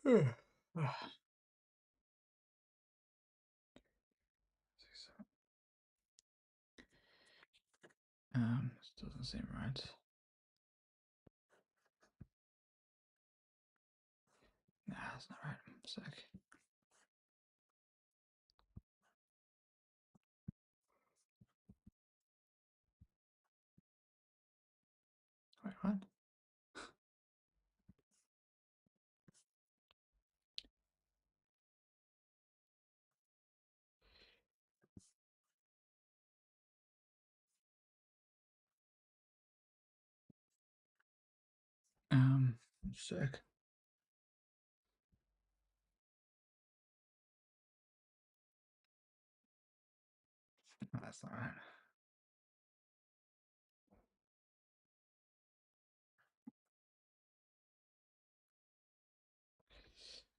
This doesn't seem right. Nah, that's not right. Sec. Wait, what? Sec. No, that's not right.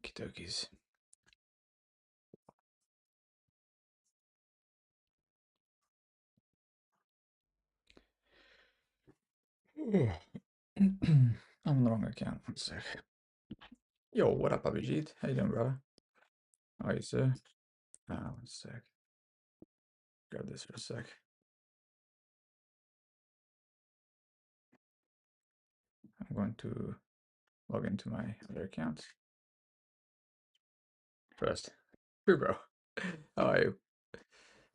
Okey-dokies. I'm on the wrong account. One sec. Yo, what up, Abhijit? How you doing, brother? How are you, sir? One sec. Grab this for a sec. I'm going to log into my other account first. Hey, bro. How are you?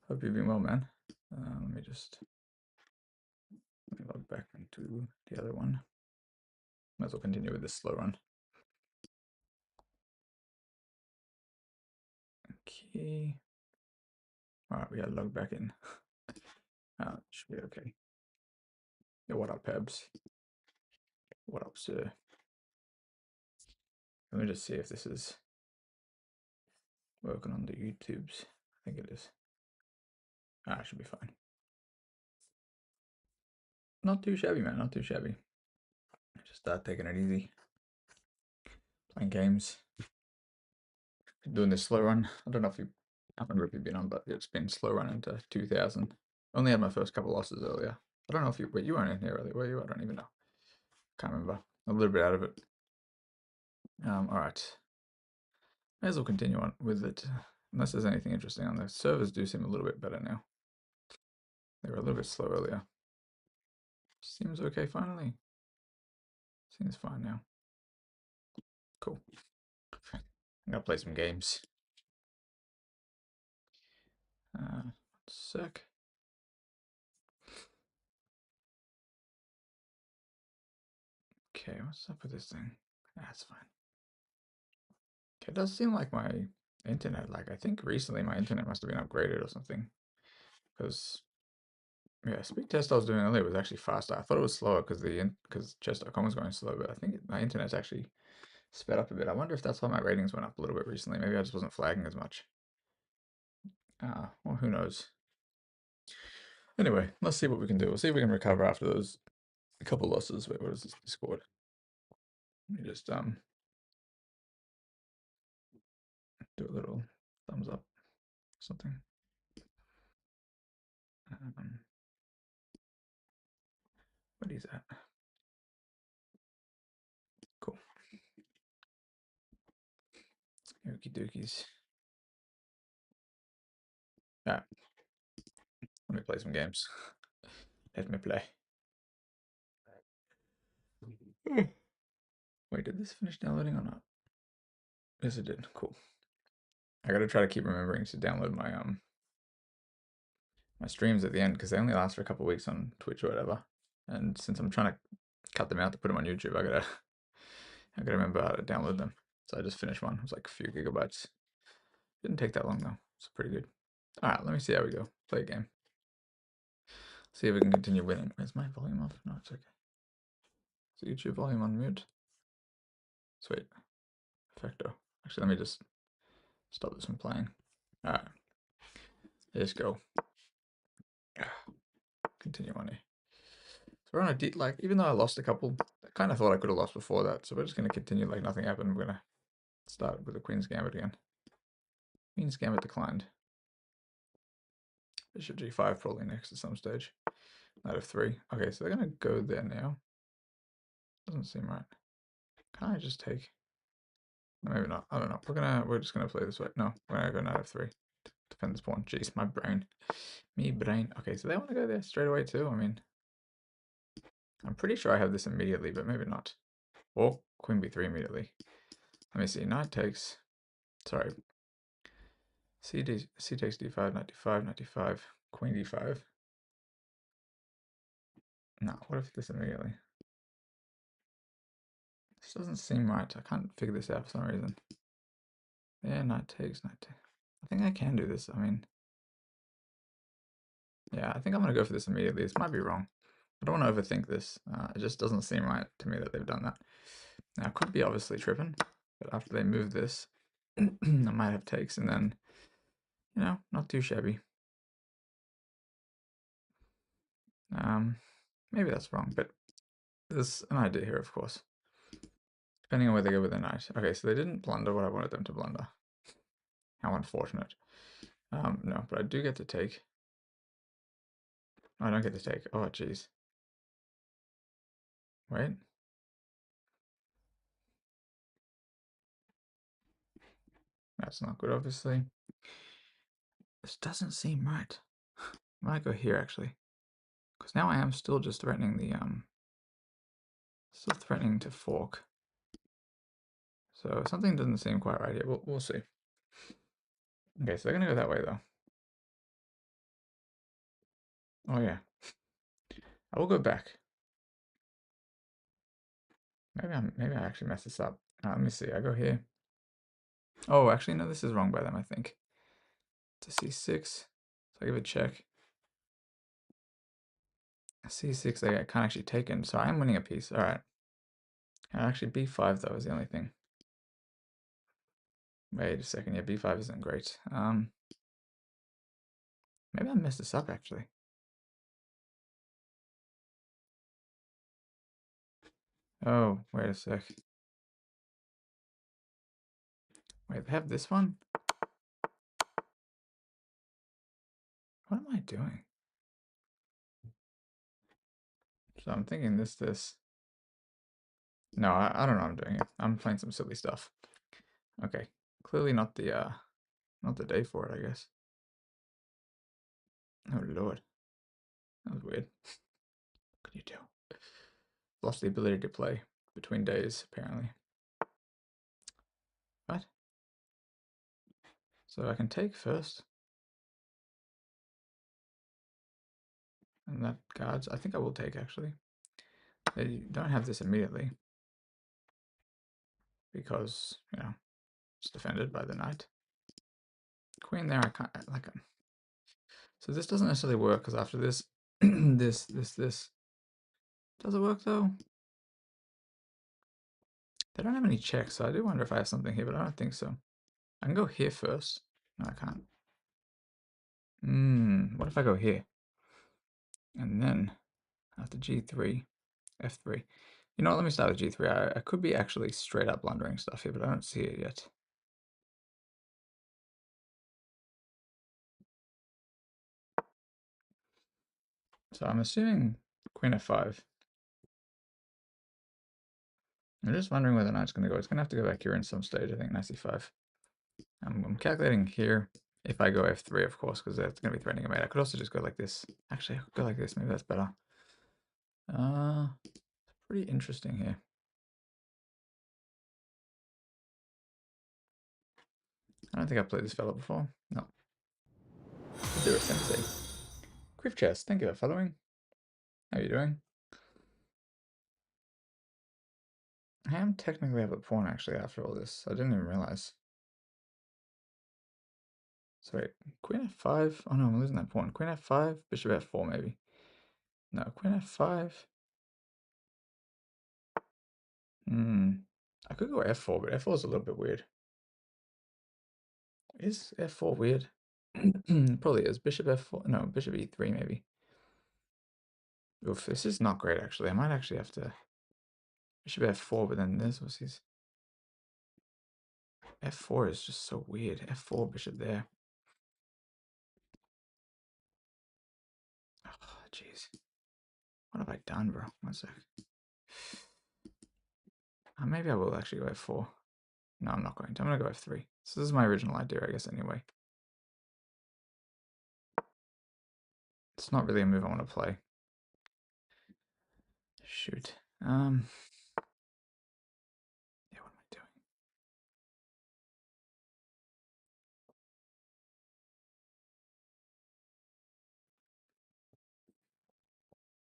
Hope you're doing well, man. Let me log back into the other one. Might as well continue with this slow run. Okay. Alright, we gotta log back in. Should be okay. Yo, what up, Pebs? What up, sir? Let me just see if this is working on the YouTubes. I think it is. It should be fine. Not too shabby, man. Not too shabby. Just taking it easy. Playing games. Doing this slow run. I don't know if you, I don't remember if you've been on, but it's been slow run into 2000. Only had my first couple losses earlier. I don't know if you, wait, you weren't in here earlier, were you? I don't even know. Can't remember. A little bit out of it. Alright. May as well continue on with it. Unless there's anything interesting on the servers do seem a little bit better now. They were a little bit slow earlier. Seems okay finally. Seems fine now. Cool. I'm gonna play some games. One sec. Okay, what's up with this thing? That's fine. Okay, it does seem like my internet, like I think recently my internet must have been upgraded or something. Because yeah, speed test I was doing earlier was actually faster. I thought it was slower because chess.com was going slow, but I think my internet's actually sped up a bit. I wonder if that's why my ratings went up a little bit recently. Maybe I just wasn't flagging as much. Well, who knows? Anyway, let's see what we can do. We'll see if we can recover after those couple losses. Wait, what is this Discord? Let me just do a little thumbs up, something. What is that? Cool. Okie dokies. Let me play some games. Let me play. Wait, did this finish downloading or not? Yes, it did. Cool. I gotta try to keep remembering to download my my streams at the end because they only last for a couple of weeks on Twitch or whatever. And since I'm trying to cut them out to put them on YouTube, I gotta remember how to download them. So I just finished one. It was like a few gigabytes. Didn't take that long though. It's pretty good. All right, let me see how we go. Play a game. See if we can continue winning. Is my volume off? No, it's okay. Is YouTube volume on mute? Sweet. Effecto. Actually, let me just stop this from playing. All right. Let's go. Continue on here. So we're on a like, even though I lost a couple, I kind of thought I could have lost before that. So we're just going to continue like nothing happened. We're going to start with the Queen's Gambit again. Queen's Gambit declined. Bishop G5 probably next at some stage. Knight f3. Okay, so they're going to go there now. Doesn't seem right. Can I just take Maybe not. I don't know. We're just gonna play this way. No, we're gonna go knight f3. Defend this pawn. Jeez, my brain. Me brain. Okay, so they want to go there straight away too. I mean, I'm pretty sure I have this immediately, but maybe not. Or queen b3 immediately. Let me see. Knight takes. Sorry. C takes d5, knight d5, knight d5, queen d5. No, what if this immediately? This doesn't seem right. I can't figure this out for some reason. Yeah, knight takes, knight takes. I think I can do this. I mean, yeah, I think I'm going to go for this immediately. This might be wrong. I don't want to overthink this. It just doesn't seem right to me that they've done that. Now, it could be obviously tripping, but after they move this, I might have takes, and then, you know, not too shabby. Maybe that's wrong, but there's an idea here, of course. Depending on where they go with the knight. Okay, so they didn't blunder what I wanted them to blunder. How unfortunate. No, but I do get to take. I don't get to take. Oh, jeez. Wait. That's not good, obviously. This doesn't seem right. I might go here, actually. Because now I am still just threatening the, still threatening to fork. So something doesn't seem quite right here. We'll see. Okay, so they're going to go that way, though. Oh, yeah. I will go back. Maybe I actually messed this up. Let me see. I go here. Oh, actually, no, this is wrong by them, I think. To c6. So I give a check. c6, I can't actually take in. So I am winning a piece. All right. Actually, b5, though, is the only thing. Wait a second. Yeah, b5 isn't great. Maybe I messed this up, actually. Oh, wait a sec. Wait, they have this one? What am I doing? So I'm thinking this. No, I don't know what I'm doing here. I'm playing some silly stuff. Okay. Clearly not the day for it, I guess. Oh lord. That was weird. What can you do? Lost the ability to play between days, apparently. What? So I can take first. And that guards. I think I will take, actually. They don't have this immediately. Because, you know, it's defended by the knight. Queen there, I can't, like, so this doesn't necessarily work, because after this, this. Does it work, though? They don't have any checks, so I do wonder if I have something here, but I don't think so. I can go here first. No, I can't. What if I go here? And then, after g3, f3. You know what, let me start with g3. I could be actually straight up blundering stuff here, but I don't see it yet. So I'm assuming queen f5. I'm just wondering where the knight's going to go. It's going to have to go back here in some stage, I think, knight c5. I'm calculating here if I go f3, of course, because that's going to be threatening a mate. I could also just go like this. Actually, I could go like this. Maybe that's better. It's pretty interesting here. I don't think I've played this fella before. No. There sensei. Quiff chess, thank you for following. How are you doing? I am technically up a pawn actually after all this. I didn't even realize. So wait, queen f5. Oh no, I'm losing that pawn. Queen f5, bishop f4 maybe. No, queen f5. I could go f4, but f4 is a little bit weird. Is f4 weird? Probably is. Bishop f4. No, bishop e3 maybe. Oof, this is not great actually. I might actually have to. Bishop f4, but then this was his. f4 is just so weird. f4, bishop there. Oh, jeez. What have I done, bro? One sec. Maybe I will actually go f4. No, I'm not going to. I'm going to go f3. So this is my original idea, I guess, anyway. It's not really a move I want to play. Shoot. Yeah, what am I doing?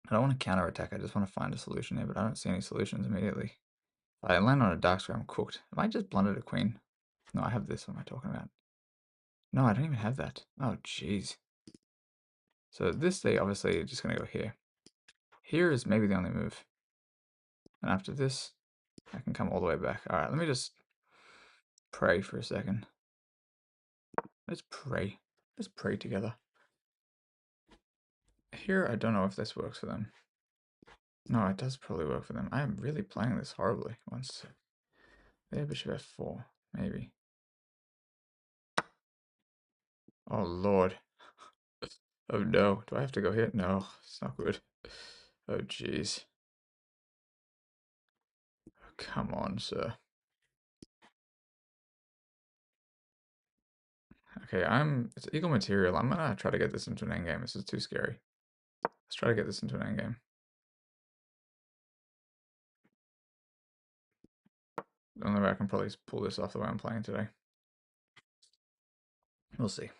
I don't want to counterattack. I just want to find a solution here, but I don't see any solutions immediately. If I land on a dark square, I'm cooked. Have I just blundered a queen? No, I have this. What am I talking about? No, I don't even have that. Oh, jeez. So this, they obviously are just going to go here. Here is maybe the only move. And after this, I can come all the way back. All right, let me just pray for a second. Let's pray. Let's pray together. Here, I don't know if this works for them. No, it does probably work for them. I am really playing this horribly. Once there, bishop f4, maybe. Oh, Lord. Oh, no. Do I have to go here? No, it's not good. Oh, jeez. Come on, sir. Okay, it's equal material. I'm gonna try to get this into an endgame. This is too scary. Let's try to get this into an endgame. The only way I can probably pull this off the way I'm playing today. We'll see.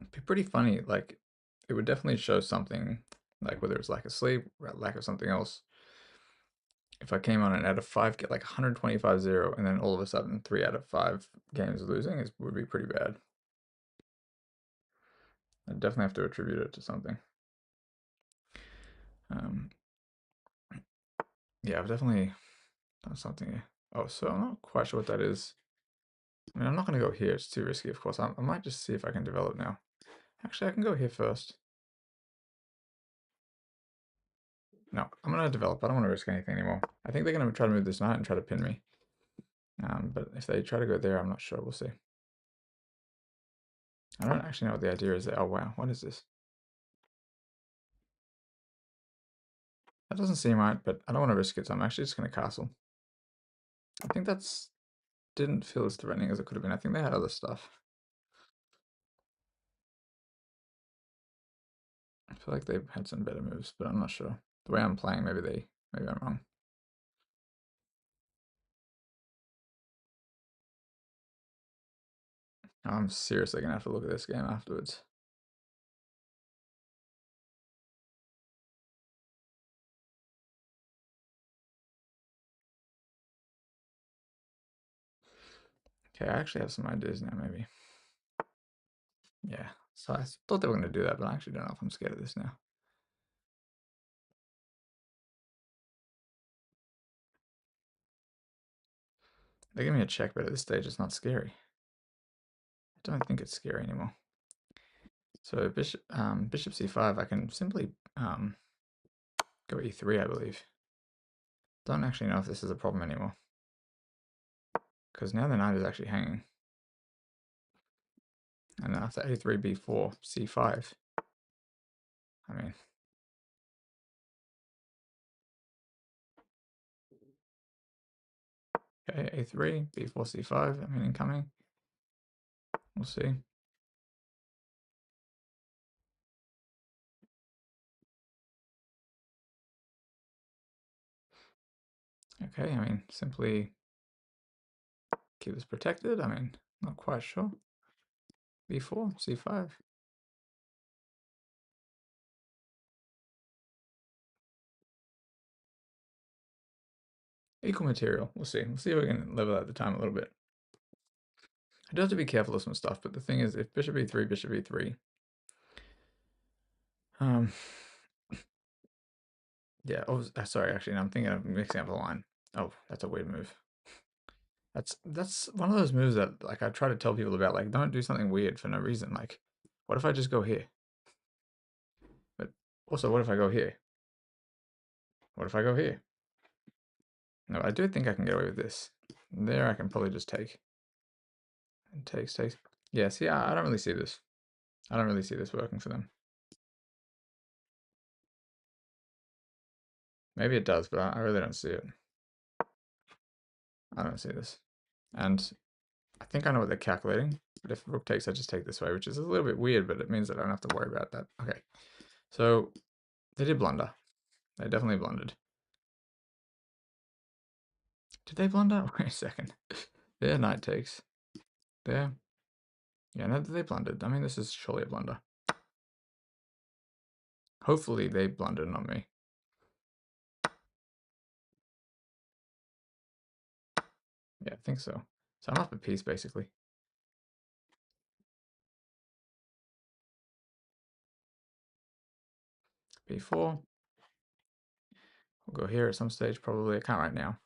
It'd be pretty funny. Like, it would definitely show something, like whether it's lack of sleep, lack of something else. If I came on and out of 5, get like 125-0, and then all of a sudden 3 out of 5 games losing would be pretty bad. I definitely have to attribute it to something. Yeah, I've definitely done something here. Oh, so I'm not quite sure what that is. I mean, I'm not going to go here. It's too risky, of course. I might just see if I can develop now. Actually, I can go here first. No, I'm going to develop. I don't want to risk anything anymore. I think they're going to try to move this knight and try to pin me. But if they try to go there, I'm not sure. We'll see. I don't actually know what the idea is there. Oh, wow. What is this? That doesn't seem right, but I don't want to risk it, so I'm actually just going to castle. I think that's didn't feel as threatening as it could have been. I think they had other stuff. I feel like they had some better moves, but I'm not sure. The way I'm playing, maybe I'm wrong. I'm seriously gonna have to look at this game afterwards. Okay, I actually have some ideas now, maybe. Yeah, so I thought they were gonna do that, but I actually don't know if I'm scared of this now. They give me a check, but at this stage it's not scary. I don't think it's scary anymore. So bishop c5, I can simply go e3, I believe. Don't actually know if this is a problem anymore. Because now the knight is actually hanging. And after a3, b4, c5, I mean, okay, a3, b4, c5, I mean, incoming. We'll see. Okay, I mean, simply keep this protected. I mean, not quite sure. b4, c5. Equal material. We'll see. We'll see if we can level out the time a little bit. I do have to be careful of some stuff, but the thing is, if bishop e3, bishop e3, yeah. Oh, sorry. Actually, no, I'm thinking of mixing up the line. Oh, that's a weird move. That's one of those moves that like I try to tell people about. Like, don't do something weird for no reason. Like, what if I just go here? But also, what if I go here? What if I go here? No, I do think I can get away with this. There, I can probably just take. And takes. Yeah, see, I don't really see this. I don't really see this working for them. Maybe it does, but I really don't see it. I don't see this. And I think I know what they're calculating. But if rook takes, I just take this way, which is a little bit weird, but it means that I don't have to worry about that. Okay. So they did blunder. They definitely blundered. Did they blunder? Wait a second. Their knight takes. There. Yeah, no, they blundered. I mean, this is surely a blunder. Hopefully they blundered, not me. Yeah, I think so. So I'm up a piece, basically. B4. We'll go here at some stage, probably. I can't right now.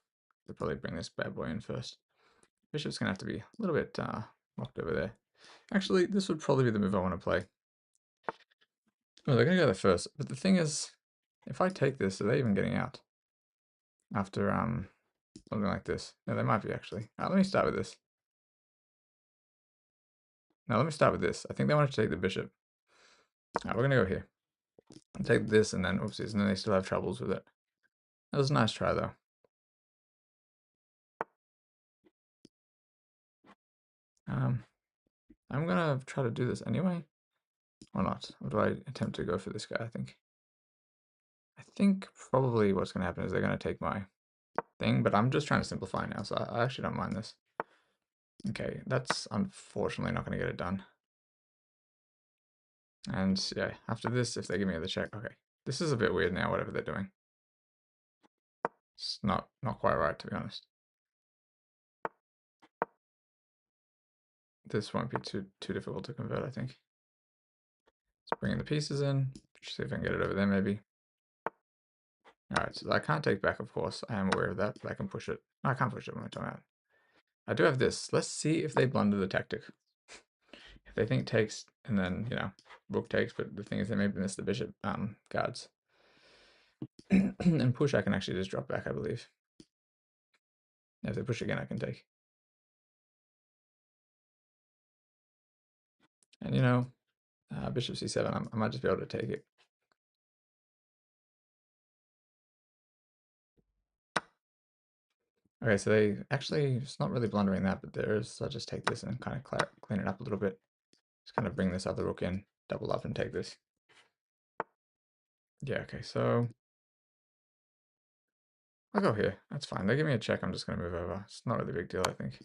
They'll probably bring this bad boy in first. Bishop's going to have to be a little bit locked over there. Actually, this would probably be the move I want to play. Oh, they're going to go there first. But the thing is, if I take this, are they even getting out? After something like this. Yeah, they might be, actually. Let me start with this. Now, let me start with this. I think they wanted to take the bishop. We're going to go here. I'll take this, and then, oopsies, and then they still have troubles with it. That was a nice try, though. I'm going to try to do this anyway. Or not. Or do I attempt to go for this guy, I think? I think probably what's going to happen is they're going to take my thing, but I'm just trying to simplify now, so I actually don't mind this. Okay, that's unfortunately not going to get it done. And yeah, after this, if they give me the check, okay. This is a bit weird now, whatever they're doing. It's not quite right, to be honest. This won't be too difficult to convert, I think. Let's bring in the pieces in. See if I can get it over there, maybe. Alright, so I can't take back, of course. I am aware of that, but I can push it. No, I can't push it when I time out. I do have this. Let's see if they blunder the tactic. If they think takes, and then, you know, rook takes, but the thing is they maybe miss the bishop guards. And push, I can actually just drop back, I believe. If they push again, I can take. And, you know, bishop c7, I might just be able to take it. Okay, so they actually, it's not really blundering that, but there is, I'll just take this and kind of clean it up a little bit. Just kind of bring this other rook in, double up and take this. Yeah, okay, so I'll go here. That's fine. They give me a check, I'm just going to move over. It's not really a big deal, I think.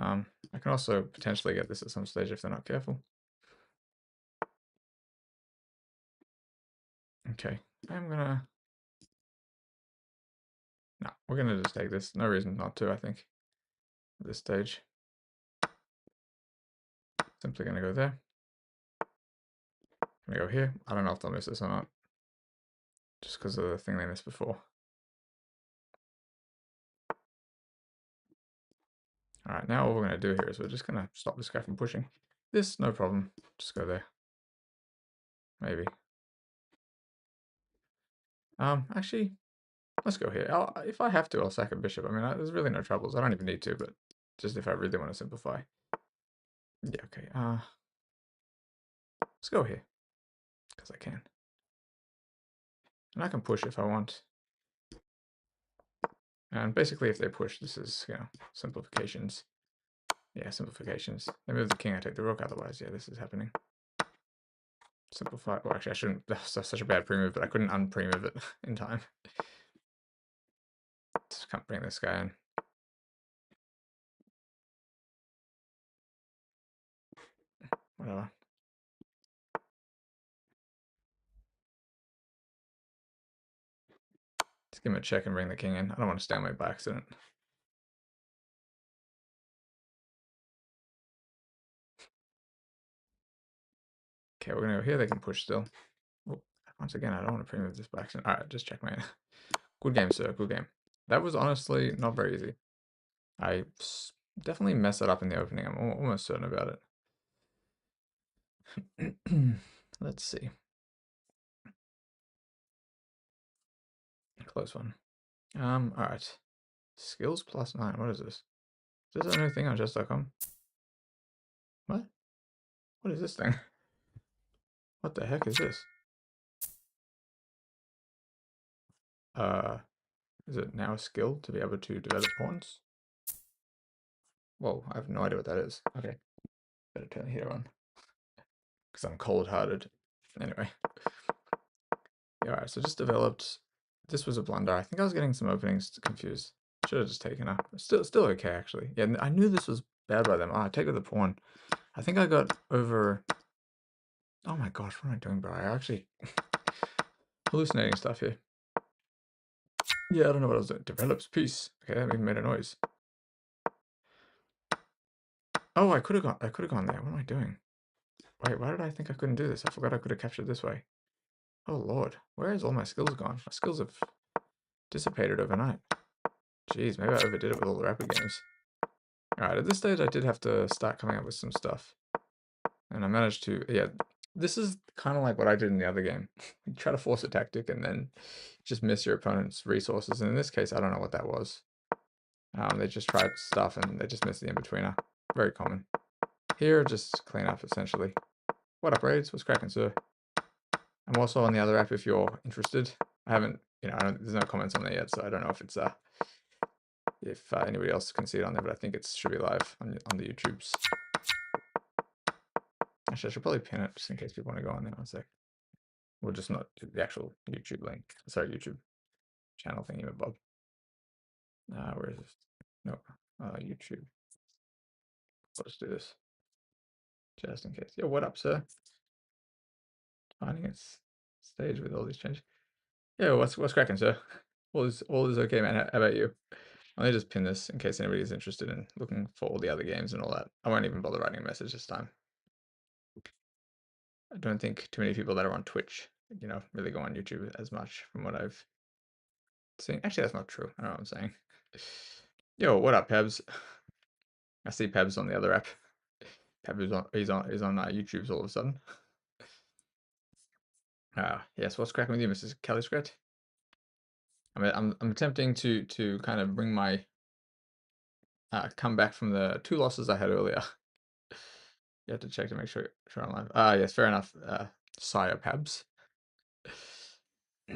I can also potentially get this at some stage if they're not careful. Okay, I'm gonna... No, we're gonna just take this. No reason not to, I think, at this stage. Simply gonna go there. Gonna go here. I don't know if they'll miss this or not. Just because of the thing they missed before. Alright, now all we're gonna do here is we're just gonna stop this guy from pushing. This, no problem. Just go there. Maybe. Actually, let's go here. If I have to, I'll sack a bishop. I mean, there's really no troubles. I don't even need to, but just if I really want to simplify. Yeah, okay. Let's go here. Because I can. And I can push if I want. And basically, if they push, this is, you know, simplifications. Yeah, simplifications. They move the king, I take the rook, otherwise, yeah, this is happening. Simplify. Well, actually, I shouldn't. That's such a bad pre-move, but I couldn't un-pre-move it in time. Just can't bring this guy in. Whatever. Just give him a check and bring the king in. I don't want to stand away by accident. Okay, we're gonna go here. They can push still. Oh, once again, I don't want to pre-move this by accident. All right, just checkmate. Good game, sir. Good game. That was honestly not very easy. I definitely messed it up in the opening. I'm almost certain about it. Let's see. Close one. All right. Skills +9. What is this? Is this a new thing on chess.com? What? What is this thing? What the heck is this? Is it now a skill to be able to develop pawns? Whoa, I have no idea what that is. Okay, better turn the heater on because I'm cold-hearted. Anyway, yeah, alright, so just developed. This was a blunder. I think I was getting some openings confused. Should have just taken up. Still okay, actually. Yeah, I knew this was bad by them. I take with the pawn. I think I got over. Oh my gosh, what am I doing, bro? I actually hallucinating stuff here. Yeah, I don't know what I was doing. Develops piece. Okay, that even made a noise. Oh, I could have gone there. What am I doing? Wait, why did I think I couldn't do this? I forgot I could have captured this way. Oh lord, where has all my skills gone? My skills have dissipated overnight. Jeez, maybe I overdid it with all the rapid games. Alright, at this stage I did have to start coming up with some stuff. And I managed to, yeah, this is kind of like what I did in the other game. You try to force a tactic and then just miss your opponent's resources. And in this case, I don't know what that was. They just tried stuff and they just missed the in-betweener. Very common. Here, just clean up essentially. What up, Raids? What's cracking, sir? I'm also on the other app if you're interested. I haven't, there's no comments on there yet, so I don't know if anybody else can see it on there, but I think it should be live on the YouTubes. Actually, I should probably pin it just in case people want to go on there. One sec. We'll just not do the actual YouTube link. Sorry, YouTube channel thingy, but Bob. Where is this? No, YouTube. Let's do this just in case. Yeah, what up, sir? Finding its stage with all these changes. Yeah, what's cracking, sir? All is okay, man. How about you? Let me just pin this in case anybody is interested in looking for all the other games and all that. I won't even bother writing a message this time. I don't think too many people that are on Twitch, really go on YouTube as much from what I've seen. Actually, that's not true. I don't know what I'm saying. Yo, what up, Pebs? I see Pebs on the other app. Pebs he's on YouTube's all of a sudden. Yes, what's cracking with you, Mrs. Kelly Scrat? I mean, I'm attempting to kind of bring my come back from the 2 losses I had earlier. You have to check to make sure I'm live. Yes, fair enough. Sire Pabs. I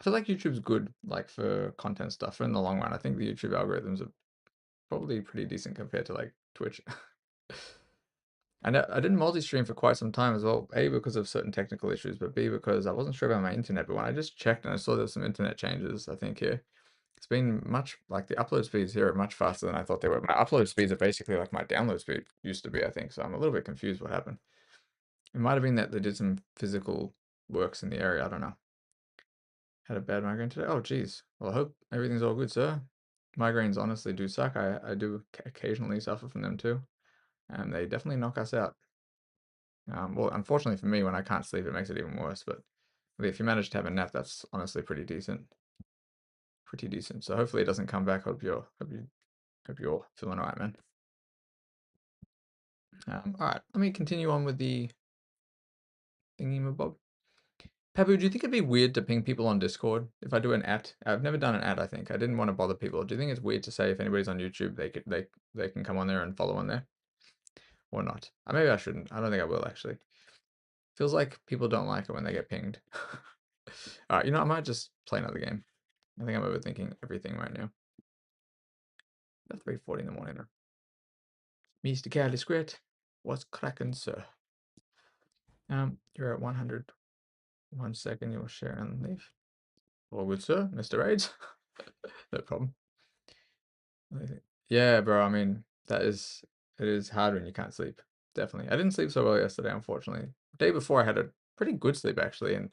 feel like YouTube's good, like for content stuff. In the long run, I think the YouTube algorithms are probably pretty decent compared to like Twitch. I know I didn't multi-stream for quite some time as well. A, because of certain technical issues, but B, because I wasn't sure about my internet. But when I just checked and I saw there's some internet changes, I think here it's been much like the upload speeds here are much faster than I thought they were. My upload speeds are basically like my download speed used to be, I think. So I'm a little bit confused what happened. It might have been that they did some physical works in the area. I don't know. Had a bad migraine today. Oh, geez. Well, I hope everything's all good, sir. Migraines honestly do suck. I do occasionally suffer from them too, and they definitely knock us out. Well, unfortunately for me, when I can't sleep, it makes it even worse. But if you manage to have a nap, that's honestly pretty decent. Pretty decent. So hopefully it doesn't come back. Hope you're feeling alright, man. All right, let me continue on with the thingy-mabob. Pabu, do you think it'd be weird to ping people on Discord if I do an at? I've never done an at. I think I didn't want to bother people. Do you think it's weird to say if anybody's on YouTube, they can come on there and follow on there, or not? Maybe I shouldn't. I don't think I will actually. Feels like people don't like it when they get pinged. All right, I might just play another game. I think I'm overthinking everything right now. At 3:40 in the morning. Mr. Cali Squid, what's cracking, sir? You're at 100. 1 second, you'll share and leave. All good, sir, Mr. AIDS. No problem. Yeah, bro. I mean, it is hard when you can't sleep. Definitely. I didn't sleep so well yesterday, unfortunately. The day before, I had a pretty good sleep actually, and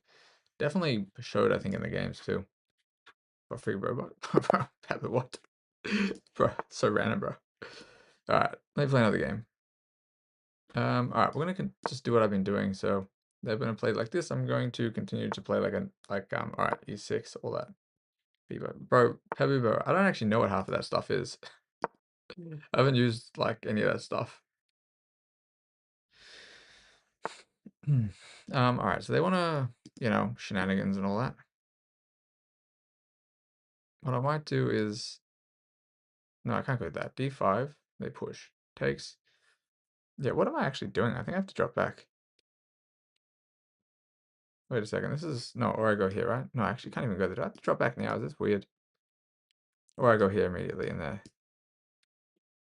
definitely showed, I think, in the games too. For free robot, Pepper, what? Bro, so random, bro. All right, let me play another game. All right, we're gonna just do what I've been doing. So they're gonna play like this. I'm going to continue to play all right, E6, all that. Bebo, bro, Pebby, bro. I don't actually know what half of that stuff is. I haven't used like any of that stuff. All right, so they want to, shenanigans and all that. What I might do is, no, I can't go with that. D5, they push, takes. Yeah, what am I actually doing? I think I have to drop back. Wait a second. This is no, or I go here, right? No, I actually can't even go there. Do I have to drop back now? Is this weird? Or I go here immediately and there.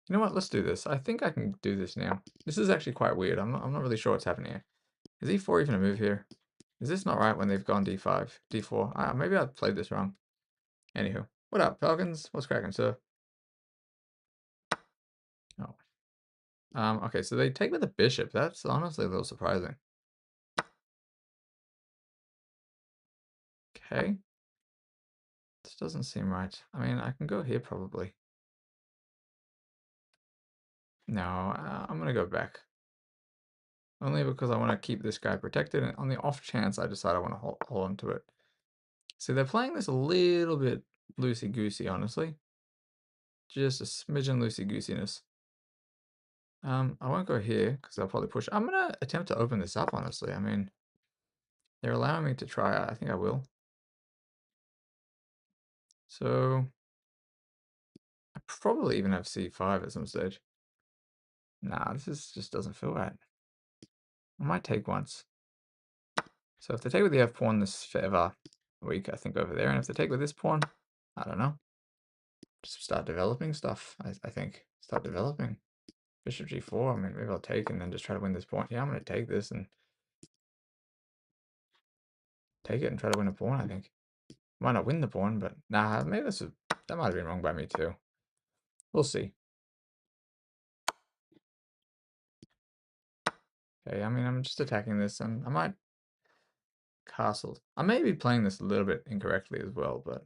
You know what? Let's do this. I think I can do this now. This is actually quite weird. I'm not really sure what's happening here. Is e4 even a move here? Is this not right when they've gone d5, d4? Maybe I played this wrong. Anywho, what up, Falcons? What's cracking, sir? Oh. Okay, so they take with the bishop. That's honestly a little surprising. Okay. This doesn't seem right. I mean, I can go here probably. No, I'm gonna go back. Only because I want to keep this guy protected, and on the off chance I decide I want to hold on to it. See, they're playing this a little bit loosey-goosey, honestly. Just a smidgen loosey-goosiness. I won't go here, because they'll probably push. I'm gonna attempt to open this up, honestly. I mean, they're allowing me to try. I think I will. So, I probably even have c5 at some stage. Nah, just doesn't feel right. I might take once. So if they take with the f pawn, this is forever weak, I think, over there. And if they take with this pawn, I don't know. Just start developing stuff, I think. Start developing. Bishop g4, I mean, maybe I'll take and then just try to win this pawn. Yeah, I'm going to take this and take it and try to win a pawn, I think. Might not win the pawn, but nah, maybe that might have been wrong by me too. We'll see. Okay, I mean, I'm just attacking this, and I might castle. I may be playing this a little bit incorrectly as well, but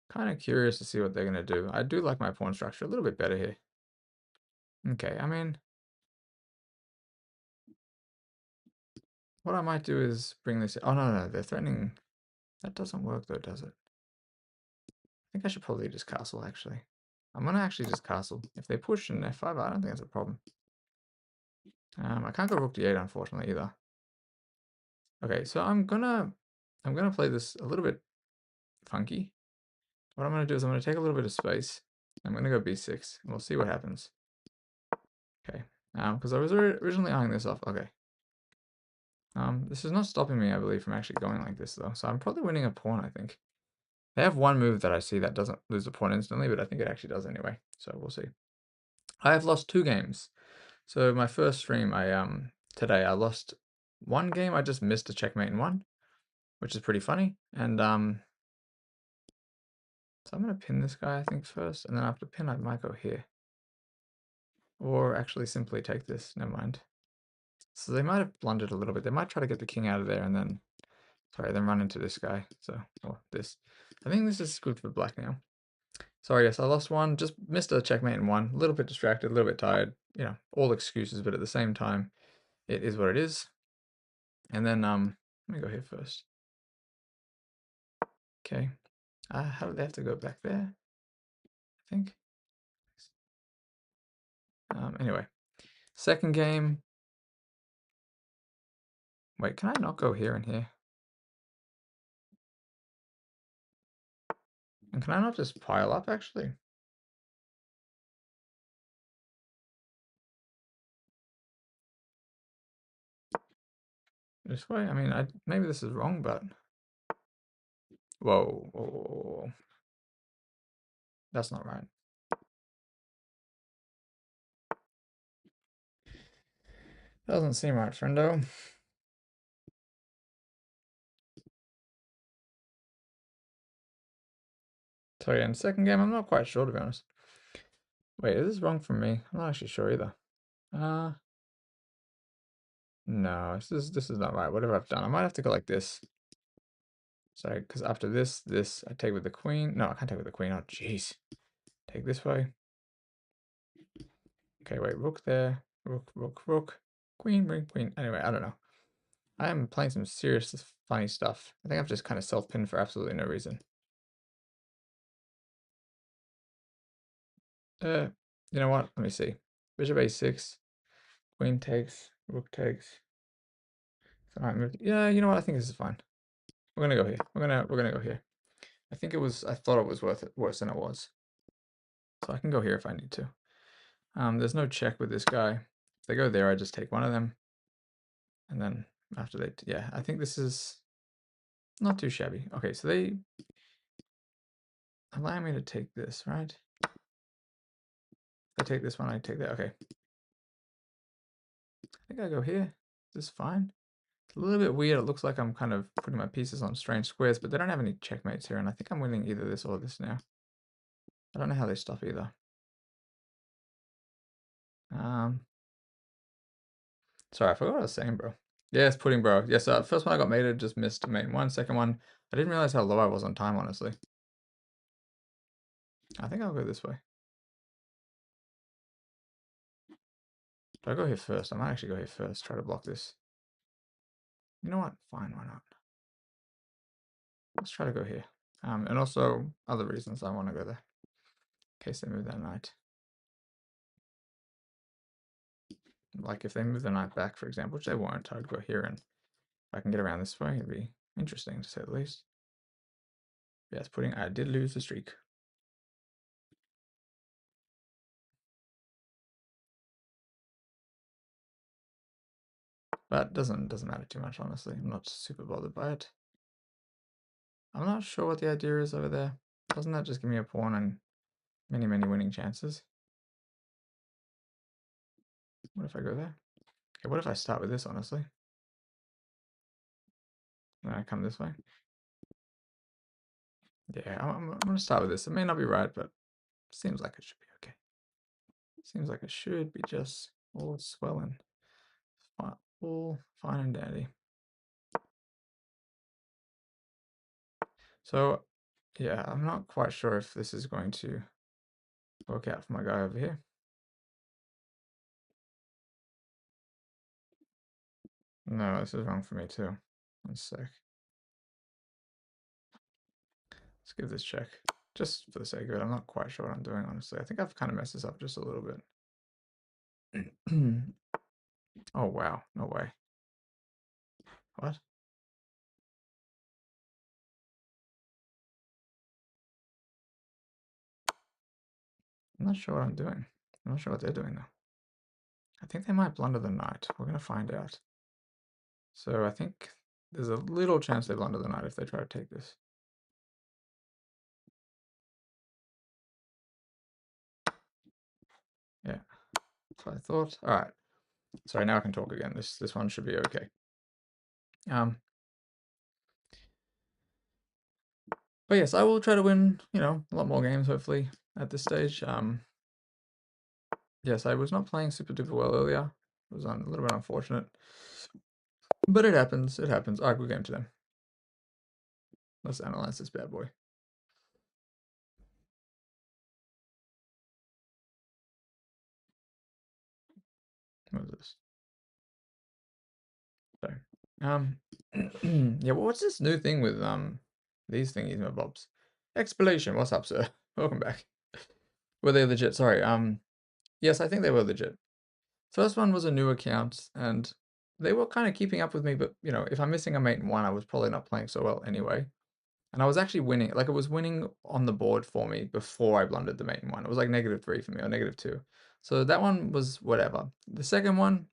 kind of curious to see what they're going to do. I do like my pawn structure a little bit better here. Okay, I mean, what I might do is bring this. Oh, no, they're threatening. That doesn't work though, does it? I think I should probably just castle, actually. I'm going to actually just castle. If they push an f5, I don't think that's a problem. I can't go rook d8, unfortunately, either. Okay, so I'm gonna play this a little bit funky. What I'm gonna do is I'm gonna take a little bit of space. I'm gonna go b6, and we'll see what happens. Okay, because I was originally eyeing this off. Okay. This is not stopping me, I believe, from actually going like this, though. So I'm probably winning a pawn, I think. They have one move that I see that doesn't lose the pawn instantly, but I think it actually does anyway. So we'll see. I have lost 2 games. So my first stream, today I lost 1 game. I just missed a checkmate in 1, which is pretty funny. And so I'm gonna pin this guy, I think, first, and then after pin, I might go here, or actually simply take this. Never mind. So they might have blundered a little bit. They might try to get the king out of there, and then, sorry, then run into this guy. So, or this. I think this is good for black now. Sorry, yes, I lost 1. Just missed a checkmate in 1. A little bit distracted, a little bit tired. You know, all excuses, but at the same time, it is what it is. And then, let me go here first. Okay. How do they have to go back there? I think. Anyway, second game. Wait, can I not go here and here? And can I not just pile up, actually? This way? I mean, maybe this is wrong, but... Whoa, whoa, whoa, whoa. That's not right. Doesn't seem right, friendo. So yeah, in the second game, I'm not quite sure, to be honest. Wait, is this wrong from me? I'm not actually sure either. No, this is not right. Whatever I've done, I might have to go like this. Sorry, because after this, I take with the queen. No, I can't take with the queen. Oh, jeez. Take this way. Okay, wait, rook there. Rook, rook, rook. Queen, ring, queen. Anyway, I don't know. I am playing some serious funny stuff. I think I've just kind of self-pinned for absolutely no reason. You know what? Let me see. Bishop a6. Queen takes. Rook takes. Alright, move. Yeah, you know what? I think this is fine. We're gonna go here. We're gonna go here. I thought it was worse than it was. So I can go here if I need to. There's no check with this guy. If they go there, I just take one of them. And then after they, yeah, I think this is not too shabby. Okay, so they allow me to take this, right? If I take this one, I take that. Okay. I think I go here. This is fine. It's a little bit weird. It looks like I'm kind of putting my pieces on strange squares, but they don't have any checkmates here, and I think I'm winning either this or this now. I don't know how they stop either. Sorry, I forgot what I was saying, bro. Yes, pudding, bro. Yes, first one I got mated, just missed mate one. Second one, I didn't realize how low I was on time, honestly. I think I'll go this way. Do I go here first? I might actually go here first. Try to block this. You know what? Fine, why not? Let's try to go here. And also other reasons I want to go there. In case they move that knight. Like if they move the knight back, for example, which they won't, I'd go here, and if I can get around this way, it'd be interesting to say the least. Yes, pudding. I did lose the streak. But doesn't matter too much, honestly. I'm not super bothered by it. I'm not sure what the idea is over there. Doesn't that just give me a pawn and many winning chances? What if I go there? Okay, what if I start with this, honestly? Then I come this way? Yeah, I'm going to start with this. It may not be right, but seems like it should be okay. Seems like it should be just all swelling. All fine and dandy. So, yeah, I'm not quite sure if this is going to work out for my guy over here. No, this is wrong for me too. One sec. Let's give this check. Just for the sake of it, I'm not quite sure what I'm doing, honestly. I think I've kind of messed this up just a little bit. Oh, wow. No way. What? I'm not sure what I'm doing. I'm not sure what they're doing, though. I think they might blunder the knight. We're going to find out. So I think there's a little chance they blunder the knight if they try to take this. Yeah, that's what I thought. All right. Sorry, now I can talk again. This one should be okay. But yes, I will try to win, a lot more games, hopefully, at this stage. Yes, I was not playing super duper well earlier. It was a little bit unfortunate. But it happens. It happens. All right, good game to them. Let's analyze this bad boy. What is this? Sorry. Yeah, well, what's this new thing with these thingies, my bobs? Explanation. What's up, sir? Welcome back. Were they legit? Sorry. Yes, I think they were legit. First one was a new account, and they were kind of keeping up with me, but if I'm missing a mate in one, I was probably not playing so well anyway. And I was actually winning, like it was winning on the board for me before I blundered the mate in one. It was like -3 for me or -2. So that one was whatever. The second one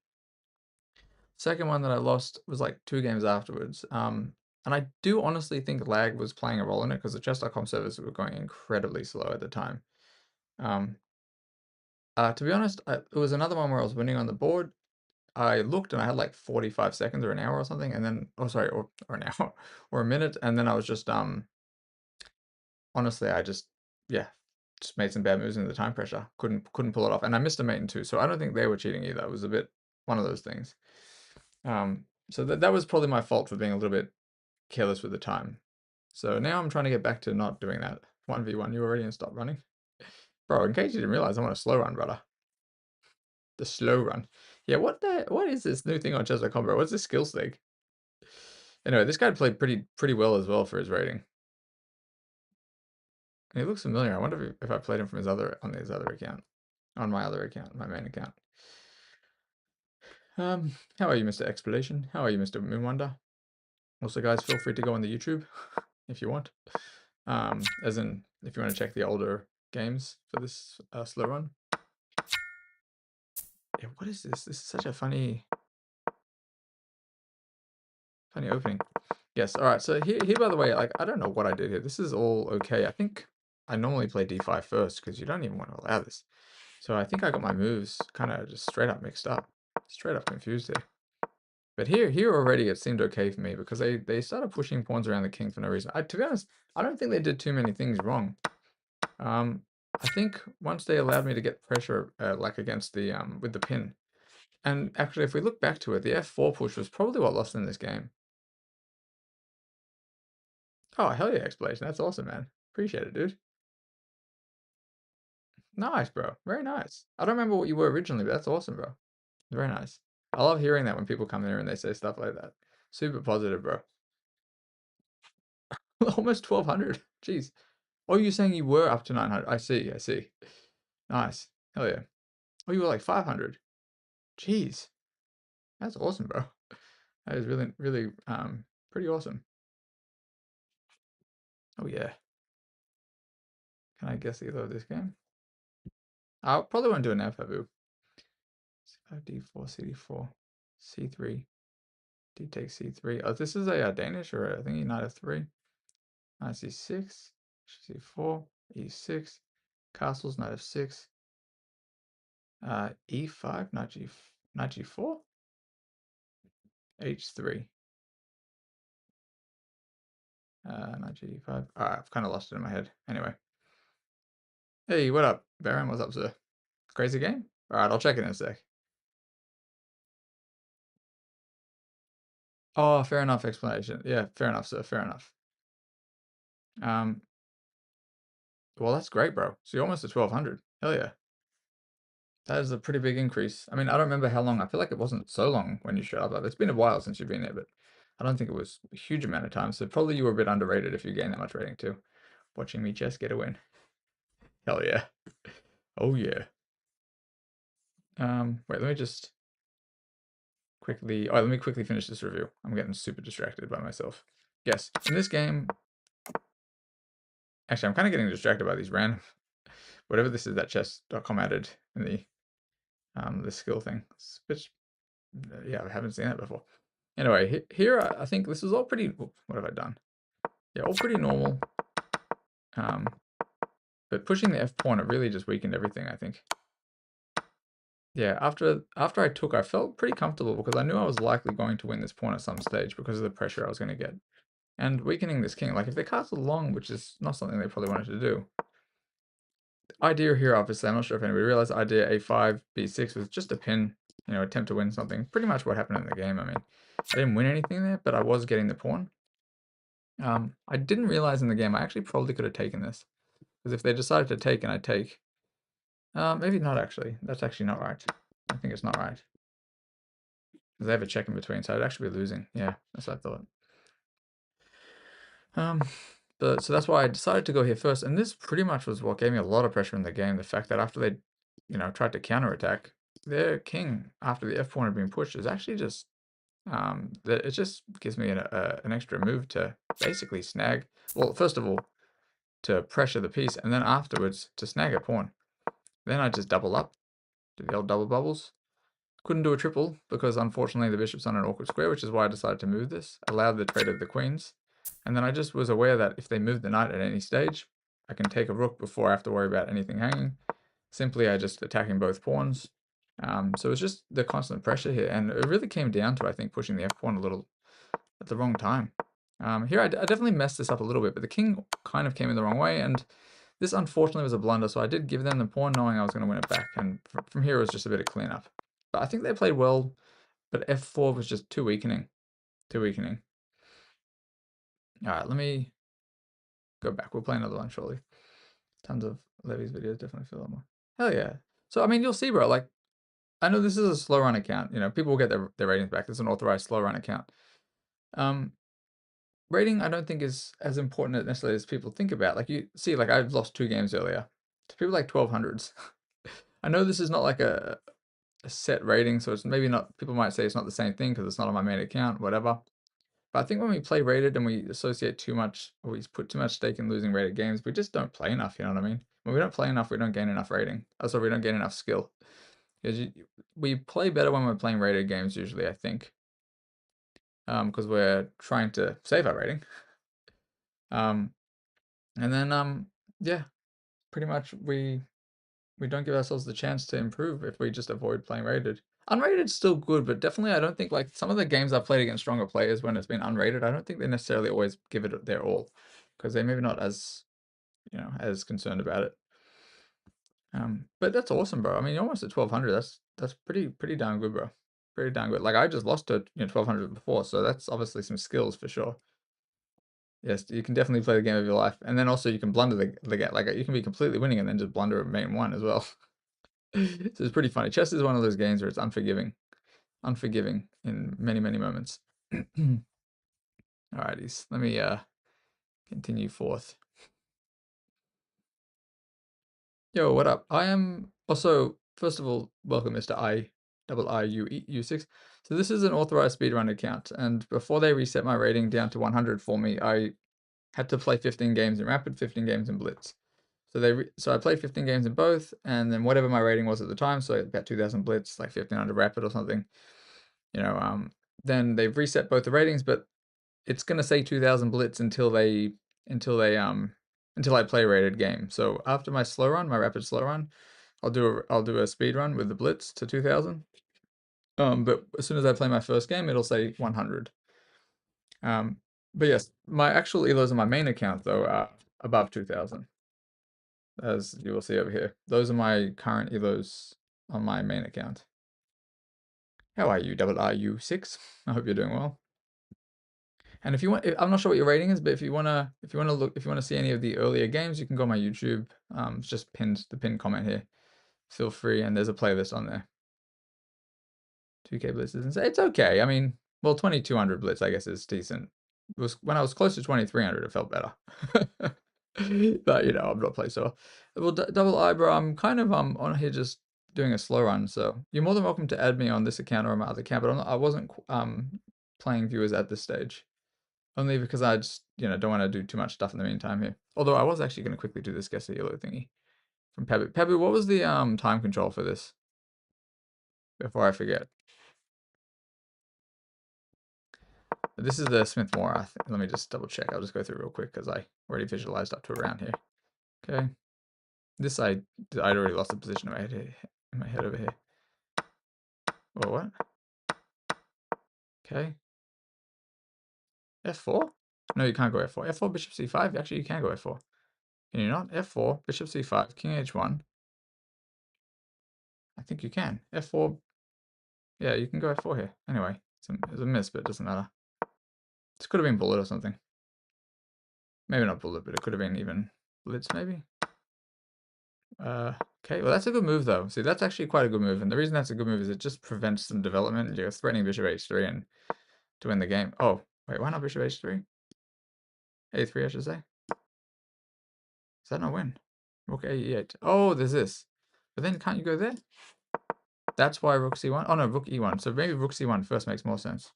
that I lost was like 2 games afterwards. And I do honestly think lag was playing a role in it because the chess.com servers were going incredibly slow at the time. To be honest, it was another one where I was winning on the board. I looked and I had like 45 seconds or an hour or something, and then, oh sorry, or an hour or a minute, and then I was just honestly, I just just made some bad moves in the time pressure. Couldn't pull it off, and I missed a mate in two, so I don't think they were cheating either. It was a bit one of those things. So that was probably my fault for being a little bit careless with the time. So now I'm trying to get back to not doing that. 1v1, you already in stop running? Bro, in case you didn't realize, I'm on a slow run, brother. The slow run. Yeah, what is this new thing on chess.com, bro? What's this skills thing? Anyway, this guy played pretty well as well for his rating. And he looks familiar. I wonder if I played him from his other account. On my other account, my main account. How are you, Mr. Explanation? How are you, Mr. Moonwonder? Also, guys, feel free to go on the YouTube if you want. As in, if you want to check the older games for this slow run. Yeah, what is this? This is such a funny... Funny opening. Yes, alright, so here, by the way, like, I don't know what I did here. This is all okay. I think I normally play d5 first, because you don't even want to allow this. So I think I got my moves kind of just straight up mixed up. Straight up confused here. But here already it seemed okay for me, because they started pushing pawns around the king for no reason. To be honest, I don't think they did too many things wrong. I think once they allowed me to get pressure, like against the, with the pin. And actually, if we look back to it, the f4 push was probably what lost in this game. Oh, hell yeah, explanation. That's awesome, man. Appreciate it, dude. Nice, bro. Very nice. I don't remember what you were originally, but that's awesome, bro. Very nice. I love hearing that when people come here and they say stuff like that. Super positive, bro. Almost 1200. Jeez. Oh, you're saying you were up to 900. I see, I see. Nice. Hell yeah. Oh, you were like 500. Jeez. That's awesome, bro. That is really, really, pretty awesome. Oh, yeah. Can I guess either of this game? I probably won't do an F, Habu. D4, CD4, C3, D takes C3. Oh, this is a Danish, or I think knight f3. Knight C6, C4, E6, castles, knight f6, E5, knight G4, H3, knight G5. Alright, I've kind of lost it in my head. Anyway. Hey, what up, Baron? What's up, sir? Crazy game? Alright, I'll check it in a sec. Oh, fair enough explanation. Yeah, fair enough, sir. Fair enough. Well, that's great, bro. So you're almost at 1200. Hell yeah. That is a pretty big increase. I mean, I don't remember how long. I feel like it wasn't so long when you showed up. Like, it's been a while since you've been here, but I don't think it was a huge amount of time. So probably you were a bit underrated if you gained that much rating too. Watching me just get a win. Hell yeah. Oh yeah. Wait, let me just quickly. Oh, let me quickly finish this review. I'm getting super distracted by myself. Yes, in this game. Actually, I'm kind of getting distracted by these random. Whatever this is that chess.com added in the skill thing. Which, yeah, I haven't seen that before. Anyway, here I think this is all pretty. What have I done? Yeah, all pretty normal. But pushing the f pawn, it really just weakened everything, I think. Yeah, after I took, I felt pretty comfortable because I knew I was likely going to win this pawn at some stage because of the pressure I was going to get. And weakening this king, like if they castled long, which is not something they probably wanted to do. Idea here, obviously, I'm not sure if anybody realized, idea a5, b6 was just a pin, attempt to win something. Pretty much what happened in the game. I mean, I didn't win anything there, but I was getting the pawn. I didn't realize in the game, I actually probably could have taken this. Because if they decided to take and I take, maybe not actually. That's actually not right. I think it's not right. Because they have a check in between, so I'd actually be losing. Yeah, that's what I thought. But so that's why I decided to go here first. And this pretty much was what gave me a lot of pressure in the game. The fact that after they, tried to counterattack, their king, after the f pawn had been pushed, is actually just, it just gives me an extra move to basically snag. Well, first of all, to pressure the piece, and then afterwards to snag a pawn. Then I just double up, do the old double bubbles. Couldn't do a triple because unfortunately the bishop's on an awkward square, which is why I decided to move this. Allowed the trade of the queens. And then I just was aware that if they move the knight at any stage, I can take a rook before I have to worry about anything hanging. Simply, I just attacking both pawns. So it's just the constant pressure here. And it really came down to, I think, pushing the f pawn a little at the wrong time. Here, I definitely messed this up a little bit, but the king kind of came in the wrong way. And this, unfortunately, was a blunder. So I did give them the pawn knowing I was going to win it back. And from here, it was just a bit of cleanup. But I think they played well, but f4 was just too weakening. Too weakening. All right, let me go back. We'll play another one shortly. Tons of Levy's videos, definitely feel a lot more. Hell yeah. So, I mean, you'll see, bro. Like, I know this is a slow run account. People will get their ratings back. This is an authorized slow run account. Rating, I don't think is as important necessarily as people think about. Like, you see, like, I've lost 2 games earlier to people like 1200s. I know this is not like a set rating, so it's maybe not, people might say it's not the same thing because it's not on my main account, whatever. But I think when we play rated and we associate too much, or we put too much stake in losing rated games, we just don't play enough, you know what I mean? When we don't play enough, we don't gain enough rating. So we don't gain enough skill. Because we play better when we're playing rated games usually, I think. because we're trying to save our rating. And then yeah, pretty much we don't give ourselves the chance to improve if we just avoid playing rated. Unrated's still good, but definitely I don't think, like, some of the games I've played against stronger players when it's been unrated, I don't think they necessarily always give it their all, because they're maybe not as, as concerned about it. But that's awesome, bro. I mean, you're almost at 1200. That's pretty damn good, bro. Pretty damn good. Like, I just lost to 1200 before, so that's obviously some skills for sure. Yes, you can definitely play the game of your life, and then also you can blunder the game. Like, you can be completely winning and then just blunder a main one as well. So it's pretty funny. Chess is one of those games where it's unforgiving in many moments. Alrighties, let me continue forth. Yo, what up? I am also, first of all, welcome, Mr. IIUU6. So this is an authorized speedrun account, and before they reset my rating down to 100 for me, I had to play 15 games in Rapid, 15 games in Blitz. So I played 15 games in both, and then whatever my rating was at the time, so about 2000 Blitz, like 1500 Rapid or something, then they've reset both the ratings, but it's gonna say 2000 Blitz until I play a rated game. So after my slow run, my rapid slow run, I'll do a speed run with the Blitz to 2000. But as soon as I play my first game, it'll say 100. But yes, my actual elos on my main account though are above 2000, as you will see over here. Those are my current elos on my main account. How are you, RRU6? I hope you're doing well. And if you want, I'm not sure what your rating is, but if you wanna see any of the earlier games, you can go on my YouTube. It's just the pinned comment here. Feel free, and there's a playlist on there. 2K Blitz is insane. It's okay. I mean, well, 2200 Blitz, I guess, is decent. When I was close to 2300, it felt better. But I'm not playing so well. Double I, bro. I'm kind of on here just doing a slow run, so you're more than welcome to add me on this account or my other account. But I wasn't playing viewers at this stage. Only because I just, don't want to do too much stuff in the meantime here. Although I was actually going to quickly do this guess the yellow thingy from Pabu. Pabu, what was the time control for this? Before I forget. This is the Smith-Morra. Let me just double check. I'll just go through real quick because I already visualized up to around here. Okay. This I'd already lost the position in my head over here. Well, what? Okay. F4? No, you can't go F4. F4, bishop c5. Actually, you can go F4. Can you not? F4, bishop c5, king h1. I think you can. F4. Yeah, you can go F4 here. Anyway, it's a miss, but it doesn't matter. This could have been bullet or something. Maybe not bullet, but it could have been even blitz, maybe. Okay, well, that's a good move, though. See, that's actually quite a good move. And the reason that's a good move is it just prevents some development. You're threatening bishop h3 and to win the game. Oh, wait, why not bishop h3? a3, I should say. Is that not win? Rook a8. Oh, there's this. But then can't you go there? That's why rook c1. Oh, no, rook e1. So maybe rook c1 first makes more sense.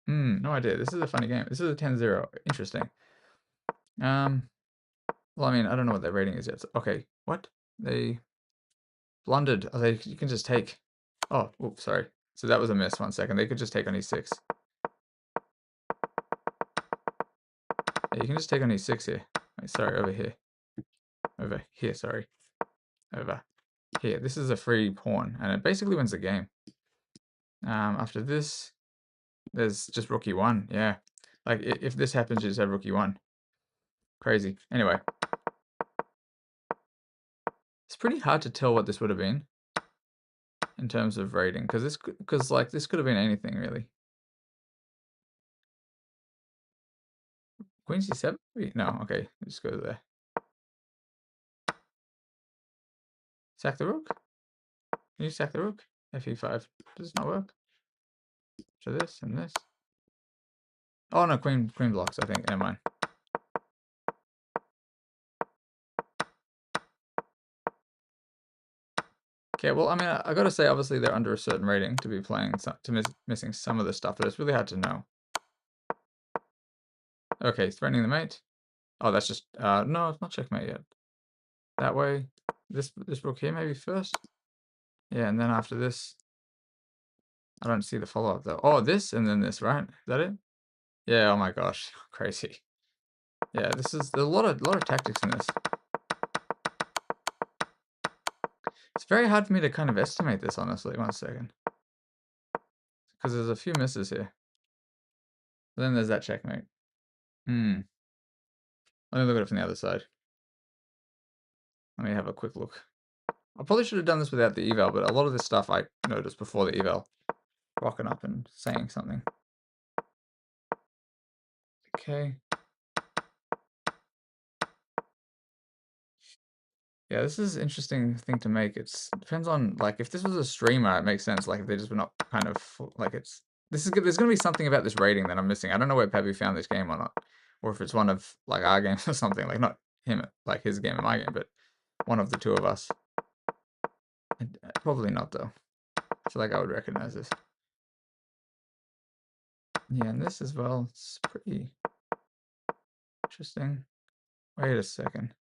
No idea. This is a funny game. This is a 10-0. Interesting. Well, I mean, I don't know what their rating is yet. So, okay, what? They blundered. Oh, you can just take. Oh, oops, sorry. So that was a miss. 1 second. They could just take on e6. Yeah, you can just take on e6 here. Wait, sorry, over here. Over here, sorry. Over here. This is a free pawn, and it basically wins the game. After this, there's just rook e1. Yeah. Like, if this happens, you just have rook e1. Crazy. Anyway. It's pretty hard to tell what this would have been in terms of rating, because this could have been anything, really. Queen c7? No, okay, just go there. Sack the rook? Can you sack the rook? Fe5. Does it not work? So this and this. Oh no, queen blocks, I think. Never mind. Okay, well, I mean, I gotta say, obviously, they're under a certain rating to be playing, missing some of the stuff, but it's really hard to know. Okay, threatening the mate. Oh, that's just, no, it's not checkmate yet. That way, this rook here maybe first. Yeah, and then after this, I don't see the follow-up though. Oh, this and then this, right? Is that it? Yeah, oh my gosh. Crazy. Yeah, there's a lot of tactics in this. It's very hard for me to kind of estimate this, honestly. 1 second. Because there's a few misses here. Then there's that checkmate. Hmm. Let me look at it from the other side. Let me have a quick look. I probably should have done this without the eval, but a lot of this stuff I noticed before the eval. Rocking up and saying something. Okay. Yeah, this is an interesting thing to make. It depends on, like, if this was a streamer, it makes sense. Like, if they just were not kind of, like, there's going to be something about this rating that I'm missing. I don't know where Pabu found this game or not. Or if it's one of, like, our games or something. Like, not him, like, his game and my game, but one of the two of us. Probably not, though. I feel like I would recognize this. Yeah, and this as well. It's pretty interesting. Wait a second.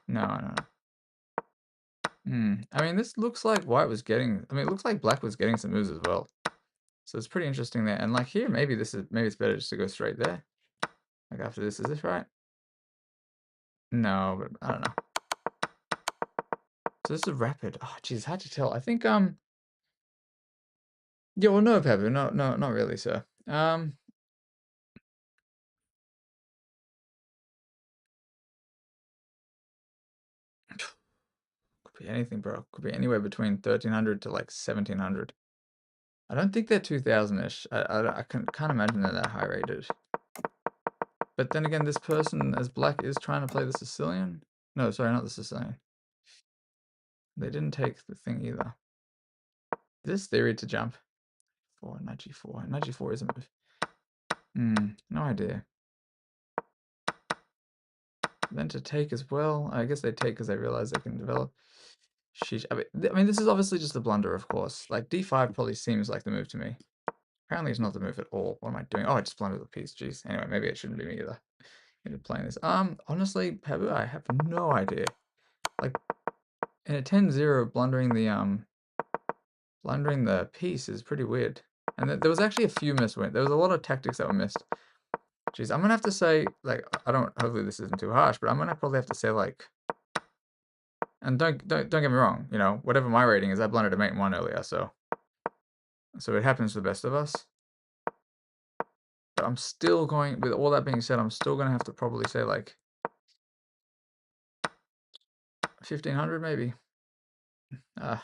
No. I mean, this looks like White was getting... I mean, it looks like Black was getting some moves as well. So it's pretty interesting there. And like here, maybe it's better just to go straight there. Like after this, is this right? No, but I don't know. So this is rapid. Oh, geez, hard to tell. I think yeah, well, no, Pabu, no, not really, sir. Could be anything, bro. Could be anywhere between 1300 to like 1700. I don't think they're 2000-ish. I can't imagine they're that high rated. But then again, this person as Black is trying to play the Sicilian. No, sorry, not the Sicilian. They didn't take the thing either. This theory to jump. Knight g4. Knight g4 is a move. No idea. Then to take as well. I guess they take because they realize they can develop. Sheesh. I mean, this is obviously just a blunder, of course. Like, d5 probably seems like the move to me. Apparently it's not the move at all. What am I doing? Oh, I just blundered the piece. Jeez. Anyway, maybe it shouldn't be me either. Into playing this. Honestly, Pabu, I have no idea. Like, in a 10-0, blundering the piece is pretty weird. And there was actually a few missed wins. There was a lot of tactics that were missed. Jeez, I'm gonna have to say, like, hopefully this isn't too harsh, but I'm gonna probably have to say, like, and don't get me wrong, you know, whatever my rating is, I blundered a mate in 1 earlier, so it happens to the best of us. But I'm still going, with all that being said, I'm still gonna have to probably say, like, 1500 maybe. I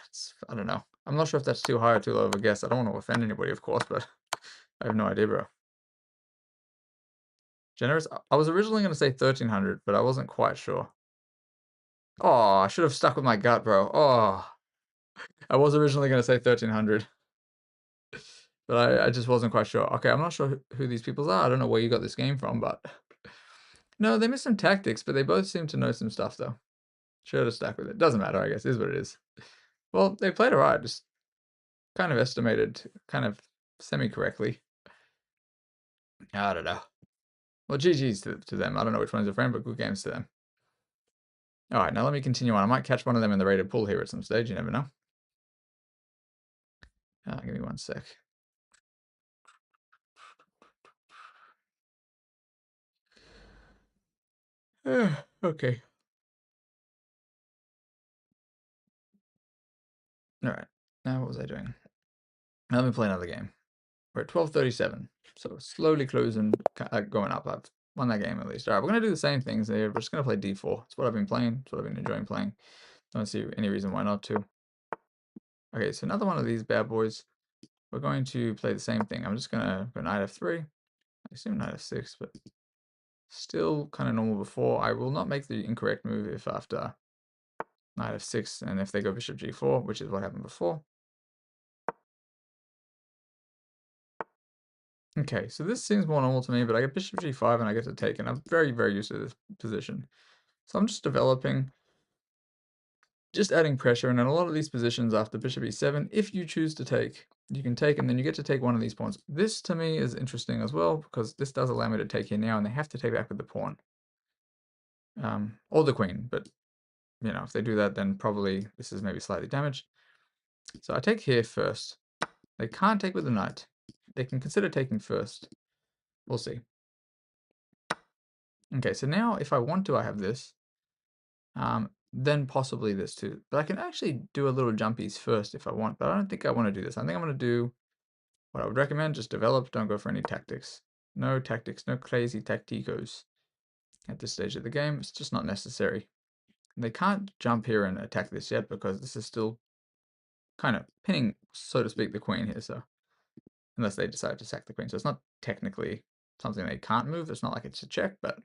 don't know. I'm not sure if that's too high or too low of a guess. I don't want to offend anybody, of course, but I have no idea, bro. Generous? I was originally going to say 1300, but I wasn't quite sure. Oh, I should have stuck with my gut, bro. Oh, I was originally going to say 1300. But I just wasn't quite sure. Okay, I'm not sure who these people are. I don't know where you got this game from, but... No, they missed some tactics, but they both seem to know some stuff, though. Should have stuck with it. Doesn't matter, I guess. Is what it is. Well, they played alright. Just kind of estimated, kind of semi-correctly. I don't know. Well, GG's to them. I don't know which one's a friend, but good games to them. Alright, now let me continue on. I might catch one of them in the rated pool here at some stage. You never know. Give me 1 sec. Okay. Alright. Now what was I doing? Now let me play another game. We're at 1237. So slowly closing, going up. I've won that game at least. Alright, we're going to do the same things here. We're just going to play d4. It's what I've been playing. It's what I've been enjoying playing. Don't see any reason why not to. Okay, so another one of these bad boys. We're going to play the same thing. I'm just going to go knight f3. I assume knight f6, but still kind of normal before. I will not make the incorrect move if after knight f6 and if they go bishop g4, which is what happened before. Okay, so this seems more normal to me, but I get bishop g5 and I get to take, and I'm very, very used to this position. So I'm just developing, just adding pressure, and in a lot of these positions after bishop e7, if you choose to take, you can take, and then you get to take one of these pawns. This, to me, is interesting as well, because this does allow me to take here now, and they have to take back with the pawn. Or the queen, but, you know, if they do that, then probably this is maybe slightly damaged. So I take here first. They can't take with the knight. They can consider taking first. We'll see. Okay, so now if I want to, I have this. Then possibly this too. But I can actually do a little jumpies first if I want, but I don't think I want to do this. I think I'm going to do what I would recommend, just develop, don't go for any tactics. No tactics, no crazy tacticos at this stage of the game. It's just not necessary. They can't jump here and attack this yet because this is still kind of pinning, so to speak, the queen here. So unless they decide to sack the queen. So it's not technically something they can't move. It's not like it's a check, but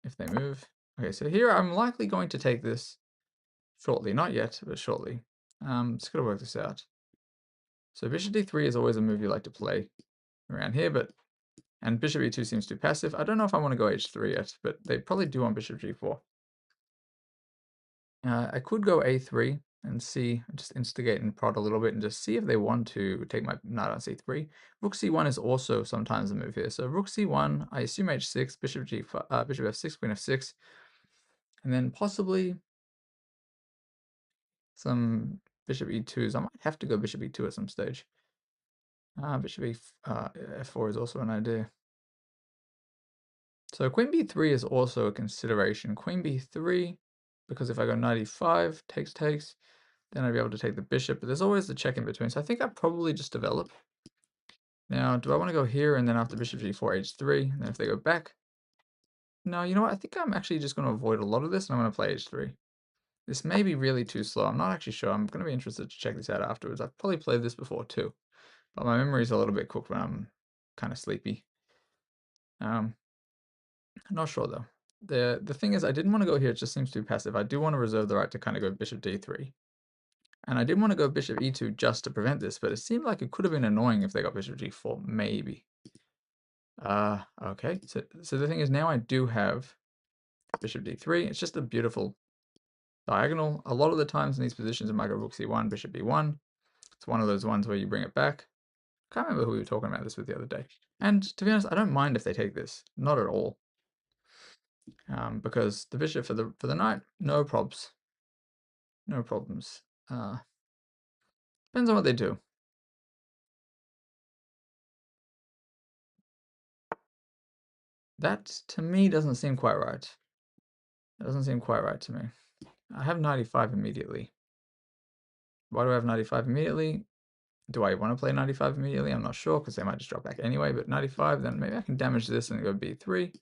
if they move. Okay, so here I'm likely going to take this shortly. Not yet, but shortly. Just gotta work this out. So bishop d3 is always a move you like to play around here, and bishop e2 seems too passive. I don't know if I want to go h3 yet, but they probably do on bishop g4. I could go a3 and see, just instigate and prod a little bit and just see if they want to take my knight on c3. Rook c1 is also sometimes a move here. So rook c1, I assume h6, bishop g5, bishop f6, queen f6, and then possibly some bishop e2s. I might have to go bishop e2 at some stage. Bishop f4 is also an idea. So queen b3 is also a consideration. Queen b3, because if I go knight e5, takes, then I'd be able to take the bishop, but there's always the check in between. So I think I'd probably just develop. Now, do I want to go here and then after bishop g4, h3, and then if they go back? No, you know what? I think I'm actually just going to avoid a lot of this, and I'm going to play h3. This may be really too slow. I'm not actually sure. I'm going to be interested to check this out afterwards. I've probably played this before too, but my memory is a little bit cooked when I'm kind of sleepy. I'm not sure though. The thing is, I didn't want to go here. It just seems too passive. I do want to reserve the right to kind of go bishop d3. And I did want to go bishop e2 just to prevent this, but it seemed like it could have been annoying if they got bishop g4, maybe. Okay, so the thing is now I do have bishop d3. It's just a beautiful diagonal. A lot of the times in these positions, it might go rook c1, bishop b1. It's one of those ones where you bring it back. Can't remember who we were talking about this with the other day. And to be honest, I don't mind if they take this. Not at all. Because the bishop for the knight, no probs. No problems. Depends on what they do. That, to me, doesn't seem quite right. It doesn't seem quite right to me. I have 95 immediately. Why do I have 95 immediately? Do I want to play 95 immediately? I'm not sure, because they might just drop back anyway, but 95, then maybe I can damage this and go b3.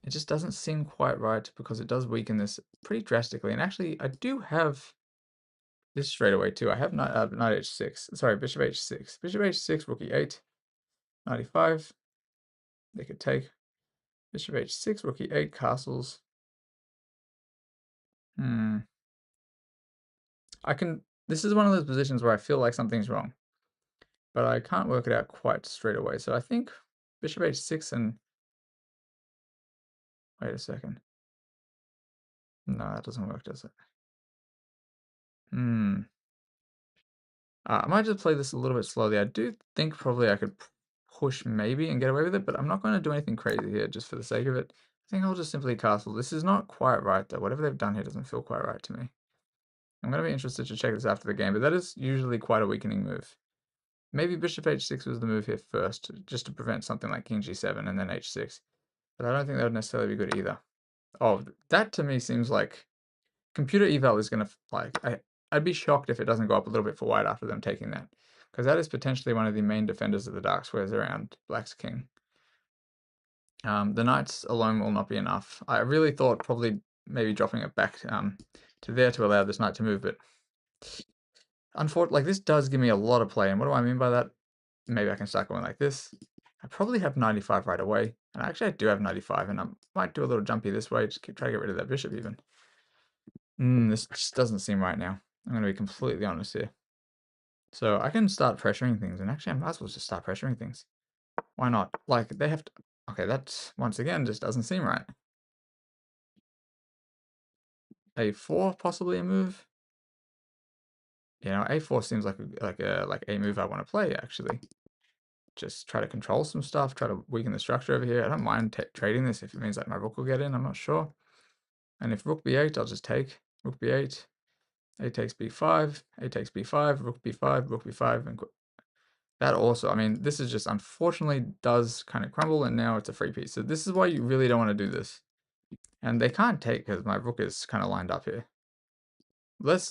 It just doesn't seem quite right, because it does weaken this pretty drastically. And actually, I do have this straight away too. I have knight h6. Sorry, bishop h6. Bishop h6, rook e8. 95. They could take. Bishop h6, rook e8, castles. This is one of those positions where I feel like something's wrong, but I can't work it out quite straight away. So I think bishop h6 and, wait a second. No, that doesn't work, does it? I might just play this a little bit slowly. I do think probably I could push maybe and get away with it, but I'm not going to do anything crazy here just for the sake of it. I think I'll just simply castle. This is not quite right though. Whatever they've done here doesn't feel quite right to me. I'm going to be interested to check this after the game, but that is usually quite a weakening move. Maybe bishop h6 was the move here first, just to prevent something like king g7 and then h6. But I don't think that would necessarily be good either. Oh, that to me seems like computer eval is going to, like, I'd be shocked if it doesn't go up a little bit for white after them taking that. Because that is potentially one of the main defenders of the dark squares around black's king. The knights alone will not be enough. I really thought probably maybe dropping it back to there to allow this knight to move, but unfortunately, like, this does give me a lot of play. And what do I mean by that? Maybe I can start going like this. I probably have 95 right away. And actually I do have 95, and I might do a little jumpy this way, just try to get rid of that bishop even. This just doesn't seem right now. I'm going to be completely honest here. So I can start pressuring things, and actually I might as well just start pressuring things. Why not? Like, they have to... Okay, that, once again, just doesn't seem right. A4, possibly a move? You know, A4 seems like a move I want to play, actually. Just try to control some stuff, try to weaken the structure over here. I don't mind trading this if it means like my rook will get in, I'm not sure. And if rook b8, I'll just take rook b8. A takes b5, A takes b5, rook b5, rook b5, and that also, I mean, this is just unfortunately does kind of crumble, and now it's a free piece. So this is why you really don't want to do this. And they can't take because my rook is kind of lined up here.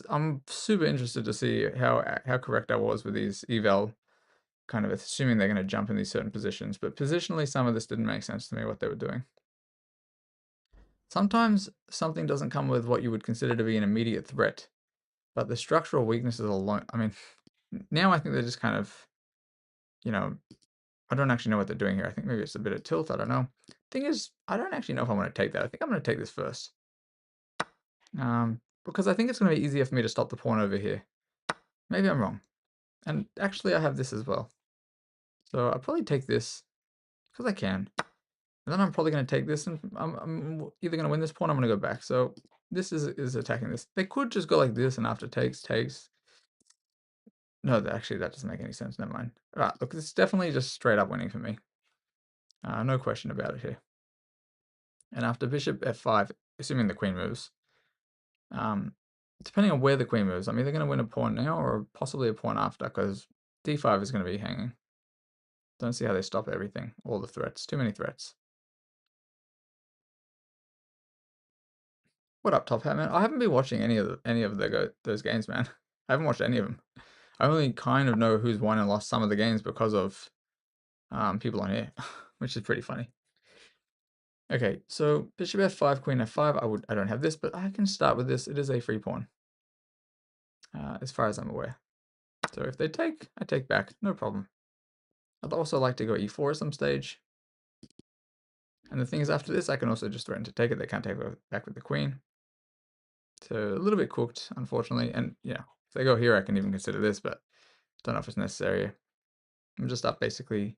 I'm super interested to see how correct I was with these eval, kind of assuming they're going to jump in these certain positions. But positionally, some of this didn't make sense to me what they were doing. Sometimes something doesn't come with what you would consider to be an immediate threat, but the structural weaknesses alone, I mean, now I think they're just kind of, you know, I don't actually know what they're doing here. I think maybe it's a bit of tilt. I don't know. Thing is, I don't actually know if I want to take that. I think I'm going to take this first. Because I think it's going to be easier for me to stop the pawn over here. Maybe I'm wrong. And actually, I have this as well. So I'll probably take this because I can. And then I'm probably going to take this, and I'm either going to win this pawn or I'm going to go back. So this is attacking this. They could just go like this, and after takes. No, actually, that doesn't make any sense. Never mind. All right, look, it's definitely just straight up winning for me. No question about it here. And after bishop f5, assuming the queen moves, depending on where the queen moves, I'm either going to win a pawn now or possibly a pawn after, because d5 is going to be hanging. Don't see how they stop everything, all the threats. Too many threats. What up, Top Hat Man? I haven't been watching any of those games, man. I haven't watched any of them. I only kind of know who's won and lost some of the games because of people on here, which is pretty funny. Okay, so bishop f5, queen f5. I don't have this, but I can start with this. It is a free pawn, as far as I'm aware. So if they take, I take back, no problem. I'd also like to go e4 at some stage. And the thing is, after this, I can also just threaten to take it. They can't take it back with the queen. So a little bit cooked, unfortunately. And yeah, if they go here, I can even consider this, but don't know if it's necessary. I'm just up basically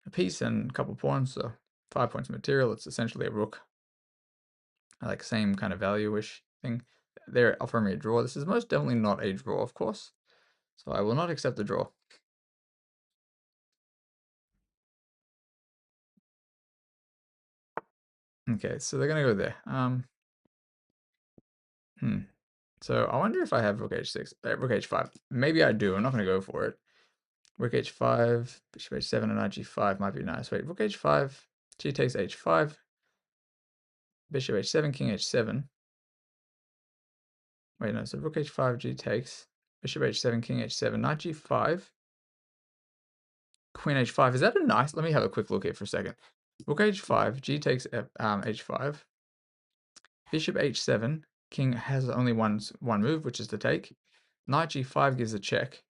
a piece and a couple pawns, so 5 points of material. It's essentially a rook. I like same kind of value-ish thing. They're offering me a draw. This is most definitely not a draw, of course. So I will not accept the draw. Okay, so they're gonna go there. So I wonder if I have rook h6, rook h5. Maybe I do. I'm not gonna go for it. Rook h5, bishop h7, and knight g5 might be nice. Wait, rook h5, g takes h5, bishop h7, king h7. Wait, no, so rook h5, g takes, bishop h7, king h7, knight g5, queen h5. Is that a nice? Let me have a quick look here for a second. Rook h5, g takes h5, bishop h7, king has only one move, which is to take. Knight g5 gives a check.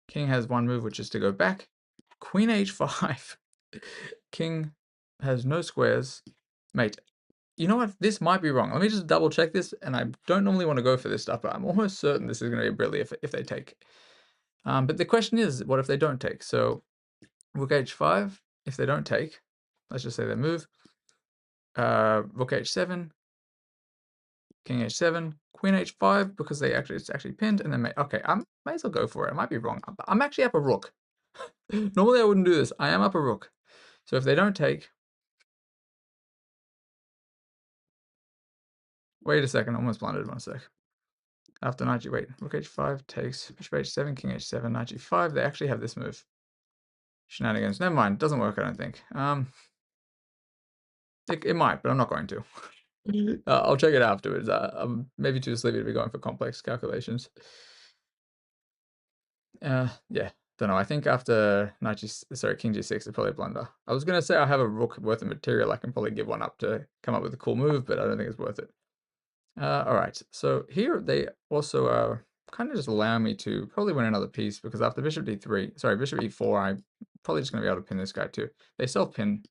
King has one move, which is to go back. Queen h5. King has no squares. Mate, you know what? This might be wrong. Let me just double check this. And I don't normally want to go for this stuff, but I'm almost certain this is going to be brilliant if they take. But the question is, what if they don't take? So rook h5, if they don't take, let's just say they move. Rook h7, king h7, queen h5, because it's actually pinned, and then okay, I may as well go for it. I might be wrong. I'm actually up a rook. Normally I wouldn't do this. I am up a rook. So if they don't take, wait a second, I almost blundered 1 sec. After knight g, wait, rook h5 takes, bishop h7, king h7, knight g5. They actually have this move. Shenanigans. Never mind. Doesn't work, I don't think. It might, but I'm not going to. I'll check it afterwards. I'm maybe too sleepy to be going for complex calculations. Yeah, don't know. I think after king g6 is probably a blunder. I was gonna say I have a rook worth of material. I can probably give one up to come up with a cool move, but I don't think it's worth it. All right. So here they also are kind of just allowing me to probably win another piece because after bishop d3, sorry, bishop e4, I'm probably just gonna be able to pin this guy too. They self-pin,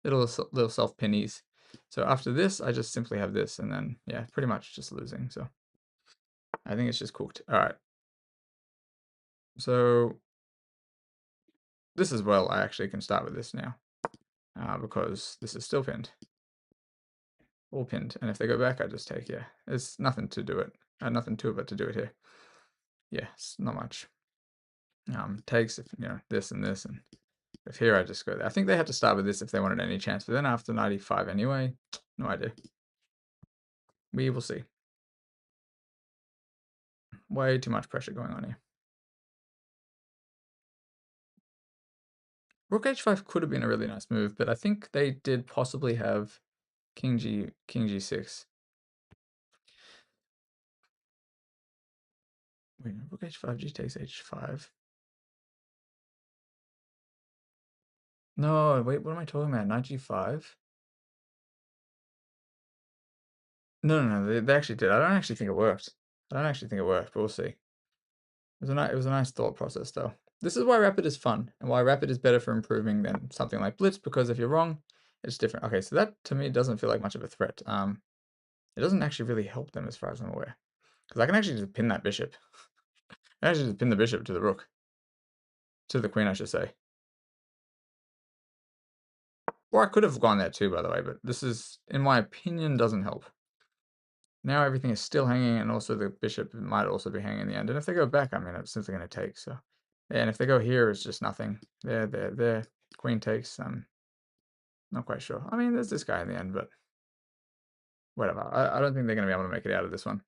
little self-pinnies. So after this, I just simply have this, and then yeah, pretty much just losing. So I think it's just cooked. All right. So this as well, I actually can start with this now because this is still pinned. All pinned. And if they go back, I just take, yeah. There's nothing to do it. Nothing to it but to do it here. Yeah, it's not much. Takes, if, this and this. And if here, I just go there. I think they had to start with this if they wanted any chance. But then after 95 anyway, no idea. We will see. Way too much pressure going on here. Rook h5 could have been a really nice move, but I think they did possibly have king g6. Wait, no, rook h5, g takes h5. No, wait, what am I talking about? Knight g5? No, they actually did. I don't actually think it worked. I don't actually think it worked, but we'll see. It was a nice thought process, though. This is why Rapid is fun, and why Rapid is better for improving than something like Blitz, because if you're wrong, it's different. Okay, so that, to me, doesn't feel like much of a threat. It doesn't actually really help them as far as I'm aware. Because I can actually just pin that bishop. I can actually just pin the bishop to the rook. To the queen, I should say. Or I could have gone there too, by the way, but this is, in my opinion, doesn't help. Now everything is still hanging, and also the bishop might also be hanging in the end. And if they go back, I mean, it's simply going to take, so. Yeah, and if they go here, it's just nothing. There. Queen takes, not quite sure. I mean, there's this guy in the end, but whatever. I don't think they're going to be able to make it out of this one.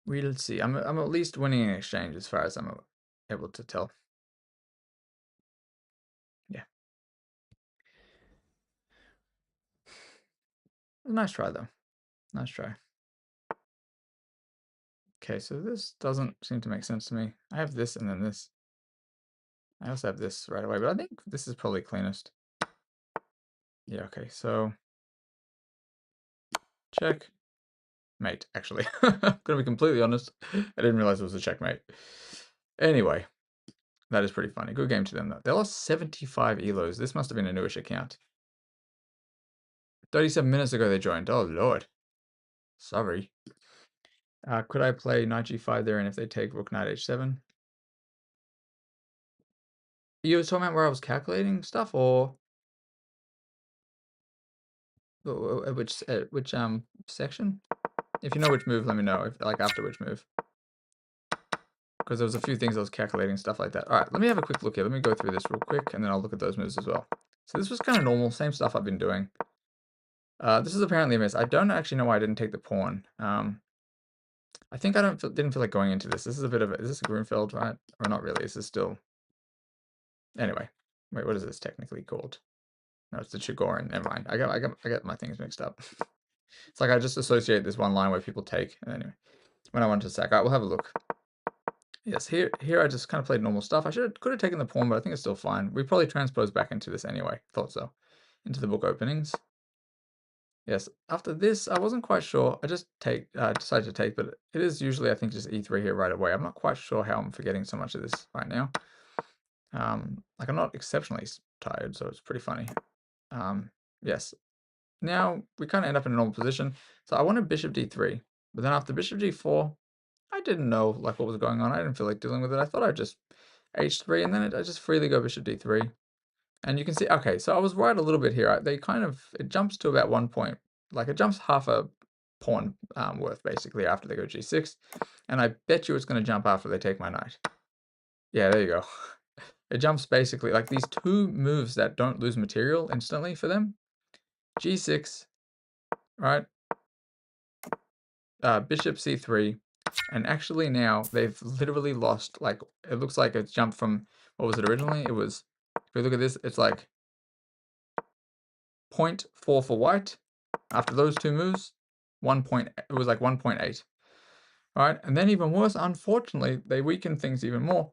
We'll see. I'm at least winning an exchange as far as I'm able to tell. Yeah. Nice try, though. Nice try. Okay, so this doesn't seem to make sense to me. I have this and then this. I also have this right away, but I think this is probably cleanest. Yeah, okay, so check. Mate, actually. I'm gonna be completely honest. I didn't realize it was a checkmate. Anyway, that is pretty funny. Good game to them, though. They lost 75 elos. This must have been a newish account. 37 minutes ago they joined. Oh, Lord. Sorry. Could I play knight g5 there, and if they take rook knight h7? You were talking about where I was calculating stuff, or which section? If you know which move, let me know. If like after which move, because there was a few things I was calculating, stuff like that. All right, let me have a quick look here. Let me go through this real quick, and then I'll look at those moves as well. So this was kind of normal, same stuff I've been doing. This is apparently a miss. I don't actually know why I didn't take the pawn. I think I didn't feel like going into this. This is a bit of is this a Grunfeld, right? Or not really? This is still. Anyway, wait, what is this technically called? No, it's the Chigorin. Never mind. I got my things mixed up. It's like I just associate this one line where people take. Anyway, when I want to sack, all right, we'll have a look. Yes, here I just kind of played normal stuff. Could have taken the pawn, but I think it's still fine. We probably transposed back into this anyway. Thought so. Into the book openings. Yes, after this, I wasn't quite sure. I just decided to take, but it is usually, I think, just e3 here right away. I'm not quite sure how I'm forgetting so much of this right now. Like I'm not exceptionally tired, so it's pretty funny. Yes. Now we kind of end up in a normal position. So I wanted bishop d3, but then after bishop g4, I didn't know like what was going on. I didn't feel like dealing with it. I thought I'd just h3, and then I just freely go bishop d3. And you can see, okay, so I was right a little bit here. They kind of, it jumps to about 1 point, like it jumps half a pawn worth basically after they go g6. And I bet you it's going to jump after they take my knight. Yeah, there you go. It jumps basically like these two moves that don't lose material instantly for them. g6, right? Bishop c3. And actually now they've literally lost, like, it looks like it's jumped from, what was it originally? It was, if we look at this, it's like 0.4 for white. After those two moves, it was like 1.8. All right, and then even worse, unfortunately, they weakened things even more.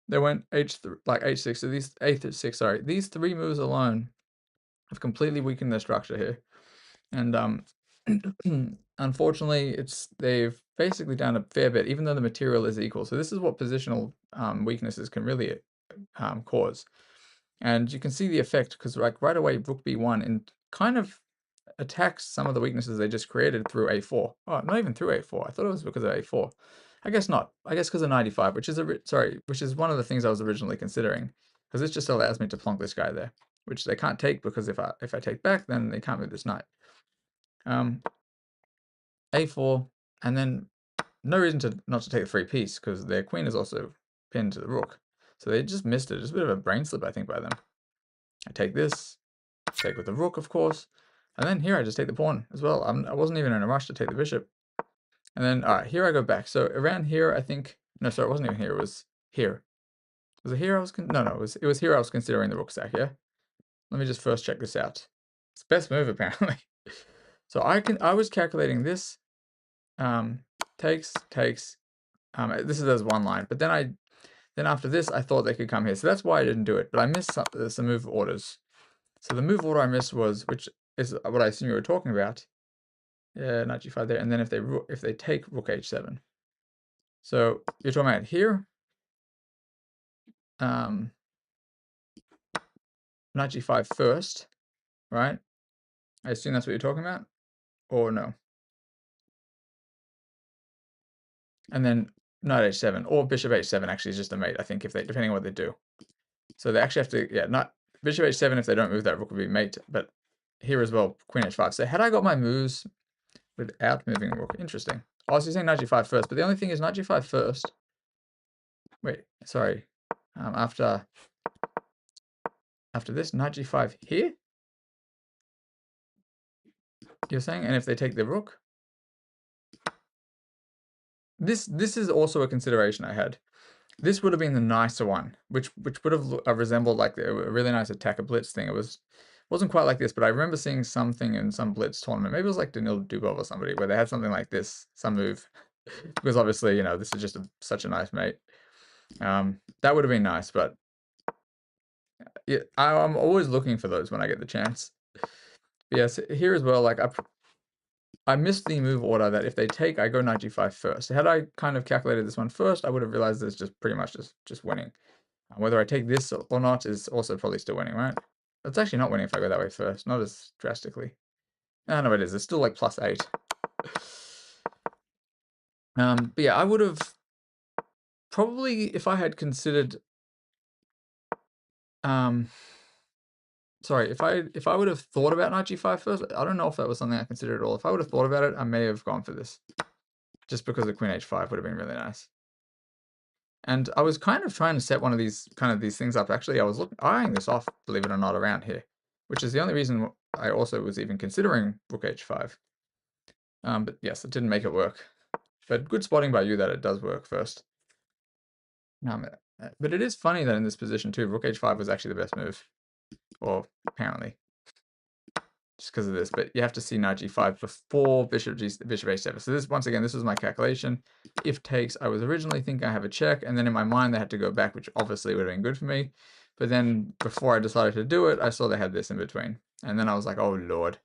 They went h3, like h6. So these h6, sorry, these three moves alone have completely weakened their structure here. And unfortunately, they've basically done a fair bit, even though the material is equal. So this is what positional weaknesses can really cause. And you can see the effect because like right away, rook b1 and kind of attacks some of the weaknesses they just created through a4. Oh, not even through a4. I thought it was because of a4. I guess not. I guess because of 95, which is which is one of the things I was originally considering, because this just allows me to plonk this guy there, which they can't take because if I take back, then they can't move this knight. A4, and then no reason not to take the free piece because their queen is also pinned to the rook. So they just missed it. Just a bit of a brain slip, I think, by them. I take this, take with the rook, of course, and then here I just take the pawn as well. I wasn't even in a rush to take the bishop. And then, all right, here I go back. So around here, I think, no, sorry, it wasn't even here. It was here. Was it here I was, no, it was here I was considering the rook stack, yeah? Let me just first check this out. It's best move, apparently. So I was calculating this, takes, this is as one line, but then after this, I thought they could come here. So that's why I didn't do it, but I missed some move orders. So the move order I missed was, which is what I assume you were talking about. Yeah, knight g5 there, and then if they take rook h7. So you're talking about here, knight g5 first, right? I assume that's what you're talking about, or no? And then knight h7 or bishop h7 actually is just a mate, I think, if they, depending on what they do. So they actually have to, yeah, not bishop h7 if they don't move that rook would be mate, but here as well, queen h5. So had I got my moves without moving rook, interesting. I was saying knight g5 first, but the only thing is knight g5 first. Wait, sorry. After this, knight g5 here? You're saying? And if they take the rook? This is also a consideration I had. This would have been the nicer one, which would have resembled like a really nice attacker blitz thing. Wasn't quite like this, but I remember seeing something in some blitz tournament. Maybe it was like Danil Dubov or somebody, where they had something like this, some move. Because obviously, you know, this is just such a nice mate. That would have been nice, but yeah, I'm always looking for those when I get the chance. But yes, here as well, like I missed the move order that if they take, I go knight g5 first. Had I kind of calculated this one first, I would have realized it's just pretty much just winning. Whether I take this or not is also probably still winning, right? It's actually not winning if I go that way first, not as drastically. No, it is. It's still like +8. But yeah, I would have probably, if I had considered, sorry, if I would have thought about knight g5 first, I don't know if that was something I considered at all. If I would have thought about it, I may have gone for this, just because the queen h5 would have been really nice. And I was kind of trying to set one of these things up. Actually, I was eyeing this off, believe it or not, around here, which is the only reason I also was even considering rook h5. But yes, it didn't make it work. But good spotting by you that it does work first. But it is funny that in this position too, rook h5 was actually the best move, or apparently, just because of this. But you have to see knight g5 before bishop h7. So this, once again, this was my calculation. If takes, I was originally thinking I have a check, and then in my mind they had to go back, which obviously would have been good for me. But then before I decided to do it, I saw they had this in between, and then I was like, oh lord.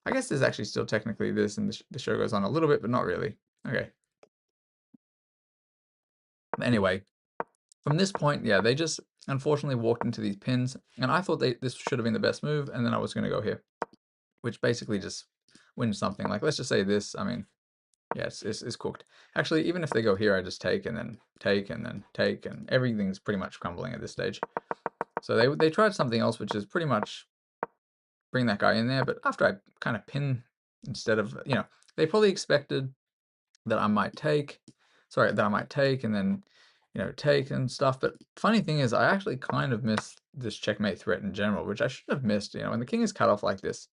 I guess there's actually still technically this, and the show goes on a little bit, but not really. Okay. Anyway, from this point, yeah, they just unfortunately walked into these pins, and I thought this should have been the best move, and then I was going to go here, which basically just wins something. Like, let's just say this, I mean, yeah, it's cooked. Actually, even if they go here, I just take, and then take, and then take, and everything's pretty much crumbling at this stage. So they tried something else, which is pretty much bring that guy in there, but after I kind of pin, instead of, you know, they probably expected that I might take, and then, you know, take and stuff. But funny thing is, I actually kind of missed this checkmate threat in general, which I should have missed. You know, when the king is cut off like this,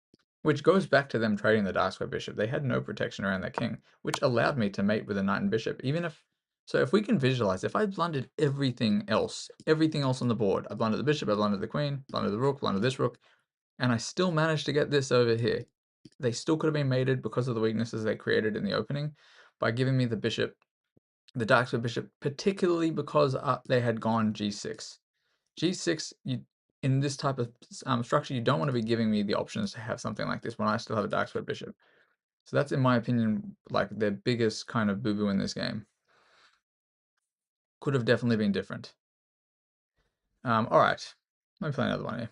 which goes back to them trading the dark square bishop. They had no protection around their king, which allowed me to mate with a knight and bishop, even if. So if we can visualize, if I blundered everything else on the board, I blundered the bishop, I blundered the queen, blundered the rook, blundered this rook, and I still managed to get this over here. They still could have been mated because of the weaknesses they created in the opening by giving me the bishop, the dark square bishop, particularly because they had gone g6. G6, in this type of structure, you don't want to be giving me the options to have something like this when I still have a dark square bishop. So that's, in my opinion, like their biggest kind of boo-boo in this game. Could have definitely been different. All right, let me play another one here.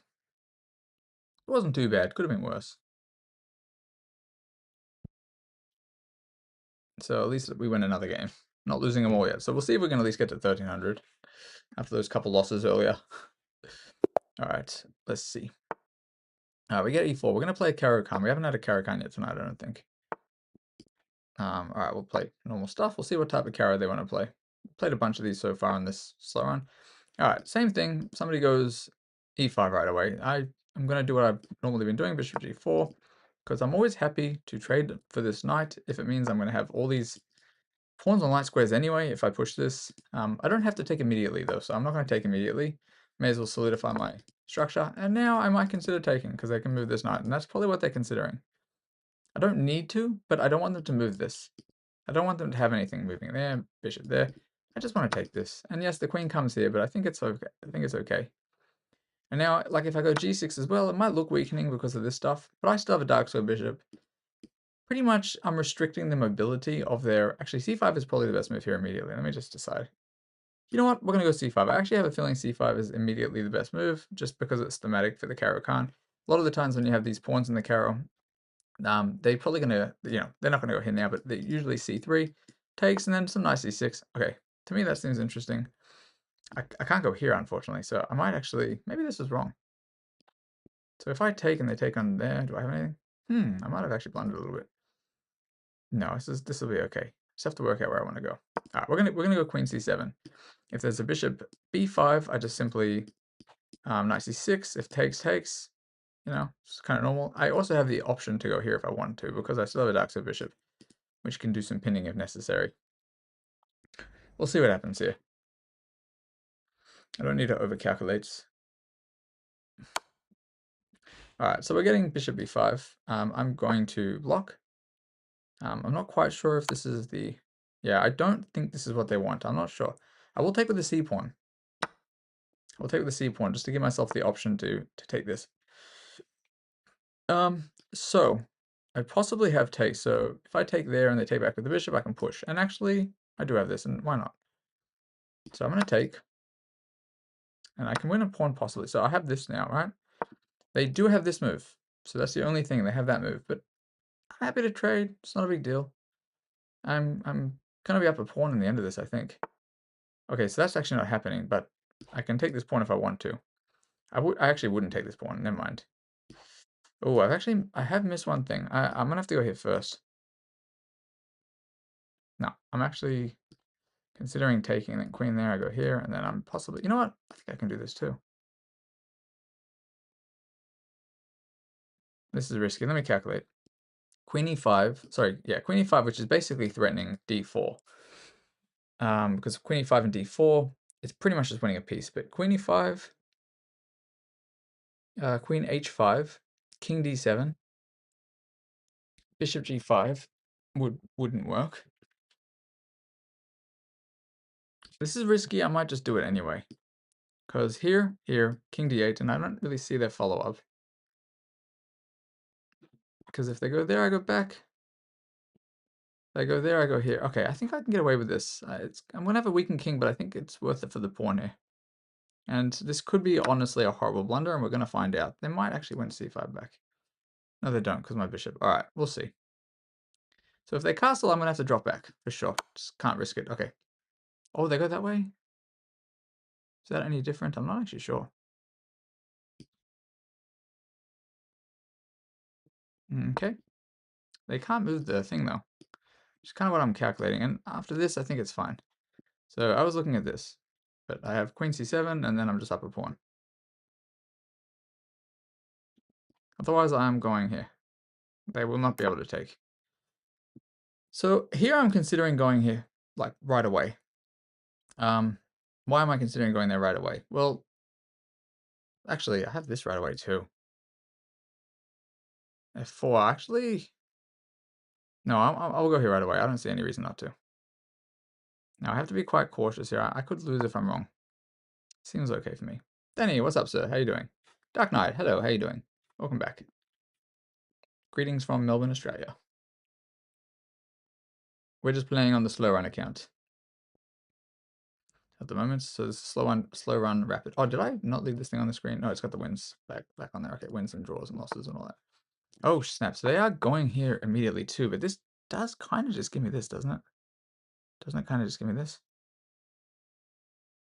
It wasn't too bad. Could have been worse. So at least we win another game. Not losing them all yet. So we'll see if we can at least get to 1300 after those couple losses earlier. All right, let's see. We get e4. We're going to play a Caro-Kann. We haven't had a Caro-Kann yet tonight, I don't think. All right, we'll play normal stuff. We'll see what type of Caro they want to play. Played a bunch of these so far in this slow run. All right, same thing. Somebody goes e5 right away. I'm going to do what I've normally been doing, bishop g4, because I'm always happy to trade for this knight if it means I'm going to have all these pawns on light squares anyway if I push this. I don't have to take immediately though, so I'm not going to take immediately. May as well solidify my structure. And now I might consider taking because they can move this knight, and that's probably what they're considering. I don't need to, but I don't want them to move this. I don't want them to have anything moving there, bishop there. I just want to take this. And yes, the queen comes here, but I think it's okay. I think it's okay. And now, like if I go g6 as well, it might look weakening because of this stuff, but I still have a dark square bishop. Pretty much, I'm restricting the mobility of their... Actually, c5 is probably the best move here immediately. Let me just decide. You know what? We're going to go c5. I actually have a feeling c5 is immediately the best move, just because it's thematic for the Caro-Kann. A lot of the times when you have these pawns in the Caro, they're probably going to, they're not going to go here now, but they usually c3 takes, and then some nice e6. Okay, to me that seems interesting. I can't go here, unfortunately, so I might actually... Maybe this is wrong. So if I take and they take on there, do I have anything? I might have actually blundered a little bit. No, this will be okay. Just have to work out where I want to go. All right, we're gonna go queen c7. If there's a bishop b5, I just simply knight c6. If takes, it's kind of normal. I also have the option to go here if I want to, because I still have a dark side bishop, which can do some pinning if necessary. We'll see what happens here. I don't need to overcalculate. All right, so we're getting bishop b5. I'm going to block. I'm not quite sure if this is the... Yeah, I don't think this is what they want. I'm not sure. I will take with the c pawn. I'll take with the c pawn just to give myself the option to take this. So I possibly have take. So if I take there and they take back with the bishop, I can push. And actually, I do have this, and why not? So I'm going to take, and I can win a pawn possibly. So I have this now, right? They do have this move, so that's the only thing. They have that move, but I'm happy to trade. It's not a big deal. I'm gonna be up a pawn in the end of this, I think. Okay, so that's actually not happening, but I can take this pawn if I want to. I actually wouldn't take this pawn. Never mind. Oh, I have missed one thing. I'm gonna have to go here first. No, I'm actually considering taking that queen there. I go here, and then I'm possibly... You know what? I think I can do this too. This is risky. Let me calculate. Queen e5. Sorry, yeah, queen e5, which is basically threatening d4. Because queen e5 and d4, it's pretty much just winning a piece. But queen e5, queen h5, king d7, bishop g5 wouldn't work. This is risky. I might just do it anyway. Because here, king d8, and I don't really see their follow-up. Because if they go there, I go back. If I go there, I go here. Okay, I think I can get away with this. I'm going to have a weakened king, but I think it's worth it for the pawn here. And this could be honestly a horrible blunder, and we're going to find out. They might actually win c5 back. No, they don't, because my bishop. All right, we'll see. So if they castle, I'm going to have to drop back, for sure. Just can't risk it. Okay. Oh, they go that way? Is that any different? I'm not actually sure. Okay. They can't move the thing, though. Which is kind of what I'm calculating. And after this, I think it's fine. So I was looking at this. But I have queen c7, and then I'm just up a pawn. Otherwise, I'm going here. They will not be able to take. So here I'm considering going here, like, right away. Why am I considering going there right away? Well, actually, I have this right away too. f4, actually... No, I'll go here right away. I don't see any reason not to. Now, I have to be quite cautious here. I could lose if I'm wrong. Seems okay for me. Danny, what's up, sir? How you doing? Dark Knight, hello, how you doing? Welcome back. Greetings from Melbourne, Australia. We're just playing on the slow run account at the moment. So this is slow run, rapid. Oh, did I not leave this thing on the screen? No, it's got the wins back on there. Okay, wins and draws and losses and all that. Oh, snap. So they are going here immediately too, but this does kind of just give me this, doesn't it? Doesn't it kind of just give me this?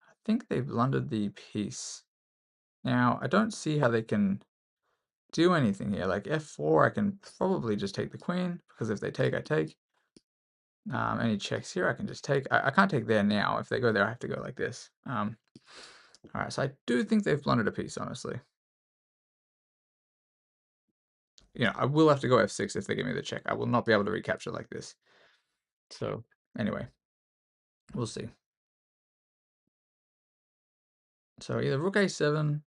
I think they've blundered the piece. Now, I don't see how they can do anything here. Like f4, I can probably just take the queen, because if they take, I take. Any checks here, I can just take. I can't take there now. If they go there, I have to go like this. All right, so I do think they've blundered a piece, honestly. I will have to go f6 if they give me the check. I will not be able to recapture like this. So, anyway. We'll see. So either rook a7,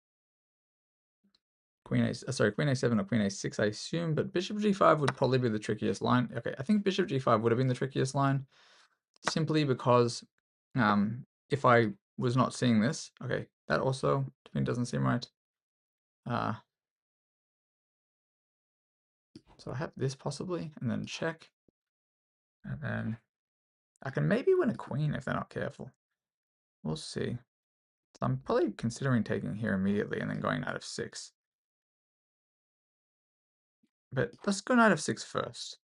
queen a7 or queen a6, I assume, but bishop g5 would probably be the trickiest line. Okay, I think bishop g5 would have been the trickiest line, simply because if I was not seeing this, okay, that also to me doesn't seem right. So I have this possibly, and then check, and then I can maybe win a queen if they're not careful. We'll see. So I'm probably considering taking here immediately and then going knight f6. But let's go knight f6 first.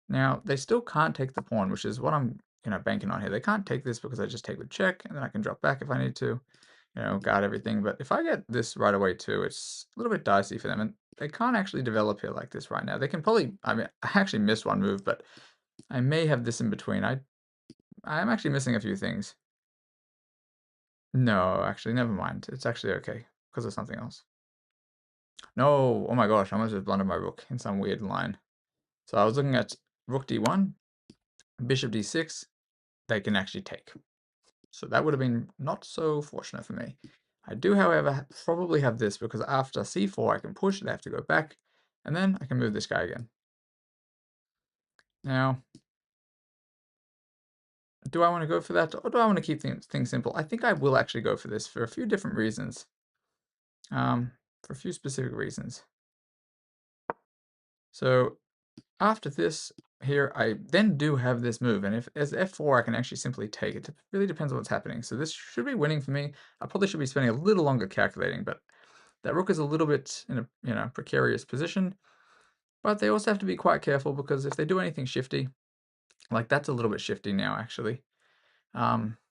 Now, they still can't take the pawn, which is what I'm banking on here. They can't take this because I just take with check, and then I can drop back if I need to, guard everything. But if I get this right away too, it's a little bit dicey for them, and they can't actually develop here like this right now. They can probably, I mean, I actually missed one move, but I may have this in between. I'm actually missing a few things. No, actually, never mind. It's actually okay, because of something else. No, oh my gosh, I almost just blundered my rook in some weird line. So I was looking at rook d1, bishop d6, they can actually take. So that would have been not so fortunate for me. I do, however, probably have this because after c4 I can push, they have to go back, and then I can move this guy again. Now, do I want to go for that, or do I want to keep things simple? I think I will actually go for this for a few different reasons. For a few specific reasons. So after this here, I then do have this move, and if as f4 I can actually simply take it. It really depends on what's happening. So this should be winning for me. I probably should be spending a little longer calculating, but that rook is a little bit in a precarious position. But they also have to be quite careful because if they do anything shifty, like that's a little bit shifty now actually,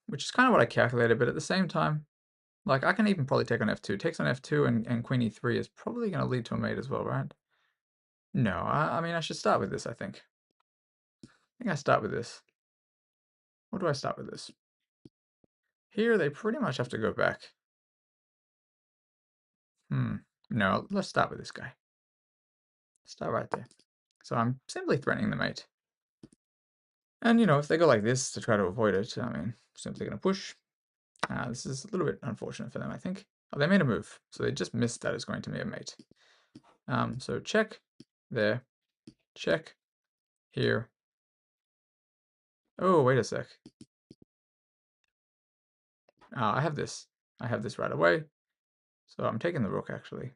which is kind of what I calculated. But at the same time, like I can even probably take on f2. Takes on f2 and queen e3 is probably going to lead to a mate as well, right? No, I mean I should start with this. I think I start with this. What do I start with this? Here they pretty much have to go back. No, let's start with this guy. Start right there. So I'm simply threatening the mate. And if they go like this to try to avoid it, I mean, simply going to push. This is a little bit unfortunate for them, I think. Oh, they made a move, so they just missed that it's going to be a mate. So check there, check here. Oh, wait a sec. I have this. I have this right away. So I'm taking the rook, actually.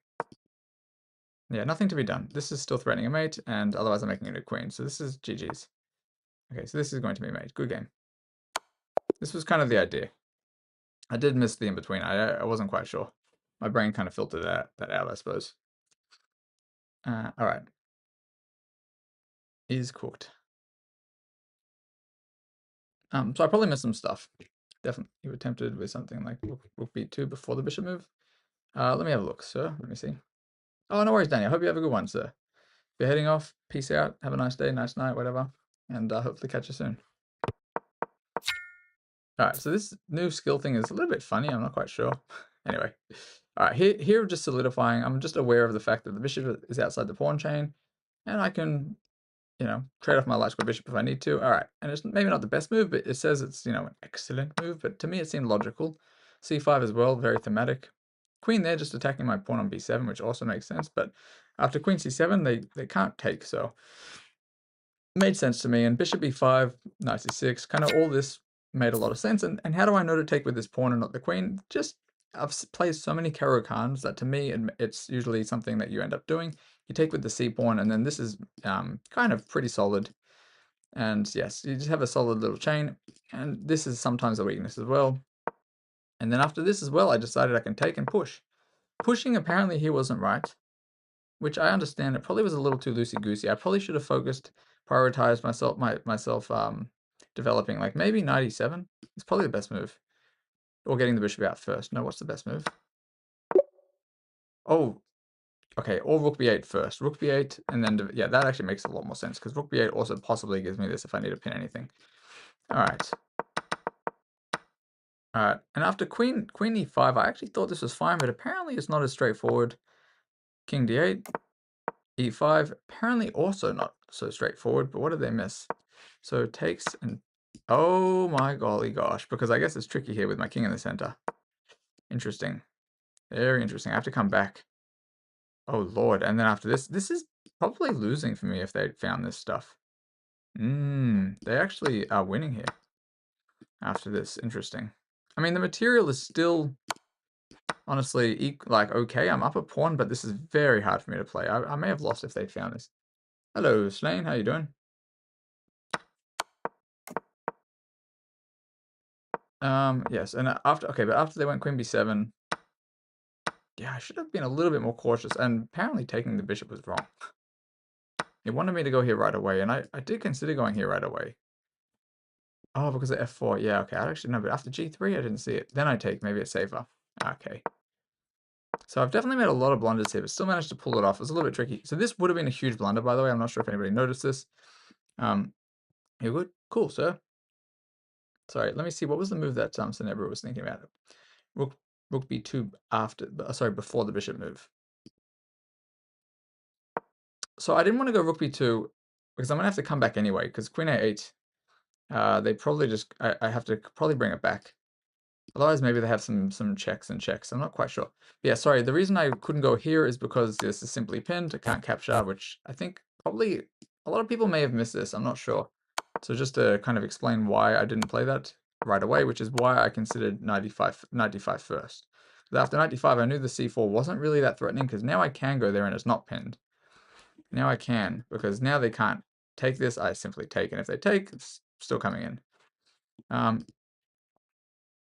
Yeah, nothing to be done. This is still threatening a mate, and otherwise I'm making it a queen. So this is GG's. Okay, so this is going to be a mate. Good game. This was kind of the idea. I did miss the in-between. I wasn't quite sure. My brain kind of filtered that out, I suppose. All right. Is cooked. So I probably missed some stuff. Definitely, you were tempted with something like rook b2 before the bishop move. Let me have a look, sir. Let me see. Oh, no worries, Danny. I hope you have a good one, sir. If you're heading off, peace out. Have a nice day, nice night, whatever. And hopefully catch you soon. All right, so this new skill thing is a little bit funny. I'm not quite sure. Anyway, all right, here just solidifying. I'm just aware of the fact that the bishop is outside the pawn chain, and I can, trade off my light square bishop if I need to. All right, and it's maybe not the best move, but it says it's, an excellent move. But to me, it seemed logical. C5 as well, very thematic. Queen there, just attacking my pawn on b7, which also makes sense. But after queen c7, they can't take, so it made sense to me. And bishop b5, knight c6, kind of all this made a lot of sense. And how do I know to take with this pawn and not the queen? Just I've played so many Caro-Kanns that to me it's usually something that you end up doing. You take with the c pawn, and then this is kind of pretty solid. And yes, you just have a solid little chain, and this is sometimes a weakness as well. And then after this as well, I decided I can take and push. Pushing apparently here wasn't right, which I understand. It probably was a little too loosey-goosey. I probably should have prioritized myself developing, like maybe knight e7 is probably the best move. Or getting the bishop out first. No, what's the best move? Oh, okay, or rook b8 first. Rook b8, and then, yeah, that actually makes a lot more sense, because rook b8 also possibly gives me this if I need to pin anything. All right. All right, and after queen e5, I actually thought this was fine, but apparently it's not as straightforward. King d8, e5, apparently also not so straightforward, but what did they miss? So takes and Oh my golly gosh, because I guess it's tricky here with my king in the center. Interesting. Very interesting. I have to come back. Oh lord, and then after this is probably losing for me if they found this stuff. They actually are winning here after this. Interesting. I mean, the material is still honestly like okay, I'm up a pawn, but this is very hard for me to play. I may have lost if they found this. Hello, Slane, how you doing? Yes, and but after they went queen b7, yeah, I should have been a little bit more cautious, and apparently taking the bishop was wrong. He wanted me to go here right away, and I did consider going here right away. Oh, because of f4, yeah, okay, I actually know, but after g3, I didn't see it. Then I take, maybe it's safer. Okay. So I've definitely made a lot of blunders here, but still managed to pull it off. It was a little bit tricky. So this would have been a huge blunder, by the way. I'm not sure if anybody noticed this. You good? Cool, sir. Sorry, let me see. What was the move that Senebra was thinking about? Rook b2 after, sorry, before the bishop move. So I didn't want to go rook b2 because I'm gonna have to come back anyway. Because queen a8, they probably just I have to probably bring it back. Otherwise, maybe they have some checks and checks. I'm not quite sure. But yeah, sorry. The reason I couldn't go here is because this is simply pinned. I can't capture, which I think probably a lot of people may have missed this. I'm not sure. So just to kind of explain why I didn't play that right away, which is why I considered 95 first. Because after 95, I knew the c4 wasn't really that threatening because now I can go there and it's not pinned. Now I can, because now they can't take this. I simply take, and if they take, it's still coming in.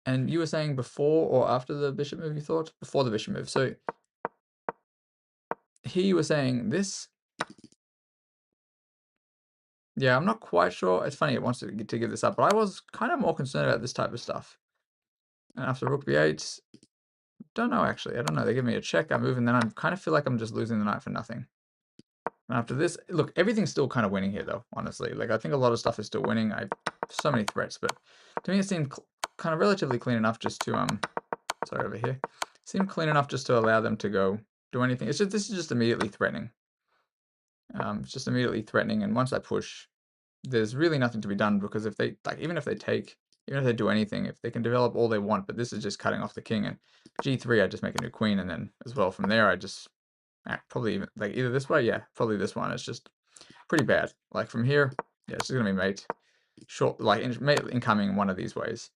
And you were saying before or after the bishop move, you thought? Before the bishop move. So here you were saying this. Yeah, I'm not quite sure. It's funny it wants to give this up, but I was kind of more concerned about this type of stuff. And after rook b8, don't know actually. I don't know. They give me a check, I move, and then I kind of feel like I'm just losing the knight for nothing. And after this, look, everything's still kind of winning here though, honestly. Like I think a lot of stuff is still winning. So many threats, but to me it seemed kind of relatively clean enough just to sorry, over here. Seemed clean enough just to allow them to go do anything. It's just, this is just immediately threatening. It's just immediately threatening, and once I push, there's really nothing to be done, because if they, like, even if they take, even if they do anything, if they can develop all they want, but this is just cutting off the king, and g3, I just make a new queen, and then as well from there, I just, probably even, like, either this way, yeah, probably this one, it's just pretty bad. Like, from here, yeah, it's just gonna be mate, short, like, mate incoming one of these ways.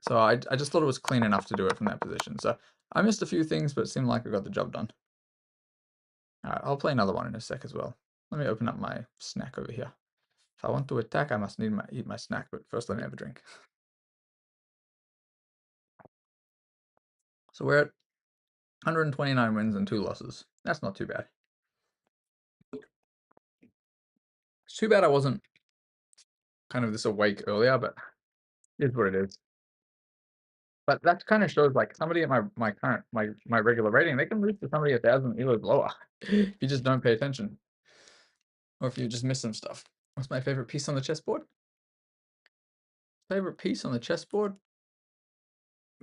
So I just thought it was clean enough to do it from that position. So I missed a few things, but it seemed like I got the job done. All right, I'll play another one in a sec as well. Let me open up my snack over here. If I want to attack, I must eat my snack, but first let me have a drink. So we're at 129 wins and 2 losses. That's not too bad. It's too bad I wasn't kind of this awake earlier, but it is what it is. But that kind of shows, like, somebody at my current my regular rating, they can lose to somebody 1,000 elos lower if you just don't pay attention, or if you just miss some stuff. What's my favorite piece on the chessboard? Favorite piece on the chessboard?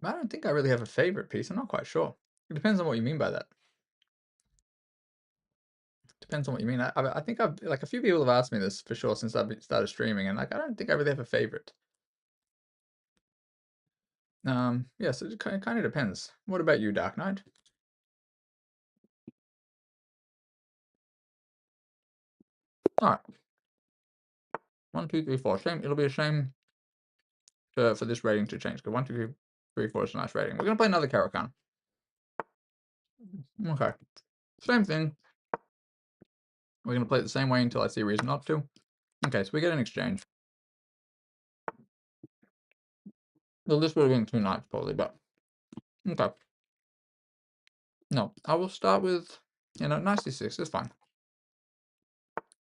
I don't think I really have a favorite piece. I'm not quite sure. It depends on what you mean by that. Depends on what you mean. I think I've, like, a few people have asked me this for sure since I've started streaming, and, like, I don't think I really have a favorite. Yeah, so it kind of depends. What about you, Dark Knight? All right. 1, 2, 3, 4. Shame. It'll be a shame for this rating to change. Because 1, 2, 3, 4 is a nice rating. We're gonna play another Caro-Kann. Okay. Same thing. We're gonna play it the same way until I see a reason not to. Okay, so we get an exchange. Well, this would have been 2 knights probably, but okay. No, I will start with, knight c6. It's fine.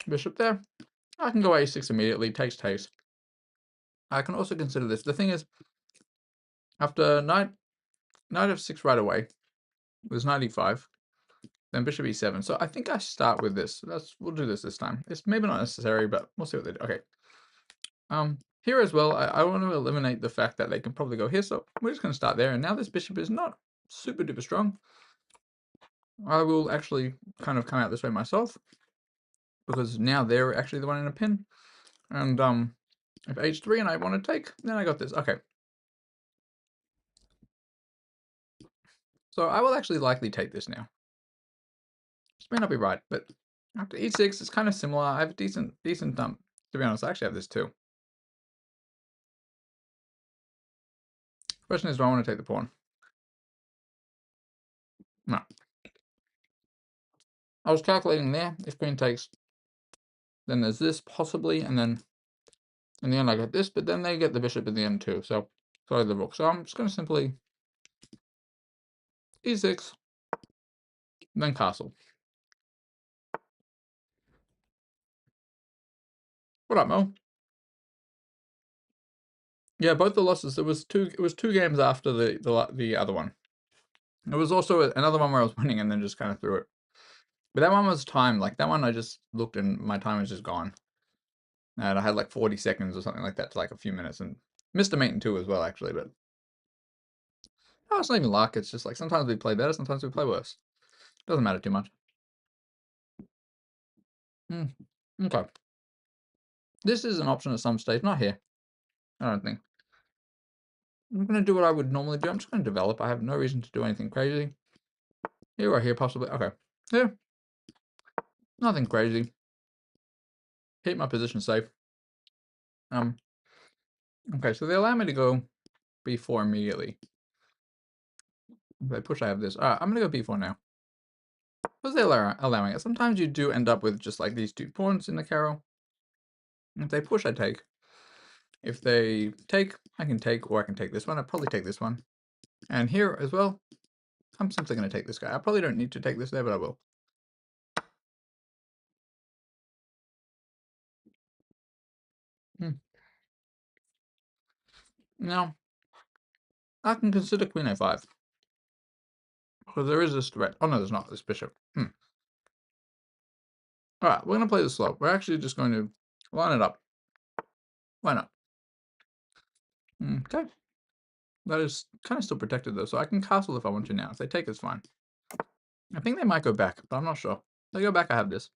Bishop there. I can go a6 immediately. Takes. I can also consider this. The thing is, after knight f6 right away, was knight e5, then bishop e7. So I think I start with this. We'll do this time. It's maybe not necessary, but we'll see what they do. Okay. Here as well, I want to eliminate the fact that they can probably go here. So we're just going to start there. And now this bishop is not super duper strong. I will actually kind of come out this way myself, because now they're actually the one in a pin. And If h3 and I want to take, then I got this. Okay. So I will actually likely take this now. This may not be right, but after e6, it's kind of similar. I have decent, to be honest, I actually have this too. Question is, do I want to take the pawn? No. I was calculating there. If queen takes, then there's this possibly, and then in the end I get this, but then they get the bishop in the end too. So sorry, the rook. So I'm just going to simply e6, then castle. What up, Mo? Yeah, both the losses. It was two games after the other one. It was also another one where I was winning and then just kind of threw it. But that one was timed. Like that one, I just looked and my time was just gone. And I had like 40 seconds or something like that to like a few minutes, and missed a mate in two as well, actually. But oh, it's not even luck. It's just like sometimes we play better, sometimes we play worse. Doesn't matter too much. Okay. This is an option at some stage. Not here. I don't think. I'm going to do what I would normally do. I'm just going to develop. I have no reason to do anything crazy. Here or here, possibly. Okay. Yeah. Nothing crazy. Keep my position safe. Okay, so they allow me to go b4 immediately. If they push, I have this. Alright, I'm going to go b4 now. Because they're allowing it. Sometimes you do end up with just like these two pawns in the carrow. If they push, I take. If they take, I can take, or I can take this one. I'll probably take this one. And here as well, I'm simply going to take this guy. I probably don't need to take this there, but I will. Now, I can consider queen a5. Because there is this threat. Oh no, there's not. This bishop. Alright, we're going to play this slow. We're actually just going to line it up. Why not? Okay. That is kind of still protected though, so I can castle if I want to now. If they take, it's fine. I think they might go back, but I'm not sure. If they go back, I have this.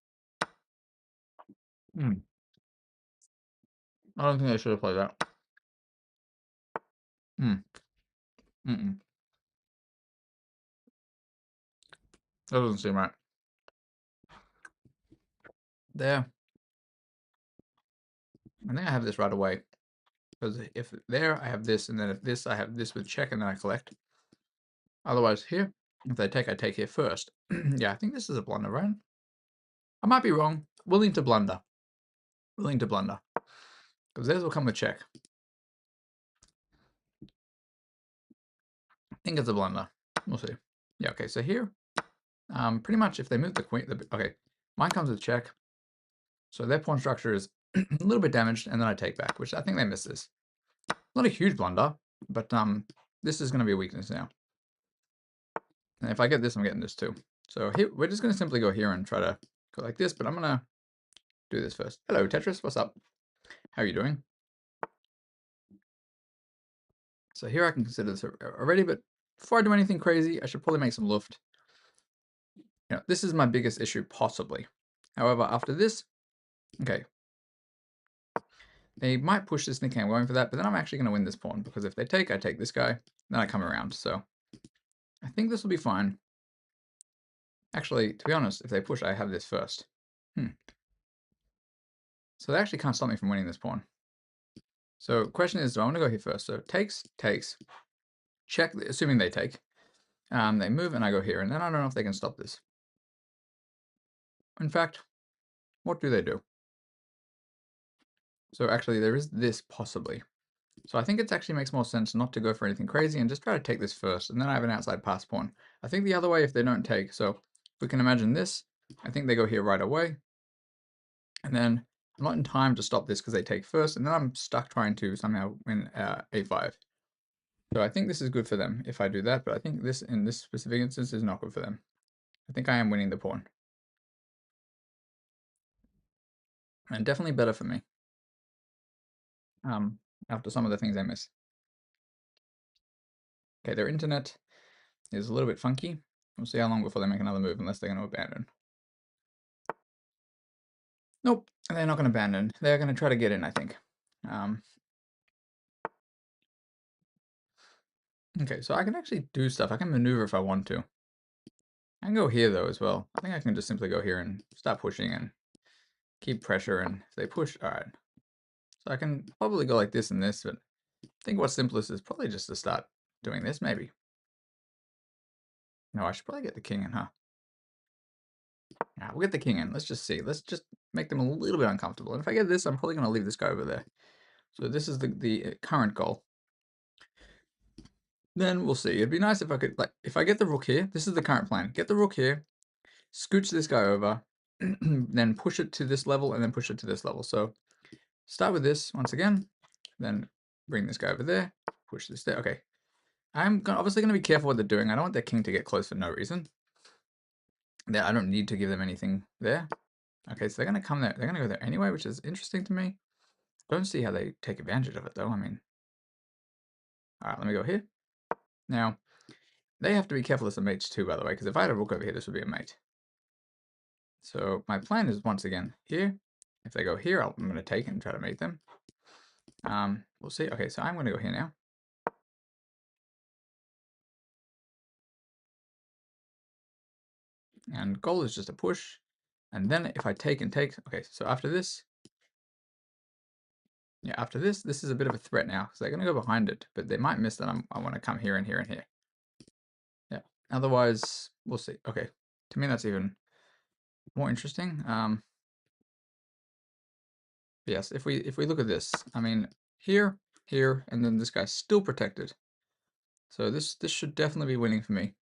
I don't think they should have played that. That doesn't seem right. There. I think I have this right away. Because if there, I have this, and then if this, I have this with check, and then I collect. Otherwise, here, if they take, I take here first. Yeah, I think this is a blunder, right? I might be wrong. Willing to blunder. Willing to blunder. Because theirs will come with check. I think it's a blunder. We'll see. Yeah, okay, so here, pretty much if they move the queen, okay, mine comes with check. So their pawn structure is a little bit damaged, and then I take back, which I think they miss this. Not a huge blunder, but this is going to be a weakness now. And if I get this, I'm getting this too. So here, we're just going to simply go here and try to go like this, but I'm going to do this first. Hello, Tetris. What's up? How are you doing? So here I can consider this already, but before I do anything crazy, I should probably make some luft. You know, this is my biggest issue, possibly. However, after this, okay, they might push this thinking I'm going for that, but then I'm actually going to win this pawn, because if they take, I take this guy, then I come around. So I think this will be fine. Actually, to be honest, if they push, I have this first. So they actually can't stop me from winning this pawn. So question is, do I want to go here first? So takes, check, assuming they take. They move and I go here, and then I don't know if they can stop this. In fact, what do they do? So actually there is this possibly. So I think it actually makes more sense not to go for anything crazy and just try to take this first, and then I have an outside pass pawn. I think the other way if they don't take, so if we can imagine this, I think they go here right away. And then I'm not in time to stop this because they take first, and then I'm stuck trying to somehow win a5. So I think this is good for them if I do that, but I think this, in this specific instance, is not good for them. I think I am winning the pawn. And definitely better for me. After some of the things I miss. Okay, their internet is a little bit funky. We'll see how long before they make another move, unless they're going to abandon. Nope, they're not going to abandon. They're going to try to get in, I think. Okay, so I can actually do stuff. I can maneuver if I want to. I can go here though as well. I think I can just simply go here and start pushing and keep pressure, and if they push, alright. So I can probably go like this and this, but I think what's simplest is probably just to start doing this maybe. No, I should probably get the king in, huh? Yeah, we'll get the king in. Let's just see. Let's just make them a little bit uncomfortable. And if I get this, I'm probably going to leave this guy over there. So this is the current goal. Then we'll see. It'd be nice if I could, like, if I get the rook here, this is the current plan. Get the rook here, scooch this guy over, then push it to this level, and then push it to this level. So start with this once again, then bring this guy over there, push this there. Okay. Obviously going to be careful what they're doing. I don't want their king to get close for no reason. I don't need to give them anything there. Okay, so they're going to come there. They're going to go there anyway, which is interesting to me. Don't see how they take advantage of it, though. I mean, all right, let me go here. Now, they have to be careful as the mates too, by the way, because if I had a rook over here, this would be a mate. So my plan is, once again, here. If they go here, I'm going to take and try to mate them. We'll see. Okay, so I'm going to go here now. And goal is just a push. And then if I take and take, okay, so after this, yeah, after this is a bit of a threat now, because they're going to go behind it, but they might miss that I want to come here and here and here. Yeah, otherwise, we'll see. Okay, to me, that's even more interesting. Yes, if we look at this, I mean, here, and then this guy's still protected. So this should definitely be winning for me.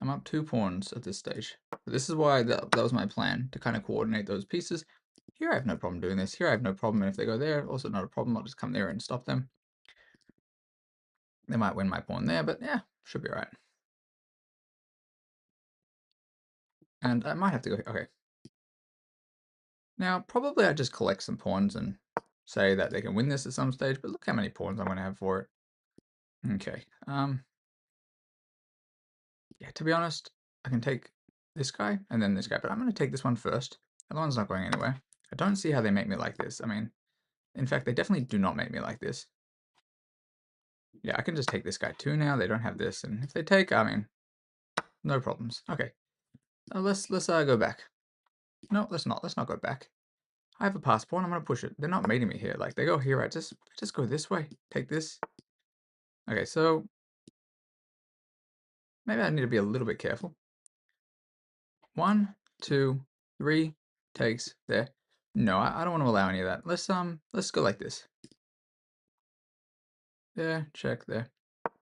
I'm up 2 pawns at this stage. But this is why that was my plan, to kind of coordinate those pieces. Here I have no problem doing this. Here I have no problem. And if they go there, also not a problem. I'll just come there and stop them. They might win my pawn there, but yeah, should be all right. And I might have to go here. Okay. Now, probably I just collect some pawns and say that they can win this at some stage, but look how many pawns I'm going to have for it. Okay. Yeah, to be honest, I can take this guy and then this guy, but I'm going to take this one first. The other one's not going anywhere. I don't see how they make me like this. I mean, in fact, they definitely do not make me like this. Yeah, I can just take this guy too now. They don't have this, and if they take, I mean, no problems. Okay, let's go back. No, let's not. Let's not go back. I have a passport. I'm gonna push it. They're not mating me here. Like they go here. I just go this way. Take this. Okay, so maybe I need to be a little bit careful. 1, 2, 3 takes there. No, I don't want to allow any of that. Let's go like this. There, check there.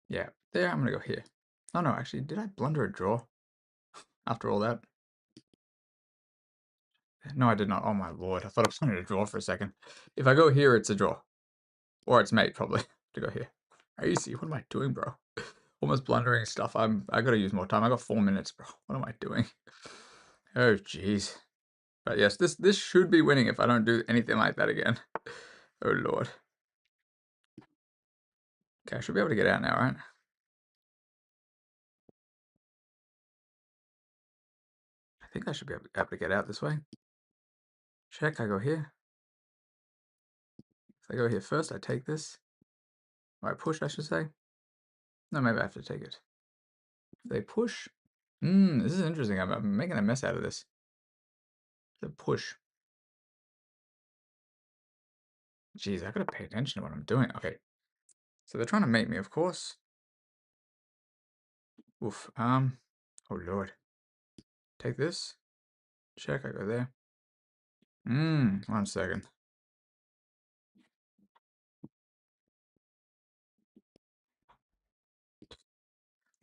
Yeah, there. I'm gonna go here. Oh no, actually, did I blunder a draw after all that? No, I did not. Oh my lord, I thought I was going to draw for a second. If I go here, it's a draw. Or it's mate, probably, to go here. Crazy, what am I doing, bro? Almost blundering stuff. I gotta use more time. I got 4 minutes, bro. What am I doing? Oh, jeez. But yes, this should be winning if I don't do anything like that again. Oh lord. Okay, I should be able to get out now, right? I think I should be able to get out this way. Check, I go here. If I go here first, I take this. Or I push, I should say. No, maybe I have to take it. If they push. This is interesting. I'm making a mess out of this. The push. Jeez, I gotta pay attention to what I'm doing. Okay. So they're trying to mate me, of course. Oof. Oh lord. Take this. Check, I go there. 1 second.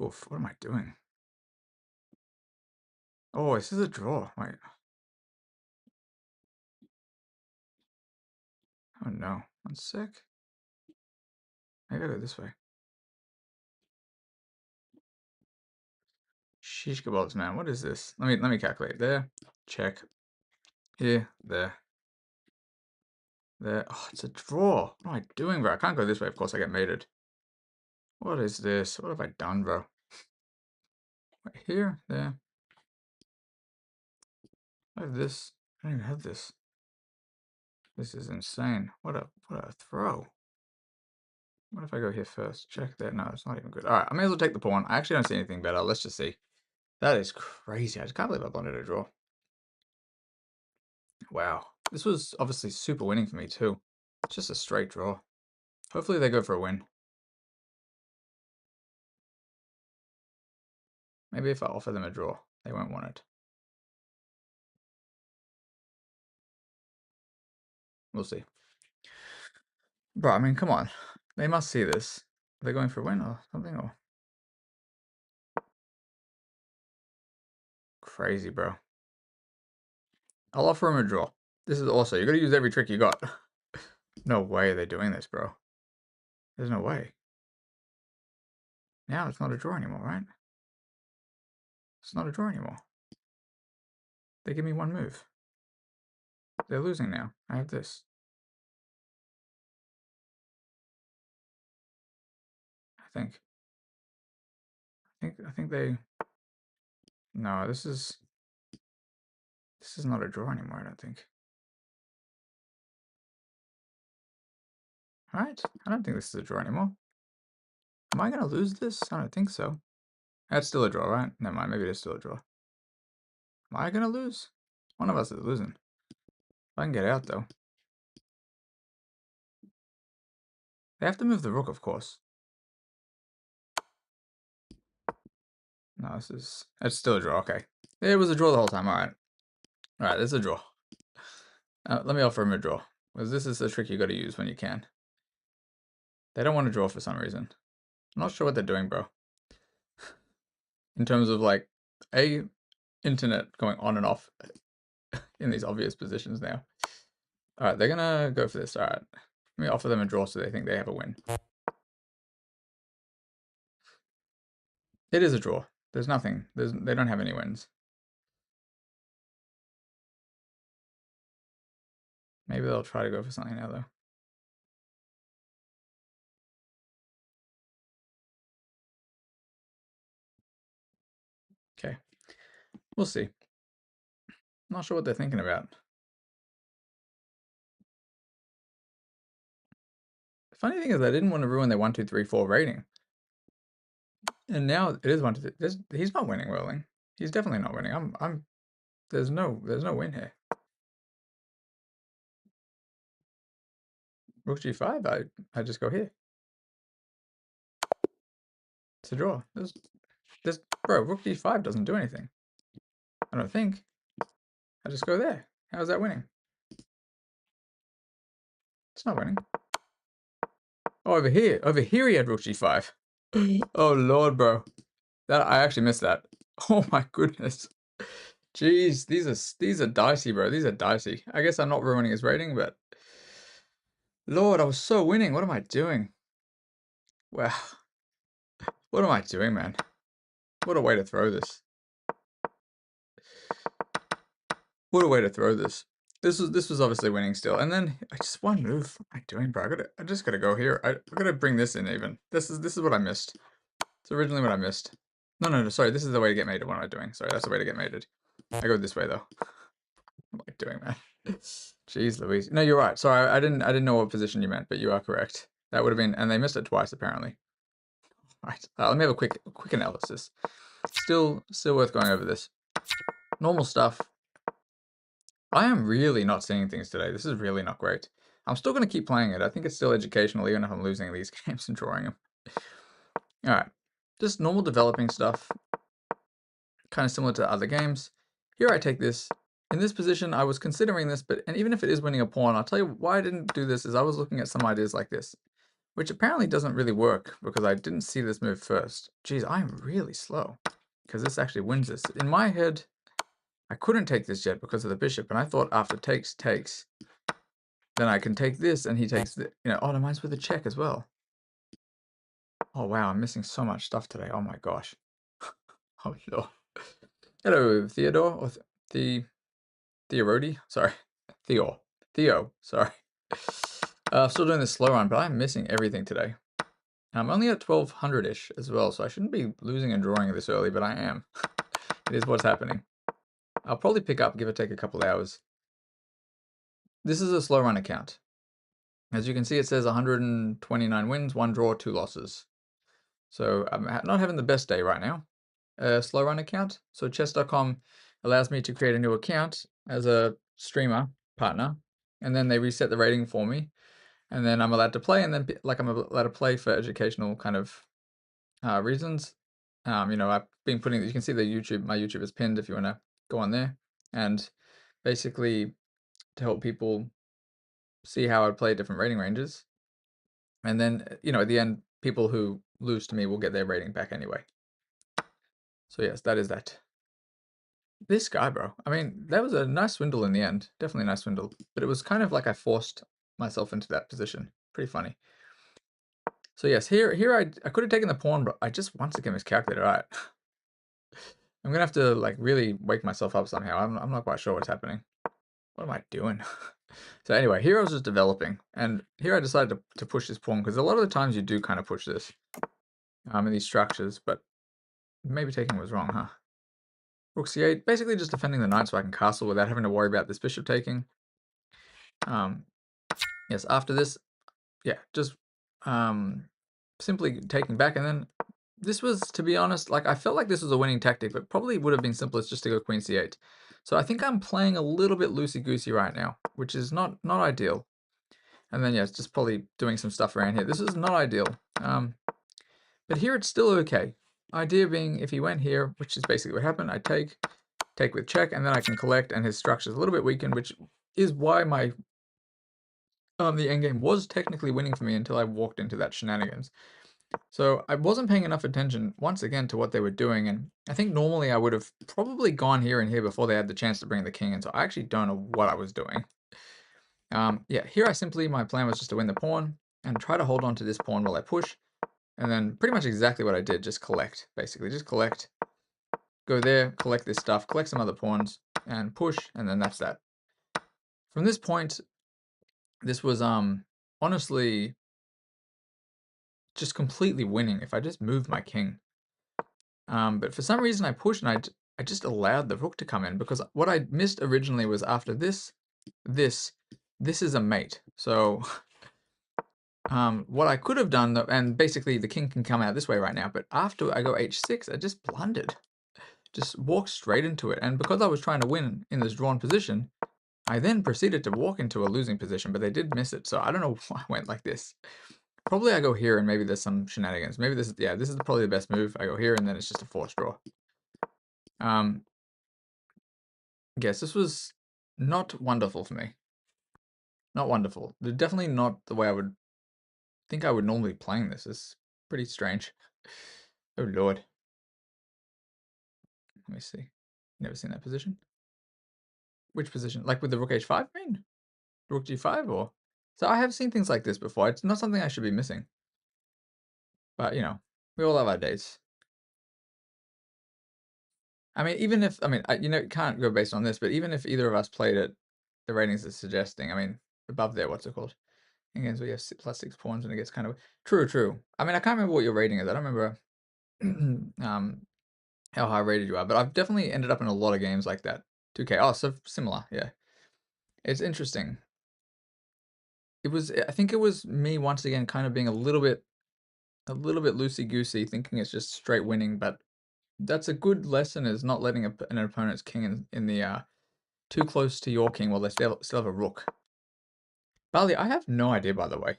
Oof, what am I doing? Oh, this is a draw. Wait. Oh no. 1 sec. Maybe I go this way. Sheesh kebabs, man. What is this? Let me calculate. There. Check. Here. There. There. Oh, it's a draw. What am I doing, bro? I can't go this way. Of course I get mated. What is this? What have I done, bro? Right here. There. I have this. I don't even have this. This is insane. What a throw. What if I go here first? Check that. No, it's not even good. All right, I may as well take the pawn. I actually don't see anything better. Let's just see. That is crazy. I just can't believe I blundered a draw. Wow. This was obviously super winning for me too. It's just a straight draw. Hopefully they go for a win. Maybe if I offer them a draw, they won't want it. We'll see. Bro, I mean, come on. They must see this. Are they going for a win or something? Or crazy, bro. I'll offer him a draw. This is also, you gotta use every trick you got. No way they're doing this, bro. There's no way. Now it's not a draw anymore, right? It's not a draw anymore. They give me one move. They're losing now. I have this. I think they. No, this is not a draw anymore. I don't think. Right? I don't think this is a draw anymore. Am I gonna lose this? I don't think so. That's still a draw, right? Never mind. Maybe it is still a draw. Am I gonna lose? One of us is losing. If I can get out though. They have to move the rook, of course. No, it's still a draw. Okay, it was a draw the whole time. All right, it's a draw. Let me offer him a draw, because this is a trick you got to use when you can. They don't want to draw for some reason. I'm not sure what they're doing, bro. In terms of like, internet going on and off in these obvious positions now. All right, they're gonna go for this. All right, let me offer them a draw so they think they have a win. It is a draw. There's nothing. They don't have any wins. Maybe they'll try to go for something now, though. Okay. We'll see. Not sure what they're thinking about. The funny thing is I didn't want to ruin their 1, 2, 3, 4 rating. And now it is 1, 2, 3. He's not winning, Whirling. He's definitely not winning. There's no win here. Rook G5, I just go here. It's a draw. Bro, Rook D5 doesn't do anything. I don't think. I just go there. How is that winning? It's not winning. Oh, over here he had Rook G5. Oh lord, bro. I actually missed that. Oh my goodness. Jeez, these are dicey, bro. These are dicey. I guess I'm not ruining his rating, but Lord, I was so winning. What am I doing? Wow. What am I doing, man? What a way to throw this. What a way to throw this. This was obviously winning still. And then I just one move. What am I doing, bro? I just gotta go here. I gotta bring this in even. This is what I missed. It's originally what I missed. No, sorry, this is the way to get mated. What am I doing? Sorry, that's the way to get mated. I go this way though. What am I doing, man? Jeez Louise. No, you're right. Sorry, I didn't know what position you meant, but you are correct. That would have been, and they missed it twice apparently. Right. Let me have a quick analysis. Still worth going over this. Normal stuff. I am really not seeing things today. This is really not great. I'm still going to keep playing it. I think it's still educational, even if I'm losing these games and drawing them. All right. Just normal developing stuff. Kind of similar to other games. Here I take this. In this position, I was considering this, and even if it is winning a pawn, I'll tell you why I didn't do this is I was looking at some ideas like this, which apparently doesn't really work because I didn't see this move first. Jeez, I'm really slow because this actually wins this. In my head, I couldn't take this yet because of the bishop, and I thought after takes, then I can take this, and he takes the, oh, no, mine's with a check as well. Oh, wow, I'm missing so much stuff today. Oh, my gosh. Oh, no. Hello, Theodore, or Theorodi? Sorry. Theo, sorry. Still doing this slow run, but I'm missing everything today. I'm only at 1200-ish as well, so I shouldn't be losing and drawing this early, but I am. It is what's happening. I'll probably pick up, give or take a couple hours. this is a slow run account. As you can see, it says 129 wins, 1 draw, 2 losses. So I'm not having the best day right now. Slow run account. So chess.com allows me to create a new account as a streamer partner, and then they reset the rating for me, and then I'm allowed to play, and then like I'm allowed to play for educational kind of reasons. You know, I've been putting, you can see my YouTube is pinned if you want to go on there, and basically to help people see how I play different rating ranges. And then, you know, at the end, people who lose to me will get their rating back anyway. So yes, that is that. This guy, bro. I mean, that was a nice swindle in the end. Definitely a nice swindle. But it was kind of like I forced myself into that position. Pretty funny. So yes, here I could have taken the pawn, but I just once again miscalculated. All right. I'm gonna have to like really wake myself up somehow. I'm not quite sure what's happening. What am I doing? So anyway, here I was just developing, and here I decided to push this pawn because a lot of the times you do kind of push this in these structures, but maybe taking was wrong, huh? Rook c8, basically just defending the knight so I can castle without having to worry about this bishop taking. Yes, after this, yeah, just simply taking back, and then this was, to be honest, like I felt like this was a winning tactic, but probably would have been simplest just to go queen c8. So I think I'm playing a little bit loosey-goosey right now, which is not ideal. And then, yeah, it's just probably doing some stuff around here. This is not ideal. But here it's still okay. Idea being, if he went here, which is basically what happened, I take with check, and then I can collect, and his structure is a little bit weakened, which is why my the endgame was technically winning for me until I walked into that shenanigans. So I wasn't paying enough attention, once again, to what they were doing, and I think normally I would have probably gone here and here before they had the chance to bring the king in, so I actually don't know what I was doing. Yeah, here my plan was just to win the pawn, and try to hold on to this pawn while I push, and then pretty much exactly what I did, just collect, basically, just collect, go there, collect this stuff, collect some other pawns, and push, and then that's that. From this point, this was, honestly just completely winning if I just moved my king. But for some reason I pushed, and I just allowed the rook to come in, because what I missed originally was after this is a mate. So what I could have done, though, and basically the king can come out this way right now, but after I go h6, I just blundered. Just walked straight into it. And because I was trying to win in this drawn position, I then proceeded to walk into a losing position, but they did miss it. So I don't know why I went like this. Probably I go here and maybe there's some shenanigans. Maybe this is, yeah, this is probably the best move. I go here and then it's just a forced draw. Yes, this was not wonderful for me. Not wonderful. Definitely not the way I would think I would normally be playing this. It's pretty strange. Oh lord. Let me see. Never seen that position. Which position? Like with the rook h5, I mean? Rook g5 or? So I have seen things like this before. It's not something I should be missing. But, you know, we all have our days. I mean, even if, I mean, you know, it can't go based on this, but even if either of us played it, the ratings are suggesting, I mean, above there, what's it called? Again, so we have +6 pawns and it gets kind of, true. I mean, I can't remember what your rating is. I don't remember how high rated you are, but I've definitely ended up in a lot of games like that. 2K, oh, so similar, yeah. It's interesting. I think it was me once again kind of being a little bit loosey-goosey, thinking it's just straight winning, but that's a good lesson, is not letting an opponent's king in the too close to your king while they still have a rook. Bali, I have no idea, by the way.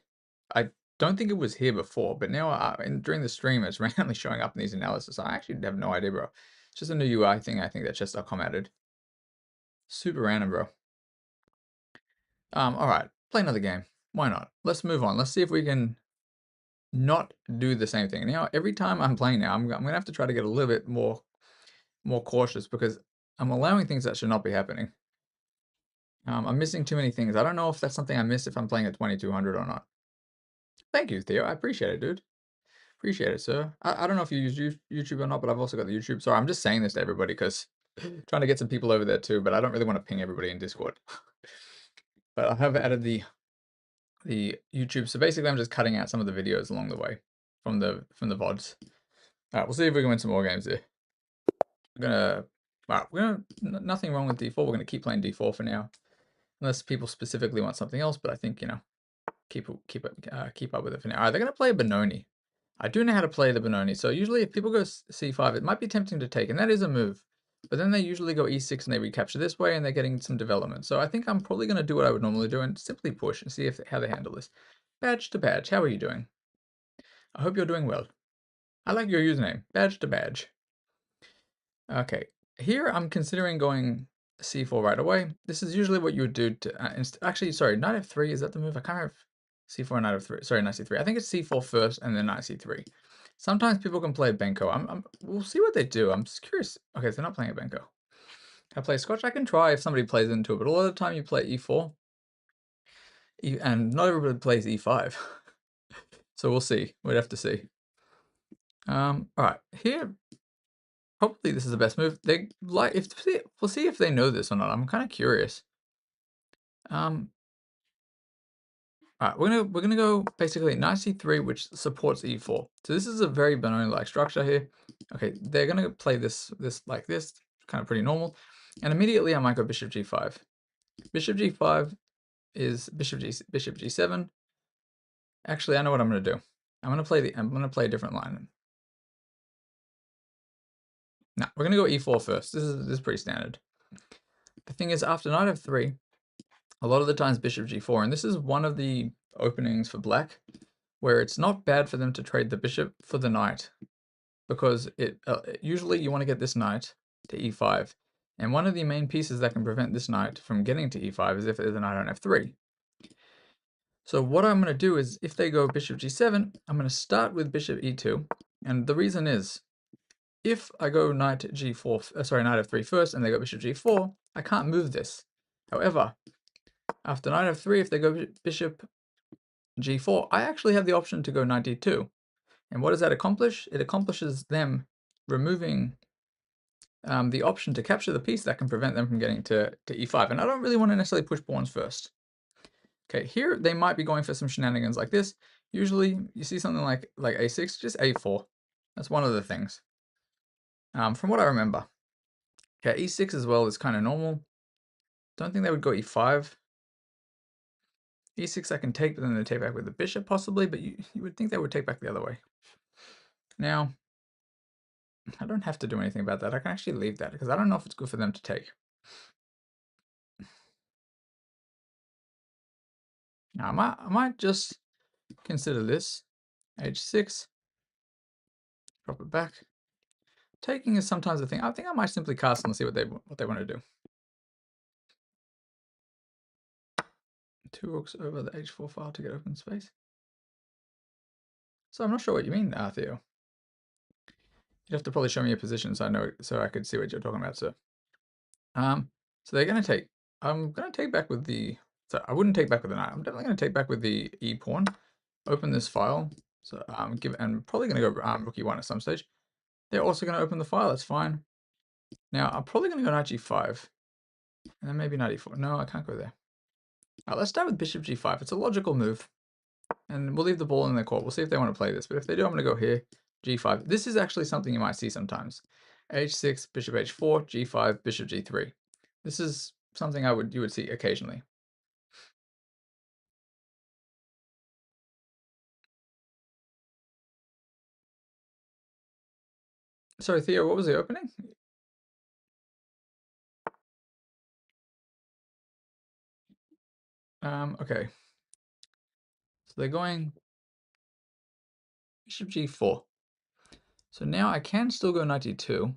I don't think it was here before, but now during the stream, it's randomly showing up in these analysis. I actually have no idea, bro. It's just a new UI thing I think that chess.com added. Super random, bro. All right, play another game. Why not? Let's move on. Let's see if we can not do the same thing. Now, every time I'm playing now, I'm gonna have to try to get a little bit more cautious, because I'm allowing things that should not be happening. I'm missing too many things. I don't know if that's something I miss if I'm playing at 2200 or not. Thank you, Theo. I appreciate it, dude. Appreciate it, sir. I don't know if you use YouTube or not, but I've also got the YouTube. Sorry, I'm just saying this to everybody because trying to get some people over there too, but I don't really want to ping everybody in Discord. But I have added the YouTube. So basically, I'm just cutting out some of the videos along the way from the VODs. All right, we'll see if we can win some more games here. We're gonna, nothing wrong with d4. We're gonna keep playing d4 for now. unless people specifically want something else. But I think, you know, keep up with it for now. All right, they're going to play a Benoni. I do know how to play the Benoni. So usually if people go c5, it might be tempting to take, and that is a move. But then they usually go e6 and they recapture this way, and they're getting some development. So I think I'm probably going to do what I would normally do and simply push and see how they handle this. Badge to badge, how are you doing? I hope you're doing well. I like your username, badge to badge. Okay, here I'm considering going c4 right away. This is usually what you would do to, actually, sorry, knight f3, is that the move? I can't remember. C4, knight f3, sorry, knight c3. I think it's c4 first and then knight c3. Sometimes people can play Benko. We'll see what they do. I'm just curious. Okay, so they're not playing a Benko. I play Scotch. I can try if somebody plays into it, but a lot of the time you play e4, and not everybody plays e5. So we'll see. We'd have to see. All right, here probably this is the best move. They like we'll see if they know this or not. I'm kind of curious. All right, we're gonna go basically knight c3, which supports e4. So this is a very Benoni-like structure here. Okay, they're gonna play this like this, kind of pretty normal, and immediately I might go bishop g5. Bishop g5 is bishop g7. Actually, I know what I'm gonna do. I'm gonna play a different line. Now we're gonna go e4 first. This is pretty standard. The thing is, after knight f3, a lot of the times bishop g4, and this is one of the openings for black, where it's not bad for them to trade the bishop for the knight, because usually you want to get this knight to e5, and one of the main pieces that can prevent this knight from getting to e5 is if there's a knight on f3. So what I'm going to do is, if they go bishop g7, I'm going to start with bishop e2, and the reason is, if I go knight g4, sorry, knight f3 first, and they go bishop g4, I can't move this. However, after knight f3, if they go bishop g4, I actually have the option to go knight d2. And what does that accomplish? It accomplishes them removing the option to capture the piece that can prevent them from getting to e5. And I don't really want to necessarily push pawns first. Okay, here they might be going for some shenanigans like this. Usually you see something like a6, just a4. That's one of the things. From what I remember. Okay, e6 as well is kind of normal. Don't think they would go e5. e6 I can take, but then they take back with the bishop possibly, but you would think they would take back the other way. Now, I don't have to do anything about that. I can actually leave that because I don't know if it's good for them to take. Now, I might just consider this h6, drop it back. Taking is sometimes a thing. I think I might simply castle and see what they want to do. Two rooks over the h4 file to get open space. So I'm not sure what you mean, Theo. You'd have to probably show me your position so I know, so I could see what you're talking about, sir. So they're going to take. I'm going to take back with the. So I wouldn't take back with the knight. I'm definitely going to take back with the e pawn. Open this file. So and probably going to go rook e1 at some stage. They're also going to open the file. That's fine. Now I'm probably going to go knight g5, and then maybe knight e4. No, I can't go there. Let's start with bishop g5. It's a logical move, and we'll leave the ball in their court. We'll see if they want to play this. But if they do, I'm going to go here. G5. This is actually something you might see sometimes. H6, bishop h4, g5, bishop g3. This is something you would see occasionally. Sorry, Theo, what was the opening? Okay. So they're going bishop g4. So now I can still go knight d2.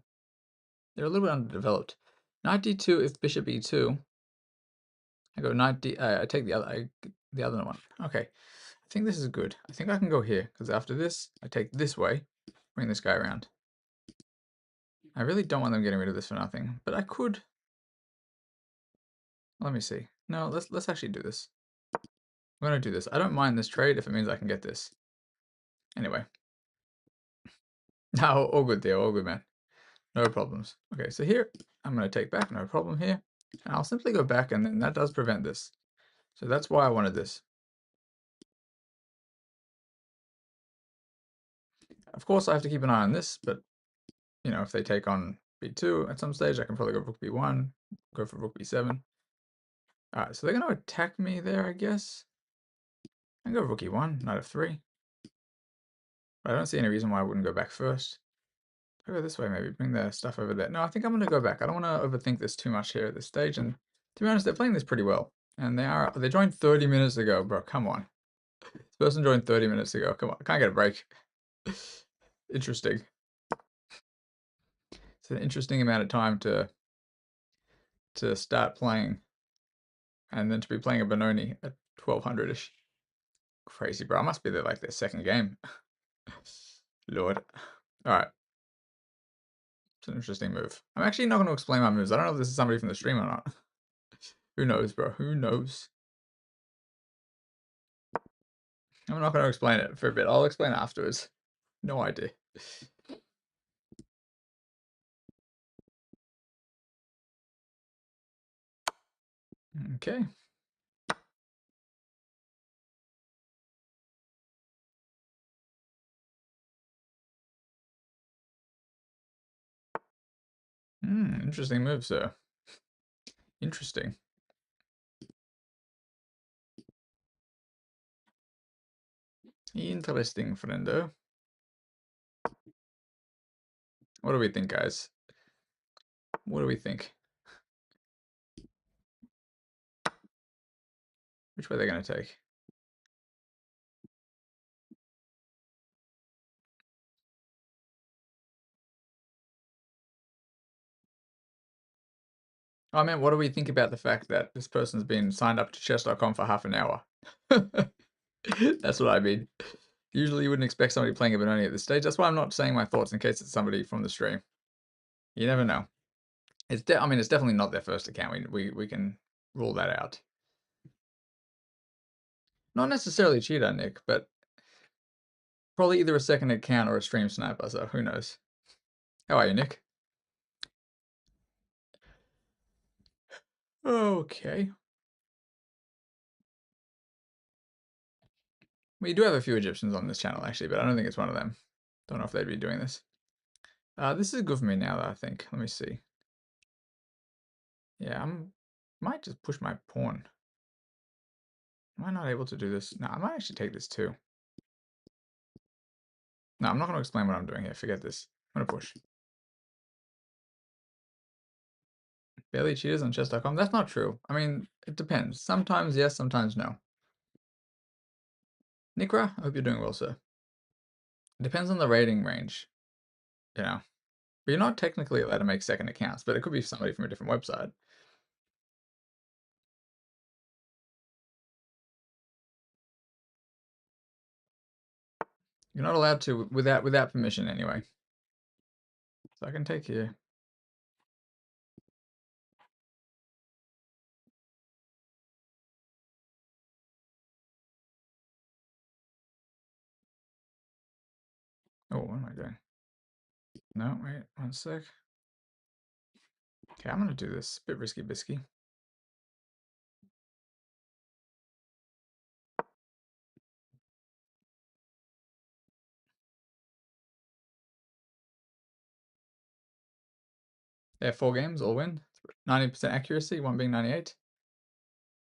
They're a little bit underdeveloped. Knight d2 if bishop e2. I go knight d. I take the other one. Okay. I think this is good. I think I can go here because after this, I take this way, bring this guy around. I really don't want them getting rid of this for nothing, but I could. Let me see. No, let's actually do this. I'm gonna do this. I don't mind this trade if it means I can get this. Anyway. Now, all good there, all good, man. No problems. Okay, so here, I'm gonna take back, no problem here. And I'll simply go back, and then that does prevent this. So that's why I wanted this. Of course, I have to keep an eye on this, but, you know, if they take on b2 at some stage, I can probably go rook b1, go for rook b7. Alright, so they're going to attack me there, I guess. I go rook e1, knight f3. But I don't see any reason why I wouldn't go back first. I'll go this way maybe, bring the stuff over there. No, I think I'm going to go back. I don't want to overthink this too much here at this stage. And to be honest, they're playing this pretty well. And they joined 30 minutes ago, bro. Come on. This person joined 30 minutes ago. Come on, I can't get a break. Interesting. It's an interesting amount of time to start playing. And then to be playing a Benoni at 1200-ish. Crazy, bro. I must be like their second game. Lord. Alright. It's an interesting move. I'm actually not going to explain my moves. I don't know if this is somebody from the stream or not. Who knows, bro? Who knows? I'm not going to explain it for a bit. I'll explain it afterwards. No idea. Okay. Interesting move, sir. Interesting. Interesting, friendo. What do we think, guys? What do we think? Which way are they going to take? Oh man, what do we think about the fact that this person's been signed up to chess.com for half an hour? That's what I mean. Usually you wouldn't expect somebody playing a Benoni at this stage. That's why I'm not saying my thoughts in case it's somebody from the stream. You never know. I mean, it's definitely not their first account. We can rule that out. Not necessarily cheater, Nick, but probably either a second account or a stream sniper, so who knows. How are you, Nick? Okay. We do have a few Egyptians on this channel, actually, but I don't think it's one of them. Don't know if they'd be doing this. This is good for me now, though, I think. Let me see. Yeah, might just push my pawn. Am I not able to do this? No, I might actually take this too. No, I'm not going to explain what I'm doing here. Forget this. I'm going to push. Barely cheaters on chess.com? That's not true. I mean, it depends. Sometimes yes, sometimes no. Nikra, I hope you're doing well, sir. It depends on the rating range, you know. But you're not technically allowed to make second accounts, but it could be somebody from a different website. You're not allowed to without permission anyway. So I can take here. Oh, what am I doing? No, wait, one sec. Okay, I'm gonna do this. Bit risky bisky. Yeah, 4 games, all win. 90% accuracy, one being 98.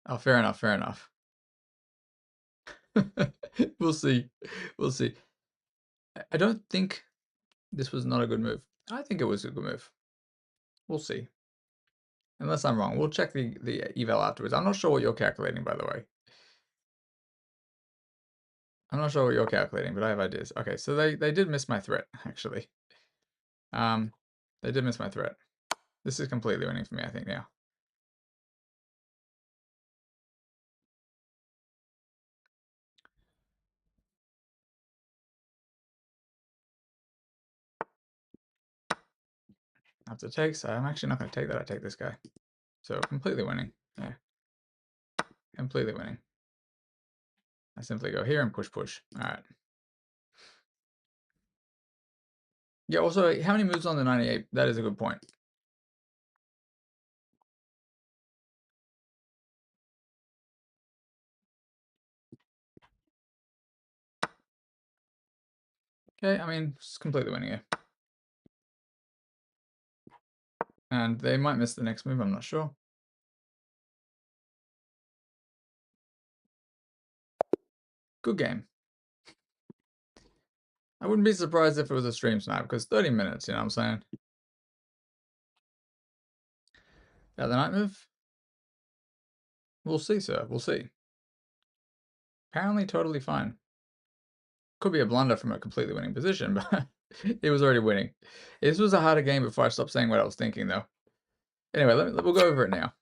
Oh, fair enough, fair enough. We'll see. We'll see. I don't think this was not a good move. I think it was a good move. We'll see. Unless I'm wrong. We'll check the eval afterwards. I'm not sure what you're calculating, by the way. I'm not sure what you're calculating, but I have ideas. Okay, so they did miss my threat, actually. They did miss my threat. This is completely winning for me, I think, now. After takes, I'm actually not going to take that. I take this guy. So completely winning. Yeah. Completely winning. I simply go here and push, push. All right. Yeah, also, how many moves on the 98? That is a good point. Okay, I mean, it's completely winning here. And they might miss the next move, I'm not sure. Good game. I wouldn't be surprised if it was a stream snipe, because 30 minutes, you know what I'm saying? Yeah, the knight move? We'll see, sir. We'll see. Apparently totally fine. Could be a blunder from a completely winning position, but it was already winning. This was a harder game before I stopped saying what I was thinking, though. Anyway, we'll go over it now.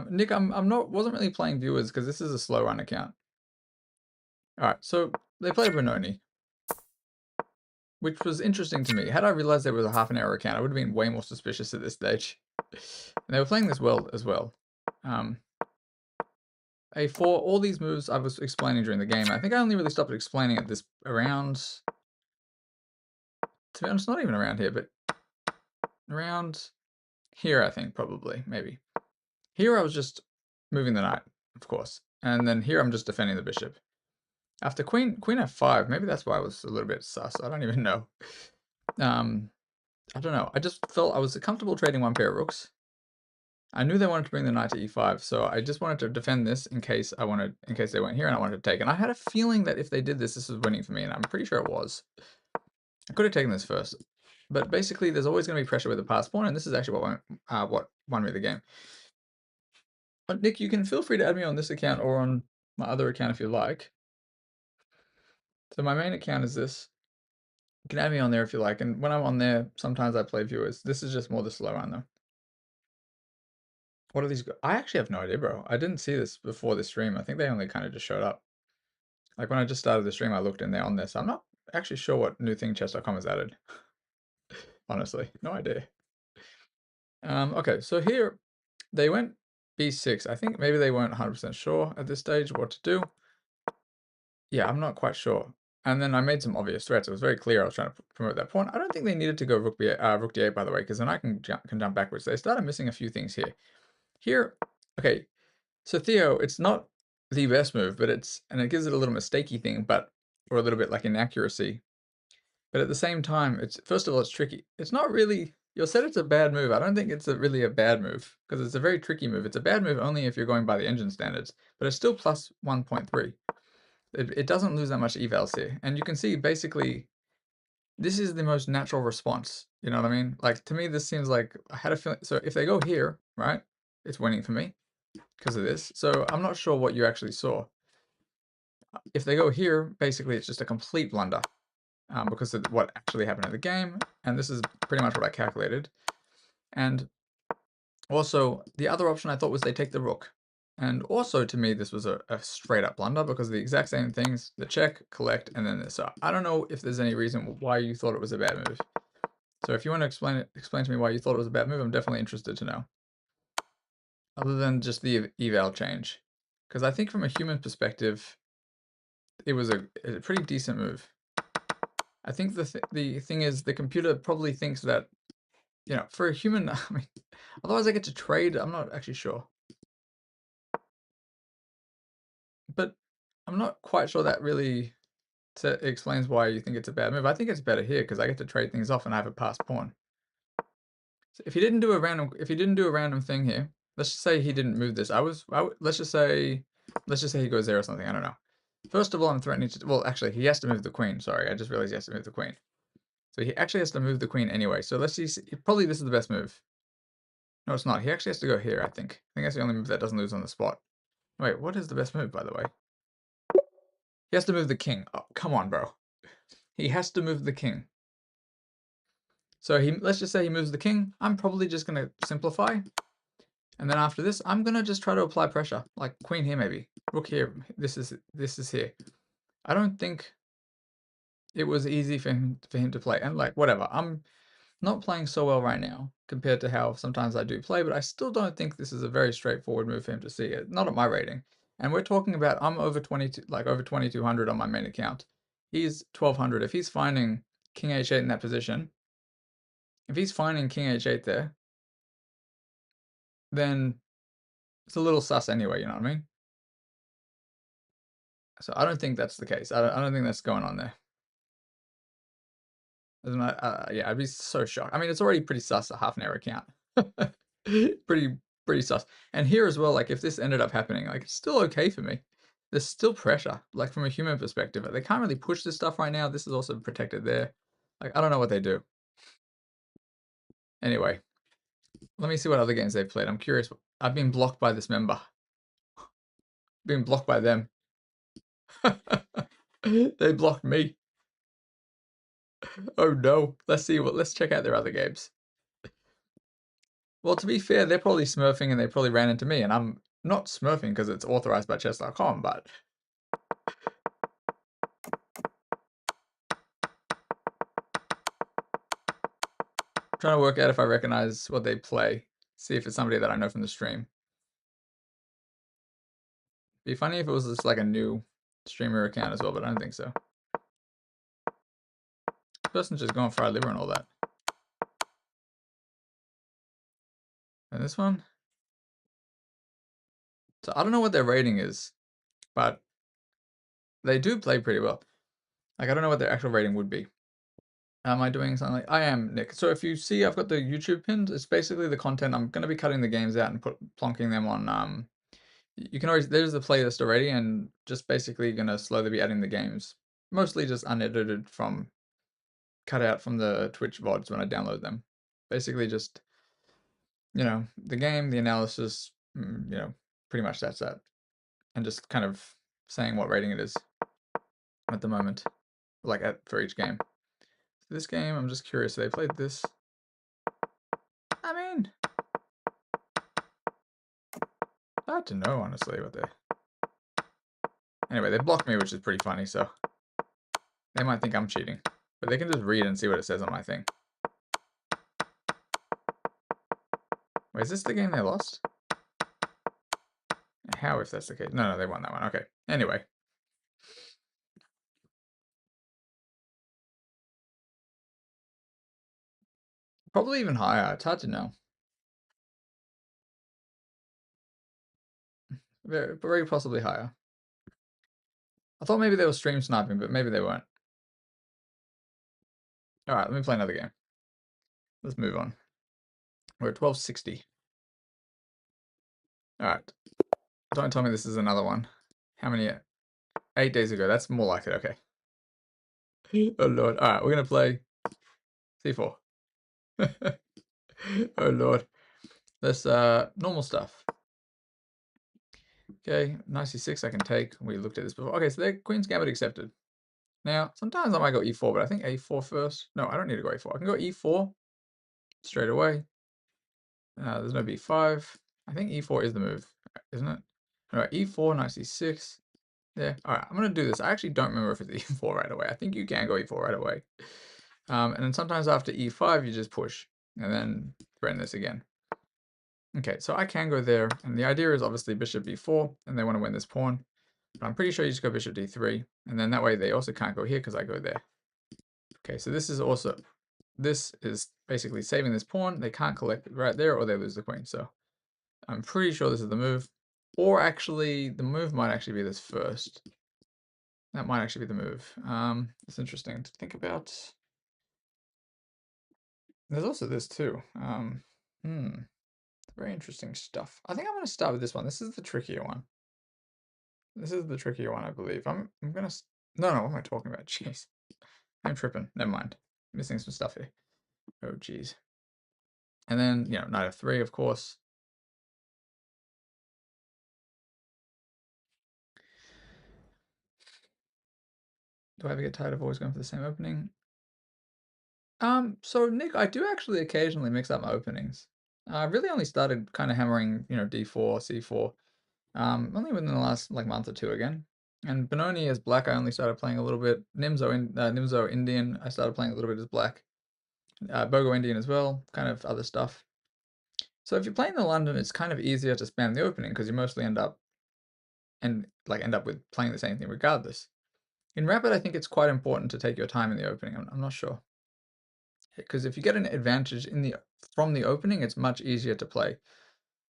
Nick, wasn't really playing viewers because this is a slow run account. All right, so they played Benoni, which was interesting to me. Had I realized there was a half an hour account, I would have been way more suspicious at this stage. And they were playing this well as well. A4, all these moves I was explaining during the game. I think I only really stopped explaining it this around, to be honest, not even around here, but around here, I think, probably, maybe. Here I was just moving the knight, of course. And then here I'm just defending the bishop. After queen f5, maybe that's why I was a little bit sus. I don't even know. I don't know. I just felt I was comfortable trading one pair of rooks. I knew they wanted to bring the knight to e5, so I just wanted to defend this in case they went here and I wanted to take. And I had a feeling that if they did this, this was winning for me, and I'm pretty sure it was. I could have taken this first, but basically there's always going to be pressure with the pass pawn, and this is actually what won me the game. But Nick, you can feel free to add me on this account or on my other account if you like. So my main account is this. You can add me on there if you like, and when I'm on there, sometimes I play viewers. This is just more the slow run though. What are these? I actually have no idea, bro. I didn't see this before the stream. I think they only kind of just showed up. Like when I just started the stream, I looked and they're on there. So I'm not actually sure what newthingchess.com has added. Honestly, no idea. Okay, so here they went b6. I think maybe they weren't 100% sure at this stage what to do. Yeah, I'm not quite sure. And then I made some obvious threats. It was very clear I was trying to promote that pawn. I don't think they needed to go rook d8, by the way, because then I can jump backwards. They started missing a few things here. Here, okay, so Theo, it's not the best move, but it gives it a little mistakey thing, or a little bit like inaccuracy. But at the same time, first of all, it's tricky. It's not really, you'll said it's a bad move. I don't think it's really a bad move, because it's a very tricky move. It's a bad move only if you're going by the engine standards, but it's still plus 1.3. It doesn't lose that much evals here. And you can see, basically, this is the most natural response. You know what I mean? Like, to me, this seems like, I had a feeling, so if they go here, right, it's winning for me because of this. So I'm not sure what you actually saw. If they go here, basically it's just a complete blunder because of what actually happened in the game. And this is pretty much what I calculated. And also, the other option I thought was they take the rook. And also, to me, this was a straight up blunder because of the exact same things, the check, collect, and then this. So I don't know if there's any reason why you thought it was a bad move. So if you want to explain to me why you thought it was a bad move, I'm definitely interested to know. Other than just the eval change. Because I think from a human perspective, it was a pretty decent move. I think the thing is, the computer probably thinks that, you know, for a human, I mean, otherwise I get to trade, I'm not actually sure. But I'm not quite sure that really explains why you think it's a bad move. I think it's better here because I get to trade things off and I have a passed pawn. So if he didn't do a random thing here, let's just say he didn't move this. Let's just say he goes there or something. I don't know. First of all, I'm threatening to. Well, actually, he has to move the queen. Sorry, I just realized he has to move the queen. So he actually has to move the queen anyway. So let's see. Probably this is the best move. No, it's not. He actually has to go here. I think that's the only move that doesn't lose on the spot. Wait, what is the best move, by the way? He has to move the king. Oh, come on, bro. He has to move the king. So let's just say he moves the king. I'm probably just going to simplify. And then after this, I'm going to just try to apply pressure. Like queen here, maybe. Rook here. This is here. I don't think it was easy for him to play. And like, whatever. I'm not playing so well right now compared to how sometimes I do play, but I still don't think this is a very straightforward move for him to see it. Not at my rating. And we're talking about, I'm over 2200 on my main account. He's 1200. If he's finding king h8 in that position, if he's finding king h8 there, then it's a little sus anyway, you know what I mean? So I don't think that's the case. I don't think that's going on there. Yeah, I'd be so shocked. I mean, it's already pretty sus, a half an hour account. pretty sus. And here as well, like if this ended up happening, like it's still okay for me. there's still pressure, like, from a human perspective. They can't really push this stuff right now. This is also protected there. Like, I don't know what they do. Anyway, let me see what other games they've played. I'm curious. I've been blocked by this member. Been blocked by them. They blocked me. Oh no. Let's check out their other games. Well, to be fair, they're probably smurfing and they probably ran into me, and I'm not smurfing because it's authorized by chess.com, but I'm trying to work out if I recognize what they play. See if it's somebody that I know from the stream. Be funny if it was just like a new streamer account as well, but I don't think so. This person's just going fried liver and all that. And this one? So I don't know what their rating is, but they do play pretty well. Like, I don't know what their actual rating would be. Am I doing something like I am, Nick? So if you see, I've got the YouTube pinned. It's basically the content. I'm going to be cutting the games out and plonking them on. You can always, there's the playlist already, and just basically going to slowly be adding the games, mostly just unedited from, cut out from the Twitch VODs when I download them. Basically just, the game, the analysis, pretty much that's that. And just kind of saying what rating it is at the moment, like for each game. This game, I'm just curious, they played this. I mean, hard to know, honestly, what they... Anyway, they blocked me, which is pretty funny, so... They might think I'm cheating. But they can just read and see what it says on my thing. Wait, is this the game they lost? How if that's the case? No, they won that one. Okay. Anyway. Probably even higher. It's hard to know. Very possibly higher. I thought maybe they were stream sniping, but maybe they weren't. Alright, let me play another game. Let's move on. We're at 1260. Alright. Don't tell me this is another one. How many? 8 days ago. That's more like it. Okay. Oh lord. Alright, we're gonna play C4. Oh lord. Let's normal stuff. Okay, knight c6 I can take. We looked at this before. Okay, so they're Queen's Gambit accepted. Now, sometimes I might go e4, but I think a4 first. No, I don't need to go a4. I can go e4 straight away. There's no b5. I think e4 is the move, isn't it? Alright, e4, knight c6. Yeah, alright, I'm going to do this. I actually don't remember if it's e4 right away. I think you can go e4 right away. And then sometimes after e5, you just push, and then threaten this again. Okay, so I can go there, and the idea is obviously bishop b4, and they want to win this pawn. But I'm pretty sure you just go bishop d3, and then that way they also can't go here because I go there. Okay, so this is basically saving this pawn. They can't collect it right there, or they lose the queen. So I'm pretty sure this is the move. Or actually, the move might actually be this first. That might actually be the move. It's interesting to think about. There's also this too. Very interesting stuff. I think I'm going to start with this one. This is the trickier one. This is the trickier one, I believe. I'm going to... No, what am I talking about? Jeez. I'm tripping. Never mind. Missing some stuff here. Oh, jeez. And then, knight f3, of course. Do I ever get tired of always going for the same opening? So Nick, I do actually occasionally mix up my openings. I really only started kind of hammering, d4, c4, only within the last month or two again. And Benoni as black, I only started playing a little bit. Nimzo Indian, I started playing a little bit as black. Bogo Indian as well, kind of other stuff. So if you're playing the London, it's kind of easier to spam the opening because you mostly end up with playing the same thing regardless. In Rapid, I think it's quite important to take your time in the opening. I'm not sure. Because if you get an advantage from the opening, it's much easier to play.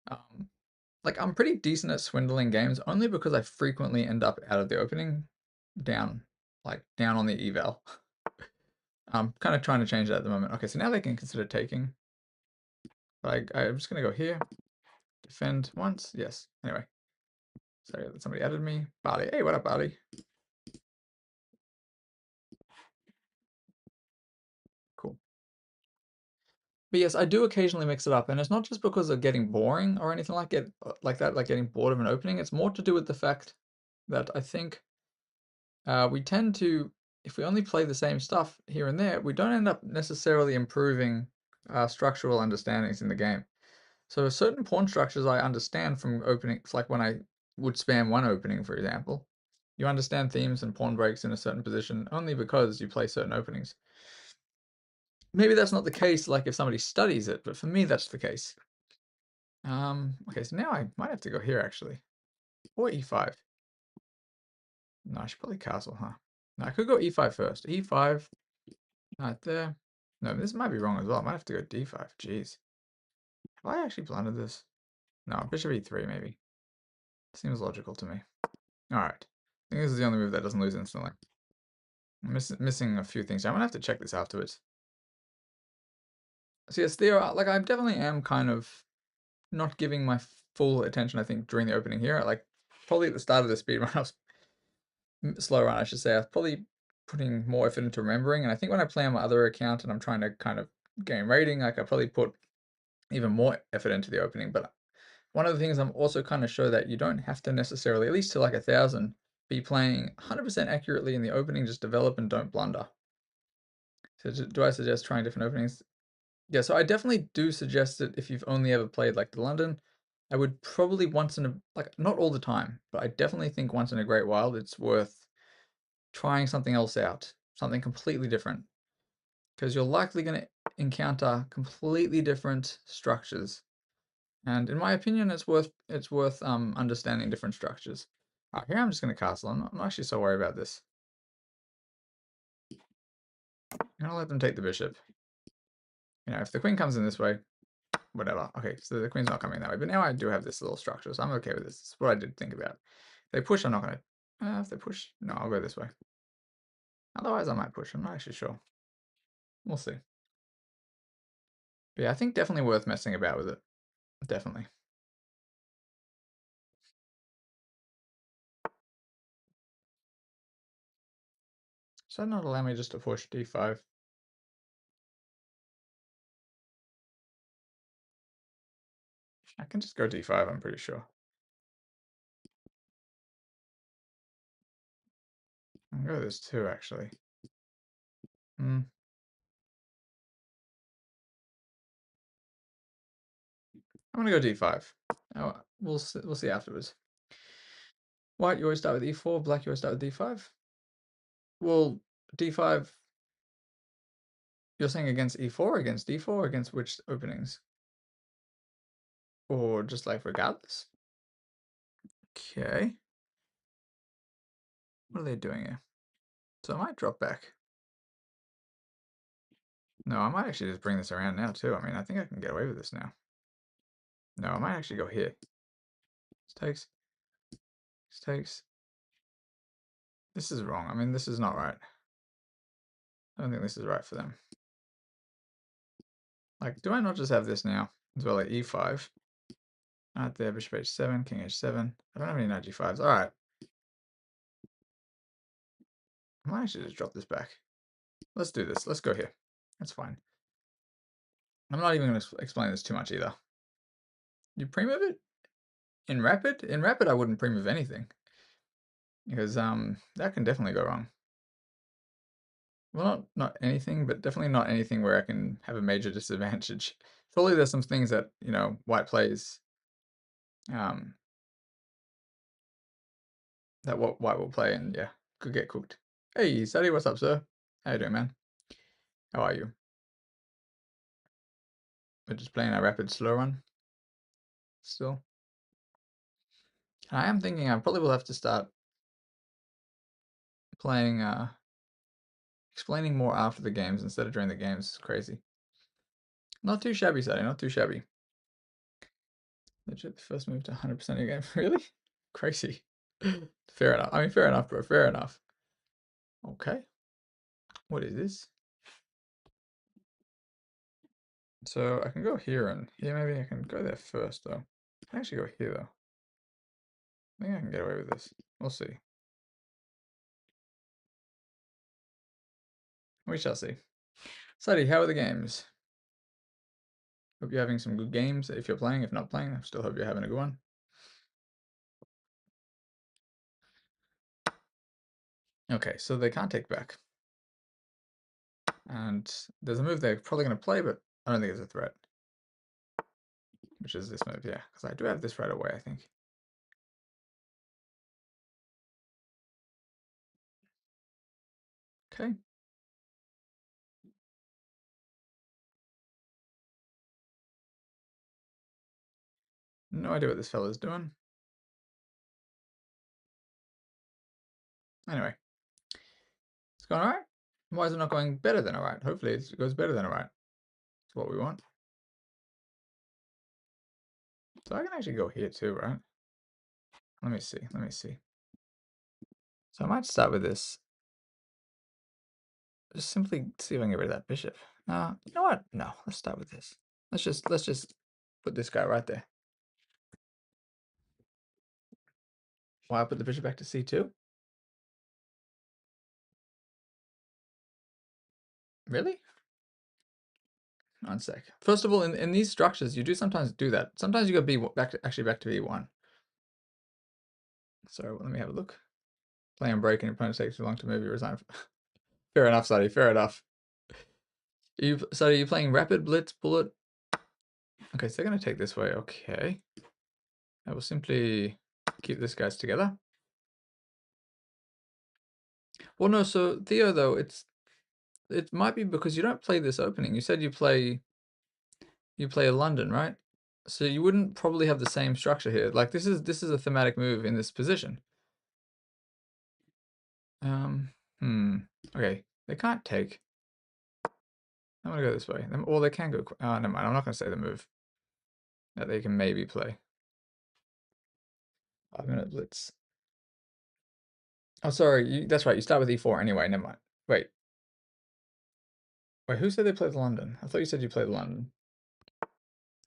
I'm pretty decent at swindling games only because I frequently end up out of the opening down on the eval. I'm kind of trying to change that at the moment. Okay, so now they can consider taking. But I'm just going to go here. Defend once. Yes. Anyway. Sorry that somebody added me. Barley. Hey, what up, Barley? Cool. But yes, I do occasionally mix it up, and it's not just because of getting boring or anything like that, like getting bored of an opening. It's more to do with the fact that I think we tend to, if we only play the same stuff here and there, we don't end up necessarily improving structural understandings in the game. So certain pawn structures I understand from openings, like when I would spam one opening, for example. You understand themes and pawn breaks in a certain position only because you play certain openings. Maybe that's not the case, like if somebody studies it, but for me, that's the case. Okay, so now I might have to go here, actually. Or e5. No, I should probably castle, huh? No, I could go e5 first. e5, right there. No, this might be wrong as well. I might have to go d5. Jeez. Have I actually blundered this? No, bishop e3, maybe. Seems logical to me. Alright. I think this is the only move that doesn't lose instantly. I'm missing a few things. I'm gonna have to check this afterwards. So yes, there are, like, I definitely am kind of not giving my full attention, I think, during the opening here. Like, probably at the start of the speed run, I was slow run, I should say. I was probably putting more effort into remembering. And I think when I play on my other account and I'm trying to kind of gain rating, like, I probably put even more effort into the opening. But one of the things I'm also kind of show that you don't have to necessarily, at least to like 1,000, be playing 100% accurately in the opening. Just develop and don't blunder. So do I suggest trying different openings? Yeah, so I definitely do suggest it if you've only ever played like the London. I would probably once in a, like, not all the time, but I definitely think once in a great while it's worth trying something else out, something completely different, because you're likely going to encounter completely different structures. And in my opinion, it's worth understanding different structures. Alright, here I'm just going to castle. I'm not actually so worried about this. I'm going to let them take the bishop. You know, if the queen comes in this way, whatever. Okay, so the queen's not coming that way. But now I do have this little structure, so I'm okay with this. This is what I did think about. If they push, I'm not going to... if they push... No, I'll go this way. Otherwise, I might push. I'm not actually sure. We'll see. But yeah, I think definitely worth messing about with it. Definitely. Does that not allow me just to push d5? I can just go d5, I'm pretty sure. I can go this too, actually. I'm gonna go d5. Oh, we'll see afterwards. White, you always start with e4. Black, you always start with d5. Well, d5. You're saying against e4, against d4, against which openings? Or just like regardless? Okay. What are they doing here? So I might drop back. No, I might actually just bring this around now too. I mean, I think I can get away with this now. No, I might actually go here. This takes. This takes. This is wrong. I mean, this is not right. I don't think this is right for them. Like, do I not just have this now? As well, like e5. Right there, bishop h7, king h7. I don't have any knight g5s. Alright. I might actually just drop this back. Let's do this. Let's go here. That's fine. I'm not even going to explain this too much either. You pre-move it? In rapid? In rapid, I wouldn't pre-move anything. Because that can definitely go wrong. Well, not anything, but definitely not anything where I can have a major disadvantage. Surely there's some things that, you know, white plays that what white will play and yeah, could get cooked. Hey, Sadie, what's up, sir? How you doing, man? How are you? We're just playing a rapid slow run still. I am thinking I probably will have to start playing, explaining more after the games instead of during the games. It's crazy. Not too shabby, Sadie, not too shabby. Legit, the first move to 100% of your game. Really? Crazy. Fair enough. I mean, fair enough, bro. Fair enough. Okay. What is this? So I can go here and here maybe. I can go there first, though. I can actually go here, though. I think I can get away with this. We'll see. We shall see. Sadie, how are the games? Hope you're having some good games if you're playing. If not playing, I still hope you're having a good one. Okay, so they can't take back. And there's a move they're probably going to play, but I don't think it's a threat. Which is this move, yeah. Because I do have this right away, I think. Okay. No idea what this fella's doing. Anyway, it's going alright. Why is it not going better than alright? Hopefully it goes better than alright. That's what we want. So I can actually go here too, right? Let me see. Let me see. So I might start with this. Just simply see if I can get rid of that bishop. You know what? No, let's start with this. Let's just put this guy right there. Why I put the bishop back to c2? Really? One sec. First of all, in these structures, you do sometimes do that. Sometimes you go b back to actually back to b1. So let me have a look. Playing break and your opponent takes too long to move, you resign. Fair enough, Sadie. Fair enough. So are you playing rapid, blitz, bullet? Okay, so they're gonna take this way. Okay. I will simply keep this guys together. Well, no. So Theo, though, it might be because you don't play this opening. You said you play London, right? So you wouldn't probably have the same structure here. Like this is a thematic move in this position. Okay, they can't take. I'm gonna go this way. Or they can go. Oh, never mind. I'm not gonna say the move that they can maybe play. 5-minute blitz. Oh, sorry. That's right. You start with e4 anyway. Never mind. Wait. Wait. Who said they played the London? I thought you said you played the London.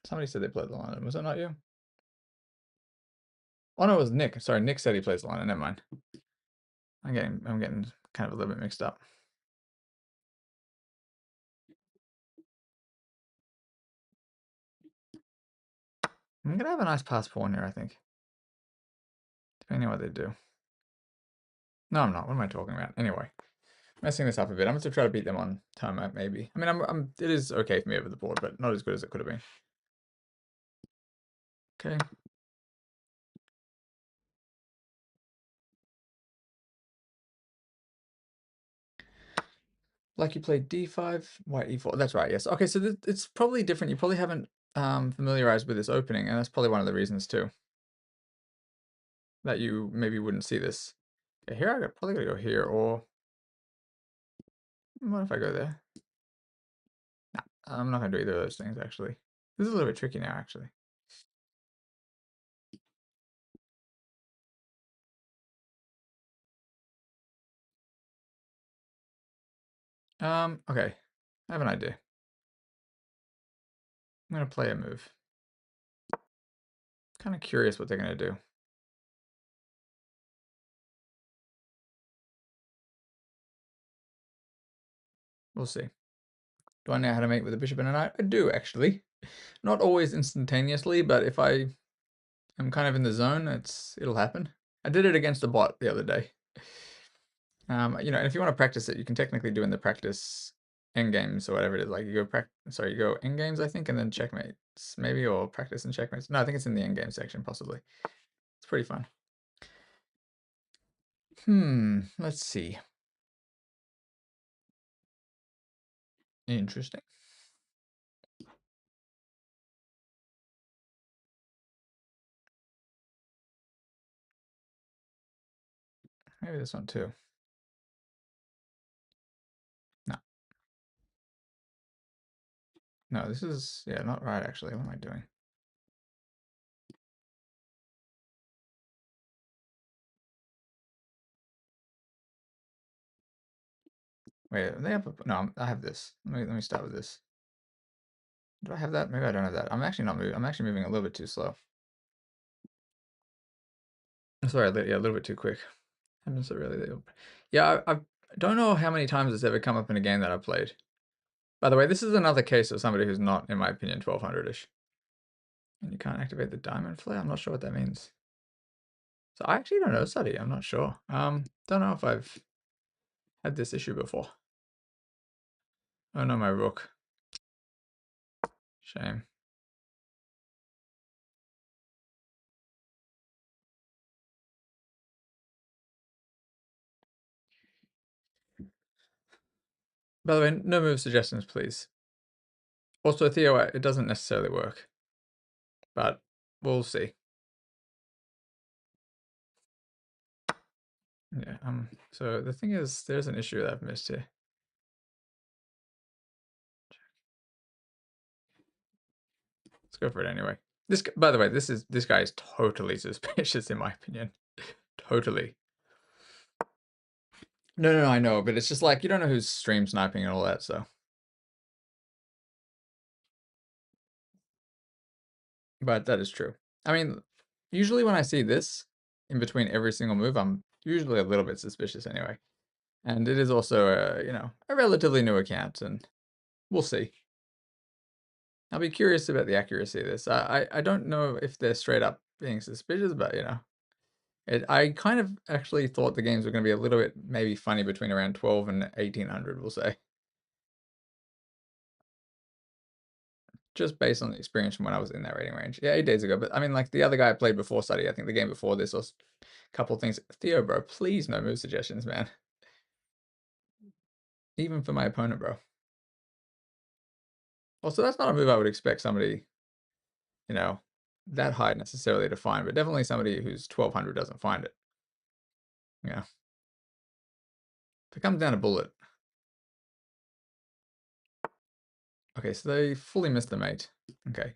Somebody said they played the London. Was that not you? Oh no, it was Nick. Sorry, Nick said he plays the London. Never mind. I'm getting kind of a little bit mixed up. I'm gonna have a nice pass pawn here, I think. Depending on what they do. No, I'm not. What am I talking about? Anyway, messing this up a bit. I'm going to try to beat them on timeout, maybe. I mean, it is okay for me over the board, but not as good as it could have been. Okay. Like you played d5, white e4. That's right, yes. Okay, so it's probably different. You probably haven't familiarized with this opening, and that's probably one of the reasons too. That you maybe wouldn't see this. Okay, here I probably gotta go here, or what if I go there? No, I'm not gonna do either of those things actually. This is a little bit tricky now, actually. Okay. I have an idea. I'm gonna play a move. Kind of curious what they're gonna do. We'll see. Do I know how to mate with a bishop and a knight? I do, actually. Not always instantaneously, but if I am kind of in the zone, it'll happen. I did it against a bot the other day. You know, and if you want to practice it, you can technically do in the practice end games or whatever it is. Like you go end games, I think, and then checkmates, maybe, or practice and checkmates. No, I think it's in the end game section, possibly. It's pretty fun. Let's see. Interesting. Maybe this one too. No. No, this is, yeah, not right, actually. What am I doing? Wait, they have no, I have this. Let me start with this. Do I have that? Maybe I don't have that. I'm actually not moving. I'm actually moving a little bit too slow. Sorry, yeah, a little bit too quick. I'm so really. Yeah, I don't know how many times it's ever come up in a game that I've played. By the way, this is another case of somebody who's not, in my opinion, 1200-ish. And you can't activate the diamond flare? I'm not sure what that means. So I actually don't know, Suddy. I'm not sure. Don't know if I've had this issue before. Oh no, my rook. Shame. By the way, no move suggestions, please. Also, Theo, it doesn't necessarily work. But we'll see. Yeah, so the thing is, there's an issue that I've missed here. Let's go for it anyway. This, by the way, this guy is totally suspicious in my opinion. Totally. No, I know, but it's just like you don't know who's stream sniping and all that, so. But that is true. I mean, usually when I see this in between every single move, I'm usually a little bit suspicious anyway. And it is also a relatively new account, and we'll see. I'll be curious about the accuracy of this. I don't know if they're straight up being suspicious, but I kind of actually thought the games were going to be a little bit maybe funny between around 12 and 1800, we'll say. Just based on the experience from when I was in that rating range. Yeah, 8 days ago. But I mean, like the other guy I played before Study, I think the game before this was a couple of things. Theo, bro, please no move suggestions, man. Even for my opponent, bro. Also, that's not a move I would expect somebody, that high necessarily to find, but definitely somebody who's 1200 doesn't find it. Yeah. If it comes down to bullet. Okay, so they fully missed the mate. Okay.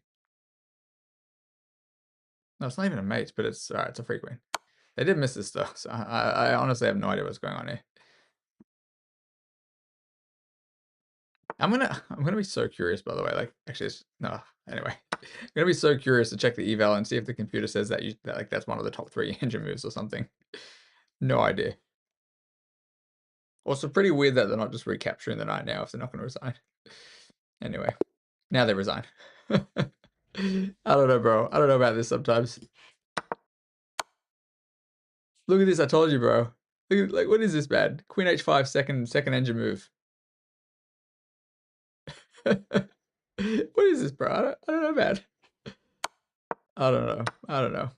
No, it's not even a mate, but it's alright, it's a free queen. They did miss this though, so I honestly have no idea what's going on here. I'm gonna be so curious, by the way. Like, actually, no. Anyway, I'm gonna be so curious to check the eval and see if the computer says that that's one of the top 3 engine moves or something. No idea. Also, pretty weird that they're not just recapturing the knight now if they're not going to resign. Anyway, now they resign. I don't know, bro. I don't know about this sometimes. Look at this. I told you, bro. Look at, like, what is this, man? Queen h5, second engine move. What is this, bro? I don't know, man. I don't know. I don't know.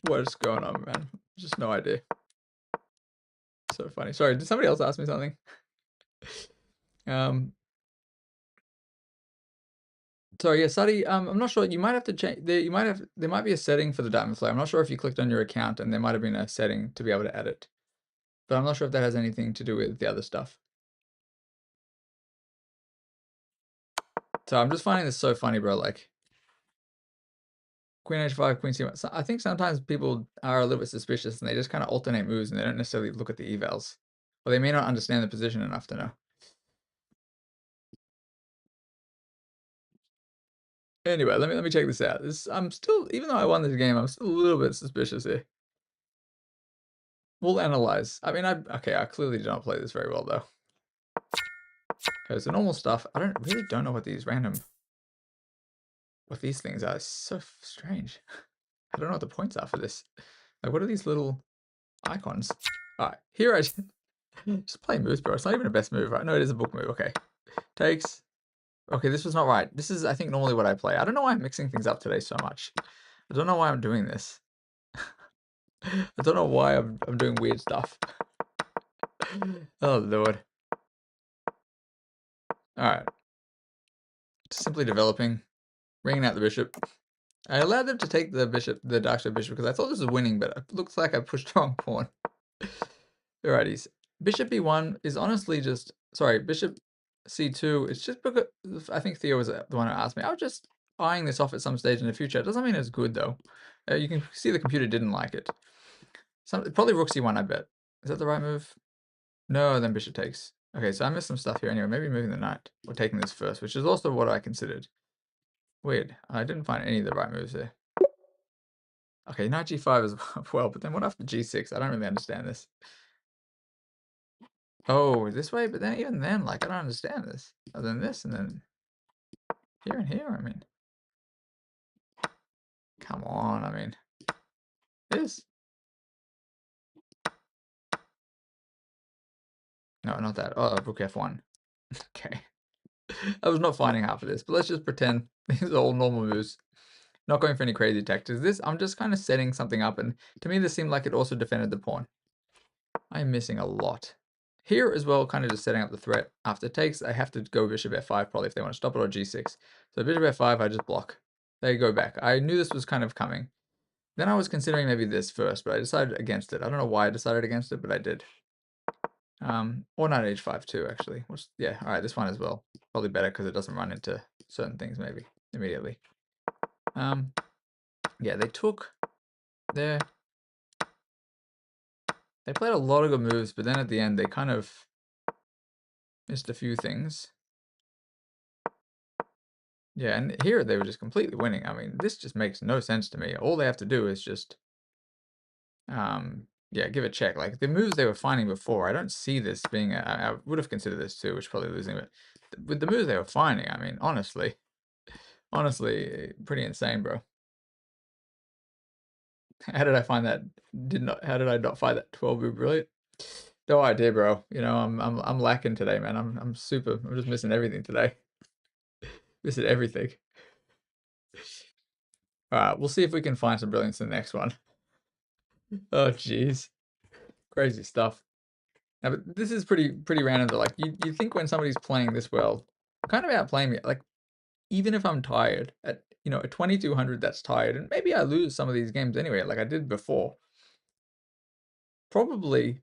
What is going on, man? Just no idea. So funny. Sorry, did somebody else ask me something? Sorry, yeah, Sadi, I'm not sure. You might have to change. There might be a setting for the diamond flare. I'm not sure if you clicked on your account and there might have been a setting to be able to add it. But I'm not sure if that has anything to do with the other stuff. So I'm just finding this so funny, bro. Like, Queen h5, Queen c1. So I think sometimes people are a little bit suspicious and they just kind of alternate moves and they don't necessarily look at the evals. Or they may not understand the position enough to know. Anyway, let me check this out. I'm still, even though I won this game, I'm still a little bit suspicious here. We'll analyze. I mean, I clearly did not play this very well though. Because the normal stuff, I really don't know what these things are. It's so strange. I don't know what the points are for this. Like, what are these little icons? All right, here I just play moves, bro. It's not even a best move, right? No, it is a book move. Okay, takes. Okay, this was not right. This is, I think, normally what I play. I don't know why I'm mixing things up today so much. I don't know why I'm doing this. I don't know why I'm doing weird stuff. Oh Lord. All right. Just simply developing, bringing out the bishop. I allowed them to take the bishop, the dark bishop, because I thought this was winning, but it looks like I pushed the wrong pawn. Alrighties. Bishop e1 is honestly just, sorry, bishop c2, it's just because, I think Theo was the one who asked me. I was just eyeing this off at some stage in the future. It doesn't mean it's good though. You can see the computer didn't like it. Probably rook c1, I bet. Is that the right move? No, then bishop takes. Okay, so I missed some stuff here anyway. Maybe moving the knight or taking this first, which is also what I considered. Weird. I didn't find any of the right moves there. Okay, knight g5 as well, but then what after g6? I don't really understand this. Oh, this way, but then even then, like, I don't understand this. Other than this, and then here and here, I mean. Come on, I mean. This. No, not that. Oh, rook f1. Okay. I was not finding half of this, but let's just pretend these are all normal moves. Not going for any crazy tactics. This, I'm just kind of setting something up, and to me this seemed like it also defended the pawn. I'm missing a lot. Here as well, kind of just setting up the threat. After takes, I have to go bishop f5 probably if they want to stop it, or g6. So bishop f5, I just block. They go back. I knew this was kind of coming. Then I was considering maybe this first, but I decided against it. I don't know why I decided against it, but I did. Or knight h5 too, actually. Yeah, all right, this one as well. Probably better because it doesn't run into certain things maybe immediately. Yeah, they took their... They played a lot of good moves, but then at the end they kind of missed a few things. Yeah, and here they were just completely winning. I mean, this just makes no sense to me. All they have to do is just, yeah, give a check. Like, the moves they were finding before, I don't see this being, I would have considered this too, which is probably losing, but with the moves they were finding, I mean, honestly, pretty insane, bro. How did I find that? How did I not find that 12 move brilliant? No idea, bro. You know, I'm lacking today, man. I'm just missing everything today. Missing everything. All right, we'll see if we can find some brilliance in the next one. Oh, jeez. Crazy stuff. Now, but this is pretty random though. Like, you think when somebody's playing this well, kind of outplaying me. Like, even if I'm tired at, you know, at 2200, that's tired, and maybe I lose some of these games anyway, like I did before. Probably,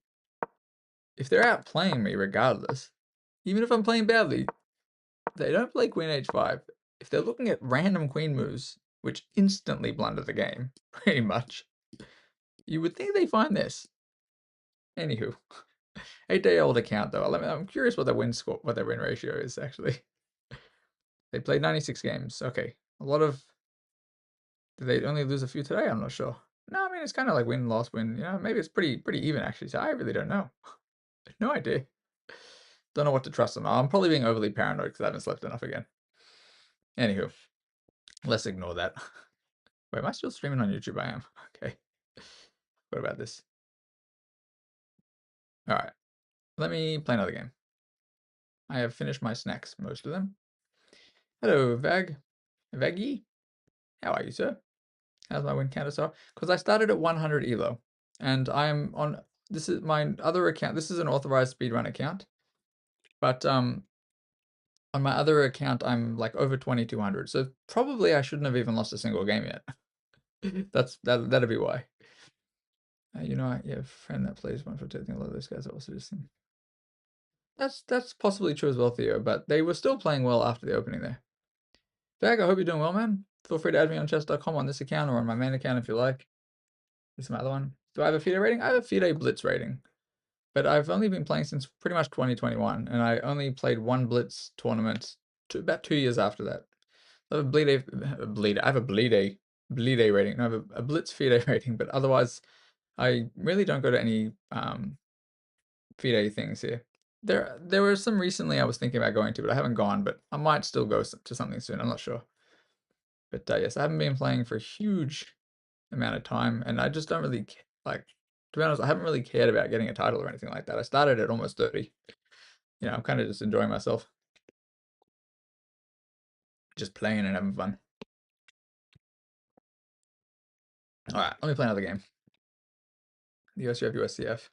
if they're outplaying me regardless, even if I'm playing badly, they don't play queen h5. If they're looking at random queen moves, which instantly blunder the game, pretty much, you would think they find this. Anywho, 8-day-old account though. I'm curious what their win score, what their win ratio is actually. They played 96 games. Okay, a lot of. Did they only lose a few today? I'm not sure. No, I mean it's kind of like win, loss, win. You know, maybe it's pretty even actually. So I really don't know. No idea. Don't know what to trust them. I'm probably being overly paranoid because I haven't slept enough again. Anywho, let's ignore that. Wait, am I still streaming on YouTube? I am. Okay. What about this? All right. Let me play another game. I have finished my snacks, most of them. Hello, Vaggy. How are you, sir? How's my win counter so? Because I started at 100 elo, and I'm on. This is my other account. This is an authorized speedrun account, but on my other account, I'm like over 2200. So probably I shouldn't have even lost a single game yet. That'd be why. You know, I have a friend that plays 142. I think a lot of those guys are also just. That's possibly true as well, Theo. But they were still playing well after the opening there. Dag, I hope you're doing well, man. Feel free to add me on chess.com on this account or on my main account if you like. This is my other one. Do I have a FIDE rating? I have a FIDE Blitz rating. But I've only been playing since pretty much 2021, and I only played one Blitz tournament about 2 years after that. I have a Bleed rating. No, I have a Blitz FIDE rating, but otherwise, I really don't go to any FIDE things here. There were some recently I was thinking about going to, but I haven't gone, but I might still go to something soon. I'm not sure. But yes, I haven't been playing for a huge amount of time, and I just don't really like. To be honest, I haven't really cared about getting a title or anything like that. I started at almost 30. You know, I'm kind of just enjoying myself, just playing and having fun. All right, let me play another game. The USCF, USCF.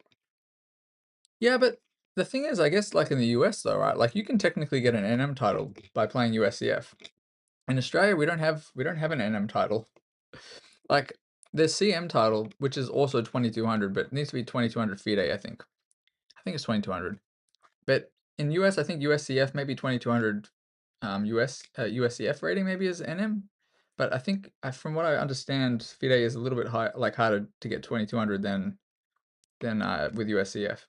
Yeah, but the thing is, I guess like in the US though, right? Like you can technically get an NM title by playing USCF. In Australia, we don't have an NM title. Like the CM title, which is also 2200, but it needs to be 2200 FIDE, I think. I think it's 2200. But in US, I think USCF maybe 2200 USCF rating maybe is NM. But I think from what I understand, FIDE is a little bit harder to get 2200 than with USCF.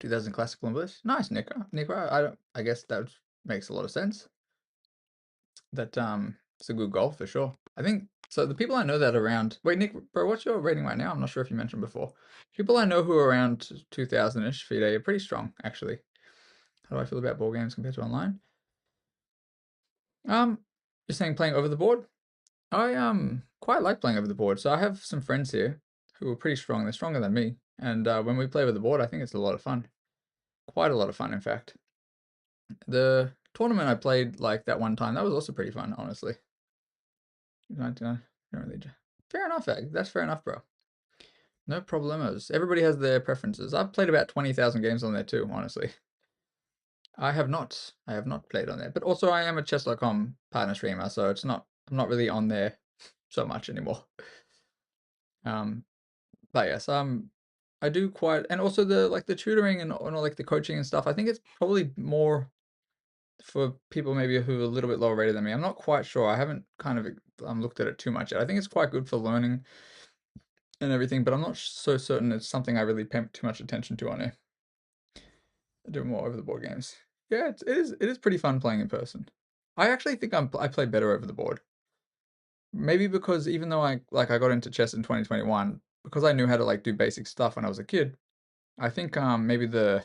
2000 classical and bliss. Nice, Nico. I guess that makes a lot of sense. That it's a good goal for sure. I think So the people I know that are around. Wait, Nick, bro, what's your rating right now? I'm not sure if you mentioned before. People I know who are around 2000-ish FIDE are pretty strong, actually. How do I feel about board games compared to online? You're saying playing over the board? I quite like playing over the board. So I have some friends here who are pretty strong. They're stronger than me, and when we play over the board, I think it's a lot of fun. Quite a lot of fun, in fact. The tournament I played like that one time, that was also pretty fun, honestly. 99. Fair enough, Egg. That's fair enough, bro. No problemos. Everybody has their preferences. I've played about 20,000 games on there too, honestly. I have not. I have not played on there. But also I am a chess.com partner streamer, so I'm not really on there so much anymore. But yes, I do quite, and also the tutoring and all like the coaching and stuff. I think it's probably more for people maybe who are a little bit lower rated than me. I'm not quite sure. I haven't kind of looked at it too much yet. I think it's quite good for learning and everything, but I'm not so certain it's something I really pay too much attention to on here. I do more over the board games. Yeah, it is pretty fun playing in person. I actually think I play better over the board. Maybe because even though I got into chess in 2021, because I knew how to like do basic stuff when I was a kid, I think maybe I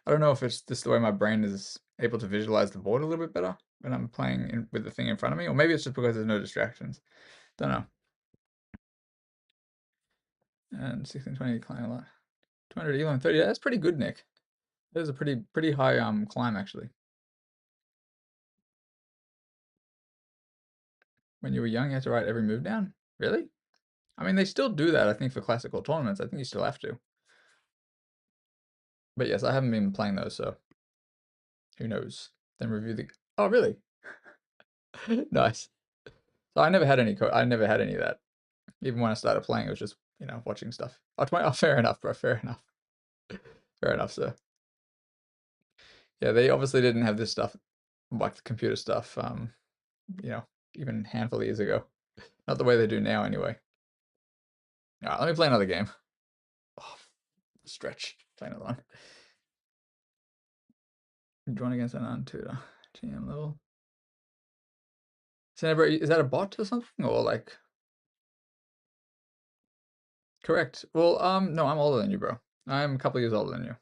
don't know if it's just the way my brain is able to visualize the board a little bit better when I'm playing with the thing in front of me, or maybe it's just because there's no distractions. Don't know. And 1620 climb a lot. 200 elo and 30. That's pretty good, Nick. That is a pretty high climb actually. When you were young, you had to write every move down. Really? I mean, they still do that. I think for classical tournaments, I think you still have to. But yes, I haven't been playing those, so who knows? Then review the. Oh, really? Nice. So I never had any. I never had any of that. Even when I started playing, it was just watching stuff. Oh, fair enough, bro. Fair enough. Fair enough, sir. Yeah, they obviously didn't have this stuff, like the computer stuff. Even a handful of years ago. Not the way they do now, anyway. All right, let me play another game. Oh, stretch. Play another one. Drawn against an untutor. GM level. Is that a bot or something? Or like. Correct. Well, no, I'm older than you, bro. I'm a couple years older than you.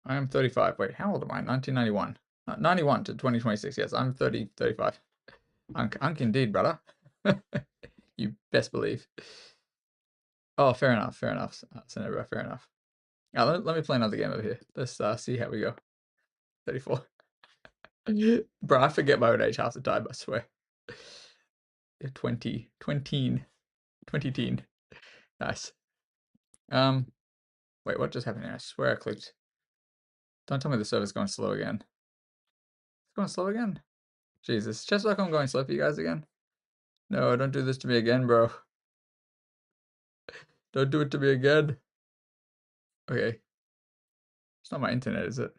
I am 35. Wait, how old am I? 1991. 91 to 2026. Yes, I'm 35. Unk indeed, brother. You best believe. Oh, fair enough. Fair enough. Cinebro, fair enough. Let me play another game over here. Let's see how we go. 34. Bro, I forget my own age half the time, I swear. 20 teen. Nice. Wait, what just happened here? I swear I clicked. Don't tell me the server's going slow again. It's going slow again? Jesus, chess.com going slow for you guys again? No, don't do this to me again, bro. Don't do it to me again. Okay. It's not my internet, is it?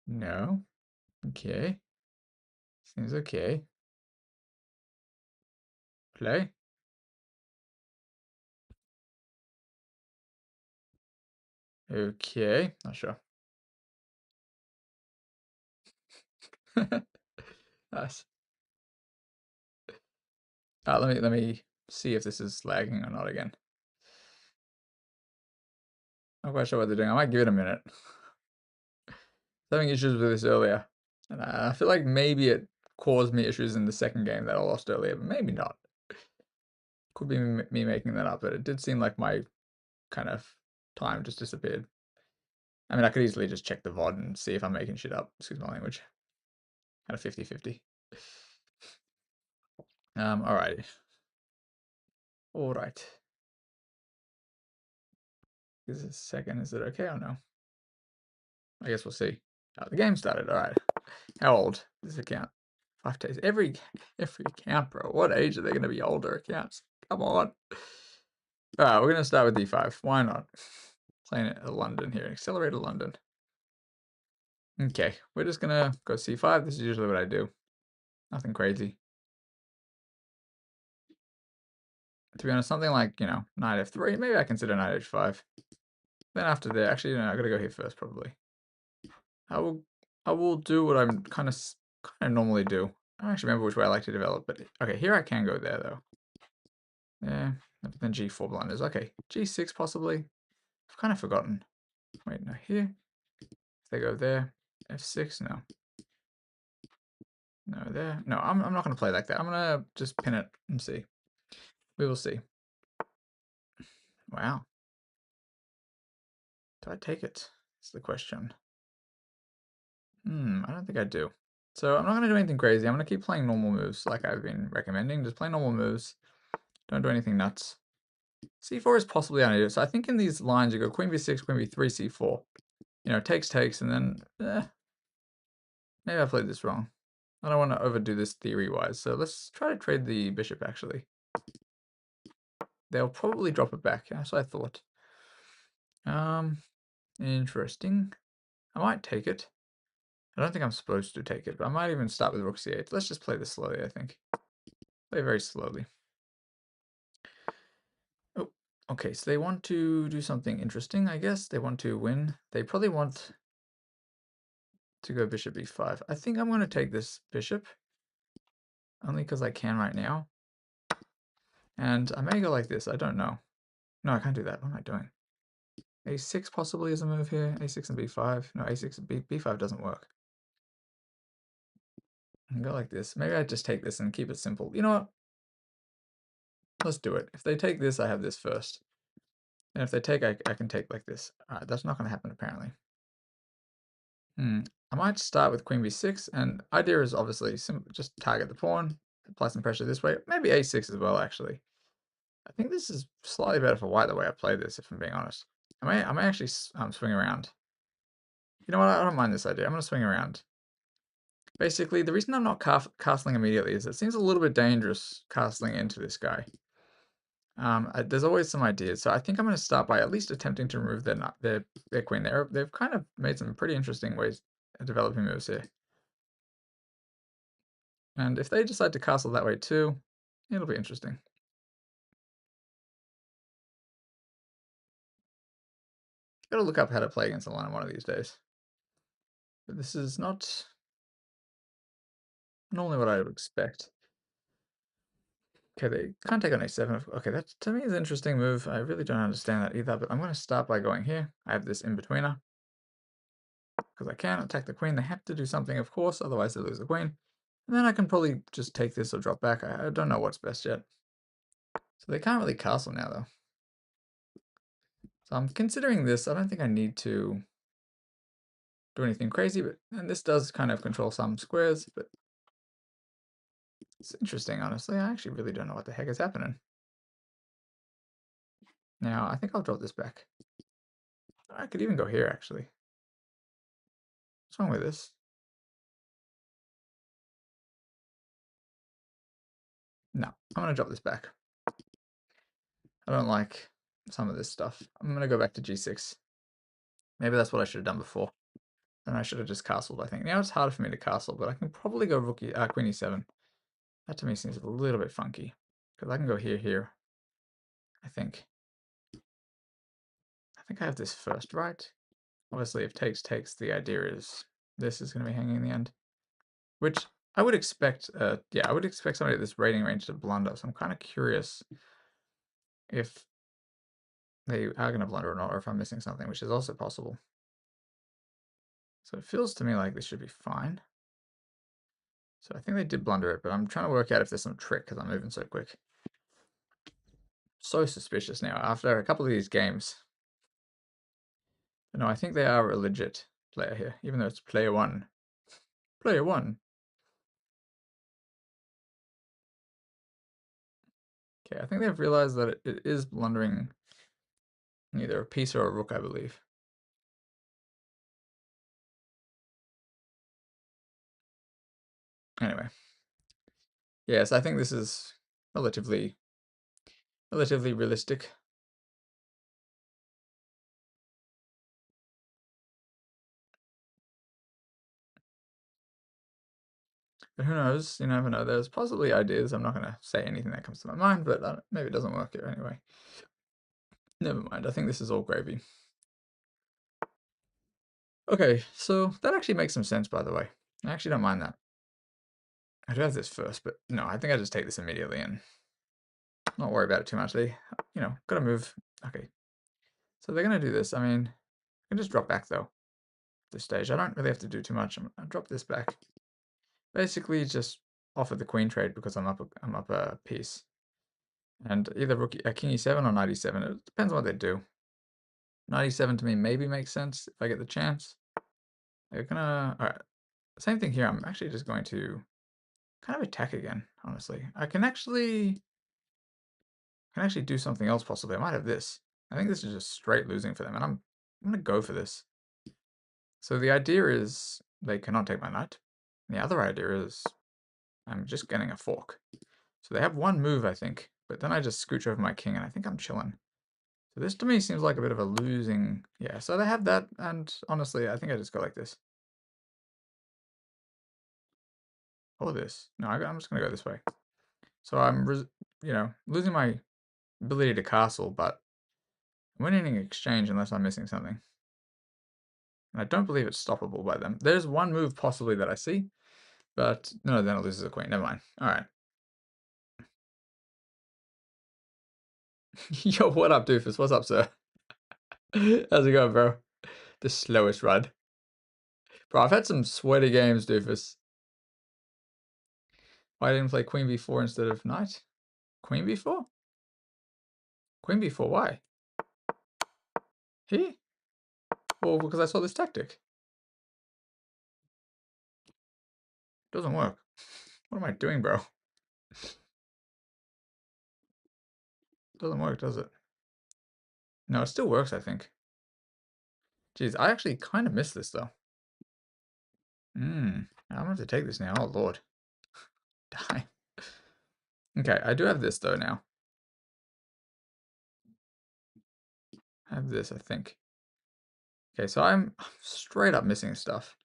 No. Okay. Seems okay. Play. Okay. Not sure. Nice. Let me see if this is lagging or not again. I'm not quite sure what they're doing. I might give it a minute. Having issues with this earlier. And I feel like maybe it caused me issues in the second game that I lost earlier, but maybe not. Could be me making that up, but it did seem like my kind of time just disappeared. I mean, I could easily just check the VOD and see if I'm making shit up. Excuse my language. Kind of 50-50. Alright. Alright. Is this second? Is it okay or no? I guess we'll see. The game started. Alright. How old is this account? 5 days. Every account, bro. What age are they going to be older accounts? Come on. Alright, we're going to start with D5. Why not? Playing it at London here. Accelerated London. Okay, we're just going to go C5. This is usually what I do. Nothing crazy. To be honest, something like, knight F3. Maybe I consider knight H5. Then after there, actually, no, I gotta go here first, probably. I will do what I'm kind of normally do. I don't actually remember which way I like to develop, but okay, here I can go there though. Yeah, but then G4 blunders. Okay, G6 possibly. I've kind of forgotten. Wait, no, here. If they go there, F6, no. No, there. No, I'm not going to play like that. I'm going to just pin it and see. We will see. Wow. Do I take it? That's the question. I don't think I do. So I'm not going to do anything crazy. I'm going to keep playing normal moves like I've been recommending. Just play normal moves. Don't do anything nuts. C4 is possibly unaided. So I think in these lines you go Queen B6, Queen B3, C4. You know, takes, and then maybe I played this wrong. I don't want to overdo this theory-wise. So let's try to trade the bishop, actually. They'll probably drop it back. That's what I thought. Interesting. I might take it. I don't think I'm supposed to take it, but I might even start with rook c8. Let's just play this slowly, I think. Play very slowly. Oh, okay, so they want to do something interesting, I guess. They want to win. They probably want to go bishop e5. I think I'm going to take this bishop, only because I can right now. And I may go like this, I don't know. No, I can't do that. What am I doing? A6 possibly is a move here. A6 and b5. No, a6 and b5 doesn't work. I can go like this. Maybe I just take this and keep it simple. You know what? Let's do it. If they take this, I have this first. And if they take, I can take like this. Alright, that's not going to happen apparently. I might start with queen b6, and idea is obviously just target the pawn, apply some pressure this way. Maybe a6 as well, actually. I think this is slightly better for white the way I play this, if I'm being honest. I may actually swing around. You know what? I don't mind this idea. I'm going to swing around. Basically, the reason I'm not castling immediately is it seems a little bit dangerous castling into this guy. There's always some ideas, so I think I'm going to start by at least attempting to remove their queen. They've kind of made some pretty interesting ways of developing moves here. And if they decide to castle that way too, it'll be interesting. Gotta look up how to play against the line one of these days. But this is not normally what I would expect. Okay, they can't take on a7. Okay, that to me is an interesting move. I really don't understand that either, but I'm going to start by going here. I have this in-betweener. Because I can attack the queen. They have to do something, of course, otherwise they lose the queen. And then I can probably just take this or drop back. I don't know what's best yet. So they can't really castle now, though. So I'm considering this. I don't think I need to do anything crazy, and this does kind of control some squares, but it's interesting, honestly. I actually really don't know what the heck is happening. Now, I think I'll drop this back. I could even go here, actually. What's wrong with this? No, I'm going to drop this back. I don't like some of this stuff. I'm going to go back to g6. Maybe that's what I should have done before. And I should have just castled, I think. Now it's harder for me to castle, but I can probably go queen e7. That to me seems a little bit funky. Because I can go here. I think. I think I have this first, right? Obviously, if takes, the idea is this is going to be hanging in the end. Which I would expect, yeah, I would expect somebody at this rating range to blunder. So I'm kind of curious if they are going to blunder or not, or if I'm missing something, which is also possible. So it feels to me like this should be fine. So I think they did blunder it, but I'm trying to work out if there's some trick because I'm moving so quick. So suspicious now after a couple of these games. But no, I think they are a legit player here, even though it's player one. Player one. Okay, I think they've realized that it is blundering either a piece or a rook, I believe. Anyway. Yes, I think this is relatively realistic. But who knows? You never know. There's possibly ideas. I'm not going to say anything that comes to my mind, but maybe it doesn't work here anyway. Never mind. I think this is all gravy. Okay, so that actually makes some sense, by the way. I actually don't mind that. I do have this first, but no, I think I just take this immediately and not worry about it too much. They, gotta move. Okay, so they're gonna do this. I mean, I can just drop back though. At this stage, I don't really have to do too much. I'll drop this back. Basically, just offer the queen trade because I'm up a piece, and either king e7 or knight e7. It depends on what they do. Knight e7 to me maybe makes sense if I get the chance. They're gonna. All right, same thing here. I'm actually just going to kind of attack again. Honestly, I can actually do something else possibly. I might have this. I think this is just straight losing for them, and I'm gonna go for this. So the idea is they cannot take my knight. And the other idea is I'm just getting a fork. So they have one move, I think, but then I just scooch over my king, and I think I'm chilling. So this to me seems like a bit of a losing. Yeah, so they have that, and honestly, I think I just go like this. Or this. No, I'm just gonna go this way. So I'm, losing my ability to castle, but winning in exchange unless I'm missing something. And I don't believe it's stoppable by them. There's one move possibly that I see, but no, then it loses a queen. Never mind. All right. Yo, what up, doofus? What's up, sir? How's it going, bro? The slowest run. Bro, I've had some sweaty games, doofus. Why didn't play queen b4 instead of knight? Queen b4? Queen b4, why? Here? Well, because I saw this tactic. It doesn't work. What am I doing, bro? It doesn't work, does it? No, it still works, I think. Jeez, I actually kind of missed this, though. I'm going to have to take this now. Oh, Lord. Die. Okay, I do have this, though, now. I have this, I think. Okay, so I'm straight up missing stuff.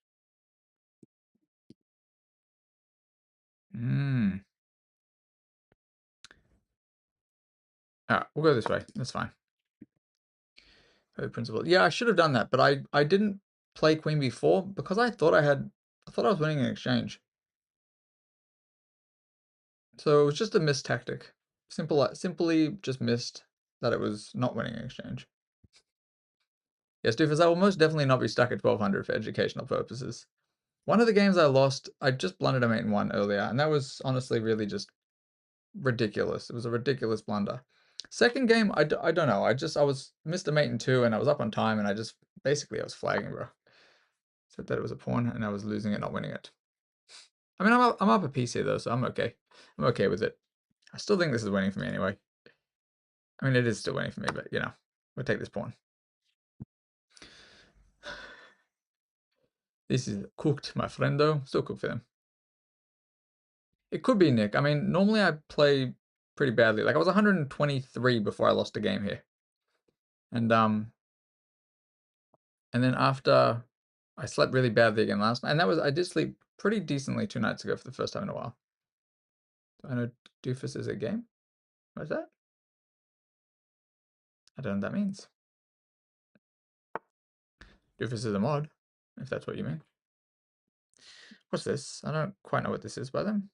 Alright, we'll go this way. That's fine. Principle. Yeah, I should have done that, but I didn't play queen b4 because I thought I was winning an exchange. So it was just a missed tactic. Simply just missed that it was not winning an exchange. Yes, doofus, I will most definitely not be stuck at 1200 for educational purposes. One of the games I lost, I just blundered a mate in one earlier, and that was honestly really just ridiculous. It was a ridiculous blunder. Second game, I don't know. I was missed a mate in two, and I was up on time, and I was flagging, bro. Said that it was a pawn, and I was losing it, not winning it. I mean, I'm up a piece here, though, so I'm okay. I'm okay with it. I still think this is winning for me anyway. I mean, it is still winning for me, but, we'll take this pawn. This is cooked, my friendo. Still cooked for them. It could be Nick. I mean, normally I play pretty badly. Like, I was 123 before I lost a game here. And then after I slept really badly again last night, and I did sleep pretty decently 2 nights ago for the first time in a while. I know doofus is a game. What is that? I don't know what that means. Doofus is a mod, if that's what you mean. What's this? I don't quite know what this is by them.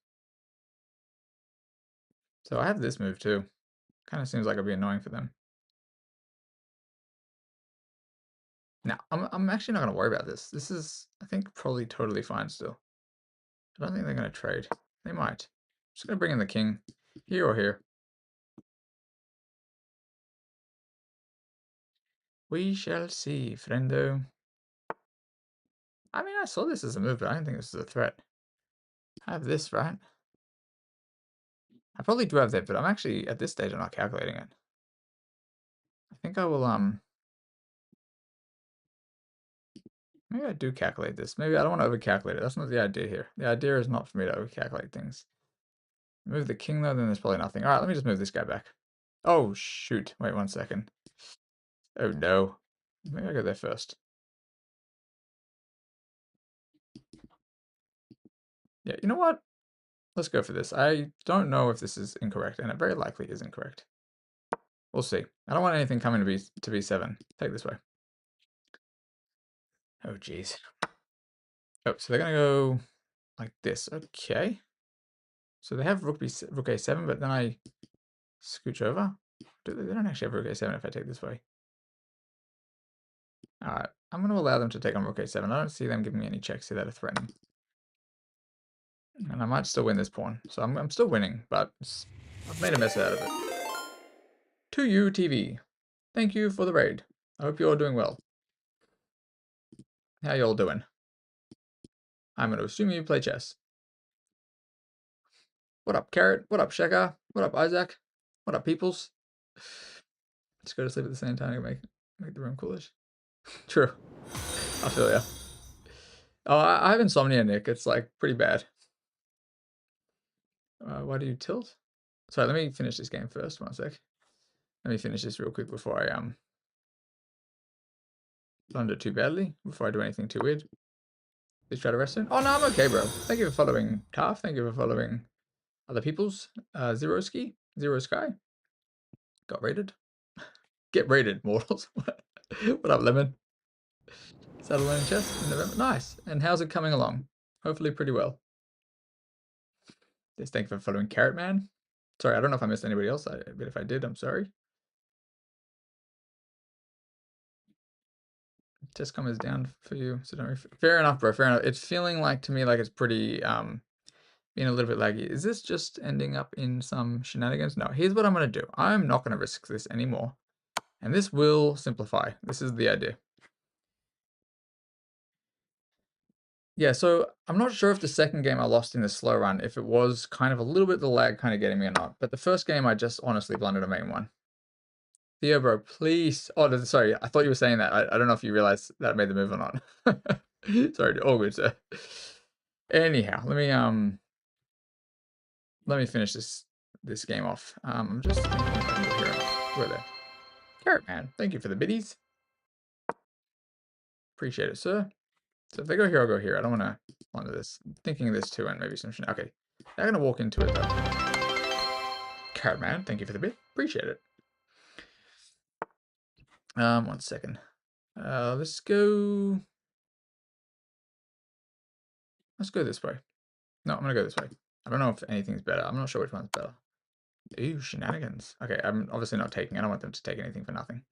So I have this move too. Kind of seems like it'd be annoying for them. Now, I'm actually not going to worry about this. This is, I think, probably totally fine still. I don't think they're going to trade. They might. I'm just going to bring in the king. Here or here. We shall see, friendo. I mean, I saw this as a move, but I don't think this is a threat. I have this, right? I probably do have that, but I'm actually, at this stage, I'm not calculating it. I think I will, maybe I do calculate this. Maybe I don't want to overcalculate it. That's not the idea here. The idea is not for me to overcalculate things. Move the king though, then there's probably nothing. All right, let me just move this guy back. Oh, shoot. Wait 1 second. Oh, no. Maybe I go there first. Yeah, you know what? Let's go for this. I don't know if this is incorrect, and it very likely is incorrect. We'll see. I don't want anything coming to b7. Take this way. Oh, jeez. Oh, so they're going to go like this. Okay. So they have rook a7, but then I scooch over. They don't actually have rook a7 if I take this way. Alright, I'm going to allow them to take on rook a7. I don't see them giving me any checks here that are threatening. And I might still win this pawn. So I'm still winning, but I've made a mess out of it. To you, TV. Thank you for the raid. I hope you're all doing well. How y'all doing? I'm going to assume you play chess. What up, Carrot? What up, Sheka? What up, Isaac? What up, peoples? Just go to sleep at the same time to make the room coolish. True. I feel ya. Oh, I have insomnia, Nick. It's like pretty bad. Why do you tilt? Sorry, let me finish this game first. 1 sec. Let me finish this real quick before I blunder too badly. Before I do anything too weird. Please try to rest soon. Oh no, I'm okay, bro. Thank you for following Tarf. Thank you for following other people's. Zero Sky. Got raided. Get raided, mortals. What up, Lemon? Saddle learning chess in November. Nice. And how's it coming along? Hopefully pretty well. Just thank you for following Carrot Man. Sorry, I don't know if I missed anybody else, but if I did, I'm sorry. Chesscom is down for you, so don't. Fair enough, bro. Fair enough. It's feeling like to me like it's pretty being a little bit laggy. Is this just ending up in some shenanigans? No. Here's what I'm gonna do. I'm not gonna risk this anymore, and this will simplify. This is the idea. Yeah, so I'm not sure if the second game I lost in the slow run, if it was kind of a little bit the lag kind of getting me or not. But the first game I just honestly blundered a main one. Theo, bro, please. Oh, sorry. I thought you were saying that. I don't know if you realized that I made the move or not. Sorry, all good, sir. Anyhow, let me finish this game off. I'm just thinking if I can go here. Where there? Carrot Man, thank you for the biddies. Appreciate it, sir. So if they go here, I'll go here. I don't want to wander this. I'm thinking this too, and maybe some. Okay, they're gonna walk into it though. Carrot Man, thank you for the bid. Appreciate it. 1 second. Let's go. Let's go this way. No, I'm gonna go this way. I don't know if anything's better. I'm not sure which one's better. Ooh, shenanigans. Okay, I'm obviously not taking. I don't want them to take anything for nothing.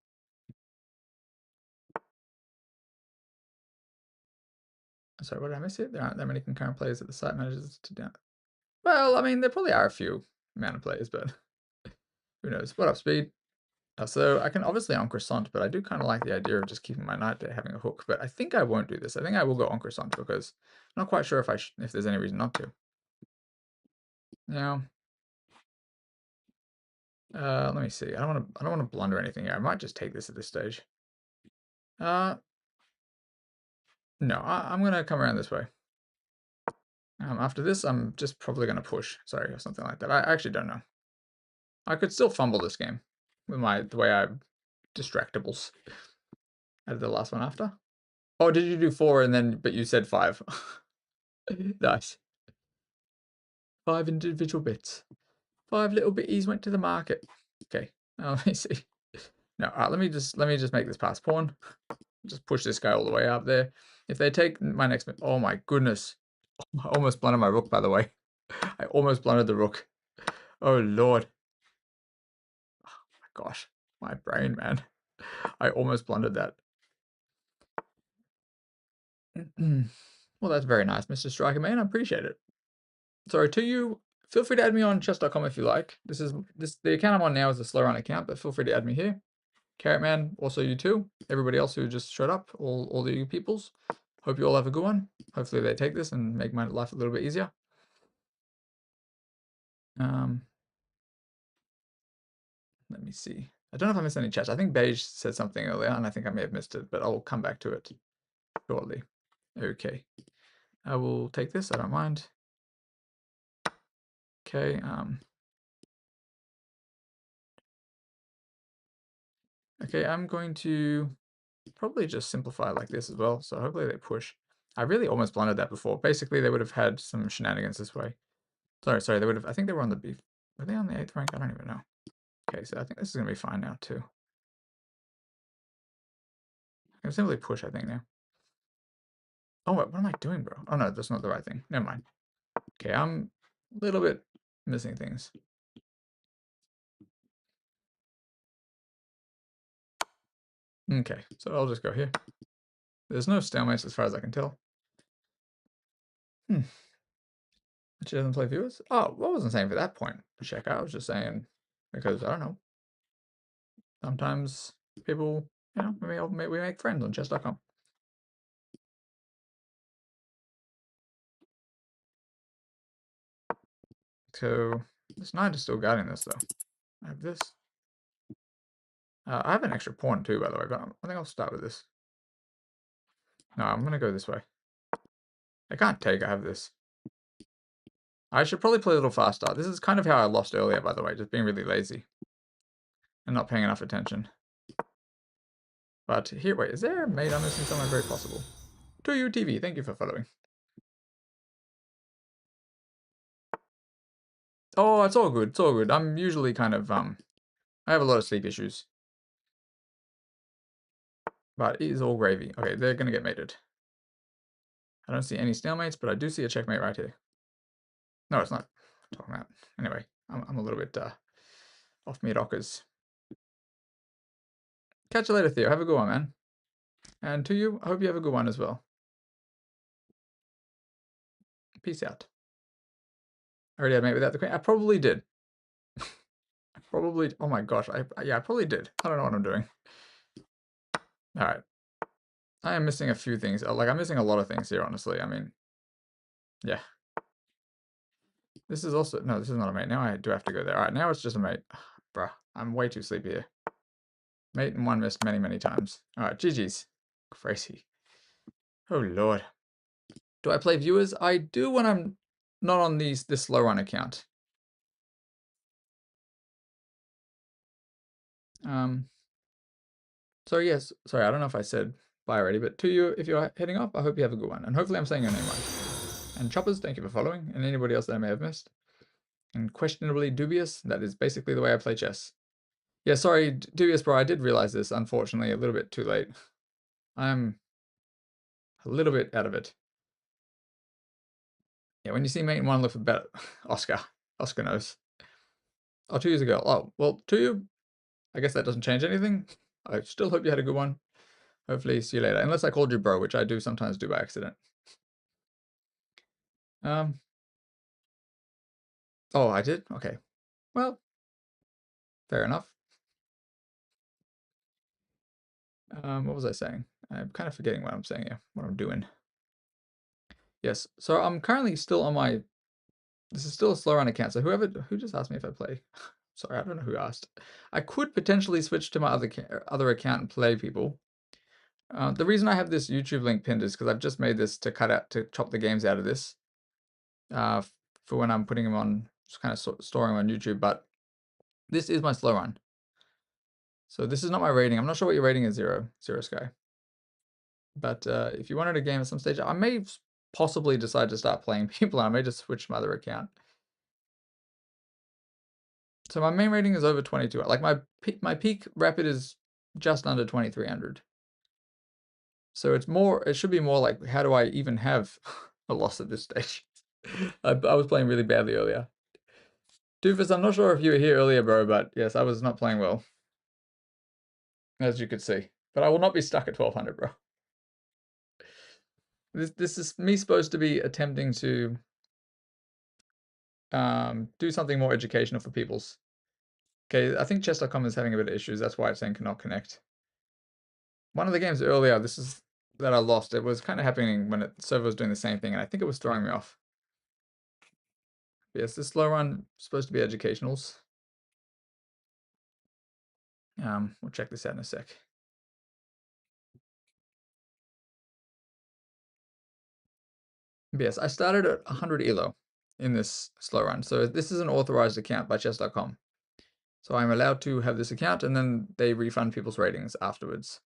Sorry, what did I miss here? There aren't that many concurrent players at the site manages to down. Well, I mean, there probably are a few amount of players, but who knows? What up, Speed? So I can obviously en croissant, but I do kind of like the idea of just keeping my knight there having a hook. But I think I won't do this. I think I will go en croissant because I'm not quite sure if there's any reason not to. Now, let me see. I don't want to blunder anything here. I might just take this at this stage. No, I'm gonna come around this way. After this, I'm just probably gonna push. Sorry, or something like that. I actually don't know. I could still fumble this game with the way I distractables. I did the last one after. Oh, did you do 4 and then but you said 5? Nice. 5 individual bits. 5 little bitties went to the market. Okay, now let me see. No, all right, let me just make this pass pawn. Just push this guy all the way up there. If they take my next, oh my goodness, I almost blundered my rook. By the way, I almost blundered the rook. Oh lord. Oh my gosh, my brain, man. I almost blundered that. Well, that's very nice, Mr. Striker Man. I appreciate it. Sorry to you. Feel free to add me on chess.com if you like. The account I'm on now is a slow run account, but feel free to add me here. Carrot Man, also you too. Everybody else who just showed up, all the you peoples. Hope you all have a good one. Hopefully they take this and make my life a little bit easier. Let me see. I don't know if I missed any chats. I think Beige said something earlier, and I think I may have missed it, but I'll come back to it shortly. Okay. I will take this. I don't mind. Okay. Okay, I'm going to probably just simplify like this as well. So hopefully they push. I really almost blundered that before. Basically, they would have had some shenanigans this way. Sorry, they would have. I think they were on the beef. Were they on the 8th rank? I don't even know. Okay, so I think this is gonna be fine now too. I can simply push, I think now. Oh, what am I doing, bro? Oh no, that's not the right thing. Never mind. Okay, I'm a little bit missing things. Okay, so I'll just go here. There's no stalemates as far as I can tell. She doesn't play viewers? Oh, I wasn't saying for that point check out. I was just saying because, I don't know, sometimes people, you know, we make friends on chess.com. So this knight is still guarding this, though. I have this. I have an extra pawn too, by the way, but I think I'll start with this. No, I'm going to go this way. I can't take, I have this. I should probably play a little faster. This is kind of how I lost earlier, by the way, just being really lazy. And not paying enough attention. But here, wait, is there a mate I'm missing somewhere? Very possible. To you, TV, thank you for following. Oh, it's all good, it's all good. I'm usually kind of, I have a lot of sleep issues. But it is all gravy. Okay, they're gonna get mated. I don't see any stalemates, but I do see a checkmate right here. No, it's not. I'm talking about. Anyway, I'm a little bit off me rockers. Catch you later, Theo. Have a good one, man. And to you, I hope you have a good one as well. Peace out. I already had mate without the queen. I probably did. I probably. Oh my gosh. Yeah, I probably did. I don't know what I'm doing. All right. I am missing a few things. Like, I'm missing a lot of things here, honestly. I mean, yeah. This is also, no, this is not a mate. Now I do have to go there. All right, now it's just a mate. Bruh, I'm way too sleepy here. Mate and one missed many, many times. All right, GG's. Crazy. Oh, Lord. Do I play viewers? I do when I'm not on this slow run account. So yes, sorry, I don't know if I said bye already, but to you, if you're heading off, I hope you have a good one. And hopefully I'm saying your name right. And Choppers, thank you for following. And anybody else that I may have missed. And questionably dubious, that is basically the way I play chess. Yeah, sorry, dubious bro, I did realize this, unfortunately, a little bit too late. I'm a little bit out of it. Yeah, when you see mate in one, look for better. Oscar knows. Oh, 2 years ago. Oh, well, to you, I guess that doesn't change anything. I still hope you had a good one. Hopefully see you later. Unless I called you bro, which I do sometimes do by accident. Oh, I did? Okay. Well, fair enough. What was I saying? I'm kind of forgetting what I'm saying here, what I'm doing. Yes, so I'm currently still on my, this is still a slow run account, so who just asked me if I play? Sorry, I don't know who asked. I could potentially switch to my other account and play people. The reason I have this YouTube link pinned is because I've just made this to chop the games out of this. For when I'm putting them on, just kind of storing them on YouTube, but this is my slow run. So this is not my rating. I'm not sure what your rating is, Zero Sky. But if you wanted a game at some stage, I may possibly decide to start playing people, and I may just switch my other account. So my main rating is over 22. Like my peak rapid is just under 2300. So it should be more like, how do I even have a loss at this stage? I was playing really badly earlier. Doofus, I'm not sure if you were here earlier, bro, but yes, I was not playing well. As you could see. But I will not be stuck at 1200, bro. This is me supposed to be attempting to do something more educational for people's. Okay, I think chess.com is having a bit of issues. That's why it's saying cannot connect. One of the games earlier, that I lost, it was kind of happening when the server was doing the same thing, and I think it was throwing me off. But yes, this slow run is supposed to be educationals. We'll check this out in a sec. But yes, I started at 100 elo in this slow run. So this is an authorized account by chess.com. So I'm allowed to have this account, and then they refund people's ratings afterwards.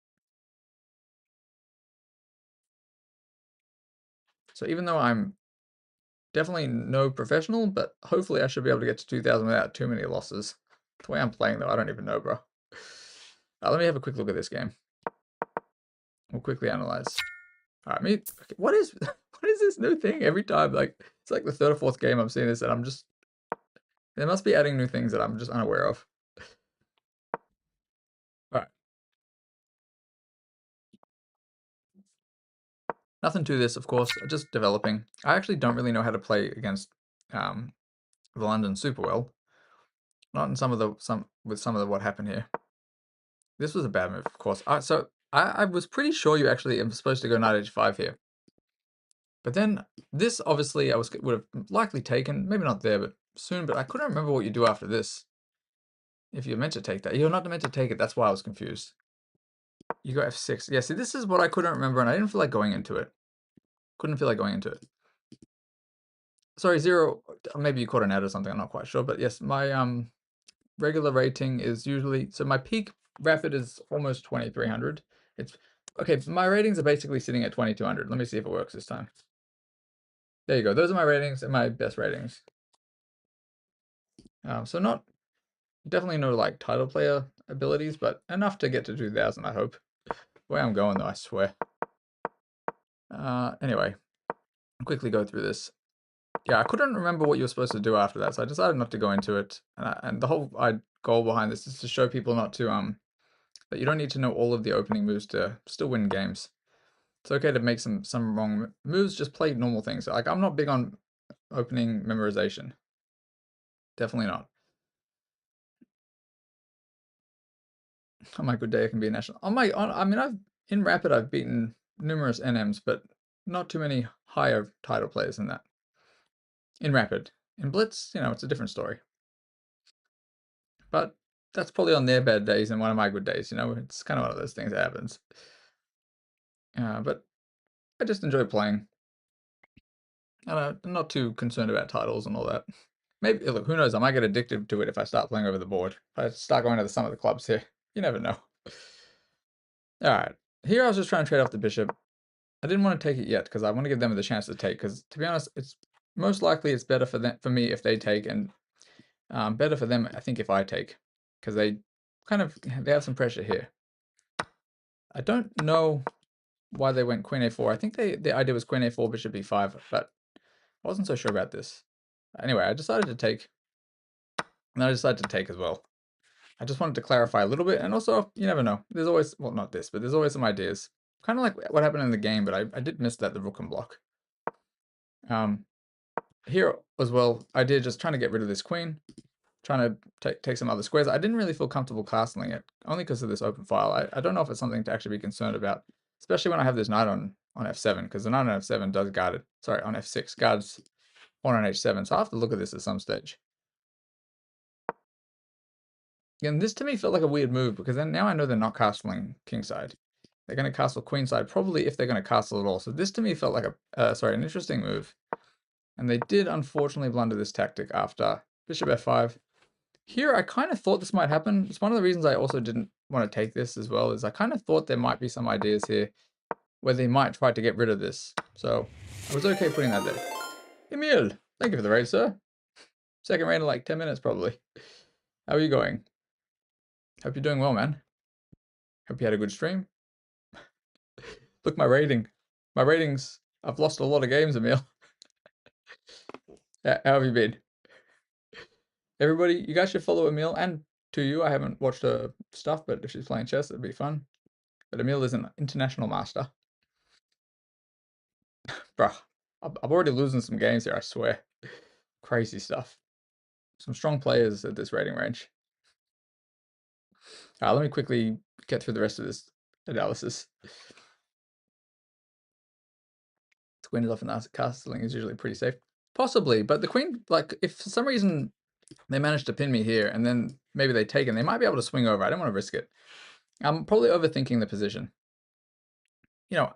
So even though I'm definitely no professional, but hopefully I should be able to get to 2000 without too many losses. The way I'm playing, though, I don't even know, bro. Let me have a quick look at this game. We'll quickly analyze. All right, okay, what is this new thing every time? Like, it's like the third or fourth game I'm seeing this, and I'm just They must be adding new things that I'm just unaware of. All right. Nothing to this, of course, just developing. I actually don't really know how to play against um, the London super well. Not in some of the what happened here. This was a bad move, of course. So I was pretty sure you actually am supposed to go knight h5 here. But then this obviously would have likely taken, maybe not there, but soon. But I couldn't remember what you do after this. If you're meant to take that, you're not meant to take it. That's why I was confused. You go f6. Yeah, see, this is what I couldn't remember, and I didn't feel like going into it. Couldn't feel like going into it. Sorry, 0. Maybe you caught an ad or something. I'm not quite sure, but yes, my regular rating is usually, so my peak rapid is almost 2300. It's okay. My ratings are basically sitting at 2200. Let me see if it works this time. There you go. Those are my ratings and my best ratings. So not definitely no like title player abilities, but enough to get to 2000. I hope. Where I'm going though, I swear. Anyway, I'll quickly go through this. Yeah, I couldn't remember what you were supposed to do after that, so I decided not to go into it. And the whole goal behind this is to show people not to that you don't need to know all of the opening moves to still win games. It's okay to make some wrong moves, just play normal things. Like, I'm not big on opening memorization. Definitely not. On my good day, it can be a national. I mean, in Rapid, I've beaten numerous NMs, but not too many higher title players than that. In Rapid. In Blitz, it's a different story. But that's probably on their bad days and one of my good days, It's kind of one of those things that happens. But I just enjoy playing. And I'm not too concerned about titles and all that. Maybe, look, who knows? I might get addicted to it if I start playing over the board. If I start going to some of the clubs here. You never know. All right. Here I was just trying to trade off the bishop. I didn't want to take it yet because I want to give them the chance to take. Because to be honest, it's most likely it's better for me if they take, and better for them, I think, if I take, because they have some pressure here. I don't know why they went queen a4. I think the idea was queen a4, bishop e5, but I wasn't so sure about this. Anyway, I decided to take, and I decided to take as well. I just wanted to clarify a little bit, and also, you never know. There's always, well, not this, but there's always some ideas. Kind of like what happened in the game, but I did miss that the rook can block. Here as well, I did just trying to get rid of this queen, trying to take some other squares. I didn't really feel comfortable castling it, only because of this open file. I don't know if it's something to actually be concerned about, especially when I have this knight on f7, because the knight on f7 does guard it. Sorry, on f6 guards pawn on h7, so I have to look at this at some stage. And this to me felt like a weird move, because then now I know they're not castling kingside. They're going to castle queenside, probably, if they're going to castle at all. So this to me felt like an interesting move. And they did unfortunately blunder this tactic after bishop f5. Here, I kind of thought this might happen. It's one of the reasons I also didn't want to take this as well, is I kind of thought there might be some ideas here where they might try to get rid of this. So I was okay putting that there. Emil, thank you for the raid, sir. Second raid in like 10 minutes, probably. How are you going? Hope you're doing well, man. Hope you had a good stream. Look, my rating. My ratings. I've lost a lot of games, Emil. How have you been? Everybody, you guys should follow Emil, and to you, I haven't watched her stuff, but if she's playing chess, it'd be fun. But Emil is an international master. Bruh, I'm already losing some games here, I swear. Crazy stuff. Some strong players at this rating range. Let me quickly get through the rest of this analysis. The queen is often asked, castling is usually pretty safe. Possibly, but the queen, like, if for some reason they manage to pin me here and then maybe they take it, they might be able to swing over. I don't want to risk it. I'm probably overthinking the position.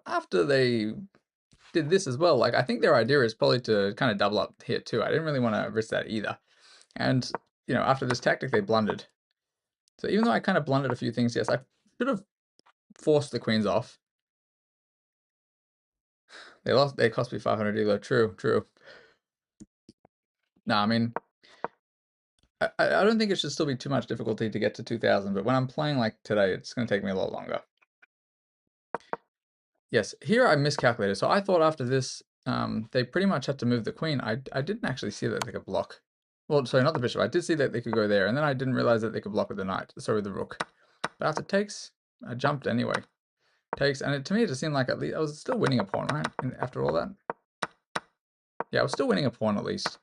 After they did this as well, like, I think their idea is probably to kind of double up here too. I didn't really want to risk that either. And, after this tactic, they blundered. So even though I kind of blundered a few things, yes, I should have forced the queens off. They cost me 500 elo. True. No, I mean, I don't think it should still be too much difficulty to get to 2000, but when I'm playing like today, it's going to take me a lot longer. Yes, here I miscalculated. So I thought after this, they pretty much had to move the queen. I didn't actually see that they could block. Well, sorry, not the bishop. I did see that they could go there, and then I didn't realize that they could block with the knight. Sorry, with the rook. But after takes, I jumped anyway. Takes, and to me, it just seemed like at least I was still winning a pawn, right? And after all that, yeah, I was still winning a pawn at least.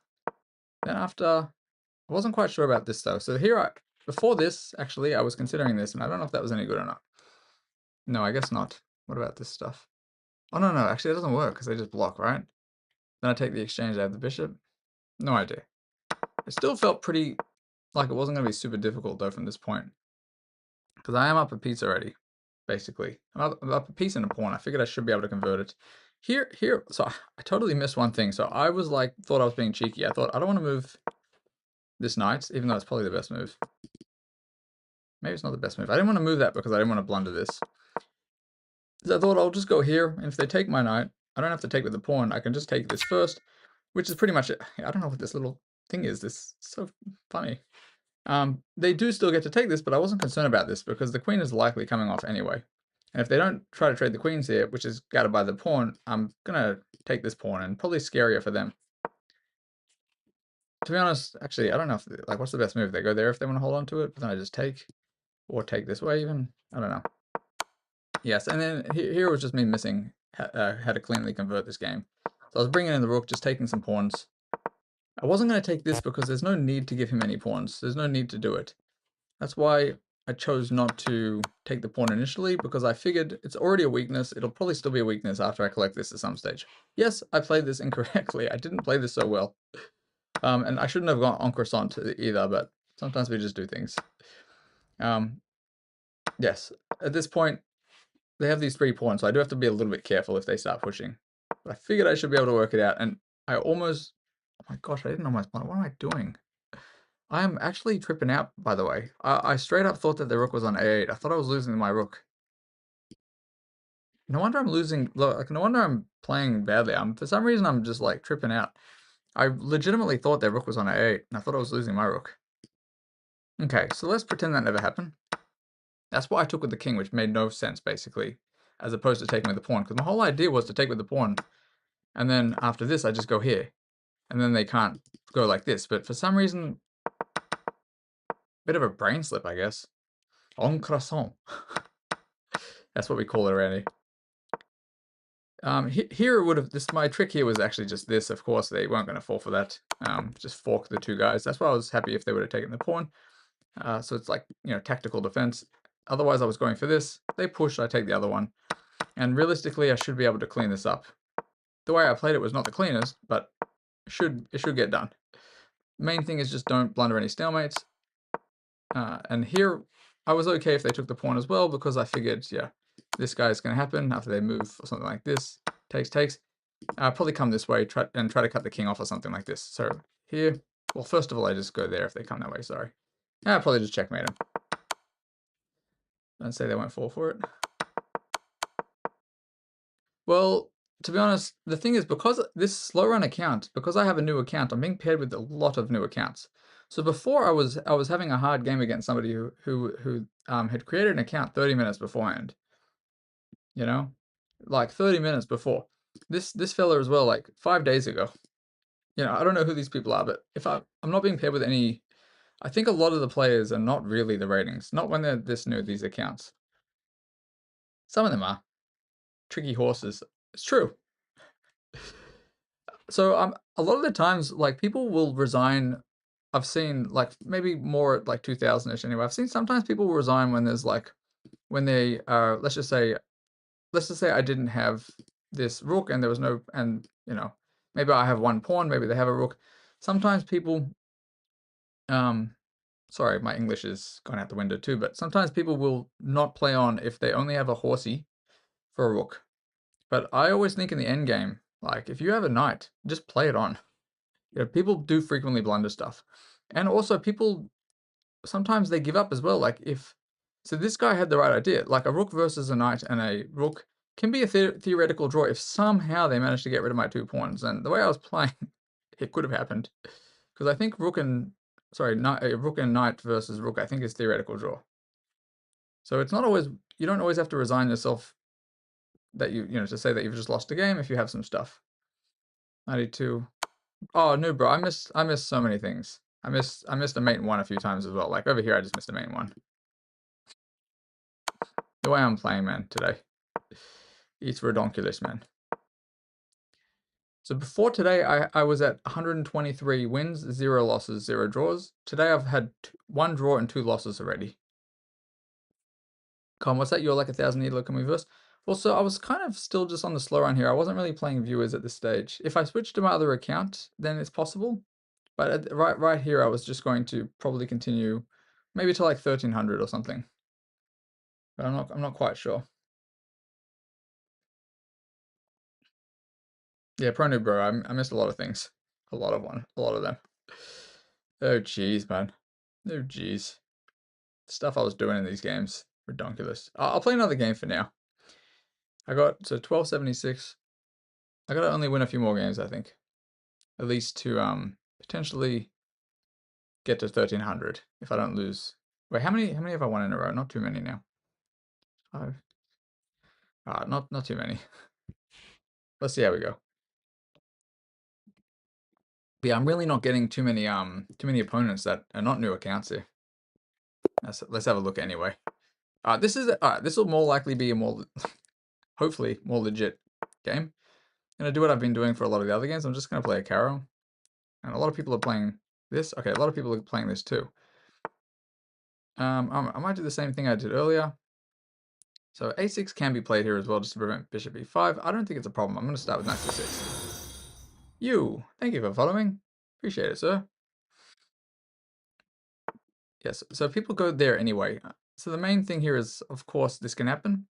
Then after, I wasn't quite sure about this though. So here, before this, actually, I was considering this, and I don't know if that was any good or not. No, I guess not. What about this stuff? Oh, no, actually, it doesn't work because they just block, right? Then I take the exchange, I have the bishop. No idea. It still felt pretty like it wasn't going to be super difficult though from this point. Because I am up a piece already, basically. I'm up a piece and a pawn. I figured I should be able to convert it. Here, so I totally missed one thing. So I was like, thought I was being cheeky. I thought, I don't want to move this knight, even though it's probably the best move. Maybe it's not the best move. I didn't want to move that because I didn't want to blunder this. So I thought I'll just go here, and if they take my knight, I don't have to take with the pawn. I can just take this first, which is pretty much it. I don't know what this little thing is. This is so funny. They do still get to take this, but I wasn't concerned about this because the queen is likely coming off anyway. And if they don't try to trade the queens here, which is guarded by the pawn, I'm gonna take this pawn, and probably scarier for them. To be honest, actually, I don't know if, like, what's the best move? They go there if they want to hold on to it, but then I just take, or take this way even. I don't know. Yes, and then here was just me missing how to cleanly convert this game. So I was bringing in the rook, just taking some pawns. I wasn't going to take this because there's no need to give him any pawns. There's no need to do it. That's why I chose not to take the pawn initially, because I figured it's already a weakness. It'll probably still be a weakness after I collect this at some stage. Yes, I played this incorrectly. I didn't play this so well. And I shouldn't have gone en croissant either, but sometimes we just do things. Yes, at this point, they have these 3 pawns, so I do have to be a little bit careful if they start pushing. But I figured I should be able to work it out, and I almost... Oh my gosh, I didn't almost blunder. What am I doing? I am actually tripping out, by the way. I straight up thought that the rook was on a8. I thought I was losing my rook. No wonder I'm losing... Like, no wonder I'm playing badly. For some reason, I'm just, like, tripping out. I legitimately thought their rook was on a8, and I thought I was losing my rook. Okay, so let's pretend that never happened. That's what I took with the king, which made no sense, basically, as opposed to taking with the pawn. Because my whole idea was to take with the pawn, and then after this, I just go here. And then they can't go like this. But for some reason, bit of a brain slip, I guess. En croissant. That's what we call it around here. Here it would have... my trick here was actually just this. Of course, they weren't going to fall for that. Just fork the 2 guys. That's why I was happy if they would have taken the pawn. So it's like, tactical defense. Otherwise, I was going for this. They push, I take the other one. And realistically, I should be able to clean this up. The way I played it was not the cleanest, but it should get done. Main thing is just don't blunder any stalemates. And here, I was okay if they took the pawn as well, because I figured, yeah, this guy is going to happen after they move or something like this. Takes. I'll probably come this way try to cut the king off or something like this. So here, well, first of all, I just go there if they come that way, sorry. I'll probably just checkmate him. Don't say they won't fall for it. Well, to be honest, the thing is, because this slow run account, because I have a new account, I'm being paired with a lot of new accounts. So before I was having a hard game against somebody who had created an account 30 minutes beforehand. Like 30 minutes before. This fella as well, like 5 days ago. I don't know who these people are, but if I'm not being paired with any... I think a lot of the players are not really the ratings, not when they're this new, these accounts. Some of them are. Tricky horses. It's true. So a lot of the times, like, people will resign. I've seen, like, maybe more at like 2000-ish anyway. I've seen sometimes people will resign when there's like, when they let's just say I didn't have this rook and there was no, and maybe I have 1 pawn, maybe they have a rook. Sometimes people sorry, my English is gone out the window too, but sometimes people will not play on if they only have a horsey for a rook. But I always think in the end game, like, if you have a knight, just play it on. People do frequently blunder stuff. And also people, sometimes they give up as well. Like, so this guy had the right idea. Like, a rook versus a knight and a rook can be a theoretical draw if somehow they manage to get rid of my 2 pawns. And the way I was playing, it could have happened. Because I think rook and knight versus rook, I think, is theoretical draw. So it's not always, you don't always have to resign yourself that to say that you've just lost a game if you have some stuff. 92. Oh no, bro, I miss so many things. I missed a mate 1 a few times as well. Like over here, I just missed a mate 1. The way I'm playing, man, today. It's redonkulous, man. So before today, I was at 123 wins, 0 losses, 0 draws. Today I've had 1 draw and 2 losses already. Con, what's that? You're like 1,000 needle Commiverse. Also, I was kind of still just on the slow run here. I wasn't really playing viewers at this stage. If I switch to my other account, then it's possible. But right here, I was just going to probably continue, maybe to like 1,300 or something. But I'm not quite sure. Yeah, Pro Noob Bro. I missed a lot of things. A lot of them. Oh jeez, man. Oh jeez. Stuff I was doing in these games. Redonkulous. I'll play another game for now. I got so 1276. I gotta only win a few more games, I think. At least to potentially get to 1,300 if I don't lose. Wait, how many have I won in a row? Not too many now. 5. Not too many. Let's see how we go. But yeah, I'm really not getting too many opponents that are not new accounts here. Let's have a look anyway. This will more likely be a more hopefully more legit game. I'm gonna do what I've been doing for a lot of the other games. I'm just gonna play a Caro. And a lot of people are playing this. Okay, a lot of people are playing this too. I might do the same thing I did earlier. So a6 can be played here as well, just to prevent bishop e5. I don't think it's a problem. I'm going to start with knight c6. Thank you for following. Appreciate it, sir. Yes, so people go there anyway. So the main thing here is, of course, this can happen.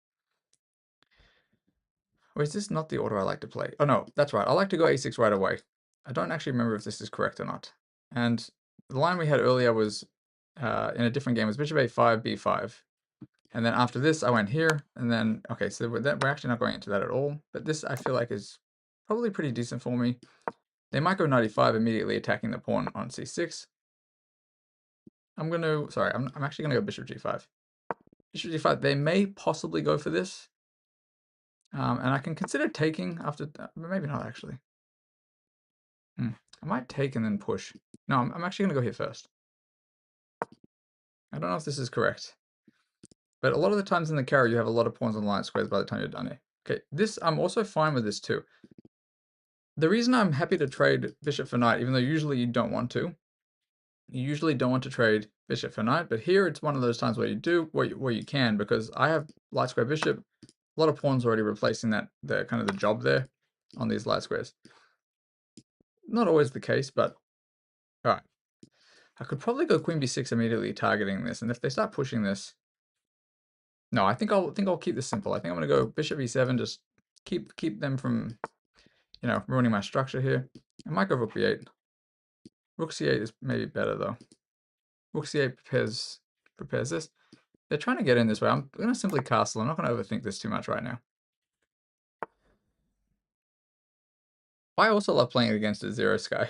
Or is this not the order I like to play? Oh no, that's right. I like to go a6 right away. I don't actually remember if this is correct or not. And the line we had earlier was, in a different game, was bishop a5, b5. And then after this, I went here, and then, okay, so we're actually not going into that at all. But this, I feel like, is probably pretty decent for me. They might go knight e5, immediately attacking the pawn on c6. I'm actually going to go bishop g5. Bishop g5, they may possibly go for this. And I can consider taking after, maybe not actually. I might take and then push. No, I'm actually going to go here first. I don't know if this is correct. But a lot of the times in the Caro, you have a lot of pawns on light squares by the time you're done here. Okay, I'm also fine with this too. The reason I'm happy to trade bishop for knight, even though usually you don't want to, you usually don't want to trade bishop for knight, but here it's one of those times where you do, where you can, because I have light square bishop, a lot of pawns already replacing the kind of the job there on these light squares. Not always the case, but all right. I could probably go queen b6 immediately targeting this, and if they start pushing this, no, I think I'll keep this simple. I think I'm gonna go bishop e7, just keep them from, ruining my structure here. I might go rook b8. Rook c8 is maybe better though. Rook c8 prepares this. They're trying to get in this way. I'm gonna simply castle. I'm not gonna overthink this too much right now. I also love playing against a Zero Sky.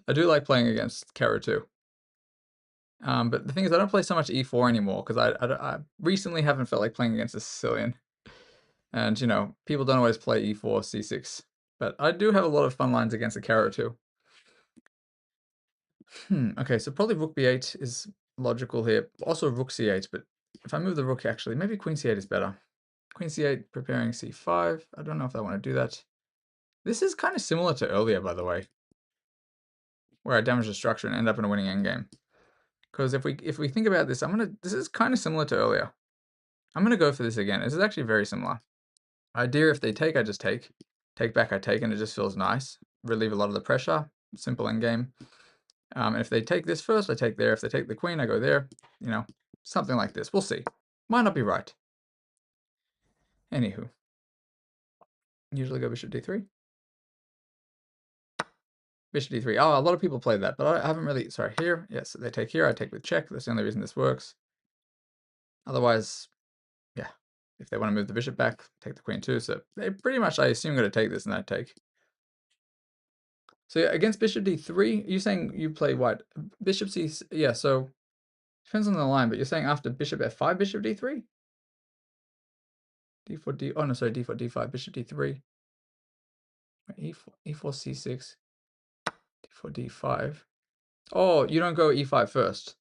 I do like playing against Caro too. But the thing is, I don't play so much e4 anymore because I recently haven't felt like playing against a Sicilian. And, people don't always play e4, c6. But I do have a lot of fun lines against the Caro too. Okay, so probably rook b8 is logical here. Also rook c8, but if I move the rook, actually, maybe queen c8 is better. Queen c8, preparing c5. I don't know if I want to do that. This is kind of similar to earlier, by the way, where I damage the structure and end up in a winning endgame. Because if we think about this, this is kind of similar to earlier. I'm gonna go for this again. This is actually very similar. Idea, if they take, I just take. Take back, I take, and it just feels nice. Relieve a lot of the pressure. Simple endgame. And if they take this first, I take there. If they take the queen, I go there. Something like this. We'll see. Might not be right. Anywho. Usually go bishop d3. Bishop d3. Oh, a lot of people play that, but I haven't really. Sorry, here. Yes, they take here. I take with check. That's the only reason this works. Otherwise, yeah. If they want to move the bishop back, take the queen too. So they pretty much, I assume, going to take this and that take. So yeah, against bishop d3, you're saying you play white. Bishop c, yeah, so depends on the line, but you're saying after bishop f5, bishop d3? d4, oh no, sorry, d4, d5, bishop d3. E4, c6, d4, d5. Oh, you don't go e5 first.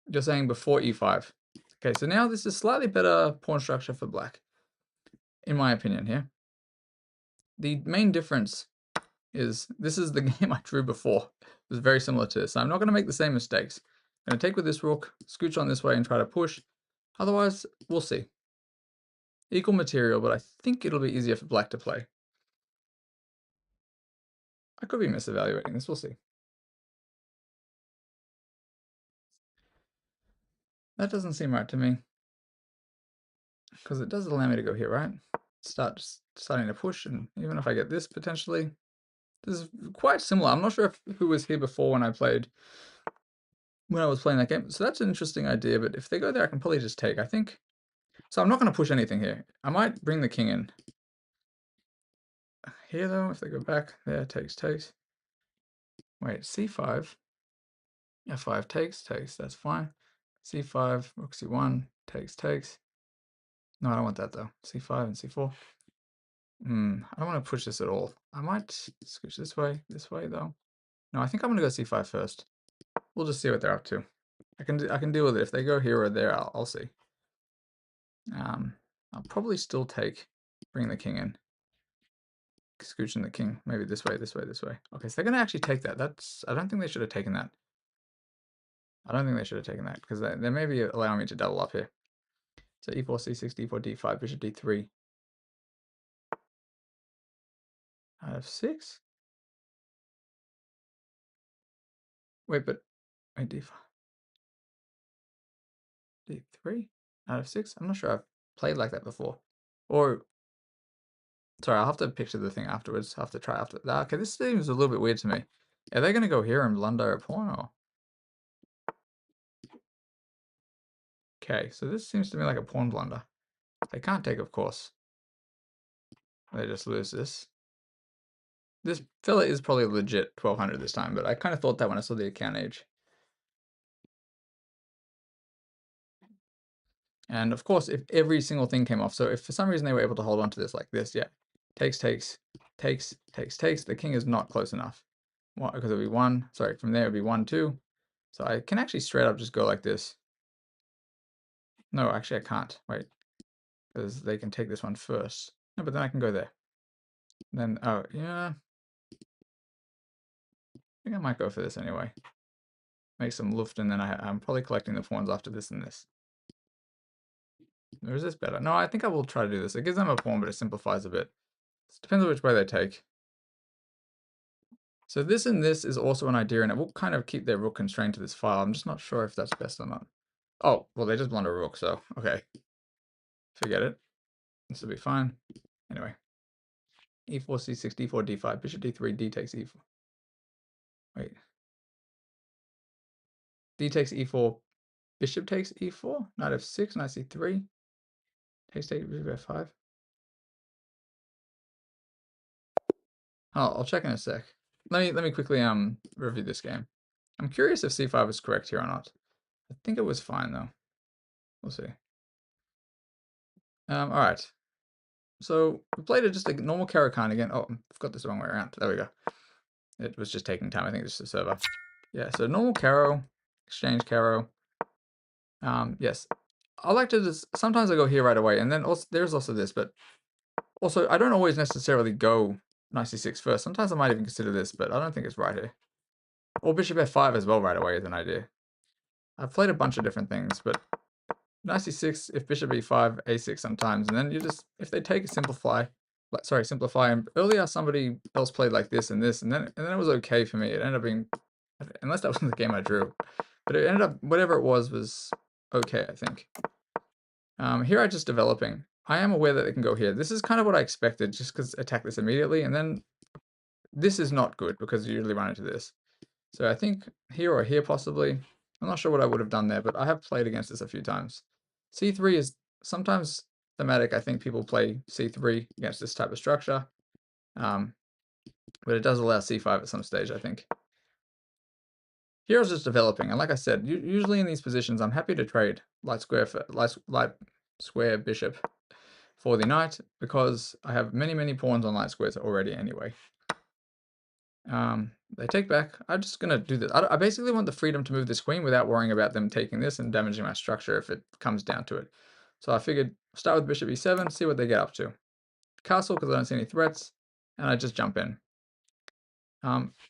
You're saying before e5. Okay, so now this is slightly better pawn structure for black, in my opinion here. The main difference is this is the game I drew before. It was very similar to this. So I'm not going to make the same mistakes. I'm going to take with this rook, scooch on this way and try to push. Otherwise, we'll see. Equal material, but I think it'll be easier for black to play. I could be misevaluating this, we'll see. That doesn't seem right to me. Because it does allow me to go here, right? Starting to push, and even if I get this potentially, this is quite similar. I'm not sure who was here before when I was playing that game. So that's an interesting idea, but if they go there, I can probably just take, I think. So I'm not going to push anything here. I might bring the king in. Here though, if they go back, there, takes. Wait, c5. f5 takes, that's fine. c5, rook c1, takes. No, I don't want that though. c5 and c4. I don't want to push this at all. I might switch this way though. No, I think I'm gonna go c5 first. We'll just see what they're up to. I can deal with it. If they go here or there, I'll see. I'll probably still bring the king in. Scooching the king, maybe this way. Okay, so they're gonna actually take that. I don't think they should have taken that. Because they may be allowing me to double up here. So e4, c6, d4, d5, bishop d3. f6? Wait, d5. d3? Out of 6? I'm not sure I've played like that before. Or, sorry, I'll have to picture the thing afterwards. I'll have to try after that. Okay, this seems a little bit weird to me. Are they going to go here and blunder a pawn or? Okay, so this seems to me like a pawn blunder. They can't take, of course. They just lose this. This fella is probably legit 1200 this time, but I kind of thought that when I saw the account age. And of course, if every single thing came off, so if for some reason they were able to hold on to this like this, yeah, takes, the king is not close enough. Well, because it would be 1, sorry, from there it would be 1, 2. So I can actually straight up just go like this. No, actually I can't, wait, because they can take this one first. No, but then I can go there. Then, oh, yeah. I think I might go for this anyway. Make some luft, and then I'm probably collecting the pawns after this and this. Or is this better? No, I think I will try to do this. It gives them a pawn, but it simplifies a bit. It depends on which way they take. So this and this is also an idea, and it will kind of keep their rook constrained to this file. I'm just not sure if that's best or not. Oh, well, they just blunder a rook, so okay. Forget it. This will be fine. Anyway. e4, c6, d4, d5, bishop d3, d takes e4. Wait. D takes e4, bishop takes e4, knight f6, knight c3, takes bishop f5. Oh, I'll check in a sec. Let me quickly review this game. I'm curious if c5 is correct here or not. I think it was fine though. We'll see. All right. So we played just a normal Caro-Kann again. Oh, I've got this the wrong way around. There we go. It was just taking time. I think this is the server. Yeah, so normal Caro, exchange Caro. Yes, I like to just, sometimes I go here right away, and then also there's also this, but also I don't always necessarily go knight c6 first. Sometimes I might even consider this, but I don't think it's right here. Or bishop f5 as well right away is an idea. I've played a bunch of different things, but knight c6, if bishop e5, a6 sometimes, and then you just, if they take a simplify. And earlier somebody else played like this, and then it was okay for me. It ended up being, unless that wasn't the game I drew, but it ended up, whatever it was okay, I think. Here I'm just developing. I am aware that they can go here. This is kind of what I expected, just because attack this immediately, and then this is not good because you usually run into this. So I think here or here possibly. I'm not sure what I would have done there, but I have played against this a few times. C3 is sometimes thematic. I think people play C3 against this type of structure. But it does allow C5 at some stage, I think. Here I was just developing, and like I said, usually in these positions, I'm happy to trade light square bishop for the knight, because I have many pawns on light squares already anyway. They take back. I'm just gonna do this. I basically want the freedom to move this queen without worrying about them taking this and damaging my structure if it comes down to it. So I figured start with bishop e7, see what they get up to. Castle because I don't see any threats, and I just jump in.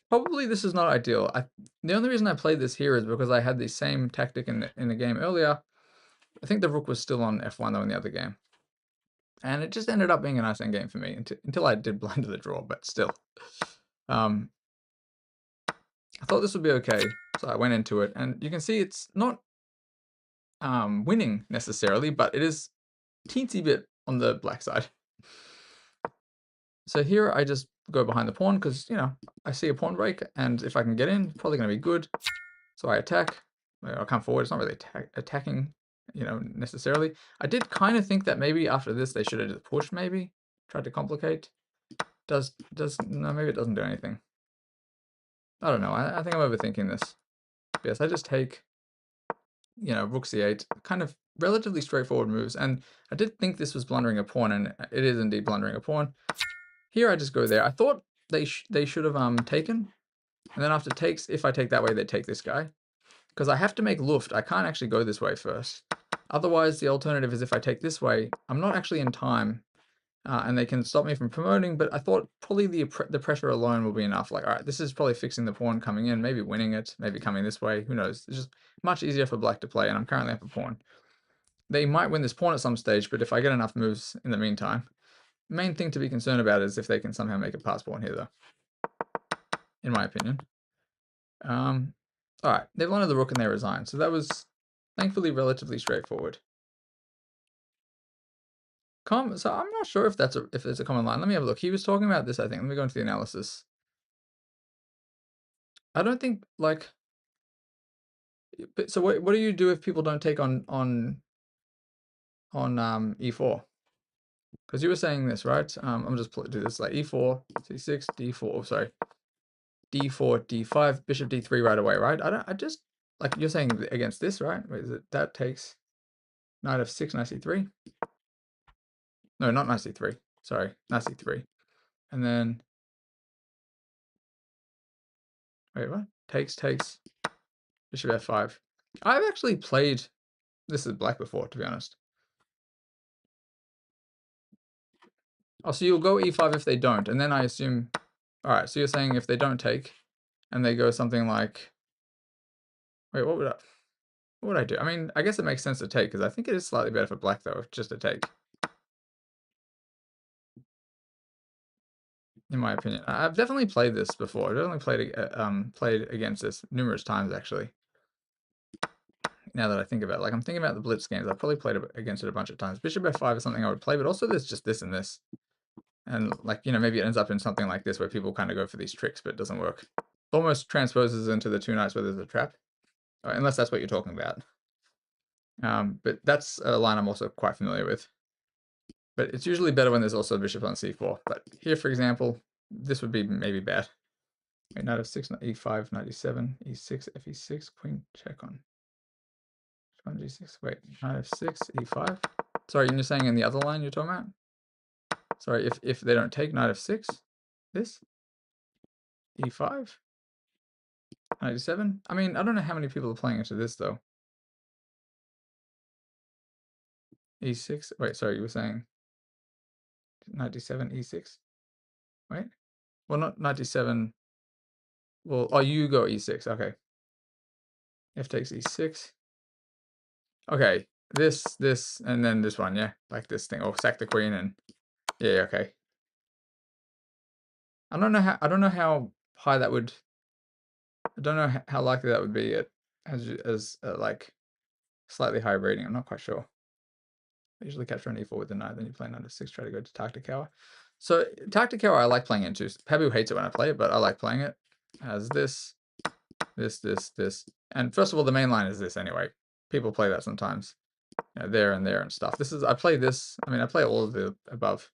Probably this is not ideal. The only reason I played this here is because I had the same tactic in the game earlier. I think the rook was still on f1 though in the other game. And it just ended up being a nice endgame for me until I did blunder the draw, but still. I thought this would be okay, so I went into it, and you can see it's not winning necessarily, but it is teensy bit on the black side. So here I just go behind the pawn because, you know, I see a pawn break, and if I can get in, probably going to be good. So I attack. I come forward. It's not really attacking, you know, necessarily. I did kind of think that maybe after this they should have just pushed, maybe tried to complicate. No, maybe it doesn't do anything. I don't know. I think I'm overthinking this. Yes, I just take, you know, rook c8, kind of relatively straightforward moves. And I did think this was blundering a pawn, and it is indeed blundering a pawn. Here I just go there. I thought they should have taken, and then after takes, if I take that way, they take this guy. Because I have to make Luft. I can't actually go this way first. Otherwise, the alternative is if I take this way, I'm not actually in time, and they can stop me from promoting, but I thought probably the pressure alone will be enough. Like, all right, this is probably fixing the pawn coming in, maybe winning it, maybe coming this way, who knows. It's just much easier for black to play, and I'm currently up a pawn. They might win this pawn at some stage, but if I get enough moves in the meantime, the main thing to be concerned about is if they can somehow make a pass pawn here, though, in my opinion. All right, they've landed the rook and they resign, so that was thankfully relatively straightforward. So I'm not sure if it's a common line. Let me have a look. He was talking about this, I think. Let me go into the analysis. I don't think like. So what do you do if people don't take on e4? Because you were saying this, right? I'm just do this like e4, c6, d4. Oh, sorry, d4, d5, bishop d3 right away, right? I just like you're saying against this, right? Wait, is it that takes knight f6, knight c3? No, not knight c3. Sorry, knight c3, and then wait, what? Takes bishop f5. I've actually played this is black before, to be honest. Oh, so you'll go e5 if they don't, and then I assume. All right, so you're saying if they don't take, and they go something like, wait, what would I do? I mean, I guess it makes sense to take because I think it is slightly better for black though, just to take. In my opinion, I've definitely played this before. I've definitely played against this numerous times actually. Now that I think about it, like I'm thinking about the blitz games, I've probably played against it a bunch of times. Bishop f5 is something I would play, but also there's just this and this. And like, you know, maybe it ends up in something like this where people kind of go for these tricks, but it doesn't work. It almost transposes into the two knights where there's a trap, unless that's what you're talking about. But that's a line I'm also quite familiar with. But it's usually better when there's also a bishop on c4. But here, for example, this would be maybe bad. Wait, knight f6, knight e5, knight e7, e6, fe6, queen check on g6. Wait, knight f6, e5. Sorry, you're saying in the other line you're talking about? Sorry, if they don't take knight f6, this, e5, knight e7. I mean, I don't know how many people are playing into this though. e6. Wait, sorry, you were saying knight d7, e6. Wait, well, not knight d7. Well, oh, you go e6. Okay. F takes e6. Okay, this, and then this one, yeah, like this thing. Or sack the queen, and yeah, okay. I don't know how high that would. I don't know how likely that would be as like slightly high rating. I'm not quite sure. I usually capture an e4 with the knight, then you play knight f6, try to go to Tactical. So Tactical I like playing into. Pabu hates it when I play it, but I like playing it as this. And first of all, the main line is this anyway. People play that sometimes. You know, there and stuff. I play this. I mean, I play all of the above.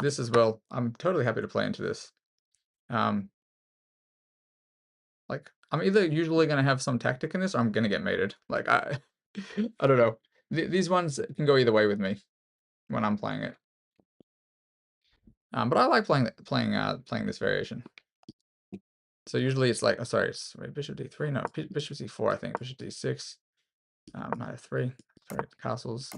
This as well. I'm totally happy to play into this. Like I'm either usually gonna have some tactic in this, or I'm gonna get mated. Like I don't know. These ones can go either way with me when I'm playing it. But I like playing this variation. So usually it's like, oh, sorry, it's wait, bishop d3. No, bishop c4. I think bishop d6. Knight f3. Sorry, castles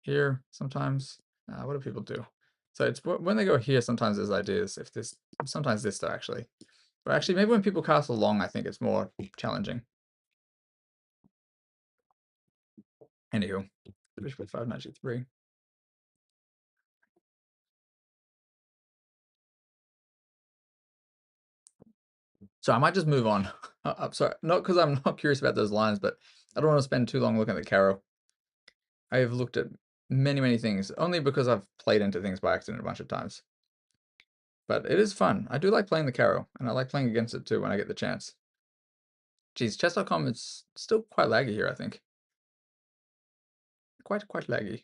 here sometimes. What do people do? So it's when they go here. Sometimes there's ideas. If this, sometimes this though actually. But actually, maybe when people castle long, I think it's more challenging. Anywho, bishop f5, knight g3. So I might just move on. I'm sorry, not because I'm not curious about those lines, but I don't want to spend too long looking at the Caro. I have looked at many things, only because I've played into things by accident a bunch of times. But it is fun. I do like playing the Caro, and I like playing against it too when I get the chance. Geez, chess.com is still quite laggy here, I think. Quite laggy.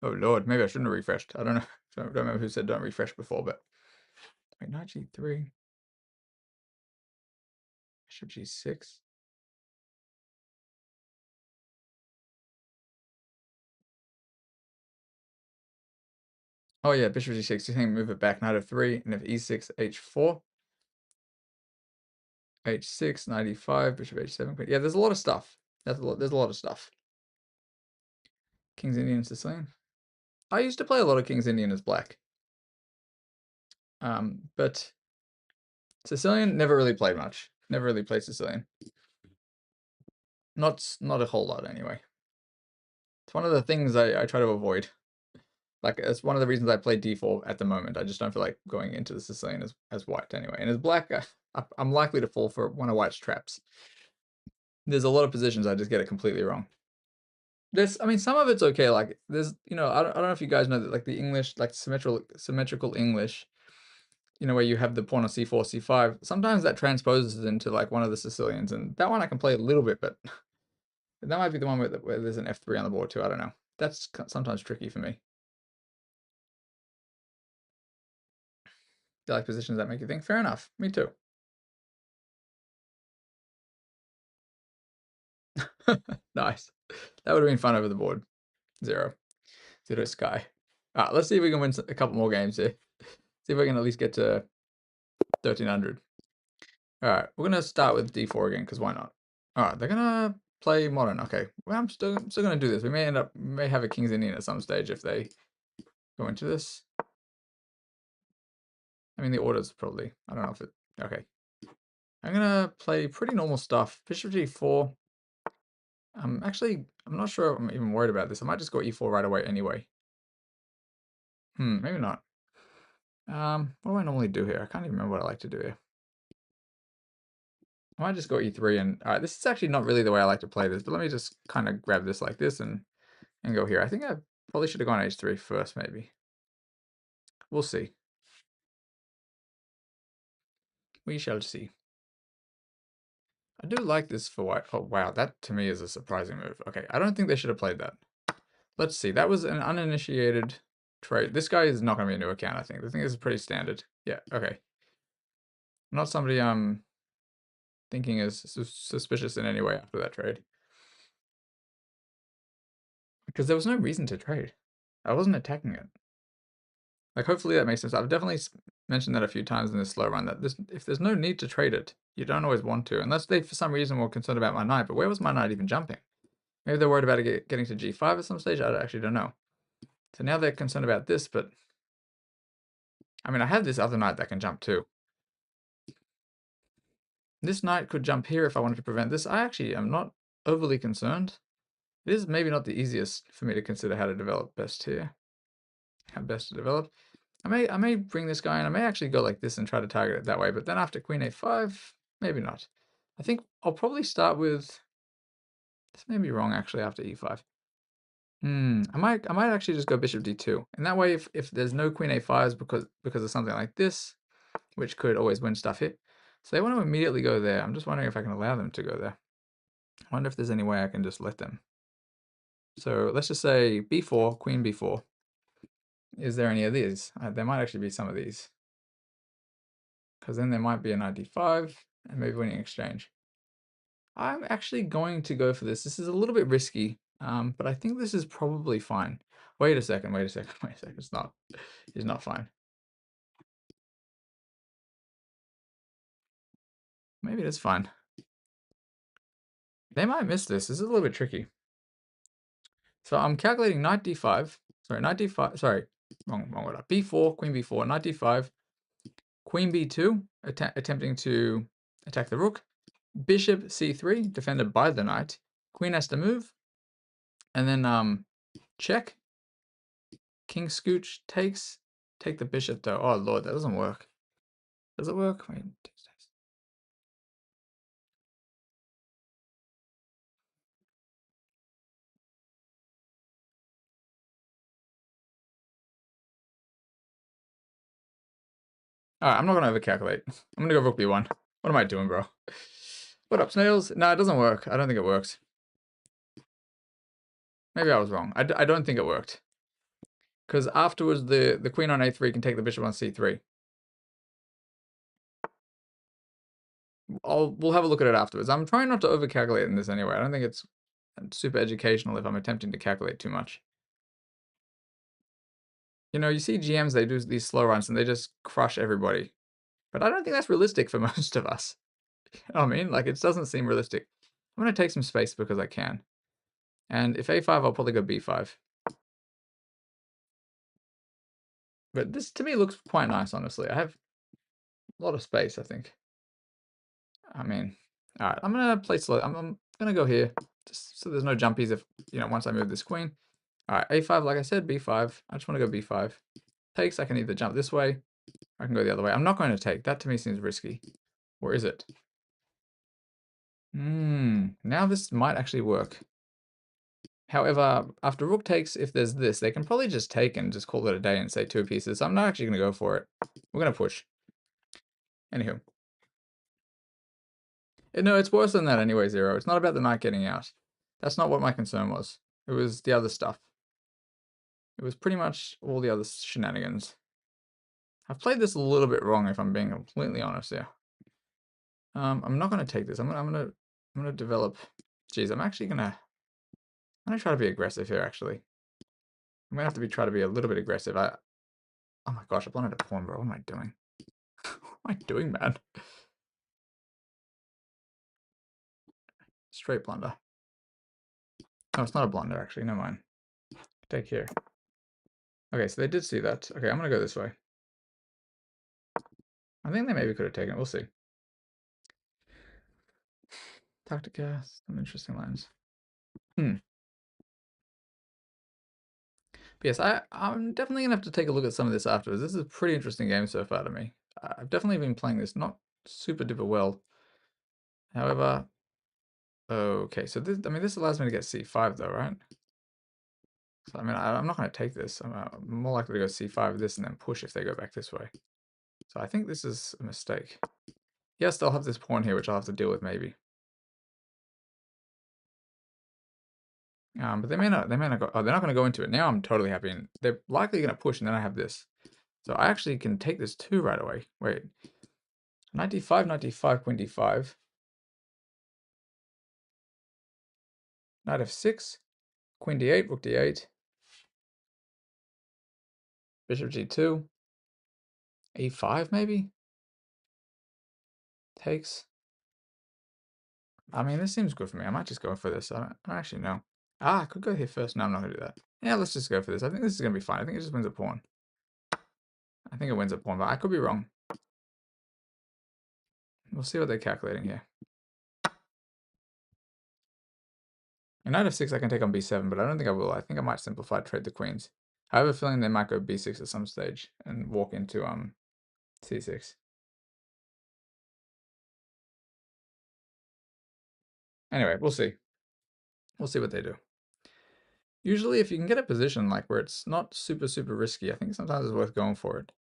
Oh lord, maybe I shouldn't have refreshed. I don't know. I don't remember who said don't refresh before, but wait, knight g3, bishop g6. Oh yeah, bishop g6. You think move it back, knight f3, and if e6, h4, h6, knight e5, bishop h7. Yeah, there's a lot of stuff. There's a lot of stuff. King's Indian, Sicilian. I used to play a lot of King's Indian as black. But Sicilian never really played much. Never really played Sicilian. Not a whole lot anyway. It's one of the things I try to avoid. Like, it's one of the reasons I play d4 at the moment. I just don't feel like going into the Sicilian as white anyway. And as black, I'm likely to fall for one of white's traps. There's a lot of positions I just get it completely wrong. I mean, some of it's okay. Like, there's, I don't know if you guys know that, like, the English, like, symmetrical English, where you have the pawn on c4, c5, sometimes that transposes into, like, one of the Sicilians, and that one I can play a little bit, but that might be the one where there's an f3 on the board too. I don't know. That's sometimes tricky for me. Do you like positions that make you think? Fair enough. Me too. Nice. That would have been fun over the board. 0 sky. Let's see if we can win a couple more games here. See if we can at least get to 1300. All right, we're gonna start with d4 again because why not? All right, they're gonna play modern. Okay, well, I'm still gonna do this. We may have a King's Indian at some stage if they go into this. I mean, the order's probably, I don't know if it, okay. I'm gonna play pretty normal stuff. Bishop g4. I'm not sure I'm even worried about this. I might just go e4 right away anyway. Maybe not. What do I normally do here? I can't even remember what I like to do here. I might just go e3 and, all right, this is actually not really the way I like to play this, but let me just kind of grab this like this and go here. I think I probably should have gone h3 first, maybe. We'll see. We shall see. I do like this for white. Oh, wow, that to me is a surprising move. Okay, I don't think they should have played that. Let's see. That was an uninitiated trade. This guy is not going to be a new account, I think. I think this is pretty standard. Yeah, okay. Not somebody I'm thinking is suspicious in any way after that trade. Because there was no reason to trade. I wasn't attacking it. Like, hopefully that makes sense. I've definitely mentioned that a few times in this slow run, that if there's no need to trade it, you don't always want to. Unless they, for some reason, were concerned about my knight. But where was my knight even jumping? Maybe they're worried about it getting to g5 at some stage. I actually don't know. So now they're concerned about this, but I mean, I have this other knight that can jump too. This knight could jump here if I wanted to prevent this. I actually am not overly concerned. It is maybe not the easiest for me to consider how to develop best here. How best to develop. I may bring this guy in. I may actually go like this and try to target it that way, but then after queen a5, maybe not. I think I'll probably start with, this may be wrong actually after e5. I might actually just go bishop d2. And that way if there's no queen a5s because of something like this, which could always win stuff here. So they want to immediately go there. I'm just wondering if I can allow them to go there. I wonder if there's any way I can just let them. So let's just say b4, queen b4. Is there any of these? There might actually be some of these. Because then there might be a knight d5 and maybe winning exchange. I'm actually going to go for this. This is a little bit risky. But I think this is probably fine. Wait a second, wait a second, wait a second. It's not. It's not fine. Maybe it is fine. They might miss this. This is a little bit tricky. So I'm calculating knight d5. Sorry, knight d5. Sorry, wrong order. b4, queen b4, knight d5, queen b2, attempting to attack the rook. Bishop c3, defended by the knight. Queen has to move. And then check. King scooch takes. Take the bishop though. Oh lord, that doesn't work. Does it work? Wait. Alright, I'm not gonna overcalculate. I'm gonna go rook b1. What am I doing, bro? What up, snails? No, it doesn't work. I don't think it works. Maybe I was wrong. I don't think it worked. Because afterwards, the queen on a3 can take the bishop on c3. We'll have a look at it afterwards. I'm trying not to overcalculate in this anyway. I don't think it's super educational if I'm attempting to calculate too much. You know, you see GMs, they do these slow runs and they just crush everybody. But I don't think that's realistic for most of us. You know what I mean? Like, it doesn't seem realistic. I'm going to take some space because I can. And if a5, I'll probably go b5. But this, to me, looks quite nice, honestly. I have a lot of space, I think. I mean, all right, I'm going to play slow. I'm going to go here just so there's no jumpies if, you know, once I move this queen. All right, a5, like I said, b5. I just want to go b5. Takes, I can either jump this way, or I can go the other way. I'm not going to take. That to me seems risky. Or is it? Now this might actually work. However, after rook takes, if there's this, they can probably just take and just call it a day and say two pieces. So I'm not actually going to go for it. We're going to push. Anywho. No, it's worse than that anyway, Zero. It's not about the knight getting out. That's not what my concern was. It was the other stuff. It was pretty much all the other shenanigans. I've played this a little bit wrong if I'm being completely honest here. I'm not going to take this. I'm gonna develop. Geez, I'm gonna try to be aggressive here. Actually, I'm gonna have to try to be a little bit aggressive. Oh my gosh, I blundered a pawn, bro. What am I doing? What am I doing, man? Straight blunder. Oh, it's not a blunder actually. Never mind. Take care. Okay, so they did see that. Okay, I'm gonna go this way. I think they maybe could have taken it. We'll see. Tactica, some interesting lines. But yes, I'm definitely gonna have to take a look at some of this afterwards. This is a pretty interesting game so far to me. I've definitely been playing this not super duper well. However, okay, so this, I mean, this allows me to get c5 though, right? So I mean, I'm not going to take this. I'm more likely to go c5 with this and then push if they go back this way. So I think this is a mistake. Yes, they'll have this pawn here, which I'll have to deal with maybe. But they may not go, oh, they're not going to go into it. Now I'm totally happy. And they're likely going to push and then I have this. So I actually can take this too right away. Wait, knight d5, knight d5, queen d5. Knight f6, queen d8, rook d8. Bishop g2. e5 maybe? Takes. I mean, this seems good for me. I might just go for this. I don't actually know. I could go here first. No, I'm not going to do that. Yeah, let's just go for this. I think this is going to be fine. I think it just wins a pawn. I think it wins a pawn, but I could be wrong. We'll see what they're calculating here. And knight f6 I can take on b7, but I don't think I will. I think I might simplify trade the queens. I have a feeling they might go b6 at some stage and walk into c6. Anyway, we'll see. We'll see what they do. Usually, if you can get a position like where it's not super risky, I think sometimes it's worth going for it.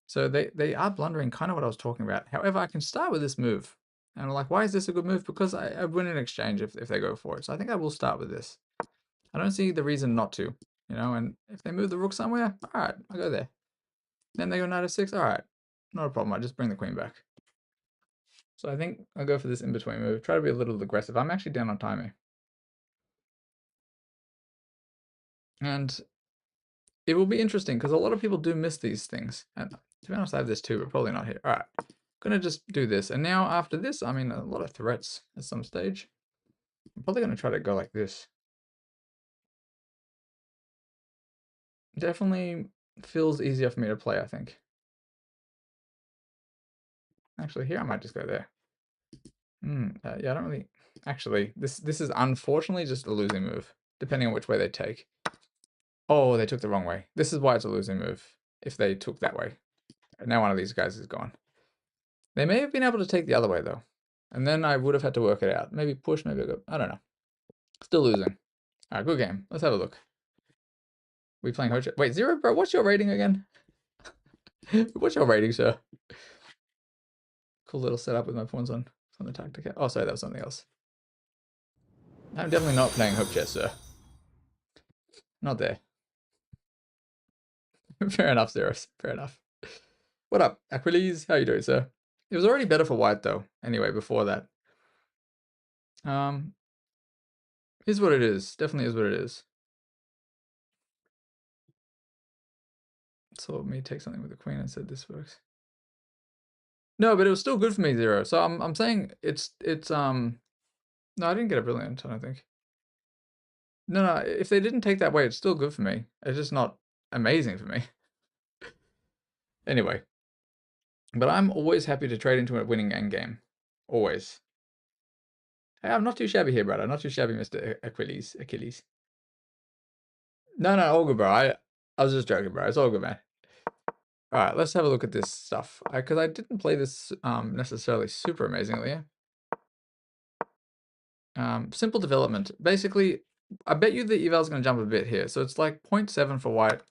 So they are blundering kind of what I was talking about. However, I can start with this move. And I'm like, why is this a good move? Because I win an exchange if they go for it. So I think I will start with this. I don't see the reason not to, you know, and if they move the rook somewhere, all right, I'll go there. Then they go knight f6, all right, not a problem. I just bring the queen back. So I think I'll go for this in-between move. Try to be a little aggressive. I'm actually down on timing. And it will be interesting because a lot of people do miss these things. And to be honest, I have this too, but probably not here. All right, I'm gonna just do this. And now after this, I mean, a lot of threats at some stage. I'm probably gonna try to go like this. Definitely feels easier for me to play, I think. Actually, here I might just go there. Yeah, I don't really. Actually, this is unfortunately just a losing move, depending on which way they take. Oh, they took the wrong way. This is why it's a losing move, if they took that way. Now one of these guys is gone. They may have been able to take the other way, though. And then I would have had to work it out. Maybe push, maybe go. I don't know. Still losing. All right, good game. Let's have a look. We playing Hocha? Wait, Zero, bro, what's your rating again? What's your rating, sir? Cool little setup with my pawns on the tactic. Oh, sorry, that was something else. I'm definitely not playing Hope Chess, sir. Not there. Fair enough, Zeros. Fair enough. What up, Aquiles? How you doing, sir? It was already better for white, though. Anyway, before that. Is what it is. Definitely is what it is. Saw me take something with the queen and said this works. No, but it was still good for me, Zero. So I'm saying it's no, I didn't get a brilliant, I don't think. No, if they didn't take that way, it's still good for me. It's just not amazing for me. Anyway. But I'm always happy to trade into a winning endgame. Always. Hey, I'm not too shabby here, brother. Not too shabby, Mr. Achilles. No, all good, bro. I was just joking, bro. It's all good, man. All right, let's have a look at this stuff. Because I didn't play this necessarily super amazingly. Simple development. Basically, I bet you the eval's going to jump a bit here. So it's like 0.7 for white.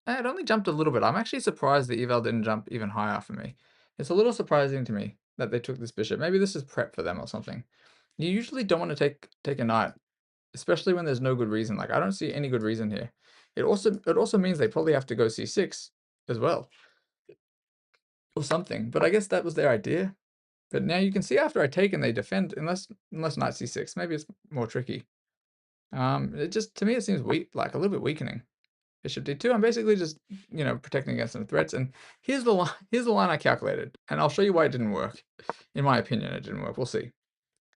It only jumped a little bit. I'm actually surprised the eval didn't jump even higher for me. It's a little surprising to me that they took this bishop. Maybe this is prep for them or something. You usually don't want to take a knight, especially when there's no good reason. Like, I don't see any good reason here. It also means they probably have to go c6 as well. Or something. But I guess that was their idea. But now you can see after I take and they defend, unless knight c6. Maybe it's more tricky. It just, to me, it seems weak, like a little bit weakening. Bishop d2. I'm basically just, protecting against some threats. And here's the line I calculated, and I'll show you why it didn't work. In my opinion, it didn't work. We'll see.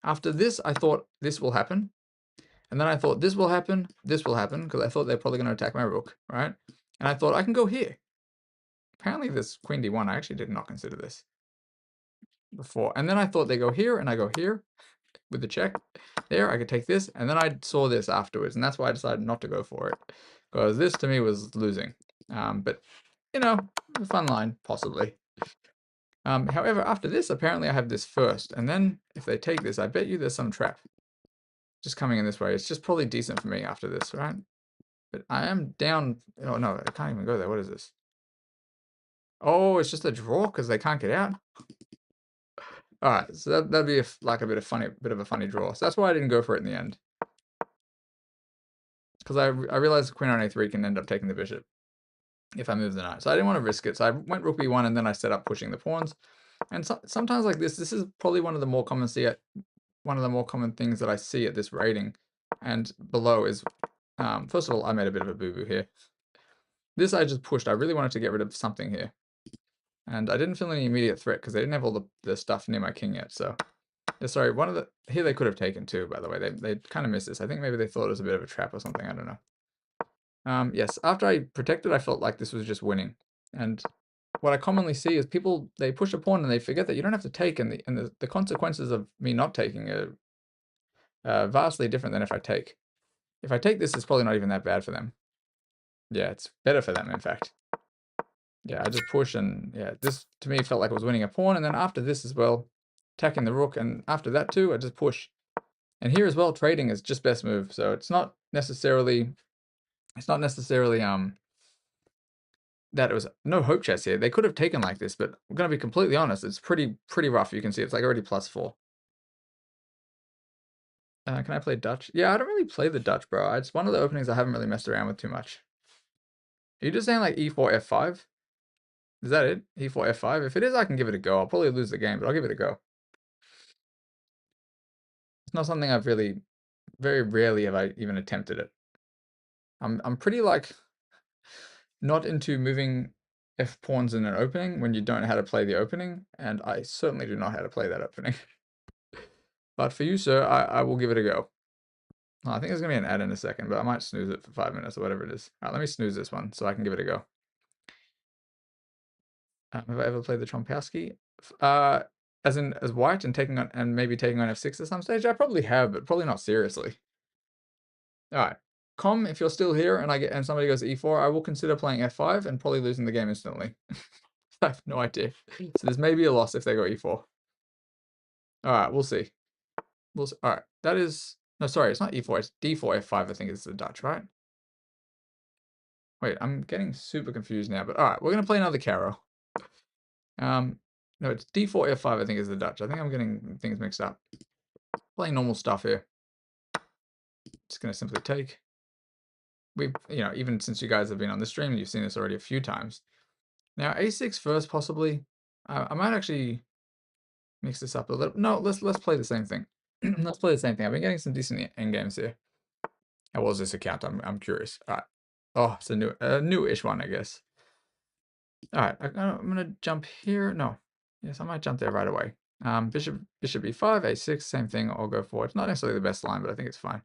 After this, I thought this will happen, and then I thought this will happen, because I thought they're probably going to attack my rook, right? And I thought I can go here. Apparently, this queen d1. I actually did not consider this before. And then I thought they go here, and I go here with the check. There, I could take this, and then I saw this afterwards, and that's why I decided not to go for it, because this to me was losing. But a fun line, possibly. However, after this, apparently I have this first, and then if they take this, I bet you there's some trap just coming in this way. It's just probably decent for me after this, right? But I am down. Oh no, I can't even go there. What is this? Oh, it's just a draw because they can't get out. All right, so that'd be like a bit of a funny draw. So that's why I didn't go for it in the end, because I realized queen on a3 can end up taking the bishop if I move the knight. So I didn't want to risk it. So I went rook b1, and then I set up pushing the pawns. And sometimes like this is probably one of the more common things that I see at this rating and below is, first of all, I made a bit of a boo-boo here. This I just pushed. I really wanted to get rid of something here. And I didn't feel any immediate threat because they didn't have all the stuff near my king yet. So, sorry, here they could have taken too, by the way. They kind of missed this. I think maybe they thought it was a bit of a trap or something. I don't know. Yes, after I protected, I felt like this was just winning. And what I commonly see is people, they push a pawn and they forget that you don't have to take, and the consequences of me not taking are vastly different than if I take. If I take this, it's probably not even that bad for them. Yeah, it's better for them, in fact. Yeah, I just push, and yeah, this to me felt like I was winning a pawn, and then after this as well, attacking the rook, and after that too, I just push. And here as well, trading is just best move, so it's not necessarily that it was no hope chess here. They could have taken like this, but I'm gonna be completely honest, it's pretty rough. You can see it's like already +4. Can I play Dutch? Yeah, I don't really play the Dutch, bro. It's one of the openings I haven't really messed around with too much. Are you just saying like e4, f5? Is that it? e4, f5? If it is, I can give it a go. I'll probably lose the game, but I'll give it a go. It's not something I've really, very rarely have I even attempted it. I'm pretty like not into moving f pawns in an opening when you don't know how to play the opening, and I certainly do not know how to play that opening. But for you, sir, I will give it a go. Oh, I think there's gonna be an ad in a second, but I might snooze it for 5 minutes or whatever it is. All right, let me snooze this one so I can give it a go. Have I ever played the Trompowsky? As in as white and taking on and maybe taking on f6 at some stage? I probably have, but probably not seriously. All right, Com, if you're still here and somebody goes e4, I will consider playing f5 and probably losing the game instantly. I have no idea. So there's maybe a loss if they go e4. All right, we'll see. All right, that is no, sorry, it's not e4, it's d4 f5. I think is the Dutch, right? Wait, I'm getting super confused now. But all right, we're gonna play another Caro. No, it's d4 f5. I think is the Dutch. I think I'm getting things mixed up. Playing normal stuff here. Just gonna simply take. We've, even since you guys have been on the stream, you've seen this already a few times. Now a6 first, possibly. I might actually mix this up a little. No, let's play the same thing. Let's play the same thing. I've been getting some decent endgames here. How was this account? I'm curious. All right. Oh, it's a new-ish one, I guess. All right, I'm gonna jump here. No, yes, I might jump there right away. Bishop e5, a6, same thing. I'll go forward. It's not necessarily the best line, but I think it's fine.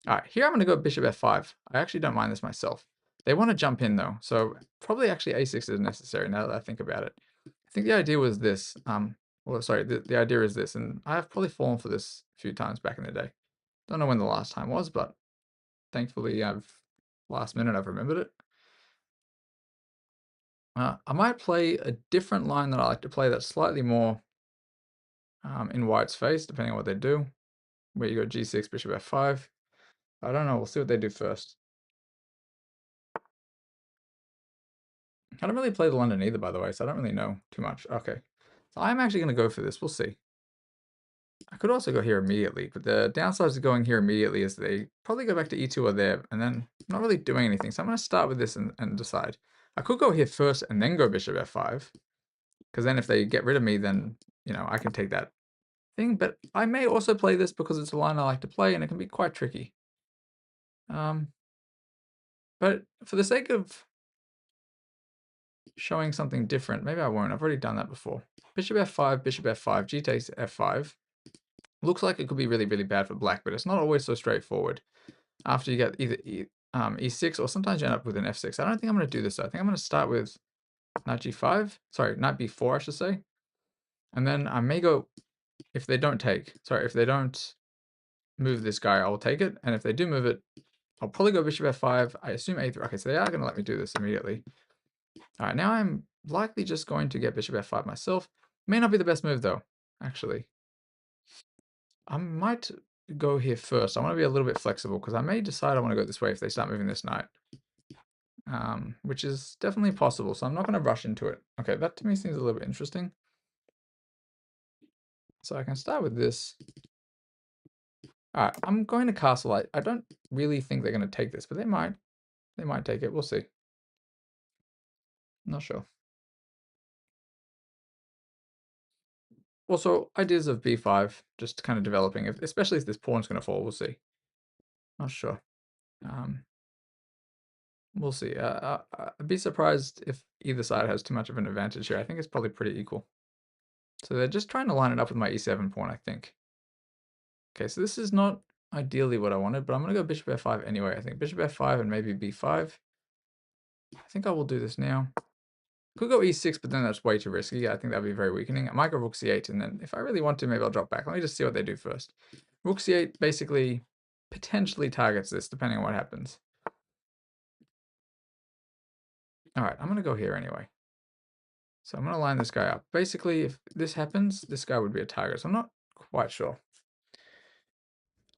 All right, here I'm gonna go bishop f5. I actually don't mind this myself. They want to jump in though, so probably actually a6 is necessary now that I think about it. I think the idea was this. Well, sorry, the idea is this, and I have probably fallen for this a few times back in the day. Don't know when the last time was, but thankfully last minute I've remembered it. I might play a different line that I like to play that's slightly more in white's face, depending on what they do. Where you go g6, bishop f5. I don't know. We'll see what they do first. I don't really play the London either, by the way, so I don't really know too much. Okay. So I'm actually going to go for this. We'll see. I could also go here immediately, but the downside of going here immediately is they probably go back to e2 or there, and then I'm not really doing anything. So I'm going to start with this and decide. I could go here first and then go bishop f5, because then if they get rid of me, then, I can take that thing. But I may also play this because it's a line I like to play, and it can be quite tricky. But for the sake of showing something different, maybe I won't. I've already done that before. Bishop f5, g takes f5. Looks like it could be really, really bad for black, but it's not always so straightforward. After you get either e6 or sometimes you end up with an f6. I don't think I'm going to do this though. I think I'm going to start with knight g5. Sorry, knight b4, I should say. And then I may go, if they don't move this guy, I'll take it. And if they do move it, I'll probably go bishop f5. I assume a3. Okay, so they are going to let me do this immediately. All right, now I'm likely just going to get bishop f5 myself. May not be the best move though, actually. I might go here first. I want to be a little bit flexible because I may decide I want to go this way if they start moving this knight. Which is definitely possible, so I'm not going to rush into it. Okay, that to me seems a little bit interesting. So I can start with this. All right, I'm going to castle. I don't really think they're going to take this, but they might. They might take it. We'll see. Not sure. Also, ideas of b5, just kind of developing, especially if this pawn's going to fall. We'll see. Not sure. We'll see. I'd be surprised if either side has too much of an advantage here. I think it's probably pretty equal. So they're just trying to line it up with my e7 pawn, I think. Okay, so this is not ideally what I wanted, but I'm going to go bishop f5 anyway. I think bishop f5 and maybe b5. I think I will do this now. Could go e6, but then that's way too risky. I think that'd be very weakening. I might go rook c8, and then if I really want to, maybe I'll drop back. Let me just see what they do first. Rook c8 basically potentially targets this, depending on what happens. All right, I'm going to go here anyway. So I'm going to line this guy up. Basically, if this happens, this guy would be a target. So I'm not quite sure.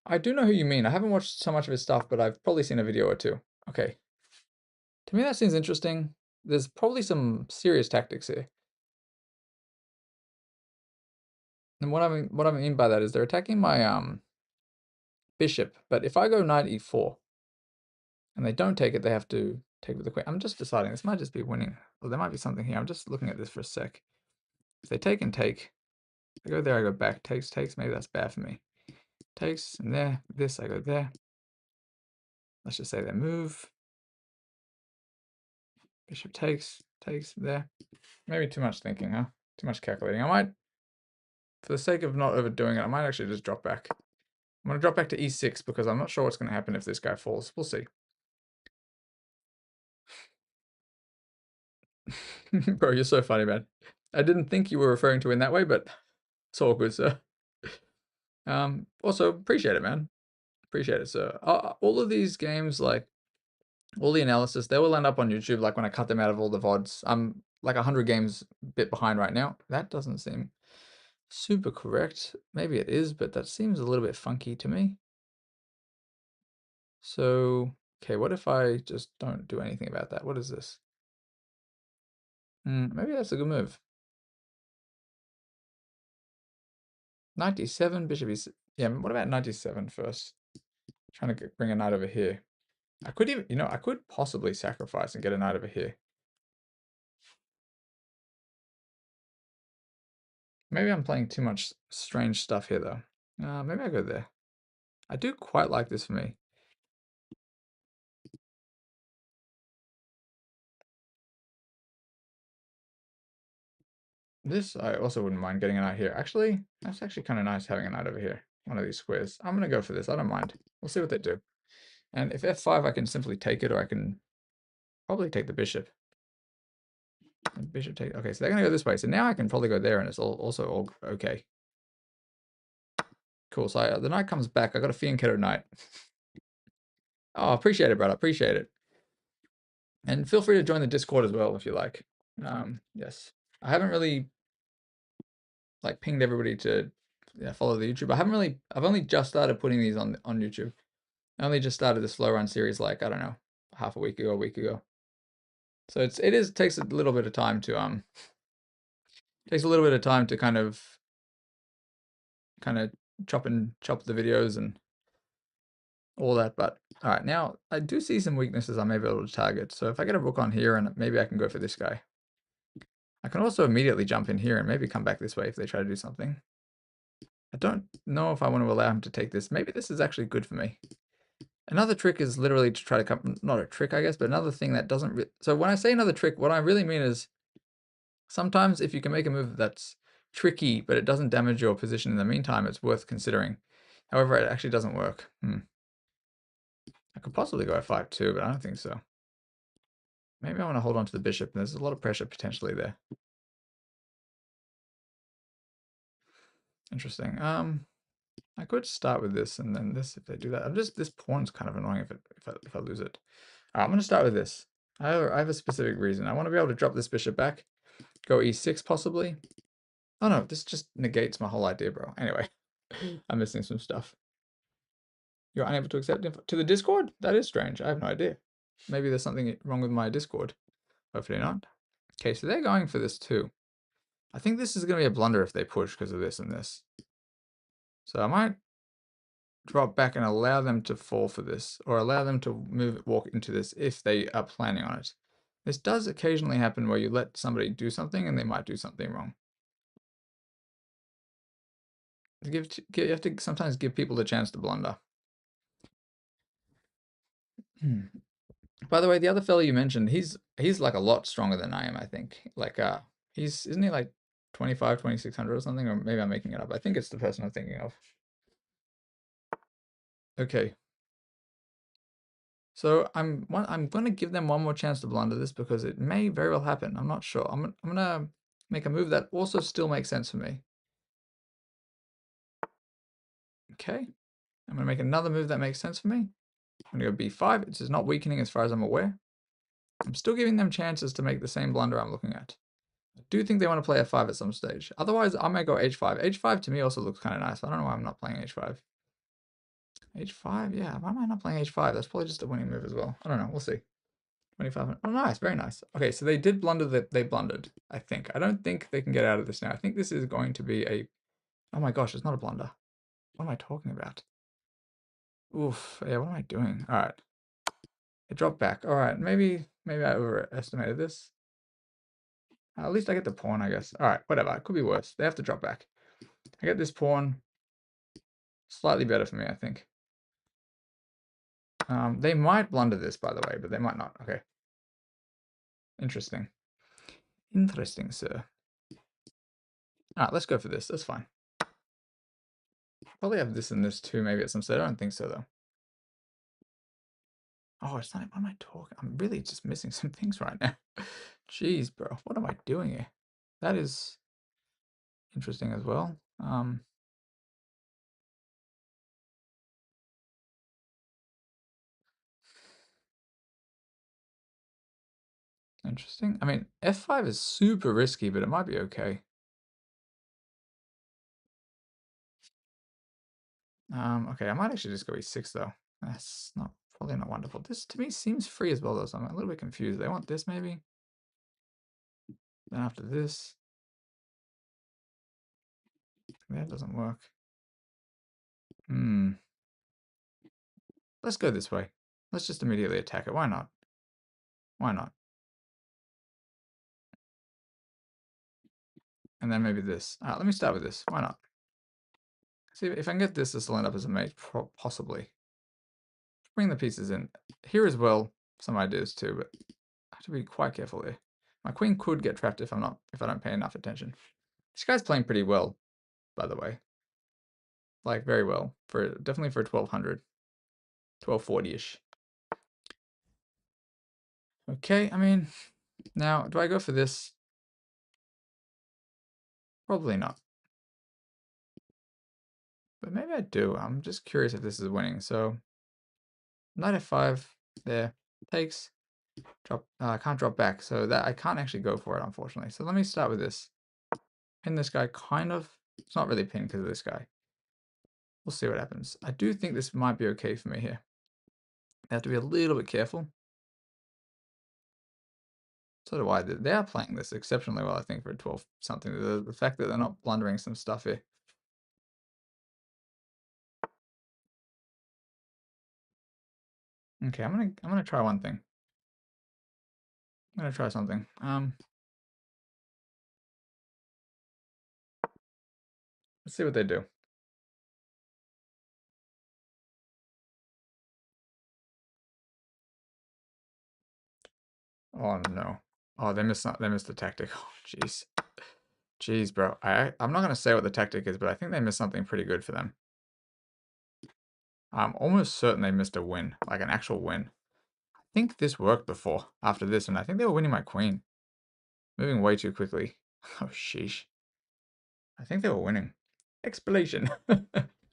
I do know who you mean. I haven't watched so much of his stuff, but I've probably seen a video or two. Okay. To me, that seems interesting. There's probably some serious tactics here. And what I mean by that is they're attacking my bishop. But if I go knight e4 and they don't take it, they have to take with the queen. I'm just deciding. This might just be winning. Well, there might be something here. I'm just looking at this for a sec. If they take and take, I go there, I go back. Takes, takes. Maybe that's bad for me. Takes, and there. This, I go there. Let's just say they move. Bishop takes there. Maybe too much thinking, huh? Too much calculating. I might, for the sake of not overdoing it, I might actually just drop back. I'm going to drop back to e6 because I'm not sure what's going to happen if this guy falls. We'll see. Bro, you're so funny, man. I didn't think you were referring to in that way, but it's all good, sir. Also, appreciate it, man. Appreciate it, sir. All of these games, like, all the analysis, they will end up on YouTube, like, when I cut them out of all the VODs. I'm, like, 100 games bit behind right now. That doesn't seem super correct. Maybe it is, but that seems a little bit funky to me. So, okay, what if I just don't do anything about that? What is this? Maybe that's a good move. 97, bishop is, yeah, what about 97 first? Trying to bring a knight over here. I could even, I could possibly sacrifice and get a knight over here. Maybe I'm playing too much strange stuff here, though. Maybe I go there. I do quite like this for me. This, I also wouldn't mind getting a knight here. Actually, that's actually kind of nice having a knight over here. One of these squares. I'm going to go for this. I don't mind. We'll see what they do. And if f5, I can simply take it, or I can probably take the bishop. And bishop take. Okay, so they're going to go this way. So now I can probably go there, and it's also all okay. Cool. So the knight comes back. I got a Fianchetto knight. Oh, appreciate it, brother. Appreciate it. And feel free to join the Discord as well if you like. Yes, I haven't really like pinged everybody to follow the YouTube. I've only just started putting these on YouTube. I only just started the slow run series, like, I don't know, half a week ago. So it takes a little bit of time to kind of chop the videos and all that. But all right, now I do see some weaknesses I may be able to target. So if I get a rook on here, and maybe I can go for this guy. I can also immediately jump in here and maybe come back this way if they try to do something. I don't know if I want to allow him to take this. Maybe this is actually good for me. Another trick is literally to try to come, not a trick, I guess, but another thing that doesn't, so when I say another trick, what I really mean is sometimes if you can make a move that's tricky, but it doesn't damage your position in the meantime, it's worth considering. However, it actually doesn't work. I could possibly go f5 too, but I don't think so. Maybe I want to hold on to the bishop. There's a lot of pressure potentially there. Interesting. I could start with this and then this if they do that. This pawn's kind of annoying if I lose it. I'm going to start with this. I have a specific reason. I want to be able to drop this bishop back, go e6 possibly. Oh no, this just negates my whole idea, bro. Anyway, I'm missing some stuff. You're unable to accept info to the Discord? That is strange. I have no idea. Maybe there's something wrong with my Discord. Hopefully not. Okay, so they're going for this too. I think this is going to be a blunder if they push because of this and this. So I might drop back and allow them to fall for this, or allow them to walk into this if they are planning on it. This does occasionally happen where you let somebody do something and they might do something wrong. You have to sometimes give people the chance to blunder. By the way, the other fellow you mentioned, he's like a lot stronger than I am, I think. Like isn't he like 25, 2600 or something? Or maybe I'm making it up. I think it's the person I'm thinking of. Okay. So I'm gonna give them one more chance to blunder this because it may very well happen. I'm not sure. I'm gonna make a move that also still makes sense for me. Okay. I'm gonna make another move that makes sense for me. I'm gonna go b5. It's just not weakening as far as I'm aware. I'm still giving them chances to make the same blunder I'm looking at. I do think they want to play f5 at some stage. Otherwise, I might go h5. h5 to me also looks kind of nice. I don't know why I'm not playing h5. h5, yeah. Why am I not playing h5? That's probably just a winning move as well. I don't know. We'll see. 25. Oh, nice. Very nice. Okay, so they did blunder that they blundered, I think. I don't think they can get out of this now. I think this is going to be a... Oh my gosh, it's not a blunder. What am I talking about? Oof. Yeah, what am I doing? All right. It dropped back. All right, maybe I overestimated this. At least I get the pawn, I guess. All right, whatever. It could be worse. They have to drop back. I get this pawn. Slightly better for me, I think. They might blunder this, by the way, but they might not. Okay. Interesting. Interesting, sir. Alright, let's go for this. That's fine. Probably have this and this too, maybe at some stage. I don't think so, though. Oh, it's not. What am I talking? I'm really just missing some things right now. Jeez, bro. What am I doing here? That is interesting as well. Interesting. I mean, f5 is super risky, but it might be okay. Okay, I might actually just go e6 though. That's not probably not wonderful. This to me seems free as well though, so I'm a little bit confused. They want this maybe? Then after this. That doesn't work. Let's go this way. Let's just immediately attack it. Why not? Why not? And then maybe this. Alright, let me start with this. Why not? See, if I can get this will end up as a mate, possibly. Bring the pieces in. Here as well, some ideas too, but I have to be quite careful here. My queen could get trapped if I don't pay enough attention. This guy's playing pretty well, by the way. Like very well. Definitely for 1200. 1240-ish. Okay, I mean, now do I go for this? Probably not. But maybe I do. I'm just curious if this is winning. So knight f5 there. Takes. Drop. I can't drop back, so that I can't actually go for it, unfortunately. So let me start with this. Pin this guy, kind of. It's not really pinned because of this guy. We'll see what happens. I do think this might be okay for me here. I have to be a little bit careful. So do I. They are playing this exceptionally well, I think, for 12 something. The fact that they're not blundering some stuff here. Okay, I'm gonna try one thing. I'm gonna try something. Let's see what they do. Oh no. Oh, they missed the tactic. Oh, jeez. Jeez, bro. I'm not gonna say what the tactic is, but I think they missed something pretty good for them. I'm almost certain they missed a win, like an actual win. I think this worked before, after this, and I think they were winning my queen. Moving way too quickly. Oh, sheesh. I think they were winning. Explanation.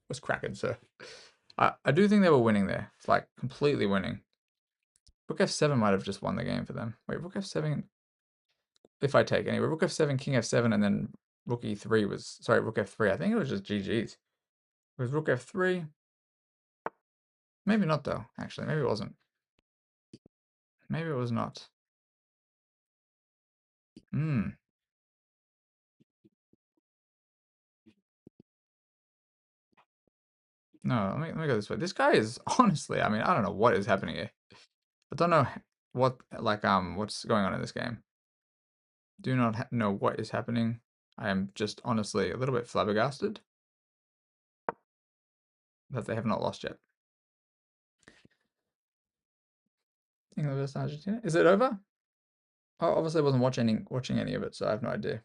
Was cracking, sir. I do think they were winning there. It's like completely winning. Rook f7 might have just won the game for them. Wait, rook f7. If I take anyway, rook f7, king f7, and then rook e3 was. Sorry, rook f3. I think it was just GG's. It was rook f3. Maybe not, though, actually. Maybe it wasn't. Maybe it was not. Hmm. No, let me go this way. This guy is honestly, I mean, I don't know what is happening here. I don't know what's going on in this game. Do not know what is happening. I am just honestly a little bit flabbergasted that they have not lost yet. England versus Argentina. Is it over? Oh, obviously I wasn't watching any of it, so I have no idea.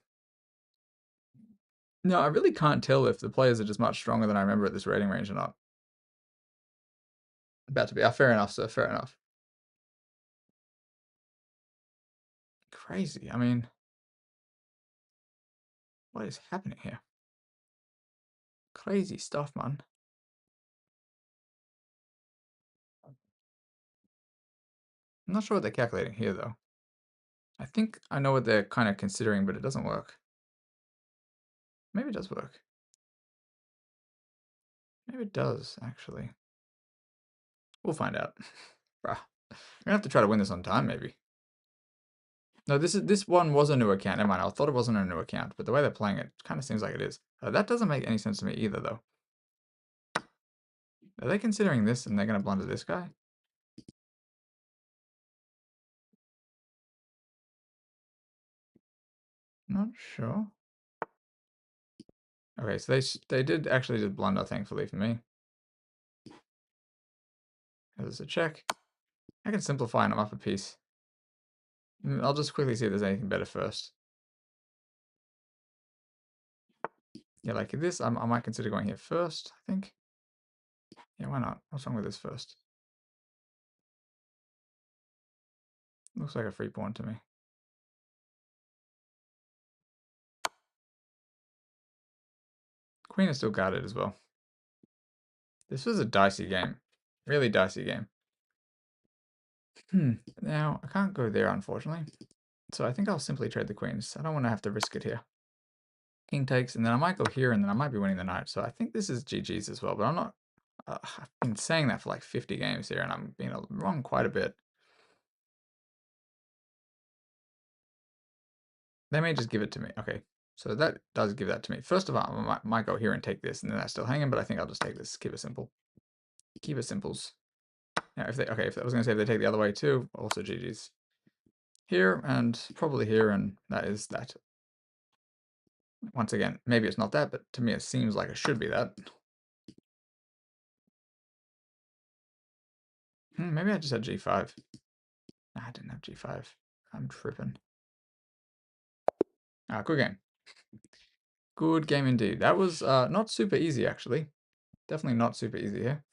No, I really can't tell if the players are just much stronger than I remember at this rating range or not. About to be. Fair enough, sir. Fair enough. Crazy. I mean, what is happening here? Crazy stuff, man. I'm not sure what they're calculating here, though. I think I know what they're kind of considering, but it doesn't work. Maybe it does work. Maybe it does, actually. We'll find out. Bruh. We're gonna have to try to win this on time, maybe. No, this one was a new account. Never mind, I thought it wasn't a new account, but the way they're playing it kind of seems like it is. That doesn't make any sense to me either, though. Are they considering this and they're gonna blunder this guy? Not sure. Okay, so they did actually just blunder, thankfully for me. There's a check. I can simplify and I'm up a piece. I'll just quickly see if there's anything better first. Yeah, like this, I might consider going here first, I think. Yeah, why not? What's wrong with this first? Looks like a free pawn to me. Queen is still guarded as well. This was a dicey game. Really dicey game. Now, I can't go there, unfortunately. So I think I'll simply trade the queens. I don't want to have to risk it here. King takes, and then I might go here, and then I might be winning the knight. So I think this is GG's as well, but I'm not... I've been saying that for like 50 games here, and I'm being wrong quite a bit. They may just give it to me. Okay, so that does give that to me. First of all, I might go here and take this, and then that's still hanging, but I think I'll just take this. Keep it simple. Keep it simples. Now, if I was going to say if they take the other way too, also GG's. Here, and probably here, and that is that. Once again, maybe it's not that, but to me it seems like it should be that. Maybe I just had G5. Nah, I didn't have G5. I'm tripping. Good game. Good game indeed. That was not super easy, actually. Definitely not super easy here.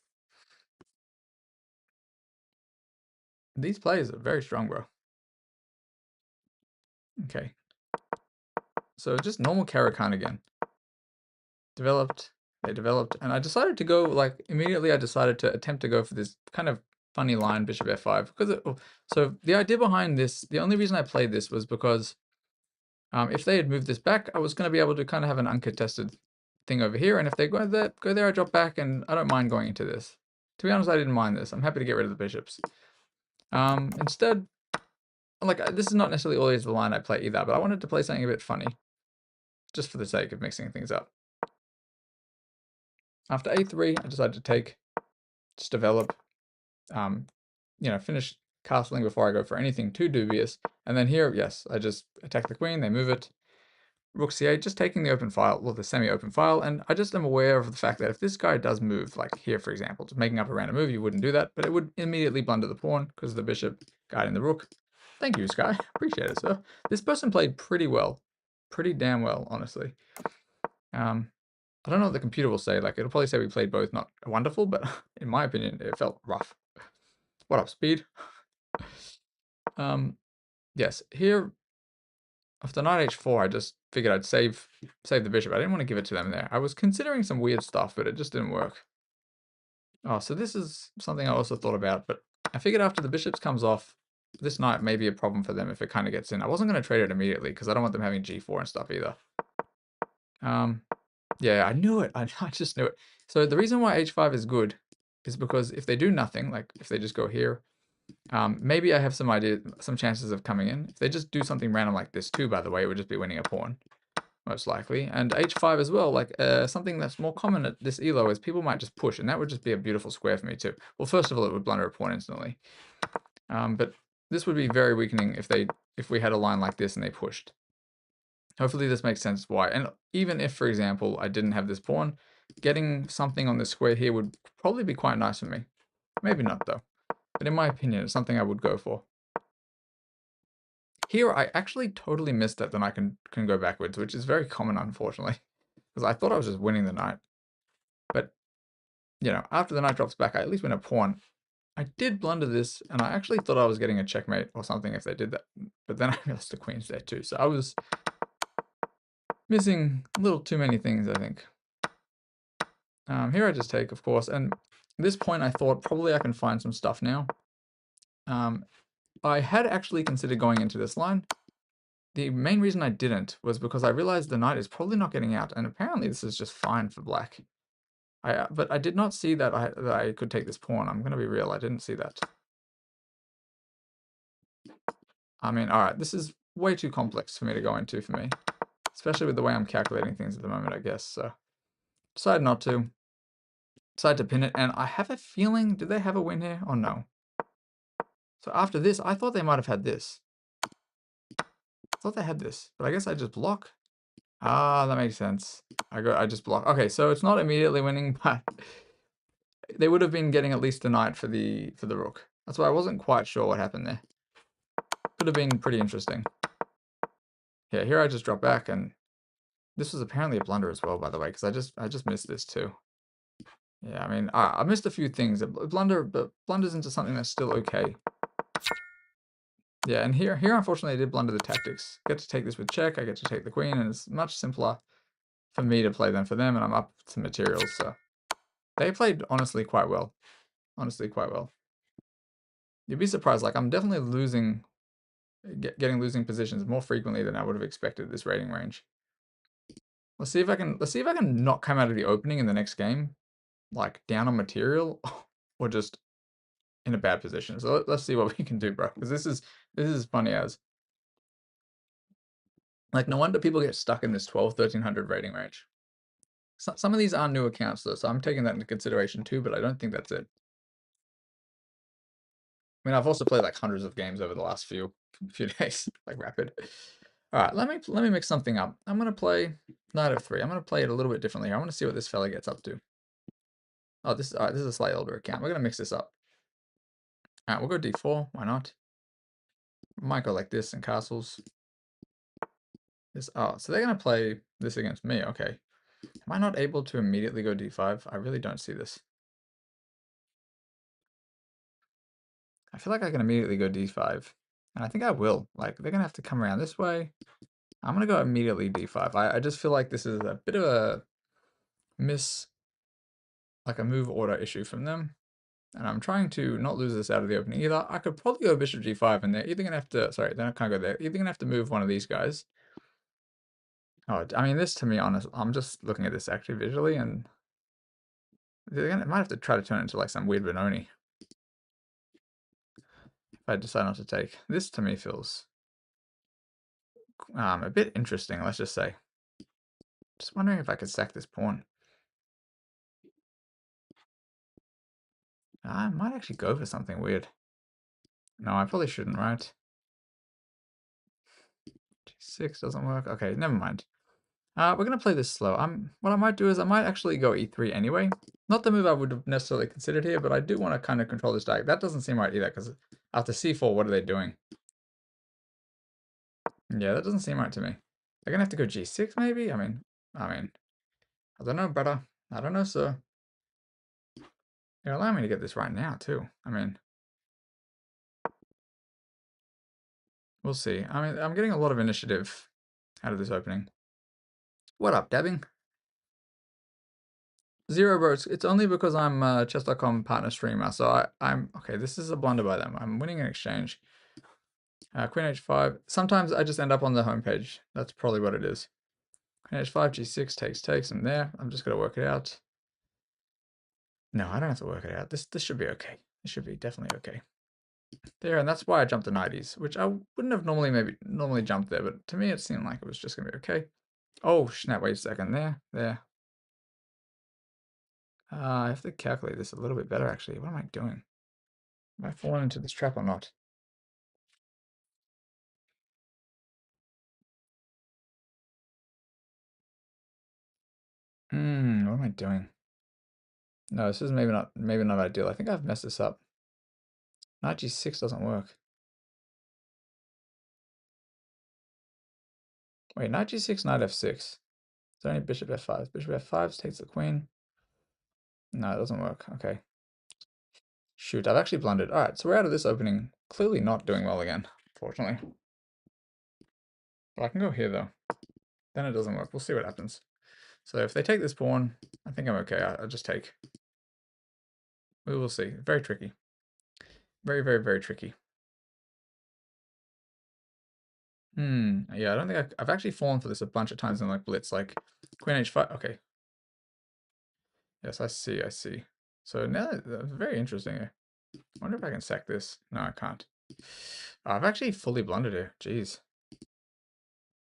These players are very strong, bro. Okay. So just normal Caro-Kann again. They developed, and I decided to go, like, immediately I decided to attempt to go for this kind of funny line, bishop f5, because so the idea behind this, the only reason I played this was because if they had moved this back, I was going to be able to kind of have an uncontested thing over here, and if they go there, I drop back, and I don't mind going into this. To be honest, I didn't mind this. I'm happy to get rid of the bishops. Instead, like, this is not necessarily always the line I play either, but I wanted to play something a bit funny, just for the sake of mixing things up. After a3, I decided to take, just develop, finish castling before I go for anything too dubious. And then here, yes, I just attack the queen, they move it. Rook c8, just taking the open file, well, the semi-open file, and I just am aware of the fact that if this guy does move, like here, for example, just making up a random move, you wouldn't do that, but it would immediately blunder the pawn because of the bishop guiding the rook. Thank you, Sky. Appreciate it, sir. This person played pretty well. Pretty damn well, honestly. I don't know what the computer will say. Like, it'll probably say we played both not wonderful, but in my opinion, it felt rough. What up, speed? Yes, here, after knight h4, I just figured I'd save the bishop. I didn't want to give it to them there. I was considering some weird stuff, but it just didn't work. Oh, so this is something I also thought about, but I figured after the bishops comes off, this knight may be a problem for them if it kind of gets in. I wasn't going to trade it immediately because I don't want them having g4 and stuff either. Yeah, I knew it. I just knew it. So the reason why h5 is good is because if they do nothing, like if they just go here, maybe I have some chances of coming in. If they just do something random like this too, by the way, it would just be winning a pawn, most likely. And h5 as well, like something that's more common at this elo is people might just push, and that would just be a beautiful square for me too. Well, first of all, it would blunder a pawn instantly. But this would be very weakening if we had a line like this and they pushed. Hopefully this makes sense why. And even if, for example, I didn't have this pawn, getting something on this square here would probably be quite nice for me. Maybe not though. But in my opinion, it's something I would go for. Here, I actually totally missed that the knight can go backwards, which is very common, unfortunately. Because I thought I was just winning the knight. But, after the knight drops back, I at least win a pawn. I did blunder this, and I actually thought I was getting a checkmate or something if they did that. But then I realized the queen's there too, so I was missing a little too many things, I think. Here I just take, of course, and at this point I thought probably I can find some stuff now. I had actually considered going into this line. The main reason I didn't was because I realized the knight is probably not getting out, and apparently this is just fine for black. But I did not see that I could take this pawn. I'm going to be real, I didn't see that. I mean, alright, this is way too complex for me to go into for me. Especially with the way I'm calculating things at the moment, I guess, so. Decided not to. Decided to pin it, and I have a feeling, did they have a win here or no? So after this, I thought they might have had this. I thought they had this, but I guess I just block. Ah, that makes sense. I just block. Okay, so it's not immediately winning, but they would have been getting at least a knight for the rook. That's why I wasn't quite sure what happened there. could have been pretty interesting. Yeah, here I just drop back, and this was apparently a blunder as well, by the way, because I just missed this too. Yeah, I mean, I missed a few things. But blunders into something that's still okay. Yeah, and here unfortunately I did blunder the tactics. Get to take this with check, I get to take the queen, and it's much simpler for me to play than for them, and I'm up to materials, so they played honestly quite well. Honestly, quite well. You'd be surprised, like I'm definitely losing getting losing positions more frequently than I would have expected at this rating range. Let's see if I can not come out of the opening in the next game, like down on material, or just in a bad position. So let's see what we can do, bro. Because this is funny as. Like, no wonder people get stuck in this 1300 rating range. Some of these are new accounts, though, so I'm taking that into consideration too, but I don't think that's it. I mean, I've also played like hundreds of games over the last few days, like rapid. All right, let me mix something up. I'm gonna play Knight of 3. I'm gonna play it a little bit differently. I want to see what this fella gets up to. Oh, this is a slightly older account. We're gonna mix this up. All right, we'll go d4. Why not? Might go like this in castles. This. Oh, so they're gonna play this against me. Okay. Am I not able to immediately go d5? I really don't see this. I feel like I can immediately go d5. And I think I will. Like, they're going to have to come around this way. I'm going to go immediately d5. I just feel like this is a bit of a like a move order issue from them. And I'm trying to not lose this out of the opening either. I could probably go bishop g5, and they're either going to have to, sorry, they can't go there. Either going to have to move one of these guys. Oh, I mean, this to me, honest, I'm just looking at this actually visually, and they might have to try to turn it into like some weird Benoni. If I decide not to take. This to me feels a bit interesting, let's just say. Just wondering if I could sack this pawn. I might actually go for something weird. No, I probably shouldn't, right? G6 doesn't work. Okay, never mind. We're going to play this slow. What I might do is I might actually go e3 anyway. Not the move I would have necessarily considered here, but I do want to kind of control this diagonal. That doesn't seem right either, because after c4, what are they doing? Yeah, that doesn't seem right to me. They're going to have to go g6 maybe? I mean, I don't know, brother. I don't know, sir. You're allowing me to get this right now, too. I mean, we'll see. I mean, I'm getting a lot of initiative out of this opening. What up, dabbing? Zero, bro. It's only because I'm chess.com partner streamer. So I'm okay. This is a blunder by them. I'm winning an exchange. Queen h5. Sometimes I just end up on the homepage. That's probably what it is. Queen h5, g6 takes. I'm there. I'm just gonna work it out. No, I don't have to work it out. This should be okay. This should be definitely okay. There, and that's why I jumped to 90s, which I wouldn't have normally jumped there, but to me it seemed like it was just gonna be okay. Oh snap! Wait a second. There. I have to calculate this a little bit better, actually. What am I doing? Have I fallen into this trap or not? What am I doing? No, this is maybe not ideal. I think I've messed this up. Knight g6 doesn't work. Wait, knight g6, knight f6. It's only bishop f5. Bishop f5 takes the queen. No, it doesn't work. Okay. Shoot, I've actually blundered. All right, so we're out of this opening. Clearly not doing well again, fortunately. But I can go here, though. Then it doesn't work. We'll see what happens. So if they take this pawn, I think I'm okay. I'll just take. We will see. Very tricky. Very, very, very tricky. Yeah, I don't think I've actually fallen for this a bunch of times in like Blitz, like Queen h5. Okay. Yes, I see. So now that's very interesting. I wonder if I can sack this. No, I can't. I've actually fully blundered here. Jeez.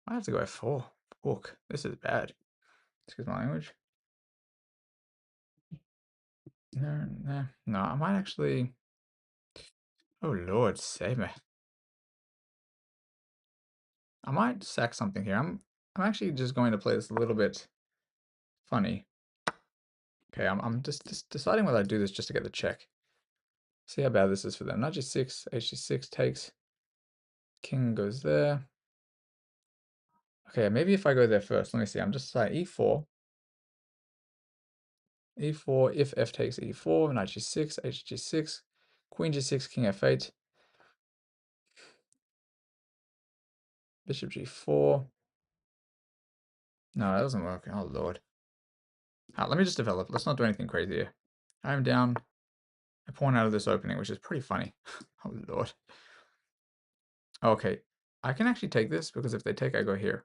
I have to go f4. Fuck. This is bad. Excuse my language. No, I might actually. Oh Lord, save me. I might sack something here. I'm actually just going to play this a little bit funny. Okay, I'm just deciding whether I do this just to get the check. See how bad this is for them. Knight g6, hg6 takes. King goes there. Okay, maybe if I go there first. Let me see. I'm just like e4. e4, if f takes e4, knight g6, hg6, queen g6, king f8, bishop g4. No, that doesn't work. Oh, Lord. Let me just develop. Let's not do anything crazy here. I'm down a pawn out of this opening, which is pretty funny. Oh, Lord. Okay, I can actually take this because if they take, I go here.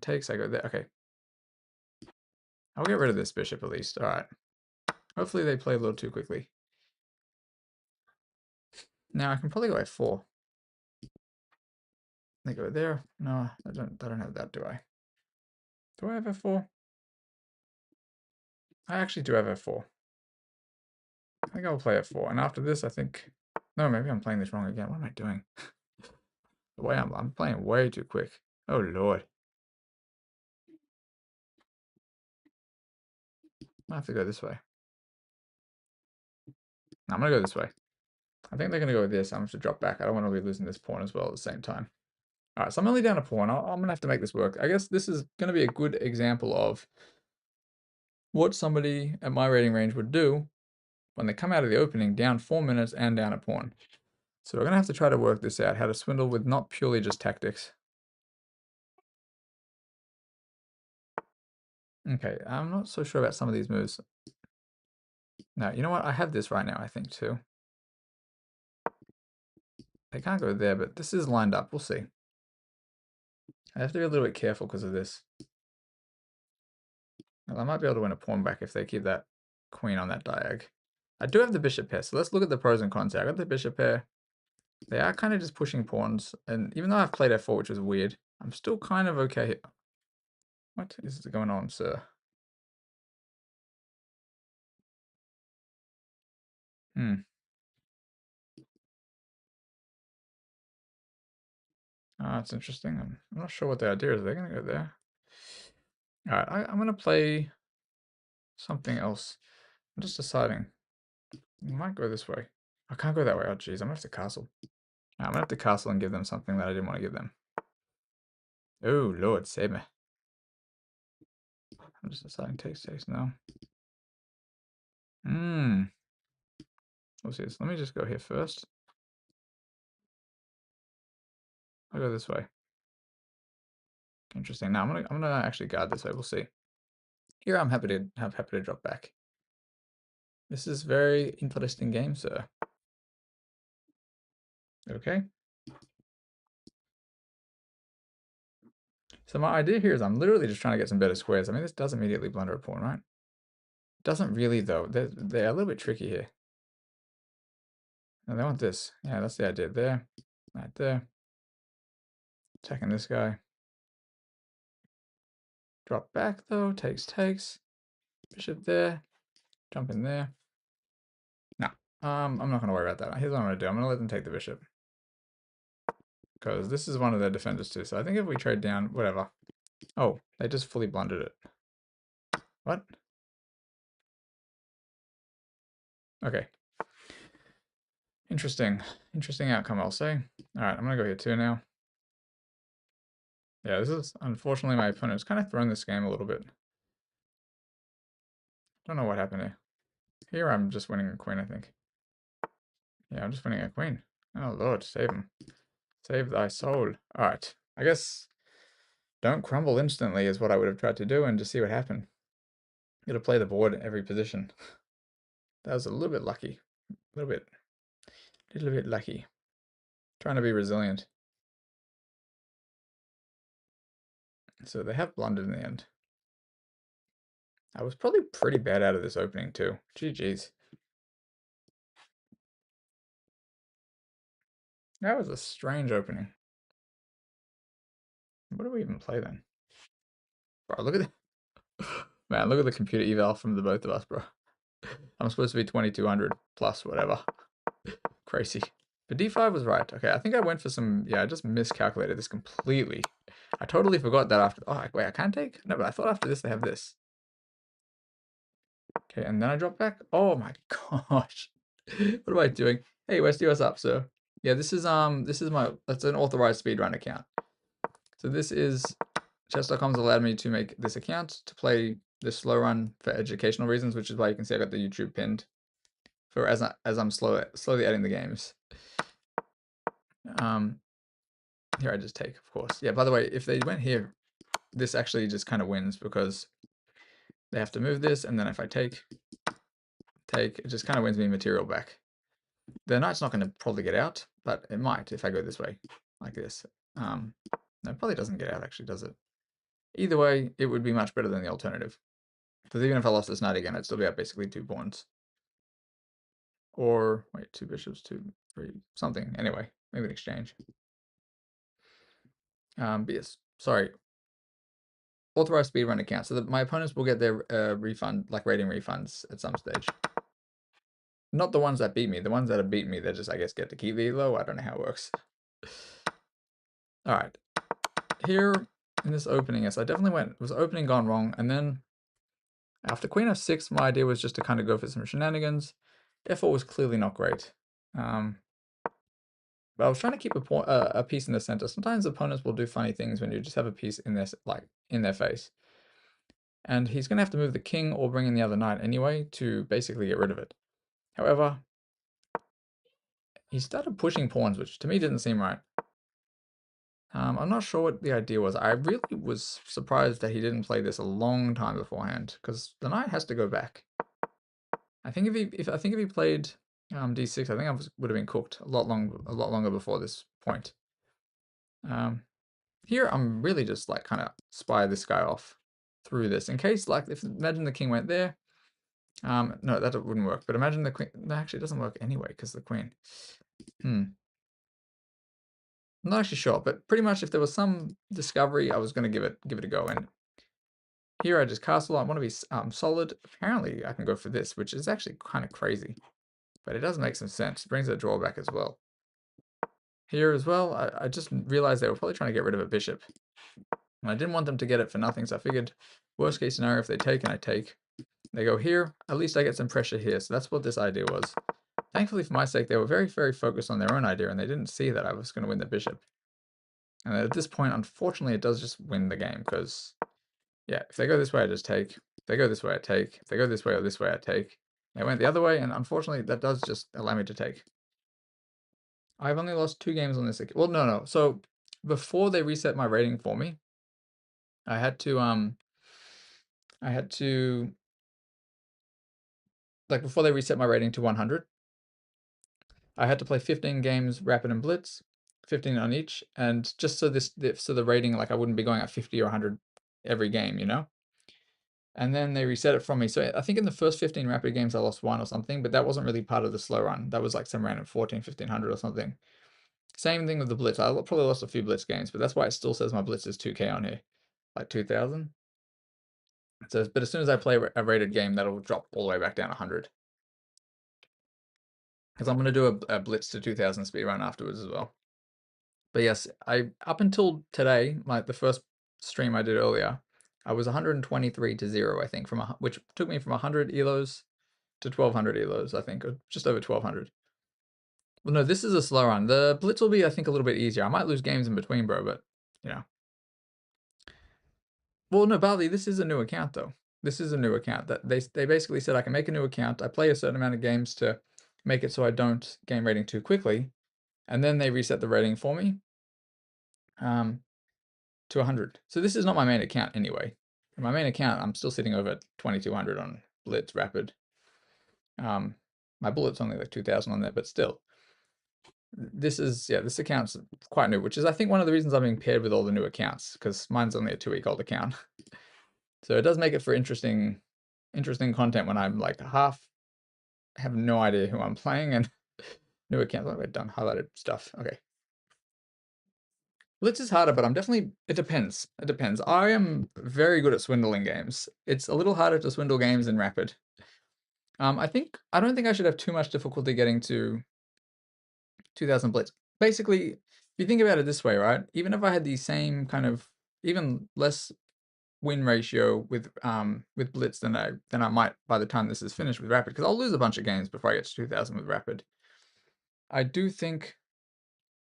Takes, I go there. Okay. I'll get rid of this bishop at least. All right. Hopefully they play a little too quickly. Now I can probably go f4. They go there. No, I don't have that, do I? Do I have f4? I actually do have f4. I think I'll play f4. And after this, I think... No, maybe I'm playing this wrong again. What am I doing? The way I'm playing way too quick. Oh, Lord. I have to go this way. No, I'm going to go this way. I think they're going to go with this. I'm going to drop back. I don't want to be losing this pawn as well at the same time. All right, so I'm only down a pawn. I'm going to have to make this work. I guess this is going to be a good example of what somebody at my rating range would do when they come out of the opening down 4 minutes and down a pawn. So we're going to have to try to work this out, how to swindle with not purely just tactics. Okay, I'm not so sure about some of these moves. No, you know what? I have this right now, I think, too. They can't go there, but this is lined up. We'll see. I have to be a little bit careful because of this. Well, I might be able to win a pawn back if they keep that queen on that diag. I do have the bishop pair, so let's look at the pros and cons here. I got the bishop pair. They are kind of just pushing pawns, and even though I've played f4, which is weird, I'm still kind of okay here. What is going on, sir? That's interesting. I'm not sure what the idea is. They're going to go there. All right, I'm going to play something else. I'm just deciding. I might go this way. I can't go that way. Oh, geez. I'm going to have to castle. I'm going to have to castle and give them something that I didn't want to give them. Oh, Lord, save me. I'm just deciding takes now. What's this? Let me just go here first. I'll go this way. Interesting. Now I'm gonna actually guard this way. We'll see. Here I'm happy to drop back. This is very interesting game, sir. Okay. So my idea here is I'm literally just trying to get some better squares. I mean, this does immediately blunder a pawn, right? Doesn't really, though. They're a little bit tricky here. No, they want this. Yeah, that's the idea there. Right there. Attacking this guy. Drop back, though. Takes. Bishop there. Jump in there. No. I'm not going to worry about that. Here's what I'm going to do. I'm going to let them take the bishop. Because this is one of their defenders, too. So I think if we trade down, whatever. Oh, they just fully blundered it. What? Okay. Interesting outcome, I'll say. All right, I'm going to go here too now. Yeah, this is, unfortunately, my opponent's kind of thrown this game a little bit. Don't know what happened here. Here I'm just winning a queen, I think. Yeah, I'm just winning a queen. Oh, Lord, save him. Save thy soul. All right, I guess don't crumble instantly is what I would have tried to do and just see what happened. You gotta play the board in every position. That was a little bit lucky. A little bit lucky. Trying to be resilient. So they have blundered in the end. I was probably pretty bad out of this opening too. GG's. That was a strange opening. What do we even play then? Bro, look at the man, look at the computer eval from the both of us, bro. I'm supposed to be 2200 plus whatever. Crazy. But d5 was right. Okay, I think I went for some, yeah, I just miscalculated this completely. I totally forgot that after, oh, wait, I can't take? No, but I thought after this they have this. Okay, and then I drop back. Oh my gosh. What am I doing? Hey, Westy, what's up, sir? Yeah, this is that's an authorized speedrun account. So this is chess.com's allowed me to make this account to play this slow run for educational reasons, which is why you can see I got the YouTube pinned for as I'm slowly adding the games. Here I just take, of course. Yeah, by the way, if they went here, this actually just kind of wins because they have to move this, and then if I take, it just kind of wins me material back. The knight's not going to probably get out, but it might if I go this way, like this. No, it probably doesn't get out actually, does it? Either way, it would be much better than the alternative. Because even if I lost this knight again, I'd still be up basically 2 pawns. Or, wait, 2 bishops, 2, 3, something. Anyway, maybe an exchange. But yes, sorry. Authorized speedrun account, so that my opponents will get their refund, like rating refunds at some stage. Not the ones that beat me. The ones that have beaten me, they just, I guess, get to keep the elo. I don't know how it works. All right. Here in this opening, yes, I definitely was opening gone wrong. And then after queen f6, my idea was just to kind of go for some shenanigans. f4 was clearly not great. But I was trying to keep a piece in the center. Sometimes opponents will do funny things when you just have a piece in this, like, in their face. And he's going to have to move the king or bring in the other knight anyway to basically get rid of it. However, he started pushing pawns, which to me didn't seem right. I'm not sure what the idea was. I really was surprised that he didn't play this a long time beforehand, because the knight has to go back. I think if he played d6, I think I would have been cooked a lot longer before this point. Here I'm really just like kind of spy this guy off through this in case, like, imagine the king went there. No, that wouldn't work. But imagine the queen. No, actually, it doesn't work anyway because the queen. I'm not actually sure, but pretty much if there was some discovery, I was going to give it a go. And here I just castle. I want to be solid. Apparently, I can go for this, which is actually kind of crazy, but it does make some sense. It brings a drawback as well. Here as well, I just realized they were probably trying to get rid of a bishop. And I didn't want them to get it for nothing, so I figured worst case scenario, if they take and I take, they go here, at least I get some pressure here. So that's what this idea was. Thankfully for my sake, they were very, very focused on their own idea, and they didn't see that I was going to win the bishop. And at this point, unfortunately, it does just win the game, because, yeah, if they go this way, I just take. If they go this way, I take. If they go this way or this way, I take. They went the other way, and unfortunately, that does just allow me to take. I've only lost 2 games on this. Well, no. So before they reset my rating for me, I had to, like, before they reset my rating to 100, I had to play 15 games Rapid and Blitz, 15 on each, and just so the rating, like, I wouldn't be going at 50 or 100 every game, you know? And then they reset it from me. So I think in the first 15 Rapid games, I lost 1 or something, but that wasn't really part of the slow run. That was like some random 14, 1500 or something. Same thing with the Blitz. I probably lost a few Blitz games, but that's why it still says my Blitz is 2K on here, like 2000. So, but as soon as I play a rated game, that'll drop all the way back down 100. Because I'm going to do a Blitz to 2000 speedrun afterwards as well. But yes, up until today, like the first stream I did earlier, I was 123 to 0, I think, which took me from 100 elos to 1200 elos, I think, or just over 1200. Well, no, this is a slow run. The Blitz will be, I think, a little bit easier. I might lose games in between, bro, but, you know. Well, no, Bali, this is a new account, though. This is a new account. That they basically said I can make a new account. I play a certain amount of games to make it so I don't gain rating too quickly, and then they reset the rating for me to 100. So this is not my main account anyway. In my main account, I'm still sitting over 2200 on Blitz Rapid. My bullet's only like 2000 on there, but still. This account's quite new, which is, I think, one of the reasons I'm being paired with all the new accounts, because mine's only a 2-week-old account. So it does make it for interesting content when I'm like have no idea who I'm playing, and new accounts. Like, we've done highlighted stuff. Okay. Blitz is harder, but it depends. It depends. I am very good at swindling games. It's a little harder to swindle games in Rapid. I don't think I should have too much difficulty getting to 2000 Blitz. Basically, if you think about it this way, right? Even if I had the same kind of, even less win ratio with Blitz than I might by the time this is finished with Rapid, because I'll lose a bunch of games before I get to 2000 with Rapid. I do think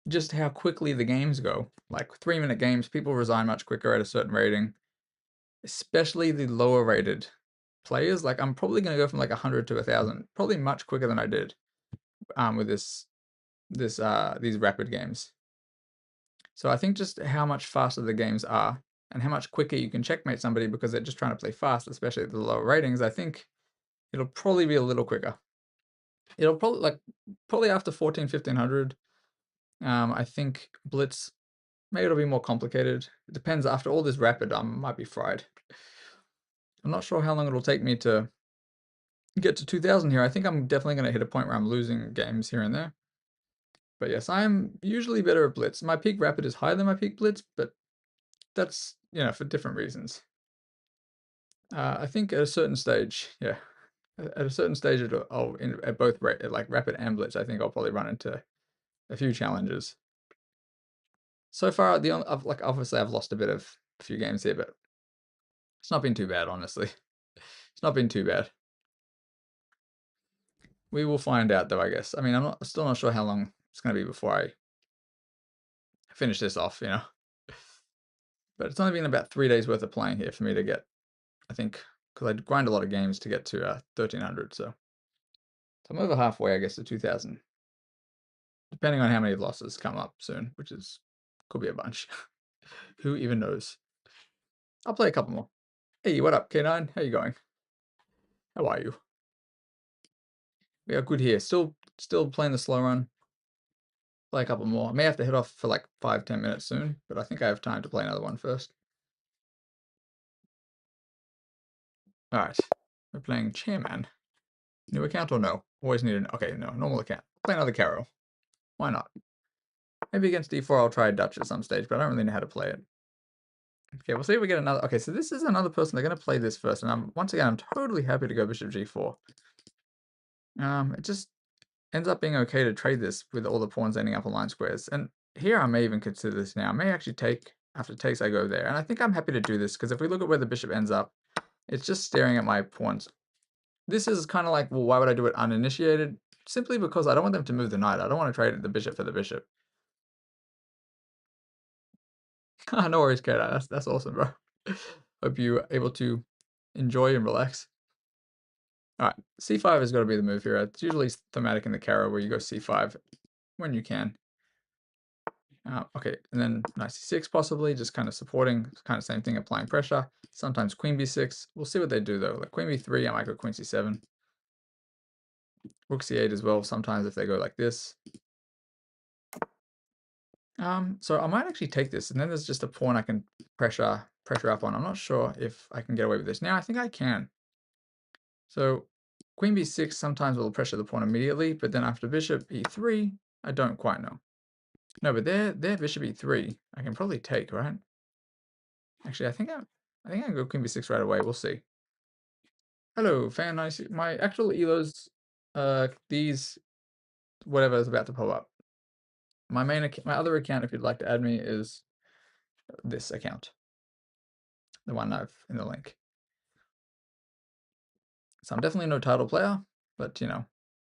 just how quickly the games go. Like 3-minute games, people resign much quicker at a certain rating, especially the lower rated players. Like I'm probably going to go from like 100 to 1,000, probably much quicker than I did with these rapid games. So I think just how much faster the games are and how much quicker you can checkmate somebody because they're just trying to play fast, especially at the lower ratings, I think it'll probably be a little quicker. It'll probably after 14, 1500. I think Blitz, maybe it'll be more complicated. It depends. After all this rapid, I might be fried. I'm not sure how long it'll take me to get to 2000 here. I think I'm definitely going to hit a point where I'm losing games here and there. But yes, I'm usually better at Blitz. My peak rapid is higher than my peak Blitz, but that's, for different reasons. I think at a certain stage, yeah, at a certain stage, at both like rapid and Blitz, I think I'll probably run into a few challenges. So far, obviously I've lost a few games here, but it's not been too bad, honestly. It's not been too bad. We will find out, though, I guess. I mean, I'm still not sure how long it's going to be before I finish this off, But it's only been about 3 days worth of playing here for me to get, I think, because I grind a lot of games to get to 1300, so I'm over halfway, I guess, to 2000. Depending on how many losses come up soon, which could be a bunch. Who even knows? I'll play a couple more. Hey, what up, K9? How you going? How are you? We are good here. Still playing the slow run. Play a couple more. I may have to head off for like 5-10 minutes soon, but I think I have time to play another one first. Alright. We're playing Chairman. New account or no? Always need okay, no, normal account. Play another Caro. Why not? Maybe against D4 I'll try Dutch at some stage, but I don't really know how to play it. Okay, we'll see if we get another. Okay, so this is another person. They're going to play this first, and once again, I'm totally happy to go Bishop G4. It just ends up being okay to trade this with all the pawns ending up on line squares. And here I may even consider this now. I may actually take, after takes, I go there. And I think I'm happy to do this, because if we look at where the bishop ends up, it's just staring at my pawns. This is kind of like, well, why would I do it uninitiated? Simply because I don't want them to move the knight. I don't want to trade the bishop for the bishop. No worries, Kate. That's awesome, bro. Hope you're able to enjoy and relax. All right, c5 has got to be the move here. It's usually thematic in the Caro where you go c5 when you can. Okay, and then knight c6 possibly, just kind of supporting, kind of same thing, applying pressure. Sometimes queen b6. We'll see what they do though. Like queen b3, I might go queen c7. Rook c8 as well, sometimes if they go like this. So I might actually take this, and then there's just a pawn I can pressure up on. I'm not sure if I can get away with this. Now I think I can. So queen b6 sometimes will pressure the pawn immediately, but then after bishop e3, I don't quite know. No, but their bishop e3, I can probably take, right? Actually, I think I can go queen b6 right away. We'll see. Hello, fan. I see my actual elos. These whatever is about to pop up. My my other account, if you'd like to add me, is this account, the one I've in the link. So I'm definitely no title player, but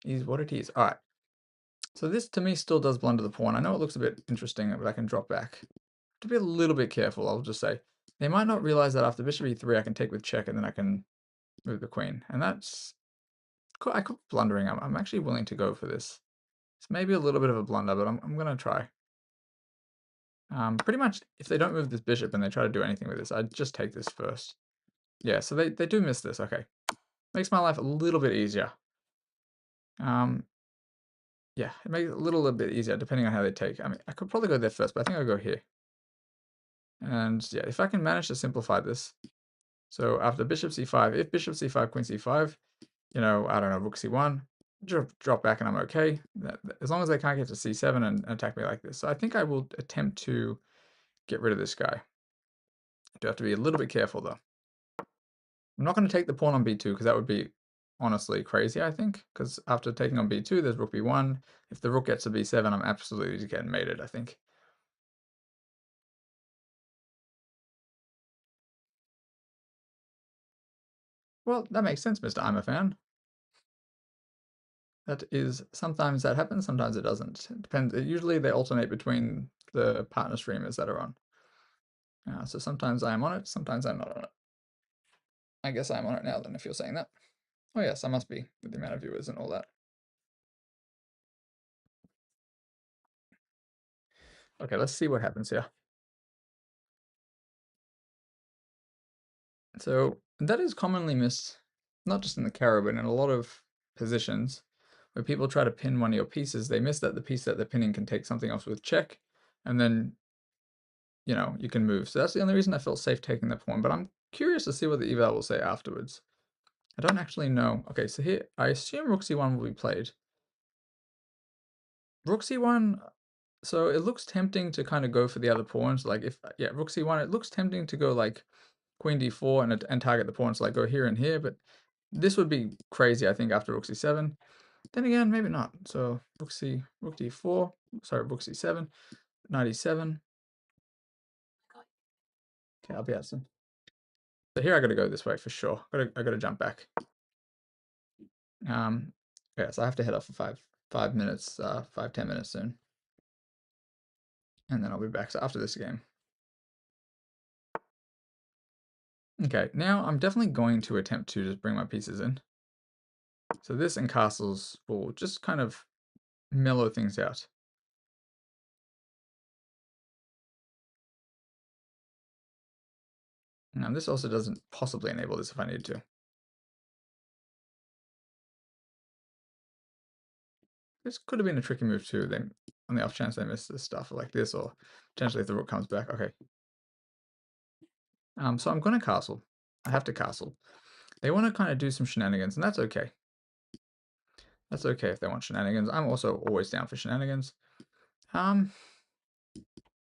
he's what it is. All right. So this to me still does blunder the pawn. I know it looks a bit interesting, but I can drop back. To be a little bit careful, I'll just say. They might not realize that after bishop e3, I can take with check, and then I can move the queen. And that's, I could be blundering. I'm actually willing to go for this. It's maybe a little bit of a blunder, but I'm going to try. Pretty much, if they don't move this bishop and they try to do anything with this, I'd just take this first. Yeah, so they do miss this. Okay. Makes my life a little bit easier. Yeah, it makes it a little bit easier depending on how they take. I mean, I could probably go there first, but I think I'll go here. And yeah, if I can manage to simplify this. So after bishop c5, if bishop c5, queen c5, I don't know, rook c1, drop back and I'm okay. As long as they can't get to c7 and attack me like this. So I think I will attempt to get rid of this guy. I do have to be a little bit careful though. I'm not going to take the pawn on b2 because that would be honestly crazy, I think. Because after taking on b2, there's rook b1. If the rook gets to b7, I'm absolutely getting mated, I think. Well, that makes sense, Mr. I'm a fan. That is, sometimes that happens, sometimes it doesn't. It depends. Usually they alternate between the partner streamers that are on. So sometimes I am on it, sometimes I'm not on it. I guess I'm on it now then if you're saying that. Oh yes, I must be with the amount of viewers and all that. Okay, let's see what happens here. So that is commonly missed, not just in the Carry, but in a lot of positions where people try to pin one of your pieces. They miss that the piece that they're pinning can take something else with check, and then, you know, you can move. So that's the only reason I felt safe taking the pawn, but I'm curious to see what the eval will say afterwards. I don't actually know. Okay, so here, I assume rook c1 will be played. Rook c1, so it looks tempting to kind of go for the other pawns. Like if, yeah, rook c1, it looks tempting to go like queen d4 and target the pawns, like go here and here, but this would be crazy, I think, after rook c7. Then again, maybe not. So rook d4, sorry, rook c7, knight e7. Okay, I'll be out soon. So here I gotta go this way for sure. I gotta jump back. Yeah, so I have to head off for 5 minutes, 5-10 minutes soon. And then I'll be back. So after this game. Okay, now I'm definitely going to attempt to just bring my pieces in. So this and castles will just kind of mellow things out. Now this also doesn't possibly enable this if I need to. This could have been a tricky move too, then on the off chance they miss this stuff like this, or potentially if the rook comes back. Okay. So I'm gonna castle. I have to castle. They want to kind of do some shenanigans, and that's okay. That's okay if they want shenanigans. I'm also always down for shenanigans. Let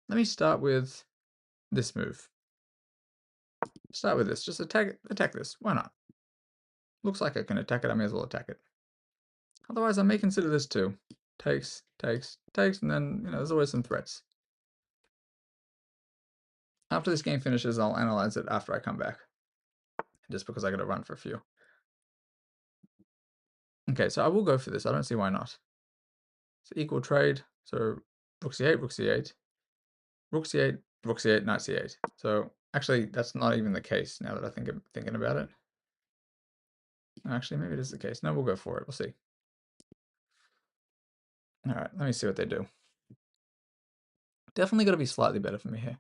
me start with this move. Start with this. Just attack this. Why not? Looks like I can attack it. I may as well attack it. Otherwise, I may consider this too. Takes, and then, you know, there's always some threats. After this game finishes, I'll analyze it after I come back. Just because I gotta run for a few. Okay, so I will go for this. I don't see why not. It's equal trade. So rook c8, rook c8, rook c8, rook c8, knight c8. So actually, that's not even the case now that I think I'm thinking about it. Actually, maybe it is the case. No, we'll go for it. We'll see. All right, let me see what they do. Definitely got to be slightly better for me here.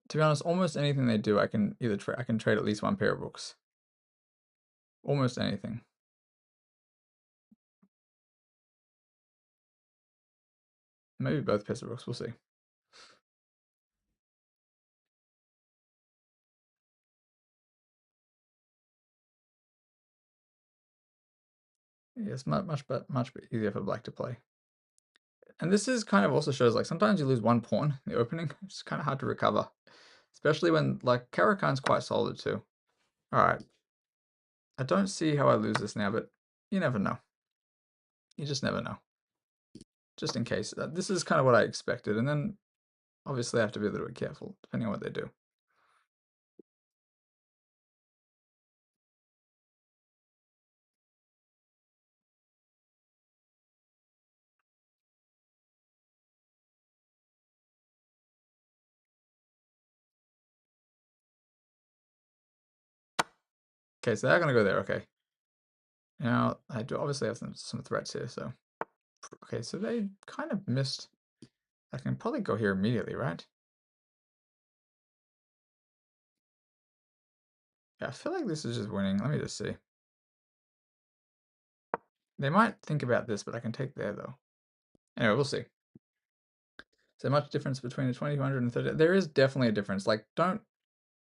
To be honest, almost anything they do, I can either I can trade at least one pair of rooks. Almost anything. Maybe both pairs of rooks. We'll see. Yeah, it's much easier for black to play. And this is kind of also shows like sometimes you lose one pawn in the opening. It's kind of hard to recover, especially when like Caro-Kann's quite solid too. All right, I don't see how I lose this now, but you never know. You just never know. Just in case. This is kind of what I expected, and then obviously I have to be a little bit careful depending on what they do. Okay, so they're gonna go there. Okay. Now I do obviously have some threats here. So okay, so they kind of missed. I can probably go here immediately, right? Yeah, I feel like this is just winning. Let me just see. They might think about this, but I can take there though. Anyway, we'll see. Is there much difference between a 20-200 and 30? There is definitely a difference. Like, don't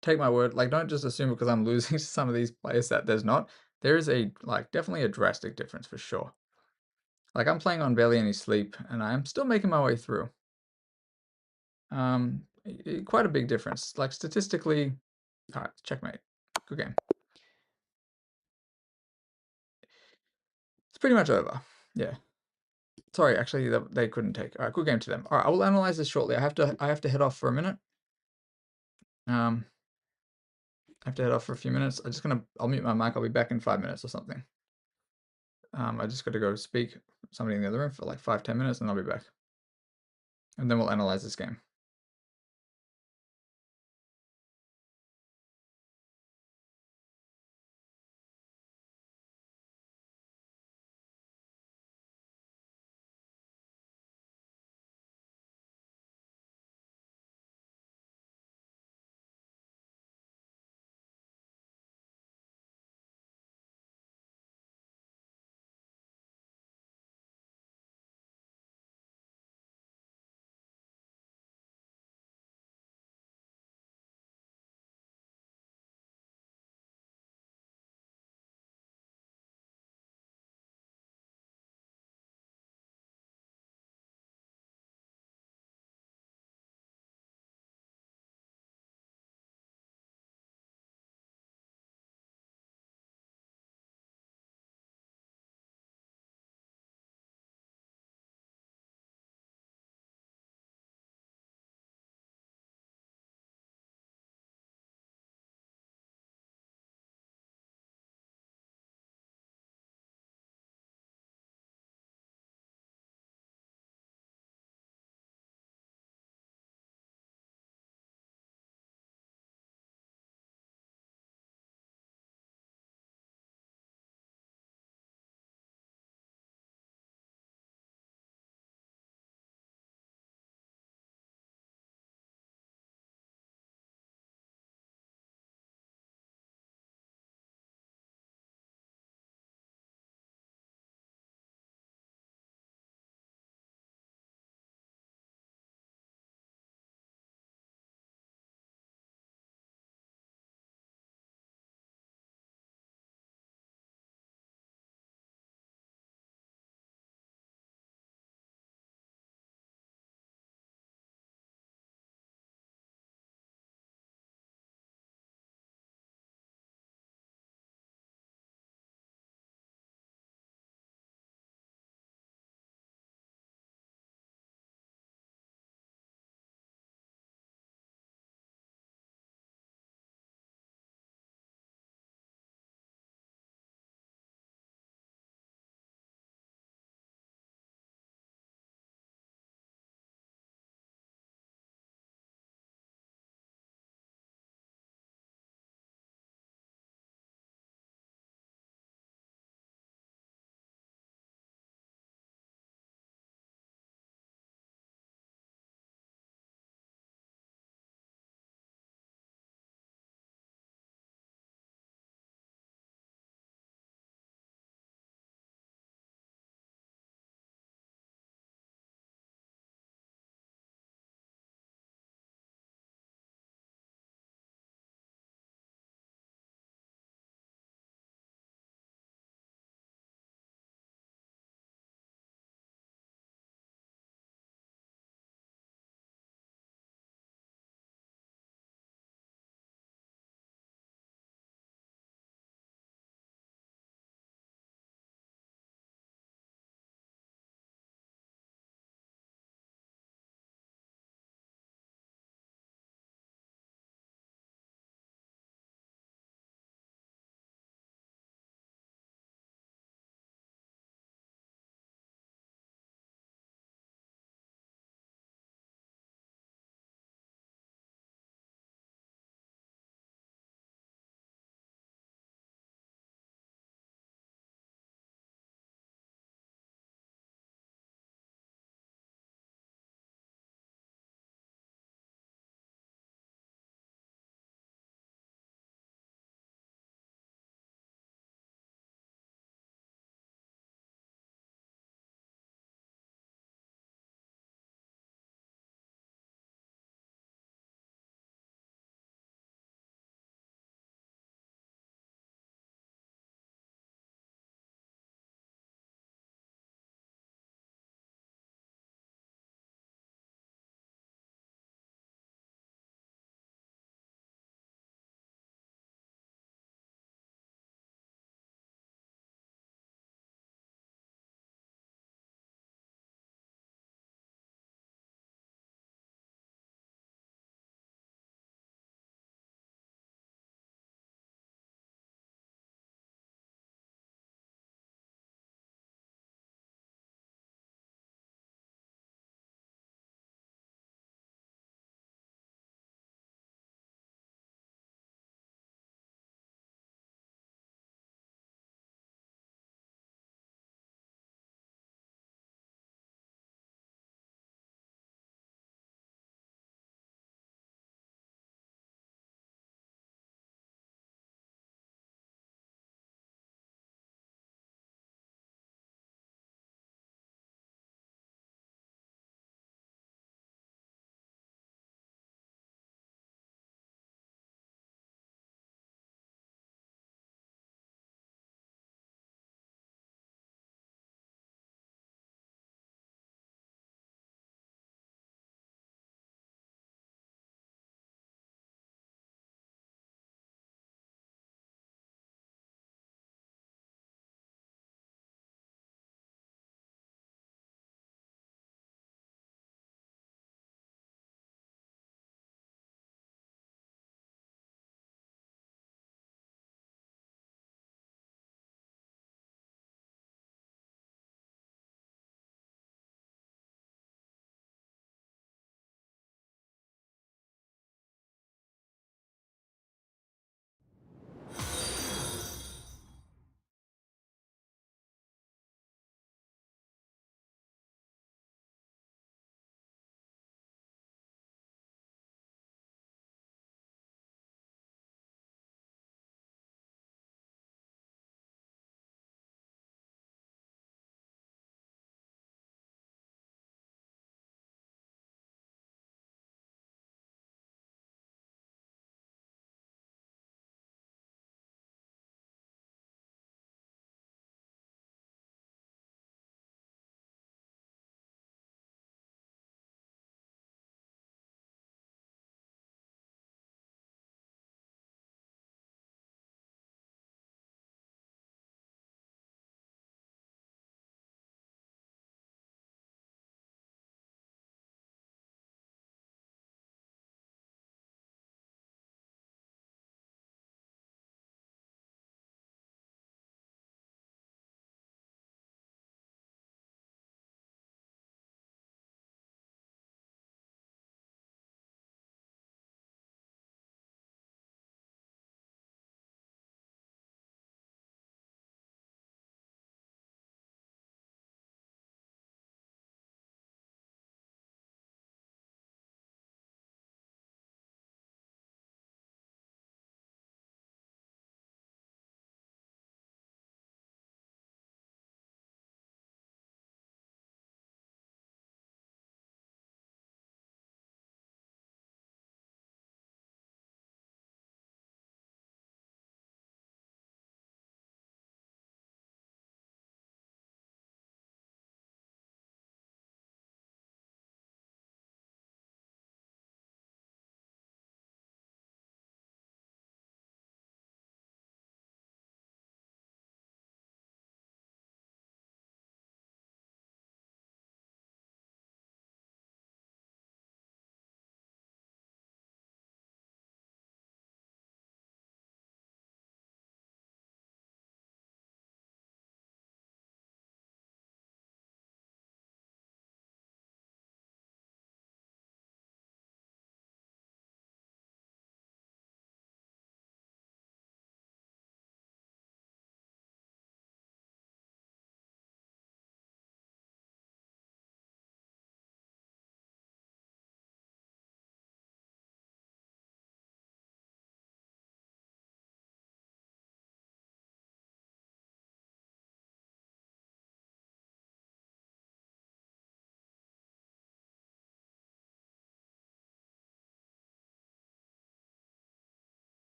take my word. Like, don't just assume because I'm losing to some of these players that there's not. There is a, like, definitely a drastic difference for sure. Like, I'm playing on barely any sleep, and I'm still making my way through. Quite a big difference. Like, statistically, all right, checkmate. Good game. It's pretty much over. Yeah. Sorry, actually, they couldn't take. All right, good game to them. All right, I will analyze this shortly. I have to head off for a minute. I have to head off for a few minutes. I'll mute my mic. I'll be back in 5 minutes or something. I just got to go speak to somebody in the other room for like 5-10 minutes, and I'll be back. And then we'll analyze this game.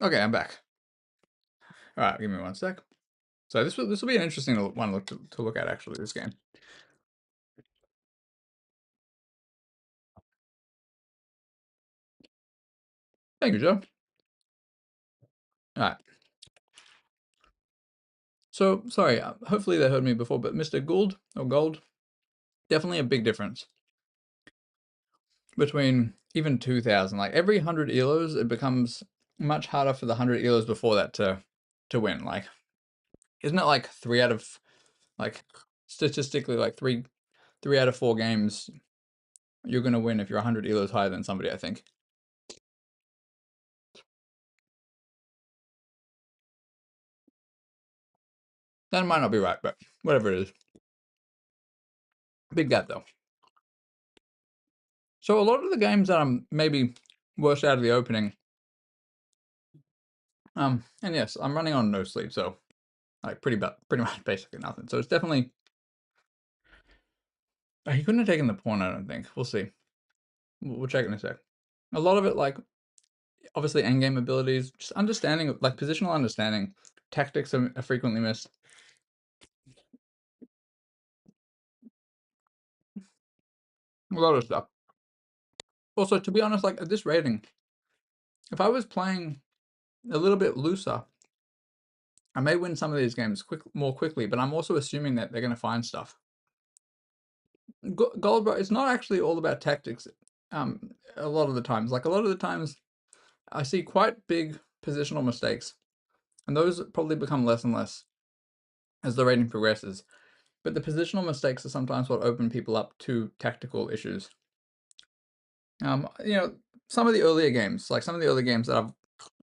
Okay, I'm back. All right, give me one sec. So this will be an interesting one to look at actually. This game. Thank you, Joe. All right. So sorry. Hopefully they heard me before, but Mr. Gould or Gold, definitely a big difference between even 2,000. Like every 100 elos, it becomes much harder for the 100 elos before that to win. Like, isn't it like 3 out of like statistically like three out of 4 games you're gonna win if you're 100 elos higher than somebody? I think. That might not be right, but whatever it is. Big gap though. So a lot of the games that I'm maybe worst out of the opening, and yes, I'm running on no sleep, so like pretty much basically nothing. So it's definitely he couldn't have taken the pawn. I don't think. We'll see. We'll check in a sec. A lot of it, like obviously endgame abilities, just understanding, like positional understanding, tactics are frequently missed. A lot of stuff. Also, to be honest, like at this rating, if I was playing a little bit looser, I may win some of these games more quickly. But I'm also assuming that they're going to find stuff. Goldberg, it's not actually all about tactics. A lot of the times, like a lot of the times, I see quite big positional mistakes, and those probably become less and less as the rating progresses. But the positional mistakes are sometimes what open people up to tactical issues. You know, some of the earlier games, like some of the early games that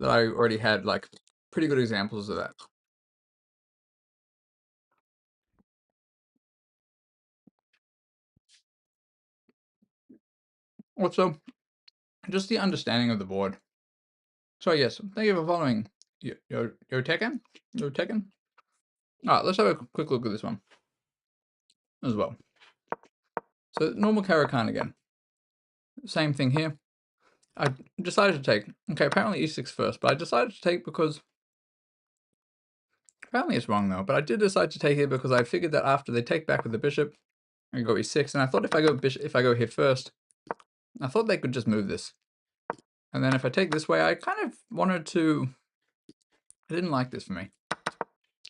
I already had, like pretty good examples of that. Also, just the understanding of the board. So yes, thank you for following. Yo Tekken? Yo Tekken? Alright, let's have a quick look at this one as well. So normal Caro-Kann again. Same thing here. I decided to take, okay, apparently e6 first, but I decided to take because, apparently it's wrong though, but I did decide to take it because I figured that after they take back with the bishop, I go e6, and I thought if I go here first, I thought they could just move this. And then if I take this way, I kind of wanted to, I didn't like this for me.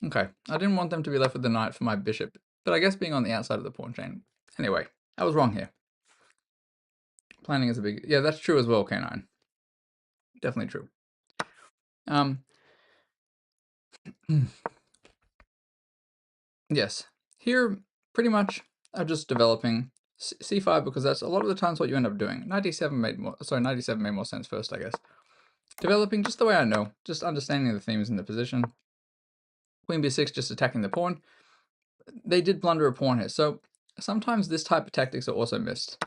Okay, I didn't want them to be left with the knight for my bishop, but I guess being on the outside of the pawn chain. Anyway, I was wrong here. Planning is a big, yeah, that's true as well, K9. Definitely true. Yes, here pretty much I'm just developing c5 because that's a lot of the times what you end up doing. 97 made more sense first, I guess. Developing just the way I know, just understanding the themes in the position. Queen b6 just attacking the pawn. They did blunder a pawn here, so sometimes this type of tactics are also missed.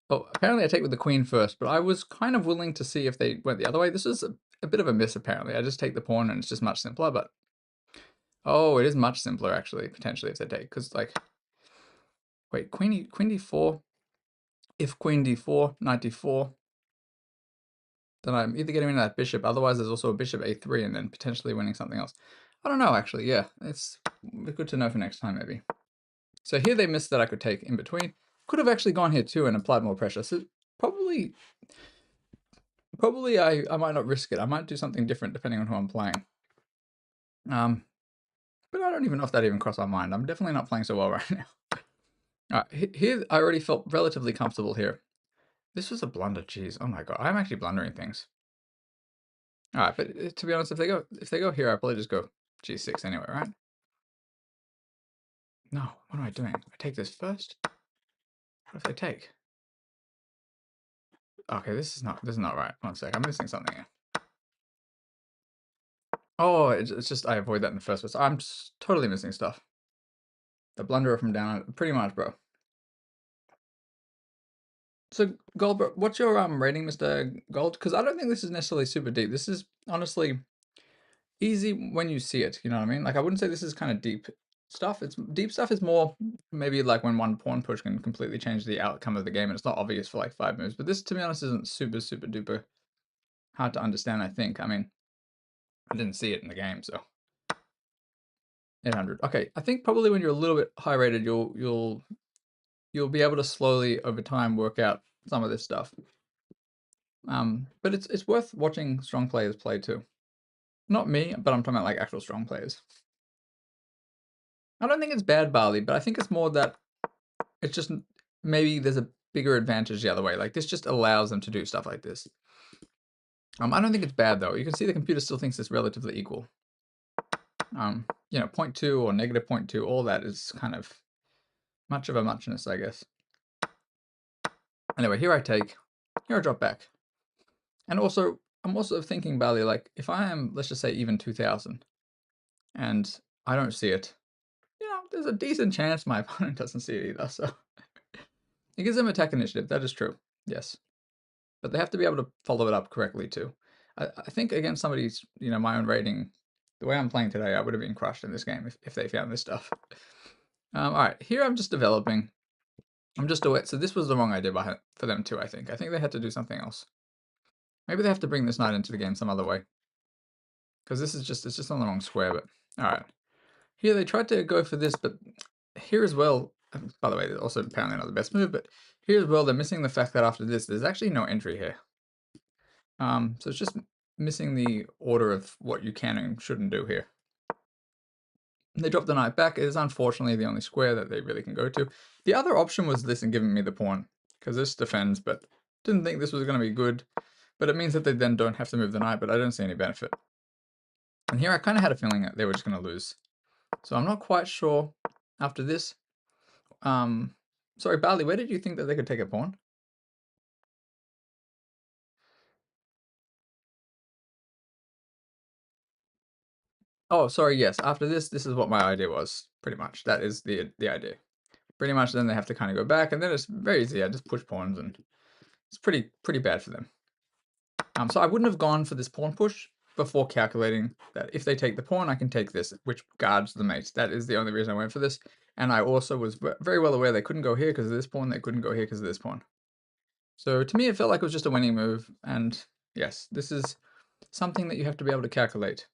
Oh, apparently I take with the queen first, but I was kind of willing to see if they went the other way. This is a bit of a miss, apparently. I just take the pawn and it's just much simpler, but... Oh, it is much simpler, actually, potentially, if they take, because, like... Wait, queen d4? If queen d4, knight d4, then I'm either getting rid of that bishop, otherwise there's also a bishop a3, and then potentially winning something else. I don't know, actually, yeah. It's good to know for next time, maybe. So here they missed that I could take in between. Could have actually gone here too and applied more pressure. So probably I might not risk it. I might do something different depending on who I'm playing. But I don't even know if that even crossed my mind. I'm definitely not playing so well right now. All right, here I already felt relatively comfortable here. This was a blunder, jeez. Oh my god, I'm actually blundering things. All right, but to be honest, if they go here, I'll probably just go g6 anyway, right? No, what am I doing? I take this first. What if they take? Okay, this is not right. One sec, I'm missing something here. Oh, it's just I avoid that in the first place. I'm just totally missing stuff. The blunderer from down, pretty much, bro. So Gold, what's your rating, Mr. Gold? Because I don't think this is necessarily super deep. This is honestly easy when you see it. You know what I mean? Like I wouldn't say this is kind of deep stuff. It's deep stuff is more maybe like when one pawn push can completely change the outcome of the game, and it's not obvious for like 5 moves. But this, to be honest, isn't super duper hard to understand. I think. I mean, I didn't see it in the game, so 800. Okay, I think probably when you're a little bit high rated, you'll be able to slowly over time work out some of this stuff. But it's worth watching strong players play too. Not me, but I'm talking about like actual strong players. I don't think it's bad barley, but I think it's more that it's just maybe there's a bigger advantage the other way. Like this just allows them to do stuff like this. I don't think it's bad though. You can see the computer still thinks it's relatively equal. You know, 0.2 or negative 0.2, all that is kind of much of a muchness, I guess. Anyway, here I drop back. And also, I'm also thinking, barley, like if I am, let's just say even 2000 and I don't see it, you know, there's a decent chance my opponent doesn't see it either. So it gives them attack initiative. That is true. Yes. But they have to be able to follow it up correctly too. I think against somebody's, you know, my own rating, the way I'm playing today, I would have been crushed in this game if they found this stuff. All right, here I'm just developing. I'm just aware. So this was the wrong idea for them too, I think. I think they had to do something else. Maybe they have to bring this knight into the game some other way. Because this is just, it's just on the wrong square, but all right. Here they tried to go for this, but here as well, by the way, also apparently not the best move, but here as well, they're missing the fact that after this, there's actually no entry here. So it's just missing the order of what you can and shouldn't do here. They drop the knight back. It is unfortunately the only square that they really can go to. The other option was this and giving me the pawn, because this defends, but didn't think this was going to be good. But it means that they then don't have to move the knight, but I don't see any benefit. And here I kind of had a feeling that they were just going to lose. So I'm not quite sure after this. Sorry, Barley, where did you think that they could take a pawn? Oh, sorry, yes. After this is what my idea was, pretty much. That is the idea. Pretty much then they have to kind of go back, and then it's very easy. I just push pawns, and it's pretty bad for them. So I wouldn't have gone for this pawn push before calculating that if they take the pawn, I can take this, which guards the mate. That is the only reason I went for this. And I also was very well aware they couldn't go here because of this pawn, they couldn't go here because of this pawn. So to me, it felt like it was just a winning move. And yes, this is something that you have to be able to calculate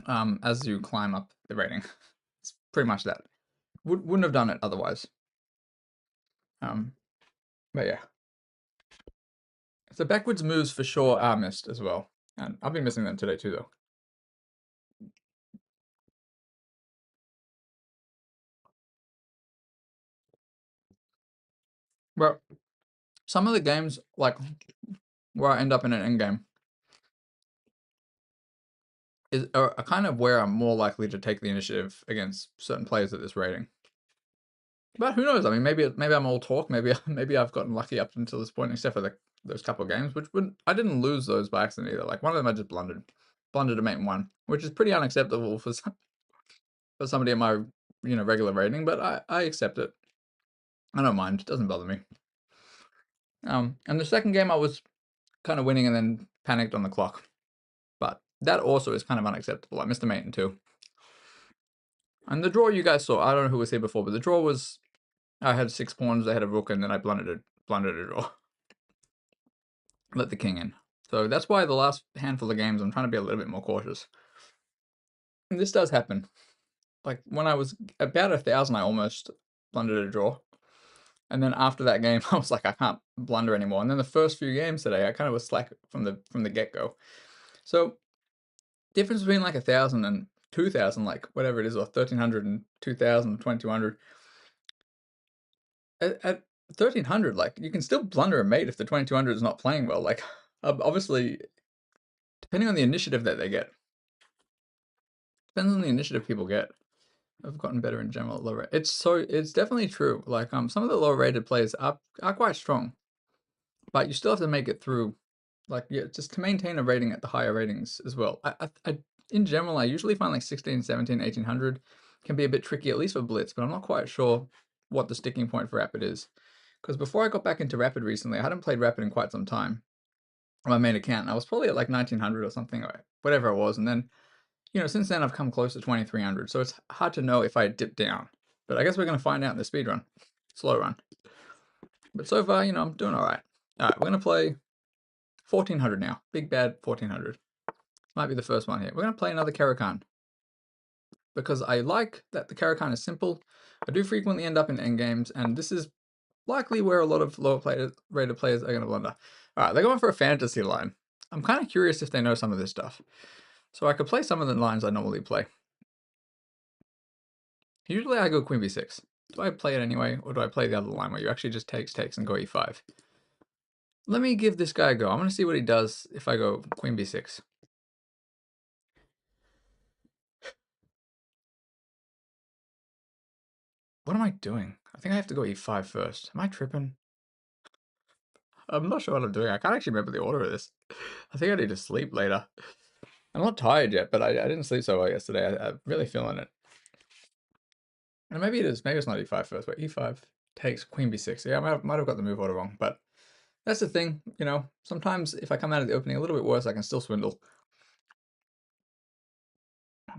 as you climb up the rating. It's pretty much that. Wouldn't have done it otherwise. But yeah. So backwards moves for sure are missed as well. And I've been missing them today too, though. But some of the games, like where I end up in an endgame, are kind of where I'm more likely to take the initiative against certain players at this rating. But who knows? I mean, maybe I'm all talk. Maybe I've gotten lucky up until this point, except for those couple of games, which I didn't lose those by accident either. Like one of them I just blundered a mate and won, which is pretty unacceptable for somebody at my regular rating. But I accept it. I don't mind. It doesn't bother me. And the second game I was kind of winning and then panicked on the clock. But that also is kind of unacceptable. I missed a mate in two. And the draw you guys saw, I don't know who was here before, but the draw was, I had 6 pawns, I had a rook, and then I blundered a draw. Let the king in. So that's why the last handful of games I'm trying to be a little bit more cautious. And this does happen. Like when I was about 1,000, I almost blundered a draw. And then after that game, I was like, I can't blunder anymore. And then the first few games today, I kind of was slack from the get-go. So difference between like 1,000 and 2,000, like whatever it is, or 1,300 and 2,000, 2,200. At 1,300, like you can still blunder a mate if the 2,200 is not playing well. Like obviously, depending on the initiative that they get, depends on the initiative people get. I've gotten better in general at low rate. It's definitely true. Like some of the lower rated players are quite strong, but you still have to make it through. Like yeah, just to maintain a rating at the higher ratings as well. I in general, I usually find like 16, 17, 1,800 can be a bit tricky, at least for Blitz, but I'm not quite sure what the sticking point for Rapid is. Because before I got back into Rapid recently, I hadn't played Rapid in quite some time on my main account. And I was probably at like 1,900 or something, or whatever it was. And then, since then I've come close to 2,300. So it's hard to know if I dip down. But I guess we're going to find out in the speed run, slow run. But so far, I'm doing all right. All right, we're going to play 1,400 now. Big bad 1,400. Might be the first one here. We're going to play another Caro-Kann. Because I like that the Caro-Kann is simple. I do frequently end up in endgames, and this is likely where a lot of lower rated players are going to blunder. Alright, they're going for a fantasy line. I'm kind of curious if they know some of this stuff. So I could play some of the lines I normally play. Usually I go queen b6. Do I play it anyway, or do I play the other line where you actually just takes and go e5? Let me give this guy a go. I'm going to see what he does if I go queen b6. What am I doing? I think I have to go e5 first. Am I tripping? I'm not sure what I'm doing. I can't actually remember the order of this. I think I need to sleep later. I'm not tired yet, but I didn't sleep so well yesterday. I'm really feeling it. And maybe it is. Maybe it's not e5 first, but e5 takes queen b6. Yeah, I might have got the move order wrong, but that's the thing. You know, sometimes if I come out of the opening a little bit worse, I can still swindle.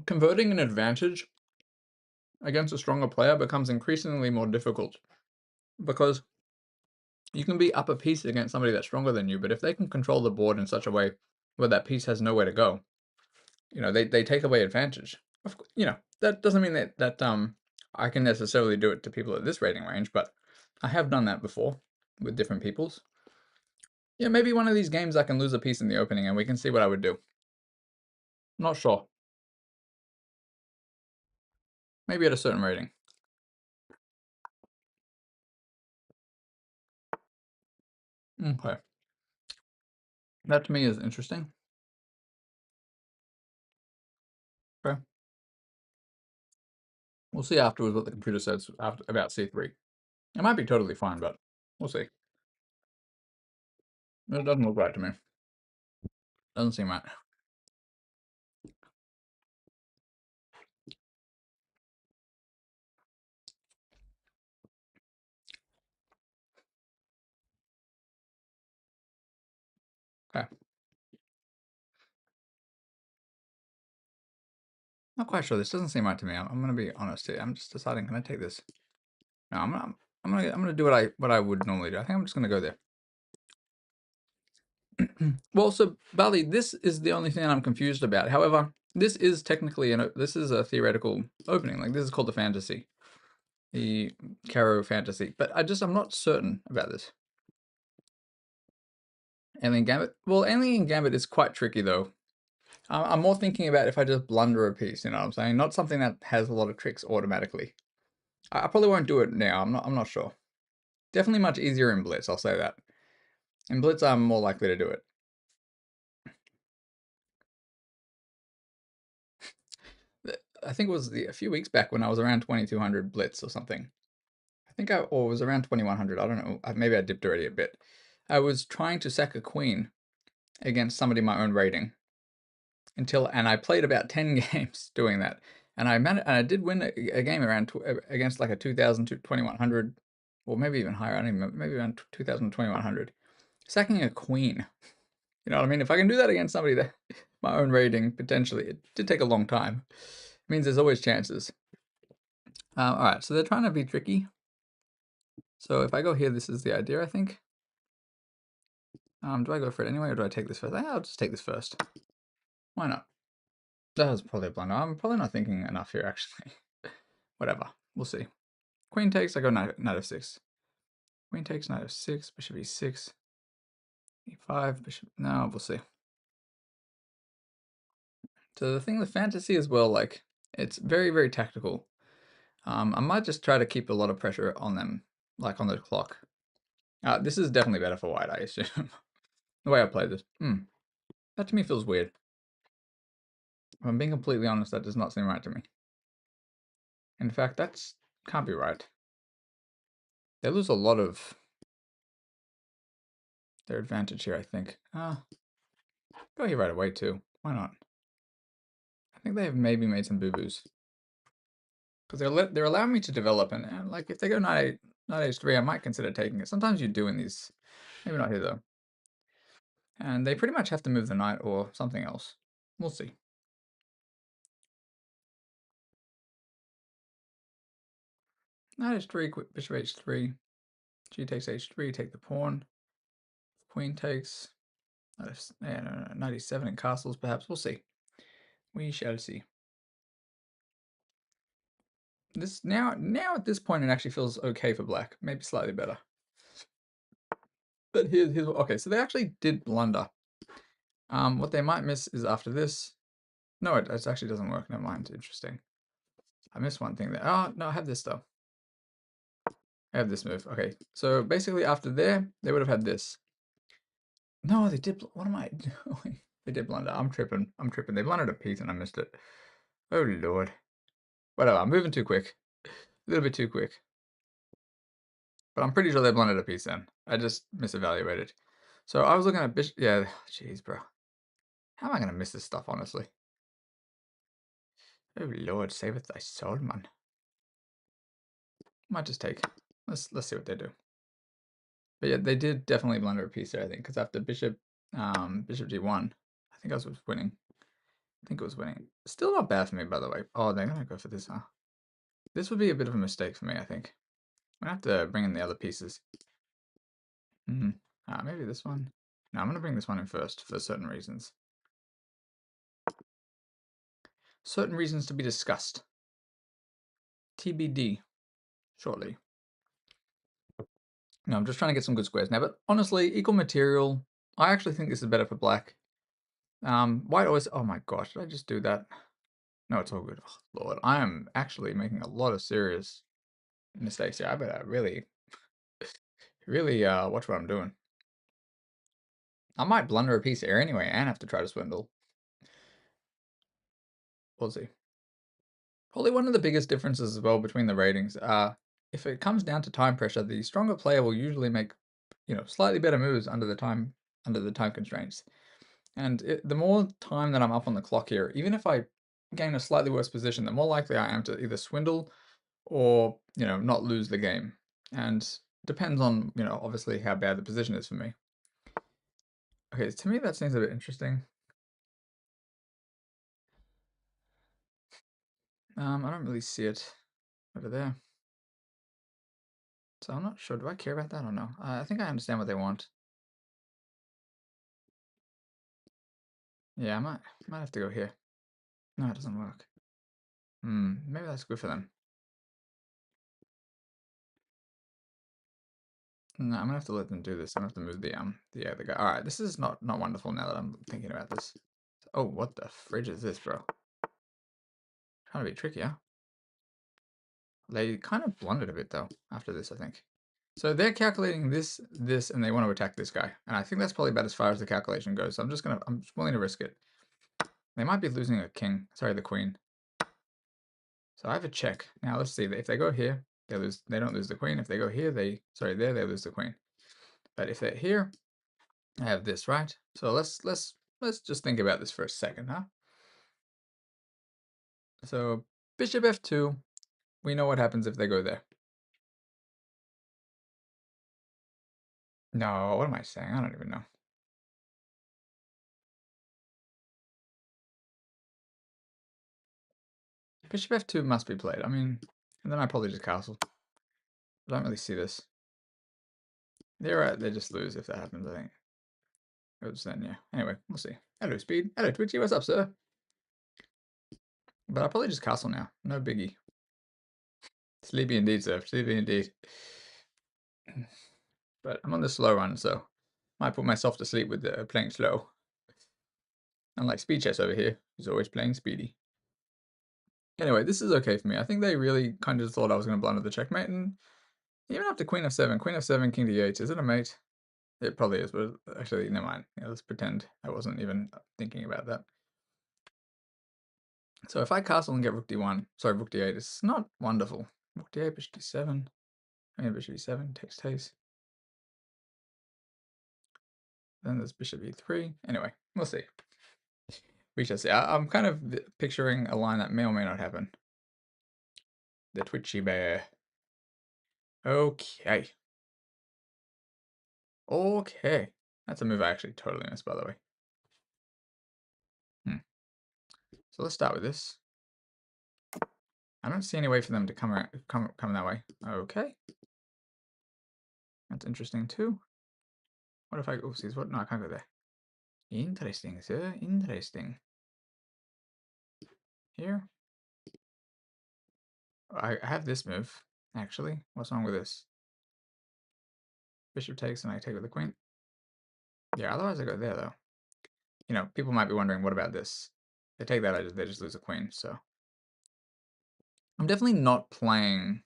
Converting an advantage against a stronger player becomes increasingly more difficult because you can be up a piece against somebody that's stronger than you, but if they can control the board in such a way where that piece has nowhere to go, you know, they take away advantage. You know, that doesn't mean that I can necessarily do it to people at this rating range, but I have done that before with different peoples. Yeah, maybe one of these games I can lose a piece in the opening and we can see what I would do. Not sure. Maybe at a certain rating. Okay. That to me is interesting. Okay. We'll see afterwards what the computer says about C3. It might be totally fine, but we'll see. It doesn't look right to me. Doesn't seem right. Okay. Not quite sure. This doesn't seem right to me. I'm gonna be honest here. I'm just deciding. Can I take this? No, I'm gonna do what I would normally do. I think I'm just gonna go there. Well, so Bali, this is the only thing I'm confused about. However, this is technically this is a theoretical opening. Like this is called the fantasy, the Caro fantasy. But I'm not certain about this. Alien Gambit. Well, Alien Gambit is quite tricky though. I'm more thinking about if I just blunder a piece. You know what I'm saying? Not something that has a lot of tricks automatically. I probably won't do it now. I'm not sure. Definitely much easier in Blitz. I'll say that. In Blitz, I'm more likely to do it. I think it was a few weeks back when I was around 2200 Blitz or something. Or it was around 2100. I don't know. Maybe I dipped already a bit. I was trying to sack a queen against somebody my own rating and I played about 10 games doing that. And I did win a game around against like a 2000 to 2100, or maybe even higher. I don't even remember, maybe around 2000 to 2100. Sacking a queen. You know what I mean? If I can do that against somebody that my own rating, potentially, it did take a long time. It means there's always chances. All right, so they're trying to be tricky. So if I go here, this is the idea, I think. Do I go for it anyway, or do I take this first? I'll just take this first. Why not? That was probably a blunder. I'm probably not thinking enough here, actually. Whatever. We'll see. Queen takes, I go knight f6. Queen takes, knight f6, bishop e6. e5, bishop... No, we'll see. So the thing with fantasy as well, like, it's very, very tactical. I might just try to keep a lot of pressure on them, like on the clock. This is definitely better for white, I assume. The way I played this. That to me feels weird. If I'm being completely honest, that does not seem right to me. In fact, that's can't be right. They lose a lot of their advantage here, I think. Go here right away too. Why not? I think they have maybe made some boo-boos. Because they're allowing me to develop, and like if they go knight h3, I might consider taking it. Sometimes you do in these. Maybe not here though. And they pretty much have to move the knight or something else. We'll see. Knight h3, bishop h3. G takes h3, take the pawn. Queen takes. Yeah, no, 97 in castles, perhaps. We'll see. We shall see. This now at this point it actually feels okay for black, maybe slightly better. But here's okay. So they actually did blunder. What they might miss is after this. No, it actually doesn't work. Never mind. Interesting. I missed one thing there. Oh no, I have this stuff. I have this move. Okay, so basically after there, they would have had this. No, they did. What am I doing? They did blunder. I'm tripping. I'm tripping. They blundered a piece and I missed it. Oh lord. Whatever. I'm moving too quick. A little bit too quick. But I'm pretty sure they blundered a piece then. I just misevaluated. So I was looking at bishop. Yeah, jeez, bro. How am I gonna miss this stuff, honestly? Oh lord, saveth thy soul, man. Might just take. Let's see what they do. But yeah, they did definitely blunder a piece there, I think, because after bishop d1, I think I was winning. I think it was winning. Still not bad for me, by the way. Oh, they're gonna go for this, huh? This would be a bit of a mistake for me, I think. I'm gonna have to bring in the other pieces. Maybe this one. No, I'm gonna bring this one in first for certain reasons. Certain reasons to be discussed. TBD. Shortly. No, I'm just trying to get some good squares now, but honestly, equal material. I actually think this is better for black. White always. Oh my gosh, did I just do that? No, it's all good. Oh, Lord, I am actually making a lot of serious mistakes here. I better really, really watch what I'm doing. I might blunder a piece here anyway and have to try to swindle. We'll see. Probably one of the biggest differences as well between the ratings are if it comes down to time pressure, the stronger player will usually make, slightly better moves under the time constraints. And the more time that I'm up on the clock here, even if I gain a slightly worse position, the more likely I am to either swindle or, not lose the game. And depends on, obviously how bad the position is for me. Okay, to me that seems a bit interesting. I don't really see it over there. So I'm not sure. Do I care about that or no? I think I understand what they want. Yeah, I might have to go here. No, it doesn't work. Maybe that's good for them. No, I'm gonna have to let them do this. I'm gonna have to move the other guy. All right, this is not wonderful now that I'm thinking about this. Oh, what the fridge is this, bro? Trying to be tricky, huh? They kind of blundered a bit though after this, I think. So they're calculating this, and they want to attack this guy, and I think that's probably about as far as the calculation goes. So I'm just willing to risk it. They might be losing a king. Sorry, the queen. So I have a check. Now let's see. If they go here, they lose. They don't lose the queen. If they go here, they lose the queen. But if they're here, I have this, right? So let's just think about this for a second, huh? So bishop f2, we know what happens if they go there. No, what am I saying? I don't even know. Bishop f2 must be played. I mean, and then I probably just castle. I don't really see this. They're right. They just lose if that happens, I think. Oops, then, yeah. Anyway, we'll see. Hello, Speed. Hello, Twitchy. What's up, sir? But I'll probably just castle now. No biggie. Sleepy indeed, sir. Sleepy indeed. But I'm on the slow run, so might put myself to sleep with playing slow. Unlike Speed Chess over here, who's always playing speedy. Anyway, this is okay for me. I think they really kind of thought I was going to blunder the checkmate, and even after Queen f7, King d8, is it a mate? It probably is, but actually, never mind. Yeah, let's pretend I wasn't even thinking about that. So if I castle and get rook d1, sorry, rook d8, it's not wonderful. Rook d8, bishop d7, I mean bishop d7, takes. Then there's bishop e3. Anyway, we'll see. We shall see. I'm kind of picturing a line that may or may not happen. The twitchy bear. Okay. Okay. That's a move I actually totally missed, by the way. So let's start with this. I don't see any way for them to come that way. Okay. That's interesting too. What if I, oopsies, what? No, I can't go there. Interesting, sir. Interesting. Here. I have this move, actually. What's wrong with this? Bishop takes and I take with the queen. Yeah, otherwise I go there, though. You know, people might be wondering, what about this? They take that, they just lose a queen, so. I'm definitely not playing,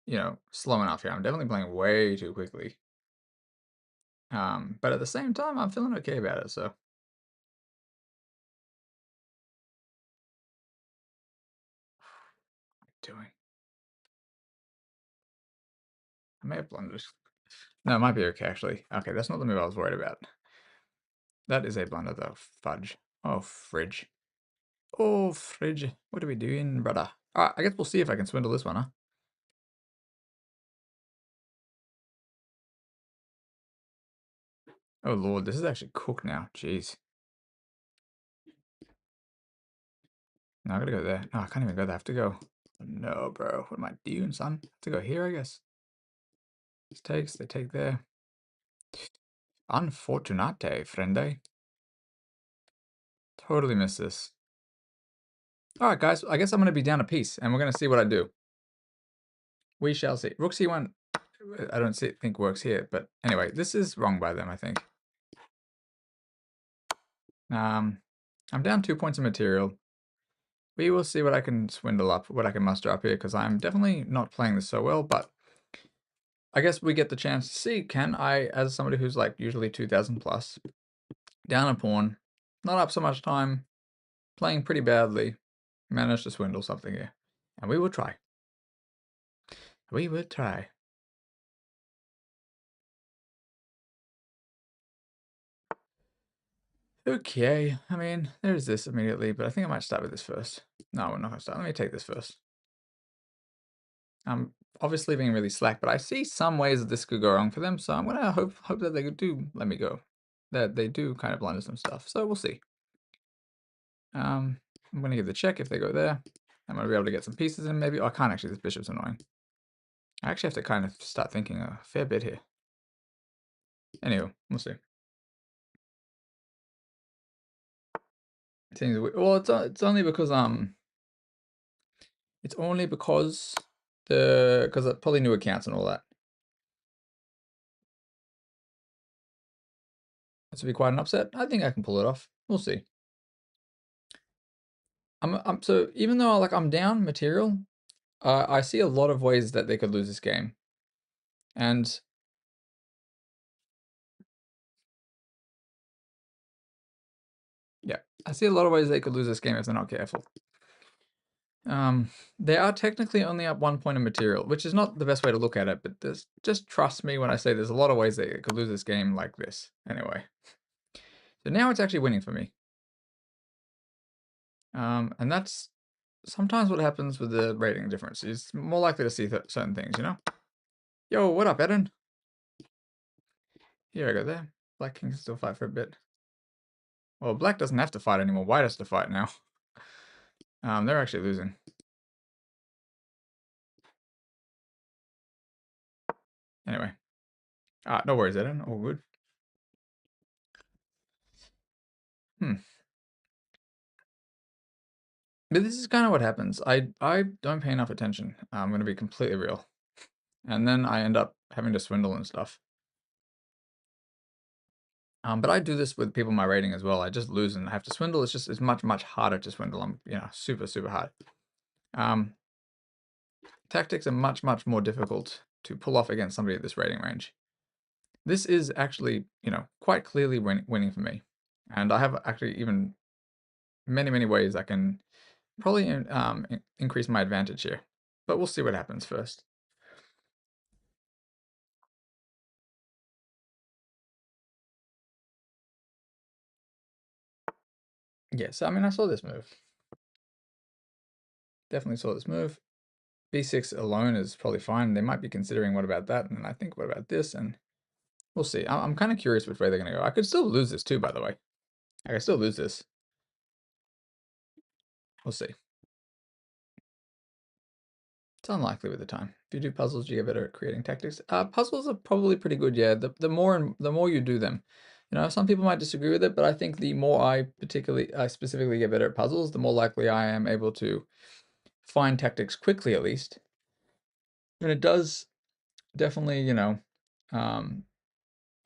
you know, slow enough here. I'm definitely playing way too quickly. But at the same time, I'm feeling okay about it, so. What am I doing? I may have blundered. No, it might be okay, actually. Okay, that's not the move I was worried about. That is a blunder, though. Fudge. Oh, fridge. Oh, fridge. What are we doing, brother? Alright, I guess we'll see if I can swindle this one, huh? Oh, Lord, this is actually cooked now. Jeez. No, I gotta go there. No, I can't even go there. I have to go. No, bro. What am I doing, son? I have to go here, I guess. This takes, they take there. Unfortunate, friende. Totally missed this. Alright, guys. I guess I'm gonna be down a piece, and we're gonna see what I do. We shall see. Rook C1, I don't think works here, but anyway, this is wrong by them, I think. I'm down 2 points of material. We will see what I can swindle up, what I can muster up here, because I'm definitely not playing this so well, but I guess we get the chance to see, can I, as somebody who's like usually 2,000 plus, down a pawn, not up so much time, playing pretty badly, manage to swindle something here. And we will try. We will try. Okay, I mean, there's this immediately, but I think I might start with this first. No, we're not gonna start. Let me take this first. I'm obviously being really slack, but I see some ways that this could go wrong for them, so I'm gonna hope that they do let me go. That they do kind of blunder some stuff. So we'll see. I'm gonna give the check if they go there. I'm gonna be able to get some pieces in maybe. Oh, I can't actually, this bishop's annoying. I actually have to kind of start thinking a fair bit here. Anyway, we'll see. Seems weird. Well, it's only because it's only because probably new accounts and all that. This would be quite an upset. I think I can pull it off. We'll see. So even though like I'm down material, I see a lot of ways that they could lose this game, and yeah, I see a lot of ways they could lose this game if they're not careful. They are technically only up 1 point of material, which is not the best way to look at it, but just trust me when I say there's a lot of ways they could lose this game like this. Anyway, so now it's actually winning for me. And that's sometimes what happens with the rating difference. It's more likely to see certain things, you know? Yo, what up, Eden? Here I go there. Black can still fight for a bit. Well, black doesn't have to fight anymore. White has to fight now. They're actually losing. Anyway. No worries, Eden. All good. But this is kind of what happens. I don't pay enough attention. I'm going to be completely real. And then I end up having to swindle and stuff. But I do this with people in my rating as well. I just lose and I have to swindle. It's much, much harder to swindle. I'm, super, super hard. Tactics are much, much more difficult to pull off against somebody at this rating range. This is actually, quite clearly winning for me. And I have actually even many, many ways I can probably increase my advantage here. But we'll see what happens first. Yes, I mean, I saw this move. Definitely saw this move. B6 alone is probably fine. They might be considering what about that, and I think what about this, and we'll see. I'm kind of curious which way they're going to go. I could still lose this too, by the way. I could still lose this. We'll see. It's unlikely with the time. If you do puzzles, you get better at creating tactics. Puzzles are probably pretty good, yeah. The more you do them, You know, some people might disagree with it, but I think the more I specifically get better at puzzles, the more likely I am able to find tactics quickly, at least. And it does definitely, you know, um,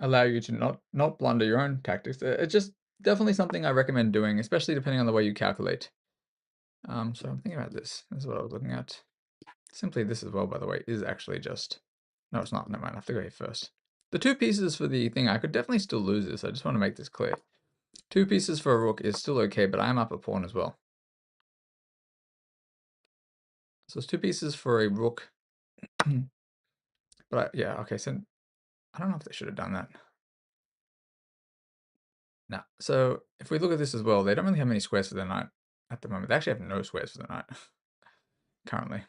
allow you to not blunder your own tactics. It's just definitely something I recommend doing, especially depending on the way you calculate. So I'm thinking about this. This is what I was looking at. Simply this as well, by the way, is actually just... No, it's not. Never mind. I have to go here first. The 2 pieces for the thing, I could definitely still lose this. I just want to make this clear. 2 pieces for a rook is still okay, but I am up a pawn as well. So it's 2 pieces for a rook. But yeah, okay, so I don't know if they should have done that. No. So if we look at this as well, they don't really have many squares for the knight at the moment. They actually have no squares for the knight currently.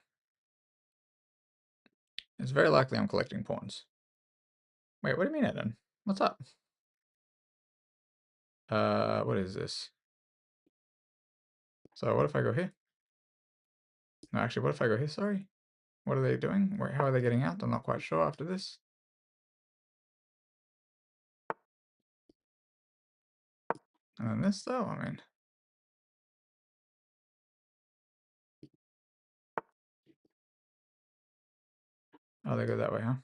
It's very likely I'm collecting pawns. Wait, what do you mean, Eden? What's up? What is this? So what if I go here? No, actually, what if I go here? Sorry. What are they doing? Wait, how are they getting out? I'm not quite sure after this. And then this, though, I mean... Oh, they go that way, huh?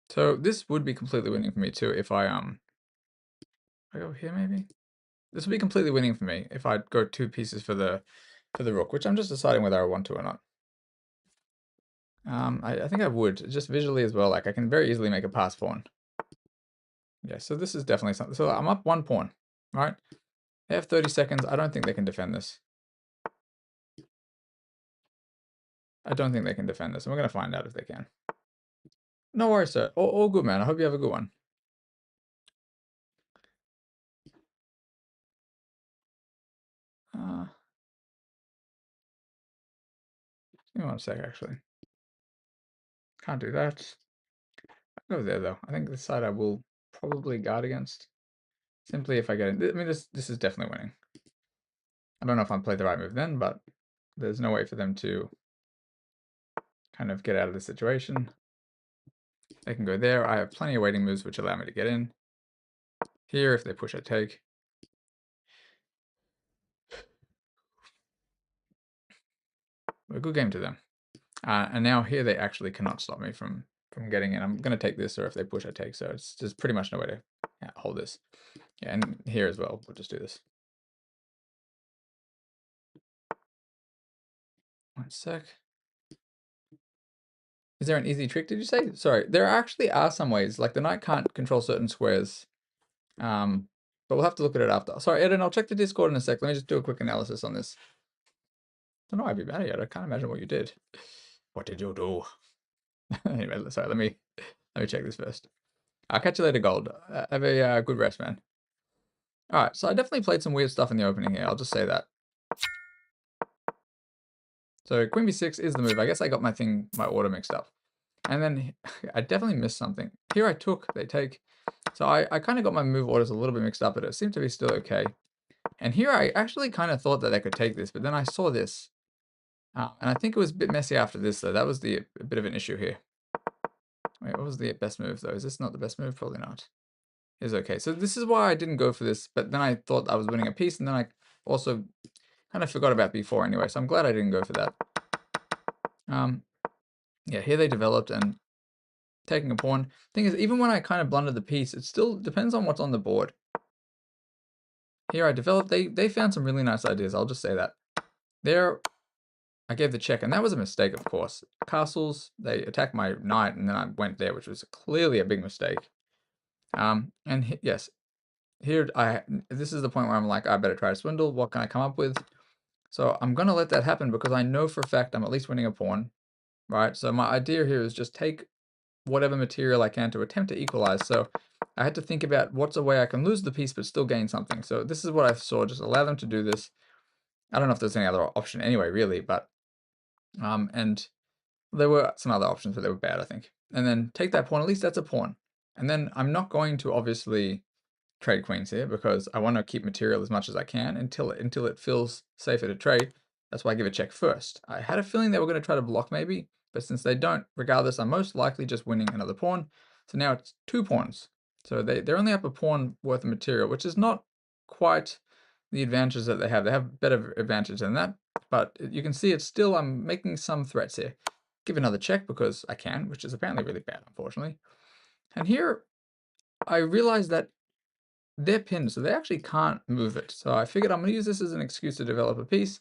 So this would be completely winning for me too if I go here maybe? This would be completely winning for me if I go 2 pieces for the rook, which I'm just deciding whether I want to or not. I think I would, just visually as well. Like I can very easily make a pass pawn. Yeah, so this is definitely something. So I'm up 1 pawn, right? They have 30 seconds. I don't think they can defend this. I don't think they can defend this, and we're gonna find out if they can. No worries, sir. All good, man. I hope you have a good one. Give me 1 sec, actually. Can't do that. I'll go there, though. I think this side I will probably guard against. Simply if I get in. I mean, this is definitely winning. I don't know if I played the right move then, but there's no way for them to kind of get out of the situation. They can go there. I have plenty of waiting moves which allow me to get in. Here, if they push, I take. A good game to them. And now here they actually cannot stop me from getting in. I'm going to take this, or if they push, I take. So it's just pretty much no way to hold this. Yeah, and here as well, we'll just do this. 1 sec. Is there an easy trick, did you say? Sorry, there actually are some ways. Like the knight can't control certain squares. But we'll have to look at it after. Sorry, Eden, I'll check the Discord in a sec. Let me just do a quick analysis on this. I don't know why I'd be mad yet. I can't imagine what you did. What did you do? Anyway, sorry, let me check this first. I'll catch you later, Gold. Have a good rest, man. Alright, so I definitely played some weird stuff in the opening here. I'll just say that. So Queen B6 is the move. I guess I got my order mixed up. And then I definitely missed something. Here I took, they take. So I kind of got my move orders a little bit mixed up, but it seemed to be still okay. And here I actually kind of thought that I could take this, but then I saw this. And I think it was a bit messy after this, though. That was a bit of an issue here. Wait, what was the best move, though? Is this not the best move? Probably not. It's okay. So this is why I didn't go for this, but then I thought I was winning a piece, and then I also kind of forgot about b4 anyway, so I'm glad I didn't go for that. Yeah, here they developed, and taking a pawn. Thing is, even when I kind of blundered the piece, it still depends on what's on the board. Here I developed, they found some really nice ideas, I'll just say that. There, I gave the check, and that was a mistake, of course. Castles, they attacked my knight, and then I went there, which was clearly a big mistake. And yes, here this is the point where I'm like, I better try to swindle. What can I come up with? So I'm going to let that happen because I know for a fact I'm at least winning a pawn, right? So my idea here is just take whatever material I can to attempt to equalize. So I had to think about what's a way I can lose the piece but still gain something. So this is what I saw, just allow them to do this. I don't know if there's any other option anyway, really, but and there were some other options, but they were bad, I think. And then take that pawn, at least that's a pawn. And then I'm not going to obviously trade queens here because I want to keep material as much as I can until it feels safer to trade. That's why I give a check first. I had a feeling they were going to try to block maybe, but since they don't, regardless, I'm most likely just winning another pawn. So now it's 2 pawns. So they're only up a pawn worth of material, which is not quite the advantages that they have. They have better advantage than that, but you can see it's still, I'm making some threats here. Give another check because I can, which is apparently really bad, unfortunately. And here I realized that they're pinned, so they actually can't move it. So I figured I'm going to use this as an excuse to develop a piece.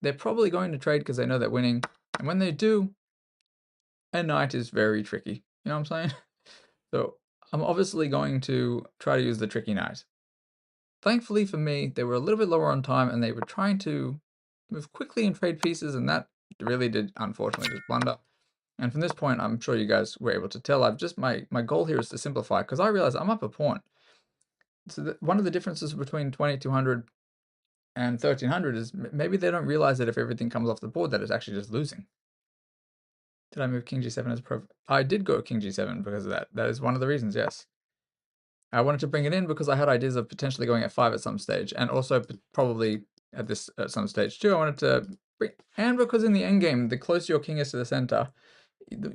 They're probably going to trade because they know they're winning. And when they do, a knight is very tricky. You know what I'm saying? So I'm obviously going to try to use the tricky knight. Thankfully for me, they were a little bit lower on time and they were trying to move quickly and trade pieces, and that really did unfortunately just blunder. And from this point, I'm sure you guys were able to tell, I've just, my goal here is to simplify, because I realize I'm up a pawn. So one of the differences between 2200 and 1300 is maybe they don't realize that if everything comes off the board that it's actually just losing. Did I move king g7 as a pro? I did go king g7 because of that. That is one of the reasons, yes. I wanted to bring it in because I had ideas of potentially going f5 at some stage, and also probably at some stage too. I wanted to bring, and because in the endgame, the closer your king is to the center,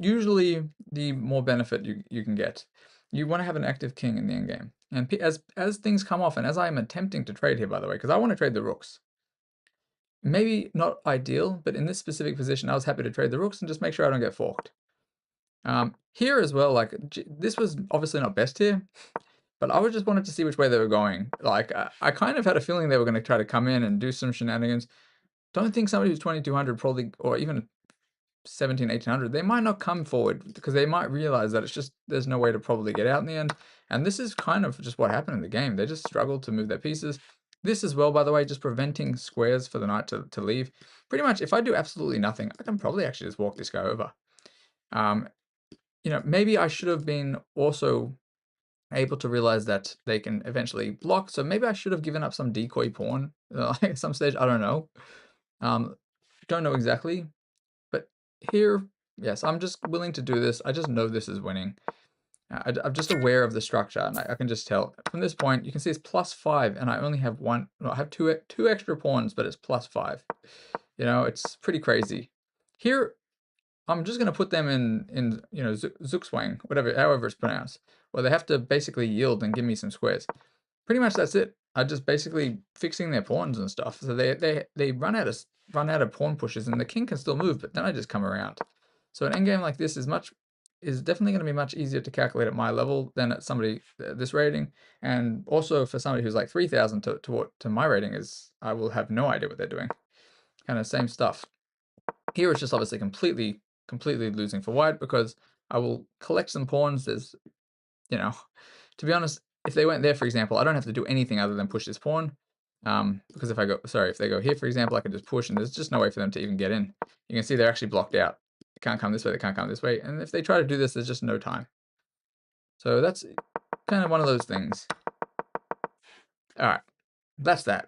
usually the more benefit you can get. You want to have an active king in the endgame. And as things come off, and as I am attempting to trade here, by the way, because I want to trade the rooks. Maybe not ideal, but in this specific position, I was happy to trade the rooks and just make sure I don't get forked. Here as well, like, this was obviously not best here, but I just wanted to see which way they were going. Like, I kind of had a feeling they were going to try to come in and do some shenanigans. Don't think somebody who's 2200 probably, or even 17, 1800, they might not come forward because they might realize that it's just, there's no way to probably get out in the end. And this is kind of just what happened in the game. They just struggled to move their pieces. This as well, by the way, just preventing squares for the knight to leave. Pretty much, if I do absolutely nothing, I can probably actually just walk this guy over. You know, maybe I should have been also able to realize that they can eventually block. So maybe I should have given up some decoy pawn at some stage. I don't know. Don't know exactly. But here, yes, I'm just willing to do this. I just know this is winning. I'm just aware of the structure, and I can just tell. From this point, you can see it's +5, and I only have one. No, I have two extra pawns, but it's +5. You know, it's pretty crazy. Here, I'm just gonna put them in you know, Zugzwang, whatever, however it's pronounced, where they have to basically yield and give me some squares. Pretty much that's it. I just basically fixing their pawns and stuff. So they run out of pawn pushes, and the king can still move, but then I just come around. So an endgame like this is definitely going to be much easier to calculate at my level than at somebody this rating, and also for somebody who's like 3000 to my rating is, I will have no idea what they're doing. Kind of same stuff. Here it's just obviously completely losing for white because I will collect some pawns. There's, you know, to be honest, if they went there, for example, I don't have to do anything other than push this pawn. Because if they go here, for example, I can just push, and there's just no way for them to even get in. You can see they're actually blocked out. They can't come this way, they can't come this way. And if they try to do this, there's just no time. So that's kind of one of those things. All right, that's that.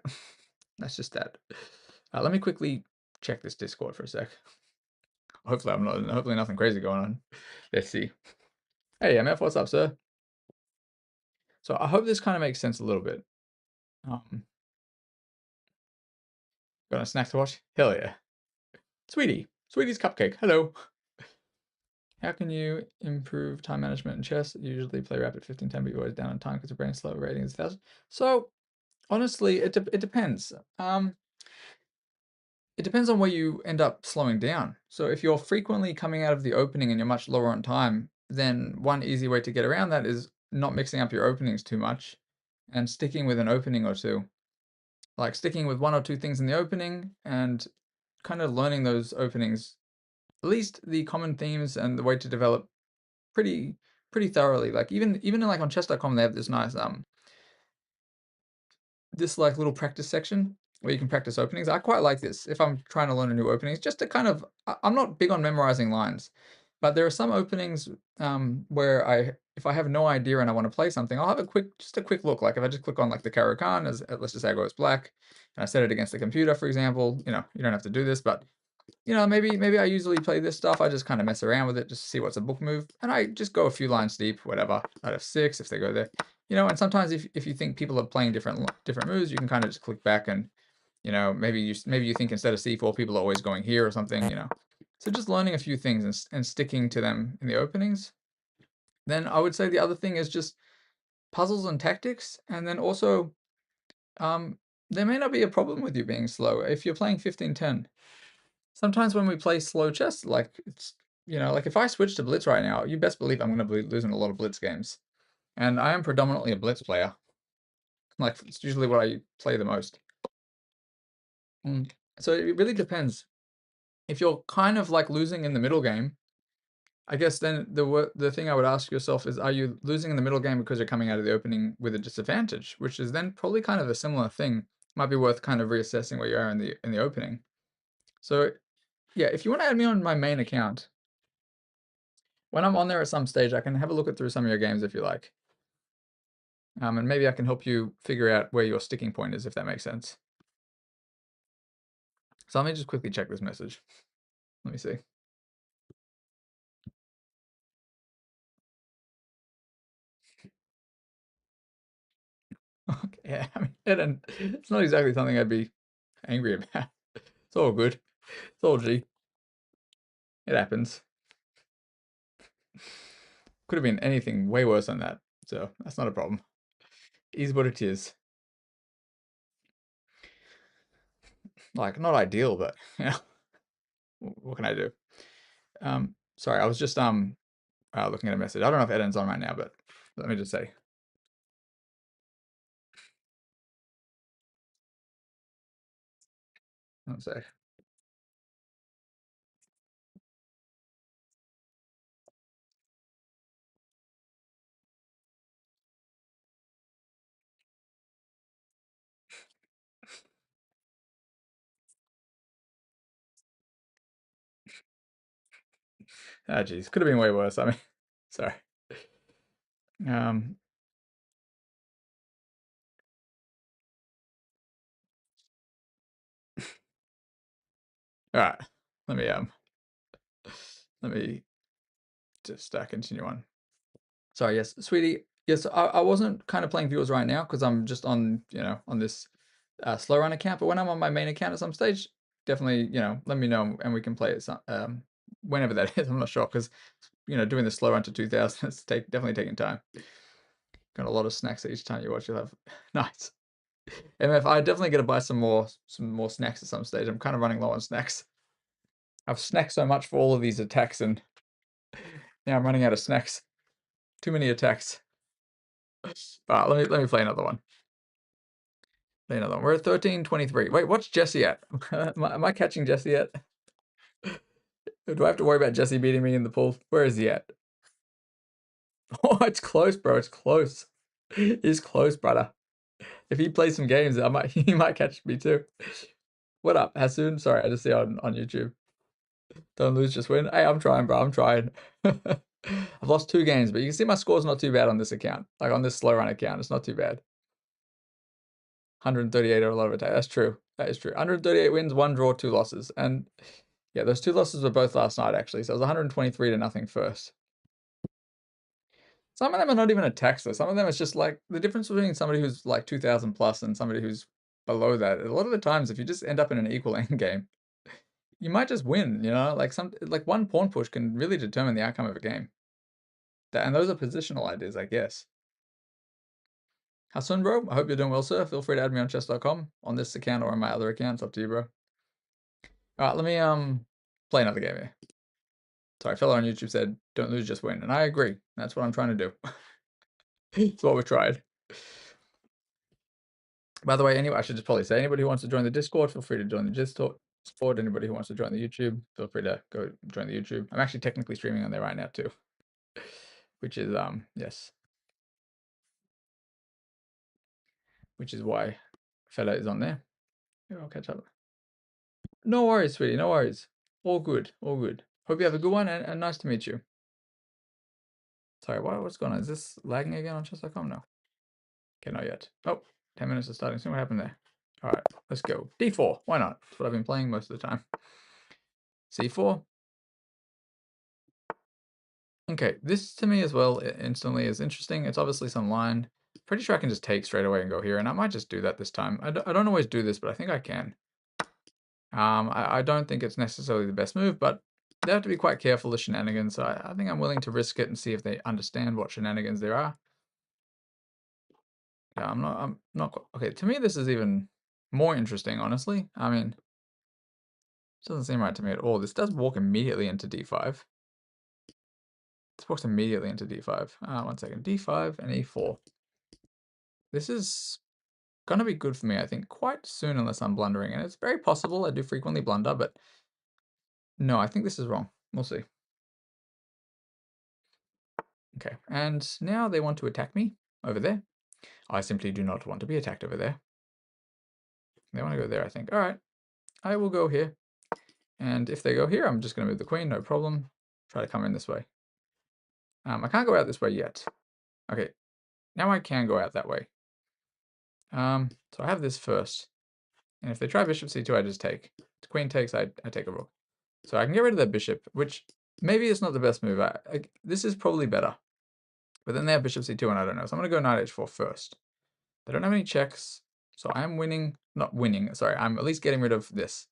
That's just that. Let me quickly check this Discord for a sec. Hopefully nothing crazy going on. Let's see. Hey, MF, what's up, sir? So I hope this kind of makes sense a little bit. Got a snack to watch? Hell yeah. Sweetie's cupcake, hello. How can you improve time management in chess? You usually play rapid 15-10, but you're always down on time because your brain's slow, rating is 1000. So, honestly, it depends. It depends on where you end up slowing down. So if you're frequently coming out of the opening and you're much lower on time, then one easy way to get around that is not mixing up your openings too much and sticking with an opening or two. Like sticking with one or two things in the opening and kind of learning those openings, at least the common themes and the way to develop pretty thoroughly. Like even like on chess.com, they have this nice this like little practice section where you can practice openings. I quite like this if I'm trying to learn a new openings, just to kind of, I'm not big on memorizing lines, but there are some openings where if I have no idea and I want to play something, I'll have just a quick look. Like if I just click on like the Caro-Kann, as let's just say I go as black, and I set it against the computer, for example, you know, you don't have to do this, but you know, maybe I usually play this stuff. I just kind of mess around with it just to see what's a book move, and I just go a few lines deep, whatever, at f6 if they go there. You know, and sometimes if you think people are playing different moves, you can kind of just click back and, you know, maybe you think instead of c4 people are always going here or something, you know. So just learning a few things and sticking to them in the openings. Then I would say the other thing is just puzzles and tactics, and then also there may not be a problem with you being slow if you're playing 15-10. Sometimes when we play slow chess, like it's like if I switch to Blitz right now, you best believe I'm going to be losing a lot of Blitz games, and I am predominantly a Blitz player. Like it's usually what I play the most. So it really depends. If you're kind of like losing in the middle game, I guess then the thing I would ask yourself is, are you losing in the middle game because you're coming out of the opening with a disadvantage, which is then probably kind of a similar thing. Might be worth kind of reassessing where you are in the opening. So yeah, if you want to add me on my main account, when I'm on there at some stage, I can have a look at through some of your games if you like. And maybe I can help you figure out where your sticking point is, if that makes sense. So let me just quickly check this message. Let me see. Okay, yeah, I mean, it's not exactly something I'd be angry about. It's all good. It's all G. It happens. Could have been anything way worse than that. So that's not a problem. Is what it is. Like, not ideal, but what can I do? Sorry, I was just looking at a message. I don't know if Eden's on right now, but let me just say. One sec. Ah, geez, could have been way worse. I mean, sorry. All right. Let me just continue on. Sorry, yes, sweetie. Yes, I wasn't kind of playing viewers right now because I'm just on, on this slow run account. But when I'm on my main account at some stage, definitely, let me know and we can play it whenever that is. I'm not sure because, doing the slow run to 2000, it's definitely taking time. Got a lot of snacks each time you watch. You'll have nice. MF, I definitely got to buy some more snacks at some stage. I'm kind of running low on snacks. I've snacked so much for all of these attacks, and now I'm running out of snacks. Too many attacks. But let me play another one. Play another one. We're at 13:23. Wait, what's Jesse at? am I catching Jesse yet? Do I have to worry about Jesse beating me in the pool? Where is he at? Oh, it's close, bro. It's close. He's close, brother. If he plays some games, he might catch me too. What up, Hasoon? Sorry, I just see on YouTube. Don't lose, just win. Hey, I'm trying, bro. I'm trying. I've lost 2 games, but you can see my score's not too bad on this account. Like on this slow run account, it's not too bad. 138 or a lot of attack. That's true. That is true. 138 wins, 1 draw, 2 losses. And yeah, those 2 losses were both last night, actually. So it was 123-0 first. Some of them are not even attacks, though. Some of them it's just like the difference between somebody who's like 2,000 plus and somebody who's below that. A lot of the times, if you just end up in an equal end game, you might just win. Like one pawn push can really determine the outcome of a game. And those are positional ideas, I guess. Hassan, bro, I hope you're doing well, sir. Feel free to add me on chess.com on this account or on my other account. It's up to you, bro. All right, let me play another game here. Sorry, fellow on YouTube said, don't lose, just win. And I agree. That's what I'm trying to do. It's what we've tried. By the way, anyway, I should just probably say, anybody who wants to join the Discord, feel free to join the Discord. Anybody who wants to join the YouTube, feel free to go join the YouTube. I'm actually technically streaming on there right now too. Which is, yes. Which is why fella is on there. Maybe I'll catch up. No worries, sweetie, no worries. All good, all good. Hope you have a good one and nice to meet you. Sorry, what's going on? Is this lagging again on chess.com? No. Okay, not yet. Oh, 10 minutes of starting. See what happened there. All right, let's go. D4. Why not? That's what I've been playing most of the time. C4. Okay, this to me as well instantly is interesting. It's obviously some line. Pretty sure I can just take straight away and go here, and I might just do that this time. I don't always do this, but I think I can. I don't think it's necessarily the best move, but they have to be quite careful of shenanigans, so I think I'm willing to risk it and see if they understand what shenanigans there are. Yeah, I'm not okay. To me, this is even more interesting, honestly. I mean, it doesn't seem right to me at all. This does walk immediately into d5. This walks immediately into d5. 1 second. d5 and e4. This is going to be good for me, I think, quite soon unless I'm blundering. And it's very possible I do frequently blunder, but no, I think this is wrong. We'll see. Okay, and now they want to attack me over there. I simply do not want to be attacked over there. They want to go there, I think. All right, I will go here. And if they go here, I'm just going to move the queen, no problem. Try to come in this way. I can't go out this way yet. Okay, now I can go out that way. So I have this first. And if they try bishop c2, I just take. If the queen takes, I take a rook. So I can get rid of their bishop, which maybe it's not the best move. This is probably better. But then they have bishop c2, and I don't know. So I'm going to go knight h4 first. They don't have any checks, so I'm winning. Not winning, sorry. I'm at least getting rid of this.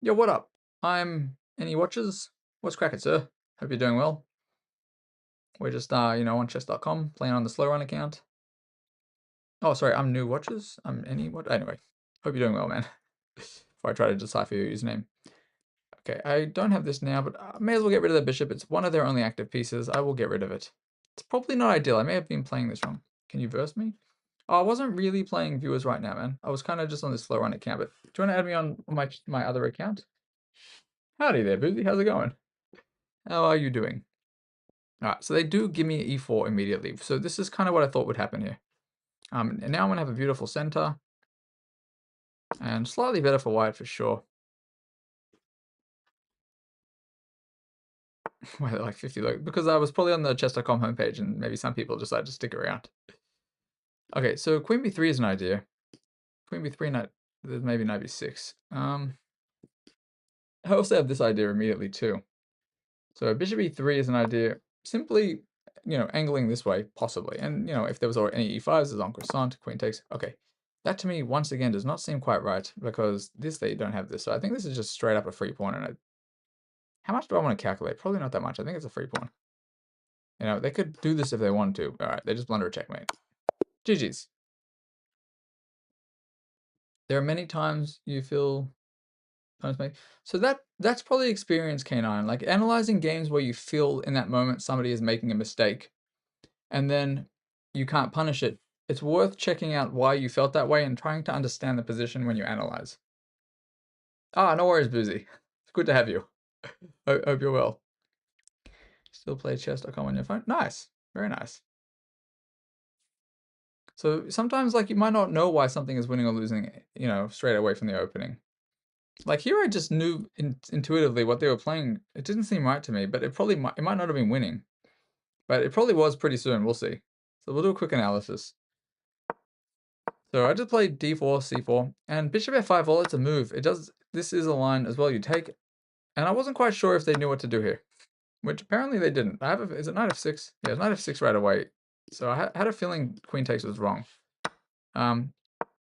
Yo, what up? Any watches? What's cracking, sir? Hope you're doing well. We're just, on chess.com, playing on the slow run account. Oh, sorry, I'm new watches. Anyway, hope you're doing well, man. Before I try to decipher your username. Okay, I don't have this now, but I may as well get rid of the bishop. It's one of their only active pieces. I will get rid of it. It's probably not ideal. I may have been playing this wrong. Can you verse me? Oh, I wasn't really playing viewers right now, man. I was kind of just on this slow run account, but do you want to add me on my other account? Howdy there, Boozy. How's it going? How are you doing? All right, so they do give me e4 immediately. So this is kind of what I thought would happen here. And now I'm going to have a beautiful center. And slightly better for white for sure. Why they're like 50 because I was probably on the chess.com homepage and maybe some people decided to stick around. Okay, so queen b3 is an idea. Queen b3, knight, maybe knight b6. I also have this idea immediately too. So bishop e3 is an idea. Simply, angling this way, possibly. And, if there was any e5s, is en croissant, queen takes. Okay, that to me, once again, does not seem quite right because they don't have this. So I think this is just straight up a free pawn. And how much do I want to calculate? Probably not that much. I think it's a free pawn. They could do this if they wanted to. All right, they just blunder a checkmate. GG's. There are many times you feel so that's probably experience, K9. Like analyzing games where you feel in that moment somebody is making a mistake and then you can't punish it. It's worth checking out why you felt that way and trying to understand the position when you analyze. Ah, no worries, Boozy. It's good to have you. Hope you're well. Still play chess.com on your phone? Nice. Very nice. So sometimes like you might not know why something is winning or losing, straight away from the opening. Like here I just knew intuitively what they were playing. It didn't seem right to me, but it might not have been winning. But it probably was pretty soon, we'll see. So we'll do a quick analysis. So I just played d4, c4, and bishop f5, well, it's a move. This is a line as well, you take. And I wasn't quite sure if they knew what to do here, which apparently they didn't. Is it knight f6? Yeah, it's knight f6 right away. So I had a feeling queen takes was wrong.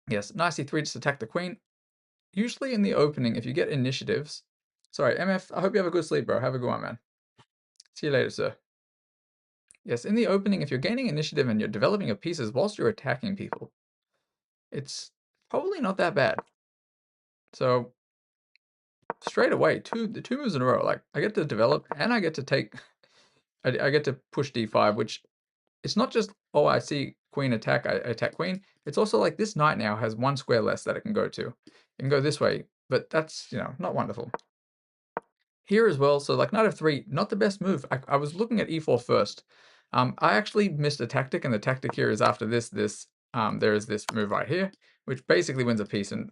Yes, knight c3, just attack the queen. Usually in the opening, if you get initiatives, sorry, MF, I hope you have a good sleep, bro. Have a good one, man. See you later, sir. Yes, in the opening, if you're gaining initiative and you're developing your pieces whilst you're attacking people, it's probably not that bad. So straight away, the two moves in a row, like I get to develop and I get to take, I get to push d5, which it's not just, oh, I see queen attack, I attack queen. It's also like this knight now has one square less that it can go to. It can go this way, but that's, not wonderful. Here as well, so like knight f3, not the best move. I was looking at e4 first. I actually missed a tactic, and the tactic here is after this, there is this move right here, which basically wins a piece. And,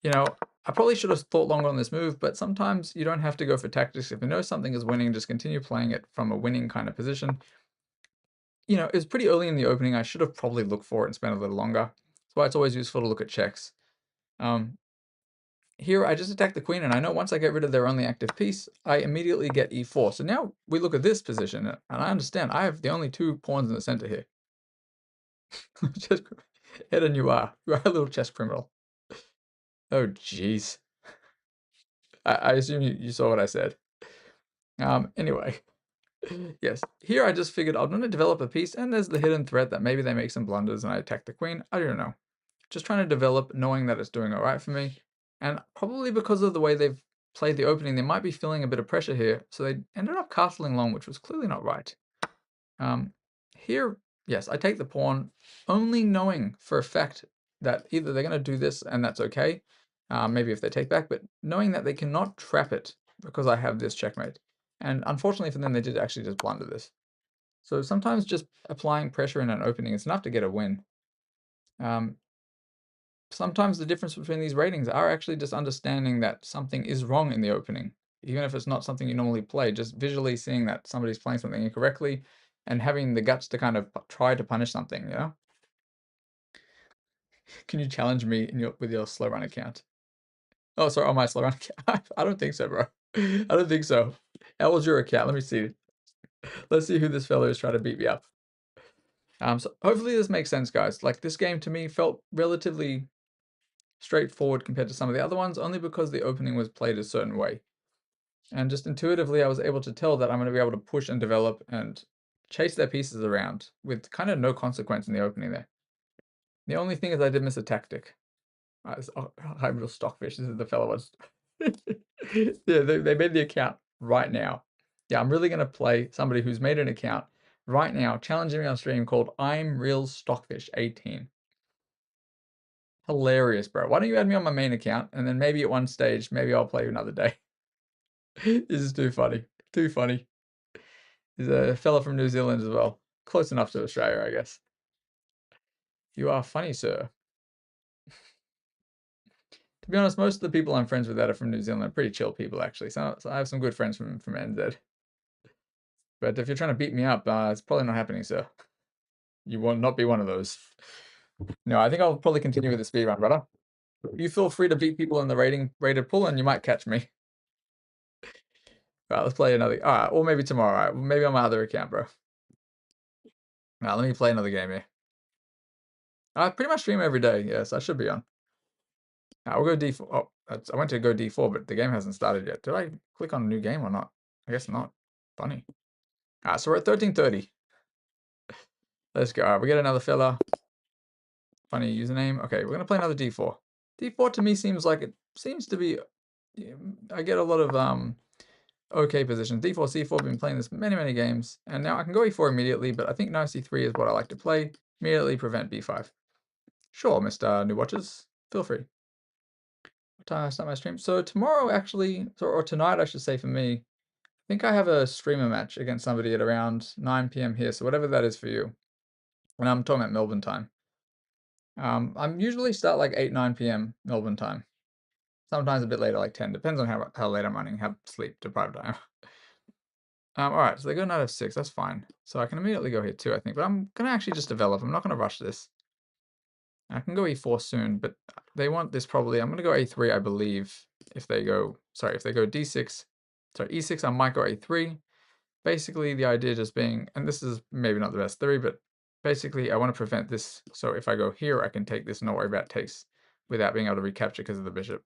I probably should have thought longer on this move, but sometimes you don't have to go for tactics. If you know something is winning, just continue playing it from a winning kind of position. It was pretty early in the opening. I should have probably looked for it and spent a little longer. That's why it's always useful to look at checks. Here, I just attack the queen, and I know once I get rid of their only active piece, I immediately get e4. So now we look at this position, and I understand I have the only two pawns in the center here. Just, Ed, and you are a little chess criminal. Oh, jeez. I assume you saw what I said. Anyway, Yes, here I just figured I'm going to develop a piece, and there's the hidden threat that maybe they make some blunders and I attack the queen. I don't know. Just trying to develop, knowing that it's doing all right for me. And probably because of the way they've played the opening, they might be feeling a bit of pressure here. So they ended up castling long, which was clearly not right. Here, yes, I take the pawn, only knowing for a fact that either they're going to do this and that's okay, maybe if they take back, but knowing that they cannot trap it because I have this checkmate. And unfortunately for them, they did actually just blunder this. So sometimes just applying pressure in an opening is enough to get a win. Sometimes the difference between these ratings are actually just understanding that something is wrong in the opening. Even if it's not something you normally play, just visually seeing that somebody's playing something incorrectly and having the guts to kind of try to punish something, you know? Can you challenge me with your slow run account? Oh, sorry, on my slow run account. I don't think so, bro. I don't think so. How was your account? Let me see. Let's see who this fellow is trying to beat me up. So hopefully this makes sense, guys. Like, this game to me felt relatively straightforward compared to some of the other ones, only because the opening was played a certain way. And just intuitively, I was able to tell that I'm going to be able to push and develop and chase their pieces around with kind of no consequence in the opening there. The only thing is I did miss a tactic. Hybrid Stockfish, this is the fellow was. Yeah, they made the account right now. Yeah, I'm really going to play somebody who's made an account right now, challenging me on stream called I'm Real Stockfish 18. Hilarious, bro. Why don't you add me on my main account, and then maybe at one stage, maybe I'll play you another day. This is too funny. Too funny. He's a fella from New Zealand as well. Close enough to Australia, I guess. You are funny, sir. To be honest, most of the people I'm friends with that are from New Zealand are pretty chill people, actually. So I have some good friends from NZ. But if you're trying to beat me up, it's probably not happening, sir. You will not be one of those. No, I think I'll probably continue with the speed run, brother. You feel free to beat people in the rated pool, and you might catch me. All right, let's play another. All right, or maybe tomorrow. All right, maybe on my other account, bro. All right, let me play another game here. I pretty much stream every day. Yes, I should be on. We'll go D4. Oh, I went to go D4, but the game hasn't started yet. Did I click on a new game or not? I guess not. Funny. All right, so we're at 13:30. Let's go. All right, we get another fella. Funny username. Okay, we're gonna play another D4. D4 to me seems like it seems to be. I get a lot of okay positions. D4, C4. Been playing this many games, and now I can go E4 immediately. But I think knight C3 is what I like to play. Immediately prevent B5. Sure, Mr. New Watchers, feel free. What time I start my stream? So tomorrow, actually, or tonight, I should say for me. I think I have a streamer match against somebody at around 9 p.m. here. So whatever that is for you. And I'm talking about Melbourne time. I'm usually start like 8, 9 p.m. Melbourne time. Sometimes a bit later, like 10. Depends on how late I'm running, how sleep deprived I am. All right, so they go knight f6. That's fine. So I can immediately go here too, I think. But I'm going to actually just develop. I'm not going to rush this. I can go e4 soon, but they want this probably. I'm going to go a3, I believe, if they go d6. Sorry, e6, I might go a3. Basically, the idea just being, and this is maybe not the best theory, but basically I want to prevent this. So if I go here, I can take this and not worry about takes without being able to recapture because of the bishop.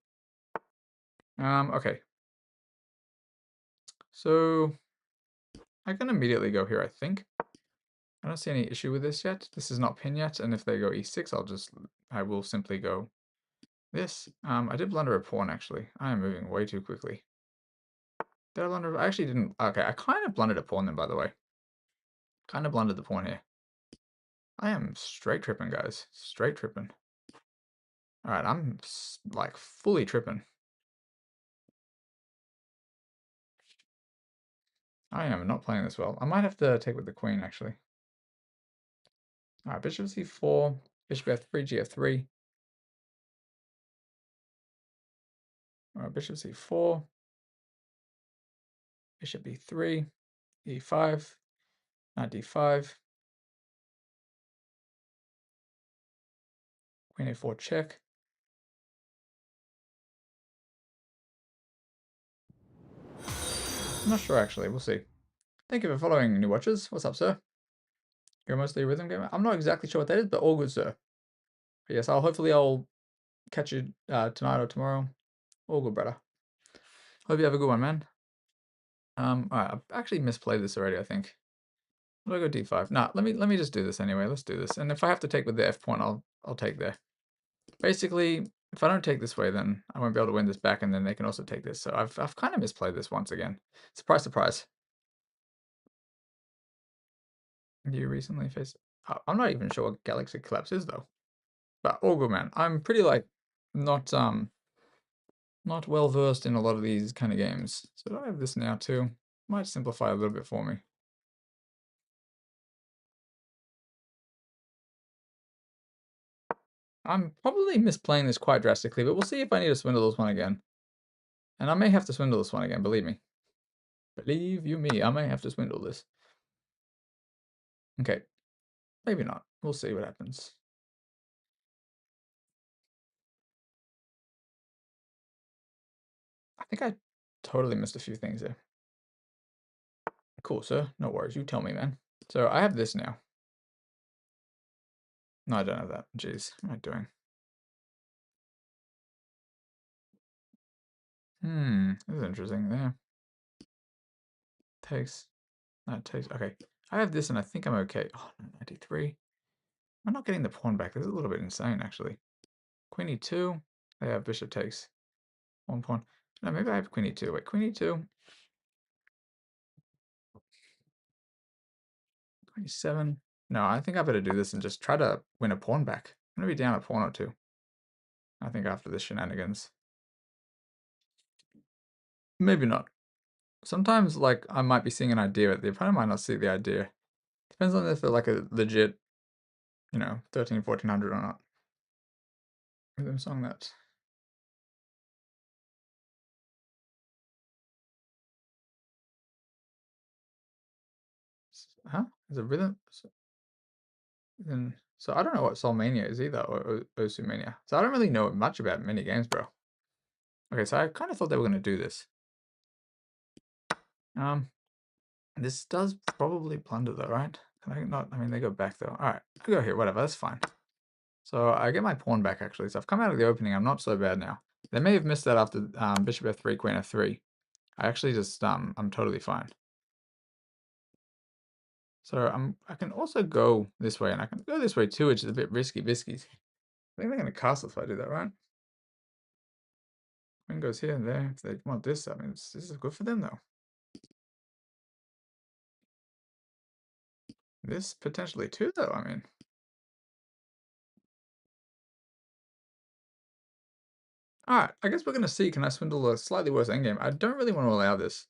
Okay. So I can immediately go here, I think. I don't see any issue with this yet. This is not pin yet, and if they go e6, I will simply go this. I did blunder a pawn, actually. I am moving way too quickly. Did I blunder? I actually didn't. Okay, I kind of blundered a pawn then, by the way. Kind of blundered the pawn here. I am straight tripping, guys. Straight tripping. All right, I'm like fully tripping. I am not playing this well. I might have to take with the queen, actually. All right, bishop c4, bishop f3, gf3. All right, bishop c4, bishop b3, e5, knight d5, queen a4 check. I'm not sure, actually. We'll see. Thank you for following, New Watchers. What's up, sir? You're mostly a rhythm gamer? I'm not exactly sure what that is, but all good, sir. But yes, hopefully I'll catch you tonight or tomorrow. All good, brother. Hope you have a good one, man. Alright, I've actually misplayed this already, I think. What do I go d5? Nah, let me just do this anyway. Let's do this. And if I have to take with the f pawn, I'll take there. Basically, if I don't take this way, then I won't be able to win this back, and then they can also take this. So I've kind of misplayed this once again. Surprise, surprise. You recently faced. I'm not even sure what Galaxy Collapse is though. But all good, man. I'm pretty like not well versed in a lot of these kind of games. So do I have this now too? Might simplify a little bit for me. I'm probably misplaying this quite drastically, but we'll see if I need to swindle this one again. And I may have to swindle this one again, believe me. Believe you me, I may have to swindle this. Okay, maybe not. We'll see what happens. I think I totally missed a few things there. Cool, sir. No worries. You tell me, man. So I have this now. No, I don't have that. Jeez, what am I doing? This is interesting there. Takes. No, it takes. Okay. I have this and I think I'm okay. Oh, no, 93. I'm not getting the pawn back. This is a little bit insane, actually. Queen e2. Yeah, bishop takes 1 pawn. No, maybe I have queen e2. Wait, queen e2. Queen e7. No, I think I better do this and just try to win a pawn back. I'm going to be down a pawn or two, I think, after this shenanigans. Maybe not. Sometimes, like, I might be seeing an idea, but the opponent might not see the idea. Depends on if they're like a legit, 13, 1400 or not. Rhythm song that. Huh? Is it rhythm? So I don't know what Soulmania is either, or Osumania. So I don't really know much about mini games, bro. Okay, so I kind of thought they were going to do this. This does probably plunder though, right? Can I not? I mean, they go back though. All right, I go here, whatever, that's fine. So I get my pawn back actually. So I've come out of the opening. I'm not so bad now. They may have missed that after bishop f3, queen f3. I actually just I'm totally fine. So I can also go this way, and I can go this way too, which is a bit risky biskies. I think they're going to castle if I do that, right? Queen goes here and there. If they want this, I mean, this is good for them though. This potentially too, though. I mean, all right. I guess we're gonna see. Can I swindle a slightly worse endgame? I don't really want to allow this.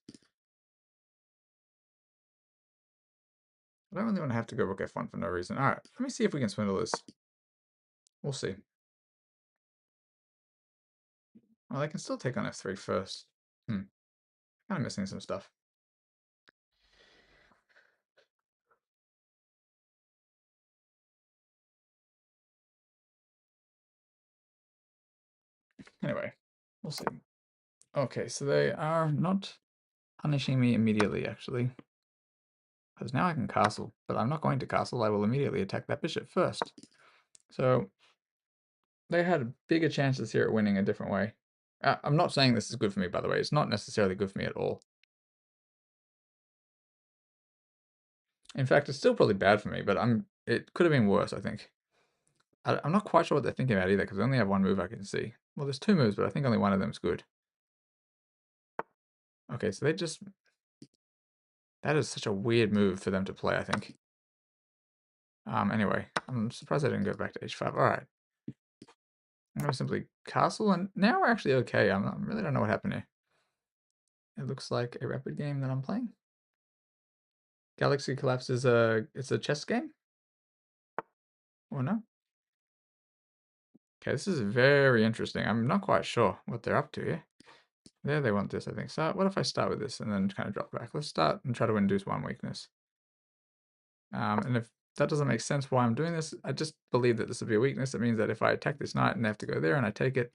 I don't really want to have to go rook f1 for no reason. All right. Let me see if we can swindle this. We'll see. Well, they can still take on f3 first. Kind of missing some stuff. Anyway, we'll see. Okay, so they are not punishing me immediately, actually. Because now I can castle, but I'm not going to castle. I will immediately attack that bishop first. So they had bigger chances here at winning a different way. I'm not saying this is good for me, by the way. It's not necessarily good for me at all. In fact, it's still probably bad for me, but it could have been worse, I think. I'm not quite sure what they're thinking about either, because I only have one move I can see. Well, there's two moves, but I think only one of them's good. Okay, so that is such a weird move for them to play, I think. Anyway, I'm surprised I didn't go back to h5. All right. I'm going to simply castle, and now we're actually okay. I really don't know what happened here. It looks like a rapid game that I'm playing. Galaxy Collapse is it's a chess game? Or no? Okay, this is very interesting. I'm not quite sure what they're up to here. There they want this, I think. So what if I start with this and then kind of drop back? Let's start and try to induce one weakness. And if that doesn't make sense why I'm doing this, I just believe that this will be a weakness. It means that if I attack this knight and they have to go there and I take it,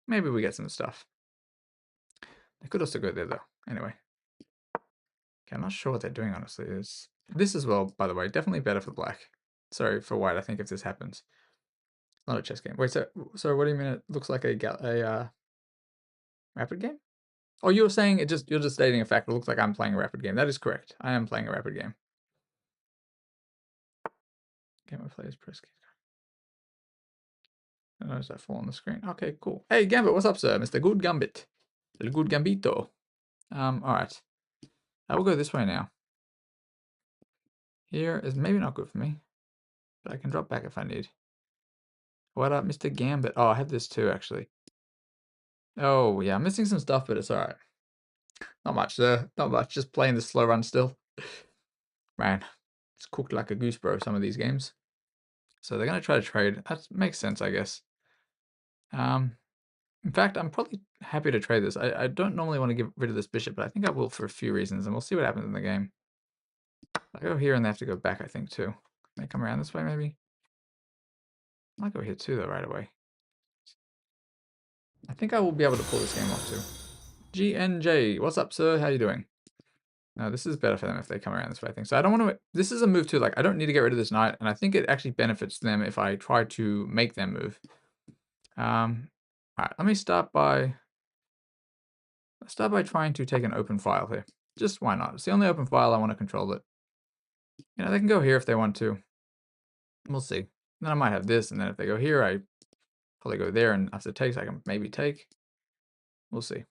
maybe we get some stuff. They could also go there though. Anyway. Okay, I'm not sure what they're doing, honestly. This as well, by the way, definitely better for black. Sorry, for white, I think, if this happens. Not a chess game. Wait, so what do you mean it looks like a rapid game? Oh, you're saying you're just stating a fact. It looks like I'm playing a rapid game. That is correct. I am playing a rapid game. Game of players press key. I noticed that fall on the screen. Okay, cool. Hey, Gambit, what's up, sir? Mr. Good Gambit. El Good Gambito. Alright. I will go this way now. Here is maybe not good for me, but I can drop back if I need. What up, Mr. Gambit? Oh, I had this too, actually. Oh, yeah, I'm missing some stuff, but it's alright. Not much, sir. Not much. Just playing the slow run still. Man, it's cooked like a goose, bro, some of these games. So they're going to try to trade. That makes sense, I guess. In fact, I'm probably happy to trade this. I don't normally want to get rid of this bishop, but I think I will for a few reasons, and we'll see what happens in the game. I go here, and they have to go back, I think, too. They come around this way, maybe? I'll go here, too, though, right away. I think I will be able to pull this game off, too. GNJ, what's up, sir? How you doing? No, this is better for them if they come around this way, I think. So I don't want to... This is a move, too. Like, I don't need to get rid of this knight, and I think it actually benefits them if I try to make them move. Alright, let me start by... Let's start by trying to take an open file here. Just why not? It's the only open file I want to control it. You know, they can go here if they want to. We'll see. Then I might have this, and then if they go here, I probably go there, and after takes, I can maybe take. We'll see.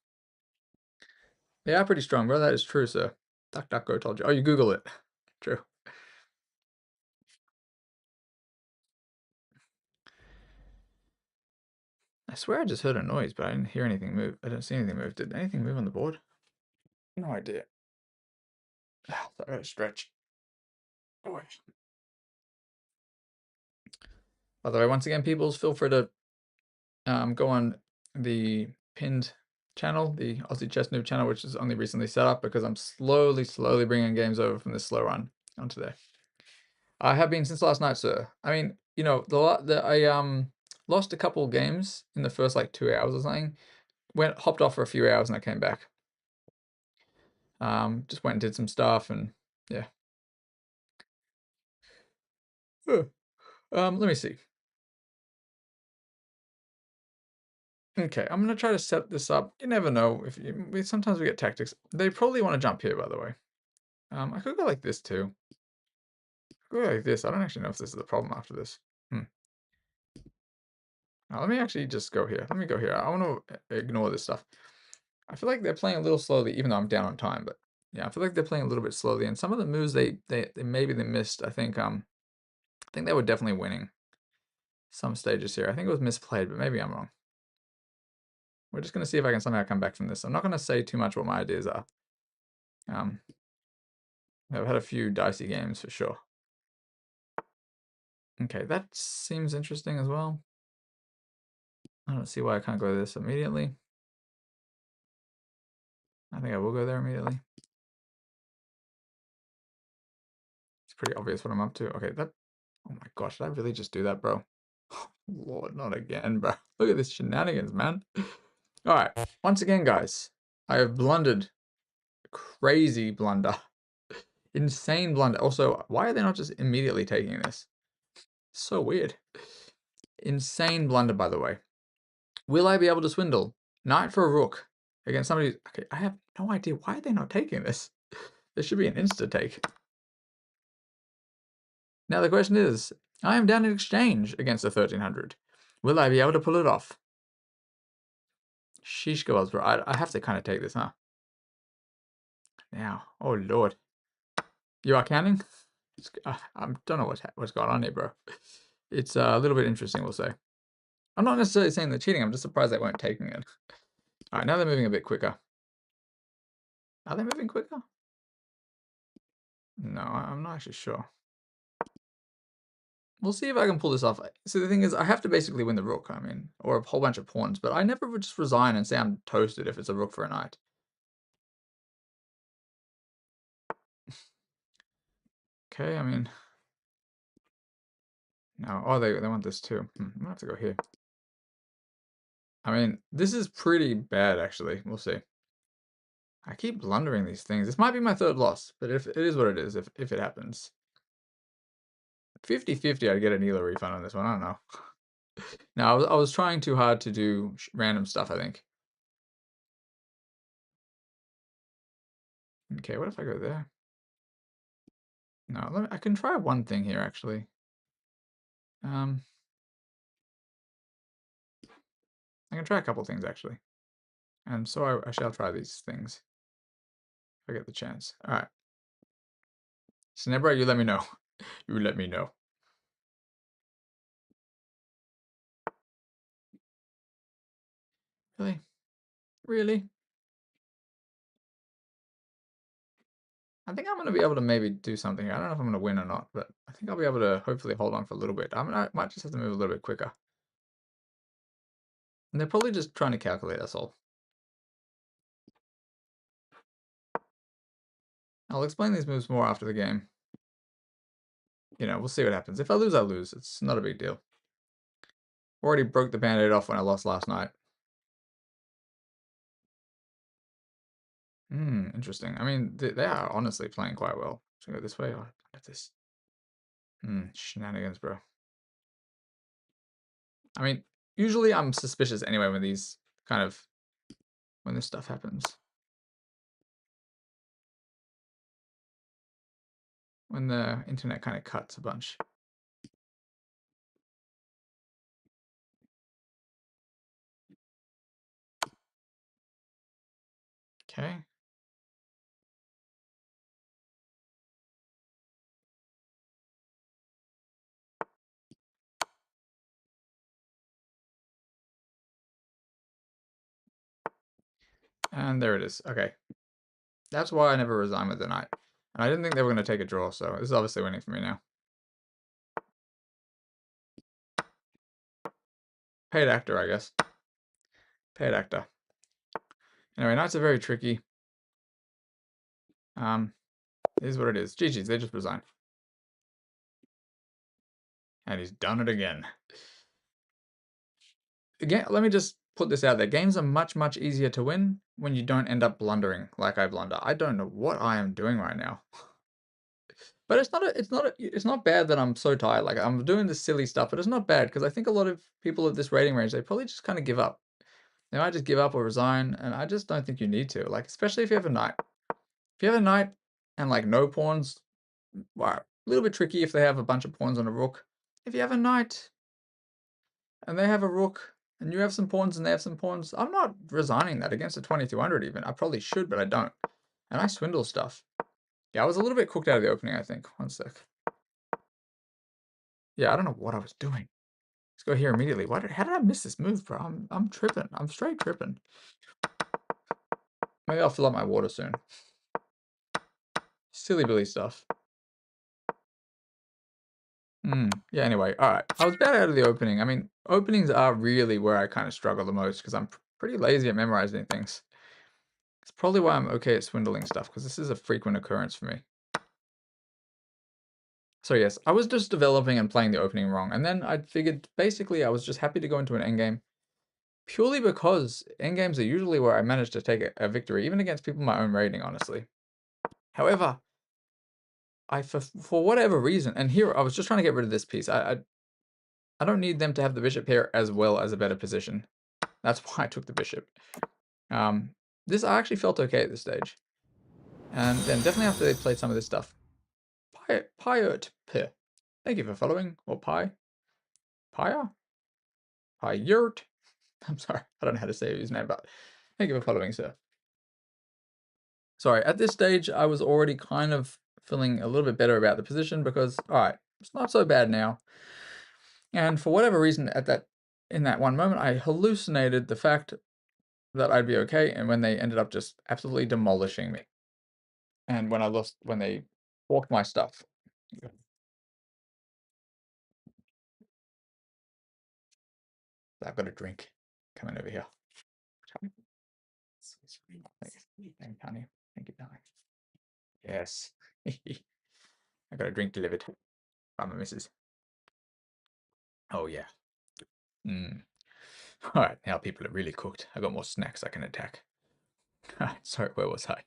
They are pretty strong, bro. That is true, sir. DuckDuckGo told you. Oh, you Google it. True. I swear I just heard a noise, but I didn't hear anything move. I didn't see anything move. Did anything move on the board? No idea. Sorry, stretch. Oh, by the way, once again, peoples, feel free to go on the pinned channel, the Aussie Chess Noob channel, which is only recently set up because I'm slowly bringing games over from this slow run onto there. I have been since last night, sir. I mean, you know, I lost a couple games in the first like 2 hours or something. Hopped off for a few hours and I came back. Just went and did some stuff and yeah. Let me see. Okay, I'm gonna try to set this up. You never know sometimes we get tactics. They probably want to jump here, by the way. I could go like this too. I could go like this. I don't actually know if this is a problem after this. Now, let me actually just go here. Let me go here. I want to ignore this stuff. I feel like they're playing a little slowly, even though I'm down on time. But yeah, I feel like they're playing a little bit slowly. And some of the moves they maybe they missed. I think they were definitely winning some stages here. I think it was misplayed, but maybe I'm wrong. We're just gonna see if I can somehow come back from this. I'm not gonna say too much what my ideas are. I've had a few dicey games for sure. Okay, that seems interesting as well. I don't see why I can't go this immediately. I think I will go there immediately. It's pretty obvious what I'm up to. Okay, oh my gosh, did I really just do that, bro? Lord, not again, bro. Look at this shenanigans, man. All right, once again, guys, I have blundered. Crazy blunder. Insane blunder. Also, why are they not just immediately taking this? So weird. Insane blunder, by the way. Will I be able to swindle? Knight for a rook against somebody. Okay, I have no idea. Why are they not taking this? There should be an insta take. Now the question is, I am down in exchange against a 1300. Will I be able to pull it off? Sheesh girls, bro. I have to kind of take this, huh? Now, oh lord. You are counting? I don't know what's going on here, bro. It's a little bit interesting, we'll say. I'm not necessarily saying they're cheating. I'm just surprised they weren't taking it. All right, now they're moving a bit quicker. Are they moving quicker? No, I'm not actually sure. We'll see if I can pull this off. So the thing is, I have to basically win the rook, I mean, or a whole bunch of pawns, but I never would just resign and say I'm toasted if it's a rook for a knight. Okay, I mean... No, oh, they want this too. I'm gonna have to go here. I mean, this is pretty bad, actually. We'll see. I keep blundering these things. This might be my third loss, but if it is what it is, if it happens. 50-50, I'd get an ELO refund on this one. I don't know. No, I was trying too hard to do random stuff, I think. Okay, what if I go there? No, I can try one thing here, actually. I can try a couple things, actually. And so I shall try these things if I get the chance. All right. Cinebra, you let me know. You let me know. Really? Really? I think I'm going to be able to maybe do something here. I don't know if I'm going to win or not, but I think I'll be able to hopefully hold on for a little bit. I might just have to move a little bit quicker. And they're probably just trying to calculate us all. I'll explain these moves more after the game. You know, we'll see what happens. If I lose, I lose. It's not a big deal. Already broke the band-aid off when I lost last night. Interesting. I mean, they are honestly playing quite well. Should I go this way or at this? Shenanigans, bro. I mean, usually I'm suspicious anyway when these when this stuff happens. When the internet kind of cuts a bunch. Okay. And there it is. Okay. That's why I never resigned with the knight. And I didn't think they were going to take a draw, so this is obviously winning for me now. Paid actor, I guess. Paid actor. Anyway, knights are very tricky. It is what it is. GG's, they just resigned. And he's done it again. Again, let me just put this out there. Games are much, much easier to win when you don't end up blundering like I blunder. I don't know what I am doing right now. But it's not bad that I'm so tired. Like, I'm doing this silly stuff, but it's not bad because I think a lot of people at this rating range, they probably just kind of give up. They might just give up or resign, and I just don't think you need to. Like, especially if you have a knight. If you have a knight and like no pawns, wow, a little bit tricky if they have a bunch of pawns on a rook. If you have a knight and they have a rook and you have some pawns and they have some pawns, I'm not resigning that against a 2200 even. I probably should, but I don't. And I swindle stuff. Yeah, I was a little bit cooked out of the opening, I think. One sec. Yeah, I don't know what I was doing. Let's go here immediately. How did I miss this move, bro? I'm tripping. I'm straight tripping. Maybe I'll fill up my water soon. Silly Billy stuff. Yeah, anyway, alright. I was bad out of the opening. I mean, openings are really where I kind of struggle the most because I'm pretty lazy at memorizing things. It's probably why I'm okay at swindling stuff because this is a frequent occurrence for me. So yes, I was just developing and playing the opening wrong. And then I figured basically I was just happy to go into an endgame purely because endgames are usually where I manage to take a victory, even against people my own rating, honestly. However, for whatever reason, and here I was just trying to get rid of this piece. I don't need them to have the bishop here as well as a better position. That's why I took the bishop. This I actually felt okay at this stage. And then definitely after they played some of this stuff. Pyert. Thank you for following. Or Pyre? Pyert? I'm sorry, I don't know how to say his name, but thank you for following, sir. Sorry, at this stage, I was already kind of feeling a little bit better about the position because, alright, it's not so bad now. And for whatever reason, in that one moment, I hallucinated the fact that I'd be okay, and when they ended up just absolutely demolishing me. And when they walked my stuff. I've got a drink coming over here. Thank you, honey. Thank you, darling. Yes. I got a drink delivered by my missus. Oh, yeah. Alright, now people are really cooked. I got more snacks I can attack. Sorry, where was I?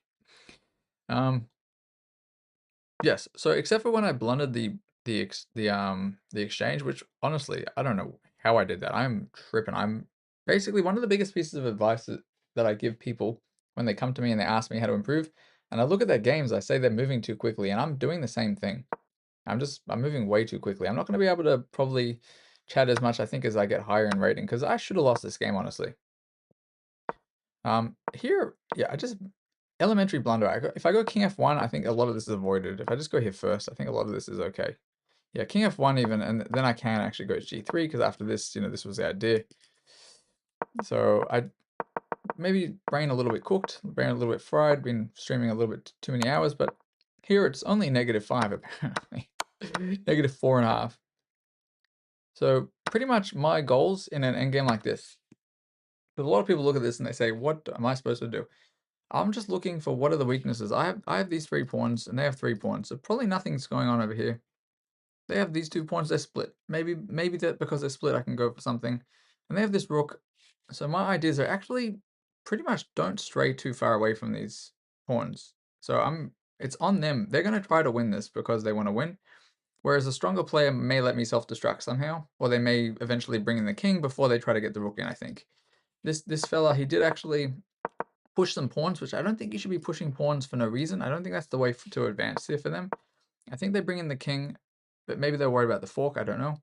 Yes, so except for when I blundered the exchange, which honestly, I don't know how I did that. I'm tripping. I'm basically one of the biggest pieces of advice that I give people when they come to me and they ask me how to improve. And I look at their games, I say they're moving too quickly, and I'm doing the same thing. I'm moving way too quickly. I'm not going to be able to probably chat as much, I think, as I get higher in rating, because I should have lost this game, honestly. Here, yeah, elementary blunder. If I go king f1, I think a lot of this is avoided. If I just go here first, I think a lot of this is okay. Yeah, king f1 even, and then I can actually go g3, because after this, this was the idea. So I maybe brain a little bit cooked, brain a little bit fried, been streaming a little bit too many hours, but here it's only -5 apparently. -4.5. So pretty much my goals in an endgame like this, because a lot of people look at this and they say, what am I supposed to do? I'm just looking for what are the weaknesses. I have these 3 pawns and they have 3 pawns, so probably nothing's going on over here. They have these 2 pawns, they're split. Maybe that because they're split I can go for something. And they have this rook. So my ideas are actually pretty much don't stray too far away from these pawns. So it's on them. They're gonna try to win this because they want to win. Whereas a stronger player may let me self-destruct somehow, or they may eventually bring in the king before they try to get the rook in, I think. This fella, he did actually push some pawns, which I don't think you should be pushing pawns for no reason. I don't think that's the way to advance here for them. I think they bring in the king, but maybe they're worried about the fork, I don't know.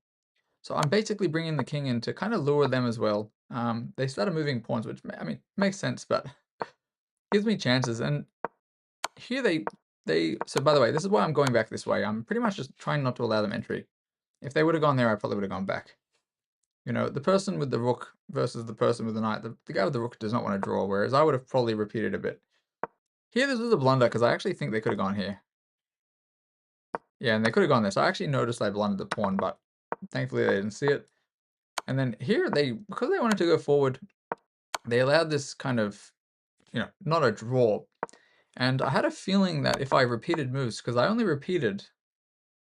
So I'm basically bringing the king in to kind of lure them as well. They started moving pawns, which, I mean, makes sense, but gives me chances. And here so by the way, this is why I'm going back this way. I'm pretty much just trying not to allow them entry. If they would have gone there, I probably would have gone back. The person with the rook versus the person with the knight, the guy with the rook does not want to draw, whereas I would have probably repeated a bit. Here, this was a blunder, because I actually think they could have gone here. Yeah, and they could have gone there. So I actually noticed I blundered the pawn, but thankfully they didn't see it. And then here, because they wanted to go forward, they allowed this kind of, not a draw. And I had a feeling that if I repeated moves, because I only repeated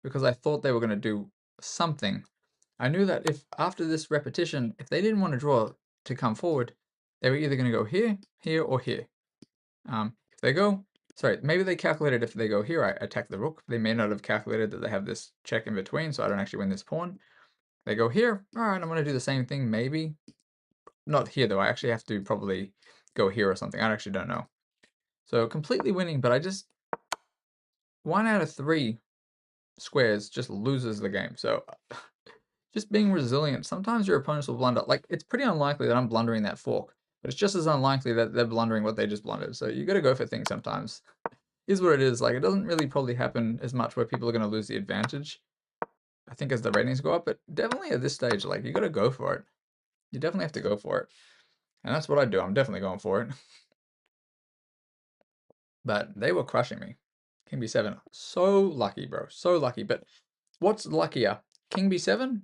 because I thought they were going to do something, I knew that if after this repetition, if they didn't want to draw to come forward, they were either going to go here, here, or here. If they go, sorry, maybe they calculated if they go here, I attack the rook. They may not have calculated that they have this check in between, so I don't actually win this pawn. They go here, all right, I'm going to do the same thing, maybe. Not here, though. I actually have to probably go here or something. I actually don't know. So completely winning, but 1 out of 3 squares just loses the game. So just being resilient. Sometimes your opponents will blunder. Like, it's pretty unlikely that I'm blundering that fork, but it's just as unlikely that they're blundering what they just blundered. So you got to go for things sometimes. Is what it is. Like, it doesn't really probably happen as much where people are going to lose the advantage, I think, as the ratings go up, but definitely at this stage, like, you got to go for it. You definitely have to go for it. And that's what I do. I'm definitely going for it. But they were crushing me. King b7. So lucky, bro. So lucky. But what's luckier? King b7?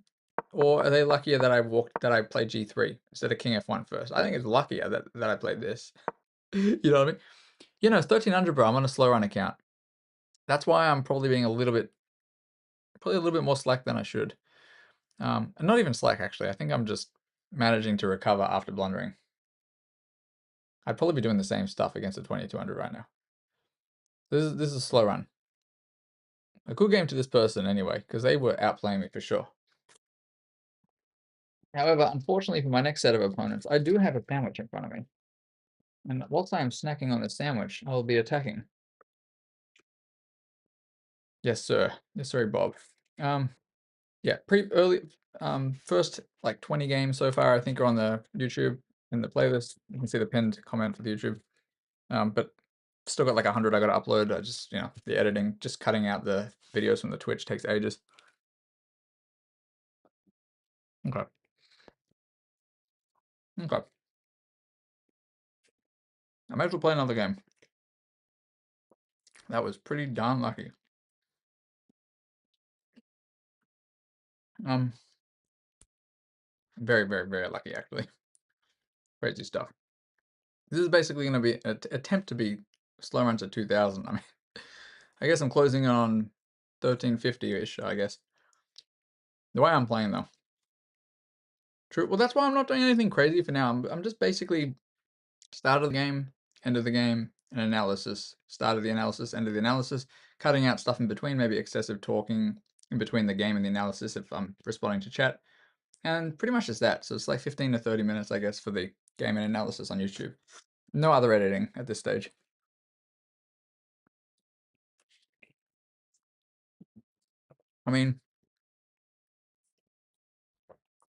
Or are they luckier that I played g3 instead of king f1 first? I think it's luckier that I played this. You know what I mean? It's 1300, bro. I'm on a slow run account. That's why I'm probably being probably a little bit more slack than I should. And not even slack, actually. I think I'm just managing to recover after blundering. I'd probably be doing the same stuff against a 2200 right now. This is a slow run. A good game to this person anyway, because they were outplaying me for sure. However, unfortunately for my next set of opponents, I do have a sandwich in front of me. And whilst I am snacking on the sandwich, I'll be attacking. Yes, sir. Yes, sorry, Bob. Yeah, pretty early. First like 20 games so far, I think, are on the YouTube in the playlist. You can see the pinned comment for the YouTube. But still got like 100 I got to upload. I just, the editing, just cutting out the videos from the Twitch takes ages. Okay. Okay. I might as well play another game. That was pretty darn lucky. Very, very, very lucky, actually. Crazy stuff. This is basically going to be an attempt to be slow runs at 2000. I mean, I guess I'm closing on 1350-ish, I guess. The way I'm playing, though. True. Well, that's why I'm not doing anything crazy for now. I'm just basically start of the game, end of the game, and analysis. Start of the analysis, end of the analysis. Cutting out stuff in between, maybe excessive talking in between the game and the analysis if I'm responding to chat. And pretty much just that. So it's like 15 to 30 minutes, I guess, for the game and analysis on YouTube. No other editing at this stage. I mean,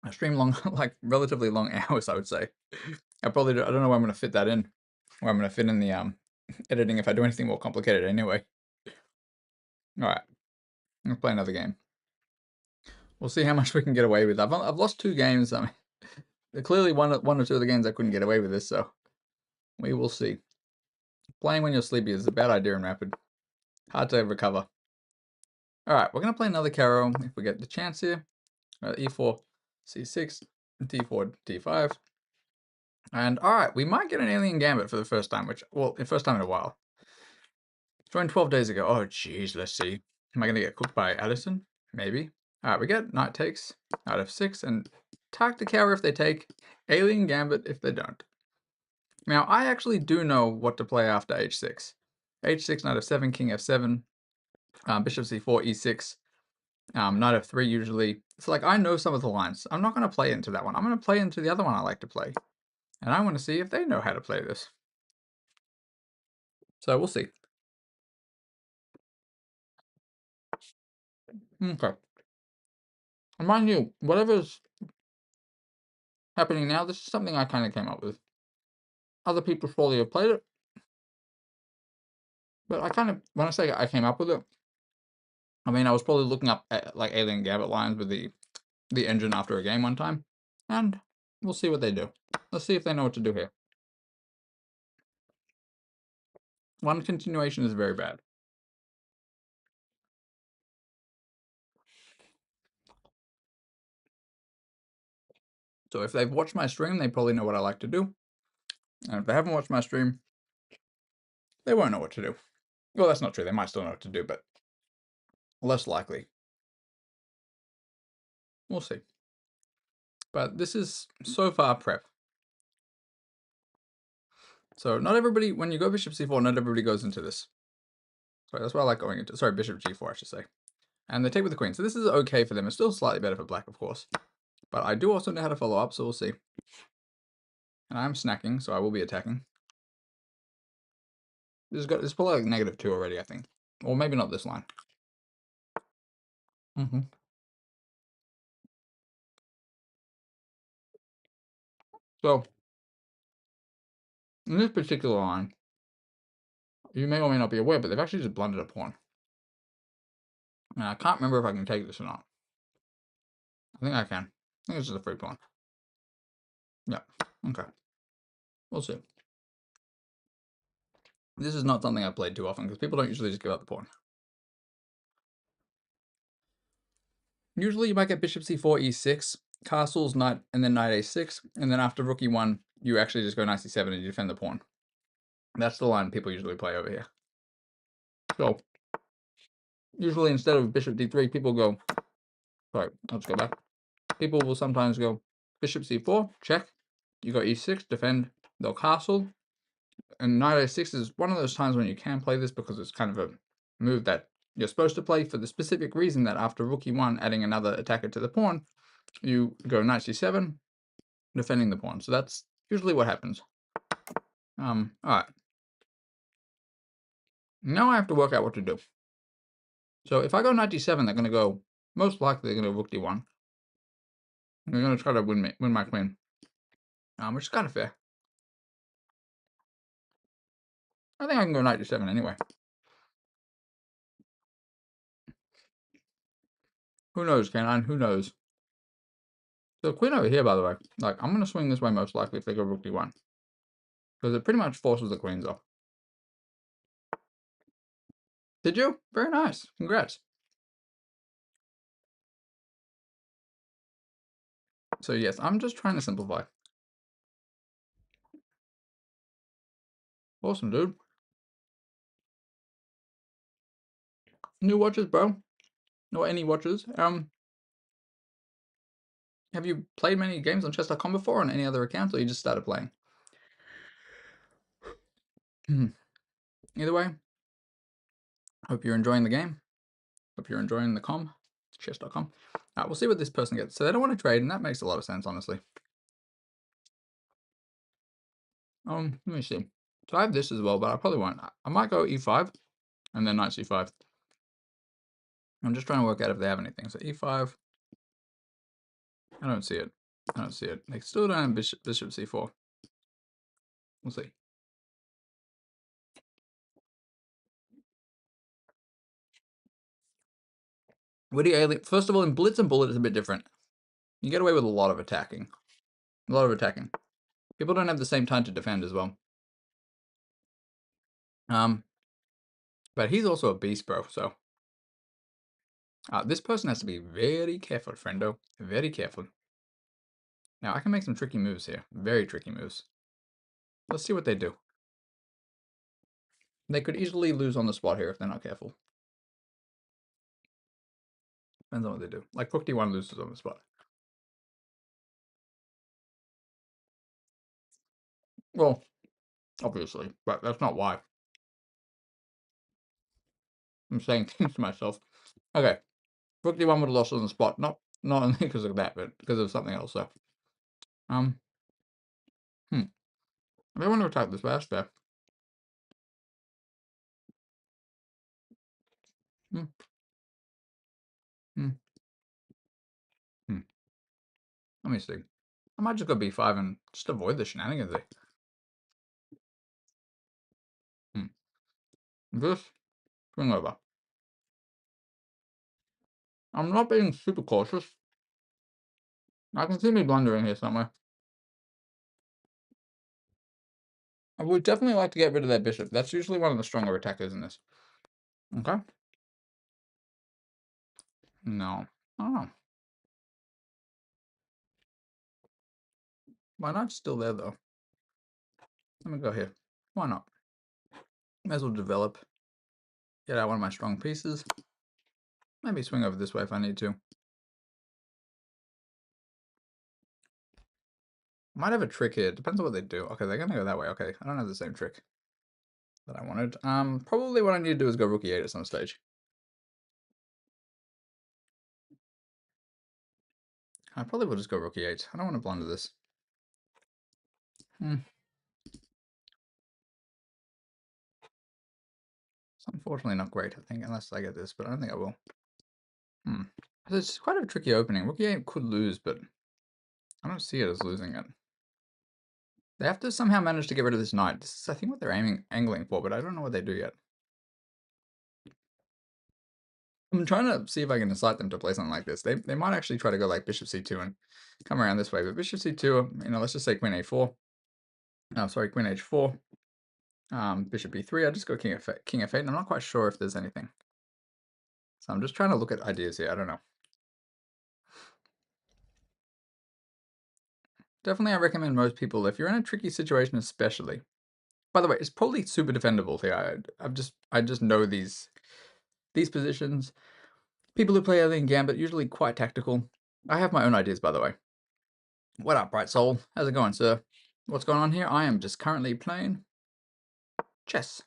I stream long, like relatively long hours, I would say. I don't know where I'm gonna fit that in. Where I'm gonna fit in the editing if I do anything more complicated anyway. All right, let's play another game. We'll see how much we can get away with. I've lost 2 games. I mean, clearly one or two of the games I couldn't get away with this, so we will see. Playing when you're sleepy is a bad idea in Rapid. Hard to recover. All right, we're gonna play another Caro if we get the chance here. E4, C6, D4, D5. And all right, we might get an Alien Gambit for the first time, the first time in a while. Joined 12 days ago. Oh, jeez, let's see. Am I going to get cooked by Addison? Maybe. All right, we get Knight takes, Knight f6, and Tactic Tower if they take, Alien Gambit if they don't. Now, I actually do know what to play after h6. h6, Knight f7, King f7, Bishop c4, e6, Knight f3 usually. So, like, I know some of the lines. I'm not going to play into that one. I'm going to play into the other one I like to play. And I want to see if they know how to play this. So, we'll see. Okay. And mind you, whatever's happening now, this is something I kind of came up with. Other people probably have played it. But when I say I came up with it, I mean, I was probably looking up like Alien Gambit lines with the engine after a game one time. And we'll see what they do. Let's see if they know what to do here. One continuation is very bad. So if they've watched my stream, they probably know what I like to do. And if they haven't watched my stream, they won't know what to do. Well, that's not true. They might still know what to do, but less likely. We'll see. But this is so far prep. So not everybody, when you go bishop c4, not everybody goes into this. Sorry, that's what I like going into. Sorry, bishop g4, I should say. And they take with the queen. So this is okay for them. It's still slightly better for black, of course. But I do also know how to follow up, so we'll see. And I'm snacking, so I will be attacking. This is probably like -2 already, I think. Or maybe not this line. So, in this particular line, you may or may not be aware, but they've actually just blundered a pawn. And I can't remember if I can take this or not. I think I can. I think this is a free pawn. Yeah, okay. We'll see. This is not something I've played too often, because people don't usually just give up the pawn. Usually you might get bishop c4, e6, castles, knight, and then knight a6, and then after rook e1, you actually just go knight c7 and you defend the pawn. That's the line people usually play over here. So, usually instead of bishop d3, people go, sorry, let's go back. People will sometimes go bishop c4, check, you go e6, defend, they'll castle, and knight a6 is one of those times when you can play this because it's kind of a move that you're supposed to play for the specific reason that after rook e1, adding another attacker to the pawn, you go knight c7, defending the pawn. So that's usually what happens. All right. Now I have to work out what to do. So if I go knight d7, they're going to go, most likely they're going to go rook d1. They're going to try to win my queen, which is kind of fair. I think I can go knight d7 anyway. Who knows, Canine? Who knows? So queen over here, by the way, like I'm going to swing this way most likely if they go rook d1. Because it pretty much forces the queens off. Did you? Very nice. Congrats. So yes, I'm just trying to simplify. Awesome, dude. New watches, bro. No any watches. Have you played many games on chess.com before on any other accounts, or you just started playing? Either way, hope you're enjoying the game. Hope you're enjoying the chess.com. We'll see what this person gets. So they don't want to trade, and that makes a lot of sense, honestly. Let me see. So I have this as well, but I probably won't. I might go e5, and then knight c5. I'm just trying to work out if they have anything. So e5. I don't see it. I don't see it. They still don't have bishop c4. We'll see. Witty alien. First of all, in Blitz and Bullet, it's a bit different. You get away with a lot of attacking. A lot of attacking. People don't have the same time to defend as well. But he's also a beast, bro. So this person has to be very careful, friendo. Very careful. Now I can make some tricky moves here. Very tricky moves. Let's see what they do. They could easily lose on the spot here if they're not careful. Depends on what they do. Like Rook D1 loses on the spot. Well, obviously, but that's not why. I'm saying things to myself. Okay, Rook D1 would have lost on the spot. Not only because of that, but because of something else. So, I want to attack this last there. Hmm. Hmm. Hmm. Let me see. I might just go b5 and just avoid the shenanigans there. This swing over. I'm not being super cautious. I can see me blundering here somewhere. I would definitely like to get rid of that bishop. That's usually one of the stronger attackers in this. Okay. No. Oh. My knight's still there though. Let me go here. Why not? May as well develop. Get out one of my strong pieces. Maybe swing over this way if I need to. Might have a trick here. Depends on what they do. Okay, they're gonna go that way. Okay, I don't have the same trick that I wanted. Probably what I need to do is go rook e8 at some stage. I probably will just go rook e8. I don't want to blunder this. It's unfortunately not great, I think, unless I get this, but I don't think I will. It's quite a tricky opening. Rook e8 could lose, but I don't see it as losing it. They have to somehow manage to get rid of this knight. This is, I think, what they're angling for, but I don't know what they do yet. I'm trying to see if I can incite them to play something like this. They might actually try to go like bishop c2 and come around this way, but bishop c2, let's just say queen a4. Oh, sorry, queen h4. Bishop b3. I just go king f8, and I'm not quite sure if there's anything. So I'm just trying to look at ideas here. I don't know. Definitely, I recommend most people, if you're in a tricky situation especially. By the way, it's probably super defendable here. I just know these positions. People who play Alien Gambit usually quite tactical. I have my own ideas, by the way. What up, Bright Soul? How's it going, sir? What's going on here? I am just currently playing chess.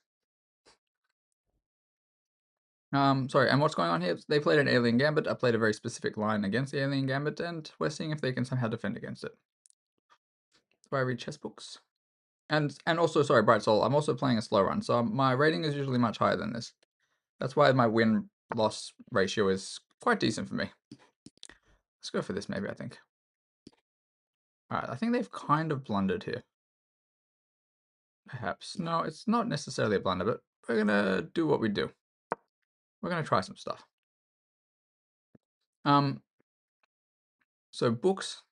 Sorry, and what's going on here? They played an Alien Gambit. I played a very specific line against the Alien Gambit, and we're seeing if they can somehow defend against it. That's why I read chess books. And also, sorry, Bright Soul, I'm also playing a slow run, so my rating is usually much higher than this. That's why my win-loss ratio is quite decent for me. Let's go for this, maybe, I think. Alright, I think they've kind of blundered here. Perhaps. No, it's not necessarily a blunder, but we're gonna do what we do. We're gonna try some stuff. So books.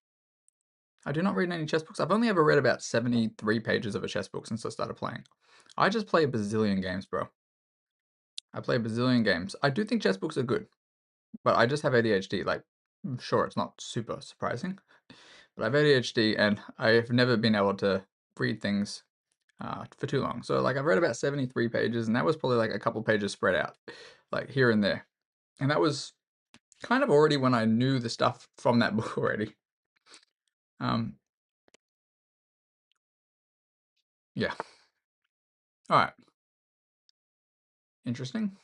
I do not read any chess books. I've only ever read about 73 pages of a chess book since I started playing. I just play a bazillion games, bro. I play a bazillion games. I do think chess books are good, but I just have ADHD. Like, sure, it's not super surprising, but I have ADHD and I've never been able to read things for too long. So like I've read about 73 pages and that was probably like a couple pages spread out, like here and there. And that was kind of already when I knew the stuff from that book already. Yeah. All right. Interesting.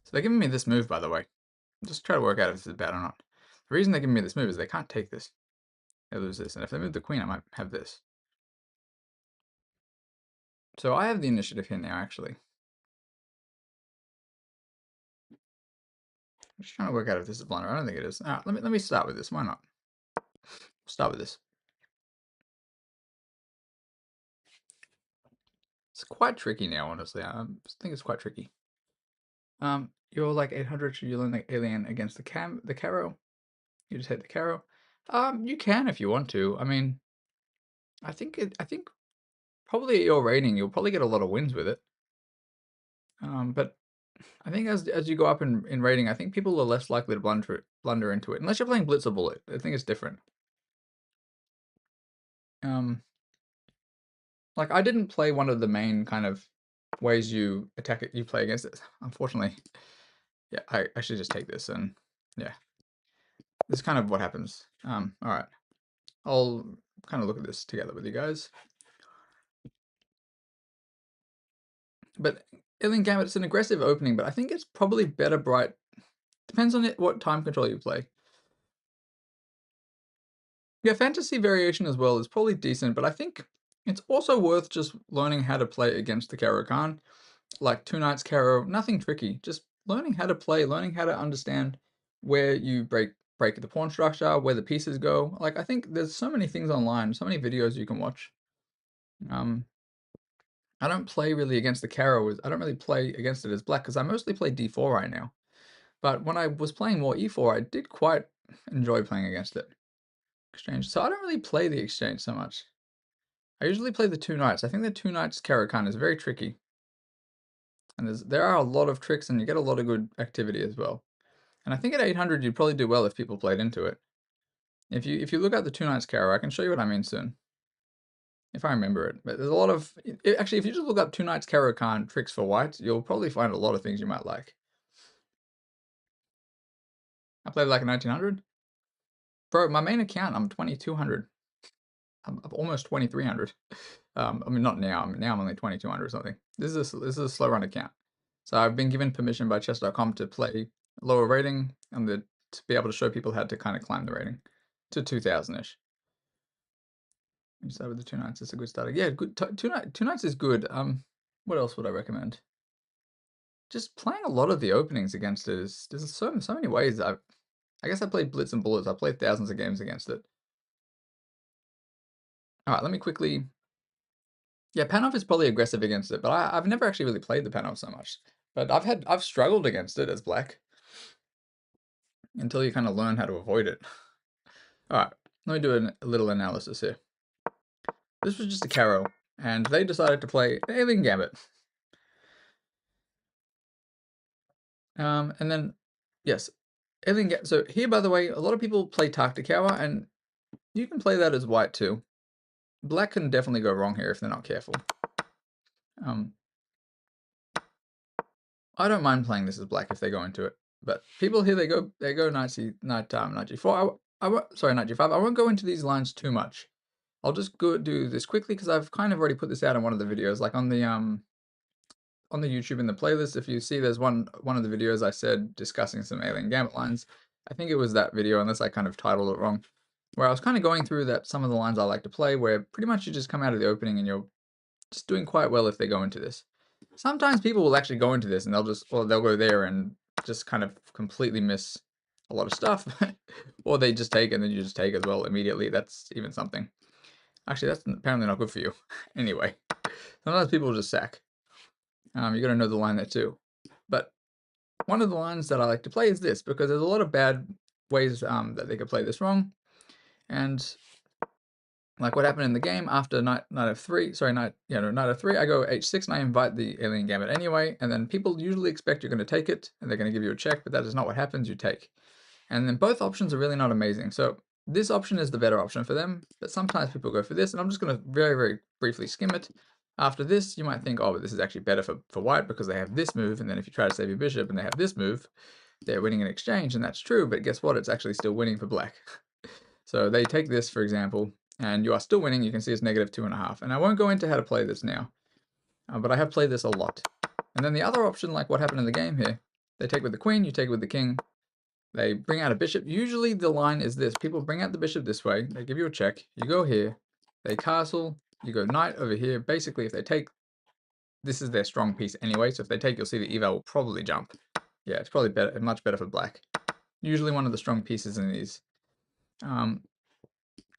So they're giving me this move, by the way. Just try to work out if this is bad or not. The reason they're giving me this move is they can't take this. They lose this. And if they move the queen, I might have this. So I have the initiative here now, actually. I'm just trying to work out if this is a blunder. I don't think it is. Let me start with this. Why not? Start with this. It's quite tricky now, honestly. I think it's quite tricky. You're like 800. Should you learn the alien against the Caro? You just hit the Caro. You can if you want to. I mean, I think probably at your rating, you'll probably get a lot of wins with it. But I think as you go up in rating, I think people are less likely to blunder into it, unless you're playing Blitz or Bullet. I think it's different. Like I didn't play one of the main kind of ways you attack it, you play against it. Unfortunately, yeah, I should just take this and yeah, this is kind of what happens. All right, I'll kind of look at this together with you guys. But Alien Gambit, it's an aggressive opening, but I think it's probably better bright. Depends on what time control you play. Yeah, fantasy variation as well is probably decent, but I think it's also worth just learning how to play against the Caro-Kann. Like Two Knights Caro, nothing tricky. Just learning how to play, learning how to understand where you break the pawn structure, where the pieces go. Like I think there's so many things online, so many videos you can watch. I don't play really against the Caro. I don't really play against it as black because I mostly play d4 right now. But when I was playing more e4, I did quite enjoy playing against it. Exchange. So I don't really play the exchange so much. I usually play the Two Knights. I think the Two Knights Caro-Kann is very tricky. And there are a lot of tricks and you get a lot of good activity as well. And I think at 800 you'd probably do well if people played into it. If you look at the Two Knights Caro, I can show you what I mean soon. If I remember it. But there's a lot of... Actually, if you just look up Two Knights Caro-Kann tricks for white, you'll probably find a lot of things you might like. I played like a 1900. Bro, my main account, I'm 2200. I'm almost 2300. I mean, not now. Now I'm only 2200 or something. This is a slow run account. So I've been given permission by chess.com to play lower rating and to be able to show people how to kind of climb the rating to 2000-ish. You start with the Two Knights. It's a good starter. Yeah, good. Two Knights is good. What else would I recommend? Just playing a lot of the openings against it is there's so many ways. I guess I played Blitz and Bullets. I played thousands of games against it. All right, let me quickly. Yeah, Panov is probably aggressive against it, but I've never actually really played the Panov so much. But I've struggled against it as black until you kind of learn how to avoid it. All right, let me do a little analysis here. This was just a Caro, and they decided to play Alien Gambit. And then, yes, Alien Gambit. So here, by the way, a lot of people play Taktikauer, and you can play that as white too. Black can definitely go wrong here if they're not careful. I don't mind playing this as black if they go into it, but people here they go knight g4. Sorry, knight g5. I won't go into these lines too much. I'll just go do this quickly because I've kind of already put this out in one of the videos, like on the YouTube in the playlist. If you see, there's one of the videos I said discussing some Alien Gambit lines. I think it was that video, unless I kind of titled it wrong, where I was kind of going through that some of the lines I like to play, where pretty much you just come out of the opening and you're just doing quite well if they go into this. Sometimes people will actually go into this and they'll go there and just kind of completely miss a lot of stuff, or they just take and then you just take as well immediately. That's even something. Actually, that's apparently not good for you. Anyway, sometimes people just sack. You got to know the line there too. But one of the lines that I like to play is this, because there's a lot of bad ways that they could play this wrong. And like what happened in the game after knight f3, knight f3, I go h6 and I invite the Alien Gambit anyway, and then people usually expect you're going to take it and they're going to give you a check, but that is not what happens. You take. And then both options are really not amazing. So this option is the better option for them, but sometimes people go for this, and I'm just going to very, very briefly skim it. After this, you might think, oh, but this is actually better for white because they have this move, and then if you try to save your bishop and they have this move, they're winning an exchange, and that's true, but guess what? It's actually still winning for black. So they take this, for example, and you are still winning. You can see it's -2.5. And I won't go into how to play this now, but I have played this a lot. And then the other option, like what happened in the game here, they take with the queen, you take with the king. They bring out a bishop. Usually the line is this. People bring out the bishop this way. They give you a check. You go here. They castle. You go knight over here. Basically, if they take, this is their strong piece anyway. So if they take, you'll see the eval will probably jump. Yeah, it's probably better, much better for black. Usually one of the strong pieces in these.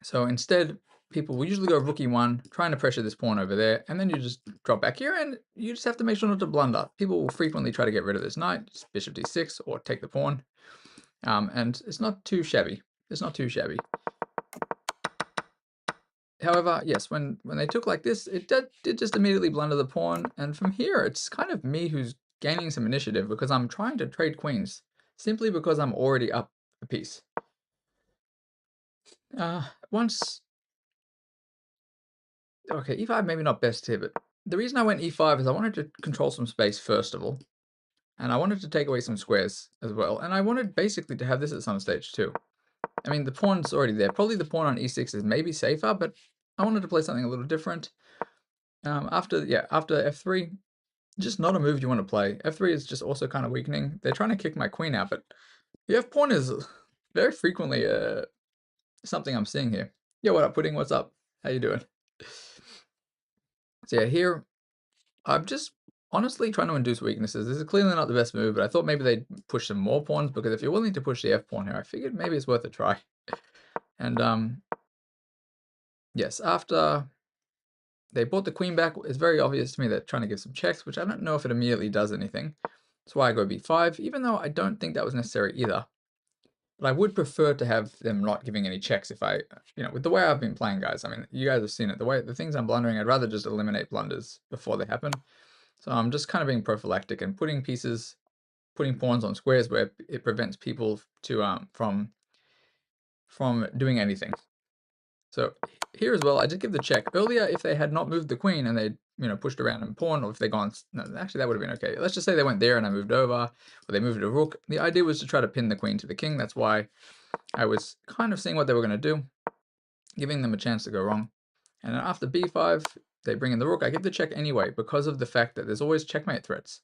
So instead, people will usually go rook e1, trying to pressure this pawn over there, and then you just drop back here, and you just have to make sure not to blunder. People will frequently try to get rid of this knight, bishop d6, or take the pawn, and it's not too shabby. It's not too shabby. However, yes, when they took like this, it did just immediately blunder the pawn, and from here, it's kind of me who's gaining some initiative because I'm trying to trade queens, simply because I'm already up a piece. Once... Okay, e5 maybe not best here, but the reason I went e5 is I wanted to control some space first of all, and I wanted to take away some squares as well, and I wanted basically to have this at some stage too. I mean, the pawn's already there. Probably the pawn on e6 is maybe safer, but I wanted to play something a little different. After f3, just not a move you want to play. f3 is just also kind of weakening. They're trying to kick my queen out, but the f pawn is very frequently something I'm seeing here. Yo, what up, Pudding? What's up? How you doing? So yeah, here I'm just honestly trying to induce weaknesses. This is clearly not the best move, but I thought maybe they'd push some more pawns, because if you're willing to push the f pawn here, I figured maybe it's worth a try. And yes, after they brought the queen back, it's very obvious to me they're trying to give some checks, which I don't know if it immediately does anything. That's why I go b5, even though I don't think that was necessary either. But I would prefer to have them not giving any checks if I, with the way I've been playing, guys. I mean, you guys have seen it. The things I'm blundering, I'd rather just eliminate blunders before they happen. So I'm just kind of being prophylactic and putting pawns on squares where it prevents people to from doing anything. So here as well, I did give the check. Earlier, if they had not moved the queen and they pushed around and pawn, or if they gone, no, actually that would have been okay. Let's just say they went there and I moved over, or they moved a rook. The idea was to try to pin the queen to the king. That's why I was kind of seeing what they were going to do, giving them a chance to go wrong. And then after b5, they bring in the rook. I give the check anyway because of the fact that there's always checkmate threats.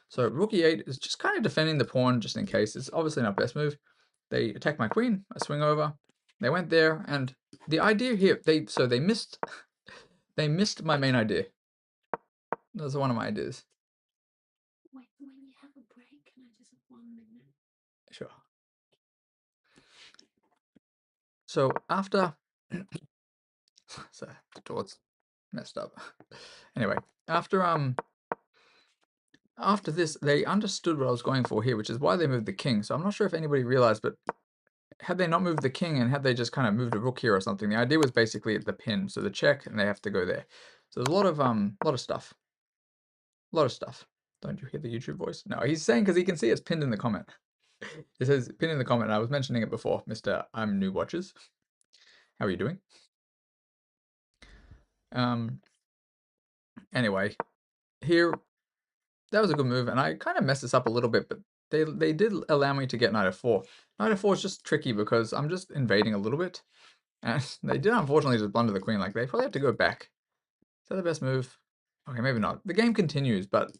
So rook e8 is just kind of defending the pawn just in case. It's obviously not best move. They attack my queen. I swing over. They went there, and the idea here, they missed they missed my main idea. That was one of my ideas. When you have a break, can I just have 1 minute? Sure. So after so the door's messed up. Anyway, after this, they understood what I was going for here, which is why they moved the king. So I'm not sure if anybody realized, but had they not moved the king and had they just kind of moved a rook here or something, the idea was basically at the pin, so the check, and they have to go there. So there's a lot of stuff. A lot of stuff. Don't you hear the YouTube voice? No, he's saying because he can see it's pinned in the comment. It says pinned in the comment. I was mentioning it before, Mr. I'm New Watches. How are you doing? Anyway, here, that was a good move, and I kind of messed this up a little bit, but they did allow me to get knight f4. Knight f4 is just tricky because I'm just invading a little bit, and they did unfortunately just blunder the queen. Like, they probably have to go back. Is that the best move? Okay, maybe not. The game continues, but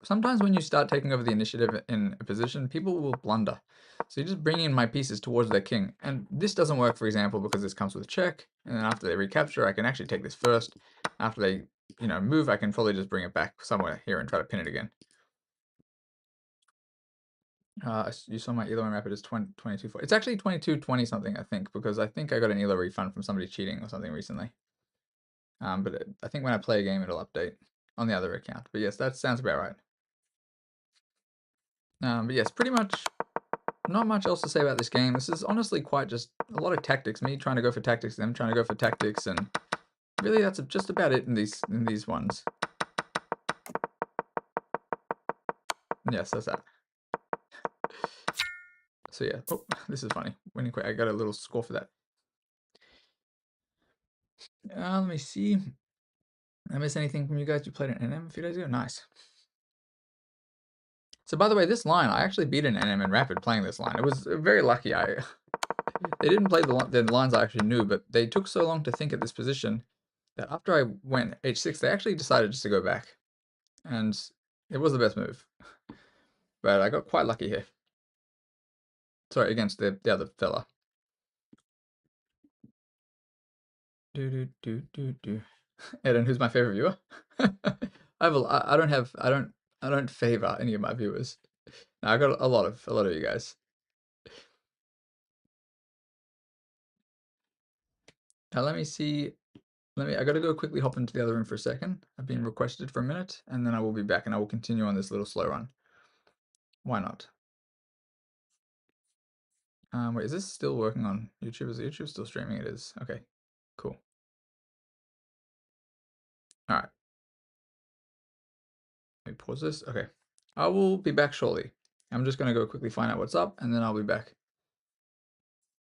sometimes when you start taking over the initiative in a position, people will blunder. So you just bring in my pieces towards their king. And this doesn't work, for example, because this comes with a check. And then after they recapture, I can actually take this first. After they, move, I can probably just bring it back somewhere here and try to pin it again. You saw my ELO rapid is 22.4. It's actually 22.20 something, I think, because I think I got an ELO refund from somebody cheating or something recently. But I think when I play a game, it'll update on the other account. But yes, that sounds about right. But yes, pretty much not much else to say about this game. This is honestly quite just a lot of tactics. Me trying to go for tactics, them trying to go for tactics, and really that's just about it in these ones. Yes, that's that. So yeah, oh, this is funny. Winning quick, I got a little score for that. Let me see. I miss anything from you guys? You played an NM a few days ago? Nice. So by the way, this line, I actually beat an NM in Rapid playing this line. It was very lucky. They didn't play the lines I actually knew, but they took so long to think at this position that after I went h6, they actually decided just to go back. And it was the best move. But I got quite lucky here. Sorry, against the other fella. Eden, who's my favorite viewer? I don't favor any of my viewers. I got a lot of you guys. Now let me see. I gotta go quickly hop into the other room for a second. I've been requested for a minute, and then I will be back, and I will continue on this little slow run. Why not? Wait, is this still working on YouTube? Is YouTube still streaming? It is. Okay, cool. All right. Let me pause this. Okay. I will be back shortly. I'm just gonna go quickly find out what's up, and then I'll be back.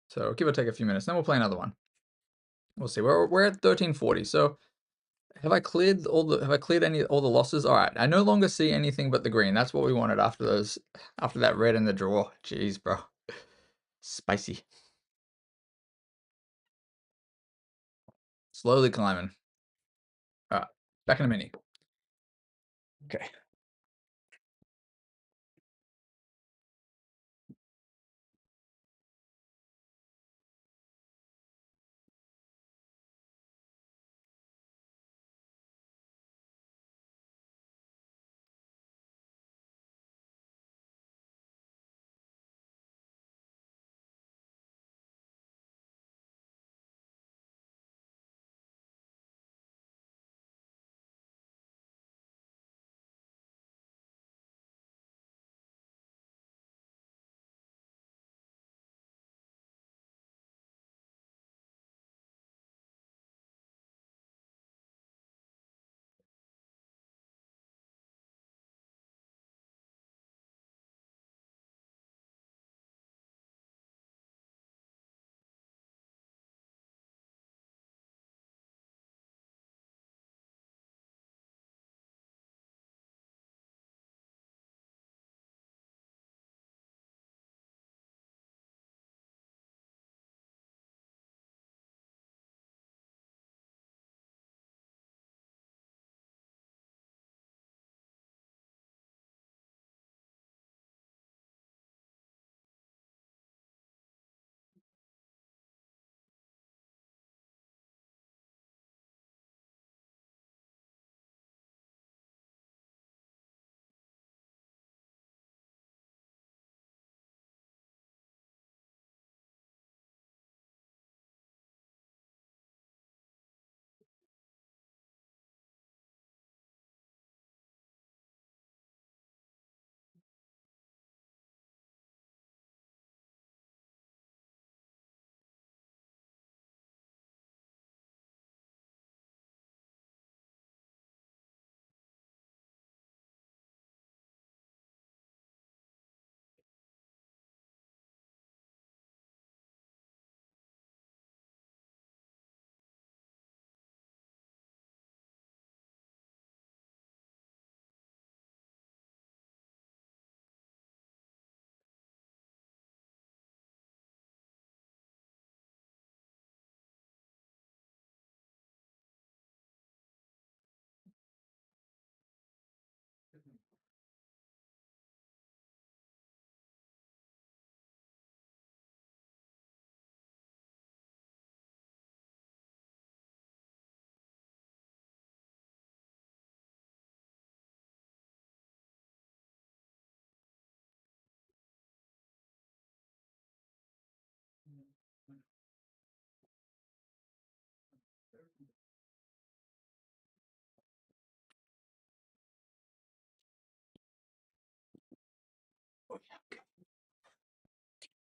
So give or take a few minutes, then we'll play another one. We'll see. We're at 1340. So have I cleared all the losses? All right. I no longer see anything but the green. That's what we wanted after that red in the draw. Jeez, bro. Spicy. Slowly climbing. All right. Back in a minute. Okay.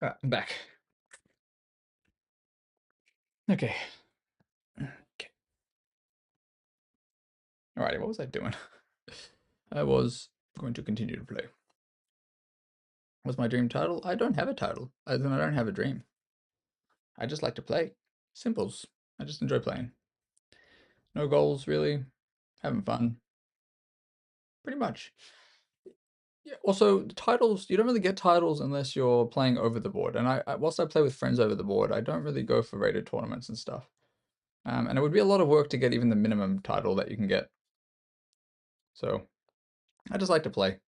All right, I'm back. Okay. Okay. Alrighty, what was I doing? I was going to continue to play. What's my dream title? I don't have a title. I don't have a dream. I just like to play. Simples. I just enjoy playing. No goals, really. Having fun. Pretty much. Yeah, also, titles, you don't really get titles unless you're playing over the board. And whilst I play with friends over the board, I don't really go for rated tournaments and stuff. And it would be a lot of work to get even the minimum title that you can get. So, I just like to play.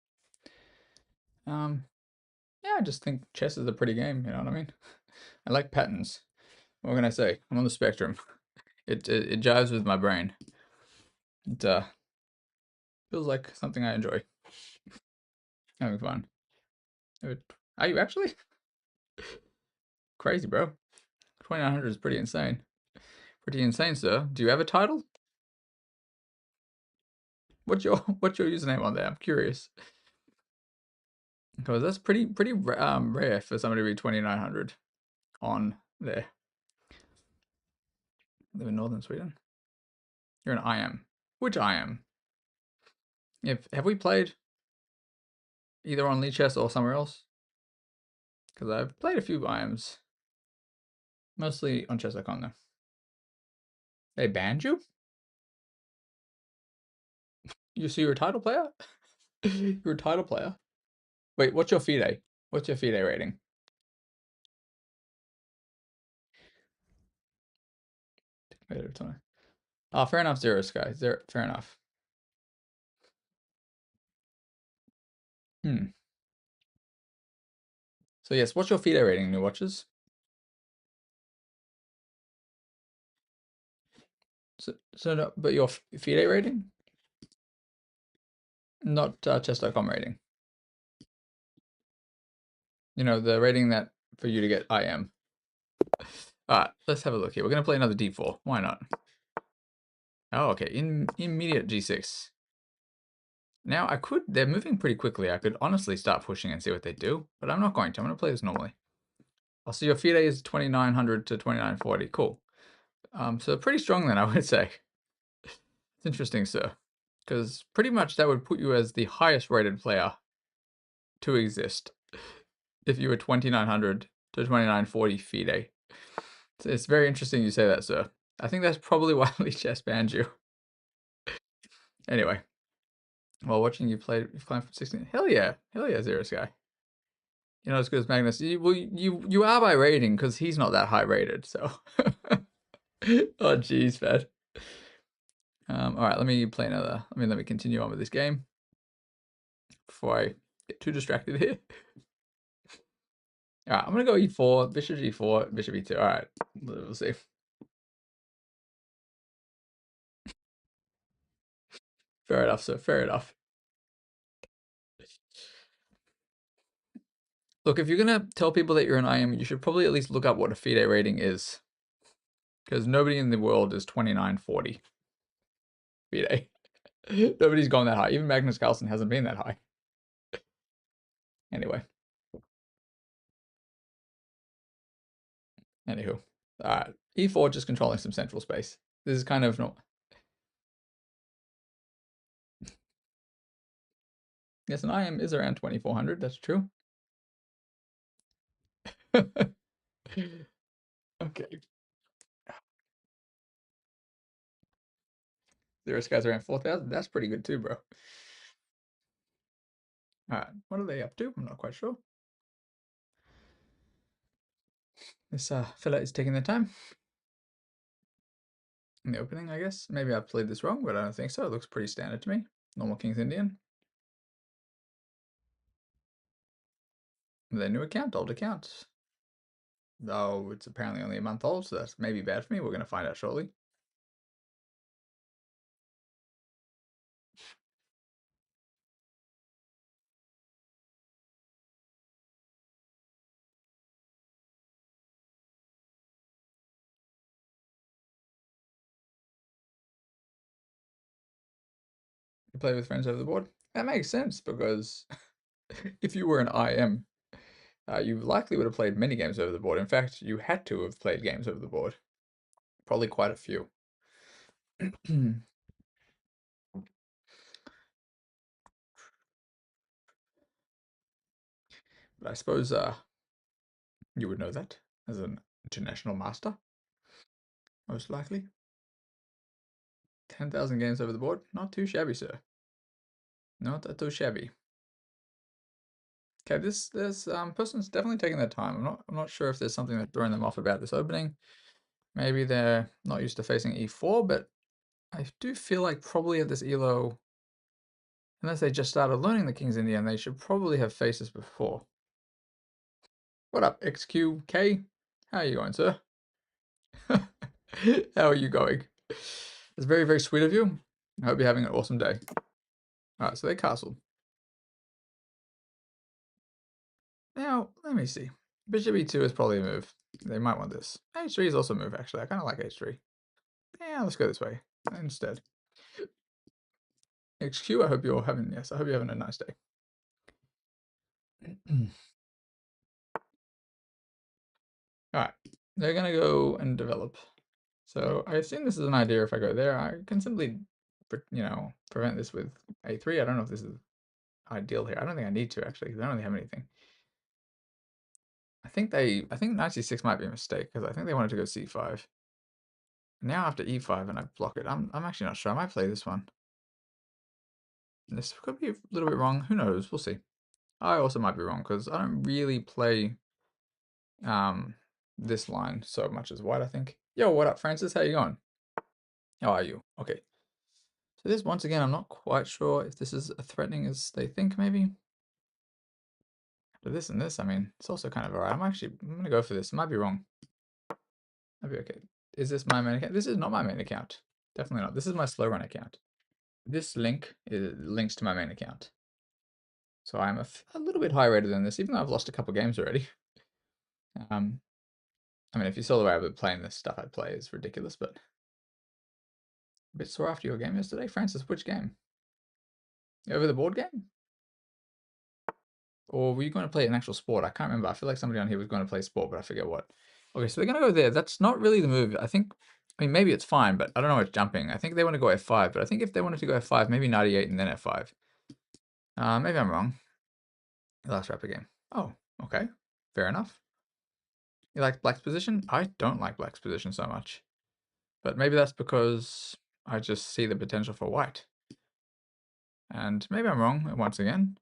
Yeah, I just think chess is a pretty game, you know what I mean? I like patterns. What can I say? I'm on the spectrum. It jives with my brain. It feels like something I enjoy. Having fun. Are you actually? Crazy, bro. 2900 is pretty insane. Pretty insane, sir. Do you have a title? What's your username on there? I'm curious. Because that's pretty rare for somebody to be 2900 on there. I live in northern Sweden. You're an IM. Which IM? Have we played either on Lichess or somewhere else? Because I've played a few IMs. Mostly on chess.com though. They banned you? You see you're a title player? You're a title player? Wait, what's your FIDE? What's your FIDE rating? Oh, fair enough, Zero Sky. Fair enough. So yes, what's your FIDE rating, new watchers? So no, but your FIDE rating? Not chess.com rating. You know, the rating that for you to get IM. Alright, let's have a look here. We're going to play another d4. Why not? Oh, okay. Immediate g6. Now, they're moving pretty quickly. I could honestly start pushing and see what they do, but I'm not going to. I'm going to play this normally. Oh, so your FIDE is 2900 to 2940. Cool. So pretty strong then, I would say. It's interesting, sir. Because pretty much that would put you as the highest rated player to exist if you were 2900 to 2940 FIDE. It's very interesting you say that, sir. I think that's probably why Lichess banned you. Anyway, while watching you've climbed from 16. Hell yeah, Zero Sky. You're not as good as Magnus. You are by rating because he's not that high rated. So, oh jeez, Fed. All right, let me play another. Let me continue on with this game before I get too distracted here. All right, I'm gonna go e4, bishop g4, bishop e2. All right, we'll see. Fair enough, sir. Fair enough. Look, if you're gonna tell people that you're an IM, you should probably at least look up what a FIDE rating is, because nobody in the world is 2940 FIDE. Nobody's gone that high. Even Magnus Carlsen hasn't been that high. Anyway. Anywho. Alright. E4 just controlling some central space. This is kind of not. Yes, an IM is around 2400, that's true. Okay. Zero Sky's around 4000. That's pretty good too, bro. Alright. What are they up to? I'm not quite sure. This fella is taking their time. In the opening, I guess. Maybe I played this wrong, but I don't think so. It looks pretty standard to me. Normal King's Indian. Their new account, old account. Though it's apparently only a month old, so that's maybe bad for me. We're going to find out shortly. You play with friends over the board? That makes sense because if you were an IM, you likely would have played many games over the board. In fact, you had to have played games over the board. Probably quite a few. But I suppose you would know that as an international master, most likely. 10,000 games over the board. Not too shabby, sir. Not too shabby. Okay, this person's definitely taking their time. I'm not sure if there's something that's throwing them off about this opening. Maybe they're not used to facing e4, but I do feel like probably at this elo, unless they just started learning the King's Indian, they should probably have faced this before. What up, XQK? How are you going, sir? How are you going? It's very, very sweet of you. I hope you're having an awesome day. Alright, so they castled. Now, let me see. Bishop e2 is probably a move. They might want this. h3 is also a move, actually. I kind of like h3. Yeah, let's go this way instead. XQ, I hope you're having, yes, I hope you're having a nice day. Alright, they're going to go and develop. So I assume this is an idea if I go there. I can simply, prevent this with a3. I don't know if this is ideal here. I don't think I need to, actually, because I don't really have anything. I think knight c6 might be a mistake, because I think they wanted to go c5. Now after e5 and I block it, I'm actually not sure. I might play this one. This could be a little bit wrong. Who knows? We'll see. I also might be wrong, because I don't really play this line so much as white, I think. Yo, what up, Francis? How you going? How are you? Okay. So this, once again, I'm not quite sure if this is as threatening as they think, maybe. After this and this, I mean, it's also kind of alright. I'm going to go for this. Might be wrong. Might be okay. Is this my main account? This is not my main account. Definitely not. This is my slow run account. This link links to my main account. So I'm a little bit higher rated than this, even though I've lost a couple games already. I mean, if you saw the way I've been playing this stuff I play, it's ridiculous, but a bit sore after your game yesterday. Francis, which game? Over the board game? Or were you going to play an actual sport? I can't remember. I feel like somebody on here was going to play sport, but I forget what. Okay, so they're going to go there. That's not really the move. I mean, maybe it's fine, but I don't know what's jumping. I think they want to go f5, but I think if they wanted to go f5, maybe knight e8 and then f5. Maybe I'm wrong. Last wrap game. Oh, okay. Fair enough. You like black's position? I don't like black's position so much. But maybe that's because I just see the potential for white. And maybe I'm wrong once again.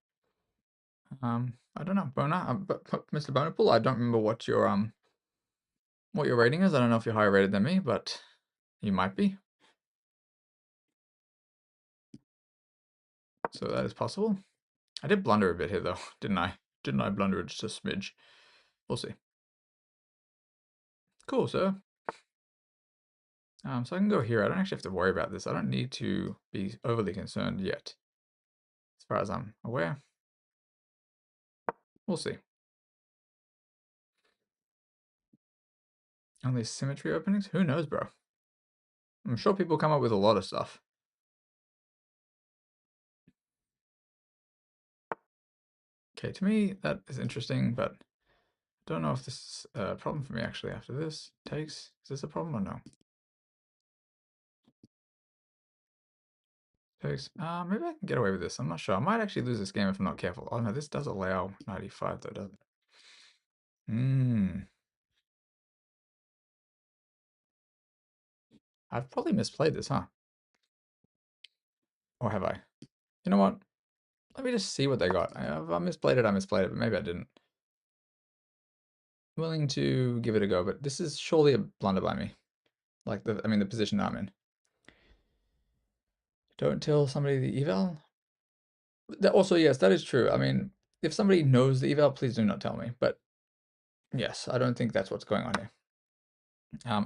I don't know. Boner, Mr. Bonerpool, I don't remember what your rating is. I don't know if you're higher rated than me, but you might be. So that is possible. I did blunder a bit here though, didn't I? Didn't I blunder just a smidge? We'll see. Cool, sir. So I can go here. I don't actually have to worry about this. I don't need to be overly concerned yet, as far as I'm aware. We'll see. Only symmetry openings? Who knows, bro? I'm sure people come up with a lot of stuff. Okay, to me, that is interesting, but I don't know if this is a problem for me, actually, after this. Takes. Is this a problem or no? Takes. Maybe I can get away with this. I'm not sure. I might actually lose this game if I'm not careful. Oh, no, this does allow 95, though, doesn't it? I've probably misplayed this, huh? Or have I? You know what? Let me just see what they got. If I misplayed it, I misplayed it, but maybe I didn't. I'm willing to give it a go, but this is surely a blunder by me. Like, the position I'm in. Don't tell somebody the eval. Also, yes, that is true. I mean, if somebody knows the eval, please do not tell me. But yes, I don't think that's what's going on here.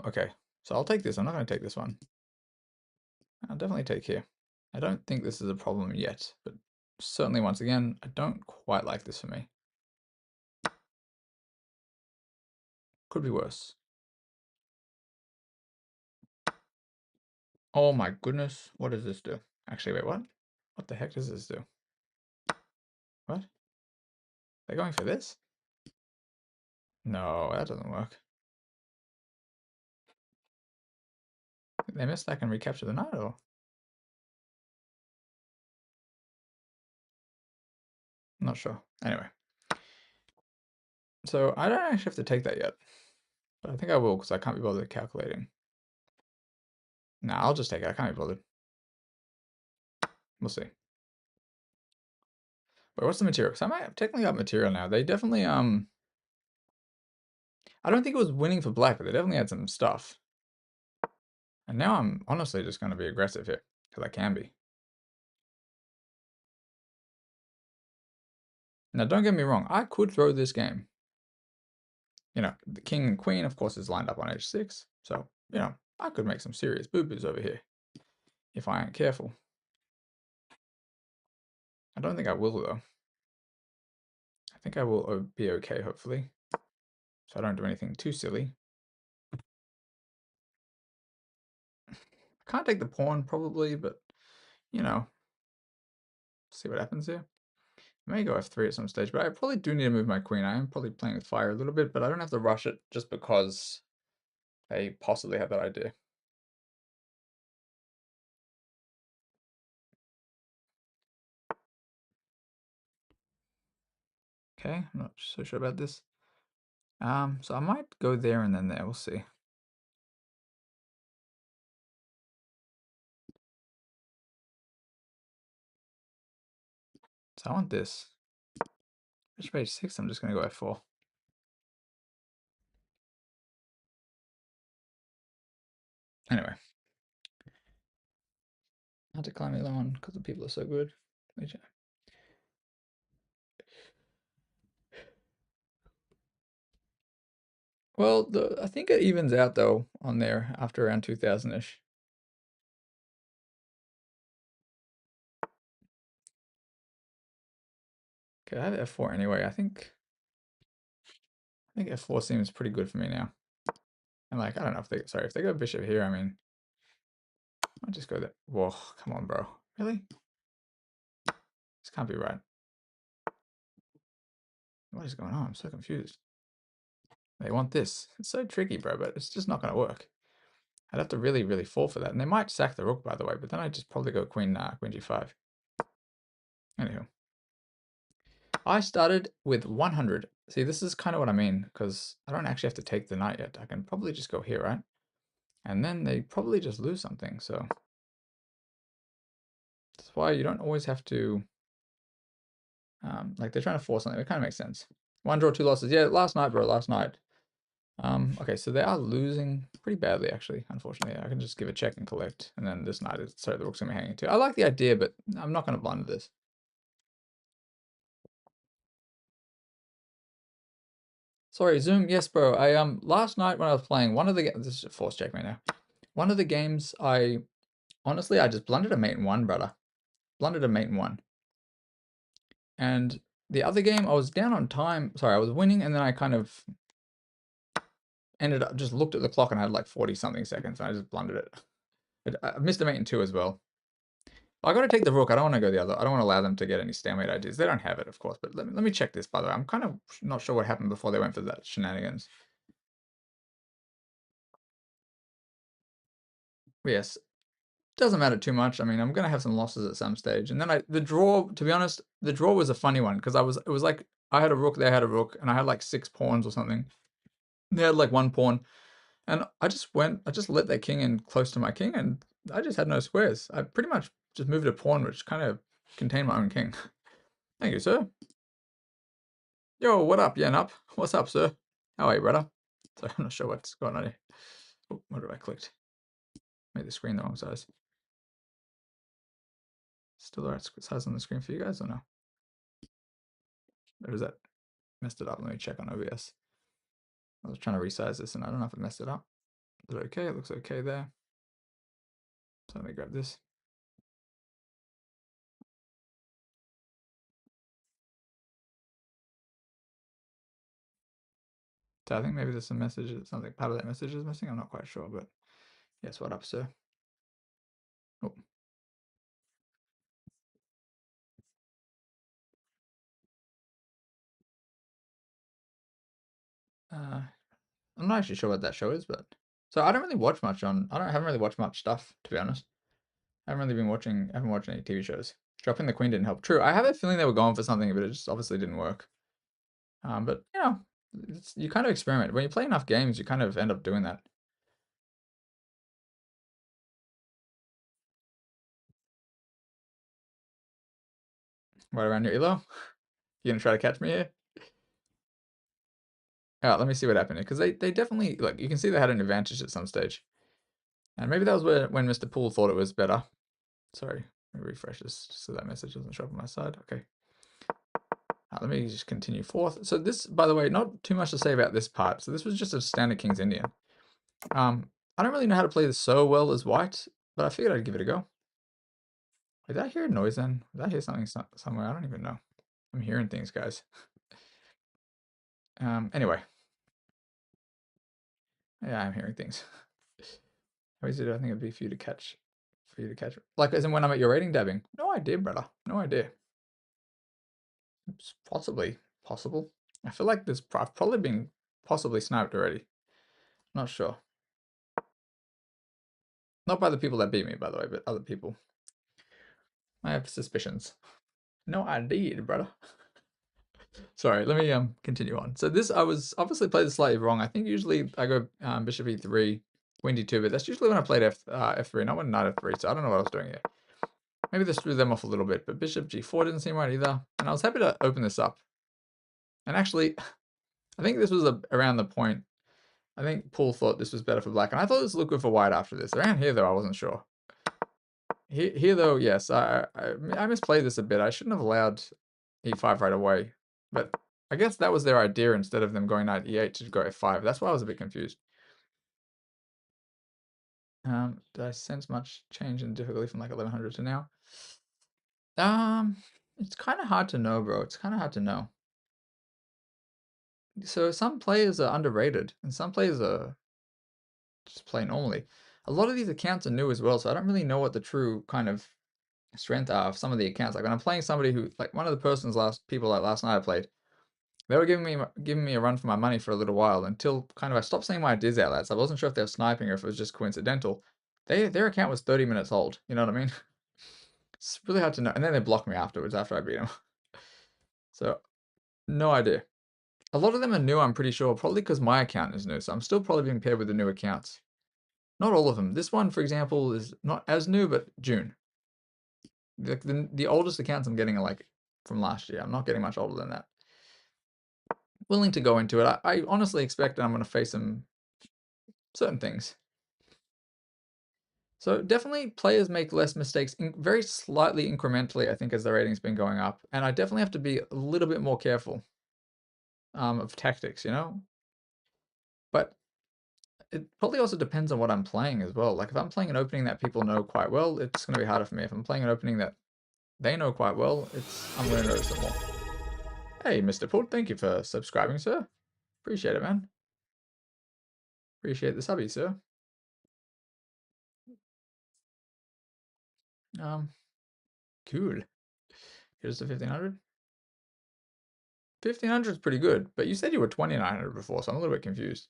Okay, so I'll take this. I'm not going to take this one. I'll definitely take here. I don't think this is a problem yet, but certainly, once again, I don't quite like this for me. Could be worse. Oh my goodness, what does this do? Actually, wait, what? What the heck does this do? What? They're going for this? No, that doesn't work. They missed that and recapture the knight, or? I'm not sure. Anyway. So I don't actually have to take that yet. But I think I will, because I can't be bothered calculating. Nah, I'll just take it. I can't be bothered. We'll see. Wait, what's the material? Because I might have technically got material now. They definitely, I don't think it was winning for black, but they definitely had some stuff. And now I'm honestly just going to be aggressive here, because I can be. Now, don't get me wrong. I could throw this game. You know, the king and queen, of course, is lined up on h6. So, you know, I could make some serious boo-boos over here if I ain't careful. I don't think I will, though. think I will be okay, hopefully. So I don't do anything too silly. I can't take the pawn, probably, but, you know, see what happens here. I may go f3 at some stage, but I probably do need to move my queen. I am probably playing with fire a little bit, but I don't have to rush it just because I possibly have that idea. Okay, I'm not so sure about this. So I might go there and then there, we'll see. So I want this. Bishop h6, I'm just going to go f4. Anyway. I had to climb the other one because the people are so good. Well, I think it evens out though on there after around 2000-ish. Okay, I have f4 anyway. I think f4 seems pretty good for me now. And like, I don't know if if they go bishop here, I mean, I'll just go there. Whoa, come on, bro. Really? This can't be right. What is going on? I'm so confused. They want this. It's so tricky, bro, but it's just not going to work. I'd have to really, really fall for that. And they might sack the rook, by the way, but then I'd just probably go queen g5. Anywho. I started with 100. See, this is kind of what I mean, because I don't actually have to take the knight yet. I can probably just go here, right? And then they probably just lose something, so that's why you don't always have to, like they're trying to force something. It kind of makes sense. 1 draw, 2 losses. Yeah, last night, bro, last night. Okay, so they are losing pretty badly, actually, unfortunately. I can just give a check and collect, and then this knight is, sorry, the rook's gonna be hanging too. I like the idea, but I'm not gonna blunder this. Sorry, Zoom. Yes, bro. I last night when I was playing one of the games, this is a force check me now. One of the games, honestly I just blundered a mate in one, brother. Blundered a mate in one. And the other game I was down on time. Sorry, I was winning, and then I kind of ended up just looked at the clock and I had like 40 something seconds, and I just blundered it. I missed a mate in two as well. I got to take the rook. I don't want to go the other. I don't want to allow them to get any stalemate ideas. They don't have it, of course. But let me check this, by the way. I'm kind of not sure what happened before they went for that shenanigans. Yes, doesn't matter too much. I mean, I'm gonna have some losses at some stage, and then the draw. To be honest, the draw was a funny one because it was like I had a rook, they had a rook, and I had like 6 pawns or something. They had like 1 pawn, and I just let their king in close to my king, and I just had no squares. I pretty much just moved a pawn, which kind of contained my own king. Thank you, sir. Yo, what up, Yenup? What's up, sir? How are you, brother? Sorry, I'm not sure what's going on here. Oh, what have I clicked? Made the screen the wrong size. Still the right size on the screen for you guys or no? Or is that messed it up? Let me check on OBS. I was trying to resize this and I don't know if it messed it up. Is it okay? It looks okay there. So let me grab this. So I think maybe there's some messages, something part of that message is missing. I'm not quite sure, but yes, what up, sir? Oh. I'm not actually sure what that show is, but so I don't really watch much on. I haven't really watched much stuff, to be honest. I haven't watched any TV shows. Dropping the Queen didn't help. True, I have a feeling they were going for something, but it just obviously didn't work. But you know, you kind of experiment. When you play enough games, you kind of end up doing that. Right around your elo. You gonna try to catch me here? Alright, let me see what happened here, because they definitely, like, you can see they had an advantage at some stage. And maybe that was when Mr. Poole thought it was better. Sorry, let me refresh this so that message doesn't show up on my side. Okay. Let me just continue forth. So this, by the way, not too much to say about this part. So this was just a standard King's Indian. I don't really know how to play this so well as white, but I figured I'd give it a go. Wait, did I hear a noise then? Did I hear something somewhere? I don't even know. I'm hearing things, guys. Anyway. Yeah, I'm hearing things. How easy do I think it'd be for you to catch? Like, as in when I'm at your rating dabbing? No idea, brother. No idea. It's possibly possible. I feel like I've probably been possibly sniped already. Not sure. Not by the people that beat me, by the way, but other people. I have suspicions. No idea, brother. Sorry, let me continue on. So this, I was obviously played this slightly wrong. I think usually I go bishop e3, queen d2, but that's usually when I played f3, not when knight f3. So I don't know what I was doing here. Maybe this threw them off a little bit, but bishop g4 didn't seem right either. And I was happy to open this up. And actually, I think this was around the point. I think Paul thought this was better for black, and I thought this looked good for white after this. Around here, though, I wasn't sure. Here though, yes, I misplayed this a bit. I shouldn't have allowed e5 right away, but I guess that was their idea instead of them going knight e8 to go f5. That's why I was a bit confused. Did I sense much change in difficulty from like 1100 to now? It's kind of hard to know, bro. It's kind of hard to know. So some players are underrated, and some players are just play normally. A lot of these accounts are new as well, so I don't really know what the true kind of strength are of some of the accounts. Like when I'm playing somebody who, like one of the people that last night I played, they were giving me a run for my money for a little while until kind of I stopped saying my ideas out loud. So I wasn't sure if they were sniping or if it was just coincidental. Their account was 30 minutes old. You know what I mean? It's really hard to know. And then they blocked me afterwards after I beat them. So no idea. A lot of them are new, I'm pretty sure, probably because my account is new. So I'm still probably being paired with the new accounts. Not all of them. This one, for example, is not as new, but June. The oldest accounts I'm getting are like from last year. I'm not getting much older than that. Willing to go into it. I honestly expect that I'm going to face some certain things. So definitely players make less mistakes very slightly incrementally, I think, as the rating's been going up. And I definitely have to be a little bit more careful of tactics, you know? But it probably also depends on what I'm playing as well. Like if I'm playing an opening that people know quite well, it's going to be harder for me. If I'm playing an opening that they know quite well, I'm going to notice it more. Hey, Mr. Port, thank you for subscribing, sir. Appreciate it, man. Appreciate the subby, sir. Cool. Here's the 1500. 1500 is pretty good, but you said you were 2900 before, so I'm a little bit confused.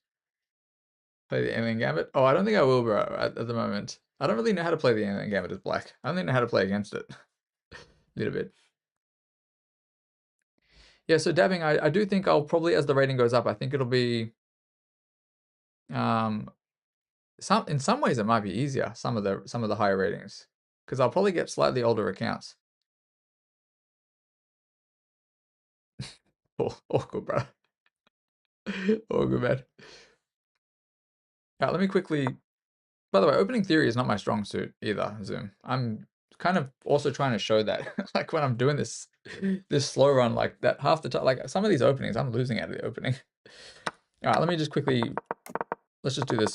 Play the Alien Gambit? Oh, I don't think I will, bro, at the moment. I don't really know how to play the Alien Gambit as black. I don't even know how to play against it. A little bit. Yeah, so dabbing, I do think I'll probably, as the rating goes up, I think it'll be in some ways it might be easier, some of the higher ratings. Because I'll probably get slightly older accounts. Oh, good, bro. Oh, good, man. Let me quickly. By the way, opening theory is not my strong suit either, Zoom. I'm kind of also trying to show that, like when I'm doing this slow run, like that half the time, like some of these openings, I'm losing out of the opening. All right, let me just quickly, let's just do this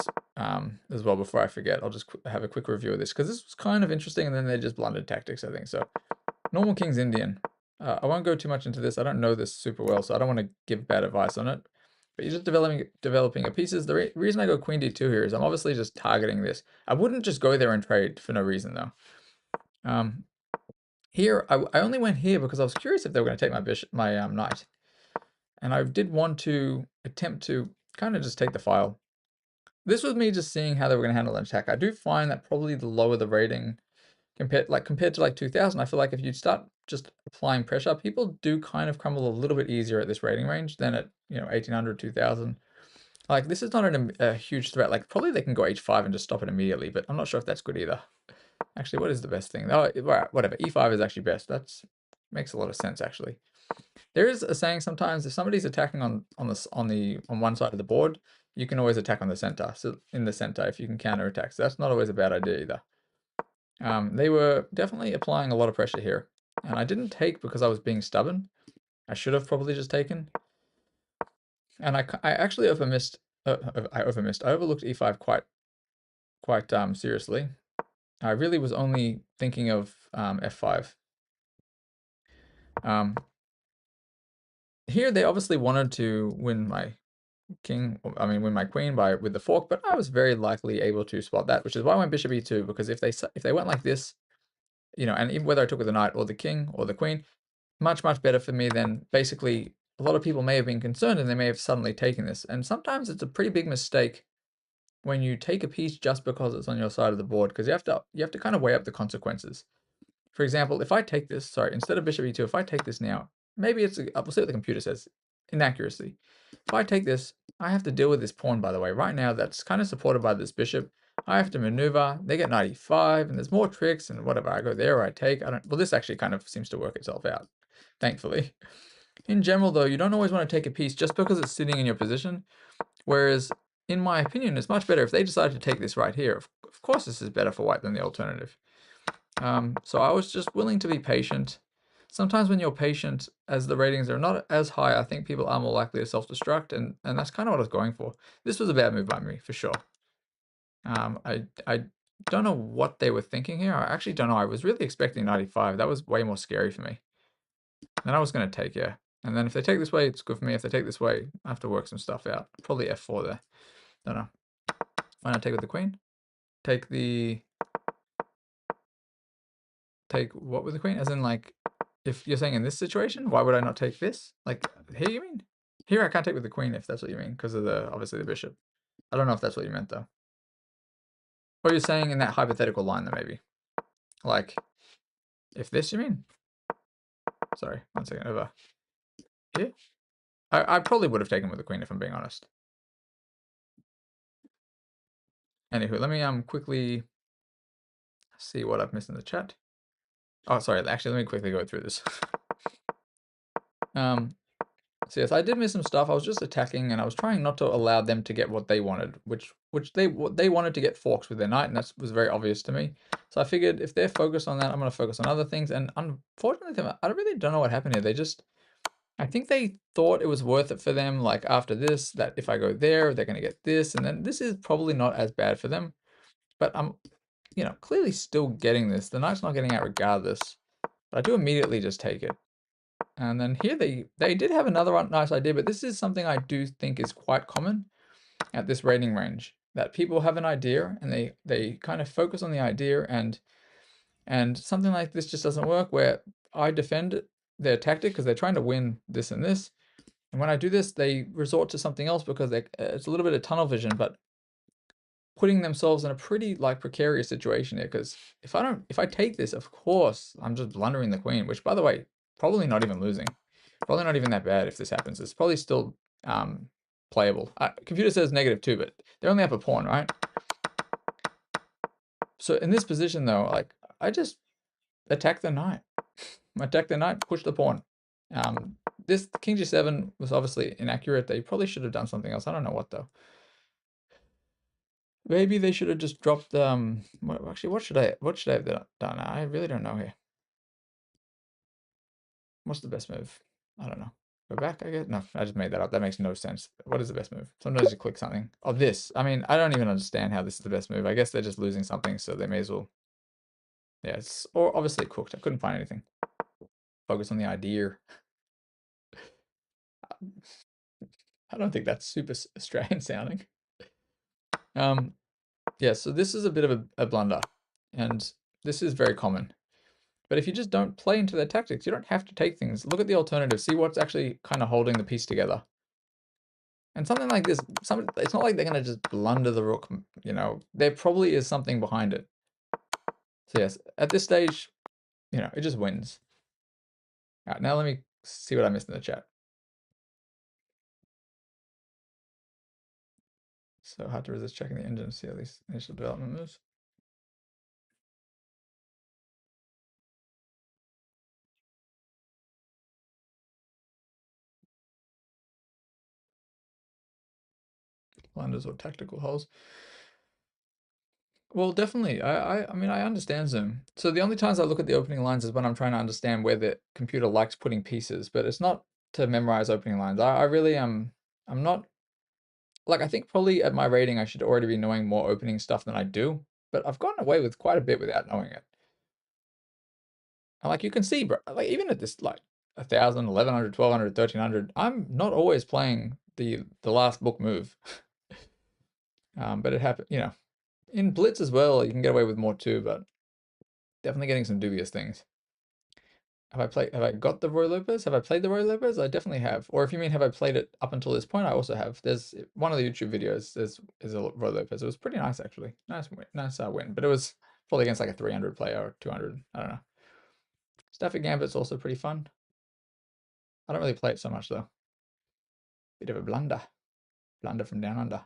as well before I forget. I'll just have a quick review of this because this was kind of interesting, and then they just blundered tactics, I think. So, normal King's Indian. I won't go too much into this. I don't know this super well, so I don't want to give bad advice on it. But you're just developing a pieces. The reason I go Queen D2 here is I'm obviously just targeting this. I wouldn't just go there and trade for no reason though. Here I only went here because I was curious if they were going to take my knight, and I did want to attempt to kind of just take the file. This was me just seeing how they were going to handle an attack. I do find that probably the lower the rating compared to like 2000, I feel like if you start just applying pressure, people do kind of crumble a little bit easier at this rating range than at 1800, 2000. Like this is not a huge threat. Like probably they can go h5 and just stop it immediately, but I'm not sure if that's good either. Actually, what is the best thing? Oh, whatever. E5 is actually best. That's makes a lot of sense actually. There is a saying sometimes if somebody's attacking on one side of the board, you can always attack on the center. So in the center, if you can counter attack, so that's not always a bad idea either. They were definitely applying a lot of pressure here, and I didn't take because I was being stubborn. I should have probably just taken, and I actually overmissed. I overlooked e5 quite seriously. I really was only thinking of f5. here they obviously wanted to win my win my queen with the fork, but I was very likely able to spot that, which is why I went bishop e2, because if they went like this, and even whether I took with the knight or the king or the queen, much better for me than basically a lot of people may have been concerned and they may have suddenly taken this. And sometimes it's a pretty big mistake when you take a piece just because it's on your side of the board, because you have to kind of weigh up the consequences. For example, if I take this, sorry, instead of bishop e2, if I take this now, maybe we'll see what the computer says, inaccuracy. If I take this, I have to deal with this pawn, by the way. Right now, that's kind of supported by this bishop. I have to maneuver. They get knight e5, and there's more tricks and whatever. I go there or I take. Well, this actually kind of seems to work itself out, thankfully. In general, though, you don't always want to take a piece just because it's sitting in your position. Whereas, in my opinion, it's much better if they decide to take this right here. Of course, this is better for white than the alternative. So I was just willing to be patient. Sometimes when you're patient, as the ratings are not as high, I think people are more likely to self-destruct, and that's kind of what I was going for. This was a bad move by me, for sure. I don't know what they were thinking here. I actually don't know. I was really expecting 95. That was way more scary for me. Then I was going to take, yeah. And then if they take this way, it's good for me. If they take this way, I have to work some stuff out. Probably f4 there. Don't know. Why not take with the queen? Take what with the queen? As in, like, if you're saying in this situation, why would I not take this? Like, here you mean? Here I can't take with the queen if that's what you mean, because of obviously the bishop. I don't know if that's what you meant, though. Or you're saying in that hypothetical line, though, maybe. Like, if this you mean? Sorry, 1 second, over here? I probably would have taken with the queen if I'm being honest. Anywho, let me quickly see what I've missed in the chat. Oh, sorry, actually, let me quickly go through this. So yes, I did miss some stuff. I was just attacking, and I was trying not to allow them to get what they wanted, which they wanted to get forks with their knight, and that was very obvious to me. So I figured if they're focused on that, I'm going to focus on other things. And unfortunately, I really don't know what happened here. I think they thought it was worth it for them, like after this, that if I go there, they're going to get this, and then this is probably not as bad for them. But I'm, clearly still getting this. The knight's not getting out regardless. But I do immediately just take it. And then here they did have another nice idea, but this is something I do think is quite common at this rating range, that people have an idea and they kind of focus on the idea, and something like this just doesn't work, where I defend their tactic because they're trying to win this and this. And when I do this, they resort to something else because it's a little bit of tunnel vision, but putting themselves in a pretty precarious situation here. Because if I take this, of course, I'm just blundering the queen, which, by the way, probably not even losing. Probably not even that bad if this happens. It's probably still playable. Computer says -2, but they're only up a pawn, right? So in this position, though, I just attack the knight. Attack the knight, push the pawn. This king g7 was obviously inaccurate. They probably should have done something else. I don't know what, though. Maybe they should have just dropped actually, what should I have done? I really don't know here. What's the best move? I don't know. Go back, I guess? No, I just made that up. That makes no sense. What is the best move? Sometimes you click something. Oh, this. I mean, I don't even understand how this is the best move. I guess they're just losing something, so they may as well. Yeah, it's or obviously cooked. I couldn't find anything. Focus on the idea. I don't think that's super Australian sounding. Yeah, so this is a bit of a blunder, and this is very common. But if you just don't play into their tactics, you don't have to take things. Look at the alternative. See what's actually kind of holding the piece together. And something like this, it's not like they're going to just blunder the rook, There probably is something behind it. So yes, at this stage, it just wins. All right, now let me see what I missed in the chat. So hard to resist checking the engine to see all these initial development moves. Blunders or tactical holes. Well, definitely. I mean, I understand Zoom. So the only times I look at the opening lines is when I'm trying to understand where the computer likes putting pieces, but it's not to memorize opening lines. I really am. I'm not. I think probably at my rating, I should already be knowing more opening stuff than I do, but I've gotten away with quite a bit without knowing it. And you can see, bro, even at this, 1,000, 1,100, 1,200, 1,300. I'm not always playing the last book move. But it happened, you know. In Blitz as well, you can get away with more too, but definitely getting some dubious things. Have I got the Roy Lopez? Have I played the Roy Lopez? I definitely have. Or if you mean have I played it up until this point, I also have. There's one of the YouTube videos is a Roy Lopez. It was pretty nice actually. Nice win. But it was probably against like a 300 player or 200. I don't know. Stafford Gambit's also pretty fun. I don't really play it so much though. Bit of a blunder. Blunder from down under.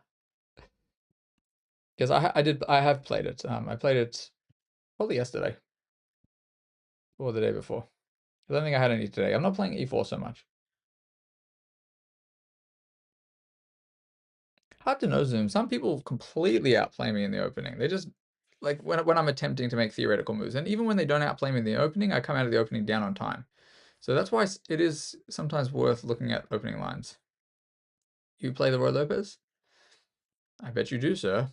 Because I have played it. I played it probably yesterday. Or the day before. I don't think I had any today. I'm not playing E4 so much. Hard to know, Zoom. Some people completely outplay me in the opening. They just, like, when I'm attempting to make theoretical moves. And even when they don't outplay me in the opening, I come out of the opening down on time. So that's why it is sometimes worth looking at opening lines. You play the Roy Lopez? I bet you do, sir.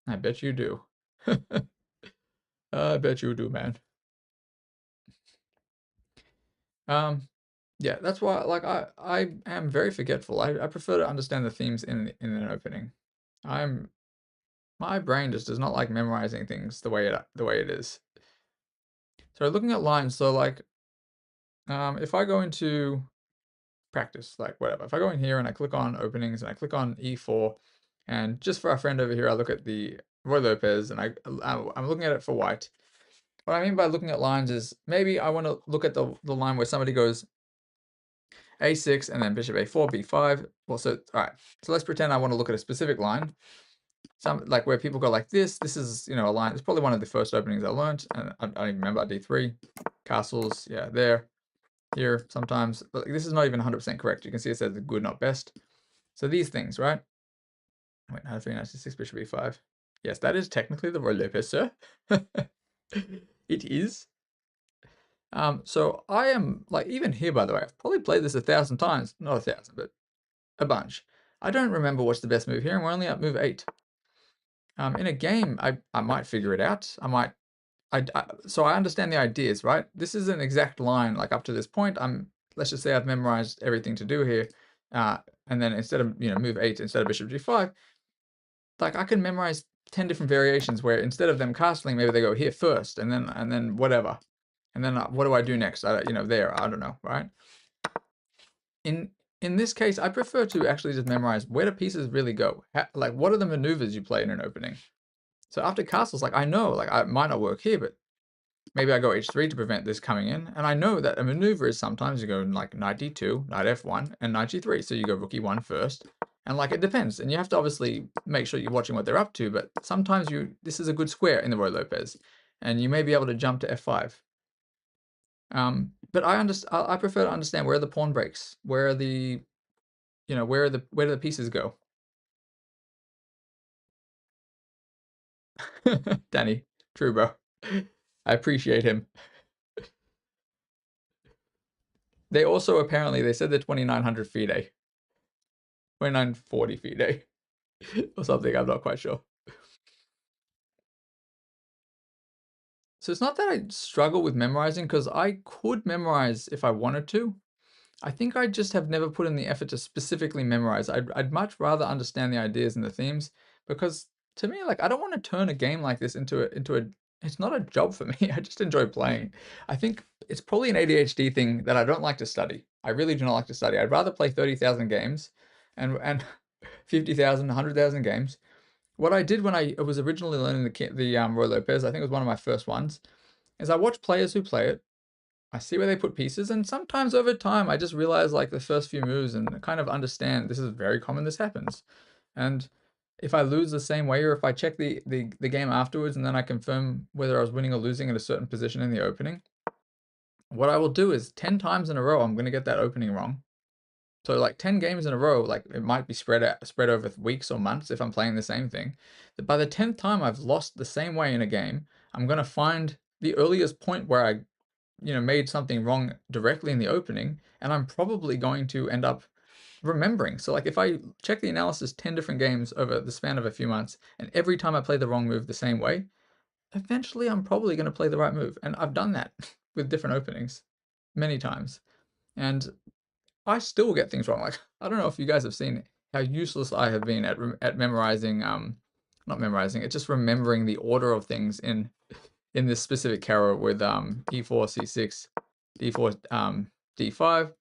I bet you do. I bet you do, man. Yeah, that's why, like, I am very forgetful. I prefer to understand the themes in an opening. My brain just does not like memorizing things the way it is. So looking at lines, so like, if I go into practice, like whatever, if I go in here and I click on openings and I click on E4, and just for our friend over here, I look at the Roy Lopez and I'm looking at it for white. What I mean by looking at lines is maybe I want to look at the line where somebody goes A6 and then bishop A4, B5. Well, so, all right. So let's pretend I want to look at a specific line. Some, like, where people go like this. This is, you know, a line. It's probably one of the first openings I learned. And I don't even remember D3. Castles, yeah, there. Here, sometimes. But this is not even 100% correct. You can see it says good, not best. So these things, right? Wait, knight 3, knight 6, bishop E5. Yes, that is technically the Roy Lopez, sir. It is. So I am, like, even here, by the way, I've probably played this 1,000 times. Not 1,000, but a bunch. I don't remember what's the best move here, and we're only at move 8. In a game, I might figure it out. So I understand the ideas, right? This is an exact line, like up to this point. Let's just say I've memorized everything to do here, and then instead of, you know, move 8 instead of bishop g5, like I can memorize 10 different variations where instead of them castling, maybe they go here first, and then whatever, and then what do I do next? You know, there, I don't know, right? In this case, I prefer to actually just memorize where do pieces really go. Like, what are the maneuvers you play in an opening? So after castles, like, I know, like, I might not work here, but maybe I go h3 to prevent this coming in. And I know that a maneuver is sometimes you go like knight d2, knight f1, and knight g3. So you go rook e1 first. And, like, it depends. And you have to obviously make sure you're watching what they're up to. But sometimes this is a good square in the Roy Lopez. And you may be able to jump to f5. But I prefer to understand where are the pawn breaks, where are the, you know, where do the pieces go? Danny, true, bro. I appreciate him. They also apparently, they said they're 2,900 FIDE. 2,940 FIDE. Or something, I'm not quite sure. So it's not that I struggle with memorizing, because I could memorize if I wanted to. I think I just have never put in the effort to specifically memorize. I'd much rather understand the ideas and the themes, because to me, like, I don't want to turn a game like this into a it's not a job for me. I just enjoy playing. I think it's probably an ADHD thing that I don't like to study. I really do not like to study. I'd rather play 30,000 games and 50,000, 100,000 games. What I did when I was originally learning the Roy Lopez, I think it was one of my first ones, is I watch players who play it. I see where they put pieces, and sometimes over time I just realize, like, the first few moves and kind of understand this is very common, this happens. And if I lose the same way, or if I check the game afterwards and then I confirm whether I was winning or losing at a certain position in the opening, what I will do is 10 times in a row I'm going to get that opening wrong. So, like, 10 games in a row, like, it might be spread over weeks or months if I'm playing the same thing. But by the 10th time I've lost the same way in a game, I'm going to find the earliest point where I, you know, made something wrong directly in the opening, and I'm probably going to end up remembering. So, like, if I check the analysis 10 different games over the span of a few months, and every time I play the wrong move the same way, eventually I'm probably going to play the right move. And I've done that with different openings many times. And I still get things wrong. Like, I don't know if you guys have seen how useless I have been at memorizing, not memorizing, it's just remembering the order of things in this specific carol with e4, c6, d4, d5,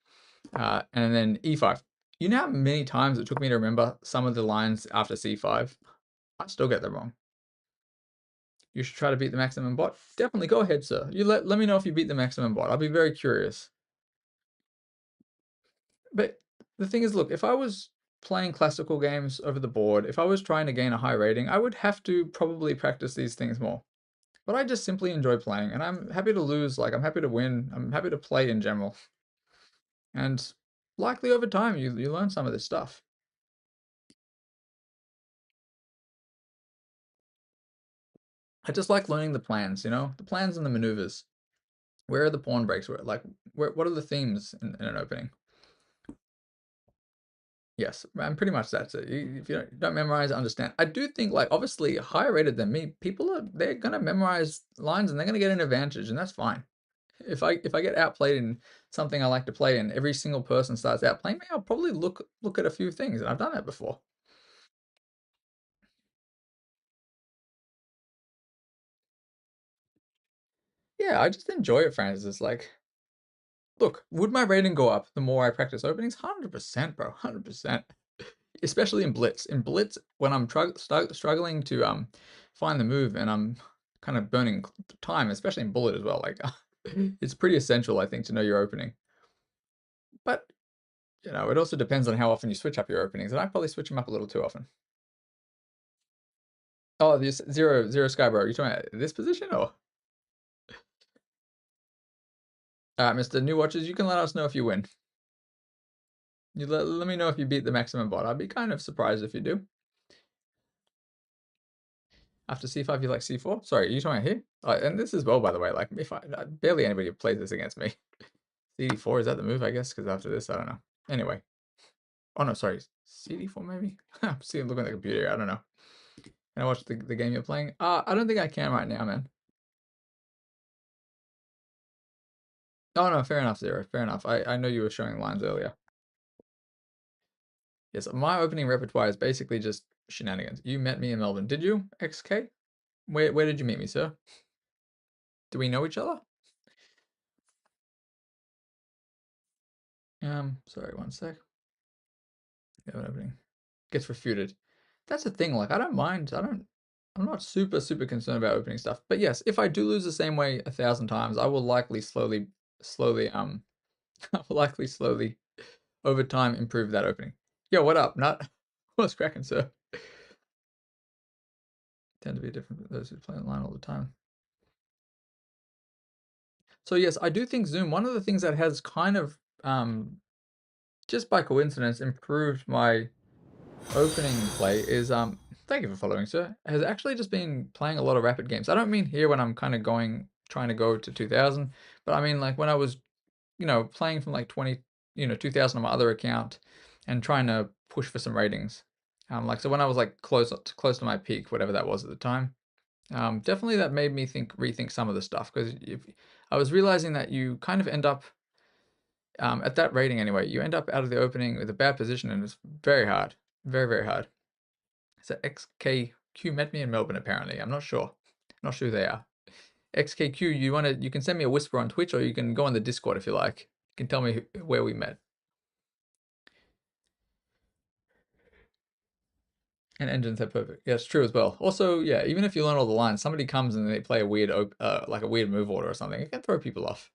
and then e5. You know how many times it took me to remember some of the lines after c5? I still get them wrong. You should try to beat the maximum bot. Definitely, go ahead, sir. You let me know if you beat the maximum bot. I'll be very curious. But the thing is, look, if I was playing classical games over the board, if I was trying to gain a high rating, I would have to probably practice these things more. But I just simply enjoy playing, and I'm happy to lose, like I'm happy to win, I'm happy to play in general. And likely over time you learn some of this stuff. I just like learning the plans, you know? The plans and the maneuvers. Where are the pawn breaks? What are the themes in an opening? Yes, and pretty much that's it. If you don't memorize, understand. I do think, like, obviously higher rated than me, they're gonna memorize lines and they're gonna get an advantage, and that's fine. If I get outplayed in something I like to play and every single person starts outplaying me, I'll probably look at a few things, and I've done that before. Yeah, I just enjoy it, Francis. It's like, look, would my rating go up the more I practice openings? 100%, bro, 100%. Especially in Blitz. In Blitz, when I'm struggling to find the move and I'm kind of burning time, especially in Bullet as well, like it's pretty essential, I think, to know your opening. But you know, it also depends on how often you switch up your openings, and I probably switch them up a little too often. Oh, this zero sky, bro. You talking about this position or? Mr. New Watchers, you can let us know if you win. You let me know if you beat the maximum bot. I'd be kind of surprised if you do. After c5, you like c4? Sorry, are you talking about here? And this as well, by the way. Like, if barely anybody plays this against me. CD4, is that the move, I guess? Because after this, I don't know. Anyway. Oh, no, sorry. CD4, maybe? I'm seeing, looking at the computer. I don't know. Can I watch the game you're playing? I don't think I can right now, man. Oh, no, fair enough, Zero. Fair enough. I know you were showing lines earlier. Yes, my opening repertoire is basically just shenanigans. You met me in Melbourne. Did you, XK? Where did you meet me, sir? Do we know each other? Sorry, one sec. Yeah, opening. Gets refuted. That's the thing, like, I don't mind. I'm not super concerned about opening stuff. But yes, if I do lose the same way 1,000 times, I will likely slowly, I will likely slowly, over time, improve that opening. Yo, what up, Nut? What's cracking, sir? Tend to be different from those who play online all the time. So yes, I do think Zoom, one of the things that has kind of, just by coincidence, improved my opening play is thank you for following, sir, has actually just been playing a lot of rapid games. I don't mean here when I'm kind of trying to go to 2000, but I mean like when I was, you know, playing from like 20, 2000 on my other account and trying to push for some ratings. Like so when I was like close to my peak, whatever that was at the time. Definitely that made me rethink some of the stuff because if I was realizing that you kind of end up at that rating anyway, you end up out of the opening with a bad position and it's very hard, very hard. So XKQ met me in Melbourne apparently. I'm not sure. Not sure who they are. XKQ, you can send me a whisper on Twitch or you can go on the Discord if you like. You can tell me where we met. And engines are perfect. Yeah, it's true as well. Also, yeah, even if you learn all the lines, somebody comes and they play a weird, like a weird move order or something, it can throw people off.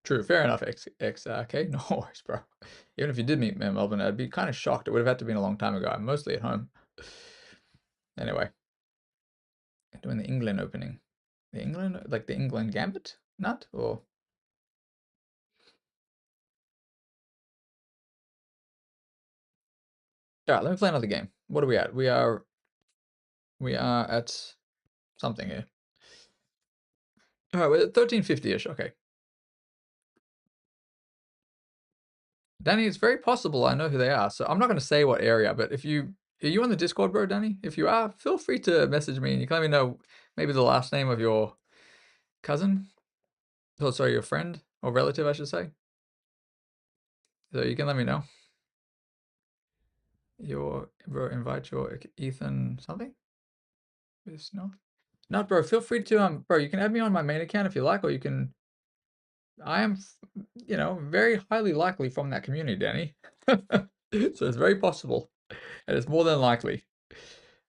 True, fair enough, XK. No worries, bro. Even if you did meet me in Melbourne, I'd be kind of shocked. It would have had to been a long time ago. I'm mostly at home. Anyway, doing the England opening. The England, like the England Gambit? Not? Or all right, let me play another game. What are we at? We are at something here. All right, we're at 1350-ish. Okay. Danny, it's very possible I know who they are. So I'm not going to say what area, but are you on the Discord, bro, Danny? If you are, feel free to message me and you can let me know maybe the last name of your cousin. Oh, sorry, your friend or relative, I should say. So you can let me know. Bro, invite your Ethan something? Is not bro. Feel free to bro. You can add me on my main account if you like, or you can. I am, very highly likely from that community, Danny. So it's very possible, and it's more than likely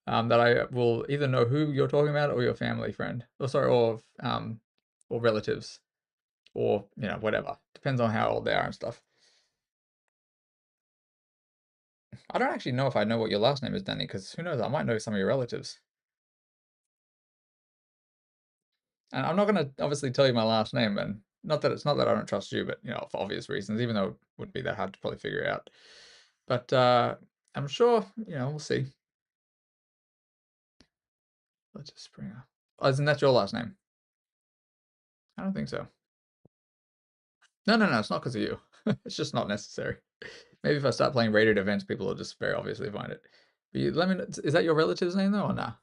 that I will either know who you're talking about or your family friend, or sorry, or relatives, or whatever. Depends on how old they are and stuff. I don't actually know if I know what your last name is, Danny, because who knows? I might know some of your relatives. And I'm not going to obviously tell you my last name, and not that it's not that I don't trust you, but for obvious reasons, even though it wouldn't be that hard to probably figure out. But I'm sure, we'll see. Let's just bring up. Oh, isn't that your last name? I don't think so. No, no, no, it's not because of you. It's just not necessary. Maybe if I start playing rated events, people will just very obviously find it. But let me know, is that your relative's name though, or nah?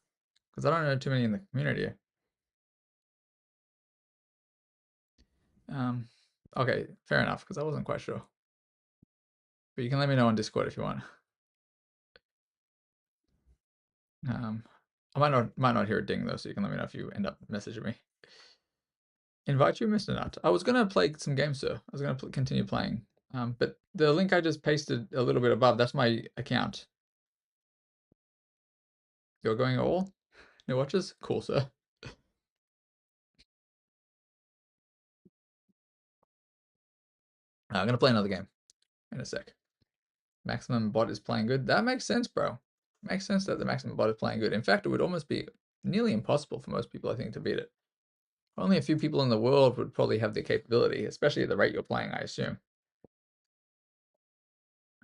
Because I don't know too many in the community. Okay, fair enough, because I wasn't quite sure. But you can let me know on Discord if you want. I might not hear a ding though, so you can let me know if you end up messaging me. Invite you, Mr. Nut. I was gonna play some games, sir. I was gonna continue playing. But the link I just pasted a little bit above, that's my account. You're going all? New watches? Cool, sir. I'm gonna play another game in a sec. Maximum bot is playing good. That makes sense, bro. Makes sense that the maximum bot is playing good. In fact, it would almost be nearly impossible for most people, I think, to beat it. Only a few people in the world would probably have the capability, especially at the rate you're playing, I assume.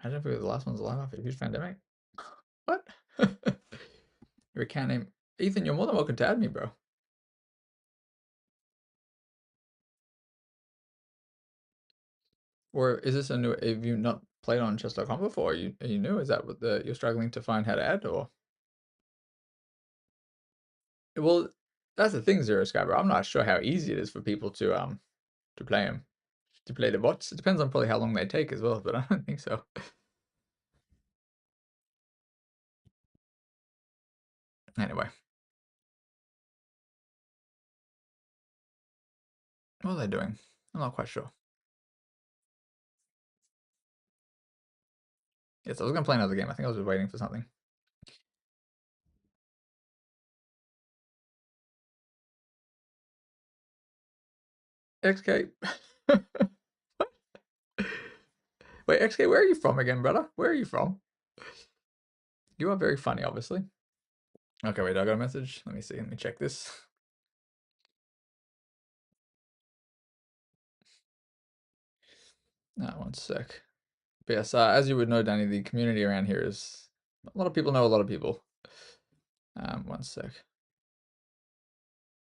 Imagine if we were the last ones alive after a huge pandemic. What? Your account name. Ethan, you're more than welcome to add me, bro. Or is this a new, have you not played on chess.com before? Are you new? Is that what you're struggling to find how to add, or? Well, that's the thing, Zero Sky, bro. I'm not sure how easy it is for people to play them. To play the bots. It depends on probably how long they take as well, but I don't think so. Anyway. What are they doing? I'm not quite sure. Yes, I was gonna play another game. I think I was just waiting for something. XK. Wait, XK, where are you from again, brother? Where are you from? You are very funny, obviously. Okay, wait, I got a message. Let me see. Let me check this. One sec. But yes, as you would know, Danny, the community around here is a lot of people know a lot of people. One sec.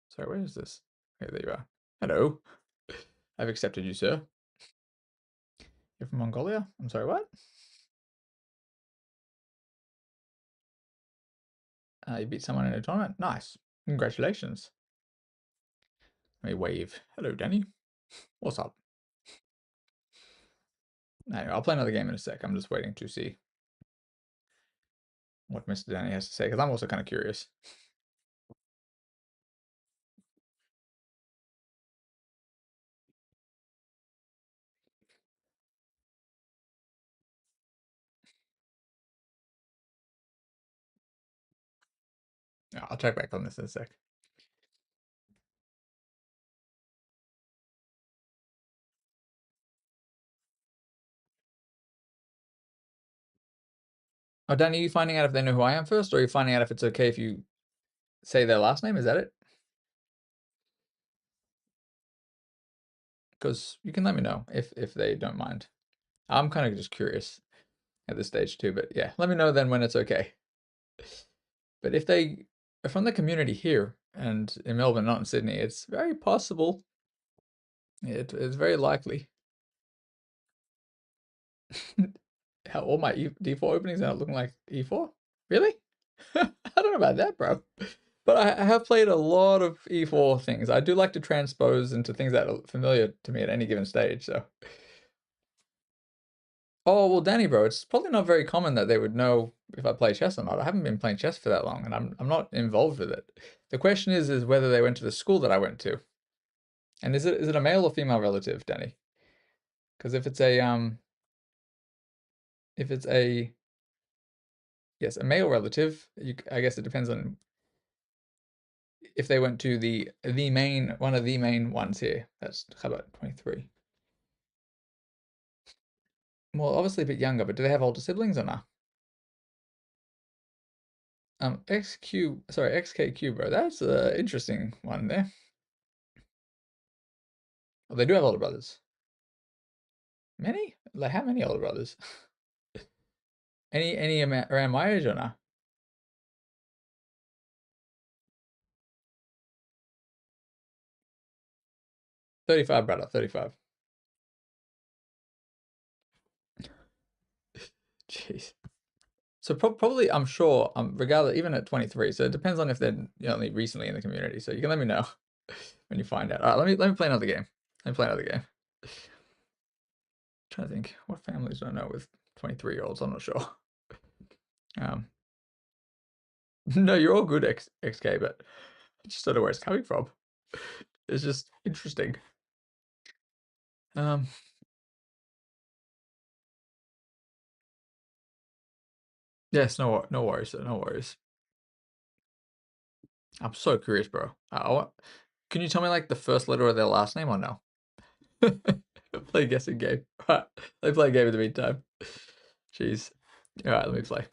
Sorry, where is this? Okay, there you are. Hello. I've accepted you, sir. You're from Mongolia? I'm sorry, what? You beat someone in a tournament? Nice. Congratulations. Let me wave. Hello, Danny. What's up? Anyway, I'll play another game in a sec. I'm just waiting to see what Mr. Danny has to say, because I'm also kind of curious. Yeah, I'll check back on this in a sec. Oh, Danny, are you finding out if they know who I am first, or are you finding out if it's okay if you say their last name? Is that it? Because you can let me know if they don't mind. I'm kind of just curious at this stage too, but yeah, let me know then when it's okay. But if they are from the community here and in Melbourne, not in Sydney, it's very possible. It's very likely. How all my D4 openings are not looking like E4? Really? I don't know about that, bro. But I have played a lot of E4 things. I do like to transpose into things that are familiar to me at any given stage, so. Oh, well, Danny, bro, it's probably not very common that they would know if I play chess or not. I haven't been playing chess for that long, and I'm not involved with it. The question is whether they went to the school that I went to. And is it a male or female relative, Danny? Because if it's a yes, a male relative, I guess it depends on if they went to the main one of the main ones here. That's how about 23? Well, obviously a bit younger, but do they have older siblings or not? XKQ, bro. That's an interesting one there. Oh, they do have older brothers. Many? Like how many older brothers? Any around my age or not? 35, brother. 35. Jeez. So probably, I'm sure, regardless, even at 23. So it depends on if they're only recently in the community. So you can let me know when you find out. All right, let me play another game. Let me play another game. Trying to think what families do I know with 23-year-olds. I'm not sure. No, you're all good, XK, but I just don't know where it's coming from. It's just interesting. Yes, no worries, sir, no worries. I'm so curious, bro. Can you tell me like the first letter of their last name or no? Play a guessing game. Alright, let me play a game in the meantime. Jeez. Alright, let me play.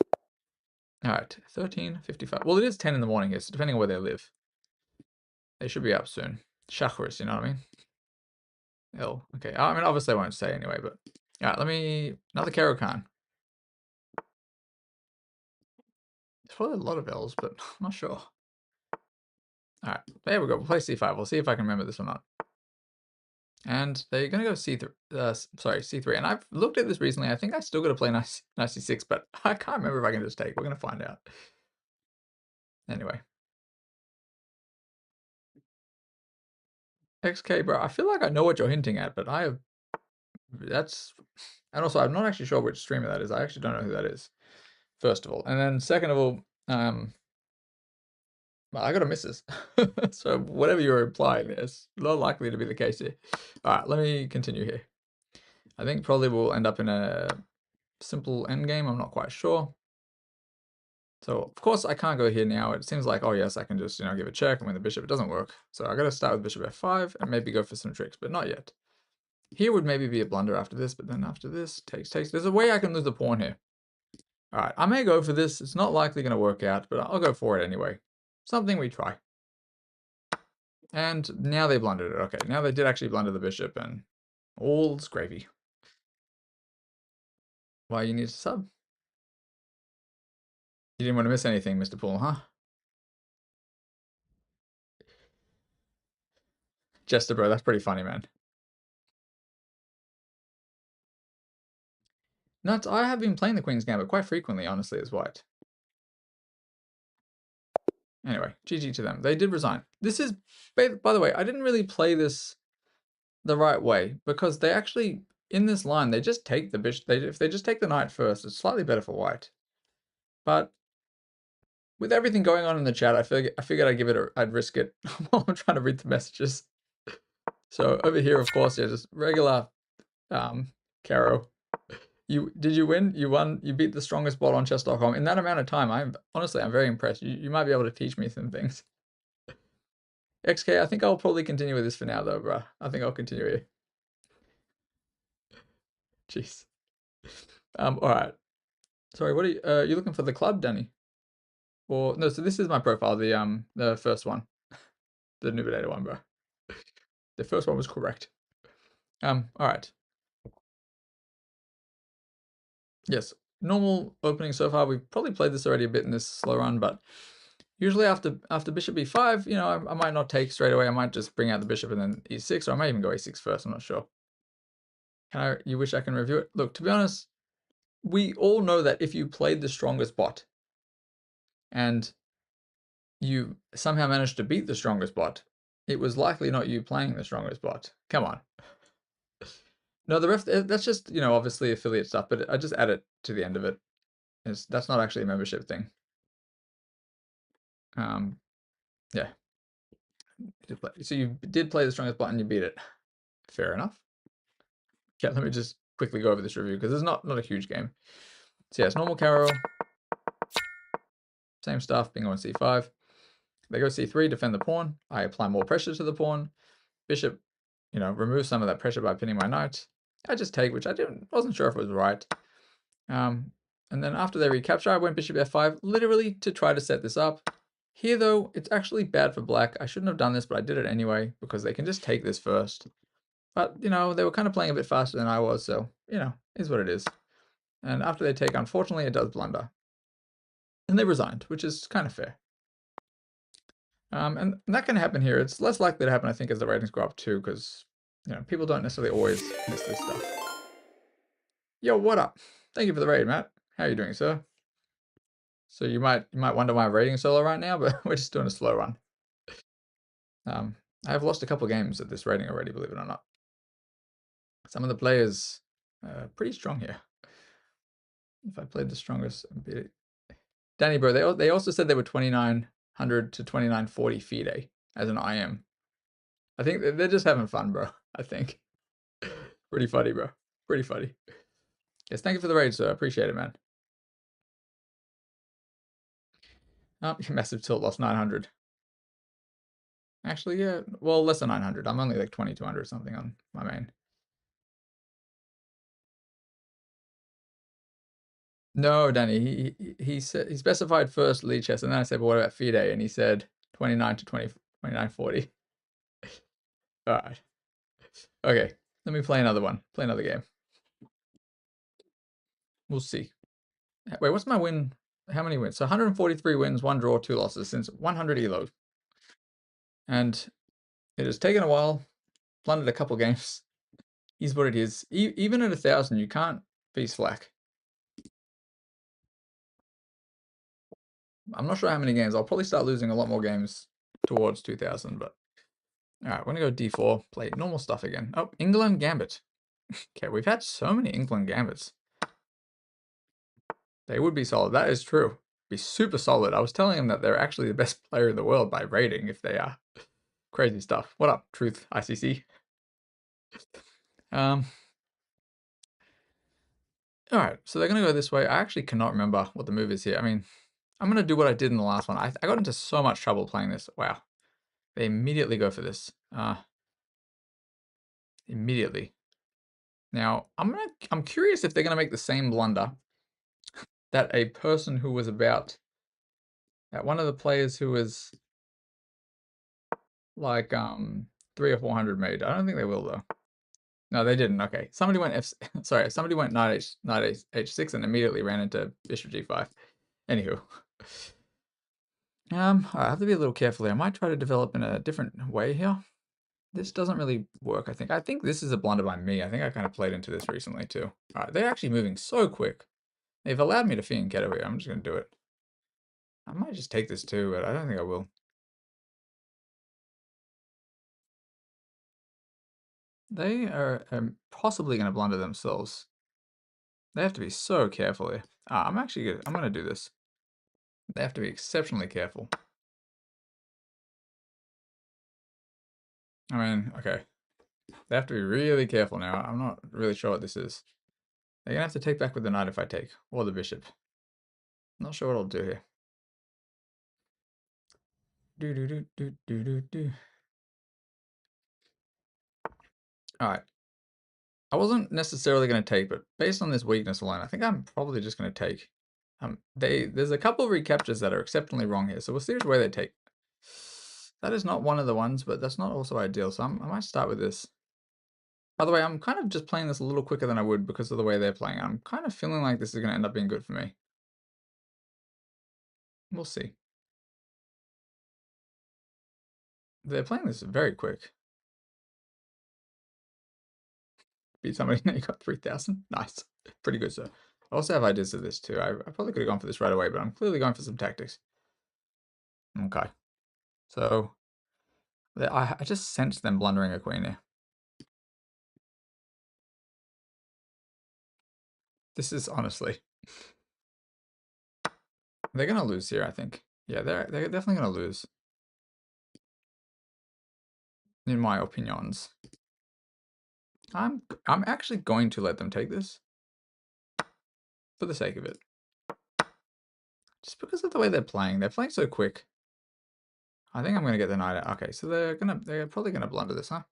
Alright, 13:55. Well, it is 10 in the morning here, so depending on where they live. They should be up soon. Shachris, you know what I mean? L. Okay, I mean, obviously I won't say anyway, but... Alright, another Caro-Kann. There's probably a lot of L's, but I'm not sure. Alright, there we go. We'll play C5. We'll see if I can remember this or not. And they're going to go C3. Sorry, C3. And I've looked at this recently. I think I still got to play knight C6, but I can't remember if I can just take. We're going to find out. Anyway. XK, bro. I feel like I know what you're hinting at, but that's... And also, I'm not actually sure which streamer that is. I actually don't know who that is, first of all. And then second of all, well, I got a missus. So whatever you're implying is not likely to be the case here. All right, let me continue here. I think probably we'll end up in a simple endgame. I'm not quite sure. So of course I can't go here now. It seems like, oh yes, I can just, give a check and win the bishop. It doesn't work. So I got to start with bishop f5 and maybe go for some tricks, but not yet. Here would maybe be a blunder after this, but then after this, takes. There's a way I can lose the pawn here. All right, I may go for this. It's not likely going to work out, but I'll go for it anyway. Something we try. And now they blundered it. Okay, now they did actually blunder the bishop and all's gravy. Why you need to sub? You didn't want to miss anything, Mr. Poole, huh? Jester, bro, that's pretty funny, man. Nuts, I have been playing the Queen's Gambit quite frequently, honestly, as white. Anyway, GG to them. They did resign. This is, by the way, I didn't really play this the right way because they actually, in this line, they just take the bishop. If they just take the knight first, it's slightly better for white. But with everything going on in the chat, I figured I'd risk it while I'm trying to read the messages. So over here, of course, yeah, just regular Caro. Did you win? You won. You beat the strongest bot on chess.com in that amount of time. I'm very impressed. You might be able to teach me some things. XK, I think I'll probably continue with this for now, though, bro. I think I'll continue here. Jeez. All right. Sorry, what are you looking for the club, Danny? Or no? So this is my profile, the first one, the Nubidator one, bro. The first one was correct. All right. Yes, normal opening so far. We've probably played this already a bit in this slow run, but usually after bishop b5, I might not take straight away. I might just bring out the bishop and then e6, or I might even go a6 first. I'm not sure. You wish I can review it? Look, to be honest, we all know that if you played the strongest bot and you somehow managed to beat the strongest bot, it was likely not you playing the strongest bot. Come on. No, the ref, that's just, obviously affiliate stuff, but I just add it to the end of it. That's not actually a membership thing. Yeah. So you did play the strongest bot and you beat it. Fair enough. Okay, let me just quickly go over this review because it's not a huge game. So yeah, it's normal Caro. Same stuff, being on c5. They go c3, defend the pawn. I apply more pressure to the pawn. Bishop, remove some of that pressure by pinning my knight. I just take, which I wasn't sure if it was right. And then after they recapture, I went bishop f5, literally to try to set this up. Here, though, it's actually bad for black. I shouldn't have done this, but I did it anyway, because they can just take this first. But, they were kind of playing a bit faster than I was, so, is what it is. And after they take, unfortunately, it does blunder. And they resigned, which is kind of fair. And that can happen here. It's less likely to happen, I think, as the ratings go up too, because people don't necessarily always miss this stuff. Yo, what up? Thank you for the raid, Matt. How are you doing, sir? So you might wonder why I'm raiding solo right now, but we're just doing a slow run. I have lost a couple games at this rating already, believe it or not. Some of the players are pretty strong here. If I played the strongest, Danny, bro, they also said they were 2900 to 2940 FIDE as an IM. I think they're just having fun, bro. I think. Pretty funny, bro. Pretty funny. Yes, thank you for the raid, sir. I appreciate it, man. Massive tilt, lost 900. Actually, yeah, well, less than 900. I'm only like 2200 or something on my main. No, Danny, he said he specified first Lichess, and then I said, well, what about FIDE? And he said 29 to 2940. All right. Okay, let me play another one. Play another game. We'll see. Wait, what's my win? How many wins? So 143 wins, 1 draw, 2 losses since 100 elo. And it has taken a while. Plundered a couple games. Is what it is. Even at 1,000, you can't be slack. I'm not sure how many games. I'll probably start losing a lot more games towards 2,000, but... Alright, we're going to go d4, play normal stuff again. Oh, England Gambit. Okay, we've had so many England Gambits. They would be solid. That is true. Be super solid. I was telling him that they're actually the best player in the world by rating if they are. Crazy stuff. What up, Truth ICC? Alright, so they're going to go this way. I actually cannot remember what the move is here. I mean, I'm going to do what I did in the last one. I got into so much trouble playing this. Wow. They immediately go for this. Immediately. Now, I'm curious if they're going to make the same blunder that a person who was that one of the players who was like 300 or 400 made. I don't think they will though. No, they didn't. Okay, somebody went somebody went knight h6 and immediately ran into bishop g5. Anywho, I have to be a little careful here. I might try to develop in a different way here. This doesn't really work, I think. I think this is a blunder by me. I think I kind of played into this recently too. All right, they're actually moving so quick. They've allowed me to fianchetto here. I'm just going to do it. I might just take this too, but I don't think I will. They are possibly going to blunder themselves. They have to be so careful here. I'm going to do this. They have to be exceptionally careful. I mean, okay. They have to be really careful now. I'm not really sure what this is. They're going to have to take back with the knight if I take, or the bishop. Not sure what I'll do here. Alright. I wasn't necessarily going to take, but based on this weakness alone, I think I'm probably just going to take. There's a couple of recaptures that are exceptionally wrong here, so we'll see which way they take. That is not one of the ones, but that's not also ideal, so I might start with this. By the way, I'm kind of just playing this a little quicker than I would because of the way they're playing. I'm kind of feeling like this is going to end up being good for me. We'll see. They're playing this very quick. Beat somebody, now you got 3,000. Nice. Pretty good, sir. I also have ideas of this too. I probably could have gone for this right away, but I'm clearly going for some tactics. Okay. So I just sensed them blundering a queen here. This is honestly, they're gonna lose here, I think. Yeah, they're definitely gonna lose. In my opinions. I'm actually going to let them take this. For the sake of it. Just because of the way they're playing. They're playing so quick. I think I'm gonna get the knight out. Okay, so they're probably gonna blunder this, huh?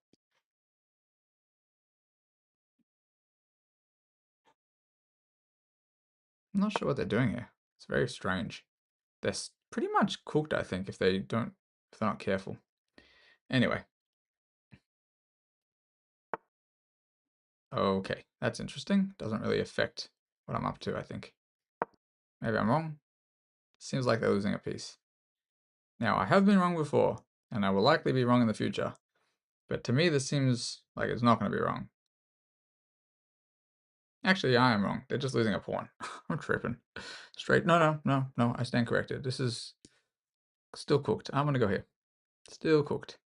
I'm not sure what they're doing here. It's very strange. They're pretty much cooked, I think, if they're not careful. Anyway. Okay, that's interesting. Doesn't really affect what I'm up to, I think. Maybe I'm wrong. Seems like they're losing a piece. Now, I have been wrong before, and I will likely be wrong in the future. But to me, this seems like it's not going to be wrong. Actually, I am wrong. They're just losing a pawn. I'm tripping. Straight. No. I stand corrected. This is still cooked. I'm going to go here. Still cooked.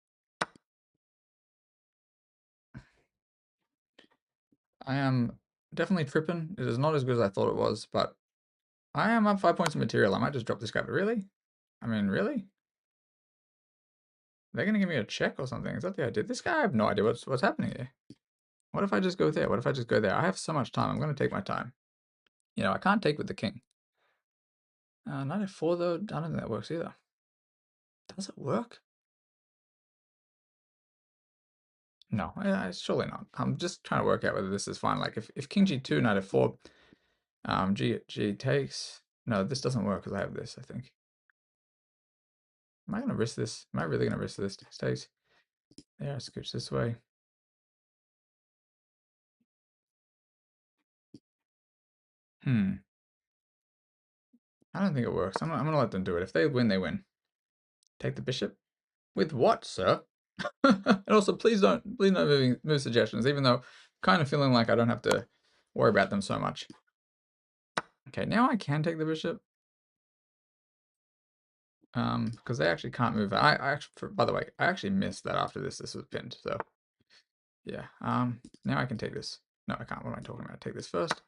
I am definitely tripping. It is not as good as I thought it was, but I am up 5 points of material. I might just drop this guy, but really? I mean, really? They're going to give me a check or something. Is that the idea? This guy, I have no idea what's happening here. What if I just go there? What if I just go there? I have so much time. I'm going to take my time. You know, I can't take with the king. Knight f4, though, I don't think that works either. Does it work? No, surely not. I'm just trying to work out whether this is fine. Like, if king g2, knight f4, g takes... No, this doesn't work because I have this, I think. Am I going to risk this? Am I really going to risk this? Takes. Yeah, scooch this way. I don't think it works. I'm going to let them do it. If they win, they win. Take the bishop. With what, sir? And also, please don't move suggestions, even though I'm kind of feeling like I don't have to worry about them so much. Okay, now I can take the bishop. Because they actually can't move. I actually, by the way, I actually missed that after this was pinned. So yeah. Now I can take this. No, I can't. What am I talking about? Take this first,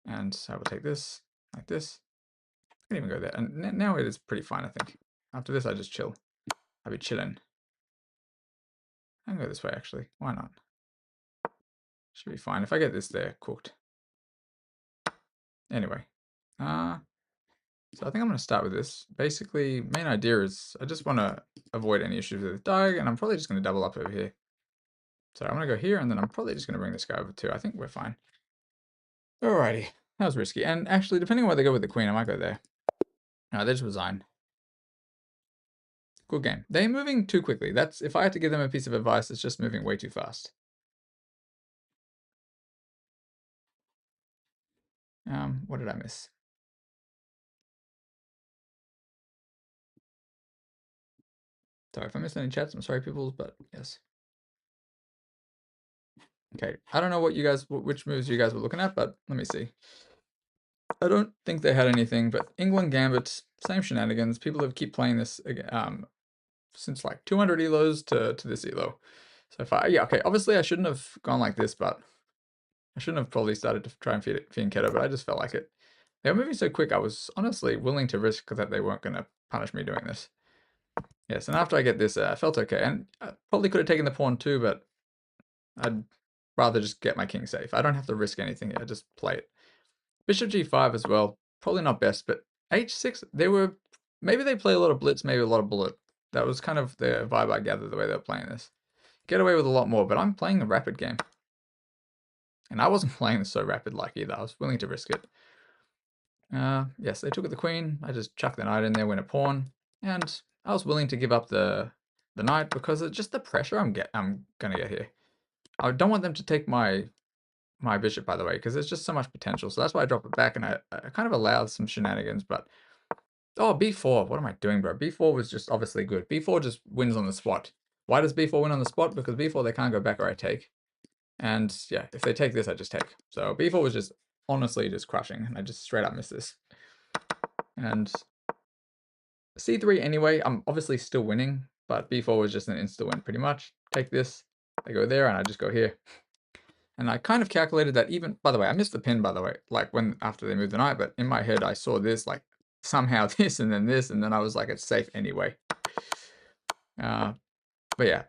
and I will take this like this. I can even go there, and now it is pretty fine, I think. After this, I just chill. I'll be chilling. I can go this way actually. Why not? Should be fine. If I get this there cooked. Anyway, so I think I'm going to start with this. Basically, main idea is I just want to avoid any issues with the diag, and I'm probably just going to double up over here. So I'm going to go here, and then I'm probably just going to bring this guy over too. I think we're fine. Alrighty. That was risky. And actually, depending on where they go with the queen, I might go there. No, they just resign. Good game. They're moving too quickly. That's, if I had to give them a piece of advice, it's just moving way too fast. What did I miss? Sorry if I missed any chats. I'm sorry, people, but yes. Okay, I don't know what you guys, which moves you guys were looking at, but let me see. I don't think they had anything, but England Gambit, same shenanigans. People have keep playing this since like 200 elos to this elo. So far, yeah, okay. Obviously, I shouldn't have gone like this, but I shouldn't have probably started to try and feed Keto, but I just felt like it. They were moving so quick, I was honestly willing to risk that they weren't going to punish me doing this. Yes, and after I get this, I felt okay. And I probably could have taken the pawn too, but I'd rather just get my king safe. I don't have to risk anything here, just play it. Bishop g5 as well, probably not best, but h6, maybe they play a lot of blitz, maybe a lot of bullet. That was kind of the vibe I gathered the way they were playing this. Get away with a lot more, but I'm playing a rapid game. And I wasn't playing this so rapid like either. I was willing to risk it. Yes, they took the queen. I just chucked the knight in there, win a pawn. And I was willing to give up the knight because of just the pressure I'm gonna get here. I don't want them to take my bishop, by the way, because there's just so much potential. So that's why I drop it back, and I kind of allowed some shenanigans, but... Oh, b4. What am I doing, bro? b4 was just obviously good. b4 just wins on the spot. Why does b4 win on the spot? Because b4 they can't go back or I take. And yeah, if they take this, I just take. So b4 was just honestly just crushing, and I just straight up missed this. And c3 anyway. I'm obviously still winning, but b4 was just an insta-win pretty much. Take this, I go there, and I just go here. And I kind of calculated that even, by the way, I missed the pin, by the way, like when, after they moved the knight, but in my head, I saw this, like, somehow this, and then I was like, it's safe anyway. But yeah,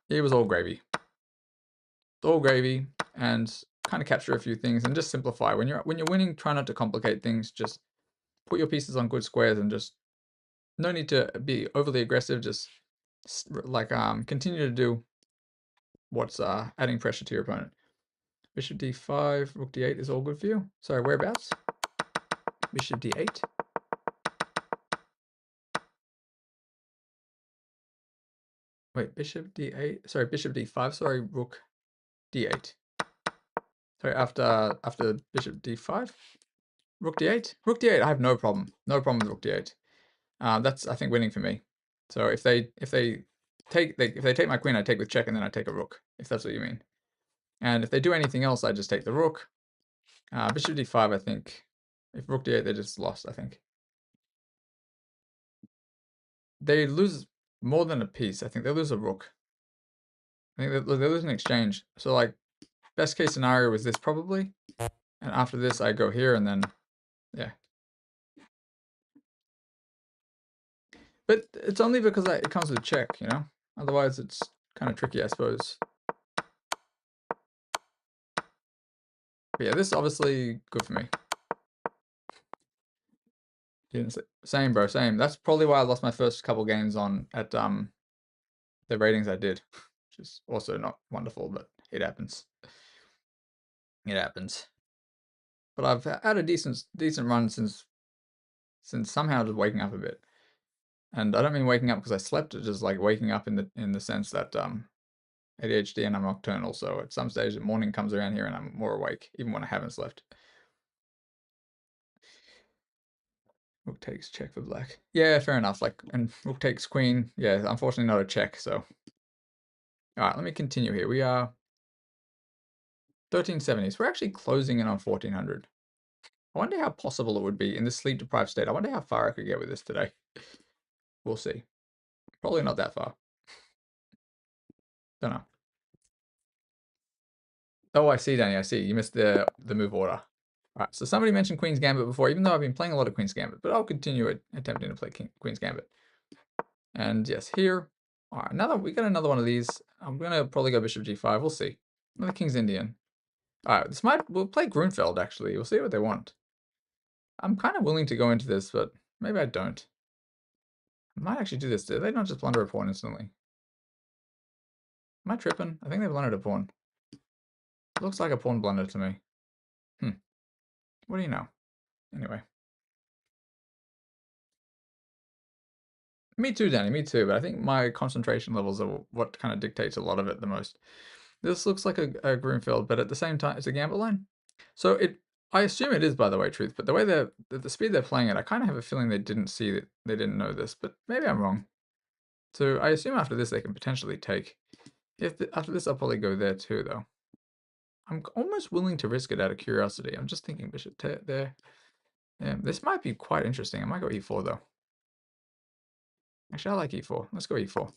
it was all gravy. All gravy, and kind of capture a few things, and just simplify. When you're winning, try not to complicate things, just put your pieces on good squares, and just, no need to be overly aggressive, just like continue to do what's adding pressure to your opponent. Bishop d5, rook d8 is all good for you. Sorry, whereabouts? Bishop d8. Wait, bishop d8. Sorry, bishop d5. Sorry, rook d8. Sorry, after bishop d5, rook d8. Rook d8. I have no problem. No problem with rook d8. That's, I think, winning for me. So if they take my queen, I take with check, and then I take a rook, if that's what you mean. And if they do anything else, I just take the rook. Bishop d5, I think. If rook d8, they just lost, I think. They lose more than a piece. I think they lose a rook. I think they lose an exchange. So, like, best case scenario was this probably. And after this, I go here, and then, yeah. But it's only because it comes with check, you know? Otherwise, it's kind of tricky, I suppose. But yeah, this is obviously good for me. Same, bro, same. That's probably why I lost my first couple games at the ratings I did, which is also not wonderful, but it happens. It happens. But I've had a decent run since somehow just waking up a bit. And I don't mean waking up because I slept, it's just like waking up in the sense that ADHD and I'm nocturnal, so at some stage the morning comes around here and I'm more awake, even when I haven't slept. Rook takes check for black. Yeah, fair enough. Like, and rook takes queen. Yeah, unfortunately not a check, so. Alright, let me continue here. We are 1370s. We're actually closing in on 1400. I wonder how possible it would be in this sleep-deprived state. I wonder how far I could get with this today. We'll see. Probably not that far. Don't know. Oh, I see, Danny. I see. You missed the move order. All right. So somebody mentioned Queen's Gambit before, even though I've been playing a lot of Queen's Gambit, but I'll continue attempting to play Queen's Gambit. And yes, here. All right. We got another one of these. I'm gonna probably go Bishop G5. We'll see. Another King's Indian. All right. We'll play Grunfeld actually. We'll see what they want. I'm kind of willing to go into this, but maybe I don't. I might actually do this. Do they not just blunder a pawn instantly? Am I tripping? I think they blundered a pawn. Looks like a pawn blunder to me. What do you know? Anyway. Me too, Danny, me too, but I think my concentration levels are what kind of dictates a lot of it the most. This looks like a Grunfeld, but at the same time, it's a Gambit line. So I assume it is, by the way, Truth, but the way the speed they're playing it, I kind of have a feeling they didn't see that, they didn't know this, but maybe I'm wrong. So I assume after this they can potentially take. After this, I'll probably go there too, though. I'm almost willing to risk it out of curiosity. I'm just thinking bishop there. Yeah, this might be quite interesting. I might go e4, though. Actually, I like e4. Let's go e4.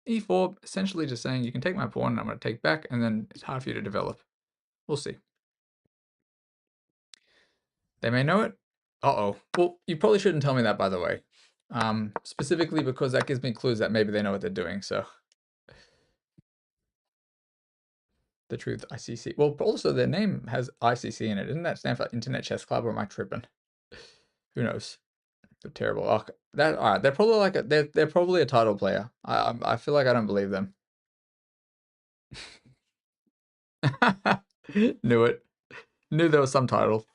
e4, essentially just saying you can take my pawn and I'm going to take back, and then it's hard for you to develop. We'll see. They may know it. Uh-oh. Well, you probably shouldn't tell me that, by the way. Specifically because that gives me clues that maybe they know what they're doing, so. The Truth ICC. Well, also their name has ICC in it. Doesn't that stand for Internet Chess Club, or am I tripping? Who knows? They're terrible. Oh, all right. They're probably like they're probably a title player. I feel like I don't believe them. Knew it. Knew there was some title.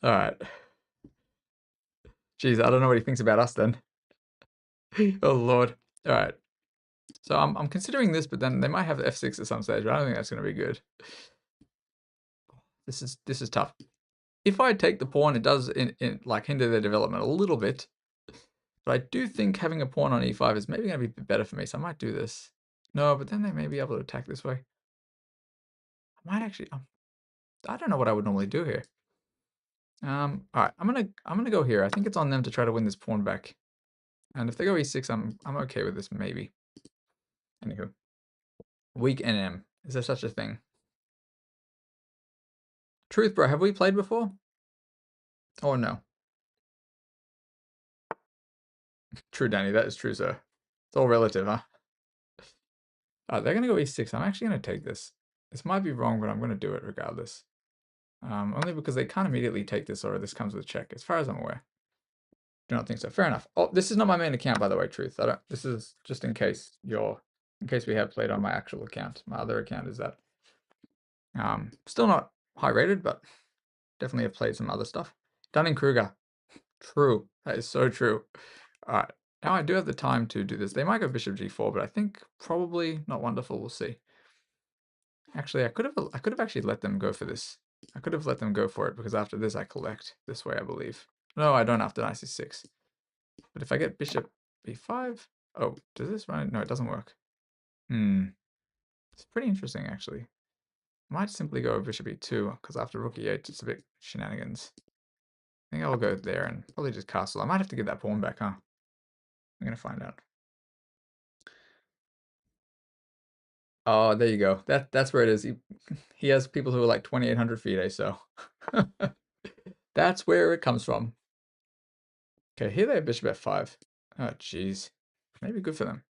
All right. Jeez, I don't know what he thinks about us then. Oh Lord. All right. So I'm considering this, but then they might have f6 at some stage, but I don't think that's going to be good. This is tough. If I take the pawn, it does like hinder their development a little bit. But I do think having a pawn on e5 is maybe going to be better for me, so I might do this. No, but then they may be able to attack this way. I might actually. I don't know what I would normally do here. All right, I'm gonna go here. I think it's on them to try to win this pawn back. And if they go e6, I'm okay with this, maybe. Anywho. Weak NM. Is there such a thing? Truth, bro, have we played before? Oh, no. True, Danny, that is true, sir. It's all relative, huh? They're going to go e6. I'm actually going to take this. This might be wrong, but I'm going to do it regardless. Only because they can't immediately take this, or this comes with check, as far as I'm aware. Do not think so. Fair enough. Oh, this is not my main account, by the way, Truth. This is just in case we have played on my actual account. My other account is that. Still not high rated, but definitely have played some other stuff. Dunning-Kruger. True. That is so true. All right. Now I do have the time to do this. They might go bishop g4, but I think probably not wonderful. We'll see. Actually, I could have actually let them go for this. I could have let them go for it because after this I collect this way, I believe. No, I don't after knight c6. But if I get bishop b5, oh, does this run? No, it doesn't work. It's pretty interesting actually. I might simply go bishop e2 because after rook e8 it's a bit shenanigans. I think I'll go there and probably just castle. I might have to get that pawn back, huh? I'm gonna find out. Oh, there you go. That's where it is. He has people who are like 2,800 FIDE, so that's where it comes from. Okay, here they have bishop f5. Oh, jeez. Maybe good for them.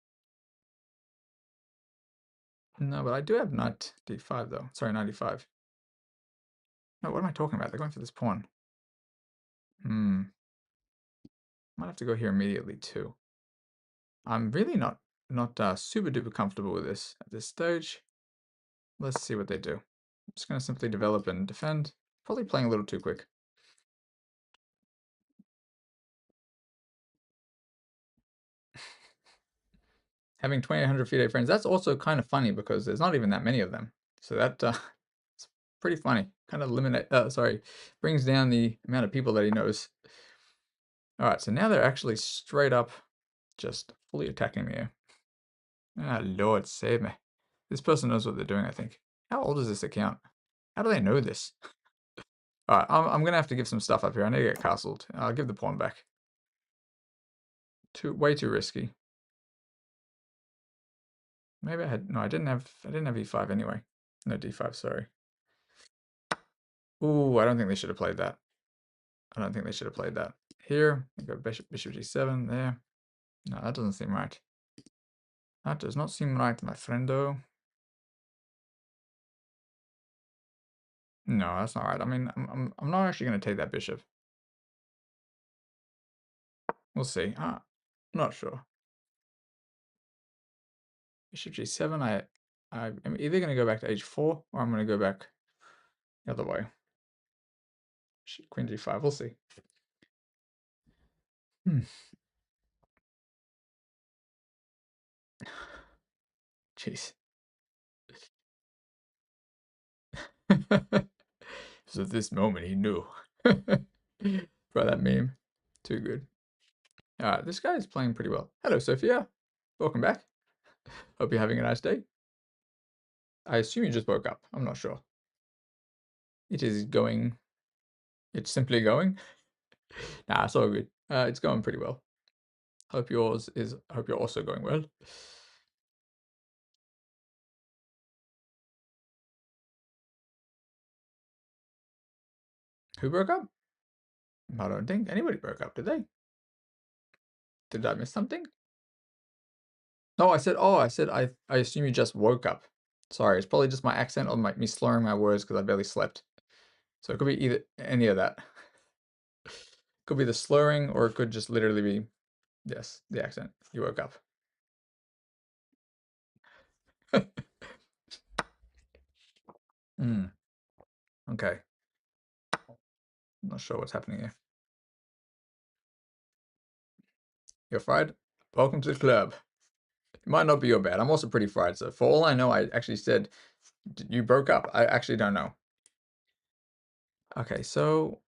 No, but I do have knight d5 though. Sorry, knight d5. No, what am I talking about? They're going for this pawn. Might have to go here immediately too. I'm really not super duper comfortable with this at this stage. Let's see what they do. I'm just going to simply develop and defend. Probably playing a little too quick. Having 2,800 FIDE friends, that's also kind of funny because there's not even that many of them. So that it's pretty funny. Kind of brings down the amount of people that he knows. All right, so now they're actually straight up just fully attacking me here. Ah, Lord save me. This person knows what they're doing, I think. How old is this account? How do they know this? All right, I'm going to have to give some stuff up here. I need to get castled. I'll give the pawn back. Way too risky. Maybe I had, no, I didn't have e5 anyway. No, d5, sorry. Ooh, I don't think they should have played that. I don't think they should have played that. Here, I go bishop g7 there. No, that doesn't seem right. That does not seem right, my friendo. No, that's not right. I mean, I'm not actually going to take that bishop. We'll see. I'm not sure. Bishop g7, I'm either going to go back to h4 or I'm going to go back the other way. Queen g5, we'll see. Jeez. So at this moment he knew. Bro, that meme. Too good. Alright, this guy is playing pretty well. Hello, Sophia. Welcome back. Hope you're having a nice day. I assume you just woke up. I'm not sure. It is going. It's simply going. Nah, it's all good. It's going pretty well. Hope you're also going well. Who broke up? I don't think anybody broke up, did they? Did I miss something? No, I said I assume you just woke up. Sorry, it's probably just my accent or me slurring my words because I barely slept. So it could be either any of that. Could be the slurring or it could just literally be, yes, the accent. You woke up. Okay. I'm not sure what's happening here. You're fried? Welcome to the club. It might not be your bad. I'm also pretty fried, so for all I know, I actually said you broke up. I actually don't know. Okay, so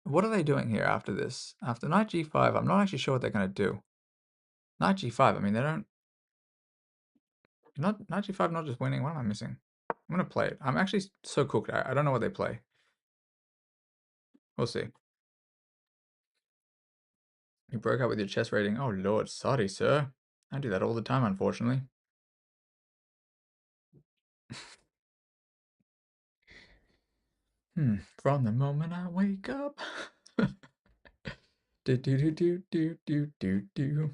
what are they doing here after this? After knight g5, I'm not actually sure what they're going to do. Knight g5, I mean, they don't... Knight g5 not just winning. What am I missing? I'm going to play it. I'm actually so cooked. I don't know what they play. We'll see. You broke up with your chess rating. Oh lord, sorry, sir. I do that all the time, unfortunately. From the moment I wake up. do do do do do do do do.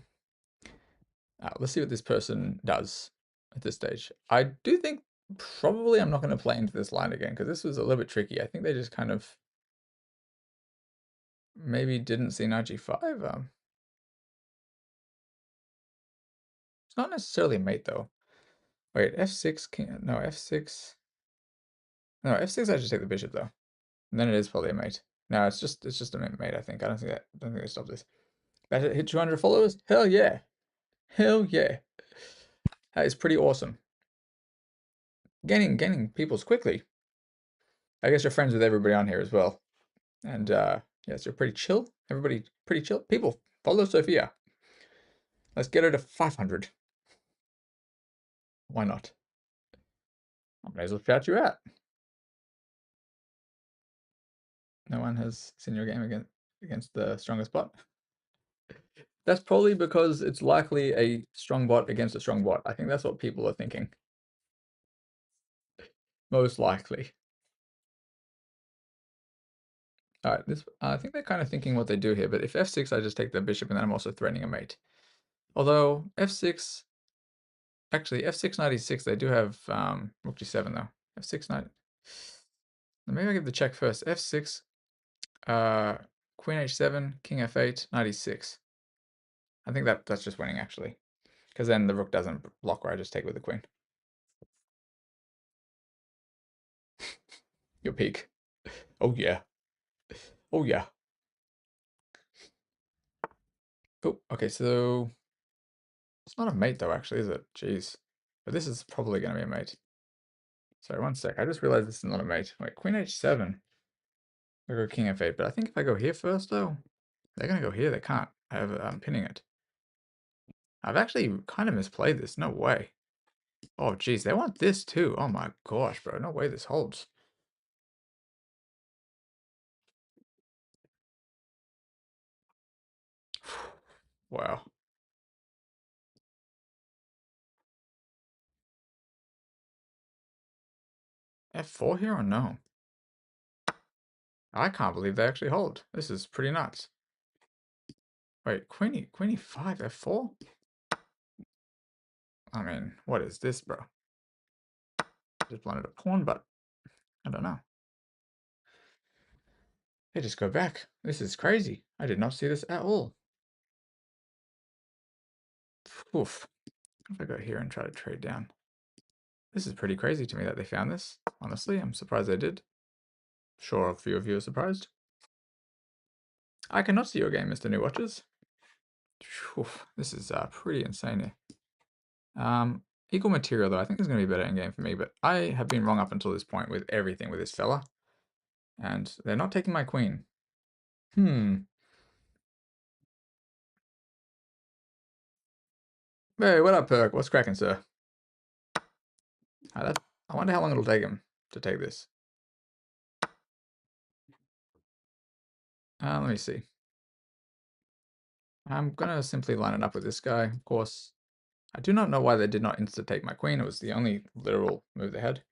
Let's see what this person does at this stage. I do think probably I'm not going to play into this line again because this was a little bit tricky. I think they just kind of maybe didn't see knight g5. It's not necessarily a mate though. Wait, f6 no f6. No, f6 I should take the bishop though. And then it is probably a mate. No, it's just a mate, I think. I don't think they stopped this. Better hit 200 followers? Hell yeah. Hell yeah. That is pretty awesome. Gaining peoples quickly. I guess you're friends with everybody on here as well. And yes, you're pretty chill. Everybody pretty chill. People, follow Sophia. Let's get her to 500. Why not? I may as well shout you out. No one has seen your game against the strongest bot. That's probably because it's likely a strong bot against a strong bot. I think that's what people are thinking. Most likely. All right, I think they're kind of thinking what they do here, but if f6, I just take the bishop, and then I'm also threatening a mate. Although f6, actually f6, knight e6, they do have rook g7 though. f6, knight. Maybe I give the check first. f6, queen h7, king f8, knight e6. I think that's just winning actually, because then the rook doesn't block where I just take with the queen. Your peak. Oh yeah. Oh yeah. Oh, okay, so it's not a mate though, actually, is it? Jeez. But this is probably going to be a mate. Sorry, one sec. I just realized this is not a mate. Wait, queen h7. I go king f8, but I think if I go here first, though, they're going to go here. They can't. I'm pinning it. I've actually kind of misplayed this. No way. Oh, geez, they want this too. Oh my gosh, bro. No way this holds. Wow. f4 here or no? I can't believe they actually hold. This is pretty nuts. Wait, queen e5, f4? I mean, what is this, bro? Just wanted a pawn, but I don't know. They just go back. This is crazy. I did not see this at all. Oof. If I go here and try to trade down. This is pretty crazy to me that they found this. Honestly, I'm surprised they did. Sure, a few of you are surprised. I cannot see your game, Mr. New Watchers. Oof, this is pretty insane here. Equal material, though. I think this is going to be better in game for me, but I have been wrong up until this point with everything with this fella. And they're not taking my queen. Hey, what up, Perk? What's cracking, sir? I wonder how long it'll take him to take this. Let me see. I'm going to simply line it up with this guy, of course. I do not know why they did not insta-take my queen. It was the only literal move they had.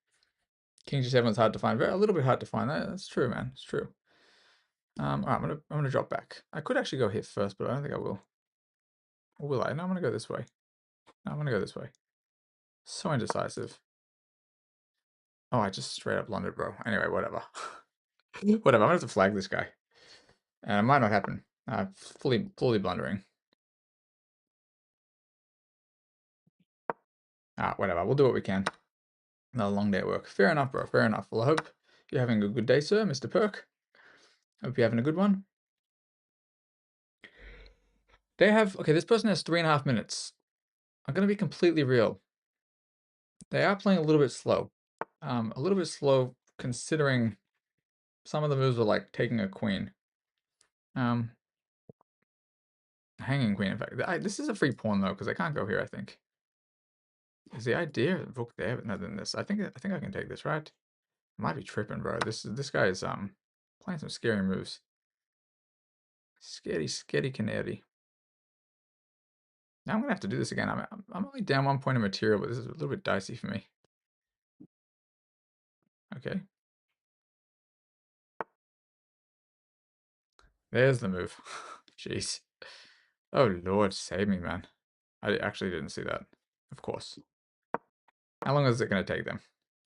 King g7 was hard to find. A little bit hard to find. That's true, man. It's true. All right, I'm gonna drop back. I could actually go here first, but I don't think I will. Or will I? No, I'm gonna go this way. No, I'm gonna go this way. So indecisive. Oh, I just straight up blundered, bro. Anyway, whatever. Whatever. I'm gonna have to flag this guy, and it might not happen. Fully blundering. Whatever. We'll do what we can. Another long day at work. Fair enough, bro. Fair enough. Well, I hope you're having a good day, sir, Mr. Perk. Hope you're having a good one. Okay, this person has 3.5 minutes. I'm going to be completely real. They are playing a little bit slow. A little bit slow considering some of the moves are like taking a queen. Hanging queen, in fact. This is a free pawn though, because I can't go here, I think. Is the idea rook there, but no, than this? I think I can take this, right? I might be tripping, bro. This guy is playing some scary moves. Scary canary. Now I'm gonna have to do this again. I'm only down 1 point of material, but this is a little bit dicey for me. Okay. There's the move. Jeez. Oh Lord, save me, man. I actually didn't see that. Of course. How long is it gonna take them?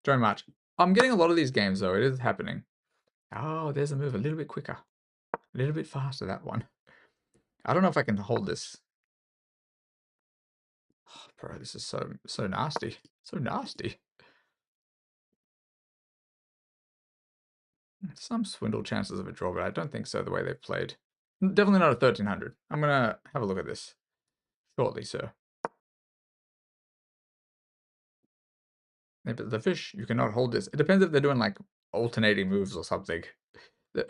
Don't much. I'm getting a lot of these games though. It is happening. Oh, there's a move a little bit quicker. A little bit faster, that one. I don't know if I can hold this. Oh, bro, this is so nasty. So nasty. Some swindle chances of a draw, but I don't think so the way they've played. Definitely not a 1300. I'm going to have a look at this shortly, sir. Yeah, but the fish, you cannot hold this. It depends if they're doing like alternating moves or something.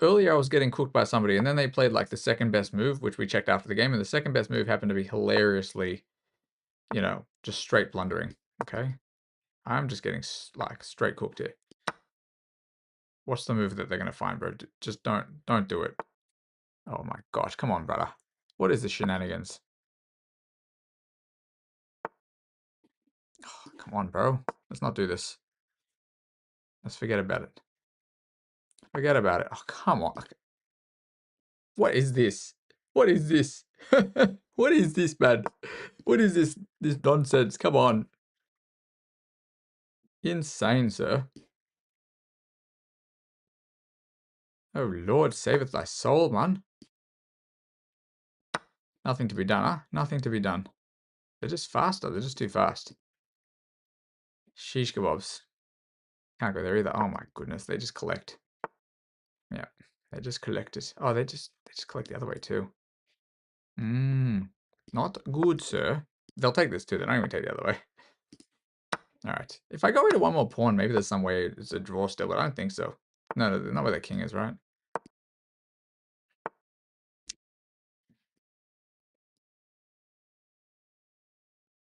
Earlier I was getting cooked by somebody, and then they played like the second best move, which we checked after the game, and the second best move happened to be hilariously, you know, just straight blundering. Okay? I'm just getting like straight cooked here. What's the move that they're going to find, bro? Just don't do it. Oh my gosh, come on, brother. What is this shenanigans? Oh, come on, bro. Let's not do this. Let's forget about it. Forget about it. Oh, come on. What is this? What is this? What is this, man? What is this nonsense? Come on. Insane, sir. Oh, Lord, saveth thy soul, man. Nothing to be done, huh? Nothing to be done. They're just faster. They're just too fast. Sheesh kebabs. Can't go there either. Oh my goodness, they just collect. Yeah, they just collect it. Oh, they just collect the other way too. Not good, sir. They'll take this too. They don't even take the other way. All right. If I go into one more pawn, maybe there's some way it's a draw still, but I don't think so. No, not where the king is, right?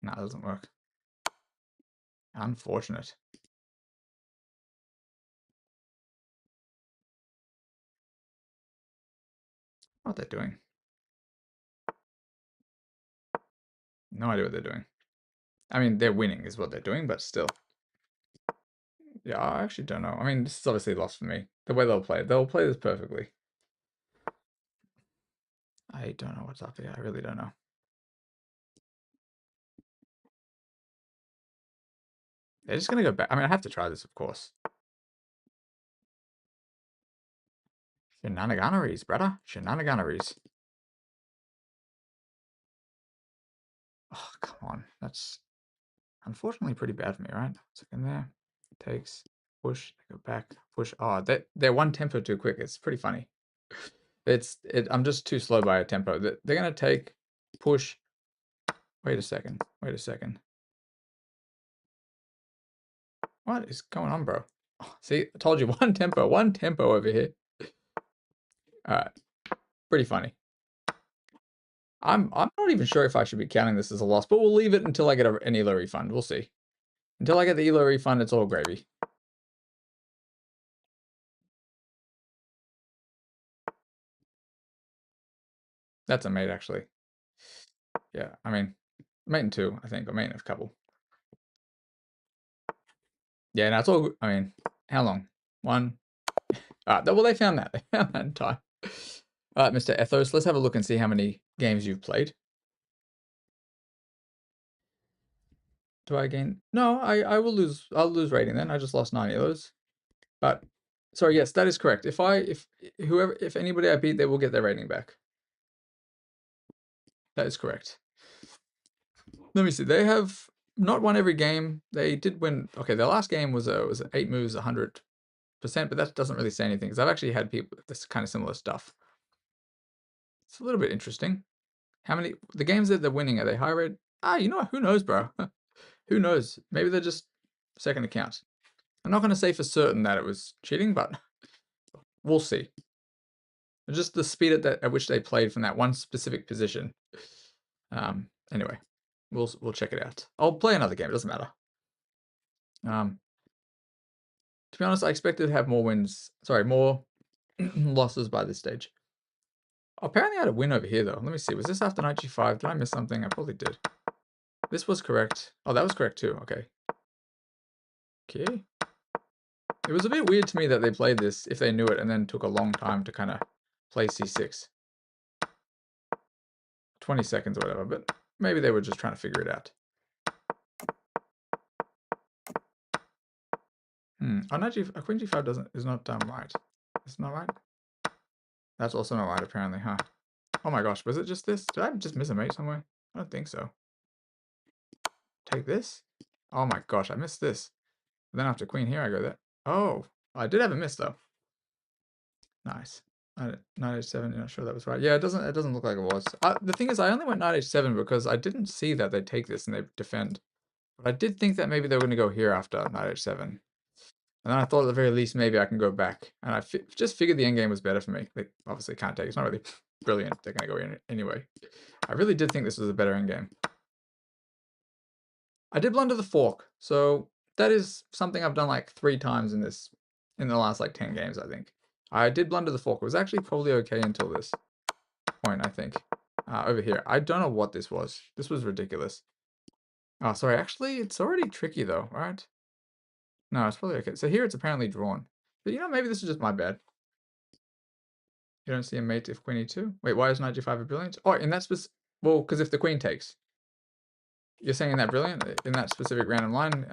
No, it doesn't work. Unfortunate. What they're doing? No idea what they're doing. I mean, they're winning is what they're doing, but still. Yeah, I actually don't know. I mean, this is obviously lost for me. The way they'll play this perfectly. I don't know what's up here. I really don't know. They're just gonna go back. I mean, I have to try this, of course. Shenaniganeries, brother. Shenaniganeries. Oh, come on. That's unfortunately pretty bad for me, right? Second there. Takes. Push. They go back. Push. Oh, they're one tempo too quick. It's pretty funny. I'm just too slow by a tempo. They're gonna take. Push. Wait a second. Wait a second. What is going on, bro? Oh, see, I told you one tempo over here. All right. Pretty funny. I'm not even sure if I should be counting this as a loss, but we'll leave it until I get an ELO refund. We'll see. Until I get the ELO refund, it's all gravy. That's a mate, actually. Yeah, I mean, mate in two, I think, or mate in a couple. Yeah, no, it's all good. I mean, how long? One. Well, they found that. They found that in time. All right, Mr. Ethos, let's have a look and see how many games you've played. Do I gain? No, I will lose. I'll lose rating then. I just lost 9 ELOs. But sorry, yes, that is correct. If anybody I beat, they will get their rating back. That is correct. Let me see. They have not won every game. They did win. Okay, their last game was 8 moves, 100%, but that doesn't really say anything because I've actually had people this kind of similar stuff. It's a little bit interesting. How many the games that they're winning, are they high rate? You know what? Who knows, bro? Who knows? Maybe they're just second accounts. I'm not going to say for certain that it was cheating, but we'll see. Just the speed at which they played from that one specific position. Anyway, we'll check it out. I'll play another game. It doesn't matter. To be honest, I expected to have more wins. Sorry, more losses by this stage. Apparently I had a win over here, though. Let me see. Was this after knight g5? Did I miss something? I probably did. This was correct. Oh, that was correct too. Okay. Okay. It was a bit weird to me that they played this, if they knew it, and then took a long time to kind of play c6. 20 seconds or whatever, but maybe they were just trying to figure it out. Oh, knight queen g5 is not right. It's not right? That's also not right, apparently, huh? Oh my gosh, was it just this? Did I just miss a mate somewhere? I don't think so. Take this? Oh my gosh, I missed this. And then after queen here, I go there. Oh, I did have a miss, though. Nice. Knight h7, you're not sure that was right. Yeah, it doesn't look like it was. The thing is, I only went knight h7 because I didn't see that they take this and they defend. But I did think that maybe they were going to go here after knight h7. And then I thought at the very least maybe I can go back. And I just figured the endgame was better for me. They obviously can't take. It's not really brilliant. They're going to go in anyway. I really did think this was a better endgame. I did blunder the fork. So that is something I've done like 3 times in the last like 10 games, I think. I did blunder the fork. It was actually probably okay until this point, I think. Over here. I don't know what this was. This was ridiculous. Oh, sorry. Actually, it's already tricky though, right? No, it's probably okay. So here it's apparently drawn. But you know, maybe this is just my bad. You don't see a mate if queen e2? Wait, why is knight g5 a brilliant? Oh, in that well, because if the queen takes. You're saying in that brilliant? In that specific random line,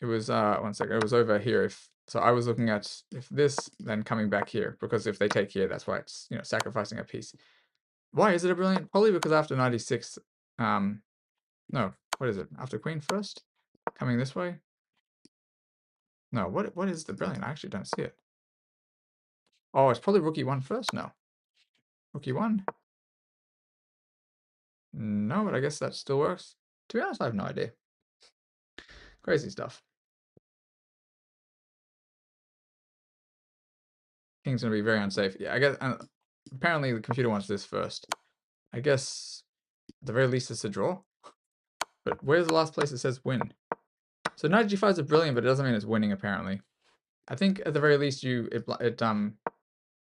it was, one second, it was over here. So I was looking at if this, then coming back here. Because if they take here, that's why it's, you know, sacrificing a piece. Why is it a brilliant? Probably because after 96, no, what is it? After queen first? Coming this way? No, what is the brilliant? I actually don't see it. Oh, it's probably rook e1 first? No. Rook e1? No, but I guess that still works. To be honest, I have no idea. Crazy stuff. King's going to be very unsafe. Yeah, I guess, apparently the computer wants this first. I guess, at the very least, it's a draw. But where's the last place it says win? So knight g5 is brilliant, but it doesn't mean it's winning, apparently. I think, at the very least, it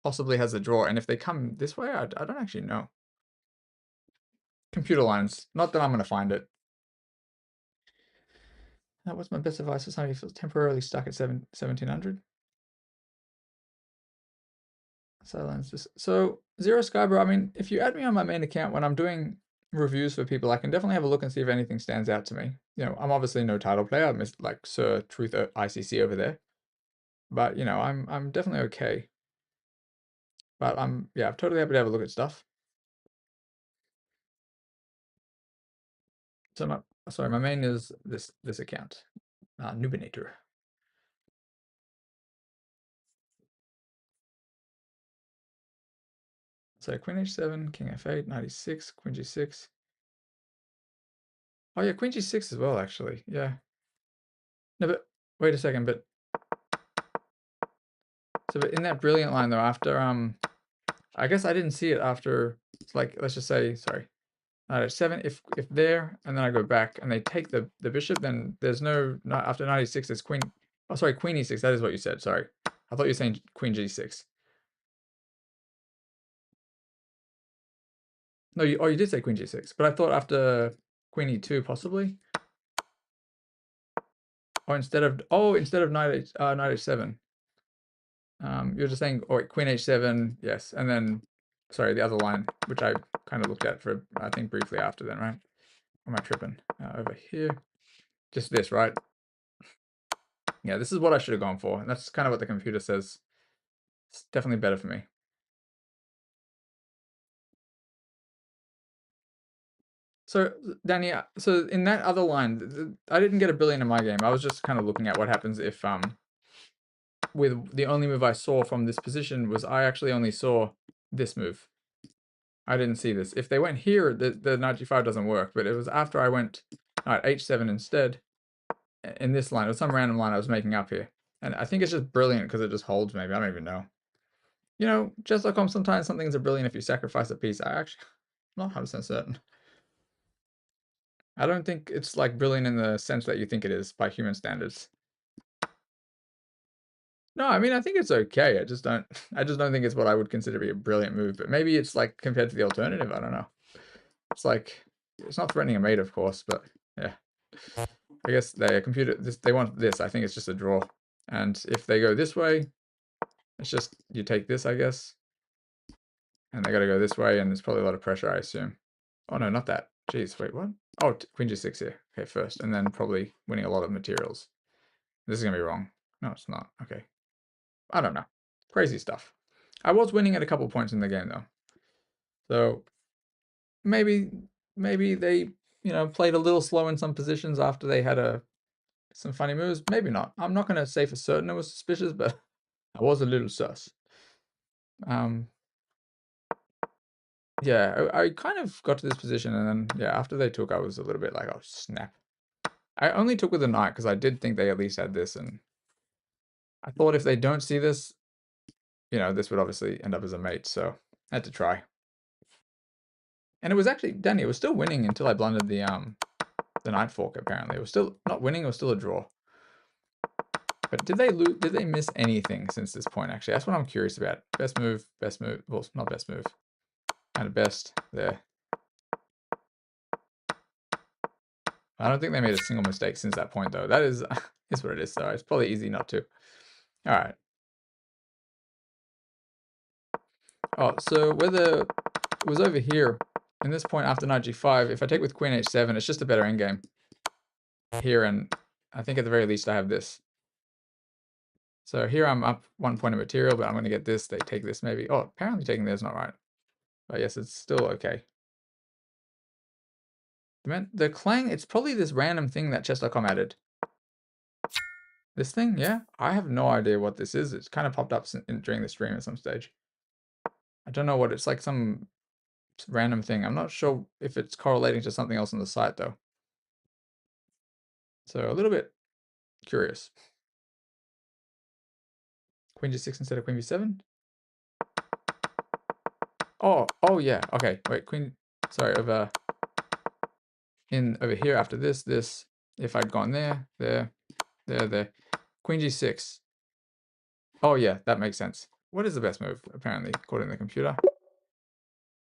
possibly has a draw. And if they come this way, I don't actually know. Computer lines. Not that I'm going to find it. What's my best advice for somebody who feels temporarily stuck at 1700? So Zero Skybro, I mean, if you add me on my main account when I'm doing reviews for people, I can definitely have a look and see if anything stands out to me. You know, I'm obviously no title player. I'm just like Sir Truth ICC over there. But you know, I'm definitely okay. But I'm totally happy to have a look at stuff. So my main is this account, Nubinator. So queen h7, king f8, 96, queen g6. Oh yeah, queen g6 as well, actually. Yeah. No, but wait a second. But in that brilliant line though, after I guess I didn't see it after. Like, let's just say, sorry, knight h7. If there, and then I go back, and they take the bishop, then there's no after 96. There's queen. Oh, sorry, queen e6. That is what you said. Sorry, I thought you were saying queen g6. No, you did say queen g6, but I thought after queen e2 possibly. Or instead of knight h7. You're just saying, or queen h7, yes, and then, sorry, the other line, which I kind of looked at for, I think, briefly after then, right? Or am I tripping? Over here, just this, right? Yeah, this is what I should have gone for, and that's kind of what the computer says. It's definitely better for me. So, Danny, so in that other line, I didn't get a brilliant in my game. I was just kind of looking at what happens if, with the only move I saw from this position was I actually only saw this move. I didn't see this. If they went here, the knight g5 doesn't work, but it was after I went knight h7 instead in this line. It was some random line I was making up here. And I think it's just brilliant because it just holds maybe. I don't even know. You know, chess.com, sometimes something's a brilliant if you sacrifice a piece. I'm not 100% certain. I don't think it's like brilliant in the sense that you think it is by human standards. No, I mean, I think it's okay. I just don't think it's what I would consider to be a brilliant move. But maybe it's like compared to the alternative, I don't know. It's like it's not threatening a mate, of course, but yeah. I guess they want this. I think it's just a draw. And if they go this way, it's just you take this, I guess. And they got to go this way, and there's probably a lot of pressure, I assume. Oh no, not that. Jeez, wait, what? Oh, Queen G6 here. Okay, first, and then probably winning a lot of materials. This is gonna be wrong. No, it's not. Okay. I don't know. Crazy stuff. I was winning at a couple points in the game though. So maybe they, played a little slow in some positions after they had some funny moves. Maybe not. I'm not gonna say for certain it was suspicious, but I was a little sus. Yeah, I kind of got to this position, and then yeah, after they took, I was a little bit like, oh snap. I only took with the knight because I did think they at least had this, and I thought if they don't see this, this would obviously end up as a mate, so I had to try. And it was actually, Danny, it was still winning until I blundered the knight fork, apparently. It was still not winning, it was still a draw. But did they miss anything since this point, actually? That's what I'm curious about. Best move, well, not best move. Kind of best there. I don't think they made a single mistake since that point, though. That is what it is, so it's probably easy not to. All right. Oh, so whether it was over here, in this point after knight g5, if I take with queen h7, it's just a better endgame here, and I think at the very least I have this. So here I'm up 1 point of material, but I'm going to get this. They take this maybe. Oh, apparently taking this is not right. But yes, it's still okay. The clang, it's probably this random thing that chess.com added. This thing, yeah? I have no idea what this is. It's kind of popped up during the stream at some stage. I don't know what it's like, some random thing. I'm not sure if it's correlating to something else on the site, though. So a little bit curious. Queen g6 instead of queen b7? Oh yeah, okay. Wait, queen, sorry, over here after this, if I'd gone there, queen g6. Oh yeah, that makes sense. What is the best move, apparently, according to the computer?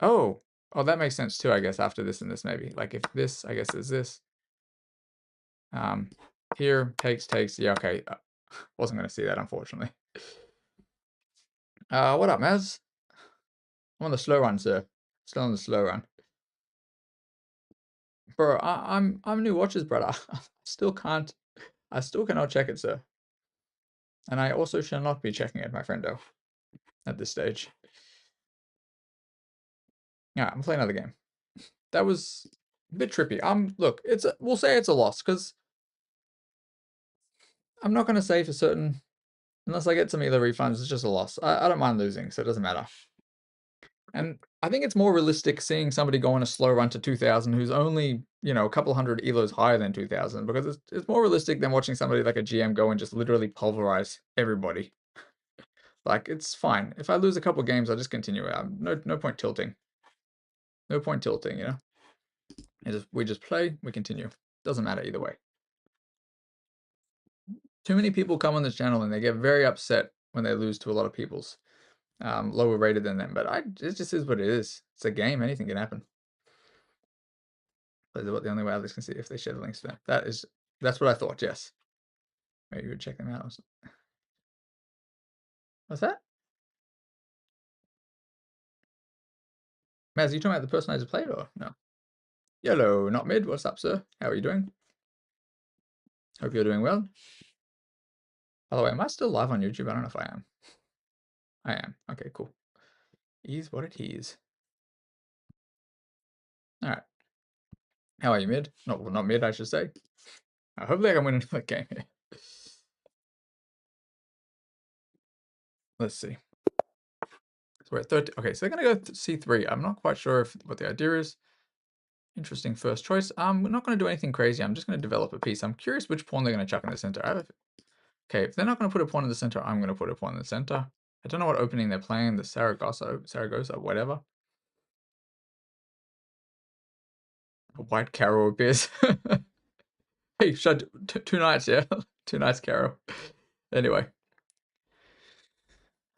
Oh, that makes sense too, I guess, after this and this maybe. Like if this, I guess, is this. Here, takes, yeah, okay. Wasn't going to see that, unfortunately. What up, Maz? I'm on the slow run, sir. Still on the slow run. Bro, I'm new watches, brother. I still cannot check it, sir. And I also shall not be checking it, my friendo, at this stage. Yeah, I'm playing another game. That was a bit trippy. Look, we'll say it's a loss, because I'm not going to say for certain, unless I get some either refunds, it's just a loss. I don't mind losing, so it doesn't matter. And I think it's more realistic seeing somebody go on a slow run to 2000 who's only, a couple hundred elos higher than 2000, because it's more realistic than watching somebody like a GM go and just literally pulverize everybody. Like, it's fine. If I lose a couple games, I'll just continue. No point tilting. No point tilting, we just play, we continue. Doesn't matter either way. Too many people come on this channel and they get very upset when they lose to a lot of people's lower rated than them. But it just is what it is. It's a game. Anything can happen. That's about the only way others can see if they share the links to them. That's what I thought. Yes. Maybe you would check them out. What's that? Maz, are you talking about the person I just played or no? Yellow, not mid. What's up, sir? How are you doing? Hope you're doing well. By the way, am I still live on YouTube? I don't know if I am. I am. Okay, cool. Is what it is. All right. How are you, mid? Not mid, I should say. Hopefully I can win another game here. Let's see. So we're at 30. Okay, so they're going to go C3. I'm not quite sure what the idea is. Interesting first choice. We're not going to do anything crazy. I'm just going to develop a piece. I'm curious which pawn they're going to chuck in the center. Okay, if they're not going to put a pawn in the center, I'm going to put a pawn in the center. I don't know what opening they're playing. The Saragossa, whatever. A white Caro appears. Hey, two knights, yeah? Two knights, Caro. Anyway.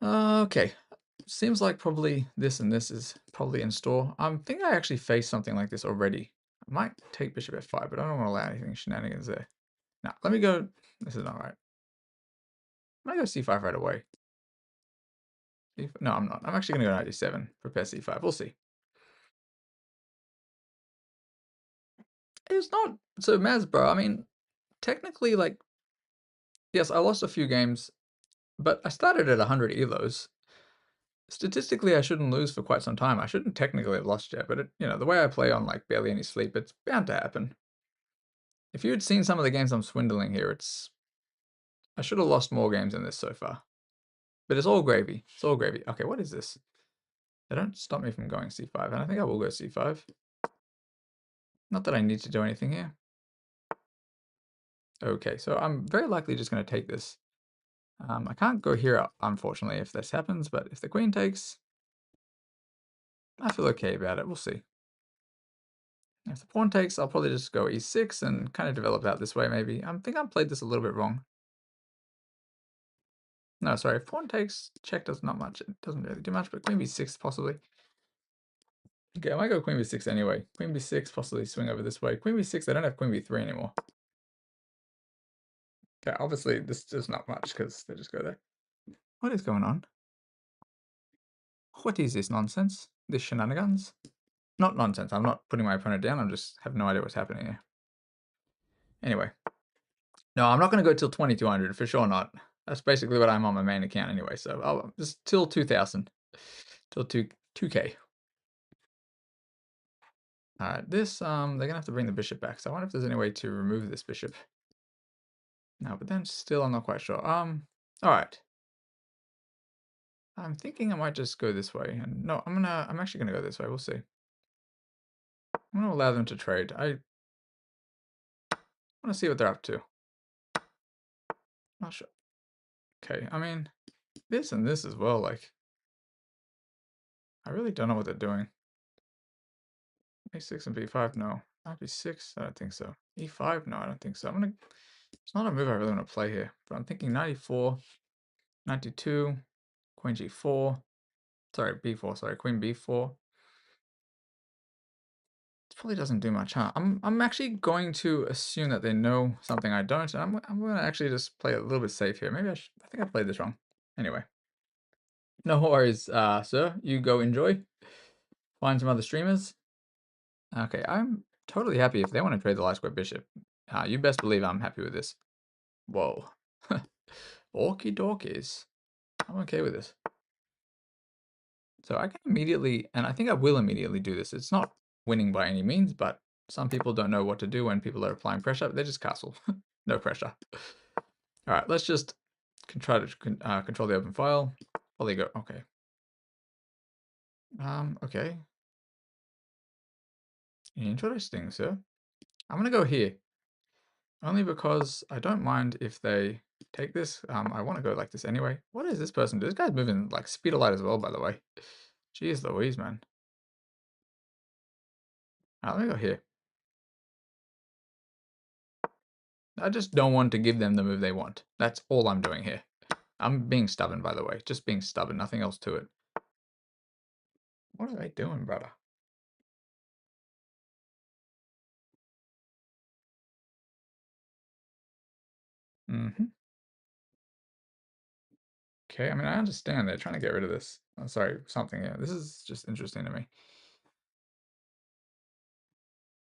Okay. Seems like probably this and this is probably in store. I think I actually faced something like this already. I might take bishop f5, but I don't want to allow anything shenanigans there. Now, let me go. This is not right. I'm going to go c5 right away. No, I'm not. I'm actually going to go knight d7, prepare c5. We'll see. It's not so mad, bro. I mean, technically, like, yes, I lost a few games, but I started at 100 elos. Statistically, I shouldn't lose for quite some time. I shouldn't technically have lost yet, but the way I play on like barely any sleep, it's bound to happen. If you had seen some of the games I'm swindling here, I should have lost more games than this so far. But it's all gravy. It's all gravy. Okay, what is this? They don't stop me from going c5, and I think I will go c5. Not that I need to do anything here. Okay, so I'm very likely just going to take this. I can't go here, unfortunately, if this happens, but if the queen takes, I feel okay about it. We'll see. If the pawn takes, I'll probably just go e6 and kind of develop out this way, maybe. I think I played this a little bit wrong. No, sorry, if pawn takes, check does not much. It doesn't really do much, but queen b6 possibly. Okay, I might go queen b6 anyway. Queen b6, possibly swing over this way. Queen b6, I don't have queen b3 anymore. Okay, obviously this does not much because they just go there. What is going on? What is this nonsense? This shenanigans? Not nonsense. I'm not putting my opponent down. I just have no idea what's happening here. Anyway. No, I'm not going to go till 2200 for sure not. That's basically what I'm on my main account anyway. So I'll just till 2000. Till 2K. Alright, this, they're gonna have to bring the bishop back. So I wonder if there's any way to remove this bishop. No, but then still I'm not quite sure. Alright. I'm thinking I might just go this way. And no, I'm actually gonna go this way. We'll see. I'm gonna allow them to trade. I wanna see what they're up to. Not sure. Okay, I mean, this and this as well, like, I really don't know what they're doing. A6 and b5, no. Knight b6, I don't think so. e5, no, I don't think so. It's not a move I really want to play here, but I'm thinking 94, 92, queen g4, sorry, b4, sorry, queen b4. This probably doesn't do much, huh? I'm actually going to assume that they know something I don't, and I'm going to actually just play a little bit safe here. Maybe I think I played this wrong. Anyway. No worries, sir. You go enjoy. Find some other streamers. Okay, I'm totally happy if they want to trade the light square bishop. You best believe I'm happy with this. Whoa. Orky dorkies. I'm okay with this. So I can immediately, and I think I will immediately do this. It's not winning by any means, but some people don't know what to do when people are applying pressure. They just castle. No pressure. All right, let's just try to control the open file. Oh, there you go. Okay. Okay. Interesting, sir. I'm gonna go here. Only because I don't mind if they take this. I want to go like this anyway. What is this person do? This guy's moving like speed of light as well, by the way. Jeez Louise, man. Let me go here. I just don't want to give them the move they want. That's all I'm doing here. I'm being stubborn, by the way. Just being stubborn. Nothing else to it. What are they doing, brother? Mm-hmm. Okay, I mean, I understand they're trying to get rid of this. Oh, sorry, something. Yeah, this is just interesting to me.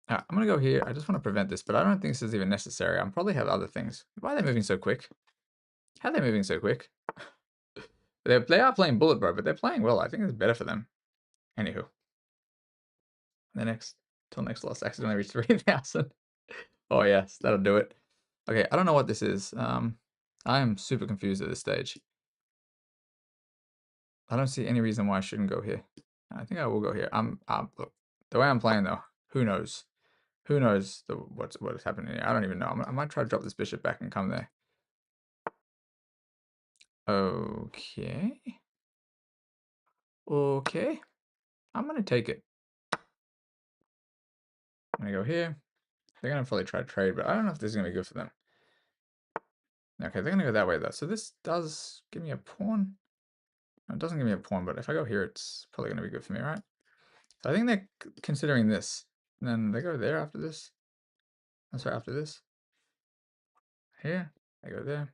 I'm going to go here. I just want to prevent this, but I don't think this is even necessary. I'll probably have other things. Why are they moving so quick? How are they moving so quick? They are playing Bullet Bro, but they're playing well. I think it's better for them. Anywho. Till next loss, accidentally reached 3,000. Oh, yes, that'll do it. Okay, I don't know what this is. I am super confused at this stage. I don't see any reason why I shouldn't go here. I think I will go here. Look, the way I'm playing though, who knows? Who knows what is happening here? I don't even know. I might try to drop this bishop back and come there. Okay. Okay. I'm gonna take it. I'm gonna go here. They're gonna probably try to trade, but I don't know if this is gonna be good for them. Okay, they're gonna go that way though. So this does give me a pawn. It doesn't give me a pawn, but if I go here, it's probably going to be good for me, right? So I think they're considering this. And then they go there after this. I'm sorry, after this. Here, they go there.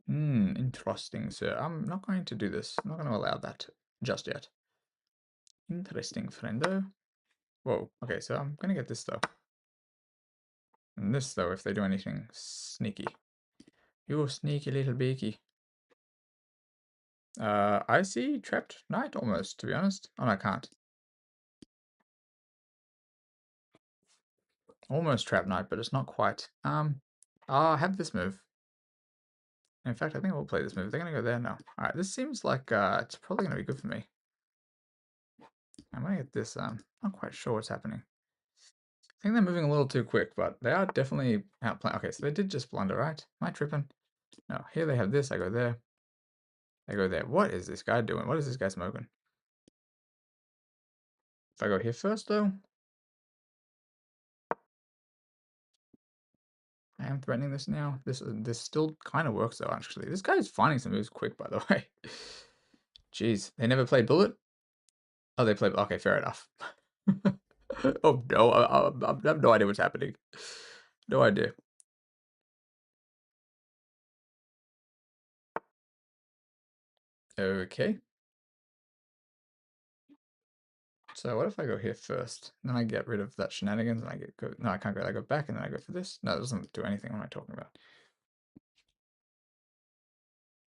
Interesting, sir. I'm not going to do this. I'm not going to allow that just yet. Interesting, friendo. Whoa, okay, so I'm going to get this, though. And this, though, if they do anything sneaky. You sneaky little beaky. I see trapped knight almost, to be honest. Oh, no, I can't. Almost trapped knight, but it's not quite. I'll have this move. In fact, I think we'll play this move. They're going to go there now. All right, this seems like it's probably going to be good for me. I'm going to get this. Not quite sure what's happening. I think they're moving a little too quick, but they are definitely outplaying. Okay, so they did just blunder, right? Am I tripping? No, here they have this. I go there. I go there. What is this guy doing? What is this guy smoking? If I go here first, though, I am threatening this now. This still kind of works, though, actually. This guy's finding some moves quick, by the way. Jeez, they never played bullet? Oh, they played... Okay, fair enough. Oh, no, I have no idea what's happening. No idea. Okay. So what if I go here first? Then I get rid of that shenanigans and I go... No, I can't go. I go back and then I go for this. No, it doesn't do anything. What am I talking about?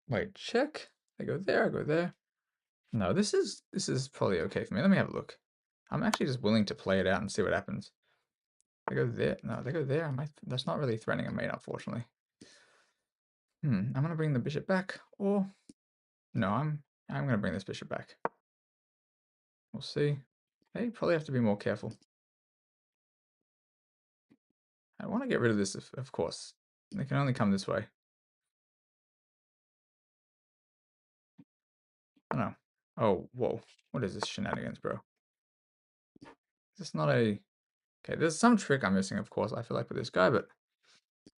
Wait, check. I go there, I go there. No, this is probably okay for me. Let me have a look. I'm actually just willing to play it out and see what happens. I go there. No, they go there. That's not really threatening a mate, unfortunately. I'm gonna bring the bishop back, or no, I'm gonna bring this bishop back. We'll see. They probably have to be more careful. I want to get rid of this, of course. They can only come this way. Oh no. Oh, whoa. What is this shenanigans, bro? Is this not a... Okay, there's some trick I'm missing, of course, I feel like, with this guy, but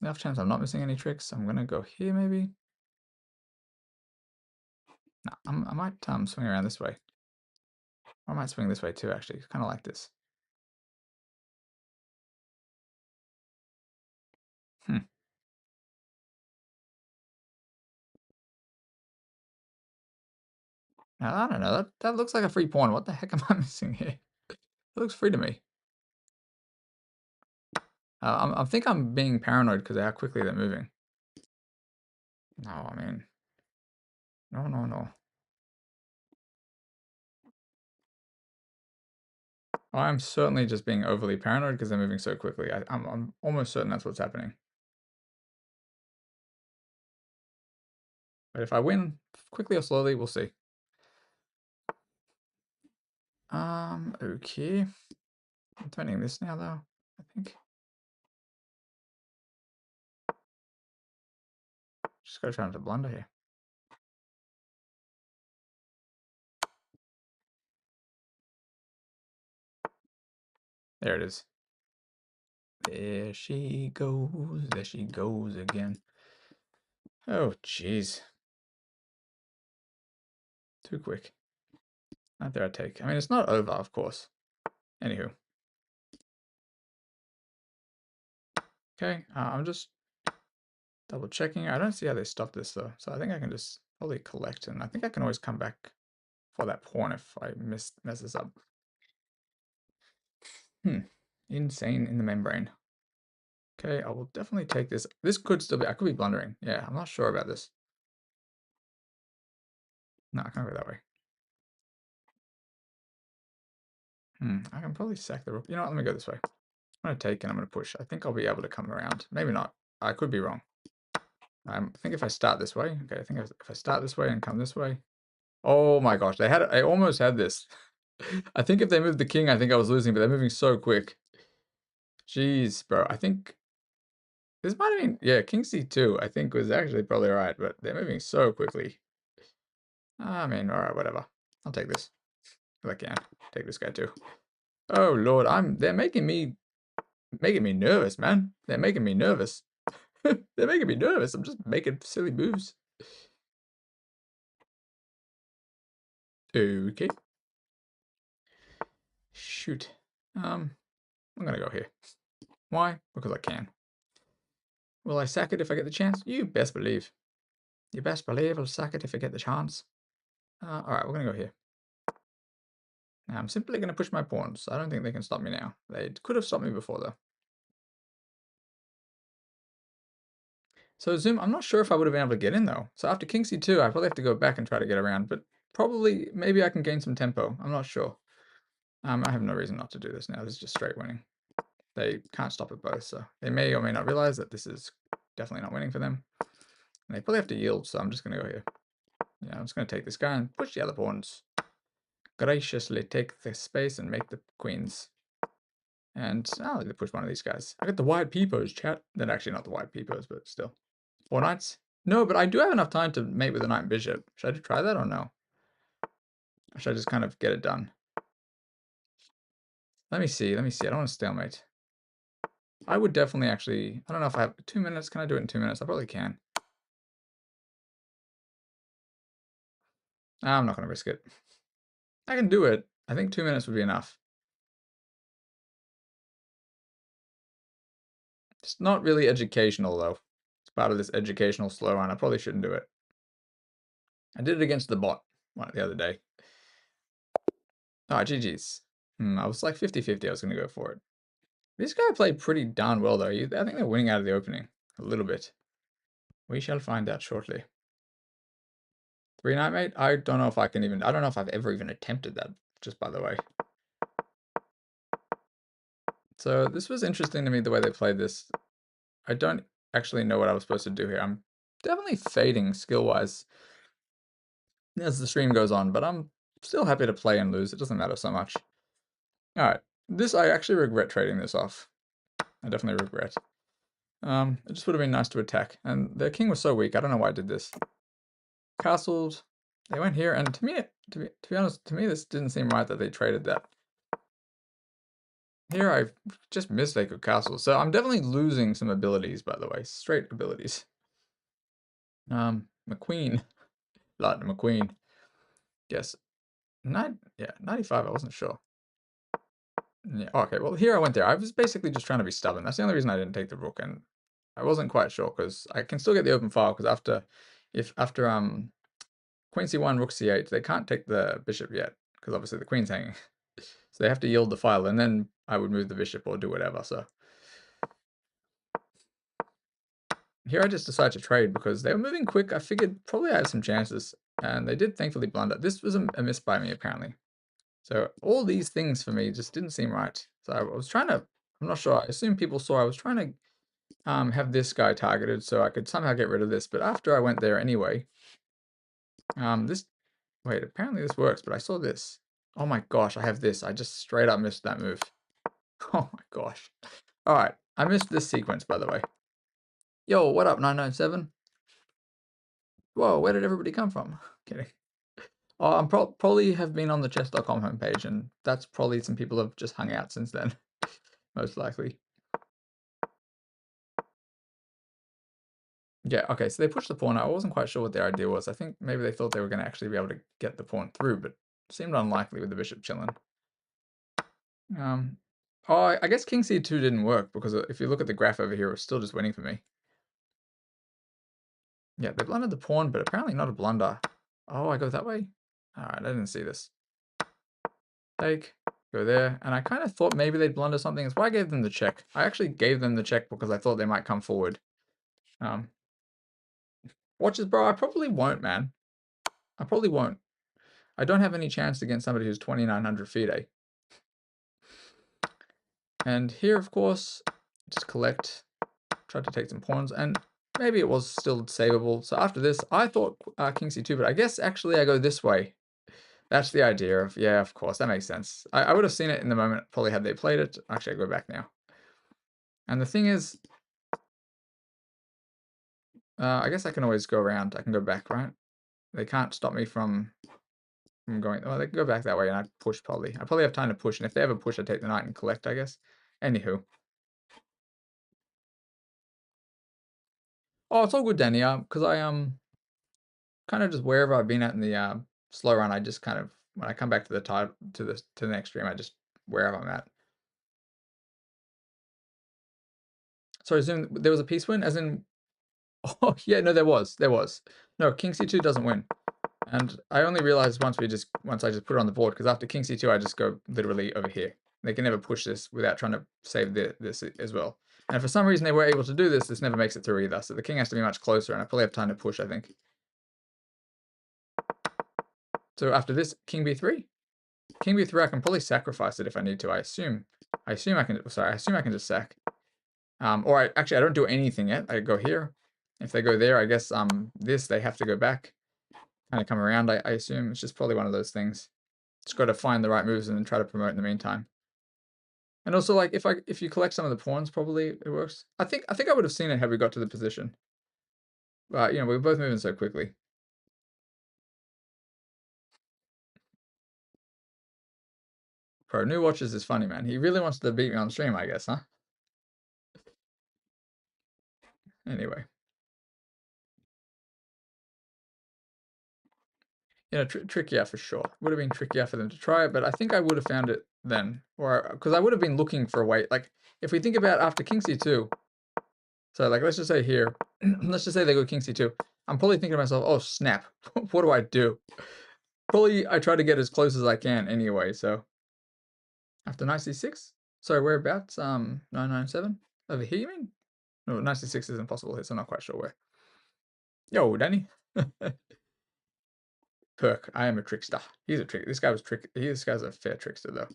enough chance I'm not missing any tricks. I'm gonna go here, maybe. No, I might swing around this way. Or I might swing this way too, actually. Kind of like this. Now, I don't know. That looks like a free pawn. What the heck am I missing here? It looks free to me. I think I'm being paranoid because of how quickly they're moving. No, I mean... No, no, no. I'm certainly just being overly paranoid because they're moving so quickly. I'm almost certain that's what's happening. But if I win quickly or slowly, we'll see. Okay. I'm threatening this now, though, I think. Just gotta try not to blunder here. There it is. There she goes. There she goes again. Oh, jeez. Too quick. Not there I take. I mean, it's not over, of course. Anywho. Okay, I'm just double checking. I don't see how they stop this, though. So I think I can just probably collect, and I think I can always come back for that pawn if I mess this up. Insane in the membrane. Okay, I will definitely take this. This could still be... I could be blundering. Yeah, I'm not sure about this. No, I can't go that way. I can probably sack the rook. You know what? Let me go this way. I'm going to take and I'm going to push. I think I'll be able to come around. Maybe not. I could be wrong. I think if I start this way. Okay, I think if I start this way and come this way. Oh my gosh, I almost had this. I think if they moved the king, I think I was losing, but they're moving so quick. Jeez, bro. I think this might have been... Yeah, king c2, I think was actually probably right, but they're moving so quickly. I mean, alright, whatever. I'll take this. If I can. Take this guy too. Oh lord, they're making me nervous, man. They're making me nervous. They're making me nervous. I'm just making silly moves. Okay. Shoot. I'm gonna go here. Why? Because I can. Will I sack it if I get the chance? You best believe. You best believe I'll sack it if I get the chance. Alright, we're gonna go here. Now, I'm simply gonna push my pawns. I don't think they can stop me now. They could have stopped me before, though. So Zoom, I'm not sure if I would have been able to get in, though. So after king c2, I probably have to go back and try to get around, but probably, maybe I can gain some tempo. I'm not sure. I have no reason not to do this now. This is just straight winning. They can't stop it both, so they may or may not realize that this is definitely not winning for them. And they probably have to yield, so I'm just going to go here. Yeah, I'm just going to take this guy and push the other pawns. Graciously take the space and make the queens. And I'll either push one of these guys. I got the white peepers, chat. They're actually not the white peepers, but still. 4 knights? No, but I do have enough time to mate with the knight and bishop. Should I try that or no? Or should I just kind of get it done? Let me see. I don't want to stalemate. I would definitely actually... I don't know if I have 2 minutes. Can I do it in 2 minutes? I probably can. I'm not going to risk it. I can do it. I think 2 minutes would be enough. It's not really educational, though. It's part of this educational slow run. I probably shouldn't do it. I did it against the bot the other day. Oh, GG's. I was like 50-50. I was going to go for it. This guy played pretty darn well, though. I think they're winning out of the opening. A little bit. We shall find out shortly. 3 knight mate? I don't know if I can even... I don't know if I've ever even attempted that, just by the way. So this was interesting to me, the way they played this. I don't actually know what I was supposed to do here. I'm definitely fading skill-wise as the stream goes on, but I'm still happy to play and lose. It doesn't matter so much. Alright. This, I actually regret trading this off. I definitely regret. It just would have been nice to attack. And their king was so weak. I don't know why I did this. Castled. They went here, and to me, to be honest, to me, this didn't seem right that they traded that. Here, I just missed they could castle. So I'm definitely losing some abilities, by the way. Straight abilities. McQueen. Lightning McQueen. Yes. 95, I wasn't sure. Yeah, okay, well, here I went there. I was basically just trying to be stubborn. That's the only reason I didn't take the rook, and I wasn't quite sure, because I can still get the open file, because after Queen c1, rook c8, they can't take the bishop yet, because obviously the queen's hanging. So they have to yield the file, and then I would move the bishop or do whatever, so. Here I just decided to trade, because they were moving quick. I figured probably I had some chances, and they did thankfully blunder. This was a miss by me, apparently. So all these things for me just didn't seem right. So I was trying to, I'm not sure, I assume people saw I was trying to have this guy targeted so I could somehow get rid of this. But after I went there anyway, wait, apparently this works, but I saw this. Oh my gosh, I have this. I just straight up missed that move. Oh my gosh. All right, I missed this sequence, by the way. Yo, what up, 997? Whoa, where did everybody come from? Kidding. Oh, I'm probably have been on the chess.com homepage, and that's probably some people have just hung out since then, most likely. Yeah, okay, so they pushed the pawn. I wasn't quite sure what their idea was. I think maybe they thought they were going to actually be able to get the pawn through, but it seemed unlikely with the bishop chilling. Oh, I guess king c2 didn't work, because if you look at the graph over here, it was still just winning for me. Yeah, they blundered the pawn, but apparently not a blunder. Oh, I go that way? Alright, I didn't see this. Take, go there, and I kind of thought maybe they'd blunder something. That's why I gave them the check. I actually gave them the check because I thought they might come forward. Watches, bro, I probably won't, man. I probably won't. I don't have any chance against somebody who's 2,900 FIDE. And here, of course, just collect, tried to take some pawns, and maybe it was still savable. So after this, I thought king c2, but I guess actually I go this way. That's the idea of, yeah, of course, that makes sense. I would have seen it in the moment, probably had they played it. Actually, I go back now. And the thing is, I guess I can always go around. I can go back, right? They can't stop me from going. Well, they can go back that way, and I'd push probably. I probably have time to push, and if they ever push, I'd take the knight and collect, I guess. Anywho. Oh, it's all good, Danny. Because I kind of just wherever I've been at in the slow run, I just kind of when I come back to the to the next stream, I just wherever I'm at. Sorry, Zoom. There was a piece win, as in. Oh yeah, no, there was. No, King C2 doesn't win, and I only realized once I just put it on the board, because after King C2 I just go literally over here. They can never push this without trying to save this as well. And for some reason they were able to do this. This never makes it through either. So the king has to be much closer, and I probably have time to push, I think. So after this, King B3. King B3, I can probably sacrifice it if I need to. I assume I can just sack. Or I don't do anything yet. I go here. If they go there, I guess they have to go back. Kind of come around, I assume. It's just probably one of those things. Just got to find the right moves and then try to promote in the meantime. And also, like, if you collect some of the pawns, probably it works. I think I would have seen it had we got to the position. But you know, we're both moving so quickly. Pro New Watches is funny, man. He really wants to beat me on stream, I guess, huh? Anyway. You know, trickier for sure. Would have been trickier for them to try it, but I think I would have found it then. Or, because I would have been looking for a way. Like, if we think about after King C2, so like, let's just say here, let's just say they go King C2. I'm probably thinking to myself, oh snap, what do I do? Probably I try to get as close as I can anyway, so. After knight C6? Sorry, whereabouts? 997? Over here, you mean? No, knight C6 isn't possible here, so I'm not quite sure where. Yo, Danny. Perk, I am a trickster. He's a trick. This guy's a fair trickster though.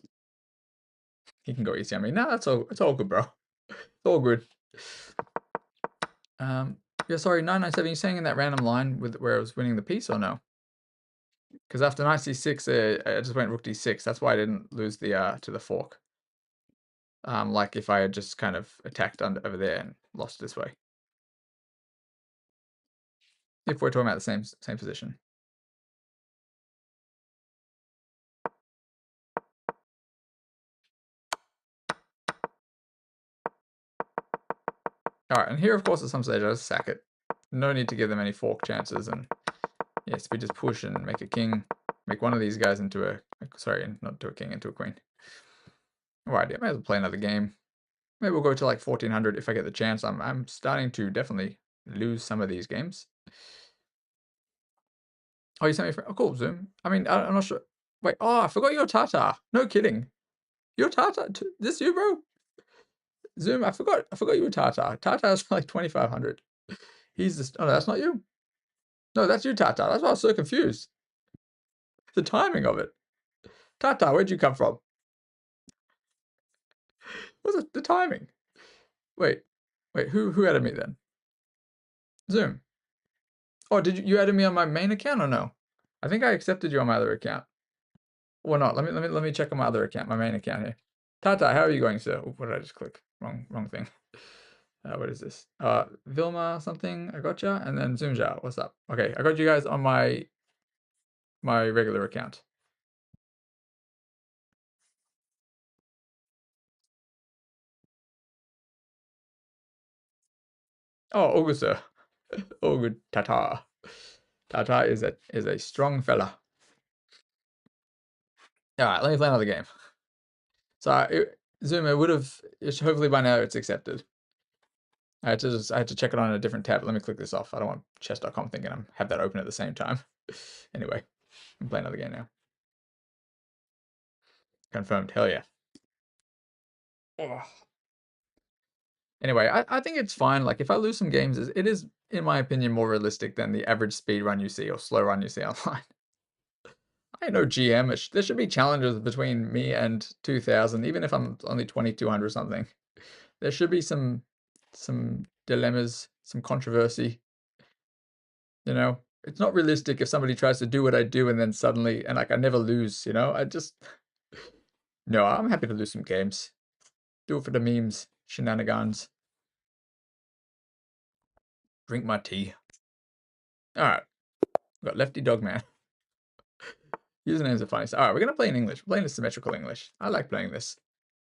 He can go easy on me. No, it's all good, bro. It's all good. Yeah, sorry, 997. You're saying in that random line with where I was winning the piece or no? Because after knight c6, I just went rook d6. That's why I didn't lose the to the fork. Like if I had just kind of attacked over there and lost this way. If we're talking about the same position. All right, and here, of course, at some stage, I just sack it. No need to give them any fork chances, and yes, we just push and make a king, make one of these guys into a, sorry, not to a king, into a queen. All right, I may as well play another game. Maybe we'll go to like 1400 if I get the chance. I'm starting to definitely lose some of these games. Oh, you sent me, oh, cool, Zoom. I mean, I'm not sure. Wait, oh, I forgot you're Tata. No kidding. You're Tata. This you, bro? Zoom, I forgot you were Tata. Tata's like 2500. He's just, oh no, that's not you. No, that's you, Tata. That's why I was so confused. The timing of it. Tata, where'd you come from? What's it? The timing? Wait, who added me then? Zoom. Oh, did you added me on my main account or no? I think I accepted you on my other account. Or not. Let me check on my other account, my main account here. Tata, how are you going, sir? What did I just click? Wrong thing. What is this? Vilma something. I gotcha. And then Zoomja. What's up? Okay, I got you guys on my regular account. Oh, all good, sir. All good. Tata. Tata is a strong fella. All right, let me play another game. So Zoom, it would have, hopefully by now it's accepted. I had to check it on a different tab. Let me click this off. I don't want chess.com thinking I'm have that open at the same time. Anyway, I'm playing another game now. Confirmed. Hell yeah. Oh. Anyway, I think it's fine. Like if I lose some games, it is, in my opinion, more realistic than the average speed run you see or slow run you see online. I know GM. There should be challenges between me and 2000, even if I'm only 2200 or something. There should be some dilemmas, some controversy. You know, it's not realistic if somebody tries to do what I do and then suddenly, and like I never lose. You know, no, I'm happy to lose some games. Do it for the memes, shenanigans. Drink my tea. All right, got Lefty Dogman. Usernames are funny. So, all right, we're gonna play in English. We're playing in symmetrical English. I like playing this.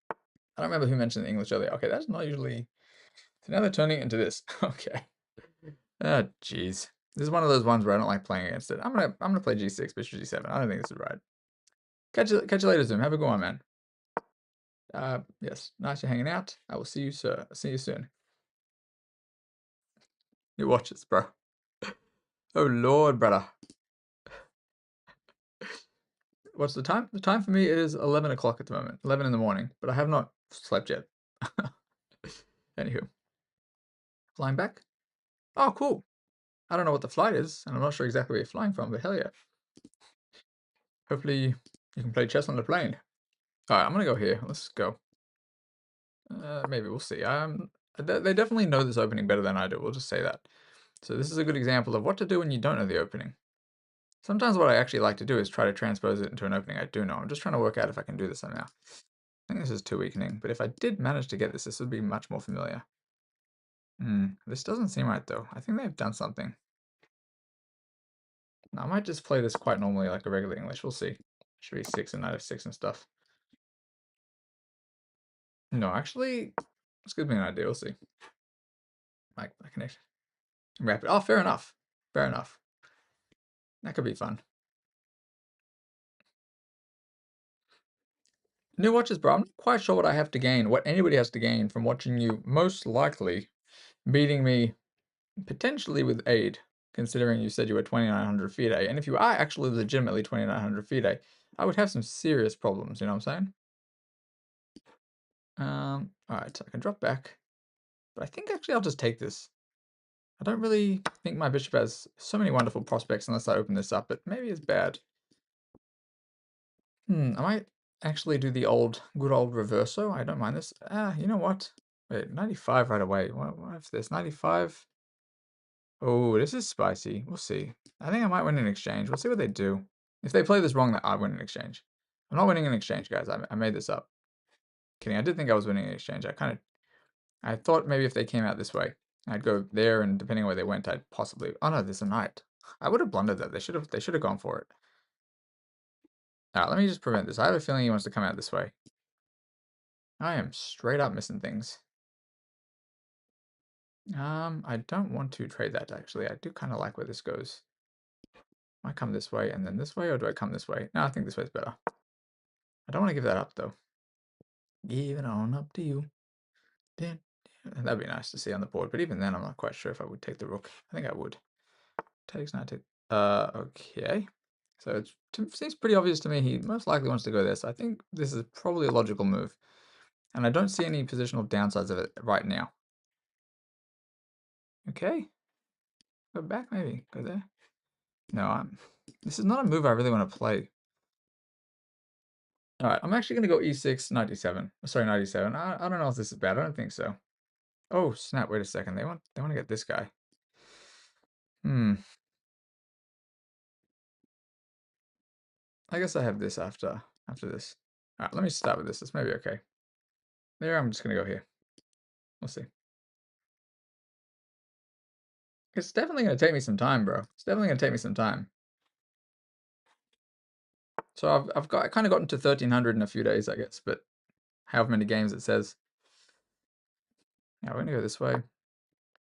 I don't remember who mentioned English earlier. Okay, that's not usually. So now they're turning it into this. Okay. Oh, jeez. This is one of those ones where I don't like playing against it. I'm gonna play G6, Bishop G7. I don't think this is right. Catch you later, Zoom. Have a good one, man. Yes, nice you're hanging out. I will see you, sir. See you soon. New watches, bro. Oh Lord, brother. What's the time? The time for me is 11 o'clock at the moment. 11 in the morning, but I have not slept yet. Anywho, flying back. Oh, cool. I don't know what the flight is, and I'm not sure exactly where you're flying from, but hell yeah. Hopefully you can play chess on the plane. Alright, I'm gonna go here. Let's go. Maybe we'll see. They definitely know this opening better than I do. We'll just say that. So this is a good example of what to do when you don't know the opening. Sometimes what I actually like to do is try to transpose it into an opening I do know. I'm just trying to work out if I can do this somehow. I think this is too weakening, but if I did manage to get this, this would be much more familiar. This doesn't seem right though. I think they've done something. Now, I might just play this quite normally like a regular English. We'll see. Should be 6 and knight f6 and stuff. No, actually, this gives me an idea. We'll see. My connection. Rapid. Oh, fair enough. Fair enough. That could be fun. New watches, bro. I'm not quite sure what I have to gain, what anybody has to gain from watching you most likely beating me potentially with aid, considering you said you were 2,900 FIDE. And if you are actually legitimately 2,900 FIDE, I would have some serious problems, you know what I'm saying? Alright, so I can drop back. But I think actually I'll just take this. I don't really think my bishop has so many wonderful prospects unless I open this up, but maybe it's bad. I might actually do the good old reverso. I don't mind this. You know what? Wait, 95 right away. What if this? 95? Oh, this is spicy. We'll see. I think I might win an exchange. We'll see what they do. If they play this wrong, then I win an exchange. I'm not winning an exchange, guys. I made this up. Kidding. I did think I was winning an exchange. I thought maybe if they came out this way, I'd go there, and depending on where they went, I'd possibly. Oh no, there's a knight. I would have blundered that. They should have gone for it. Alright, let me just prevent this. I have a feeling he wants to come out this way. I am straight up missing things. I don't want to trade that, actually. I do kind of like where this goes. I come this way and then this way, or do I come this way? No, I think this way's better. I don't want to give that up, though. Give it on up to you. That'd be nice to see on the board, but even then, I'm not quite sure if I would take the rook. I think I would. Takes knight, take. Okay. So it seems pretty obvious to me he most likely wants to go there, so I think this is probably a logical move. And I don't see any positional downsides of it right now. Okay. Go back, maybe. Go there. No, this is not a move I really want to play. Alright, I'm actually going to go e6, 97. Sorry, 97. I don't know if this is bad. I don't think so. Oh, snap. Wait a second. They want to get this guy. I guess I have this after this. Alright, let me start with this. This may be okay. There, I'm just going to go here. We'll see. It's definitely going to take me some time, bro. It's definitely going to take me some time. So I kind of gotten to 1,300 in a few days, I guess, but however many games it says. Now we're going to go this way.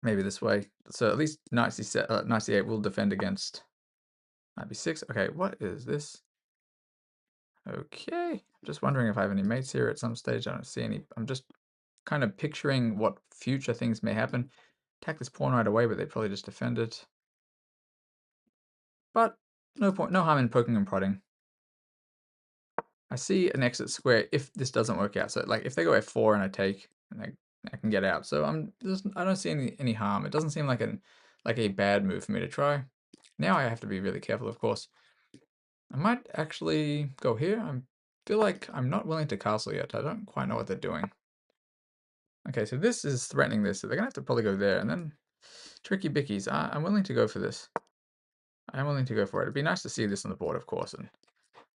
Maybe this way. So at least knight c8 will defend against knight b6. Okay, what is this? Okay, just wondering if I have any mates here at some stage. I don't see any. I'm just kind of picturing what future things may happen. Attack this pawn right away, but they probably just defend it. But no harm in poking and prodding. I see an exit square if this doesn't work out. So like if they go f4 and I take, and I can get out. So I don't see any harm. It doesn't seem like a bad move for me to try. Now I have to be really careful, of course. I might actually go here. I feel like I'm not willing to castle yet. I don't quite know what they're doing. Okay, so this is threatening this, so they're gonna have to probably go there, and then tricky bickies. I'm willing to go for this. I'm willing to go for it. It'd be nice to see this on the board, of course, and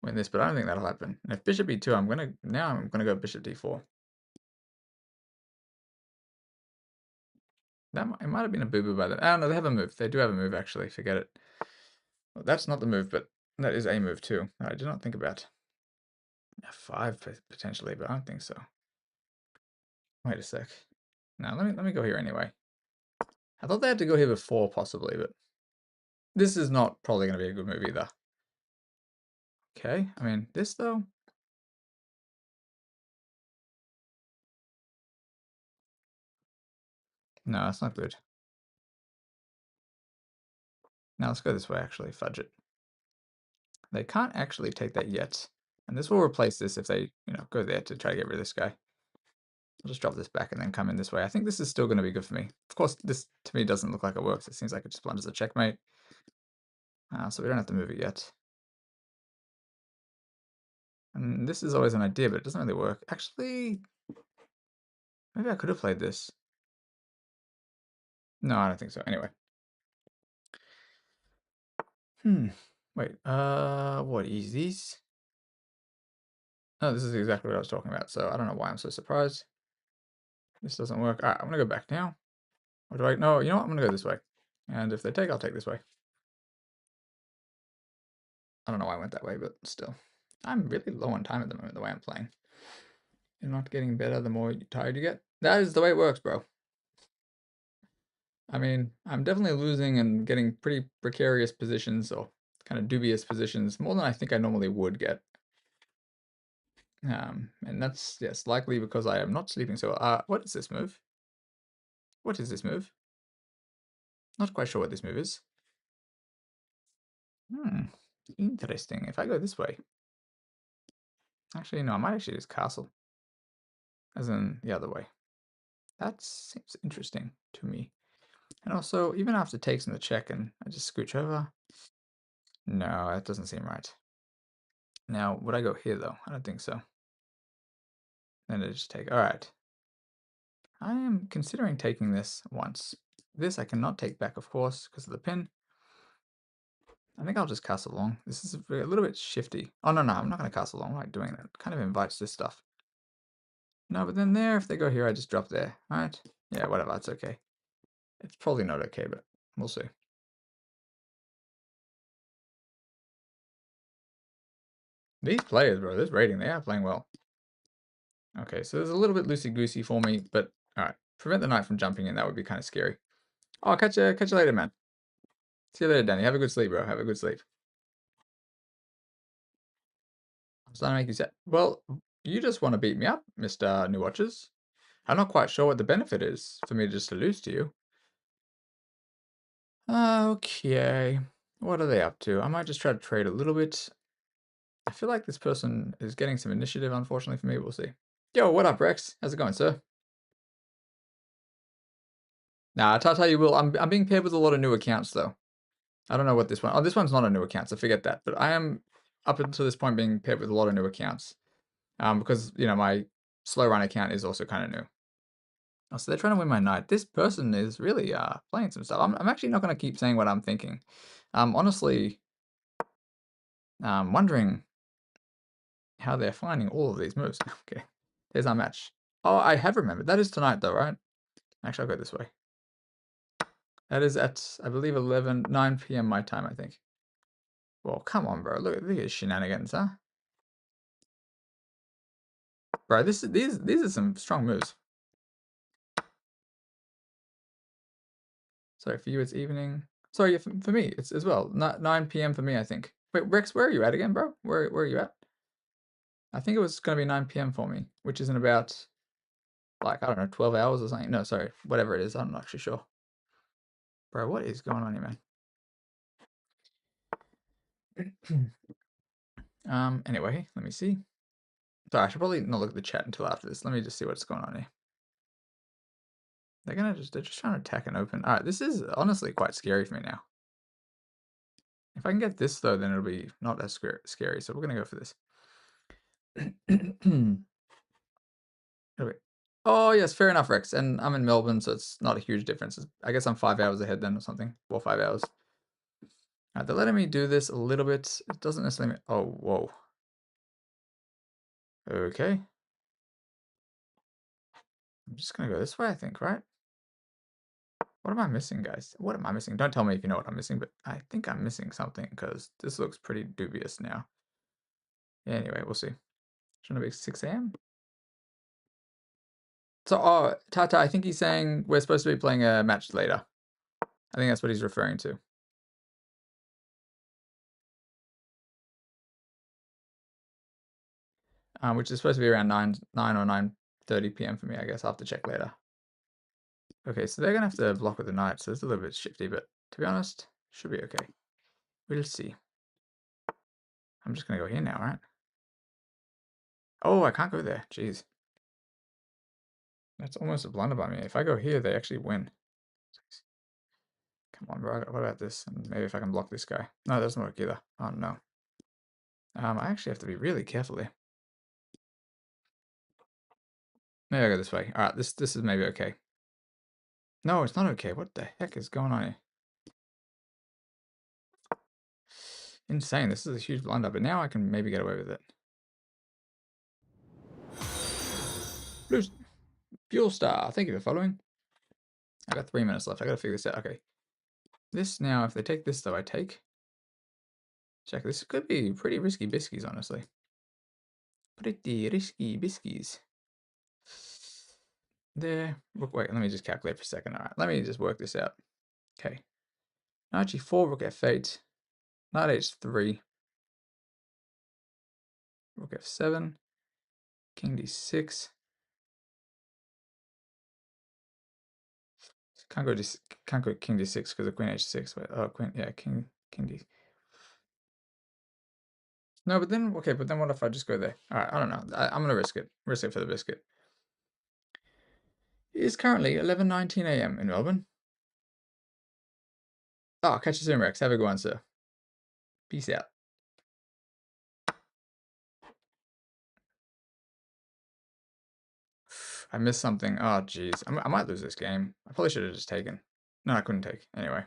win this, but I don't think that'll happen. And if bishop e2, I'm gonna go bishop d4. It might have been a boo-boo by then. Oh no, they have a move. They do have a move, actually. Forget it. Well, that's not the move, but that is a move too. I did not think about f5 potentially, but I don't think so. Wait a sec. Now let me go here anyway. I thought they had to go here before, possibly, but this is not probably going to be a good move either. Okay, I mean, this though. No, that's not good. Now let's go this way, actually. Fudge it. They can't actually take that yet. And this will replace this if they, go there to try to get rid of this guy. I'll just drop this back and then come in this way. I think this is still going to be good for me. Of course, this to me doesn't look like it works. It seems like it just blunders a checkmate. So we don't have to move it yet. And this is always an idea, but it doesn't really work. Actually, maybe I could have played this. No, I don't think so. Anyway. Wait, what is this? Oh, this is exactly what I was talking about, so I don't know why I'm so surprised. This doesn't work. Alright, I'm gonna go back now. Or do I? No, you know what? I'm gonna go this way. And if they take, I'll take this way. I don't know why I went that way, but still. I'm really low on time at the moment, the way I'm playing. You're not getting better the more tired you get. That is the way it works, bro. I mean, I'm definitely losing and getting pretty precarious positions or kind of dubious positions, more than I think I normally would get. And that's, yes, likely because I am not sleeping so well. What is this move? What is this move? Not quite sure what this move is. Interesting. If I go this way. Actually, no, I might actually just castle. As in the other way. That seems interesting to me. And also, even after it takes in the check and I just scooch over. No, that doesn't seem right. Now, would I go here though? I don't think so. Then I just take, all right. I am considering taking this once. This I cannot take back, of course, because of the pin. I think I'll just castle along. This is a little bit shifty. Oh, no, I'm not going to castle along. Why am I doing that? It kind of invites this stuff. No, but then there, if they go here, I just drop there. All right. Yeah, whatever. It's okay. It's probably not okay, but we'll see. These players, bro, this rating, they are playing well. Okay, so there's a little bit loosey-goosey for me, but all right. Prevent the knight from jumping in. That would be kind of scary. Oh, catch you later, man. See you later, Danny. Have a good sleep, bro. Have a good sleep. I'm starting to make you sad. Well, you just want to beat me up, Mr. New Watches. I'm not quite sure what the benefit is for me just to lose to you. Okay. What are they up to? I might just try to trade a little bit. I feel like this person is getting some initiative, unfortunately for me. We'll see. Yo, what up, Rex? How's it going, sir? Nah, Tata, you will. I'm being paired with a lot of new accounts, though. I don't know what this one... Oh, this one's not a new account, so forget that. But I am, up until this point, being paired with a lot of new accounts. Because, my slow run account is also kind of new. Oh, so they're trying to win my knight. This person is really playing some stuff. I'm actually not going to keep saying what I'm thinking. Honestly, wondering how they're finding all of these moves. Okay, there's our match. Oh, I have remembered. That is tonight, though, right? Actually, I'll go this way. That is at, I believe, 9 p.m. my time, I think. Well, come on, bro. Look at these shenanigans, huh? Bro, these are some strong moves. Sorry, for you it's evening. Sorry, for me it's as well. 9 p.m. for me, I think. Wait, Rex, where are you at again, bro? Where are you at? I think it was going to be 9 p.m. for me, which is in about, like, I don't know, 12 hours or something. No, sorry, whatever it is. I'm not actually sure. Bro, what is going on here, man? Anyway, let me see. Sorry, I should probably not look at the chat until after this. Let me just see what's going on here. They're just trying to attack and open. All right, this is honestly quite scary for me now. If I can get this, though, then it'll be not as scary. So we're going to go for this. Oh, yes, fair enough, Rex. And I'm in Melbourne, so it's not a huge difference. I guess I'm 5 hours ahead then or something. 4 or 5 hours. All right, they're letting me do this a little bit. It doesn't necessarily mean... Oh, whoa. Okay. I'm just going to go this way, I think, right? What am I missing, guys? What am I missing? Don't tell me if you know what I'm missing, but I think I'm missing something because this looks pretty dubious now. Yeah, anyway, we'll see. Shouldn't it be 6 a.m.? So, oh, Tata, I think he's saying we're supposed to be playing a match later. I think that's what he's referring to. which is supposed to be around 9 or 9:30 p.m. for me, I guess. I'll have to check later. Okay, so they're going to have to block with the knight, so it's a little bit shifty, but to be honest, should be okay. We'll see. I'm just going to go here now, right? Oh, I can't go there. Jeez. That's almost a blunder by me. If I go here, they actually win. Come on, bro. What about this? And maybe if I can block this guy. No, that doesn't work either. Oh, no. I actually have to be really careful there. Maybe I go this way. All right, this is maybe okay. No, it's not okay. What the heck is going on here? Insane. This is a huge blunder, but now I can maybe get away with it. Blue Fuel Star. Thank you for following. I got 3 minutes left. I got to figure this out. Okay. This now, if they take this, though, I take. Check. This could be pretty risky biskies, honestly. Pretty risky biskies. There. Wait, let me just calculate for a second. All right, let me just work this out. Okay. Knight G4, Rook F8, Knight H3, Rook F7, King D6. Can't go King D6 because of Queen H6. Wait, oh, Queen, yeah, King D. No, but then okay, but then what if I just go there? All right, I don't know. I'm gonna risk it. Risk it for the biscuit. It is currently 11:19 a.m. in Melbourne. Oh, catch you soon, Rex. Have a good one, sir. Peace out. I missed something. Oh, jeez. I might lose this game. I probably should have just taken. No, I couldn't take. Anyway.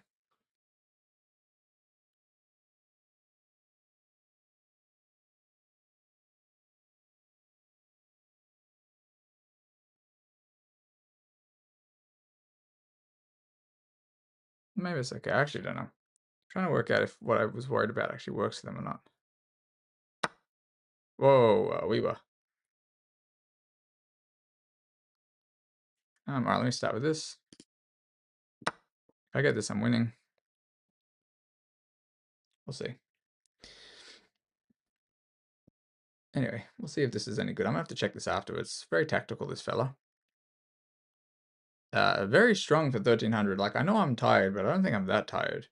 Maybe it's okay. I actually don't know. I'm trying to work out if what I was worried about actually works for them or not. Whoa, we were. All right, let me start with this. If I get this, I'm winning. We'll see. Anyway, we'll see if this is any good. I'm gonna have to check this afterwards. Very tactical, this fella. Very strong for 1300. Like, I know I'm tired, but I don't think I'm that tired.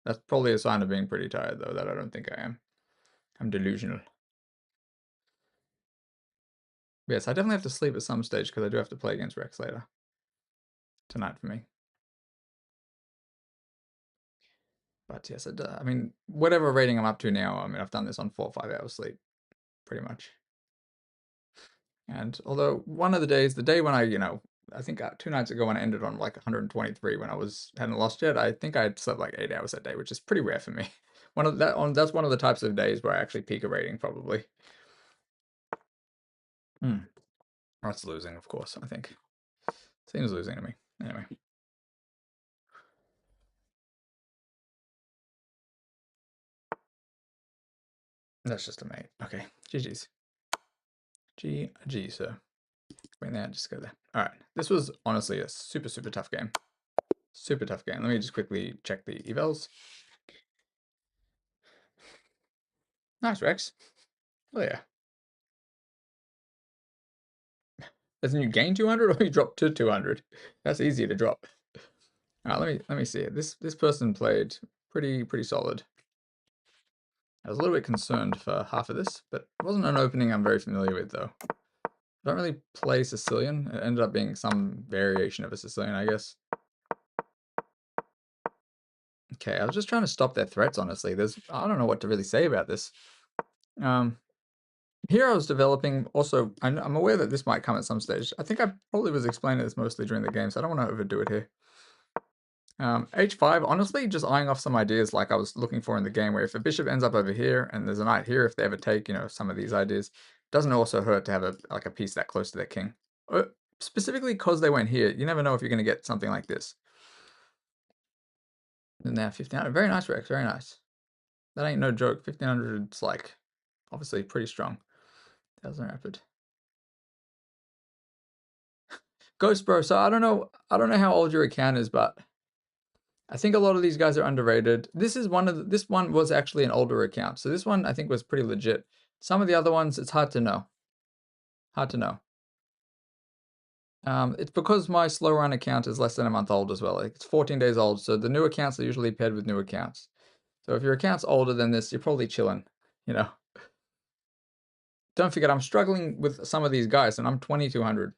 That's probably a sign of being pretty tired, though, that I don't think I am. I'm delusional. Yes, I definitely have to sleep at some stage because I do have to play against Rex later. Tonight for me. But yes, I mean, whatever rating I'm up to now, I mean, I've done this on 4 or 5 hours sleep, pretty much. And although one of the days, the day when I think 2 nights ago when I ended on like 123 when I hadn't lost yet, I think I had slept like 8 hours that day, which is pretty rare for me. That's one of the types of days where I actually peak a rating, probably. That's losing, of course, I think. Seems losing to me. Anyway. That's just a mate. Okay. GG's. GG, sir. Wait there, just go there. Alright. This was honestly a super, super tough game. Super tough game. Let me just quickly check the evals. Nice, Rex. Oh yeah. Doesn't you gain 200 or you drop to 200? That's easy to drop. Alright, let me see it. This person played pretty solid. I was a little bit concerned for half of this, but it wasn't an opening I'm very familiar with though. I don't really play Sicilian. It ended up being some variation of a Sicilian, I guess. Okay, I was just trying to stop their threats, honestly. I don't know what to really say about this. Here I was developing, also, I'm aware that this might come at some stage. I think I probably was explaining this mostly during the game, so I don't want to overdo it here. H5, honestly, just eyeing off some ideas like I was looking for in the game, where if a bishop ends up over here and there's a knight here, if they ever take, some of these ideas, doesn't also hurt to have a piece that close to their king. Specifically because they went here, you never know if you're going to get something like this. And now 1500, very nice, Rex, very nice. That ain't no joke. 1500's like, obviously pretty strong. 1000 rapid. Ghost Bro, so I don't know how old your account is, but I think a lot of these guys are underrated. This one was actually an older account. So this one I think was pretty legit. Some of the other ones, it's hard to know. Hard to know. It's because my slow run account is less than a month old as well. Like, it's 14 days old, so the new accounts are usually paired with new accounts. So if your account's older than this, you're probably chilling, you know. Don't forget, I'm struggling with some of these guys, and I'm 2200.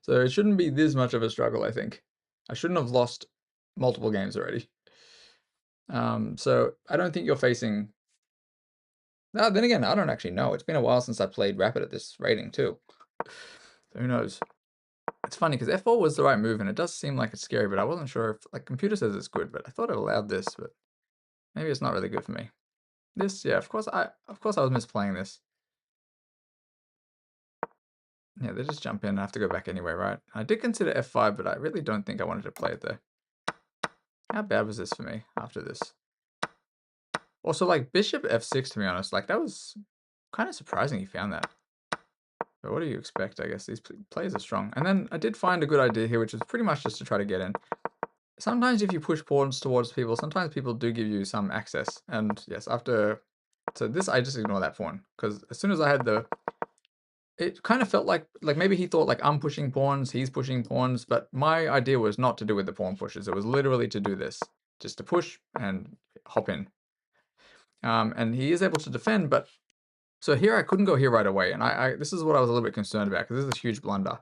So it shouldn't be this much of a struggle, I think. I shouldn't have lost multiple games already. So I don't think you're facing... then again, I don't actually know. It's been a while since I played Rapid at this rating, too. So who knows? It's funny, because F4 was the right move, and it does seem like it's scary, but I wasn't sure if... Like, computer says it's good, but I thought it allowed this, but maybe it's not really good for me. This, yeah, of course I was misplaying this. Yeah, they just jump in. I have to go back anyway, right? I did consider F5, but I really don't think I wanted to play it there. How bad was this for me after this? Also, like, bishop F6, to be honest, like, that was kind of surprising he found that. But what do you expect, I guess? These players are strong. And then I did find a good idea here, which is pretty much just to try to get in. Sometimes if you push pawns towards people, sometimes people do give you some access. And yes, after... So this, I just ignore that pawn. Because as soon as I had the... It kind of felt like maybe he thought, like, I'm pushing pawns, he's pushing pawns. But my idea was not to do with the pawn pushes. It was literally to do this. Just to push and hop in. And he is able to defend, but... So here I couldn't go here right away. And this is what I was a little bit concerned about, because this is a huge blunder.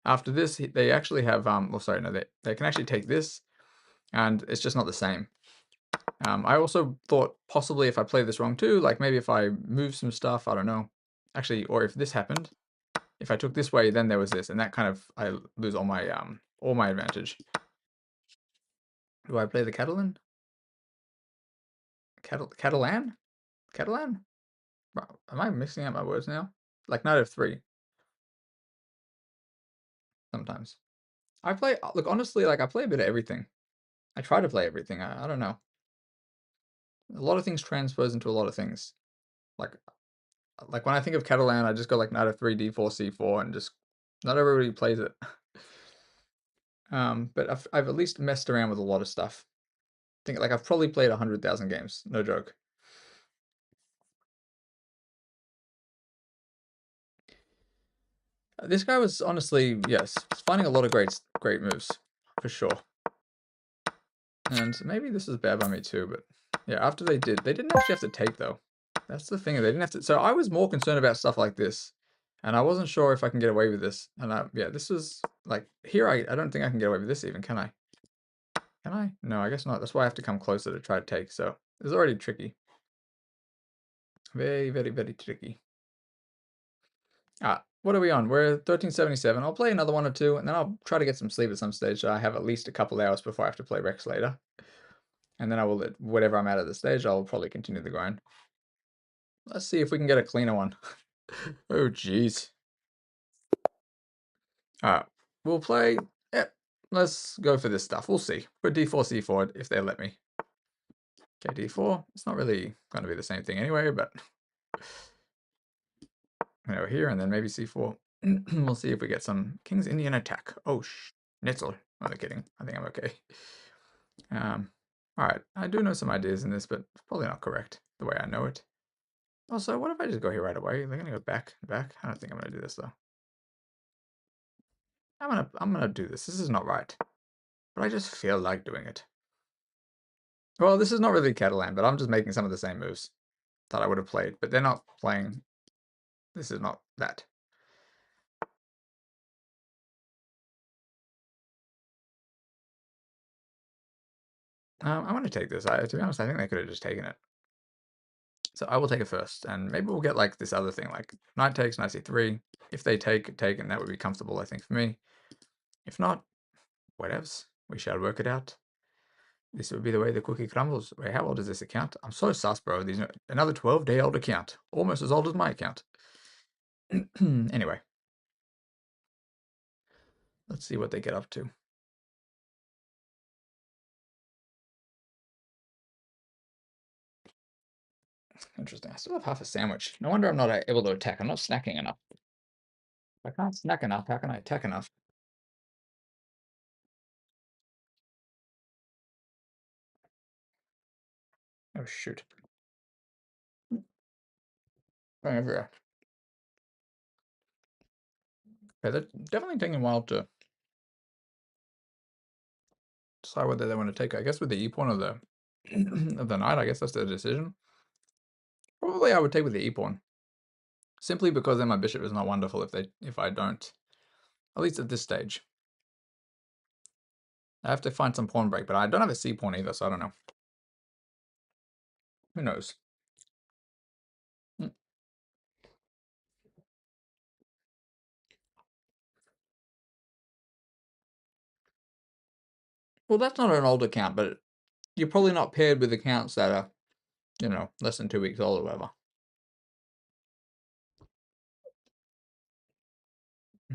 After this, they actually have... Well, sorry, no, they can actually take this. And it's just not the same. I also thought possibly if I play this wrong too, like maybe if I move some stuff, I don't know. Actually, or if this happened, if I took this way, then there was this, and that kind of, I lose all my advantage. Do I play the Catalan? Catalan? Catalan? Am I mixing up my words now? Like knight f3. Sometimes. I play, look, honestly, like I play a bit of everything. I try to play everything. I don't know. A lot of things transpose into a lot of things. Like when I think of Catalan, I just go like knight f3, d4, c4, and just not everybody plays it. But I've at least messed around with a lot of stuff. I think like I've probably played 100,000 games, no joke. This guy was honestly, yes, finding a lot of great moves for sure. And maybe this is bad by me too, but yeah, after they didn't actually have to take though. That's the thing, they didn't have to. So I was more concerned about stuff like this, and I wasn't sure if I can get away with this. And yeah, this was like here. I don't think I can get away with this even, can I? Can I? No, I guess not. That's why I have to come closer to try to take. So it's already tricky. Very, very, very tricky. What are we on? We're 1377. I'll play another one or two, and then I'll try to get some sleep at some stage, so I have at least a couple hours before I have to play Rex later. And then I will, whatever I'm at the stage, I'll probably continue the grind. Let's see if we can get a cleaner one. Oh, jeez. Alright, we'll play... Yep, let's go for this stuff. We'll see. Put d4, c4 if they let me. Okay, d4. It's not really going to be the same thing anyway, but... Over here, and then maybe c4. We'll see if we get some King's Indian attack. Oh, Schnitzel. I'm not kidding. I think I'm okay. Alright, I do know some ideas in this, but it's probably not correct the way I know it. Also, what if I just go here right away? They're gonna go back. I don't think I'm gonna do this though. I'm gonna do this. This is not right. But I just feel like doing it. Well, this is not really Catalan, but I'm just making some of the same moves that I would have played. But they're not playing. This is not that. I'm gonna take this. To be honest, I think they could have just taken it. So I will take it first, and maybe we'll get like this other thing, like knight takes, knight c3. If they take, and that would be comfortable, I think, for me. If not, whatevs. We shall work it out. This would be the way the cookie crumbles. Wait, how old is this account? I'm so sus, bro. These another 12-day-old account, almost as old as my account. Anyway, let's see what they get up to. Interesting. I still have half a sandwich. No wonder I'm not able to attack. I'm not snacking enough. If I can't snack enough, how can I attack enough? Oh, shoot. Going everywhere. Okay, they're definitely taking a while to decide whether they want to take. I guess with the e pawn of the of the knight, I guess that's the decision. Probably I would take with the e pawn, simply because then my bishop is not wonderful if I don't. At least at this stage. I have to find some pawn break, but I don't have a c pawn either, so I don't know. Who knows? Well, that's not an old account, but you're probably not paired with accounts that are, you know, less than 2 weeks old or whatever.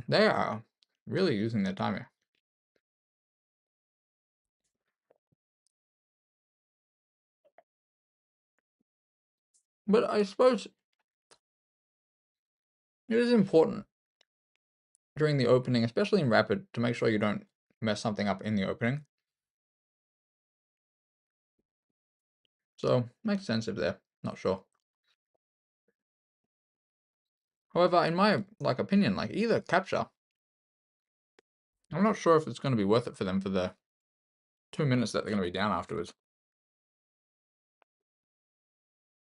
They are really using their time here. But I suppose it is important during the opening, especially in rapid, to make sure you don't mess something up in the opening. So, makes sense if they're not sure. However, in my opinion, either capture, I'm not sure if it's going to be worth it for them for the 2 minutes that they're going to be down afterwards.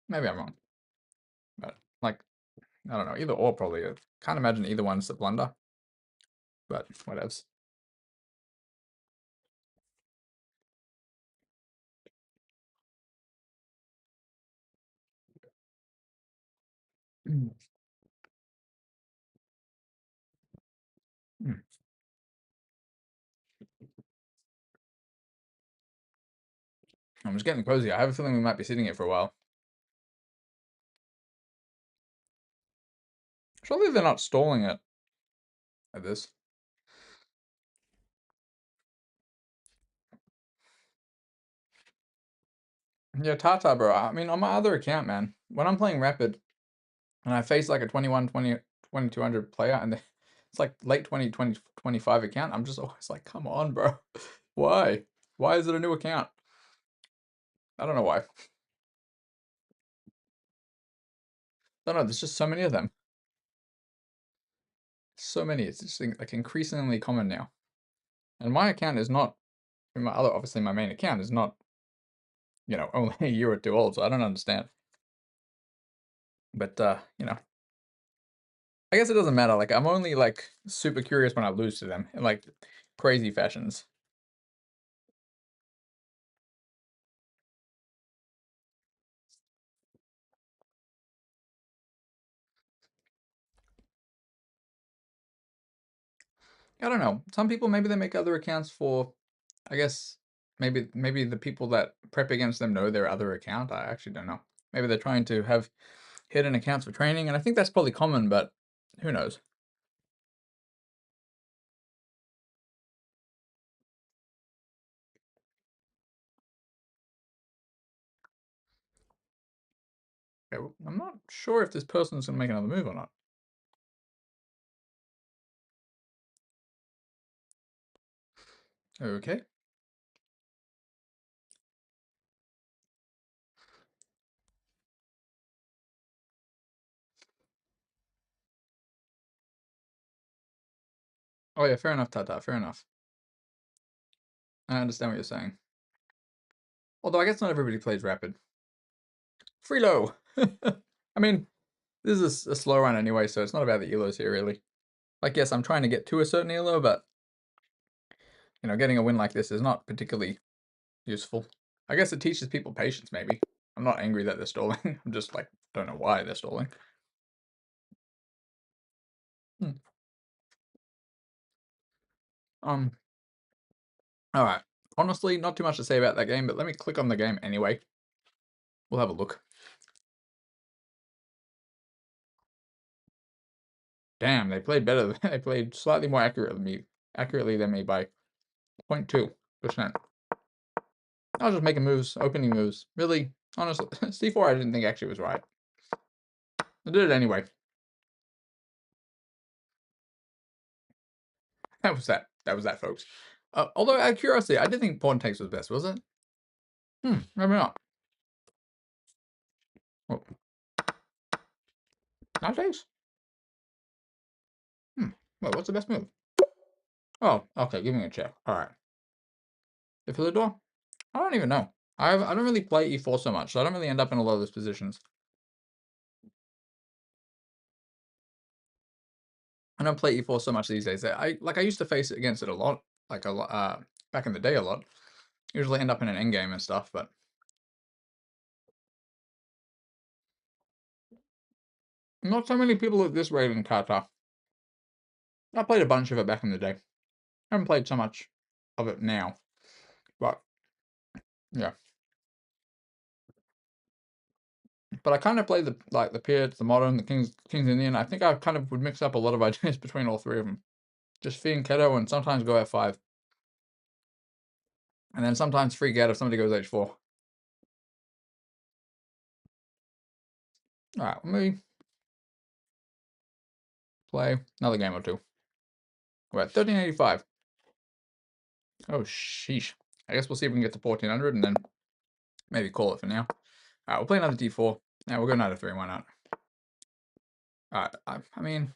Maybe I'm wrong. But, I don't know, either or probably. I can't imagine either one's a blunder. But, whatevs. Mm. Mm. I'm just getting cozy. I have a feeling we might be sitting here for a while. Surely they're not stalling it at this. Yeah, Tata, bro. I mean, on my other account, man, when I'm playing Rapid and I face like a 21, 20, 2200 player and it's like late 20, 25 account, I'm just always like, come on, bro. Why? Why is it a new account? I don't know why. I don't know. There's just so many of them. So many. It's just like increasingly common now. And my account is not, obviously my main account is not, you know, only a year or two old, so I don't understand. But, you know, I guess it doesn't matter. Like, I'm only, super curious when I lose to them in, crazy fashions. I don't know. Some people, maybe they make other accounts for, I guess, maybe the people that prep against them know their other account. I actually don't know. Maybe they're trying to have hidden accounts for training, and I think that's probably common, but who knows? Okay, well, I'm not sure if this person's going to make another move or not. Okay. Oh yeah, fair enough, Tata, fair enough. I understand what you're saying. Although I guess not everybody plays Rapid. Freelo! I mean, this is a slow run anyway, so it's not about the elos here, really. Yes, I'm trying to get to a certain elo, but, you know, getting a win like this is not particularly useful. I guess it teaches people patience, maybe. I'm not angry that they're stalling. I'm just, don't know why they're stalling. Hmm. Alright. Honestly, not too much to say about that game, but let me click on the game anyway. We'll have a look. Damn, they played better. They played slightly more accurately than me by 0.2%. I was just making moves, opening moves. Really, honestly, C4 I didn't think actually was right. I did it anyway. That was that. That was that, folks. Although, out of curiosity, I did think pawn takes was best, was it? Maybe not. Oh. That takes. Wait, what's the best move? Oh, okay, give me a check. Alright. The Philidor? I don't even know. I don't really play e4 so much, so I don't really end up in a lot of those positions. I don't play e4 so much these days. I used to face it against it a lot, like a lot, back in the day a lot. Usually end up in an endgame and stuff, but not so many people at this rate in Kata. I played a bunch of it back in the day. I haven't played so much of it now, but yeah. But I kind of play the Pit, the Modern, the King's Indian. I think I kind of would mix up a lot of ideas between all three of them. Just Fianchetto and sometimes go F5. And then sometimes freak out if somebody goes H4. Alright, let me play another game or two. We're at 1385. Oh, sheesh. I guess we'll see if we can get to 1400 and then maybe call it for now. Alright, we'll play another D4. Now we'll go knight F3, why not? Alright, I mean,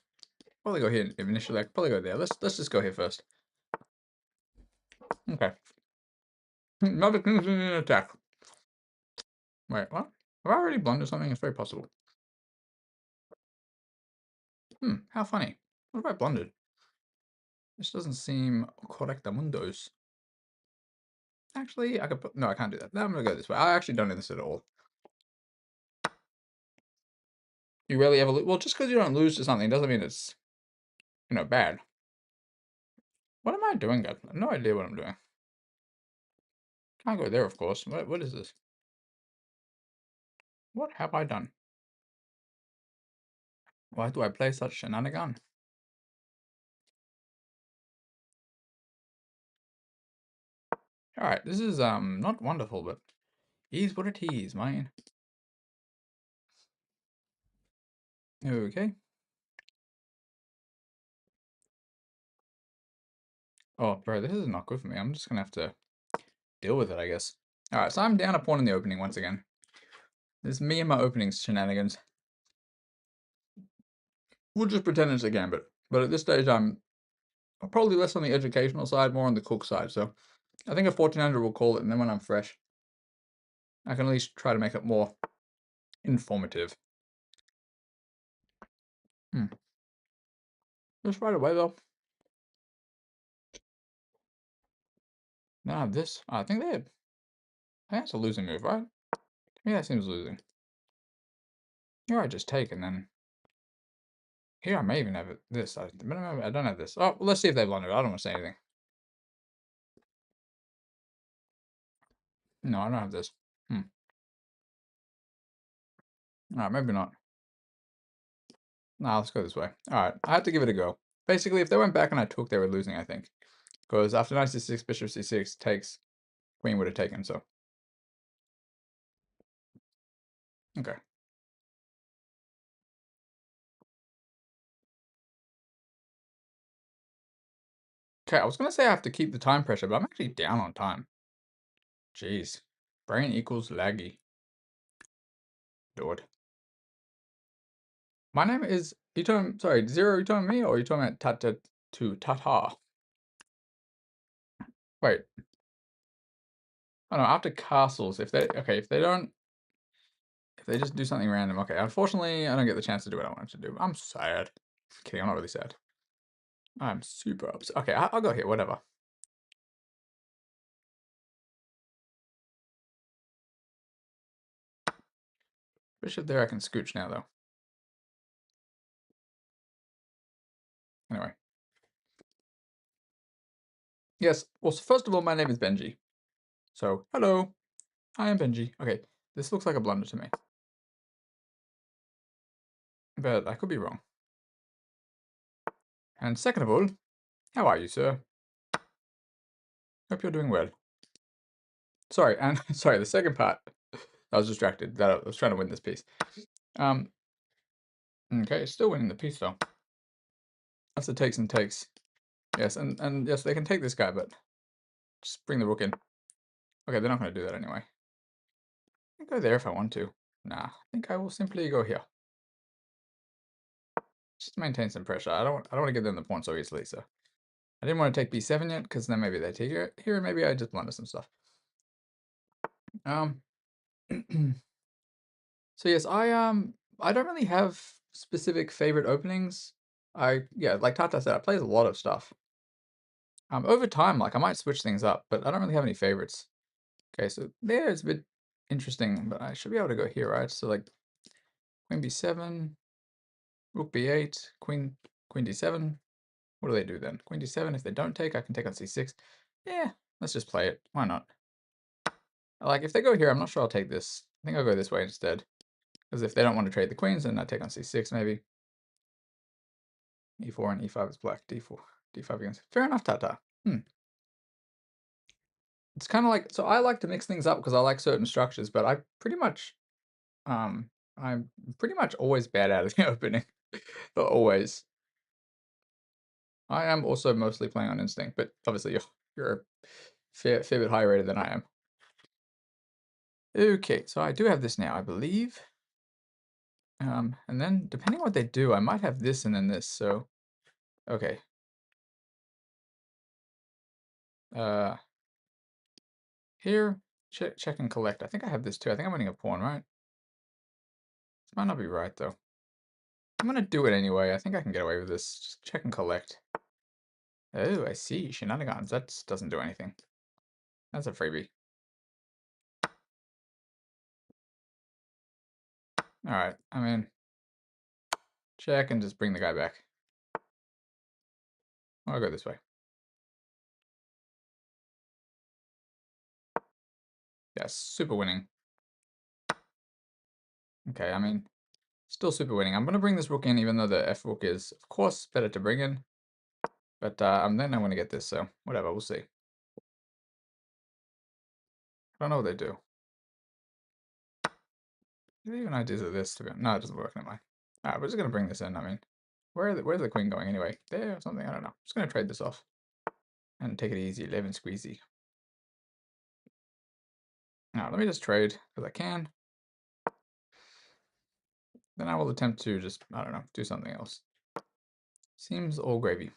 probably go here initially. I could probably go there. Let's just go here first. Okay. Another King's Indian attack. Wait, what? Have I already blundered something? It's very possible. How funny. What have I blundered? This doesn't seem correctamundos. Actually, I could put... No, I can't do that. No, I'm going to go this way. I actually don't do this at all. You rarely ever lose. Well, just because you don't lose to something doesn't mean it's, bad. What am I doing, guys? I have no idea what I'm doing. Can't go there, of course. What is this? What have I done? Why do I play such shenanigan? Alright, this is not wonderful, but is what it is, man. Okay. Oh, bro, this is not good for me. I'm just gonna have to deal with it, I guess. Alright, so I'm down a pawn in the opening once again. This is me and my opening shenanigans. We'll just pretend it's a gambit. But at this stage, I'm probably less on the educational side, more on the cook side. So I think a 1400 will call it, and then when I'm fresh, I can at least try to make it more informative. Just right away, though. Now this, I think that's a losing move, right? To me, that seems losing. Here I just take, and then here I may even have this. I don't have this. Oh, let's see if they blunder. I don't want to say anything. No, I don't have this. Alright, maybe not. Nah, let's go this way. Alright, I had to give it a go. Basically, if they went back and I took, they were losing, I think. Because after knight c6, bishop c6 takes, queen would have taken, so. Okay. Okay, I was going to say I have to keep the time pressure, but I'm actually down on time. Jeez. Brain equals laggy. Lord. My name is, sorry, Zero, you talking me, or are you talking about Tata? Wait. Oh no, after castles, if they just do something random, okay. Unfortunately, I don't get the chance to do what I wanted to do. I'm sad. Kidding, I'm not really sad. I'm super upset. Okay, I'll go here, whatever. Bishop there, I can scooch now, though. Anyway. Yes, well, so first of all, my name is Benji. So, hello, I am Benji. Okay, this looks like a blunder to me. But I could be wrong. And second of all, how are you, sir? Hope you're doing well. Sorry, and sorry, the second part, I was distracted. That I was trying to win this piece. Okay, still winning the piece, though. That's the takes and takes. Yes, and yes, they can take this guy, but just bring the rook in. Okay, they're not going to do that anyway. I can go there if I want to. Nah, I think I will simply go here. Just maintain some pressure. I don't want to give them the pawn so easily. So I didn't want to take b7 yet, because then maybe they take it here. Maybe I just blunder some stuff. So yes, I don't really have specific favorite openings. Like Tata said, I play a lot of stuff. Over time, like I might switch things up, but I don't really have any favorites. Okay, so there it's a bit interesting, but I should be able to go here, right? So like queen b7, rook b8, queen d7. What do they do then? Queen d7. If they don't take, I can take on c6. Yeah, let's just play it. Why not? Like if they go here, I'm not sure I'll take this. I think I'll go this way instead. Because if they don't want to trade the queens, then I take on c6 maybe. e4 and e5 is black. d4, d5 against. Fair enough, Tata. It's kind of like, so I like to mix things up because I like certain structures, but I'm pretty much always bad at the opening. But always. I am also mostly playing on instinct, but obviously you're a fair bit higher rated than I am. Okay, so I do have this now, I believe. And then depending on what they do, I might have this and then this. So, okay. Here, check and collect. I think I have this too. I think I'm winning a pawn, right? This might not be right though. I'm gonna do it anyway. I think I can get away with this. Just check and collect. Oh, I see. Shenanigans. That doesn't do anything. That's a freebie. Alright, I mean, check and just bring the guy back. I'll go this way. Yeah, super winning. Okay, I mean, still super winning. I'm going to bring this rook in, even though the f rook is, of course, better to bring in. But then I'm going to get this, so whatever, we'll see. I don't know what they do. Do they even ideas of this? No, it doesn't work, never mind. Alright, we're just going to bring this in. I mean, where's the queen going anyway? There or something? I don't know. Just going to trade this off. And take it easy, live and squeezy. Now, let me just trade, because I can. Then I will attempt to just, I don't know, do something else. Seems all gravy.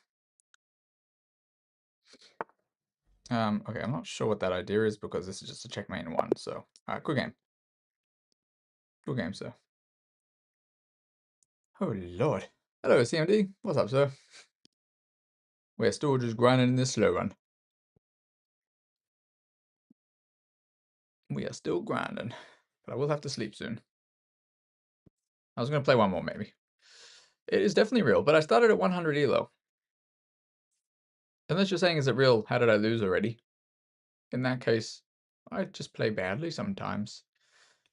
Okay, I'm not sure what that idea is because this is just a checkmate in one, so good game. Good game, sir. Oh lord. Hello, CMD. What's up, sir? We're still just grinding in this slow run. We are still grinding. But I will have to sleep soon. I was gonna play one more maybe. It is definitely real, but I started at 100 elo. Unless you're saying, is it real? How did I lose already? In that case, I just play badly sometimes.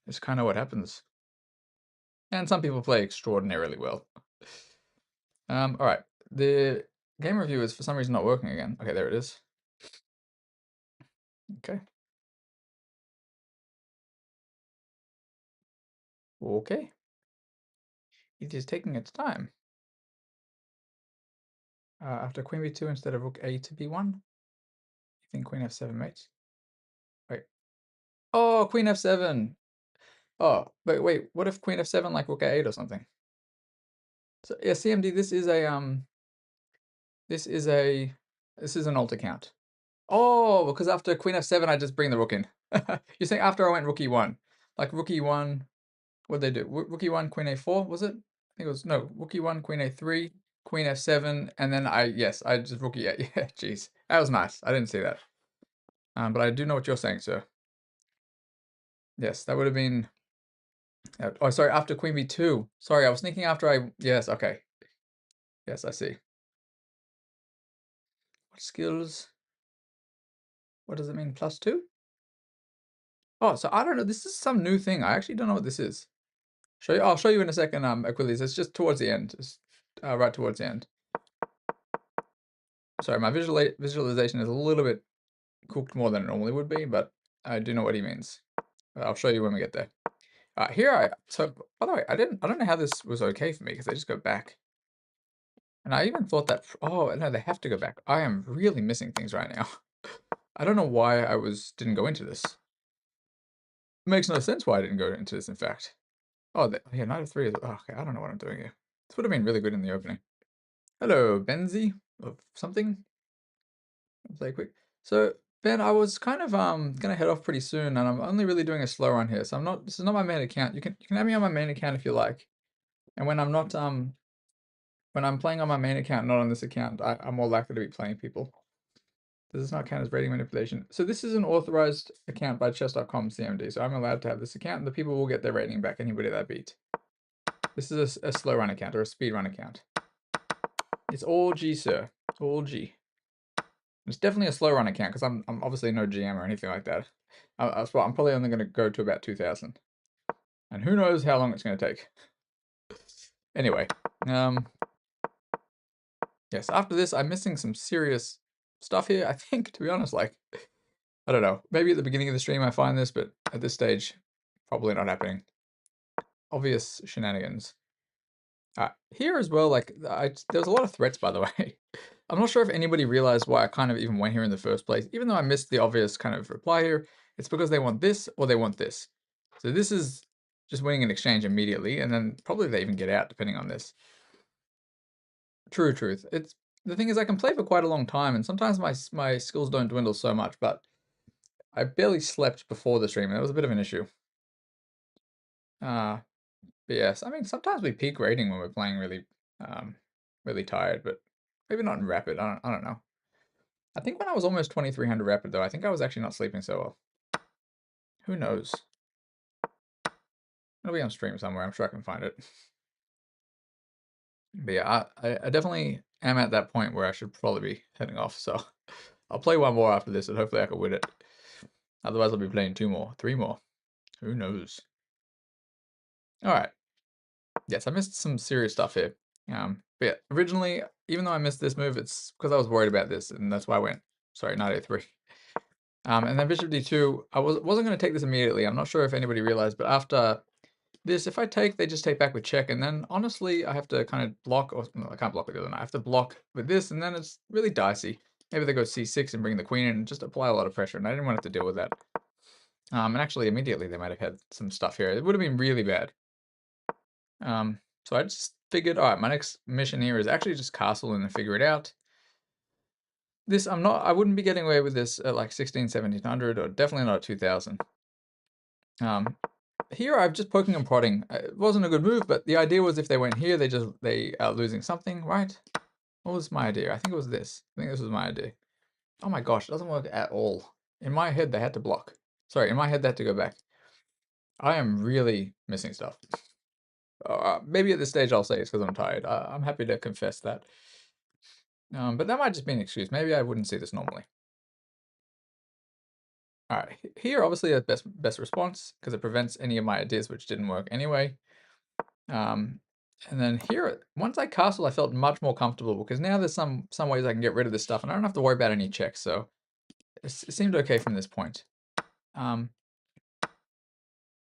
It's kind of what happens. And some people play extraordinarily well. Alright. The game review is for some reason not working again. Okay, there it is. Okay. Okay. It is taking its time. After queen b2 instead of rook a to b1. You think queen f7 mates? Wait. Oh, queen f7. Oh, but wait, what if queen f7 like rook a8 or something? So yeah, CMD, this is an alt account. Oh, because after queen f7 I just bring the rook in. You're saying after I went rook e1. Like rook e1, what'd they do? Rook e1, queen a4, was it? I think it was, no, rook e1, queen a3, queen f7, and then I just rook e8. Yeah, jeez. That was nice. I didn't see that. But I do know what you're saying, sir. Yes, that would have been... Oh, sorry, after queen b2. Sorry, I was thinking after I... Yes, okay. Yes, I see. What skills? What does it mean? +2? Oh, so I don't know. This is some new thing. I actually don't know what this is. I'll show you in a second, Achilles. It's just towards the end. It's right towards the end. Sorry, my visualization is a little bit cooked more than it normally would be, but I do know what he means. I'll show you when we get there. So by the way, I don't know how this was okay for me because they just go back. And I even thought that, oh no, they have to go back. I am really missing things right now. I don't know why I didn't go into this. It makes no sense why I didn't go into this, in fact. Oh, yeah, knight of 3 is, okay, I don't know what I'm doing here. This would have been really good in the opening. Hello, Benzi, or something. I'll play quick. So, Ben, I was kind of gonna head off pretty soon, and I'm only really doing a slow run here. So I'm not. This is not my main account. You can have me on my main account if you like. And when I'm not when I'm playing on my main account, not on this account, I'm more likely to be playing people. Does this not count as rating manipulation? So this is an authorized account by chess.com CMD. So I'm allowed to have this account, and the people will get their rating back. Anybody that beat. This is a slow run account or a speed run account. It's all G, sir. All G. It's definitely a slow run account because I'm obviously no GM or anything like that. I'm probably only going to go to about 2,000. And who knows how long it's going to take. Anyway, yes, after this, I'm missing some serious stuff here. I think, to be honest, like, I don't know. Maybe at the beginning of the stream I find this, but at this stage, probably not happening. Obvious shenanigans. Here as well, like, there was a lot of threats, by the way. I'm not sure if anybody realized why I kind of even went here in the first place. Even though I missed the obvious kind of reply here, it's because they want this or they want this. So this is just winning an exchange immediately, and then probably they even get out depending on this. True truth. It's the thing is I can play for quite a long time, and sometimes my skills don't dwindle so much, but I barely slept before the stream, and that was a bit of an issue. But yes, I mean sometimes we peak rating when we're playing really tired, but maybe not in rapid. I don't know. I think when I was almost 2300 rapid though, I think I was actually not sleeping so well. Who knows? It'll be on stream somewhere. I'm sure I can find it. But yeah, I definitely am at that point where I should probably be heading off. So I'll play one more after this, and hopefully I can win it. Otherwise, I'll be playing 2 more, 3 more. Who knows? All right. Yes, I missed some serious stuff here. But yeah, originally, even though I missed this move, it's because I was worried about this, and that's why I went. Sorry, knight a3. And then bishop d2. I wasn't going to take this immediately. I'm not sure if anybody realized, but after this, if I take, they just take back with check, and then honestly, I have to kind of block, or no, I can't block with the other knight. I have to block with this, and then it's really dicey. Maybe they go c6 and bring the queen in and just apply a lot of pressure, and I didn't want to have to deal with that. And actually, immediately they might have had some stuff here. It would have been really bad. So I just figured, all right, my next mission here is actually just castle and then figure it out. This, I wouldn't be getting away with this at like 16, 1700, or definitely not at 2000. Here I'm just poking and prodding. It wasn't a good move, but the idea was if they went here, they are losing something, right? What was my idea? I think it was this. I think this was my idea. Oh my gosh, it doesn't work at all. In my head, they had to block. Sorry, in my head, they had to go back. I am really missing stuff. Maybe at this stage I'll say it's because I'm tired. I'm happy to confess that. But that might just be an excuse. Maybe I wouldn't see this normally. All right, here obviously a best response because it prevents any of my ideas which didn't work anyway. And then here, once I castle, I felt much more comfortable because now there's some ways I can get rid of this stuff, and I don't have to worry about any checks. So it seemed okay from this point. When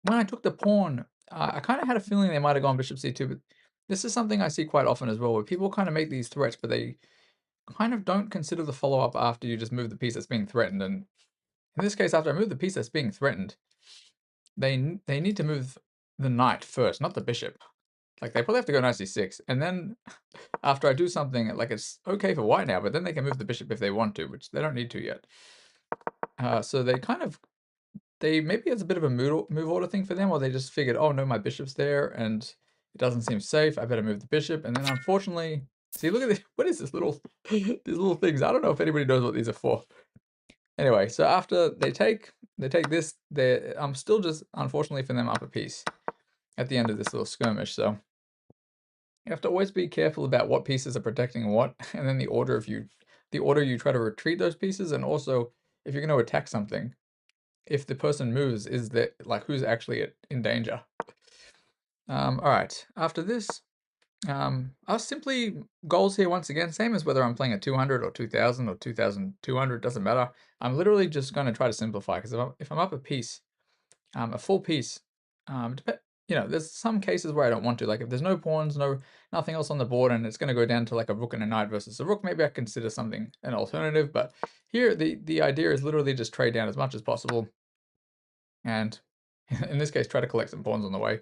I took the pawn, I kind of had a feeling they might have gone bishop c2, but this is something I see quite often as well, where people kind of make these threats, but they kind of don't consider the follow-up after you just move the piece that's being threatened. And in this case, after I move the piece that's being threatened, they need to move the knight first, not the bishop. Like, they probably have to go knight c6, and then after I do something, like, it's okay for white now, but then they can move the bishop if they want to, which they don't need to yet. So they kind of, maybe it's a bit of a move order thing for them, or they just figured, oh no, my bishop's there, and it doesn't seem safe, I better move the bishop, and then unfortunately, see, look at this, what is this little, these little things, I don't know if anybody knows what these are for. Anyway, so after they take this, I'm still just, unfortunately for them, up a piece at the end of this little skirmish, so you have to always be careful about what pieces are protecting what, and then the order you try to retreat those pieces, and also if you're going to attack something, if the person moves, is that like who's actually in danger. All right, after this, I'll simply goals here once again, same as whether I'm playing at 200 or 2000 or 2200, doesn't matter. I'm literally just going to try to simplify because if I'm up a piece, a full piece, you know, there's some cases where I don't want to, like if there's no pawns, nothing else on the board, and it's going to go down to like a rook and a knight versus a rook, maybe I consider something an alternative. But here, the idea is literally just trade down as much as possible, and in this case, try to collect some pawns on the way.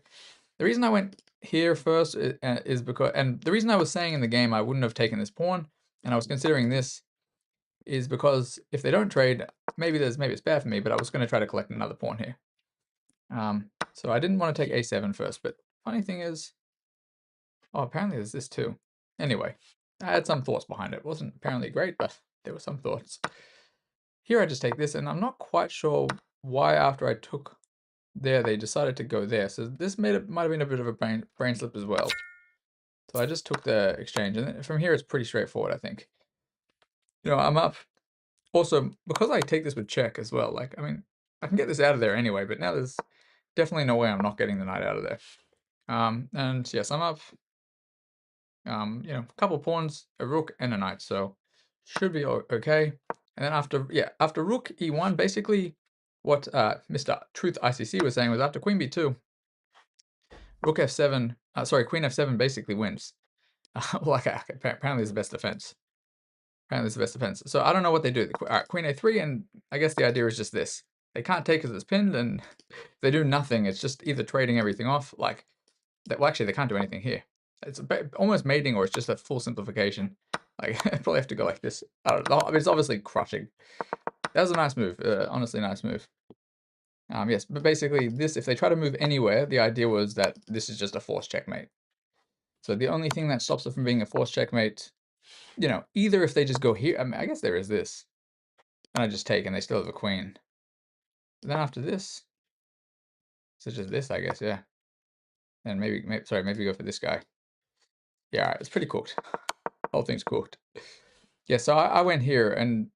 The reason I went here first is because, and the reason I was saying in the game I wouldn't have taken this pawn, and I was considering this, is because if they don't trade, maybe it's bad for me, but I was going to try to collect another pawn here. So I didn't want to take a7 first, but funny thing is, oh, apparently there's this too. Anyway, I had some thoughts behind it. It wasn't apparently great, but there were some thoughts. Here I just take this, and I'm not quite sure why after I took there they decided to go there. So this might have been a bit of a brain slip as well. So I just took the exchange, and from here it's pretty straightforward, I think. You know, I'm up. Also, because I take this with check as well, like, I mean, I can get this out of there anyway, but now there's definitely no way I'm not getting the knight out of there. And yes, I'm up. You know, a couple pawns, a rook, and a knight, so should be okay. And then after rook e1, basically what Mr. Truth ICC was saying was after queen b2, rook f7, sorry, queen f7 basically wins. Like, apparently it's the best defense. Apparently it's the best defense. So I don't know what they do. Queen a3, and I guess the idea is just this. They can't take because it's pinned, and if they do nothing, it's just either trading everything off, like, well, actually, they can't do anything here. It's almost mating, or it's just a full simplification. Like, I probably have to go like this. I don't know. I mean, it's obviously crushing. That was a nice move. Honestly, nice move. Yes, but basically, this, if they try to move anywhere, the idea was that this is just a forced checkmate. So the only thing that stops it from being a forced checkmate, you know, either if they just go here, I mean, I guess there is this, and I just take, and they still have a queen. But then after this, it's just this, I guess, yeah. And maybe go for this guy. Yeah, it's pretty cooked. Whole thing's cooked. Yeah, so I went here, and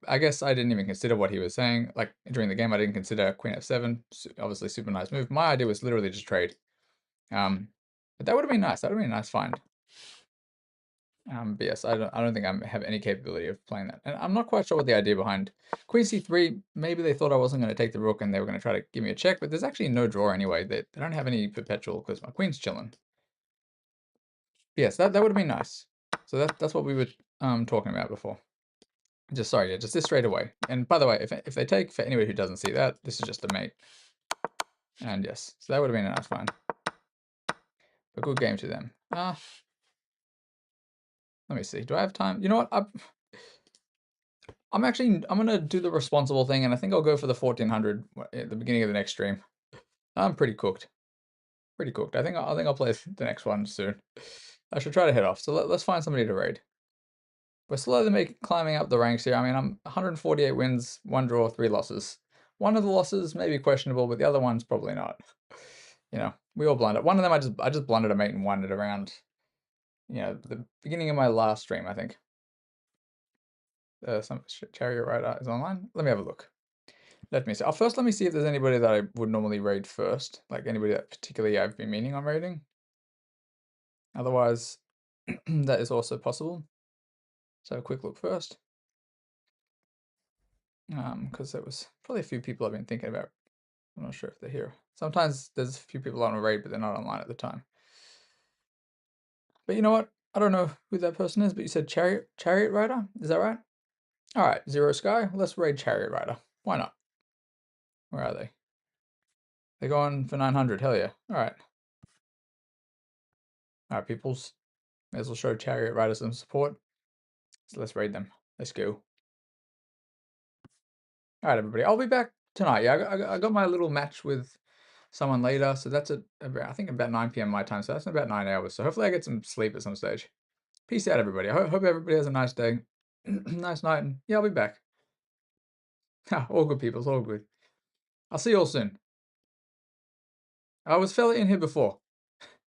I guess I didn't even consider what he was saying. Like, during the game, I didn't consider queen f7. Obviously, super nice move. My idea was literally just trade. But that would have been nice. That would have been a nice find. But yes, I don't think I have any capability of playing that. And I'm not quite sure what the idea behind queen c3. Maybe they thought I wasn't going to take the rook, and they were going to try to give me a check. But there's actually no draw anyway. They don't have any perpetual because my queen's chilling. But yes, that would have been nice. So that's what we were talking about before. Just sorry, yeah, just this straight away. And by the way, if they take, for anybody who doesn't see that, this is just a mate. And yes, so that would have been a nice find. A good game to them. Let me see. Do I have time? You know what? I'm gonna do the responsible thing, and I think I'll go for the 1400 at the beginning of the next stream. I'm pretty cooked. Pretty cooked. I think I'll play the next one soon. I should try to head off. So let's find somebody to raid. We're slowly climbing up the ranks here. I mean, I'm 148 wins, 1 draw, 3 losses. One of the losses may be questionable, but the other one's probably not. You know, we all blunder. One of them I just blundered a mate and won it around, you know, the beginning of my last stream, I think. Some Chariot Rider is online. Let me have a look. Let me see. First, let me see if there's anybody that I would normally raid first, like anybody that particularly I've been meaning on raiding. Otherwise, that is also possible. So a quick look first. Because there was probably a few people I've been thinking about. I'm not sure if they're here. Sometimes there's a few people on a raid, but they're not online at the time. But you know what? I don't know who that person is, but you said Chariot Rider? Is that right? All right, Zero Sky. Let's raid Chariot Rider. Why not? Where are they? They're going for 900. Hell yeah. All right. All right, peoples. May as well show Chariot Rider some support. So let's raid them. Let's go. All right, everybody. I'll be back tonight. Yeah, I got my little match with someone later. So that's I think about 9 p.m. my time. So that's in about 9 hours. So hopefully I get some sleep at some stage. Peace out, everybody. I hope everybody has a nice day. Nice night. And yeah, I'll be back. All good, people. All good. I'll see you all soon. I was fella in here before.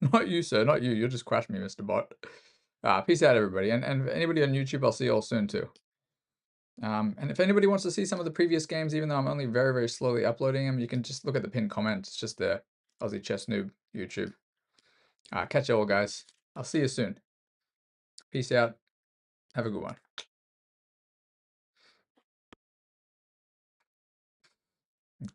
Not you, sir. Not you. You'll just crash me, Mr. Bot. Peace out, everybody. And anybody on YouTube, I'll see you all soon, too. And if anybody wants to see some of the previous games, even though I'm only very, very slowly uploading them, you can just look at the pinned comment. It's just the Aussie Chess Noob YouTube. Catch you all, guys. I'll see you soon. Peace out. Have a good one. Okay.